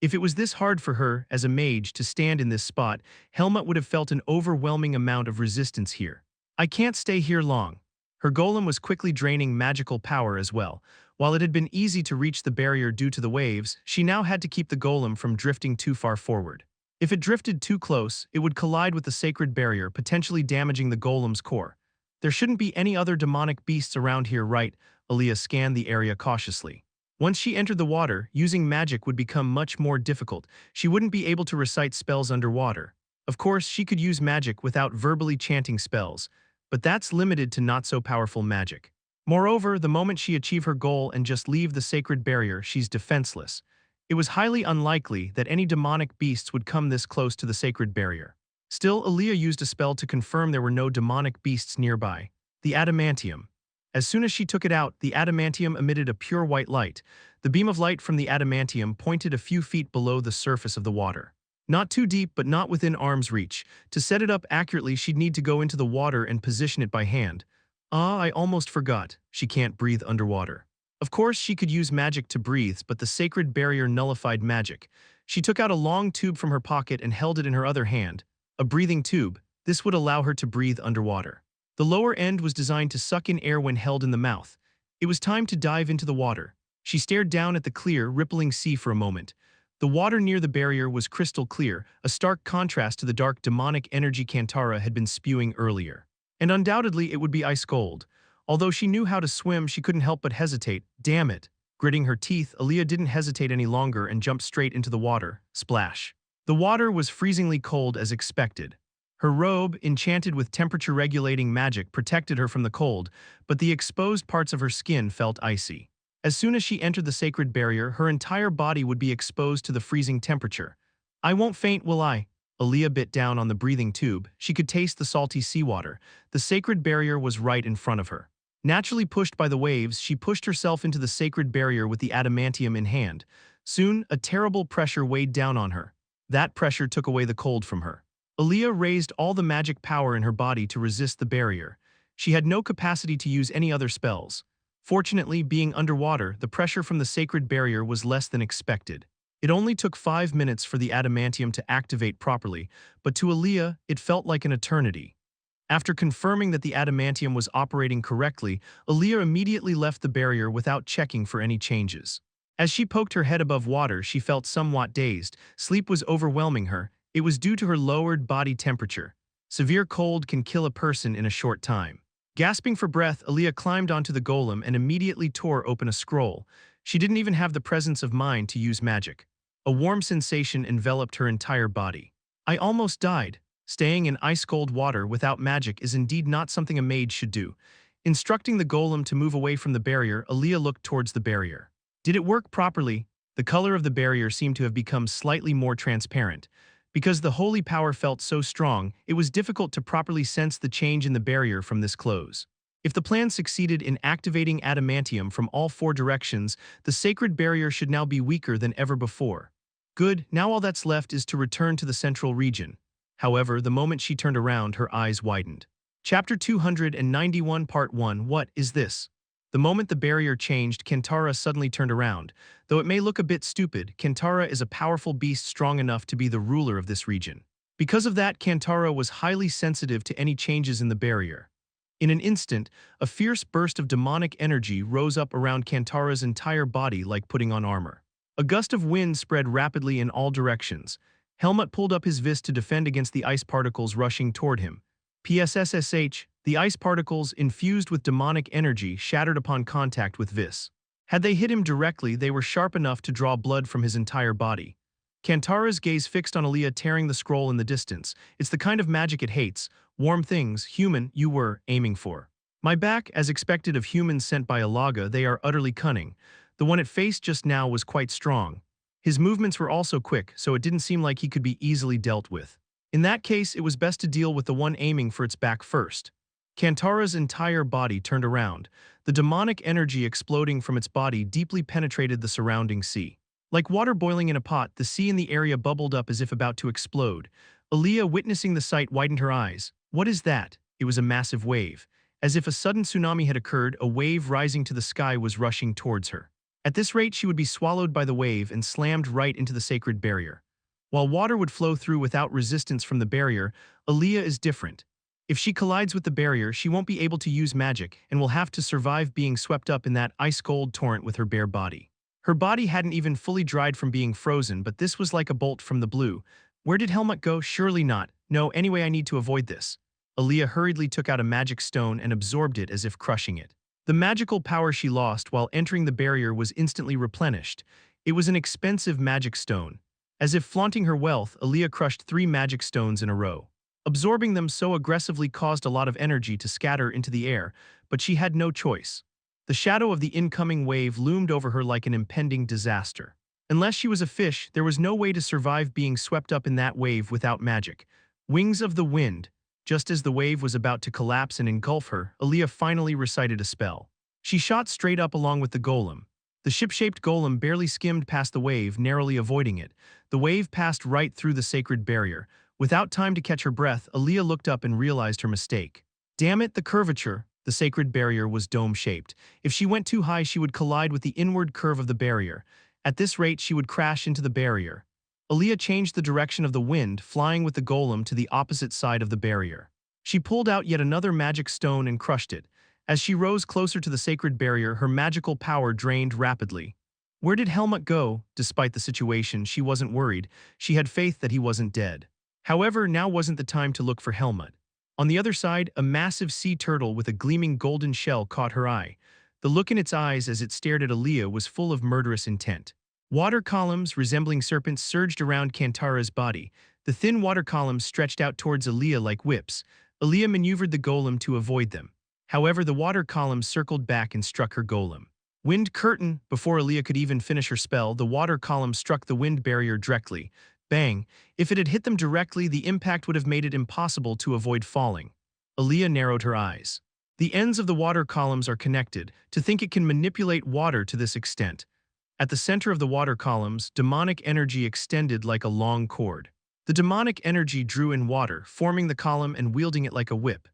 If it was this hard for her, as a mage, to stand in this spot, Helmut would have felt an overwhelming amount of resistance here. I can't stay here long. Her golem was quickly draining magical power as well. While it had been easy to reach the barrier due to the waves, she now had to keep the golem from drifting too far forward. If it drifted too close, it would collide with the sacred barrier, potentially damaging the golem's core. There shouldn't be any other demonic beasts around here, right? Aaliyah scanned the area cautiously. Once she entered the water, using magic would become much more difficult. She wouldn't be able to recite spells underwater. Of course, she could use magic without verbally chanting spells, but that's limited to not-so-powerful magic. Moreover, the moment she achieve her goal and just leave the sacred barrier, she's defenseless. It was highly unlikely that any demonic beasts would come this close to the sacred barrier. Still, Aaliyah used a spell to confirm there were no demonic beasts nearby. The adamantium. As soon as she took it out, the adamantium emitted a pure white light. The beam of light from the adamantium pointed a few feet below the surface of the water. Not too deep, but not within arm's reach. To set it up accurately, she'd need to go into the water and position it by hand. Ah, I almost forgot. She can't breathe underwater. Of course, she could use magic to breathe, but the sacred barrier nullified magic. She took out a long tube from her pocket and held it in her other hand. A breathing tube. This would allow her to breathe underwater. The lower end was designed to suck in air when held in the mouth. It was time to dive into the water. She stared down at the clear, rippling sea for a moment. The water near the barrier was crystal clear, a stark contrast to the dark demonic energy Kantara had been spewing earlier. And undoubtedly it would be ice cold. Although she knew how to swim, she couldn't help but hesitate. Damn it. Gritting her teeth, Aaliyah didn't hesitate any longer and jumped straight into the water. Splash. The water was freezingly cold as expected. Her robe, enchanted with temperature-regulating magic, protected her from the cold, but the exposed parts of her skin felt icy. As soon as she entered the sacred barrier, her entire body would be exposed to the freezing temperature. I won't faint, will I? Aaliyah bit down on the breathing tube. She could taste the salty seawater. The sacred barrier was right in front of her. Naturally pushed by the waves, she pushed herself into the sacred barrier with the adamantium in hand. Soon, a terrible pressure weighed down on her. That pressure took away the cold from her. Aaliyah raised all the magic power in her body to resist the barrier. She had no capacity to use any other spells. Fortunately, being underwater, the pressure from the sacred barrier was less than expected. It only took 5 minutes for the adamantium to activate properly, but to Aaliyah, it felt like an eternity. After confirming that the adamantium was operating correctly, Aaliyah immediately left the barrier without checking for any changes. As she poked her head above water, she felt somewhat dazed. Sleep was overwhelming her. It was due to her lowered body temperature. Severe cold can kill a person in a short time. Gasping for breath, Aaliyah climbed onto the golem and immediately tore open a scroll. She didn't even have the presence of mind to use magic. A warm sensation enveloped her entire body. I almost died. Staying in ice-cold water without magic is indeed not something a mage should do. Instructing the golem to move away from the barrier, Aaliyah looked towards the barrier. Did it work properly? The color of the barrier seemed to have become slightly more transparent. Because the holy power felt so strong, it was difficult to properly sense the change in the barrier from this close. If the plan succeeded in activating adamantium from all 4 directions, the sacred barrier should now be weaker than ever before. Good, now all that's left is to return to the central region. However, the moment she turned around, her eyes widened. Chapter 291 Part 1 What is this? The moment the barrier changed, Kantara suddenly turned around. Though it may look a bit stupid, Kantara is a powerful beast strong enough to be the ruler of this region. Because of that, Kantara was highly sensitive to any changes in the barrier. In an instant, a fierce burst of demonic energy rose up around Kantara's entire body like putting on armor. A gust of wind spread rapidly in all directions. Helmut pulled up his fist to defend against the ice particles rushing toward him. PSSSH, the ice particles, infused with demonic energy, shattered upon contact with Vis. Had they hit him directly, they were sharp enough to draw blood from his entire body. Kantara's gaze fixed on Aaliyah tearing the scroll in the distance. It's the kind of magic it hates. Warm things, human, you were aiming for. My back, as expected of humans sent by Alaga, they are utterly cunning. The one it faced just now was quite strong. His movements were also quick, so it didn't seem like he could be easily dealt with. In that case, it was best to deal with the one aiming for its back first. Kantara's entire body turned around. The demonic energy exploding from its body deeply penetrated the surrounding sea. Like water boiling in a pot, the sea in the area bubbled up as if about to explode. Aaliyah, witnessing the sight, widened her eyes. What is that? It was a massive wave. As if a sudden tsunami had occurred, a wave rising to the sky was rushing towards her. At this rate, she would be swallowed by the wave and slammed right into the sacred barrier. While water would flow through without resistance from the barrier, Aaliyah is different. If she collides with the barrier, she won't be able to use magic and will have to survive being swept up in that ice-cold torrent with her bare body. Her body hadn't even fully dried from being frozen, but this was like a bolt from the blue. Where did Helmut go? Surely not. No, anyway, I need to avoid this. Aaliyah hurriedly took out a magic stone and absorbed it as if crushing it. The magical power she lost while entering the barrier was instantly replenished. It was an expensive magic stone. As if flaunting her wealth, Aaliyah crushed 3 magic stones in a row. Absorbing them so aggressively caused a lot of energy to scatter into the air, but she had no choice. The shadow of the incoming wave loomed over her like an impending disaster. Unless she was a fish, there was no way to survive being swept up in that wave without magic. Wings of the wind. Just as the wave was about to collapse and engulf her, Aaliyah finally recited a spell. She shot straight up along with the golem. The ship-shaped golem barely skimmed past the wave, narrowly avoiding it. The wave passed right through the sacred barrier. Without time to catch her breath, Aaliyah looked up and realized her mistake. Damn it, the curvature! The sacred barrier was dome-shaped. If she went too high, she would collide with the inward curve of the barrier. At this rate, she would crash into the barrier. Aaliyah changed the direction of the wind, flying with the golem to the opposite side of the barrier. She pulled out yet another magic stone and crushed it. As she rose closer to the sacred barrier, her magical power drained rapidly. Where did Helmut go? Despite the situation, she wasn't worried. She had faith that he wasn't dead. However, now wasn't the time to look for Helmut. On the other side, a massive sea turtle with a gleaming golden shell caught her eye. The look in its eyes as it stared at Aaliyah was full of murderous intent. Water columns resembling serpents surged around Kantara's body. The thin water columns stretched out towards Aaliyah like whips. Aaliyah maneuvered the golem to avoid them. However, the water columns circled back and struck her golem. Wind curtain! Before Aaliyah could even finish her spell, the water column struck the wind barrier directly. Bang! If it had hit them directly, the impact would have made it impossible to avoid falling. Aaliyah narrowed her eyes. The ends of the water columns are connected. To think it can manipulate water to this extent. At the center of the water columns, demonic energy extended like a long cord. The demonic energy drew in water, forming the column and wielding it like a whip.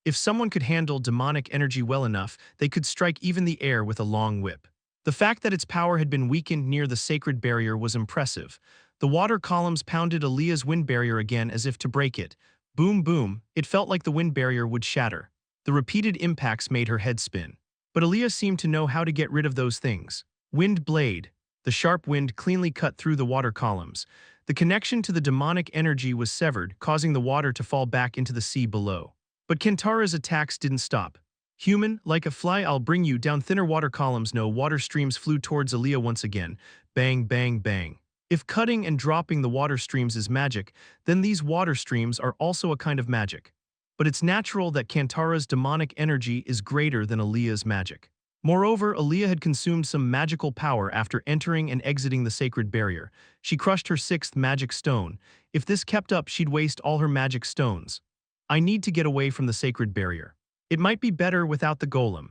If someone could handle demonic energy well enough, they could strike even the air with a long whip. The fact that its power had been weakened near the sacred barrier was impressive. The water columns pounded Aaliyah's wind barrier again as if to break it. Boom, boom, it felt like the wind barrier would shatter. The repeated impacts made her head spin. But Aaliyah seemed to know how to get rid of those things. Wind blade. The sharp wind cleanly cut through the water columns. The connection to the demonic energy was severed, causing the water to fall back into the sea below. But Kantara's attacks didn't stop. Human, like a fly, I'll bring you down. Thinner water columns. No water streams flew towards Aaliyah once again. Bang, bang, bang. If cutting and dropping the water streams is magic, then these water streams are also a kind of magic. But it's natural that Kantara's demonic energy is greater than Aaliyah's magic. Moreover, Aaliyah had consumed some magical power after entering and exiting the sacred barrier. She crushed her 6th magic stone. If this kept up, she'd waste all her magic stones. I need to get away from the sacred barrier. It might be better without the golem.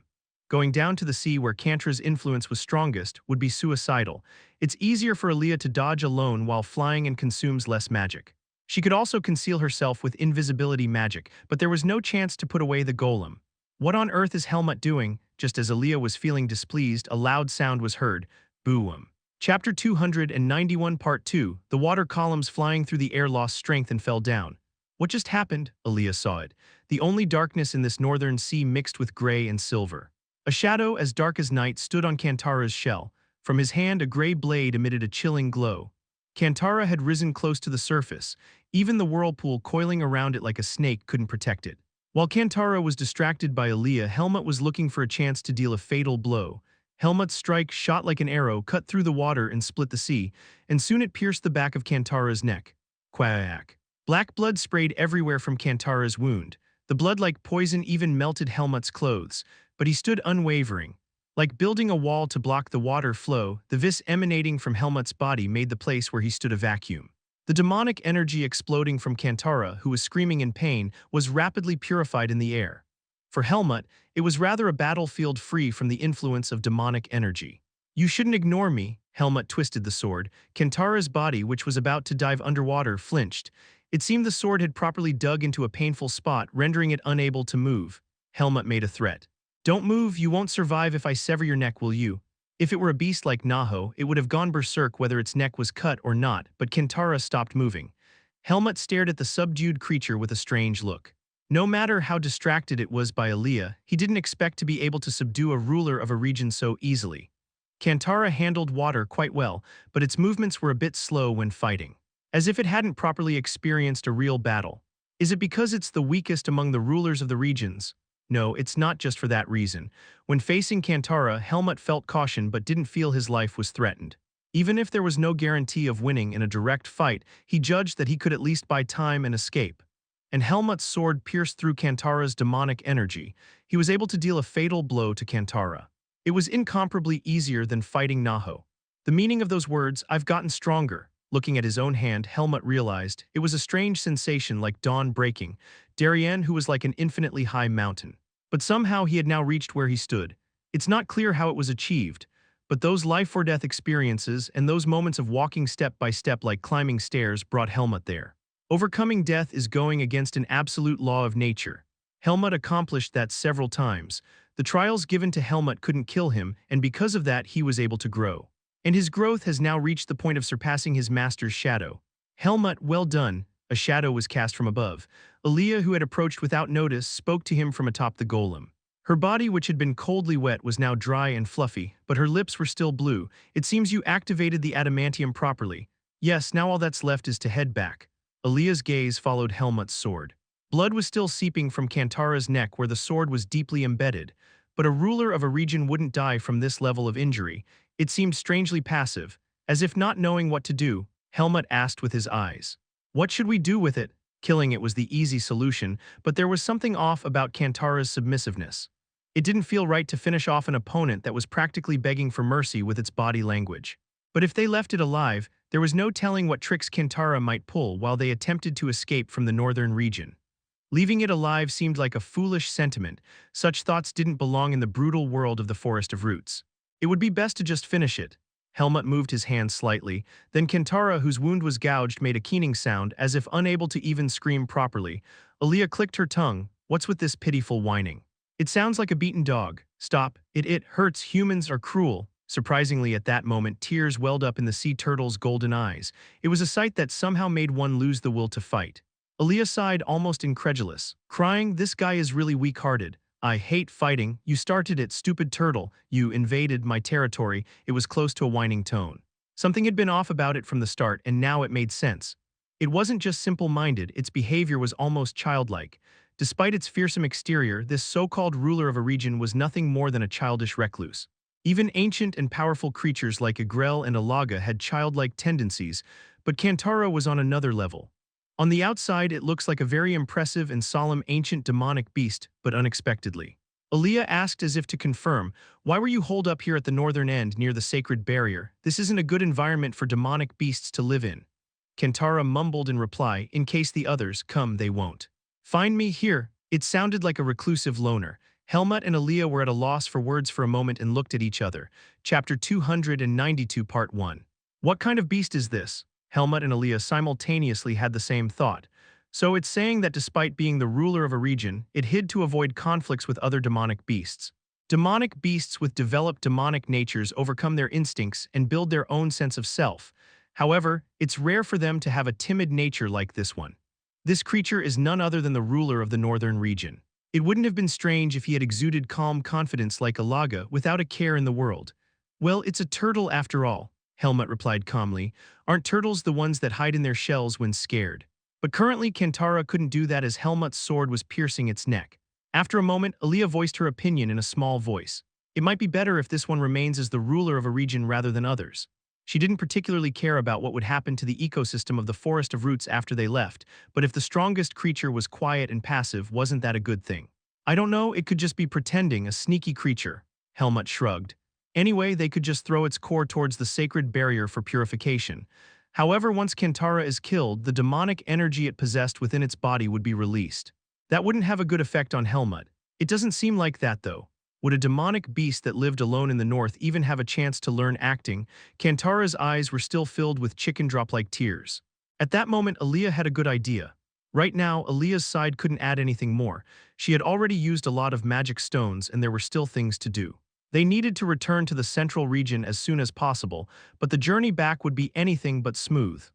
Going down to the sea where Kantara's influence was strongest would be suicidal. It's easier for Aaliyah to dodge alone while flying and consumes less magic. She could also conceal herself with invisibility magic, but there was no chance to put away the golem. What on earth is Helmut doing? Just as Aaliyah was feeling displeased, a loud sound was heard. Boom. Chapter 291 Part 2. The water columns flying through the air lost strength and fell down. What just happened? Aaliyah saw it. The only darkness in this northern sea mixed with gray and silver. A shadow as dark as night stood on Kantara's shell. From his hand, a gray blade emitted a chilling glow. Kantara had risen close to the surface. Even the whirlpool coiling around it like a snake couldn't protect it. While Kantara was distracted by Aaliyah, Helmut was looking for a chance to deal a fatal blow. Helmut's strike, shot like an arrow, cut through the water and split the sea, and soon it pierced the back of Kantara's neck. Quack. Black blood sprayed everywhere from Kantara's wound. The blood like poison even melted Helmut's clothes, but he stood unwavering. Like building a wall to block the water flow, the vis emanating from Helmut's body made the place where he stood a vacuum. The demonic energy exploding from Kantara, who was screaming in pain, was rapidly purified in the air. For Helmut, it was rather a battlefield free from the influence of demonic energy. You shouldn't ignore me. Helmut twisted the sword. Kantara's body, which was about to dive underwater, flinched. It seemed the sword had properly dug into a painful spot, rendering it unable to move. Helmut made a threat. Don't move, you won't survive if I sever your neck, will you? If it were a beast like Naho, it would have gone berserk whether its neck was cut or not, but Kantara stopped moving. Helmut stared at the subdued creature with a strange look. No matter how distracted it was by Aaliyah, he didn't expect to be able to subdue a ruler of a region so easily. Kantara handled water quite well, but its movements were a bit slow when fighting. As if it hadn't properly experienced a real battle. Is it because it's the weakest among the rulers of the regions? No, it's not just for that reason. When facing Kantara, Helmut felt caution but didn't feel his life was threatened. Even if there was no guarantee of winning in a direct fight, he judged that he could at least buy time and escape. And Helmut's sword pierced through Kantara's demonic energy. He was able to deal a fatal blow to Kantara. It was incomparably easier than fighting Naho. The meaning of those words, I've gotten stronger. Looking at his own hand, Helmut realized it was a strange sensation like dawn breaking. Darien, who was like an infinitely high mountain. But somehow he had now reached where he stood. It's not clear how it was achieved, but those life-or-death experiences and those moments of walking step by step like climbing stairs brought Helmut there. Overcoming death is going against an absolute law of nature. Helmut accomplished that several times. The trials given to Helmut couldn't kill him, and because of that he was able to grow. And his growth has now reached the point of surpassing his master's shadow. Helmut, well done. A shadow was cast from above. Aaliyah, who had approached without notice, spoke to him from atop the golem. Her body, which had been coldly wet, was now dry and fluffy, but her lips were still blue. It seems you activated the adamantium properly. Yes, now all that's left is to head back. Aaliyah's gaze followed Helmut's sword. Blood was still seeping from Kantara's neck where the sword was deeply embedded, but a ruler of a region wouldn't die from this level of injury. It seemed strangely passive, as if not knowing what to do. Helmut asked with his eyes. What should we do with it? Killing it was the easy solution, but there was something off about Kantara's submissiveness. It didn't feel right to finish off an opponent that was practically begging for mercy with its body language. But if they left it alive, there was no telling what tricks Kantara might pull while they attempted to escape from the northern region. Leaving it alive seemed like a foolish sentiment. Such thoughts didn't belong in the brutal world of the Forest of Roots. It would be best to just finish it. Helmut moved his hand slightly. Then Kantara, whose wound was gouged, made a keening sound, as if unable to even scream properly. Aaliyah clicked her tongue. What's with this pitiful whining? It sounds like a beaten dog. Stop. It hurts. Humans are cruel. Surprisingly, at that moment, tears welled up in the sea turtle's golden eyes. It was a sight that somehow made one lose the will to fight. Aaliyah sighed, almost incredulous, crying, "This guy is really weak-hearted. I hate fighting. You started it, stupid turtle. You invaded my territory." It was close to a whining tone. Something had been off about it from the start, and now it made sense. It wasn't just simple-minded, its behavior was almost childlike. Despite its fearsome exterior, this so-called ruler of a region was nothing more than a childish recluse. Even ancient and powerful creatures like Agrel and Alaga had childlike tendencies, but Kantara was on another level. On the outside, it looks like a very impressive and solemn ancient demonic beast, but unexpectedly. Aaliyah asked as if to confirm, "Why were you holed up here at the northern end near the sacred barrier? This isn't a good environment for demonic beasts to live in." Kantara mumbled in reply, "In case the others come, they won't find me here." It sounded like a reclusive loner. Helmut and Aaliyah were at a loss for words for a moment and looked at each other. Chapter 292, Part 1. What kind of beast is this? Helmut and Aaliyah simultaneously had the same thought. So it's saying that despite being the ruler of a region, it hid to avoid conflicts with other demonic beasts. Demonic beasts with developed demonic natures overcome their instincts and build their own sense of self. However, it's rare for them to have a timid nature like this one. This creature is none other than the ruler of the northern region. It wouldn't have been strange if he had exuded calm confidence like Alaga without a care in the world. Well, it's a turtle after all, Helmut replied calmly. Aren't turtles the ones that hide in their shells when scared? But currently Kantara couldn't do that as Helmut's sword was piercing its neck. After a moment, Aaliyah voiced her opinion in a small voice. It might be better if this one remains as the ruler of a region rather than others. She didn't particularly care about what would happen to the ecosystem of the Forest of Roots after they left, but if the strongest creature was quiet and passive, wasn't that a good thing? I don't know, it could just be pretending, a sneaky creature. Helmut shrugged. Anyway, they could just throw its core towards the sacred barrier for purification. However, once Kantara is killed, the demonic energy it possessed within its body would be released. That wouldn't have a good effect on Helmut. It doesn't seem like that, though. Would a demonic beast that lived alone in the north even have a chance to learn acting? Kantara's eyes were still filled with chicken drop-like tears. At that moment, Aaliyah had a good idea. Right now, Aaliyah's side couldn't add anything more. She had already used a lot of magic stones and there were still things to do. They needed to return to the central region as soon as possible, but the journey back would be anything but smooth.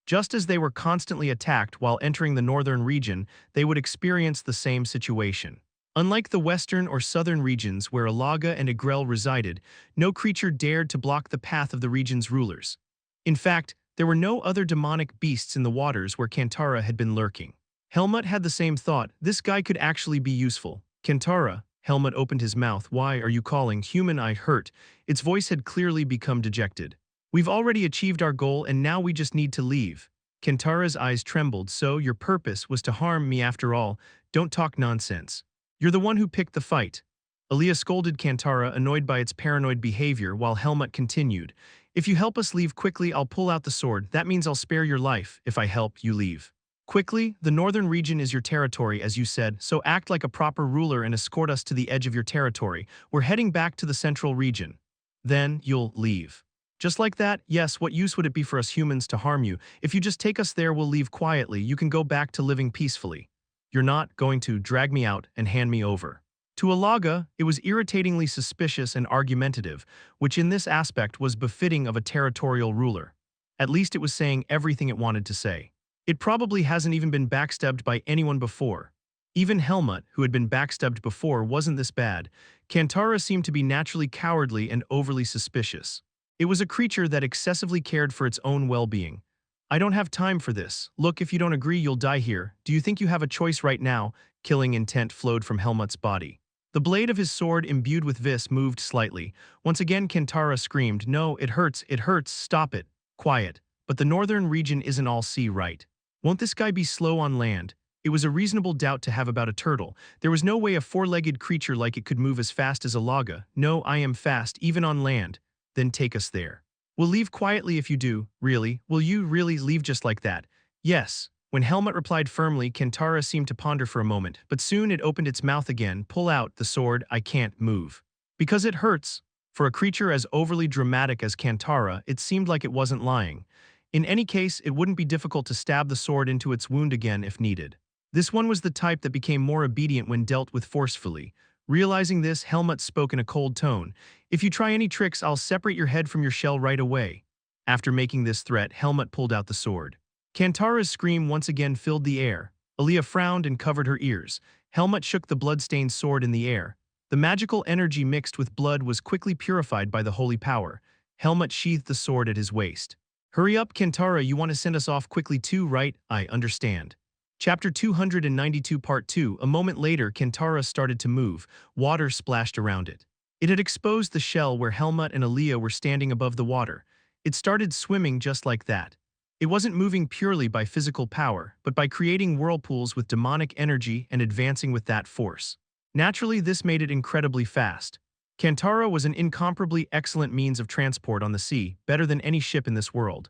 Just as they were constantly attacked while entering the northern region, they would experience the same situation. Unlike the western or southern regions where Alaga and Agrel resided, no creature dared to block the path of the region's rulers. In fact, there were no other demonic beasts in the waters where Kantara had been lurking. Helmut had the same thought. This guy could actually be useful. Kantara, Helmut opened his mouth. Why are you calling human I hurt? Its voice had clearly become dejected. We've already achieved our goal and now we just need to leave. Kantara's eyes trembled. So your purpose was to harm me after all. Don't talk nonsense. You're the one who picked the fight. Aaliyah scolded Kantara, annoyed by its paranoid behavior, while Helmut continued. If you help us leave quickly, I'll pull out the sword. That means I'll spare your life. If I help, you leave quickly. The northern region is your territory, as you said, so act like a proper ruler and escort us to the edge of your territory. We're heading back to the central region. Then you'll leave. Just like that? Yes, what use would it be for us humans to harm you? If you just take us there, we'll leave quietly. You can go back to living peacefully. You're not going to drag me out and hand me over. To Alaga, it was irritatingly suspicious and argumentative, which in this aspect was befitting of a territorial ruler. At least it was saying everything it wanted to say. It probably hasn't even been backstabbed by anyone before. Even Helmut, who had been backstabbed before, wasn't this bad. Kantara seemed to be naturally cowardly and overly suspicious. It was a creature that excessively cared for its own well-being. I don't have time for this. Look, if you don't agree, you'll die here. Do you think you have a choice right now? Killing intent flowed from Helmut's body. The blade of his sword, imbued with vis, moved slightly. Once again, Kantara screamed, "No, it hurts, stop it." Quiet. But the northern region isn't all sea, right? Won't this guy be slow on land? It was a reasonable doubt to have about a turtle. There was no way a four-legged creature like it could move as fast as a laga. No, I am fast, even on land. Then take us there. We'll leave quietly if you do. Really? Will you really leave just like that? Yes. When Helmut replied firmly, Kantara seemed to ponder for a moment, but soon it opened its mouth again. Pull out the sword, I can't move. Because it hurts. For a creature as overly dramatic as Kantara, it seemed like it wasn't lying. In any case, it wouldn't be difficult to stab the sword into its wound again if needed. This one was the type that became more obedient when dealt with forcefully. Realizing this, Helmut spoke in a cold tone. If you try any tricks, I'll separate your head from your shell right away. After making this threat, Helmut pulled out the sword. Kantara's scream once again filled the air. Aaliyah frowned and covered her ears. Helmut shook the blood-stained sword in the air. The magical energy mixed with blood was quickly purified by the holy power. Helmut sheathed the sword at his waist. Hurry up, Kantara, you want to send us off quickly too, right? I understand. Chapter 292 Part 2. A moment later, Kantara started to move. Water splashed around it. It had exposed the shell where Helmut and Aaliyah were standing above the water. It started swimming just like that. It wasn't moving purely by physical power, but by creating whirlpools with demonic energy and advancing with that force. Naturally, this made it incredibly fast. Kantara was an incomparably excellent means of transport on the sea, better than any ship in this world.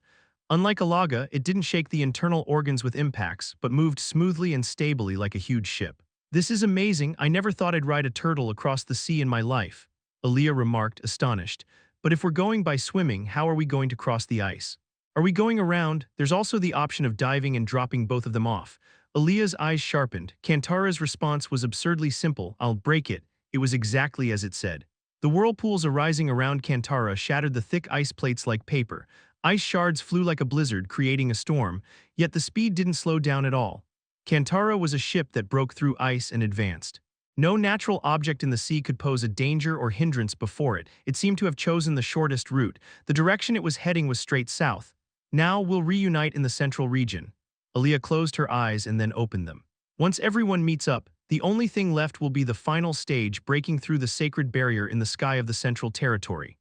Unlike Alaga, it didn't shake the internal organs with impacts, but moved smoothly and stably like a huge ship. This is amazing. I never thought I'd ride a turtle across the sea in my life, Aaliyah remarked, astonished. But if we're going by swimming, how are we going to cross the ice? Are we going around? There's also the option of diving and dropping both of them off. Aaliyah's eyes sharpened. Kantara's response was absurdly simple. I'll break it. It was exactly as it said. The whirlpools arising around Kantara shattered the thick ice plates like paper. Ice shards flew like a blizzard, creating a storm, yet the speed didn't slow down at all. Kantara was a ship that broke through ice and advanced. No natural object in the sea could pose a danger or hindrance before it. It seemed to have chosen the shortest route. The direction it was heading was straight south. Now we'll reunite in the central region. Aaliyah closed her eyes and then opened them. Once everyone meets up, the only thing left will be the final stage, breaking through the sacred barrier in the sky of the central territory.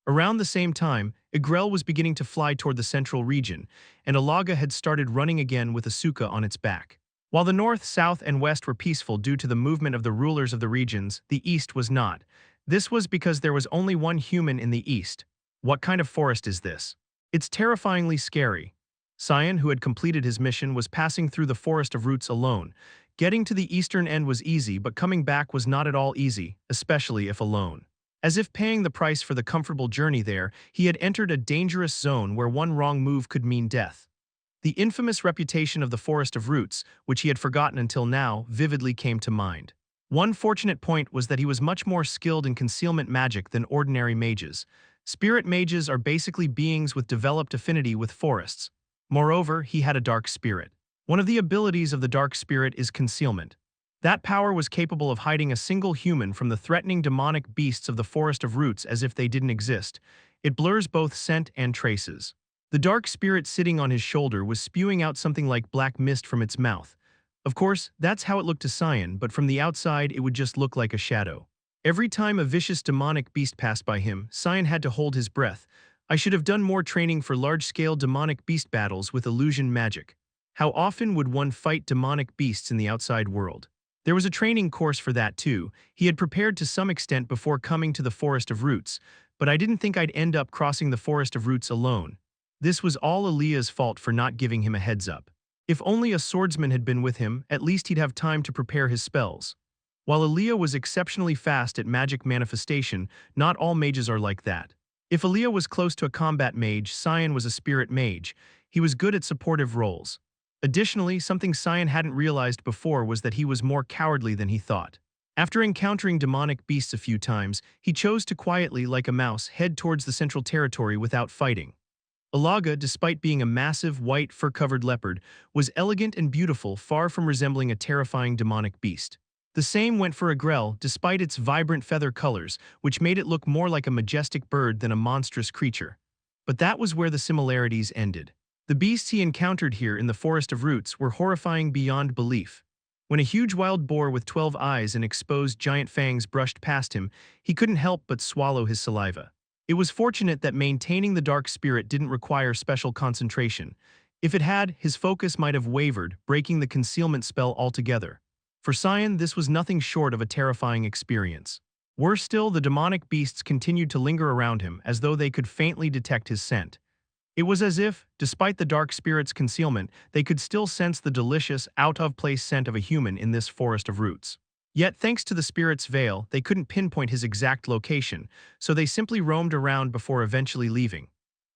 Around the same time, Igrel was beginning to fly toward the central region, and Alaga had started running again with Asuka on its back. While the north, south, and west were peaceful due to the movement of the rulers of the regions, the east was not. This was because there was only one human in the east. What kind of forest is this? It's terrifyingly scary. Cyan, who had completed his mission, was passing through the forest of roots alone. Getting to the eastern end was easy, but coming back was not at all easy, especially if alone. As if paying the price for the comfortable journey there, he had entered a dangerous zone where one wrong move could mean death. The infamous reputation of the Forest of Roots, which he had forgotten until now, vividly came to mind. One fortunate point was that he was much more skilled in concealment magic than ordinary mages. Spirit mages are basically beings with developed affinity with forests. Moreover, he had a dark spirit. One of the abilities of the dark spirit is concealment. That power was capable of hiding a single human from the threatening demonic beasts of the Forest of Roots as if they didn't exist. It blurs both scent and traces. The dark spirit sitting on his shoulder was spewing out something like black mist from its mouth. Of course, that's how it looked to Cyan, but from the outside it would just look like a shadow. Every time a vicious demonic beast passed by him, Cyan had to hold his breath. I should have done more training for large-scale demonic beast battles with illusion magic. How often would one fight demonic beasts in the outside world? There was a training course for that too. He had prepared to some extent before coming to the Forest of Roots, but I didn't think I'd end up crossing the Forest of Roots alone. This was all Aaliyah's fault for not giving him a heads up. If only a swordsman had been with him, at least he'd have time to prepare his spells. While Aaliyah was exceptionally fast at magic manifestation, not all mages are like that. If Aaliyah was close to a combat mage, Cyan was a spirit mage. He was good at supportive roles. Additionally, something Cyan hadn't realized before was that he was more cowardly than he thought. After encountering demonic beasts a few times, he chose to quietly, like a mouse, head towards the central territory without fighting. Alaga, despite being a massive, white, fur-covered leopard, was elegant and beautiful, far from resembling a terrifying demonic beast. The same went for Agrel, despite its vibrant feather colors, which made it look more like a majestic bird than a monstrous creature. But that was where the similarities ended. The beasts he encountered here in the Forest of Roots were horrifying beyond belief. When a huge wild boar with 12 eyes and exposed giant fangs brushed past him, he couldn't help but swallow his saliva. It was fortunate that maintaining the dark spirit didn't require special concentration. If it had, his focus might have wavered, breaking the concealment spell altogether. For Cyan, this was nothing short of a terrifying experience. Worse still, the demonic beasts continued to linger around him, as though they could faintly detect his scent. It was as if, despite the dark spirit's concealment, they could still sense the delicious, out-of-place scent of a human in this forest of roots. Yet, thanks to the spirit's veil, they couldn't pinpoint his exact location, so they simply roamed around before eventually leaving.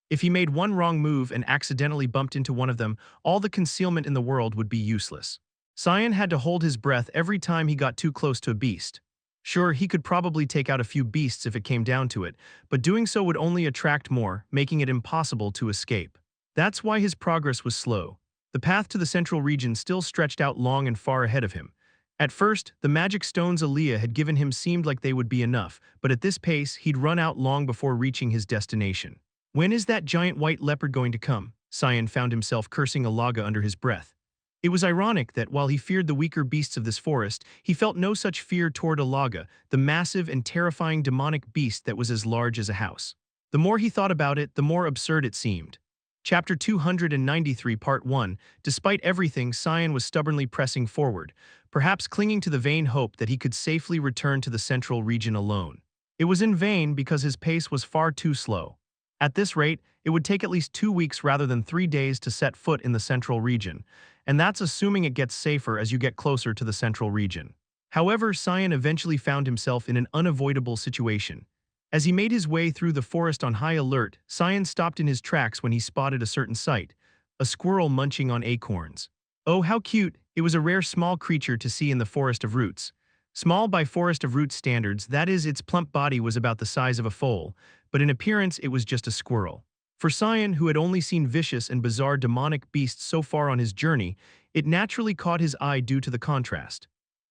If he made one wrong move and accidentally bumped into one of them, all the concealment in the world would be useless. Cyan had to hold his breath every time he got too close to a beast. Sure, he could probably take out a few beasts if it came down to it, but doing so would only attract more, making it impossible to escape. That's why his progress was slow. The path to the central region still stretched out long and far ahead of him. At first, the magic stones Aaliyah had given him seemed like they would be enough, but at this pace, he'd run out long before reaching his destination. When is that giant white leopard going to come? Cyan found himself cursing Alaga under his breath. It was ironic that while he feared the weaker beasts of this forest, he felt no such fear toward Alaga, the massive and terrifying demonic beast that was as large as a house. The more he thought about it, the more absurd it seemed. Chapter 293 Part 1. Despite everything, Cyan was stubbornly pressing forward, perhaps clinging to the vain hope that he could safely return to the central region alone. It was in vain because his pace was far too slow. At this rate, it would take at least 2 weeks rather than 3 days to set foot in the central region, and that's assuming it gets safer as you get closer to the central region. However, Cyan eventually found himself in an unavoidable situation. As he made his way through the forest on high alert, Cyan stopped in his tracks when he spotted a certain sight: a squirrel munching on acorns. Oh, how cute! It was a rare small creature to see in the Forest of Roots. Small by Forest of Roots standards, that is, its plump body was about the size of a foal, but in appearance it was just a squirrel. For Cyan, who had only seen vicious and bizarre demonic beasts so far on his journey, it naturally caught his eye due to the contrast.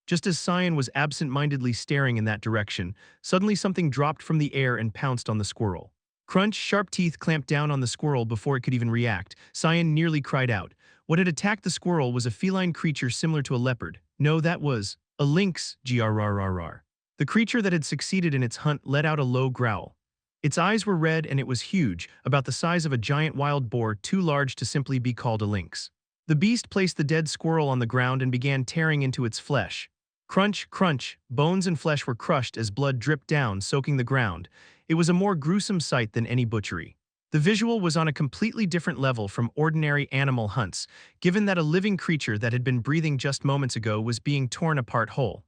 Just as Cyan was absent-mindedly staring in that direction, suddenly something dropped from the air and pounced on the squirrel. Crunch, sharp teeth clamped down on the squirrel before it could even react. Cyan nearly cried out. What had attacked the squirrel was a feline creature similar to a leopard. No, that was a lynx, grrrrr. The creature that had succeeded in its hunt let out a low growl. Its eyes were red and it was huge, about the size of a giant wild boar, too large to simply be called a lynx. The beast placed the dead squirrel on the ground and began tearing into its flesh. Crunch, crunch, bones and flesh were crushed as blood dripped down, soaking the ground. It was a more gruesome sight than any butchery. The visual was on a completely different level from ordinary animal hunts, given that a living creature that had been breathing just moments ago was being torn apart whole.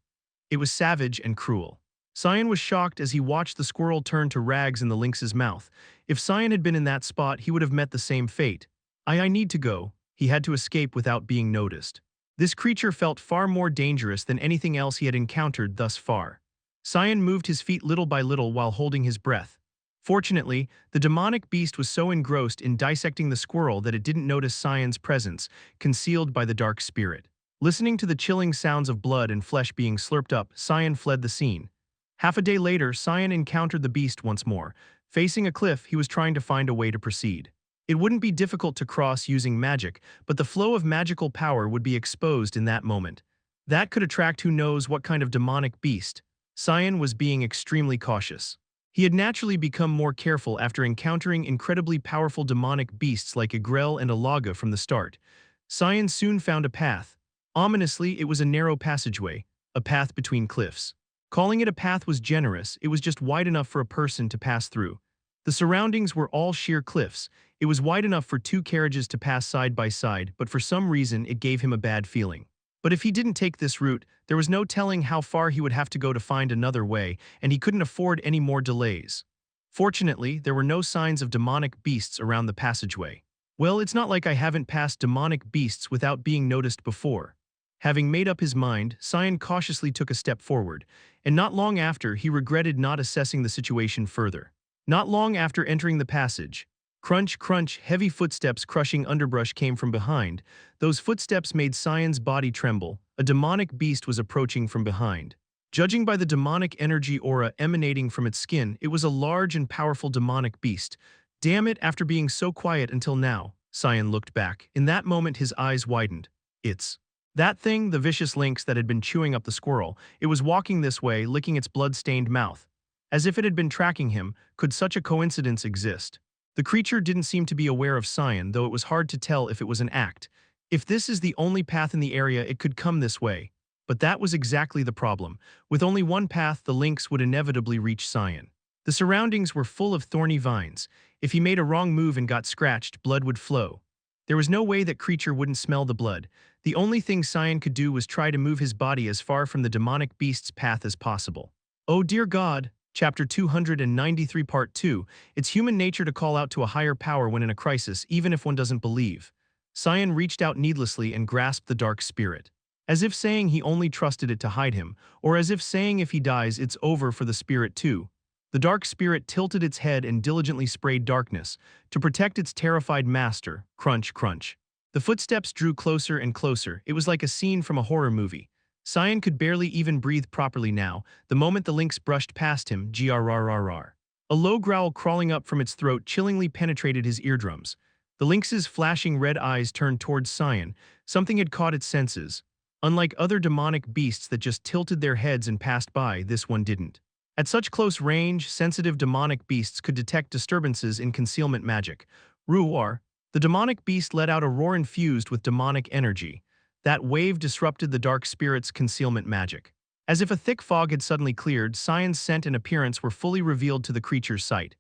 It was savage and cruel. Cyan was shocked as he watched the squirrel turn to rags in the lynx's mouth. If Cyan had been in that spot, he would have met the same fate. I need to go. He had to escape without being noticed. This creature felt far more dangerous than anything else he had encountered thus far. Cyan moved his feet little by little while holding his breath. Fortunately, the demonic beast was so engrossed in dissecting the squirrel that it didn't notice Cyan's presence, concealed by the dark spirit. Listening to the chilling sounds of blood and flesh being slurped up, Cyan fled the scene. Half a day later, Cyan encountered the beast once more. Facing a cliff, he was trying to find a way to proceed. It wouldn't be difficult to cross using magic, but the flow of magical power would be exposed in that moment. That could attract who knows what kind of demonic beast. Cyan was being extremely cautious. He had naturally become more careful after encountering incredibly powerful demonic beasts like Agrel and Alaga from the start. Cyan soon found a path. Ominously, it was a narrow passageway, a path between cliffs. Calling it a path was generous, it was just wide enough for a person to pass through. The surroundings were all sheer cliffs. It was wide enough for 2 carriages to pass side by side, but for some reason it gave him a bad feeling. But if he didn't take this route, there was no telling how far he would have to go to find another way, and he couldn't afford any more delays. Fortunately, there were no signs of demonic beasts around the passageway. Well, it's not like I haven't passed demonic beasts without being noticed before. Having made up his mind, Cyan cautiously took a step forward, and not long after, he regretted not assessing the situation further. Not long after entering the passage, crunch, crunch, heavy footsteps crushing underbrush came from behind. Those footsteps made Cyan's body tremble. A demonic beast was approaching from behind. Judging by the demonic energy aura emanating from its skin, it was a large and powerful demonic beast. Damn it, after being so quiet until now, Cyan looked back. In that moment, his eyes widened. It's that thing, the vicious lynx that had been chewing up the squirrel. It was walking this way, licking its blood-stained mouth. As if it had been tracking him. Could such a coincidence exist? The creature didn't seem to be aware of Cyan, though it was hard to tell if it was an act. If this is the only path in the area, it could come this way. But that was exactly the problem. With only one path, the lynx would inevitably reach Cyan. The surroundings were full of thorny vines. If he made a wrong move and got scratched, blood would flow. There was no way that creature wouldn't smell the blood. The only thing Cyan could do was try to move his body as far from the demonic beast's path as possible. Oh dear God, Chapter 293 Part 2, it's human nature to call out to a higher power when in a crisis, even if one doesn't believe. Cyan reached out needlessly and grasped the dark spirit. As if saying he only trusted it to hide him, or as if saying if he dies it's over for the spirit too. The dark spirit tilted its head and diligently sprayed darkness to protect its terrified master. Crunch, crunch. The footsteps drew closer and closer. It was like a scene from a horror movie. Cyan could barely even breathe properly now, the moment the lynx brushed past him. Grrrrr. A low growl crawling up from its throat chillingly penetrated his eardrums. The lynx's flashing red eyes turned towards Cyan. Something had caught its senses. Unlike other demonic beasts that just tilted their heads and passed by, this one didn't. At such close range, sensitive demonic beasts could detect disturbances in concealment magic. Roar. The demonic beast let out a roar infused with demonic energy. That wave disrupted the dark spirit's concealment magic. As if a thick fog had suddenly cleared, Cyan's scent and appearance were fully revealed to the creature's sight.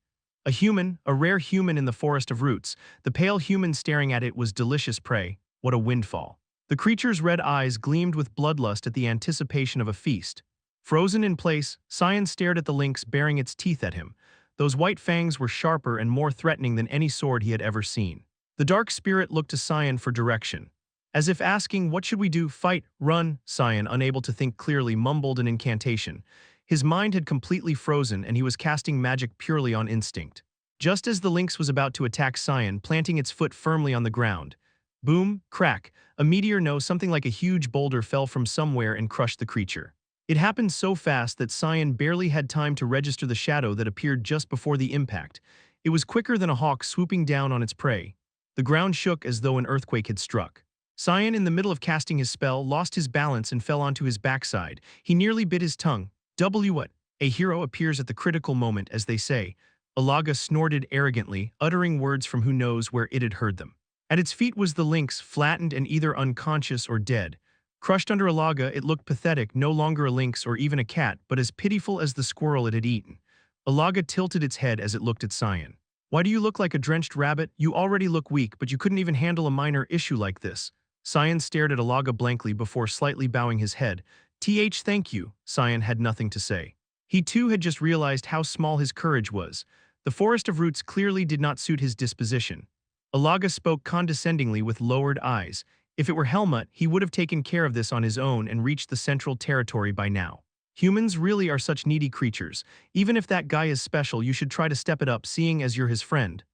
A human, a rare human in the forest of roots. The pale human staring at it was delicious prey. What a windfall. The creature's red eyes gleamed with bloodlust at the anticipation of a feast. Frozen in place, Cyan stared at the lynx baring its teeth at him. Those white fangs were sharper and more threatening than any sword he had ever seen. The dark spirit looked to Cyan for direction. As if asking, what should we do? Fight? Run? Cyan, unable to think clearly, mumbled an incantation. His mind had completely frozen and he was casting magic purely on instinct. Just as the lynx was about to attack Cyan, planting its foot firmly on the ground. Boom, crack, a meteor, no, something like a huge boulder fell from somewhere and crushed the creature. It happened so fast that Cyan barely had time to register the shadow that appeared just before the impact. It was quicker than a hawk swooping down on its prey. The ground shook as though an earthquake had struck. Cyan, in the middle of casting his spell, lost his balance and fell onto his backside. He nearly bit his tongue. What? A hero appears at the critical moment, as they say. Alaga snorted arrogantly, uttering words from who knows where it had heard them. At its feet was the lynx, flattened and either unconscious or dead. Crushed under Alaga, it looked pathetic, no longer a lynx or even a cat, but as pitiful as the squirrel it had eaten. Alaga tilted its head as it looked at Cyan. Why do you look like a drenched rabbit? You already look weak, but you couldn't even handle a minor issue like this. Cyan stared at Alaga blankly before slightly bowing his head. Thank you. Cyan had nothing to say. He too had just realized how small his courage was. The forest of roots clearly did not suit his disposition. Alaga spoke condescendingly with lowered eyes. If it were Helmut, he would have taken care of this on his own and reached the central territory by now. Humans really are such needy creatures. Even if that guy is special, you should try to step it up, seeing as you're his friend.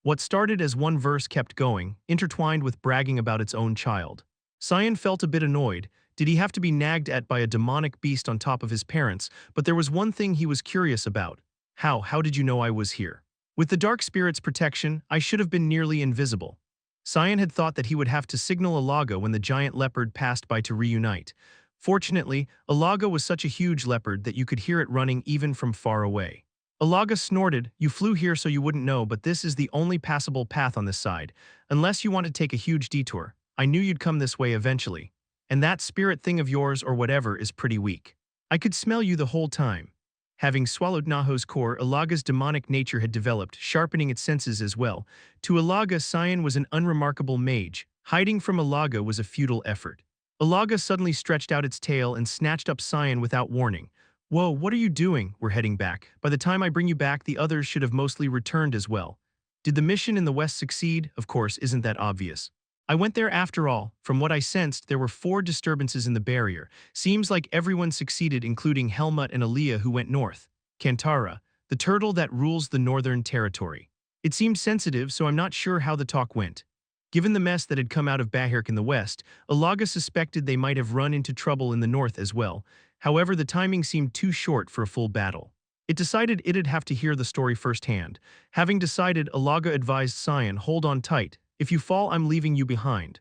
What started as one verse kept going, intertwined with bragging about its own child. Cyan felt a bit annoyed. Did he have to be nagged at by a demonic beast on top of his parents? But there was one thing he was curious about. How did you know I was here? With the dark spirit's protection, I should have been nearly invisible. Cyan had thought that he would have to signal Alaga when the giant leopard passed by to reunite. Fortunately, Alaga was such a huge leopard that you could hear it running even from far away. Alaga snorted. You flew here so you wouldn't know, but this is the only passable path on this side. Unless you want to take a huge detour. I knew you'd come this way eventually. And that spirit thing of yours or whatever is pretty weak. I could smell you the whole time. Having swallowed Naho's core, Alaga's demonic nature had developed, sharpening its senses as well. To Alaga, Cyan was an unremarkable mage. Hiding from Alaga was a futile effort. Alaga suddenly stretched out its tail and snatched up Cyan without warning. Whoa, what are you doing? We're heading back. By the time I bring you back, the others should have mostly returned as well. Did the mission in the west succeed? Of course, isn't that obvious? I went there after all. From what I sensed, there were 4 disturbances in the barrier. Seems like everyone succeeded, including Helmut and Aaliyah, who went north. Kantara, the turtle that rules the northern territory. It seemed sensitive, so I'm not sure how the talk went. Given the mess that had come out of Bahirk in the west, Alaga suspected they might have run into trouble in the north as well. However, the timing seemed too short for a full battle. It decided it'd have to hear the story firsthand. Having decided, Alaga advised Cyan, hold on tight. If you fall, I'm leaving you behind.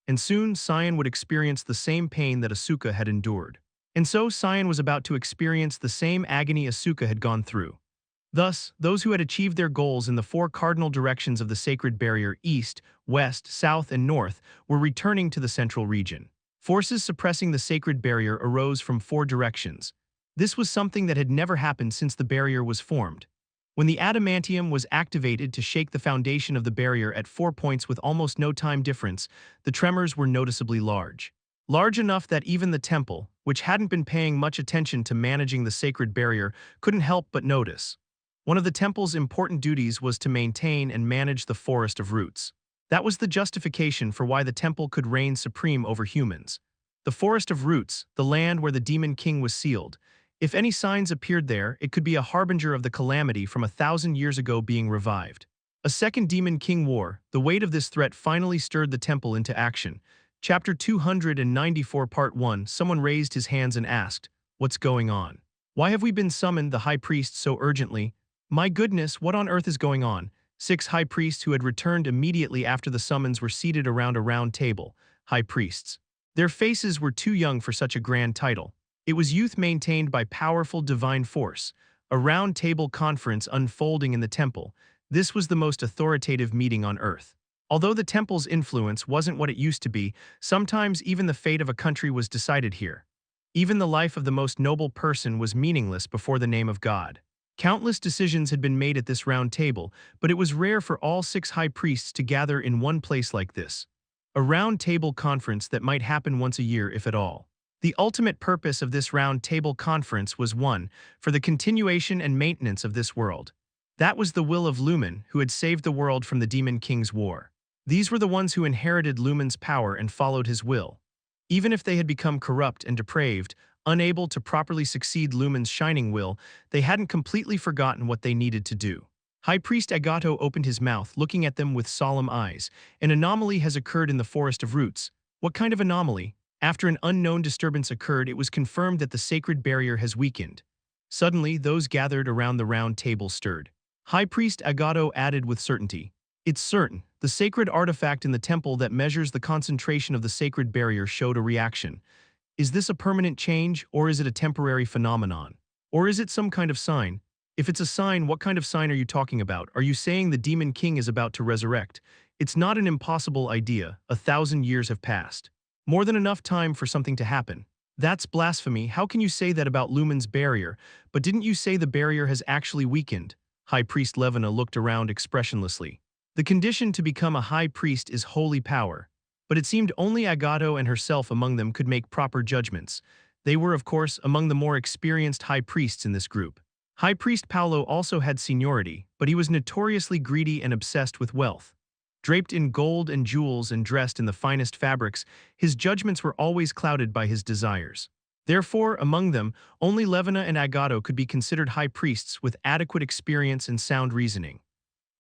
And soon, Cyan would experience the same pain that Asuka had endured. And so, Cyan was about to experience the same agony Asuka had gone through. Thus, those who had achieved their goals in the 4 cardinal directions of the sacred barrier, east, west, south, and north, were returning to the central region. Forces suppressing the sacred barrier arose from 4 directions. This was something that had never happened since the barrier was formed. When the adamantium was activated to shake the foundation of the barrier at 4 points with almost no time difference, the tremors were noticeably large. Large enough that even the temple, which hadn't been paying much attention to managing the sacred barrier, couldn't help but notice. One of the temple's important duties was to maintain and manage the forest of roots. That was the justification for why the temple could reign supreme over humans. The forest of roots, the land where the demon king was sealed. If any signs appeared there, it could be a harbinger of the calamity from 1,000 years ago being revived. A second demon king war, the weight of this threat finally stirred the temple into action. Chapter 294 Part 1. Someone raised his hands and asked, "What's going on? Why have we been summoned, the high priest, so urgently? My goodness, what on earth is going on?" 6 high priests who had returned immediately after the summons were seated around a round table. High priests. Their faces were too young for such a grand title. It was youth maintained by powerful divine force. A round table conference unfolding in the temple. This was the most authoritative meeting on earth. Although the temple's influence wasn't what it used to be, sometimes even the fate of a country was decided here. Even the life of the most noble person was meaningless before the name of God. Countless decisions had been made at this round table, but it was rare for all 6 high priests to gather in one place like this. A round table conference that might happen once a year, if at all. The ultimate purpose of this round table conference was one, for the continuation and maintenance of this world. That was the will of Lumen, who had saved the world from the Demon King's war. These were the ones who inherited Lumen's power and followed his will. Even if they had become corrupt and depraved, unable to properly succeed Lumen's shining will, they hadn't completely forgotten what they needed to do. High Priest Agato opened his mouth, looking at them with solemn eyes. An anomaly has occurred in the Forest of Roots. What kind of anomaly? After an unknown disturbance occurred, it was confirmed that the sacred barrier has weakened. Suddenly, those gathered around the round table stirred. High Priest Agato added with certainty, "It's certain. The sacred artifact in the temple that measures the concentration of the sacred barrier showed a reaction. Is this a permanent change, or is it a temporary phenomenon? Or is it some kind of sign? If it's a sign, what kind of sign are you talking about? Are you saying the Demon King is about to resurrect? It's not an impossible idea. 1,000 years have passed. More than enough time for something to happen. That's blasphemy. How can you say that about Lumen's barrier? But didn't you say the barrier has actually weakened?" High Priest Levina looked around expressionlessly. The condition to become a high priest is holy power. But it seemed only Agato and herself among them could make proper judgments. They were, of course, among the more experienced high priests in this group. High Priest Paolo also had seniority, but he was notoriously greedy and obsessed with wealth. Draped in gold and jewels and dressed in the finest fabrics, his judgments were always clouded by his desires. Therefore, among them, only Levina and Agato could be considered high priests with adequate experience and sound reasoning.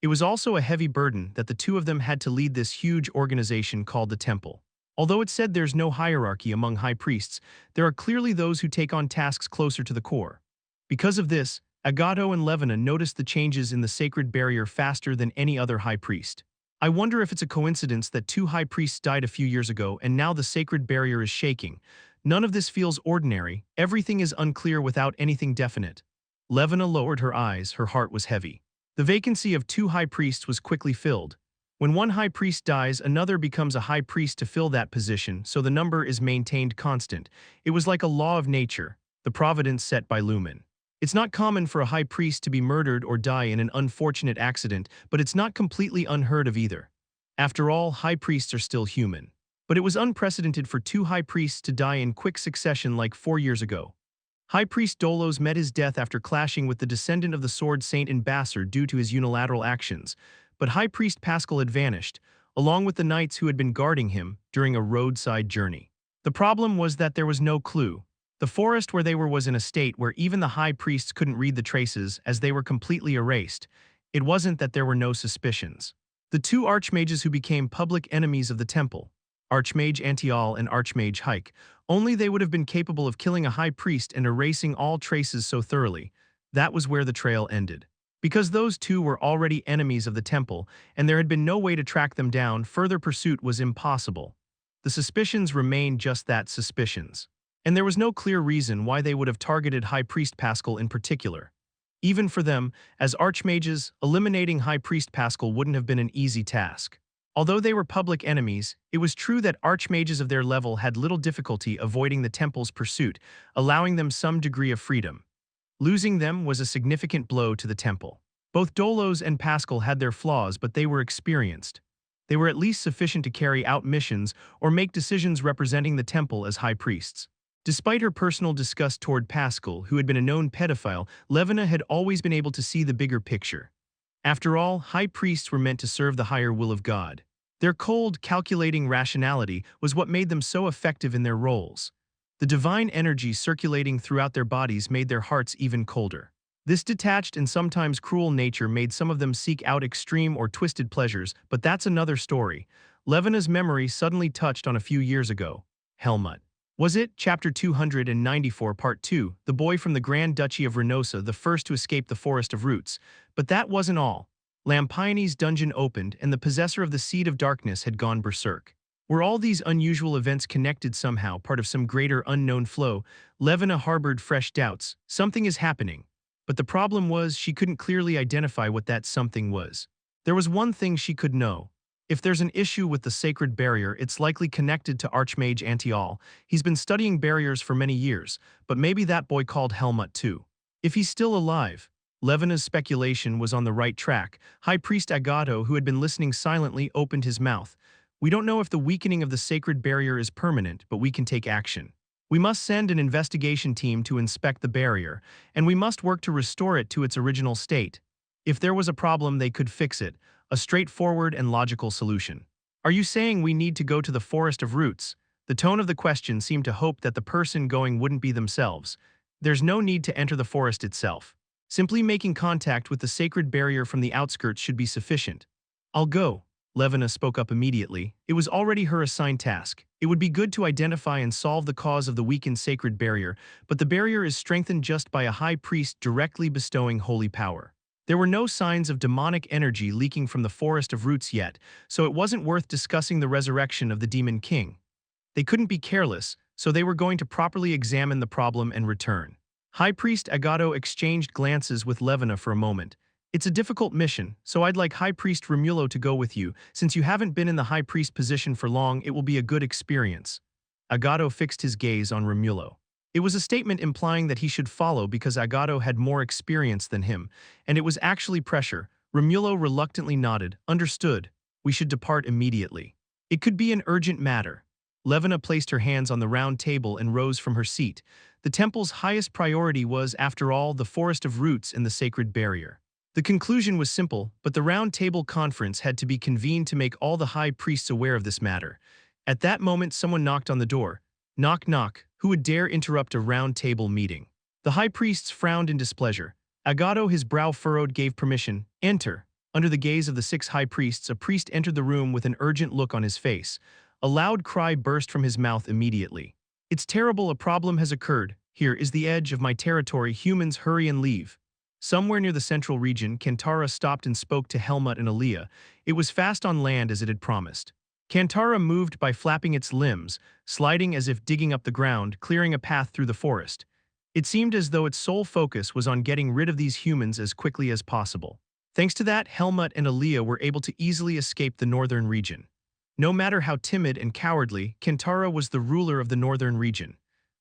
It was also a heavy burden that the two of them had to lead this huge organization called the Temple. Although it said there's no hierarchy among high priests, there are clearly those who take on tasks closer to the core. Because of this, Agato and Levina noticed the changes in the sacred barrier faster than any other high priest. I wonder if it's a coincidence that 2 high priests died a few years ago and now the sacred barrier is shaking. None of this feels ordinary. Everything is unclear without anything definite. Levina lowered her eyes. Her heart was heavy. The vacancy of 2 high priests was quickly filled. When one high priest dies, another becomes a high priest to fill that position, so the number is maintained constant. It was like a law of nature, the providence set by Lumen. It's not common for a high priest to be murdered or die in an unfortunate accident, but it's not completely unheard of either. After all, high priests are still human. But it was unprecedented for 2 high priests to die in quick succession like 4 years ago. High Priest Dolos met his death after clashing with the descendant of the Sword Saint in Bassar due to his unilateral actions. but High Priest Pascal had vanished, along with the knights who had been guarding him during a roadside journey. The problem was that there was no clue. The forest where they were was in a state where even the high priests couldn't read the traces as they were completely erased. It wasn't that there were no suspicions. The two archmages who became public enemies of the temple, Archmage Antial and Archmage Hike, only they would have been capable of killing a high priest and erasing all traces so thoroughly. That was where the trail ended. Because those two were already enemies of the temple, and there had been no way to track them down, further pursuit was impossible. The suspicions remained just that, suspicions. And there was no clear reason why they would have targeted High Priest Pascal in particular. Even for them, as archmages, eliminating High Priest Pascal wouldn't have been an easy task. Although they were public enemies, it was true that archmages of their level had little difficulty avoiding the temple's pursuit, allowing them some degree of freedom. Losing them was a significant blow to the temple. Both Dolos and Pascal had their flaws, but they were experienced. They were at least sufficient to carry out missions or make decisions representing the temple as high priests. Despite her personal disgust toward Pascal, who had been a known pedophile, Levina had always been able to see the bigger picture. After all, high priests were meant to serve the higher will of God. Their cold, calculating rationality was what made them so effective in their roles. The divine energy circulating throughout their bodies made their hearts even colder. This detached and sometimes cruel nature made some of them seek out extreme or twisted pleasures, but that's another story. Levina's memory suddenly touched on a few years ago. Helmut. Was it, Chapter 294, Part 2, the boy from the Grand Duchy of Renosa, the first to escape the Forest of Roots? But that wasn't all. Lampione's dungeon opened, and the possessor of the Seed of Darkness had gone berserk. Were all these unusual events connected somehow, part of some greater unknown flow? Levina harbored fresh doubts. Something is happening. But the problem was she couldn't clearly identify what that something was. There was one thing she could know. If there's an issue with the sacred barrier, it's likely connected to Archmage Antial. He's been studying barriers for many years, but maybe that boy called Helmut too. If he's still alive. Levina's speculation was on the right track. High Priest Agato, who had been listening silently, opened his mouth. We don't know if the weakening of the sacred barrier is permanent, but we can take action. We must send an investigation team to inspect the barrier, and we must work to restore it to its original state. If there was a problem, they could fix it. A straightforward and logical solution. Are you saying we need to go to the Forest of Roots? The tone of the question seemed to hope that the person going wouldn't be themselves. There's no need to enter the forest itself. Simply making contact with the sacred barrier from the outskirts should be sufficient. I'll go. Levina spoke up immediately. It was already her assigned task. It would be good to identify and solve the cause of the weakened sacred barrier, but the barrier is strengthened just by a high priest directly bestowing holy power. There were no signs of demonic energy leaking from the Forest of Roots yet, so it wasn't worth discussing the resurrection of the Demon King. They couldn't be careless, so they were going to properly examine the problem and return. High Priest Agato exchanged glances with Levina for a moment. It's a difficult mission, so I'd like High Priest Romulo to go with you. Since you haven't been in the High Priest position for long, it will be a good experience. Agato fixed his gaze on Romulo. It was a statement implying that he should follow because Agato had more experience than him, and it was actually pressure. Romulo reluctantly nodded. Understood. We should depart immediately. It could be an urgent matter. Levina placed her hands on the round table and rose from her seat. The temple's highest priority was, after all, the Forest of Roots and the sacred barrier. The conclusion was simple, but the Round Table Conference had to be convened to make all the high priests aware of this matter. At that moment, someone knocked on the door. Knock, knock. Who would dare interrupt a round table meeting? The high priests frowned in displeasure. Agato, his brow furrowed, gave permission. Enter. Under the gaze of the 6 high priests, a priest entered the room with an urgent look on his face. A loud cry burst from his mouth immediately. It's terrible, a problem has occurred. Here is the edge of my territory. Humans, hurry and leave. Somewhere near the central region, Kantara stopped and spoke to Helmut and Aliyah. It was fast on land as it had promised. Kantara moved by flapping its limbs, sliding as if digging up the ground, clearing a path through the forest. It seemed as though its sole focus was on getting rid of these humans as quickly as possible. Thanks to that, Helmut and Aliyah were able to easily escape the northern region. No matter how timid and cowardly, Kantara was the ruler of the northern region.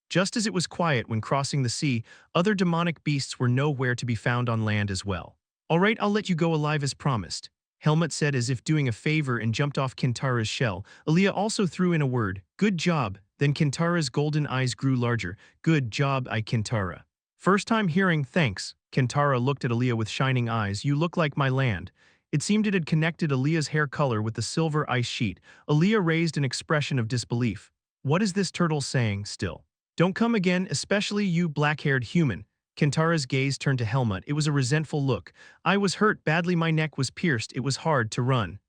Just as it was quiet when crossing the sea, other demonic beasts were nowhere to be found on land as well. All right, I'll let you go alive as promised. Helmut said as if doing a favor and jumped off Kantara's shell. Aliyah also threw in a word. Good job. Then Kantara's golden eyes grew larger. Good job, Kantara. First time hearing thanks. Kantara looked at Aliyah with shining eyes. You look like my land. It seemed it had connected Aaliyah's hair color with the silver ice sheet. Aaliyah raised an expression of disbelief. What is this turtle saying, still? Don't come again, especially you black-haired human. Kentara's gaze turned to Helmut. It was a resentful look. I was hurt badly, my neck was pierced, it was hard to run.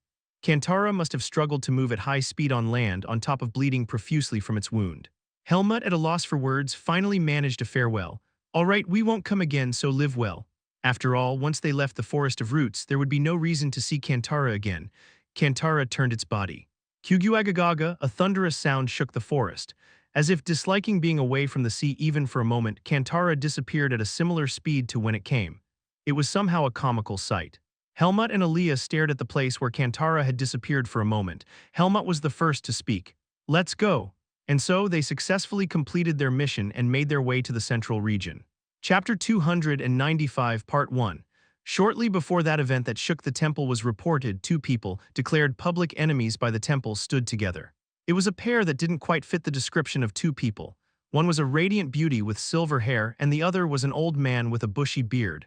Kentara must have struggled to move at high speed on land on top of bleeding profusely from its wound. Helmut, at a loss for words, finally managed a farewell. All right, we won't come again, so live well. After all, once they left the forest of roots, there would be no reason to see Kantara again. Kantara turned its body. Kuguagagaga, a thunderous sound shook the forest. As if disliking being away from the sea even for a moment, Kantara disappeared at a similar speed to when it came. It was somehow a comical sight. Helmut and Aaliyah stared at the place where Kantara had disappeared for a moment. Helmut was the first to speak. Let's go. And so they successfully completed their mission and made their way to the central region. Chapter 295, Part 1. Shortly before that event that shook the temple was reported, two people, declared public enemies by the temple, stood together. It was a pair that didn't quite fit the description of two people. One was a radiant beauty with silver hair, and the other was an old man with a bushy beard.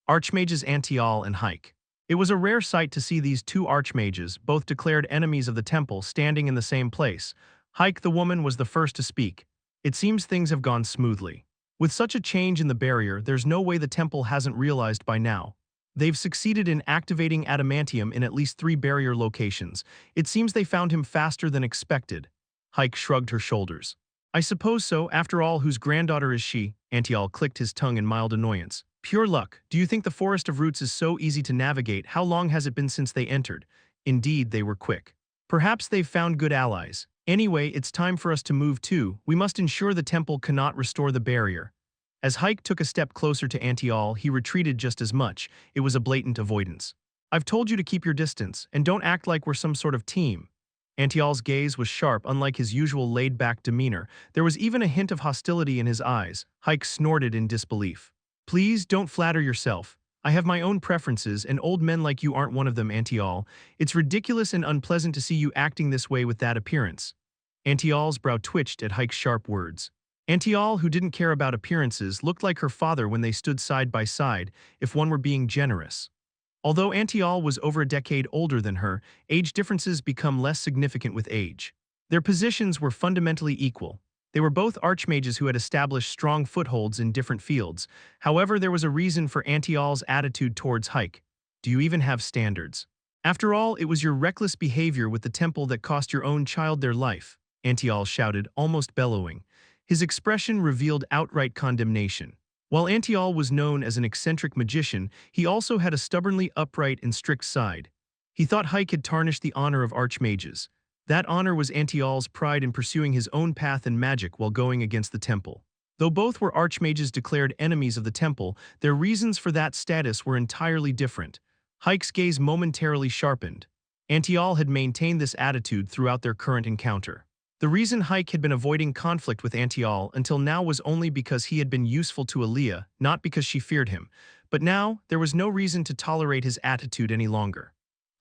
Archmages Antial and Hike. It was a rare sight to see these two archmages, both declared enemies of the temple, standing in the same place. Hike, the woman, was the first to speak. It seems things have gone smoothly. With such a change in the barrier, there's no way the temple hasn't realized by now. They've succeeded in activating adamantium in at least 3 barrier locations. It seems they found him faster than expected. Hike shrugged her shoulders. I suppose so, after all, whose granddaughter is she? Antial clicked his tongue in mild annoyance. Pure luck. Do you think the Forest of Roots is so easy to navigate? How long has it been since they entered? Indeed, they were quick. Perhaps they've found good allies. Anyway, it's time for us to move too. We must ensure the temple cannot restore the barrier. As Hike took a step closer to Antial, he retreated just as much. It was a blatant avoidance. I've told you to keep your distance, and don't act like we're some sort of team. Antial's gaze was sharp, unlike his usual laid-back demeanor. There was even a hint of hostility in his eyes. Hike snorted in disbelief. Please, don't flatter yourself. I have my own preferences, and old men like you aren't one of them, Antial. It's ridiculous and unpleasant to see you acting this way with that appearance. Antial's brow twitched at Hike's sharp words. Antial, who didn't care about appearances, looked like her father when they stood side by side, if one were being generous. Although Antial was over a decade older than her, age differences become less significant with age. Their positions were fundamentally equal. They were both archmages who had established strong footholds in different fields. However, there was a reason for Antial's attitude towards Hike. Do you even have standards? After all, it was your reckless behavior with the temple that cost your own child their life, Antial shouted, almost bellowing. His expression revealed outright condemnation. While Antial was known as an eccentric magician, he also had a stubbornly upright and strict side. He thought Hike had tarnished the honor of archmages. That honor was Antial's pride in pursuing his own path in magic while going against the temple. Though both were archmages declared enemies of the temple, their reasons for that status were entirely different. Hike's gaze momentarily sharpened. Antial had maintained this attitude throughout their current encounter. The reason Hike had been avoiding conflict with Antial until now was only because he had been useful to Aaliyah, not because she feared him. But now, there was no reason to tolerate his attitude any longer.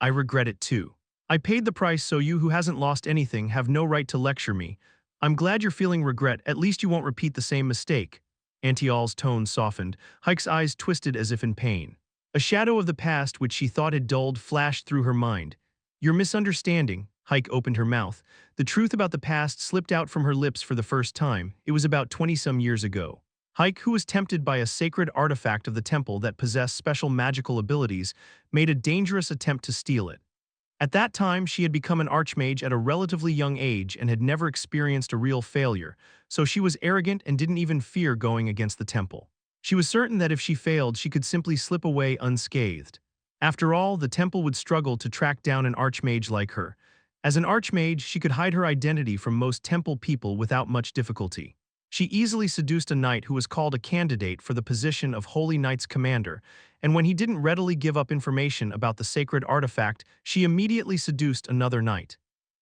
I regret it too. I paid the price, so you who hasn't lost anything have no right to lecture me. I'm glad you're feeling regret, at least you won't repeat the same mistake. Antial's tone softened. Hike's eyes twisted as if in pain. A shadow of the past which she thought had dulled flashed through her mind. Your misunderstanding. Hike opened her mouth. The truth about the past slipped out from her lips for the first time. It was about 20-some years ago. Hike, who was tempted by a sacred artifact of the temple that possessed special magical abilities, made a dangerous attempt to steal it. At that time, she had become an archmage at a relatively young age and had never experienced a real failure, so she was arrogant and didn't even fear going against the temple. She was certain that if she failed, she could simply slip away unscathed. After all, the temple would struggle to track down an archmage like her. As an archmage, she could hide her identity from most temple people without much difficulty. She easily seduced a knight who was called a candidate for the position of Holy Knight's commander, and when he didn't readily give up information about the sacred artifact, she immediately seduced another knight.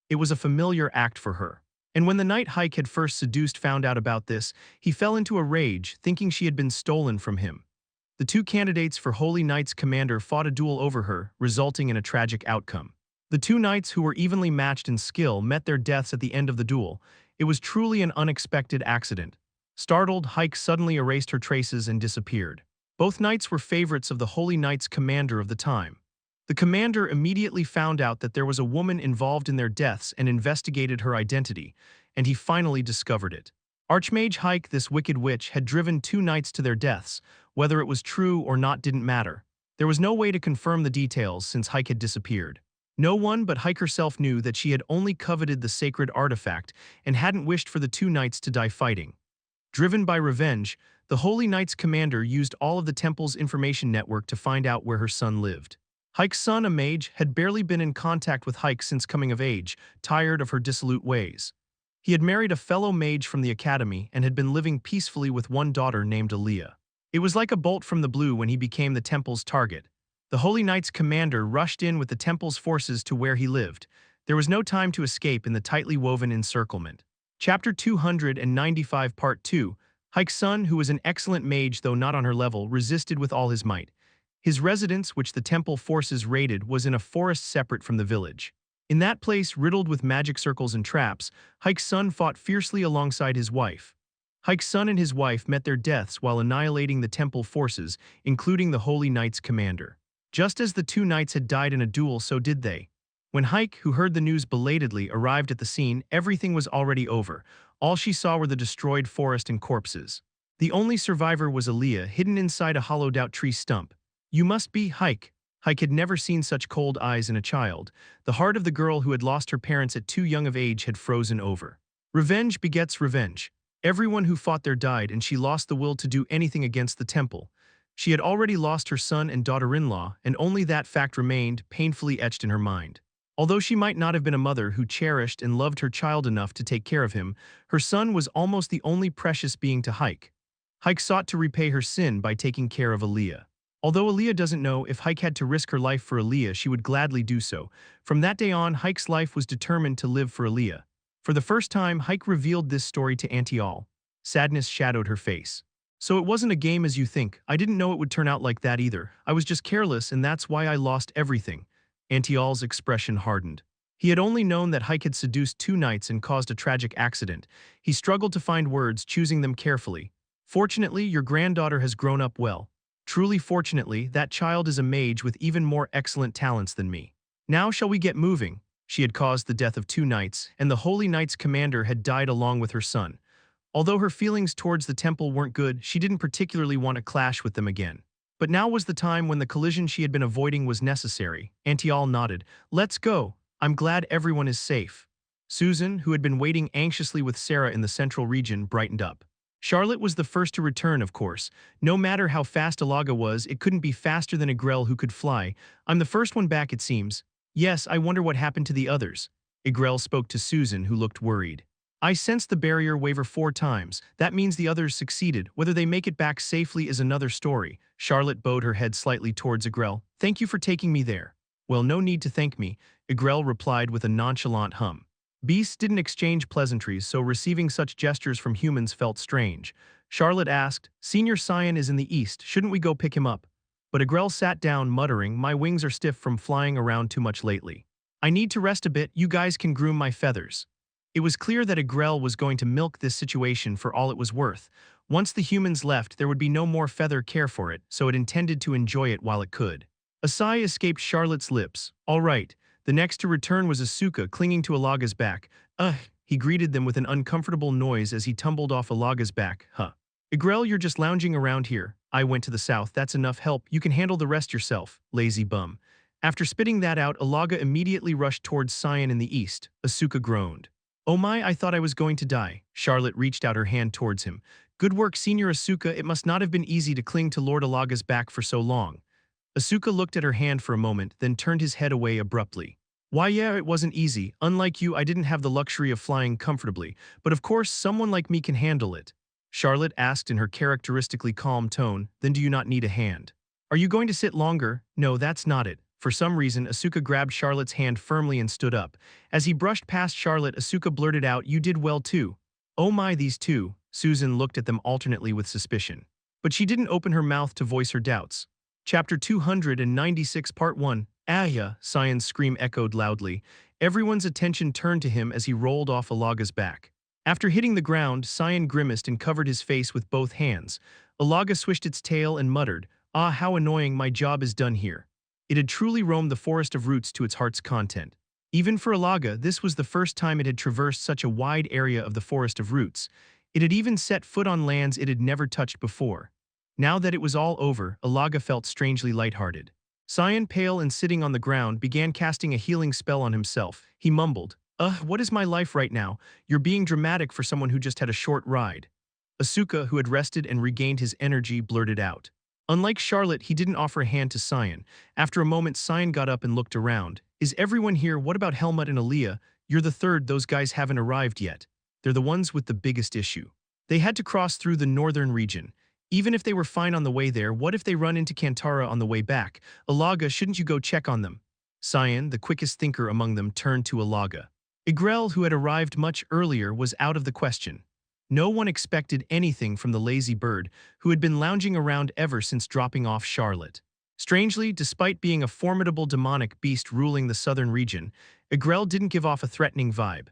It was a familiar act for her. And when the knight Hike had first seduced found out about this, he fell into a rage, thinking she had been stolen from him. The two candidates for Holy Knight's commander fought a duel over her, resulting in a tragic outcome. The two knights, who were evenly matched in skill, met their deaths at the end of the duel. It was truly an unexpected accident. Startled, Hike suddenly erased her traces and disappeared. Both knights were favorites of the Holy Knight's commander of the time. The commander immediately found out that there was a woman involved in their deaths and investigated her identity, and he finally discovered it. Archmage Hike, this wicked witch, had driven 2 knights to their deaths. Whether it was true or not didn't matter. There was no way to confirm the details since Hike had disappeared. No one but Hike herself knew that she had only coveted the sacred artifact and hadn't wished for the 2 knights to die fighting. Driven by revenge, the Holy Knight's commander used all of the temple's information network to find out where her son lived. Hike's son, a mage, had barely been in contact with Hike since coming of age, tired of her dissolute ways. He had married a fellow mage from the academy and had been living peacefully with one daughter named Aaliyah. It was like a bolt from the blue when he became the temple's target. The Holy Knight's commander rushed in with the temple's forces to where he lived. There was no time to escape in the tightly woven encirclement. Chapter 295 Part 2. Hike's son, who was an excellent mage though not on her level, resisted with all his might. His residence, which the temple forces raided, was in a forest separate from the village. In that place, riddled with magic circles and traps, Hike's son fought fiercely alongside his wife. Hike's son and his wife met their deaths while annihilating the temple forces, including the Holy Knight's commander. Just as the 2 knights had died in a duel, so did they. When Hike, who heard the news belatedly, arrived at the scene, everything was already over. All she saw were the destroyed forest and corpses. The only survivor was Aaliyah, hidden inside a hollowed-out tree stump. "You must be Hike." Hike had never seen such cold eyes in a child. The heart of the girl who had lost her parents at too young of age had frozen over. Revenge begets revenge. Everyone who fought there died, and she lost the will to do anything against the temple. She had already lost her son and daughter-in-law, and only that fact remained, painfully etched in her mind. Although she might not have been a mother who cherished and loved her child enough to take care of him, her son was almost the only precious being to Hike. Hike sought to repay her sin by taking care of Aaliyah. Although Aaliyah doesn't know, if Hike had to risk her life for Aaliyah, she would gladly do so. From that day on, Hike's life was determined to live for Aaliyah. For the first time, Hike revealed this story to Auntie All. Sadness shadowed her face. "So it wasn't a game as you think. I didn't know it would turn out like that either. I was just careless, and that's why I lost everything." Auntie All's expression hardened. He had only known that Hike had seduced 2 knights and caused a tragic accident. He struggled to find words, choosing them carefully. "Fortunately, your granddaughter has grown up well. Truly fortunately, that child is a mage with even more excellent talents than me. Now shall we get moving?" She had caused the death of 2 knights, and the Holy Knight's commander had died along with her son. Although her feelings towards the temple weren't good, she didn't particularly want to clash with them again. But now was the time when the collision she had been avoiding was necessary. Auntie All nodded. "Let's go. I'm glad everyone is safe." Susan, who had been waiting anxiously with Sarah in the central region, brightened up. Charlotte was the first to return, of course. No matter how fast Alaga was, it couldn't be faster than Igrel, who could fly. "I'm the first one back, it seems." "Yes, I wonder what happened to the others." Igrel spoke to Susan, who looked worried. "I sensed the barrier waver 4 times. That means the others succeeded. Whether they make it back safely is another story." Charlotte bowed her head slightly towards Igrel. "Thank you for taking me there." "Well, no need to thank me," Igrel replied with a nonchalant hum. Beasts didn't exchange pleasantries, so receiving such gestures from humans felt strange. Charlotte asked, "Senior Scion is in the east. Shouldn't we go pick him up?" But Igrel sat down, muttering, "My wings are stiff from flying around too much lately. I need to rest a bit. You guys can groom my feathers." It was clear that Igrel was going to milk this situation for all it was worth. Once the humans left, there would be no more feather care for it, so it intended to enjoy it while it could. A sigh escaped Charlotte's lips. "All right." The next to return was Asuka, clinging to Alaga's back. "Ugh." He greeted them with an uncomfortable noise as he tumbled off Alaga's back. "Huh. Igrel, you're just lounging around here. I went to the south, that's enough help. You can handle the rest yourself, lazy bum." After spitting that out, Alaga immediately rushed towards Scion in the east. Asuka groaned. "Oh my, I thought I was going to die." Charlotte reached out her hand towards him. "Good work, Senior Asuka. It must not have been easy to cling to Lord Alaga's back for so long." Asuka looked at her hand for a moment, then turned his head away abruptly. "Why yeah, it wasn't easy. Unlike you, I didn't have the luxury of flying comfortably, but of course someone like me can handle it." Charlotte asked in her characteristically calm tone, "Then do you not need a hand? Are you going to sit longer?" "No, that's not it." For some reason, Asuka grabbed Charlotte's hand firmly and stood up. As he brushed past Charlotte, Asuka blurted out, "You did well too." "Oh my, these two." Susan looked at them alternately with suspicion. But she didn't open her mouth to voice her doubts. Chapter 296 Part 1. "Ahya!" Sion's scream echoed loudly. Everyone's attention turned to him as he rolled off Alaga's back. After hitting the ground, Sion grimaced and covered his face with both hands. Alaga swished its tail and muttered, "Ah, how annoying, my job is done here." It had truly roamed the forest of roots to its heart's content. Even for Alaga, this was the first time it had traversed such a wide area of the forest of roots. It had even set foot on lands it had never touched before. Now that it was all over, Alaga felt strangely lighthearted. Cyan, pale and sitting on the ground, began casting a healing spell on himself. He mumbled, what is my life right now? You're being dramatic for someone who just had a short ride." Asuka, who had rested and regained his energy, blurted out. Unlike Charlotte, he didn't offer a hand to Cyan. After a moment, Cyan got up and looked around. "Is everyone here? What about Helmut and Aaliyah? You're the third, those guys haven't arrived yet. They're the ones with the biggest issue. They had to cross through the northern region. Even if they were fine on the way there, what if they run into Kantara on the way back? Alaga, shouldn't you go check on them?" Cyan, the quickest thinker among them, turned to Alaga. Igrel, who had arrived much earlier, was out of the question. No one expected anything from the lazy bird, who had been lounging around ever since dropping off Charlotte. Strangely, despite being a formidable demonic beast ruling the southern region, Igrel didn't give off a threatening vibe.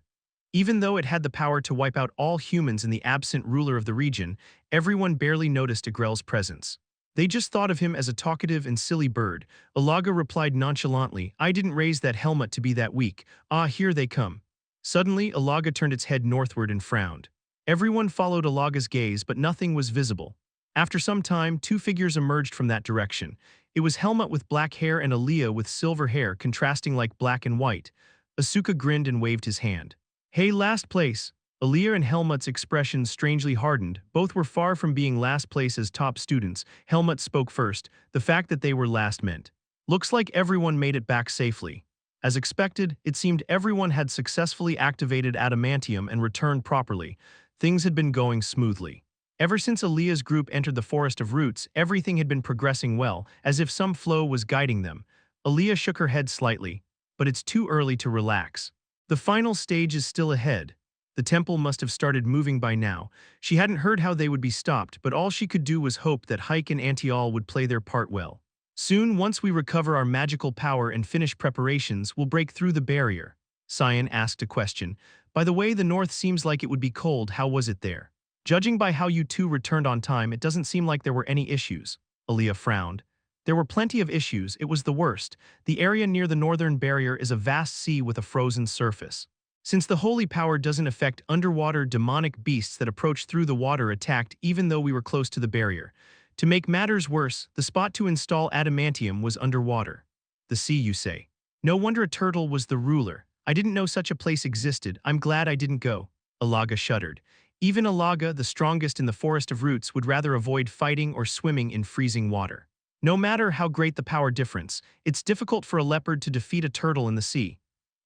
Even though it had the power to wipe out all humans and the absent ruler of the region, everyone barely noticed Igrel's presence. They just thought of him as a talkative and silly bird. Alaga replied nonchalantly, "I didn't raise that helmet to be that weak. Ah, here they come." Suddenly, Alaga turned its head northward and frowned. Everyone followed Alaga's gaze, but nothing was visible. After some time, two figures emerged from that direction. It was Helmut with black hair and Aaliyah with silver hair contrasting like black and white. Asuka grinned and waved his hand. "Hey, last place." Aaliyah and Helmut's expressions strangely hardened. Both were far from being last place as top students. Helmut spoke first. The fact that they were last meant, "Looks like everyone made it back safely." As expected, it seemed everyone had successfully activated adamantium and returned properly. Things had been going smoothly. Ever since Aaliyah's group entered the Forest of Roots, everything had been progressing well, as if some flow was guiding them. Aaliyah shook her head slightly, but it's too early to relax. The final stage is still ahead. The temple must have started moving by now. She hadn't heard how they would be stopped, but all she could do was hope that Hike and Antial would play their part well. "Soon, once we recover our magical power and finish preparations, we'll break through the barrier." Cyan asked a question. "By the way, the north seems like it would be cold. How was it there?" "Judging by how you two returned on time, it doesn't seem like there were any issues." Aaliyah frowned. "There were plenty of issues. It was the worst. The area near the northern barrier is a vast sea with a frozen surface. Since the holy power doesn't affect underwater demonic beasts that approach through the water attacked even though we were close to the barrier. To make matters worse, the spot to install adamantium was underwater." "The sea, you say? No wonder a turtle was the ruler. I didn't know such a place existed. I'm glad I didn't go." Alaga shuddered. Even Alaga, the strongest in the Forest of Roots, would rather avoid fighting or swimming in freezing water. No matter how great the power difference, it's difficult for a leopard to defeat a turtle in the sea.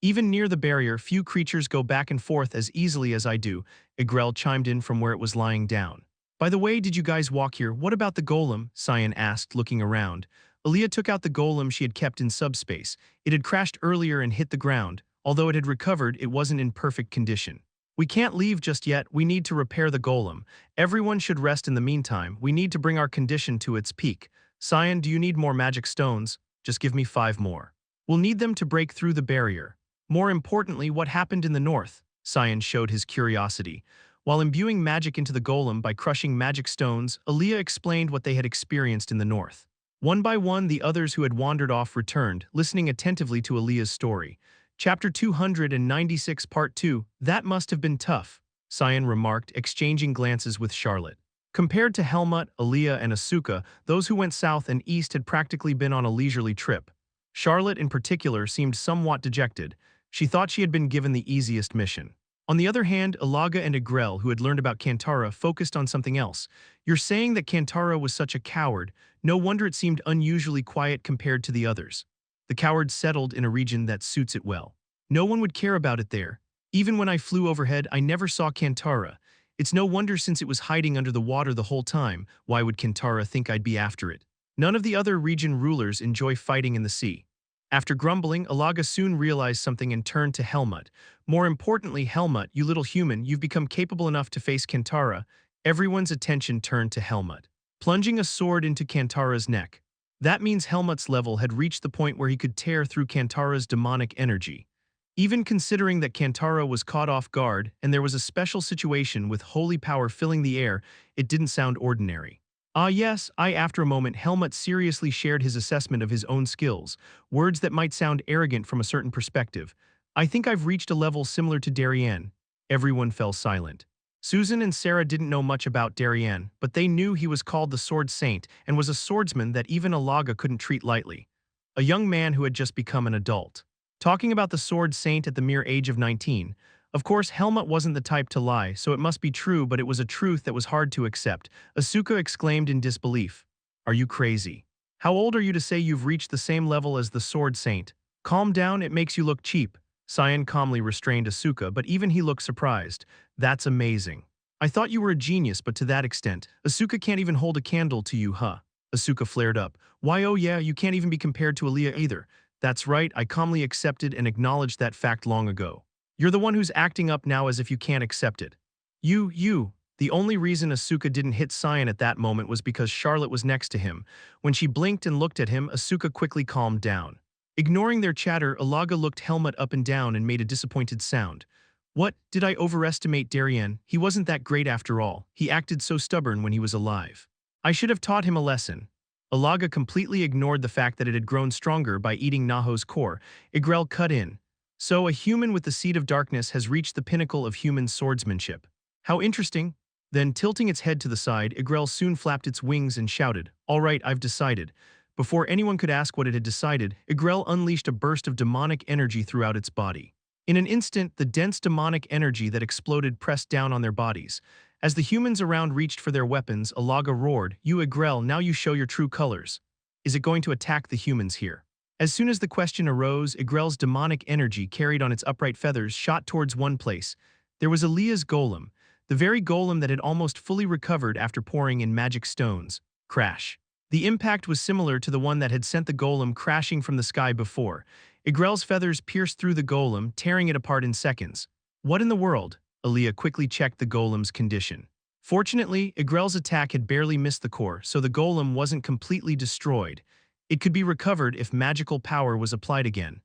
"Even near the barrier, few creatures go back and forth as easily as I do," Igrel chimed in from where it was lying down. "By the way, did you guys walk here? What about the golem?" Cyan asked, looking around. Aaliyah took out the golem she had kept in subspace. It had crashed earlier and hit the ground. Although it had recovered, it wasn't in perfect condition. "We can't leave just yet. We need to repair the golem. Everyone should rest in the meantime. We need to bring our condition to its peak." "Cyan, do you need more magic stones?" "Just give me 5 more. We'll need them to break through the barrier." "More importantly, what happened in the north?" Cyan showed his curiosity. While imbuing magic into the golem by crushing magic stones, Aaliyah explained what they had experienced in the north. One by one, the others who had wandered off returned, listening attentively to Aaliyah's story. Chapter 296 Part 2, "That must have been tough," Cyan remarked, exchanging glances with Charlotte. Compared to Helmut, Aaliyah, and Asuka, those who went south and east had practically been on a leisurely trip. Charlotte, in particular, seemed somewhat dejected. She thought she had been given the easiest mission. On the other hand, Alaga and Igrel, who had learned about Kantara, focused on something else. "You're saying that Kantara was such a coward. No wonder it seemed unusually quiet compared to the others." "The coward settled in a region that suits it well. No one would care about it there. Even when I flew overhead, I never saw Kantara. It's no wonder since it was hiding under the water the whole time. Why would Kantara think I'd be after it? None of the other region rulers enjoy fighting in the sea." After grumbling, Alaga soon realized something and turned to Helmut. "More importantly, Helmut, you little human, you've become capable enough to face Kantara." Everyone's attention turned to Helmut, plunging a sword into Kantara's neck. That means Helmut's level had reached the point where he could tear through Kantara's demonic energy. Even considering that Kantara was caught off guard and there was a special situation with holy power filling the air, it didn't sound ordinary. Ah yes, after a moment Helmut seriously shared his assessment of his own skills, words that might sound arrogant from a certain perspective. I think I've reached a level similar to Darien. Everyone fell silent. Susan and Sarah didn't know much about Darien, but they knew he was called the Sword Saint and was a swordsman that even Alaga couldn't treat lightly. A young man who had just become an adult. Talking about the Sword Saint at the mere age of 19, of course Helmut wasn't the type to lie, so it must be true, but it was a truth that was hard to accept. Asuka exclaimed in disbelief. Are you crazy? How old are you to say you've reached the same level as the Sword Saint? Calm down, it makes you look cheap. Cyan calmly restrained Asuka, but even he looked surprised. That's amazing. I thought you were a genius, but to that extent, Asuka can't even hold a candle to you, huh? Asuka flared up. Why oh yeah, you can't even be compared to Aaliyah either. That's right, I calmly accepted and acknowledged that fact long ago. You're the one who's acting up now as if you can't accept it. You. The only reason Asuka didn't hit Cyan at that moment was because Charlotte was next to him. When she blinked and looked at him, Asuka quickly calmed down. Ignoring their chatter, Alaga looked Helmut up and down and made a disappointed sound. What, did I overestimate Darien? He wasn't that great after all. He acted so stubborn when he was alive. I should have taught him a lesson. Alaga completely ignored the fact that it had grown stronger by eating Naho's core. Igrel cut in. So a human with the seed of darkness has reached the pinnacle of human swordsmanship. How interesting. Then, tilting its head to the side, Igrel soon flapped its wings and shouted, All right, I've decided. Before anyone could ask what it had decided, Igrel unleashed a burst of demonic energy throughout its body. In an instant, the dense demonic energy that exploded pressed down on their bodies. As the humans around reached for their weapons, Alaga roared, You Igrel, now you show your true colors. Is it going to attack the humans here? As soon as the question arose, Igrel's demonic energy carried on its upright feathers shot towards one place. There was Aaliyah's golem, the very golem that had almost fully recovered after pouring in magic stones. Crash. The impact was similar to the one that had sent the golem crashing from the sky before. Igrel's feathers pierced through the golem, tearing it apart in seconds. What in the world? Aaliyah quickly checked the golem's condition. Fortunately, Igrel's attack had barely missed the core, so the golem wasn't completely destroyed. It could be recovered if magical power was applied again.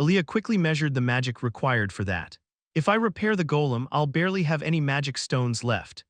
Aaliyah quickly measured the magic required for that. If I repair the golem, I'll barely have any magic stones left.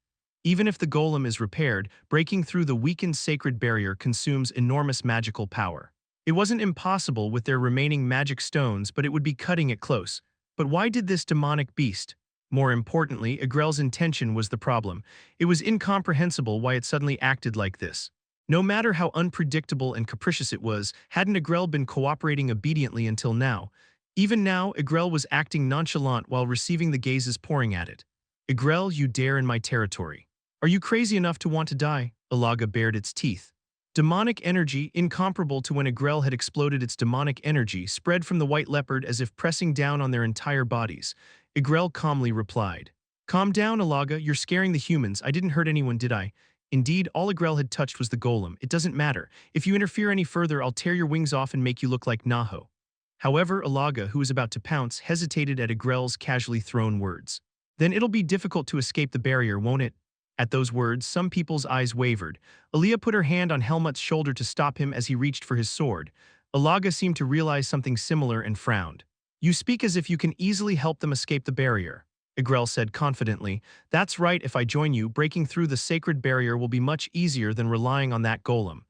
Even if the golem is repaired, breaking through the weakened sacred barrier consumes enormous magical power. It wasn't impossible with their remaining magic stones, but it would be cutting it close. But why did this demonic beast? More importantly, Igrel's intention was the problem. It was incomprehensible why it suddenly acted like this. No matter how unpredictable and capricious it was, hadn't Igrel been cooperating obediently until now? Even now, Igrel was acting nonchalant while receiving the gazes pouring at it. Igrel, you dare in my territory. Are you crazy enough to want to die? Alaga bared its teeth. Demonic energy, incomparable to when Igrel had exploded its demonic energy, spread from the white leopard as if pressing down on their entire bodies. Igrel calmly replied. Calm down, Alaga, you're scaring the humans. I didn't hurt anyone, did I? Indeed, all Igrel had touched was the golem. It doesn't matter. If you interfere any further, I'll tear your wings off and make you look like Naho. However, Alaga, who was about to pounce, hesitated at Igrel's casually thrown words. Then it'll be difficult to escape the barrier, won't it? At those words, some people's eyes wavered. Aaliyah put her hand on Helmut's shoulder to stop him as he reached for his sword. Alaga seemed to realize something similar and frowned. You speak as if you can easily help them escape the barrier. Igrel said confidently, That's right, if I join you, breaking through the sacred barrier will be much easier than relying on that golem.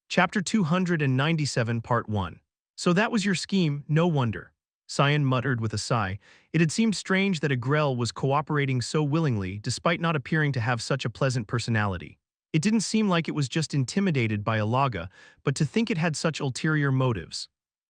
Chapter 297 Part 1. So that was your scheme, no wonder. Cyan muttered with a sigh. It had seemed strange that Igrel was cooperating so willingly despite not appearing to have such a pleasant personality. It didn't seem like it was just intimidated by Alaga, but to think it had such ulterior motives.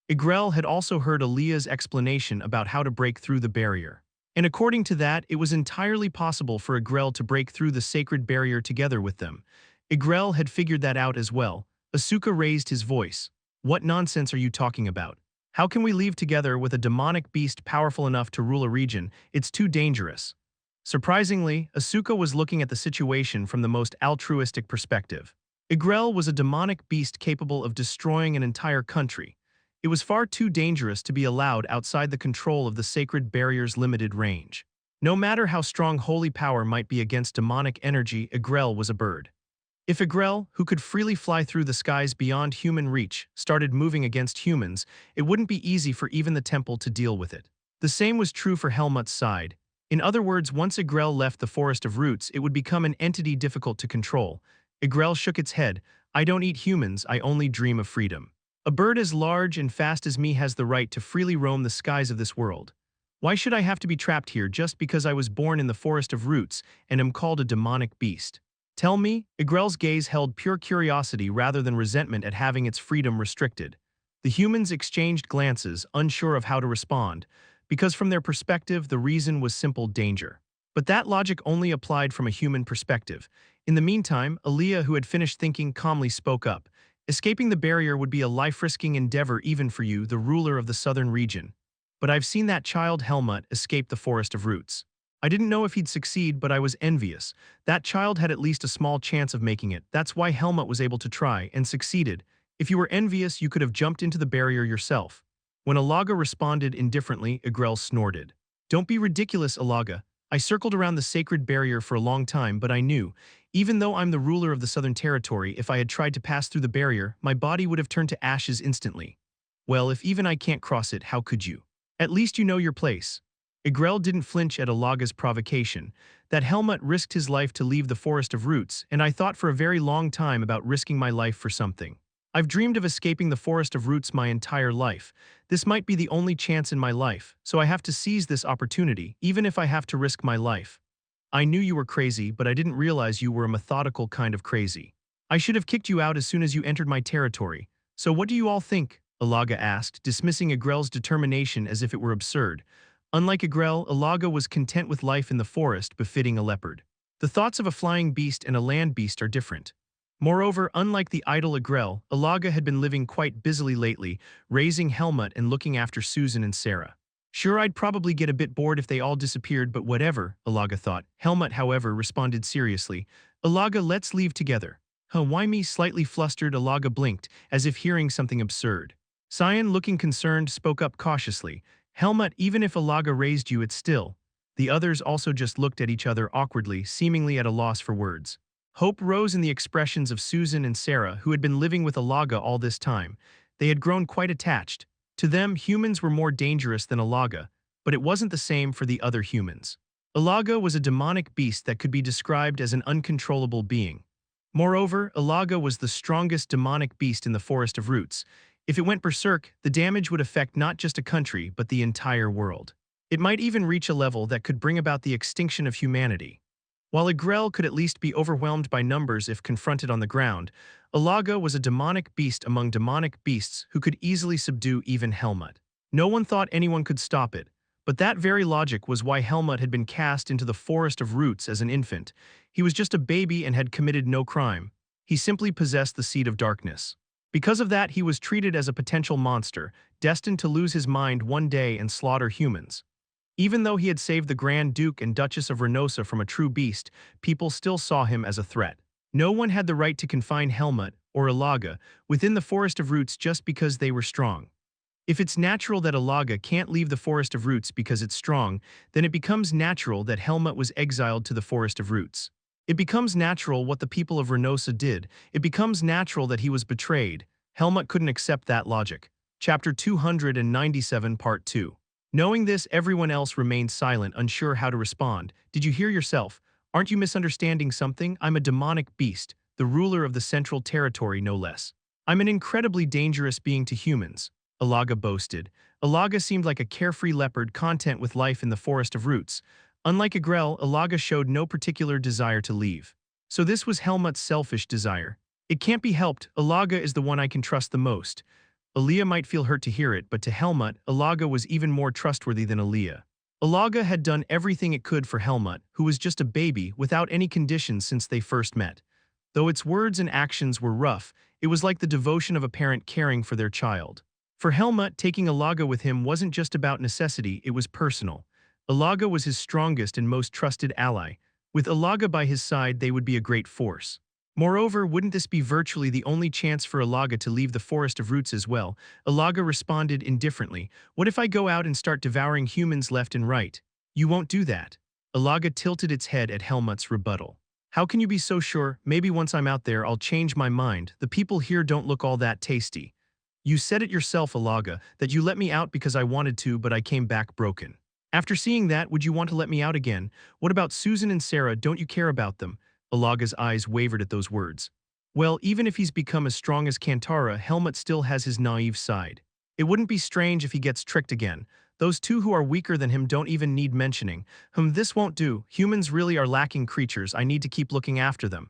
Igrel had also heard Aaliyah's explanation about how to break through the barrier. And according to that, it was entirely possible for Igrel to break through the sacred barrier together with them. Igrel had figured that out as well. Asuka raised his voice. What nonsense are you talking about? How can we leave together with a demonic beast powerful enough to rule a region? It's too dangerous. Surprisingly, Asuka was looking at the situation from the most altruistic perspective. Igrel was a demonic beast capable of destroying an entire country. It was far too dangerous to be allowed outside the control of the sacred barrier's limited range. No matter how strong holy power might be against demonic energy, Igrel was a bird. If Igrel, who could freely fly through the skies beyond human reach, started moving against humans, it wouldn't be easy for even the temple to deal with it. The same was true for Helmut's side. In other words, once Igrel left the Forest of Roots, it would become an entity difficult to control. Igrel shook its head. I don't eat humans, I only dream of freedom. A bird as large and fast as me has the right to freely roam the skies of this world. Why should I have to be trapped here just because I was born in the forest of roots and am called a demonic beast? Tell me, Igrel's gaze held pure curiosity rather than resentment at having its freedom restricted. The humans exchanged glances, unsure of how to respond, because from their perspective the reason was simple danger. But that logic only applied from a human perspective. In the meantime, Aaliyah, who had finished thinking, calmly spoke up. Escaping the barrier would be a life-risking endeavor even for you, the ruler of the southern region. But I've seen that child Helmut escape the forest of roots. I didn't know if he'd succeed, but I was envious. That child had at least a small chance of making it. That's why Helmut was able to try, and succeeded. If you were envious, you could have jumped into the barrier yourself. When Alaga responded indifferently, Igrel snorted. Don't be ridiculous, Alaga. I circled around the sacred barrier for a long time, but I knew, even though I'm the ruler of the Southern Territory, if I had tried to pass through the barrier, my body would have turned to ashes instantly. Well, if even I can't cross it, how could you? At least you know your place. Igrel didn't flinch at Alaga's provocation. That Helmut risked his life to leave the forest of roots, and I thought for a very long time about risking my life for something. I've dreamed of escaping the forest of roots my entire life. This might be the only chance in my life, so I have to seize this opportunity, even if I have to risk my life. I knew you were crazy, but I didn't realize you were a methodical kind of crazy. I should have kicked you out as soon as you entered my territory. So what do you all think? Alaga asked, dismissing Igrel's determination as if it were absurd. Unlike Igrel, Alaga was content with life in the forest, befitting a leopard. The thoughts of a flying beast and a land beast are different. Moreover, unlike the idle Igrel, Alaga had been living quite busily lately, raising Helmut and looking after Susan and Sarah. Sure, I'd probably get a bit bored if they all disappeared, but whatever, Alaga thought. Helmut, however, responded seriously. Alaga, let's leave together. Huh, why me? Slightly flustered, Alaga blinked, as if hearing something absurd. Cyan, looking concerned, spoke up cautiously. Helmut, even if Alaga raised you, it's still. The others also just looked at each other awkwardly, seemingly at a loss for words. Hope rose in the expressions of Susan and Sarah, who had been living with Alaga all this time. They had grown quite attached. To them, humans were more dangerous than Alaga, but it wasn't the same for the other humans. Alaga was a demonic beast that could be described as an uncontrollable being. Moreover, Alaga was the strongest demonic beast in the Forest of Roots. If it went berserk, the damage would affect not just a country, but the entire world. It might even reach a level that could bring about the extinction of humanity. While Igrel could at least be overwhelmed by numbers if confronted on the ground, Alaga was a demonic beast among demonic beasts who could easily subdue even Helmut. No one thought anyone could stop it, but that very logic was why Helmut had been cast into the Forest of Roots as an infant. He was just a baby and had committed no crime. He simply possessed the seed of darkness. Because of that, he was treated as a potential monster, destined to lose his mind one day and slaughter humans. Even though he had saved the Grand Duke and Duchess of Renosa from a true beast, people still saw him as a threat. No one had the right to confine Helmut, or Alaga, within the Forest of Roots just because they were strong. If it's natural that Alaga can't leave the Forest of Roots because it's strong, then it becomes natural that Helmut was exiled to the Forest of Roots. It becomes natural what the people of Renosa did. It becomes natural that he was betrayed. Helmut couldn't accept that logic. Chapter 297, Part 2. Knowing this, everyone else remained silent, unsure how to respond. Did you hear yourself? Aren't you misunderstanding something? I'm a demonic beast, the ruler of the Central Territory, no less. I'm an incredibly dangerous being to humans, Alaga boasted. Alaga seemed like a carefree leopard content with life in the Forest of Roots. Unlike Igrel, Alaga showed no particular desire to leave. So this was Helmut's selfish desire. It can't be helped, Alaga is the one I can trust the most. Aaliyah might feel hurt to hear it, but to Helmut, Alaga was even more trustworthy than Aaliyah. Alaga had done everything it could for Helmut, who was just a baby, without any conditions since they first met. Though its words and actions were rough, it was like the devotion of a parent caring for their child. For Helmut, taking Alaga with him wasn't just about necessity, it was personal. Alaga was his strongest and most trusted ally. With Alaga by his side, they would be a great force. Moreover, wouldn't this be virtually the only chance for Alaga to leave the Forest of Roots as well? Alaga responded indifferently. What if I go out and start devouring humans left and right? You won't do that. Alaga tilted its head at Helmut's rebuttal. How can you be so sure? Maybe once I'm out there, I'll change my mind. The people here don't look all that tasty. You said it yourself, Alaga, that you let me out because I wanted to, but I came back broken. After seeing that, would you want to let me out again? What about Susan and Sarah? Don't you care about them? Alaga's eyes wavered at those words. Well, even if he's become as strong as Kantara, Helmut still has his naive side. It wouldn't be strange if he gets tricked again. Those two who are weaker than him don't even need mentioning. This won't do. Humans really are lacking creatures. I need to keep looking after them.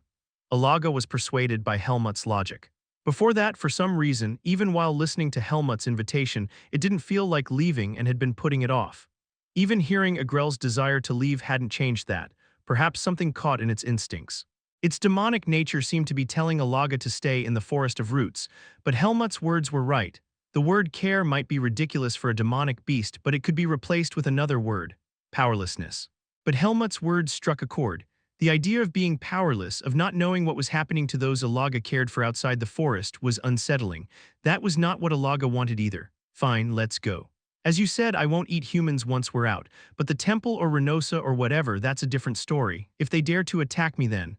Alaga was persuaded by Helmut's logic. Before that, for some reason, even while listening to Helmut's invitation, it didn't feel like leaving and had been putting it off. Even hearing Agrel's desire to leave hadn't changed that. Perhaps something caught in its instincts. Its demonic nature seemed to be telling Alaga to stay in the Forest of Roots, but Helmut's words were right. The word care might be ridiculous for a demonic beast, but it could be replaced with another word: powerlessness. But Helmut's words struck a chord. The idea of being powerless, of not knowing what was happening to those Alaga cared for outside the forest, was unsettling. That was not what Alaga wanted either. Fine, let's go. As you said, I won't eat humans once we're out, but the temple or Renosa or whatever, that's a different story. If they dare to attack me then.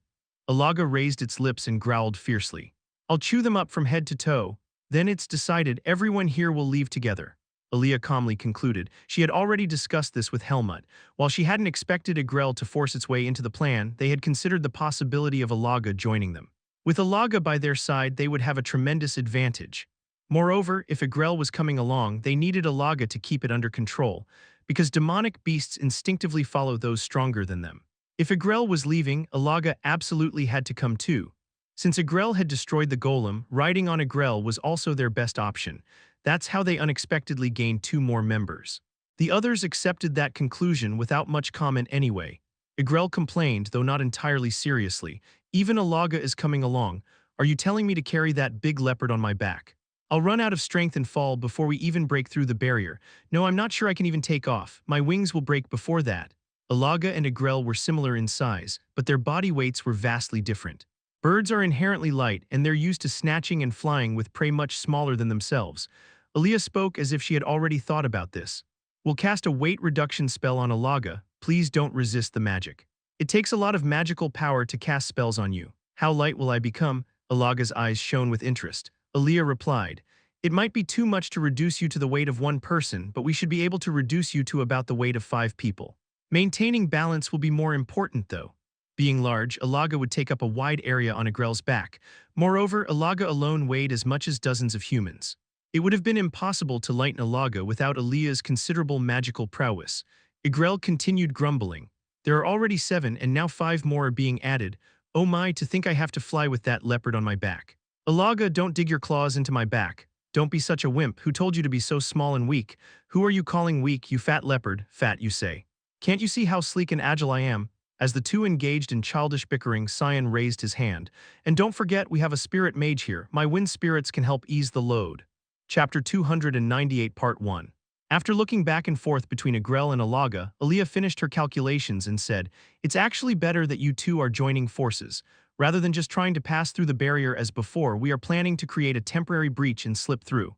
Alaga raised its lips and growled fiercely. I'll chew them up from head to toe. Then it's decided, everyone here will leave together. Aaliyah calmly concluded. She had already discussed this with Helmut. While she hadn't expected Agrel to force its way into the plan, they had considered the possibility of Alaga joining them. With Alaga by their side, they would have a tremendous advantage. Moreover, if Agrel was coming along, they needed Alaga to keep it under control, because demonic beasts instinctively follow those stronger than them. If Agrel was leaving, Alaga absolutely had to come too. Since Agrel had destroyed the golem, riding on Agrel was also their best option. That's how they unexpectedly gained 2 more members. The others accepted that conclusion without much comment anyway. Agrel complained, though not entirely seriously. Even Alaga is coming along. Are you telling me to carry that big leopard on my back? I'll run out of strength and fall before we even break through the barrier. No, I'm not sure I can even take off. My wings will break before that. Alaga and Agrel were similar in size, but their body weights were vastly different. Birds are inherently light, and they're used to snatching and flying with prey much smaller than themselves. Aaliyah spoke as if she had already thought about this. We'll cast a weight reduction spell on Alaga. Please don't resist the magic. It takes a lot of magical power to cast spells on you. How light will I become? Alaga's eyes shone with interest. Aaliyah replied, it might be too much to reduce you to the weight of 1 person, but we should be able to reduce you to about the weight of 5 people. Maintaining balance will be more important though. Being large, Alaga would take up a wide area on Agrel's back. Moreover, Alaga alone weighed as much as dozens of humans. It would have been impossible to lighten Alaga without Aaliyah's considerable magical prowess. Agrel continued grumbling. There are already 7 and now 5 more are being added. Oh my, to think I have to fly with that leopard on my back. Alaga, don't dig your claws into my back. Don't be such a wimp. Who told you to be so small and weak? Who are you calling weak, you fat leopard? Fat, you say. Can't you see how sleek and agile I am? As the two engaged in childish bickering, Cyan raised his hand. And don't forget, we have a spirit mage here. My wind spirits can help ease the load. Chapter 298 Part 1. After looking back and forth between Agrel and Alaga, Aaliyah finished her calculations and said, it's actually better that you two are joining forces. Rather than just trying to pass through the barrier as before, we are planning to create a temporary breach and slip through.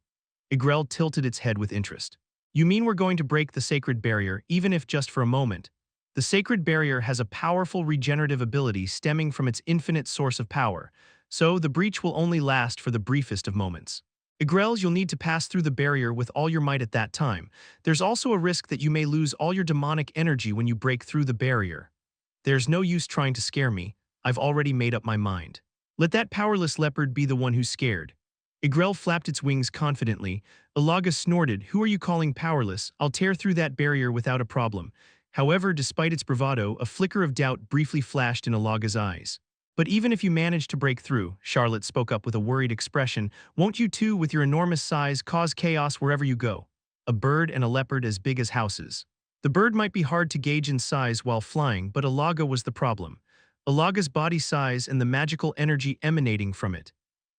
Agrel tilted its head with interest. You mean we're going to break the sacred barrier, even if just for a moment? The sacred barrier has a powerful regenerative ability stemming from its infinite source of power, so the breach will only last for the briefest of moments. Agrel, you'll need to pass through the barrier with all your might at that time. There's also a risk that you may lose all your demonic energy when you break through the barrier. There's no use trying to scare me. I've already made up my mind. Let that powerless leopard be the one who's scared. Agrel flapped its wings confidently. Alaga snorted, who are you calling powerless? I'll tear through that barrier without a problem. However, despite its bravado, a flicker of doubt briefly flashed in Alaga's eyes. But even if you manage to break through, Charlotte spoke up with a worried expression, won't you two, with your enormous size, cause chaos wherever you go? A bird and a leopard as big as houses. The bird might be hard to gauge in size while flying, but Alaga was the problem. Alaga's body size and the magical energy emanating from it.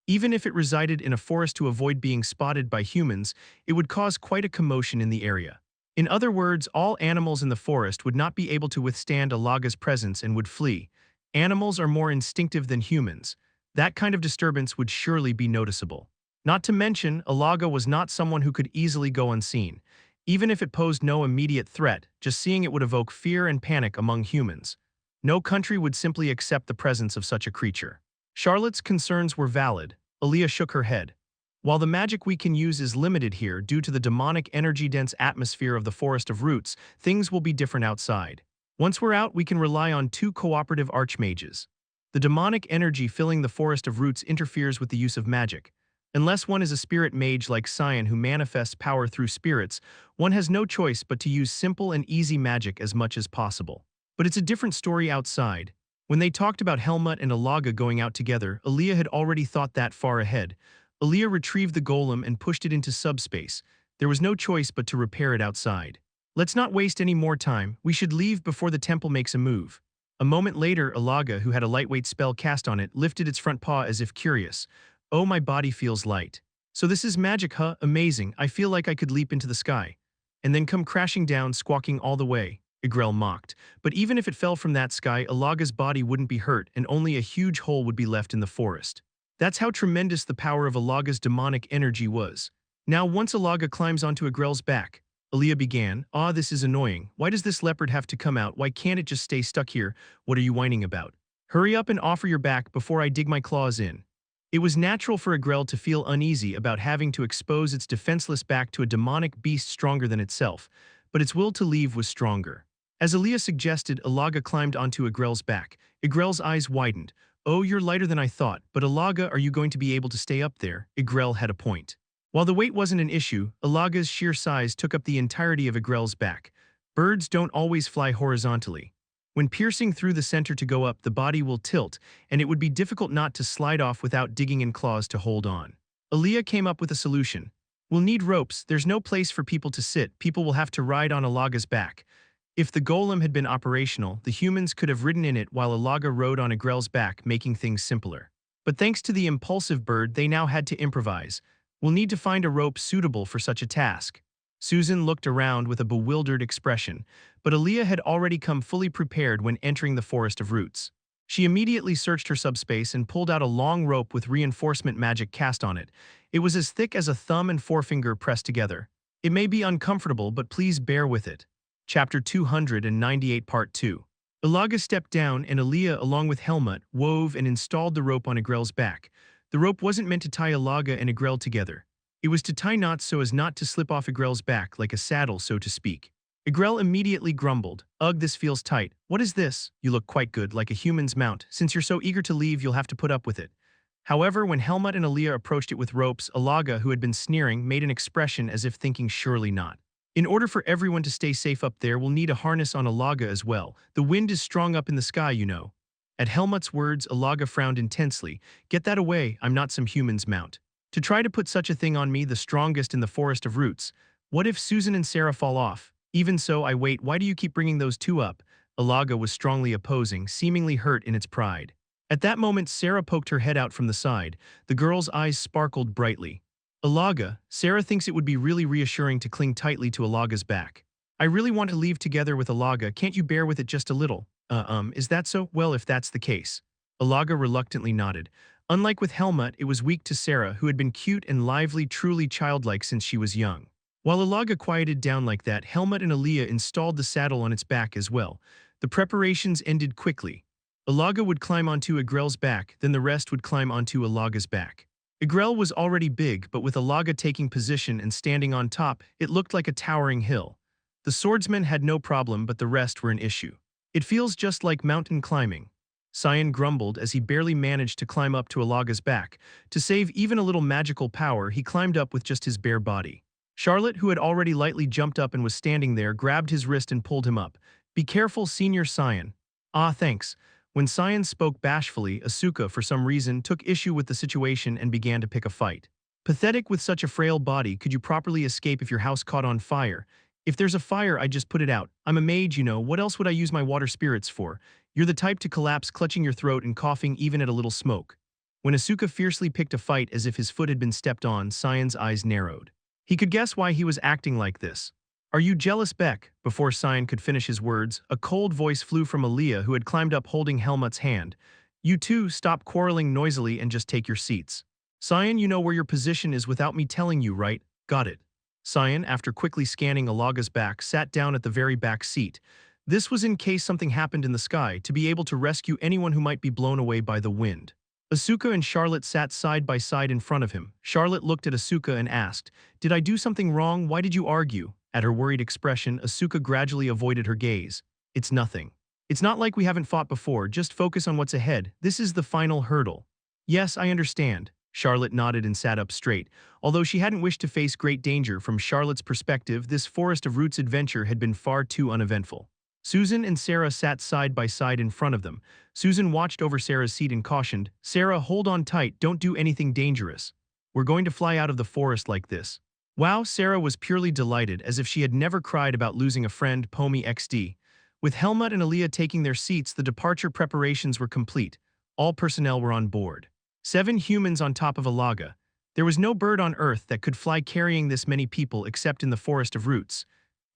Even if it resided in a forest to avoid being spotted by humans, it would cause quite a commotion in the area. In other words, all animals in the forest would not be able to withstand Alaga's presence and would flee. Animals are more instinctive than humans. That kind of disturbance would surely be noticeable. Not to mention, Alaga was not someone who could easily go unseen. Even if it posed no immediate threat, just seeing it would evoke fear and panic among humans. No country would simply accept the presence of such a creature. Charlotte's concerns were valid. Aaliyah shook her head. While the magic we can use is limited here due to the demonic energy-dense atmosphere of the Forest of Roots, things will be different outside. Once we're out, we can rely on 2 cooperative archmages. The demonic energy filling the forest of roots interferes with the use of magic. Unless one is a spirit mage like Cyan who manifests power through spirits, one has no choice but to use simple and easy magic as much as possible. But it's a different story outside. When they talked about Helmut and Alaga going out together, Aaliyah had already thought that far ahead. Aaliyah retrieved the golem and pushed it into subspace. There was no choice but to repair it outside. Let's not waste any more time, we should leave before the temple makes a move. A moment later, Alaga, who had a lightweight spell cast on it, lifted its front paw as if curious. Oh, my body feels light. So this is magic, huh? Amazing, I feel like I could leap into the sky. And then come crashing down, squawking all the way, Igrel mocked. But even if it fell from that sky, Alaga's body wouldn't be hurt and only a huge hole would be left in the forest. That's how tremendous the power of Alaga's demonic energy was. Now once Alaga climbs onto Igrel's back, Aaliyah began, "Ah, this is annoying. Why does this leopard have to come out? Why can't it just stay stuck here? What are you whining about? Hurry up and offer your back before I dig my claws in." It was natural for Igrel to feel uneasy about having to expose its defenseless back to a demonic beast stronger than itself, but its will to leave was stronger. As Aaliyah suggested, Alaga climbed onto Igrel's back. Igrel's eyes widened. "Oh, you're lighter than I thought, but Alaga, are you going to be able to stay up there?" Igrel had a point. While the weight wasn't an issue, Alaga's sheer size took up the entirety of Igrel's back. Birds don't always fly horizontally. When piercing through the center to go up, the body will tilt, and it would be difficult not to slide off without digging in claws to hold on. Aaliyah came up with a solution. "We'll need ropes, there's no place for people to sit, people will have to ride on Alaga's back." If the golem had been operational, the humans could have ridden in it while Alaga rode on Igrel's back, making things simpler. But thanks to the impulsive bird, they now had to improvise. "We'll need to find a rope suitable for such a task." Susan looked around with a bewildered expression, but Aaliyah had already come fully prepared when entering the forest of roots. She immediately searched her subspace and pulled out a long rope with reinforcement magic cast on it. It was as thick as a thumb and forefinger pressed together. It may be uncomfortable, but please bear with it. Chapter 298 Part 2. Ilaga stepped down and Aaliyah, along with Helmut, wove and installed the rope on Igrel's back. The rope wasn't meant to tie Ilaga and Igrel together. It was to tie knots so as not to slip off Igrel's back like a saddle, so to speak. Igrel immediately grumbled, "Ugh, this feels tight. What is this? You look quite good, like a human's mount. Since you're so eager to leave, you'll have to put up with it." However, when Helmut and Aaliyah approached it with ropes, Ilaga, who had been sneering, made an expression as if thinking surely not. "In order for everyone to stay safe up there, we'll need a harness on Ilaga as well. The wind is strong up in the sky, you know." At Helmut's words, Ilaga frowned intensely. "Get that away, I'm not some human's mount. To try to put such a thing on me, the strongest in the forest of roots. What if Susan and Sarah fall off? Even so, I wait, why do you keep bringing those two up?" Ilaga was strongly opposing, seemingly hurt in its pride. At that moment, Sarah poked her head out from the side. The girl's eyes sparkled brightly. "Ilaga, Sarah thinks it would be really reassuring to cling tightly to Ilaga's back. I really want to leave together with Ilaga, can't you bear with it just a little?" Is that so? Well, if that's the case." Ilaga reluctantly nodded. Unlike with Helmut, it was weak to Sarah, who had been cute and lively, truly childlike since she was young. While Ilaga quieted down like that, Helmut and Aaliyah installed the saddle on its back as well. The preparations ended quickly. Ilaga would climb onto Igrel's back, then the rest would climb onto Ilaga's back. Igrel was already big, but with Ilaga taking position and standing on top, it looked like a towering hill. The swordsmen had no problem, but the rest were an issue. "It feels just like mountain climbing." Cyan grumbled as he barely managed to climb up to Ilaga's back. To save even a little magical power, he climbed up with just his bare body. Charlotte, who had already lightly jumped up and was standing there, grabbed his wrist and pulled him up. "Be careful, Senior Cyan." "Ah, thanks." When Cyan spoke bashfully, Asuka, for some reason, took issue with the situation and began to pick a fight. "Pathetic with such a frail body, could you properly escape if your house caught on fire? If there's a fire, I just put it out. I'm a mage, you know, what else would I use my water spirits for? You're the type to collapse, clutching your throat and coughing even at a little smoke." When Asuka fiercely picked a fight as if his foot had been stepped on, Cyan's eyes narrowed. He could guess why he was acting like this. "Are you jealous, Beck?" Before Cyan could finish his words, a cold voice flew from Aaliyah, who had climbed up holding Helmut's hand. "You two, stop quarreling noisily and just take your seats. Cyan, you know where your position is without me telling you, right? Got it." Cyan, after quickly scanning Ilaga's back, sat down at the very back seat. This was in case something happened in the sky, to be able to rescue anyone who might be blown away by the wind. Asuka and Charlotte sat side by side in front of him. Charlotte looked at Asuka and asked, "Did I do something wrong? Why did you argue?" At her worried expression, Asuka gradually avoided her gaze. "It's nothing." It's not like we haven't fought before, just focus on what's ahead. This is the final hurdle. Yes, I understand. Charlotte nodded and sat up straight. Although she hadn't wished to face great danger, from Charlotte's perspective, this Forest of Roots adventure had been far too uneventful. Susan and Sarah sat side by side in front of them. Susan watched over Sarah's seat and cautioned, "Sarah, hold on tight, don't do anything dangerous. We're going to fly out of the forest like this." Wow, Sarah was purely delighted, as if she had never cried about losing a friend, Pomi XD. With Helmut and Aaliyah taking their seats, the departure preparations were complete. All personnel were on board. 7 humans on top of Alaga. There was no bird on Earth that could fly carrying this many people except in the Forest of Roots.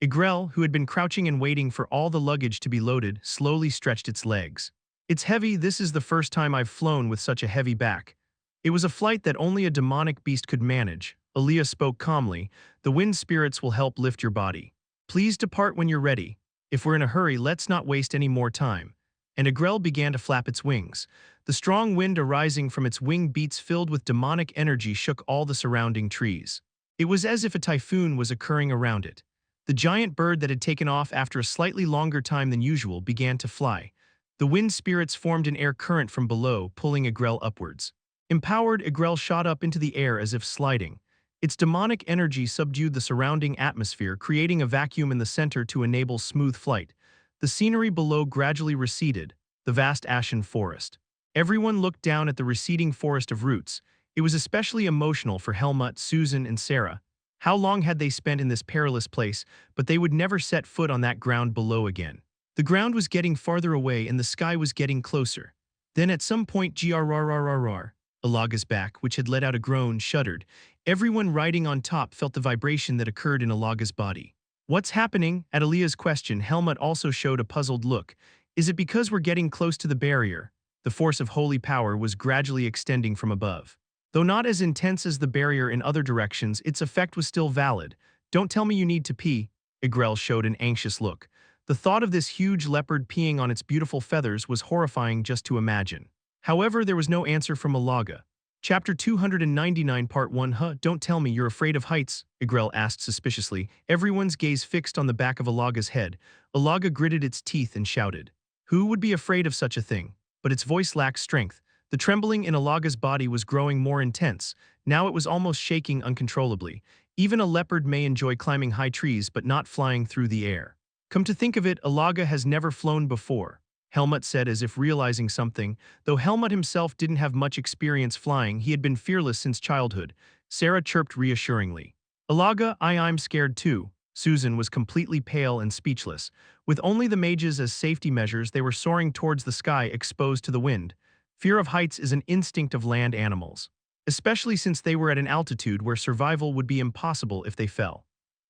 Igrel, who had been crouching and waiting for all the luggage to be loaded, slowly stretched its legs. "It's heavy, this is the first time I've flown with such a heavy back." It was a flight that only a demonic beast could manage. Aaliyah spoke calmly, "The wind spirits will help lift your body. Please depart when you're ready. If we're in a hurry, let's not waste any more time." And Igrel began to flap its wings. The strong wind arising from its wing beats filled with demonic energy shook all the surrounding trees. It was as if a typhoon was occurring around it. The giant bird that had taken off after a slightly longer time than usual began to fly. The wind spirits formed an air current from below, pulling Igrel upwards. Empowered, Igrel shot up into the air as if sliding. Its demonic energy subdued the surrounding atmosphere, creating a vacuum in the center to enable smooth flight. The scenery below gradually receded, the vast ashen forest. Everyone looked down at the receding Forest of Roots. It was especially emotional for Helmut, Susan, and Sarah. How long had they spent in this perilous place, but they would never set foot on that ground below again. The ground was getting farther away and the sky was getting closer. Then at some point, grrrrrrr, Alaga's back, which had let out a groan, shuddered. Everyone riding on top felt the vibration that occurred in Alaga's body. "What's happening?" At Aaliyah's question, Helmut also showed a puzzled look. "Is it because we're getting close to the barrier?" The force of holy power was gradually extending from above. Though not as intense as the barrier in other directions, its effect was still valid. "Don't tell me you need to pee." Igrel showed an anxious look. The thought of this huge leopard peeing on its beautiful feathers was horrifying just to imagine. However, there was no answer from Alaga. Chapter 299 Part 1 Huh, don't tell me you're afraid of heights, Igrel asked suspiciously, everyone's gaze fixed on the back of Alaga's head. Alaga gritted its teeth and shouted. Who would be afraid of such a thing? But its voice lacked strength. The trembling in Alaga's body was growing more intense. Now it was almost shaking uncontrollably. Even a leopard may enjoy climbing high trees but not flying through the air. Come to think of it, Alaga has never flown before, Helmut said as if realizing something. Though Helmut himself didn't have much experience flying, he had been fearless since childhood. Sarah chirped reassuringly. Alaga, I'm scared too. Susan was completely pale and speechless. With only the mages as safety measures, they were soaring towards the sky, exposed to the wind. Fear of heights is an instinct of land animals, especially since they were at an altitude where survival would be impossible if they fell.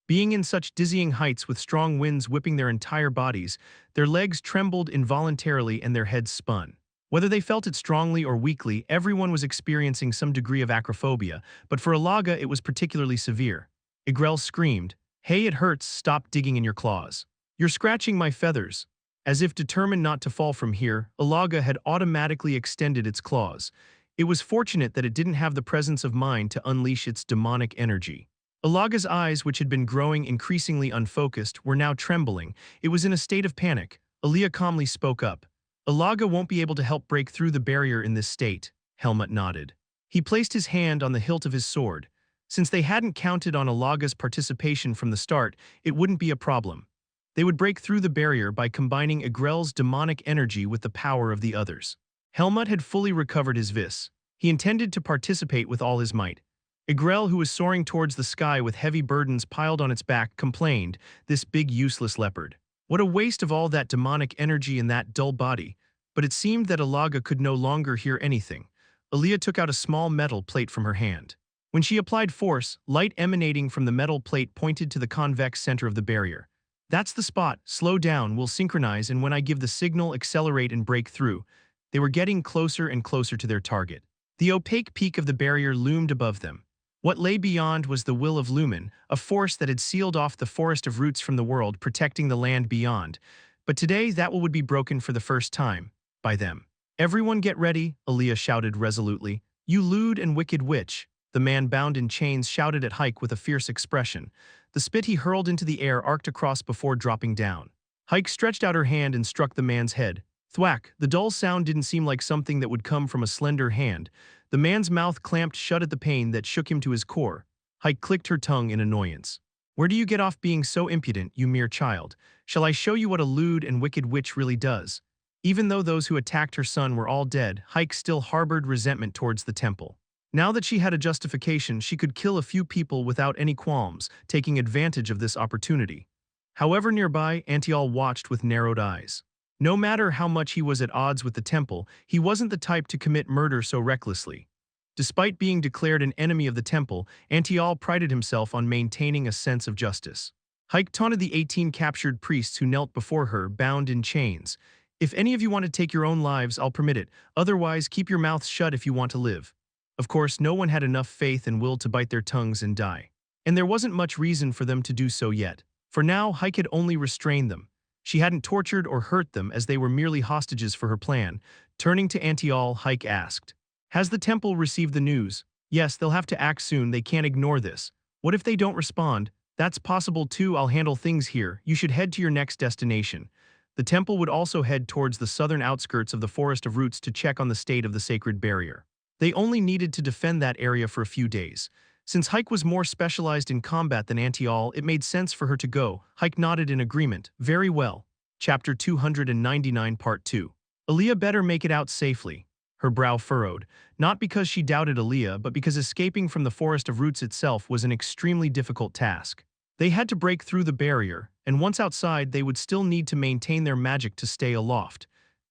Being in such dizzying heights with strong winds whipping their entire bodies, their legs trembled involuntarily and their heads spun. Whether they felt it strongly or weakly, everyone was experiencing some degree of acrophobia, but for Alaga it was particularly severe. Igrel screamed, Hey, it hurts, stop digging in your claws. You're scratching my feathers. As if determined not to fall from here, Alaga had automatically extended its claws. It was fortunate that it didn't have the presence of mind to unleash its demonic energy. Alaga's eyes, which had been growing increasingly unfocused, were now trembling. It was in a state of panic. Aaliyah calmly spoke up. Alaga won't be able to help break through the barrier in this state, Helmut nodded. He placed his hand on the hilt of his sword. Since they hadn't counted on Alaga's participation from the start, it wouldn't be a problem. They would break through the barrier by combining Igrel's demonic energy with the power of the others. Helmut had fully recovered his vis. He intended to participate with all his might. Igrel, who was soaring towards the sky with heavy burdens piled on its back, complained, this big useless leopard. What a waste of all that demonic energy in that dull body. But it seemed that Alaga could no longer hear anything. Aaliyah took out a small metal plate from her hand. When she applied force, light emanating from the metal plate pointed to the convex center of the barrier. That's the spot, slow down, we'll synchronize, and when I give the signal, accelerate and break through. They were getting closer and closer to their target. The opaque peak of the barrier loomed above them. What lay beyond was the will of Lumen, a force that had sealed off the Forest of Roots from the world, protecting the land beyond. But today that will would be broken for the first time, by them. Everyone get ready, Aaliyah shouted resolutely. You lewd and wicked witch. The man bound in chains shouted at Hike with a fierce expression. The spit he hurled into the air arced across before dropping down. Hike stretched out her hand and struck the man's head. Thwack! The dull sound didn't seem like something that would come from a slender hand. The man's mouth clamped shut at the pain that shook him to his core. Hike clicked her tongue in annoyance. Where do you get off being so impudent, you mere child? Shall I show you what a lewd and wicked witch really does? Even though those who attacked her son were all dead, Hike still harbored resentment towards the temple. Now that she had a justification, she could kill a few people without any qualms, taking advantage of this opportunity. However, nearby, Antial watched with narrowed eyes. No matter how much he was at odds with the temple, he wasn't the type to commit murder so recklessly. Despite being declared an enemy of the temple, Antial prided himself on maintaining a sense of justice. Hike taunted the 18 captured priests who knelt before her, bound in chains. If any of you want to take your own lives, I'll permit it. Otherwise, keep your mouths shut if you want to live. Of course, no one had enough faith and will to bite their tongues and die. And there wasn't much reason for them to do so yet. For now, Hike had only restrained them. She hadn't tortured or hurt them as they were merely hostages for her plan. Turning to Antial, Hike asked, "Has the temple received the news?" "Yes, they'll have to act soon, they can't ignore this." "What if they don't respond?" "That's possible too, I'll handle things here. You should head to your next destination." The temple would also head towards the southern outskirts of the Forest of Roots to check on the state of the sacred barrier. They only needed to defend that area for a few days. Since Hike was more specialized in combat than Antial, it made sense for her to go. Hike nodded in agreement. Very well. Chapter 299 Part 2. Aaliyah better make it out safely. Her brow furrowed, not because she doubted Aaliyah, but because escaping from the Forest of Roots itself was an extremely difficult task. They had to break through the barrier, and once outside they would still need to maintain their magic to stay aloft.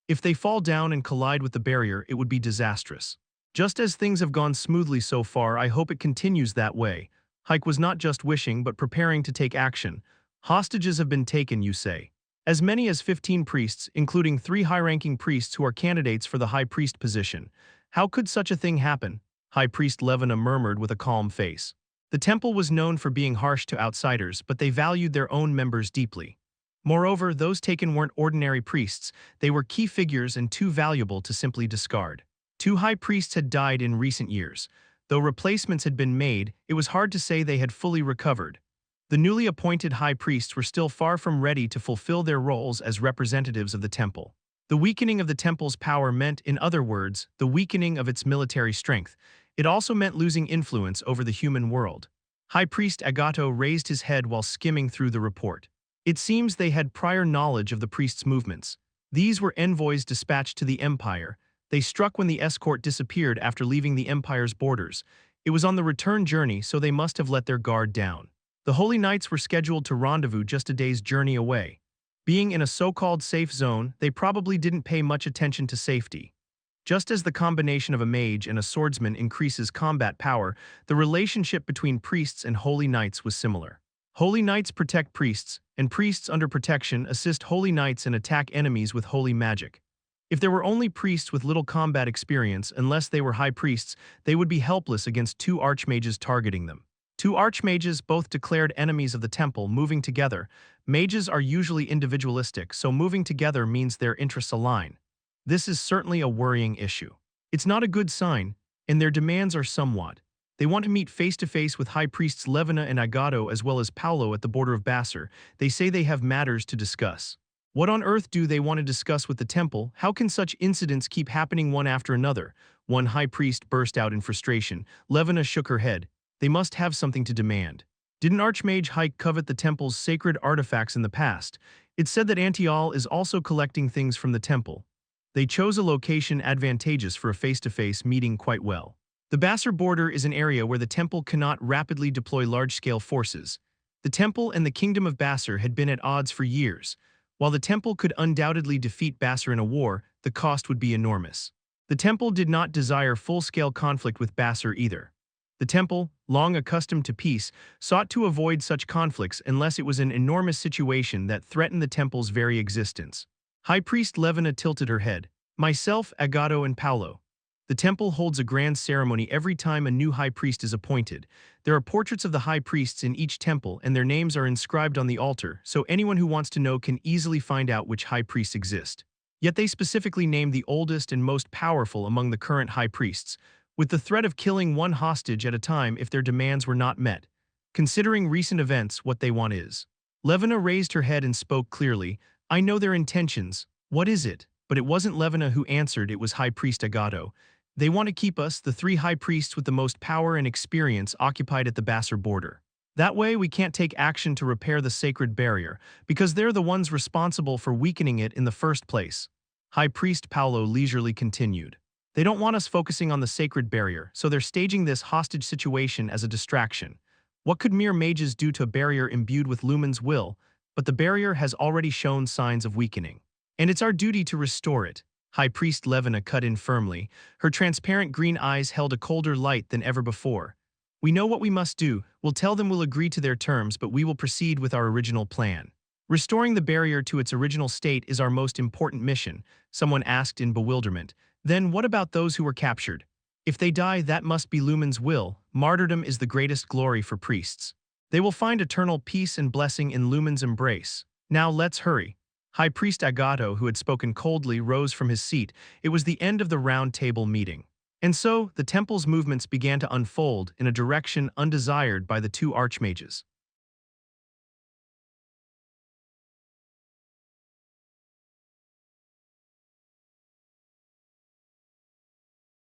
If they fall down and collide with the barrier, it would be disastrous. Just as things have gone smoothly so far, I hope it continues that way. Hike was not just wishing, but preparing to take action. Hostages have been taken, you say. As many as 15 priests, including 3 high-ranking priests who are candidates for the high priest position. How could such a thing happen? High Priest Levina murmured with a calm face. The temple was known for being harsh to outsiders, but they valued their own members deeply. Moreover, those taken weren't ordinary priests, they were key figures and too valuable to simply discard. 2 high priests had died in recent years. Though replacements had been made, it was hard to say they had fully recovered. The newly appointed high priests were still far from ready to fulfill their roles as representatives of the temple. The weakening of the temple's power meant, in other words, the weakening of its military strength. It also meant losing influence over the human world. High Priest Agato raised his head while skimming through the report. It seems they had prior knowledge of the priest's movements. These were envoys dispatched to the Empire. They struck when the escort disappeared after leaving the Empire's borders. It was on the return journey, so they must have let their guard down. The Holy Knights were scheduled to rendezvous just a day's journey away. Being in a so-called safe zone, they probably didn't pay much attention to safety. Just as the combination of a mage and a swordsman increases combat power, the relationship between priests and Holy Knights was similar. Holy Knights protect priests, and priests under protection assist Holy Knights and attack enemies with holy magic. If there were only priests with little combat experience, unless they were high priests, they would be helpless against 2 archmages targeting them. 2 archmages, both declared enemies of the temple, moving together. Mages are usually individualistic, so moving together means their interests align. This is certainly a worrying issue. It's not a good sign, and their demands are somewhat. They want to meet face-to-face with High Priests Levina and Agato as well as Paolo at the border of Bassar. They say they have matters to discuss. What on earth do they want to discuss with the temple? How can such incidents keep happening one after another? One high priest burst out in frustration. Levina shook her head. They must have something to demand. Didn't Archmage Hike covet the temple's sacred artifacts in the past? It's said that Antial is also collecting things from the temple. They chose a location advantageous for a face-to-face meeting quite well. The Bassar border is an area where the temple cannot rapidly deploy large-scale forces. The temple and the Kingdom of Bassar had been at odds for years. While the temple could undoubtedly defeat Bassar in a war, the cost would be enormous. The temple did not desire full-scale conflict with Bassar either. The temple, long accustomed to peace, sought to avoid such conflicts unless it was an enormous situation that threatened the temple's very existence. High Priest Levina tilted her head. Myself, Agato, and Paolo. The temple holds a grand ceremony every time a new high priest is appointed. There are portraits of the high priests in each temple, and their names are inscribed on the altar, so anyone who wants to know can easily find out which high priests exist. Yet they specifically named the oldest and most powerful among the current high priests, with the threat of killing one hostage at a time if their demands were not met. Considering recent events, what they want is. Levina raised her head and spoke clearly. I know their intentions. What is it? But it wasn't Levina who answered, it was High Priest Agato. They want to keep us, the three high priests with the most power and experience, occupied at the Basser border. That way we can't take action to repair the sacred barrier, because they're the ones responsible for weakening it in the first place. High Priest Paolo leisurely continued. They don't want us focusing on the sacred barrier, so they're staging this hostage situation as a distraction. What could mere mages do to a barrier imbued with Lumen's will? But the barrier has already shown signs of weakening. And it's our duty to restore it. High Priest Levina cut in firmly. Her transparent green eyes held a colder light than ever before. We know what we must do. We'll tell them we'll agree to their terms, but we will proceed with our original plan. Restoring the barrier to its original state is our most important mission, someone asked in bewilderment. Then what about those who were captured? If they die, that must be Lumen's will. Martyrdom is the greatest glory for priests. They will find eternal peace and blessing in Lumen's embrace. Now let's hurry. High Priest Agato, who had spoken coldly, rose from his seat. It was the end of the round table meeting. And so, the temple's movements began to unfold in a direction undesired by the two archmages.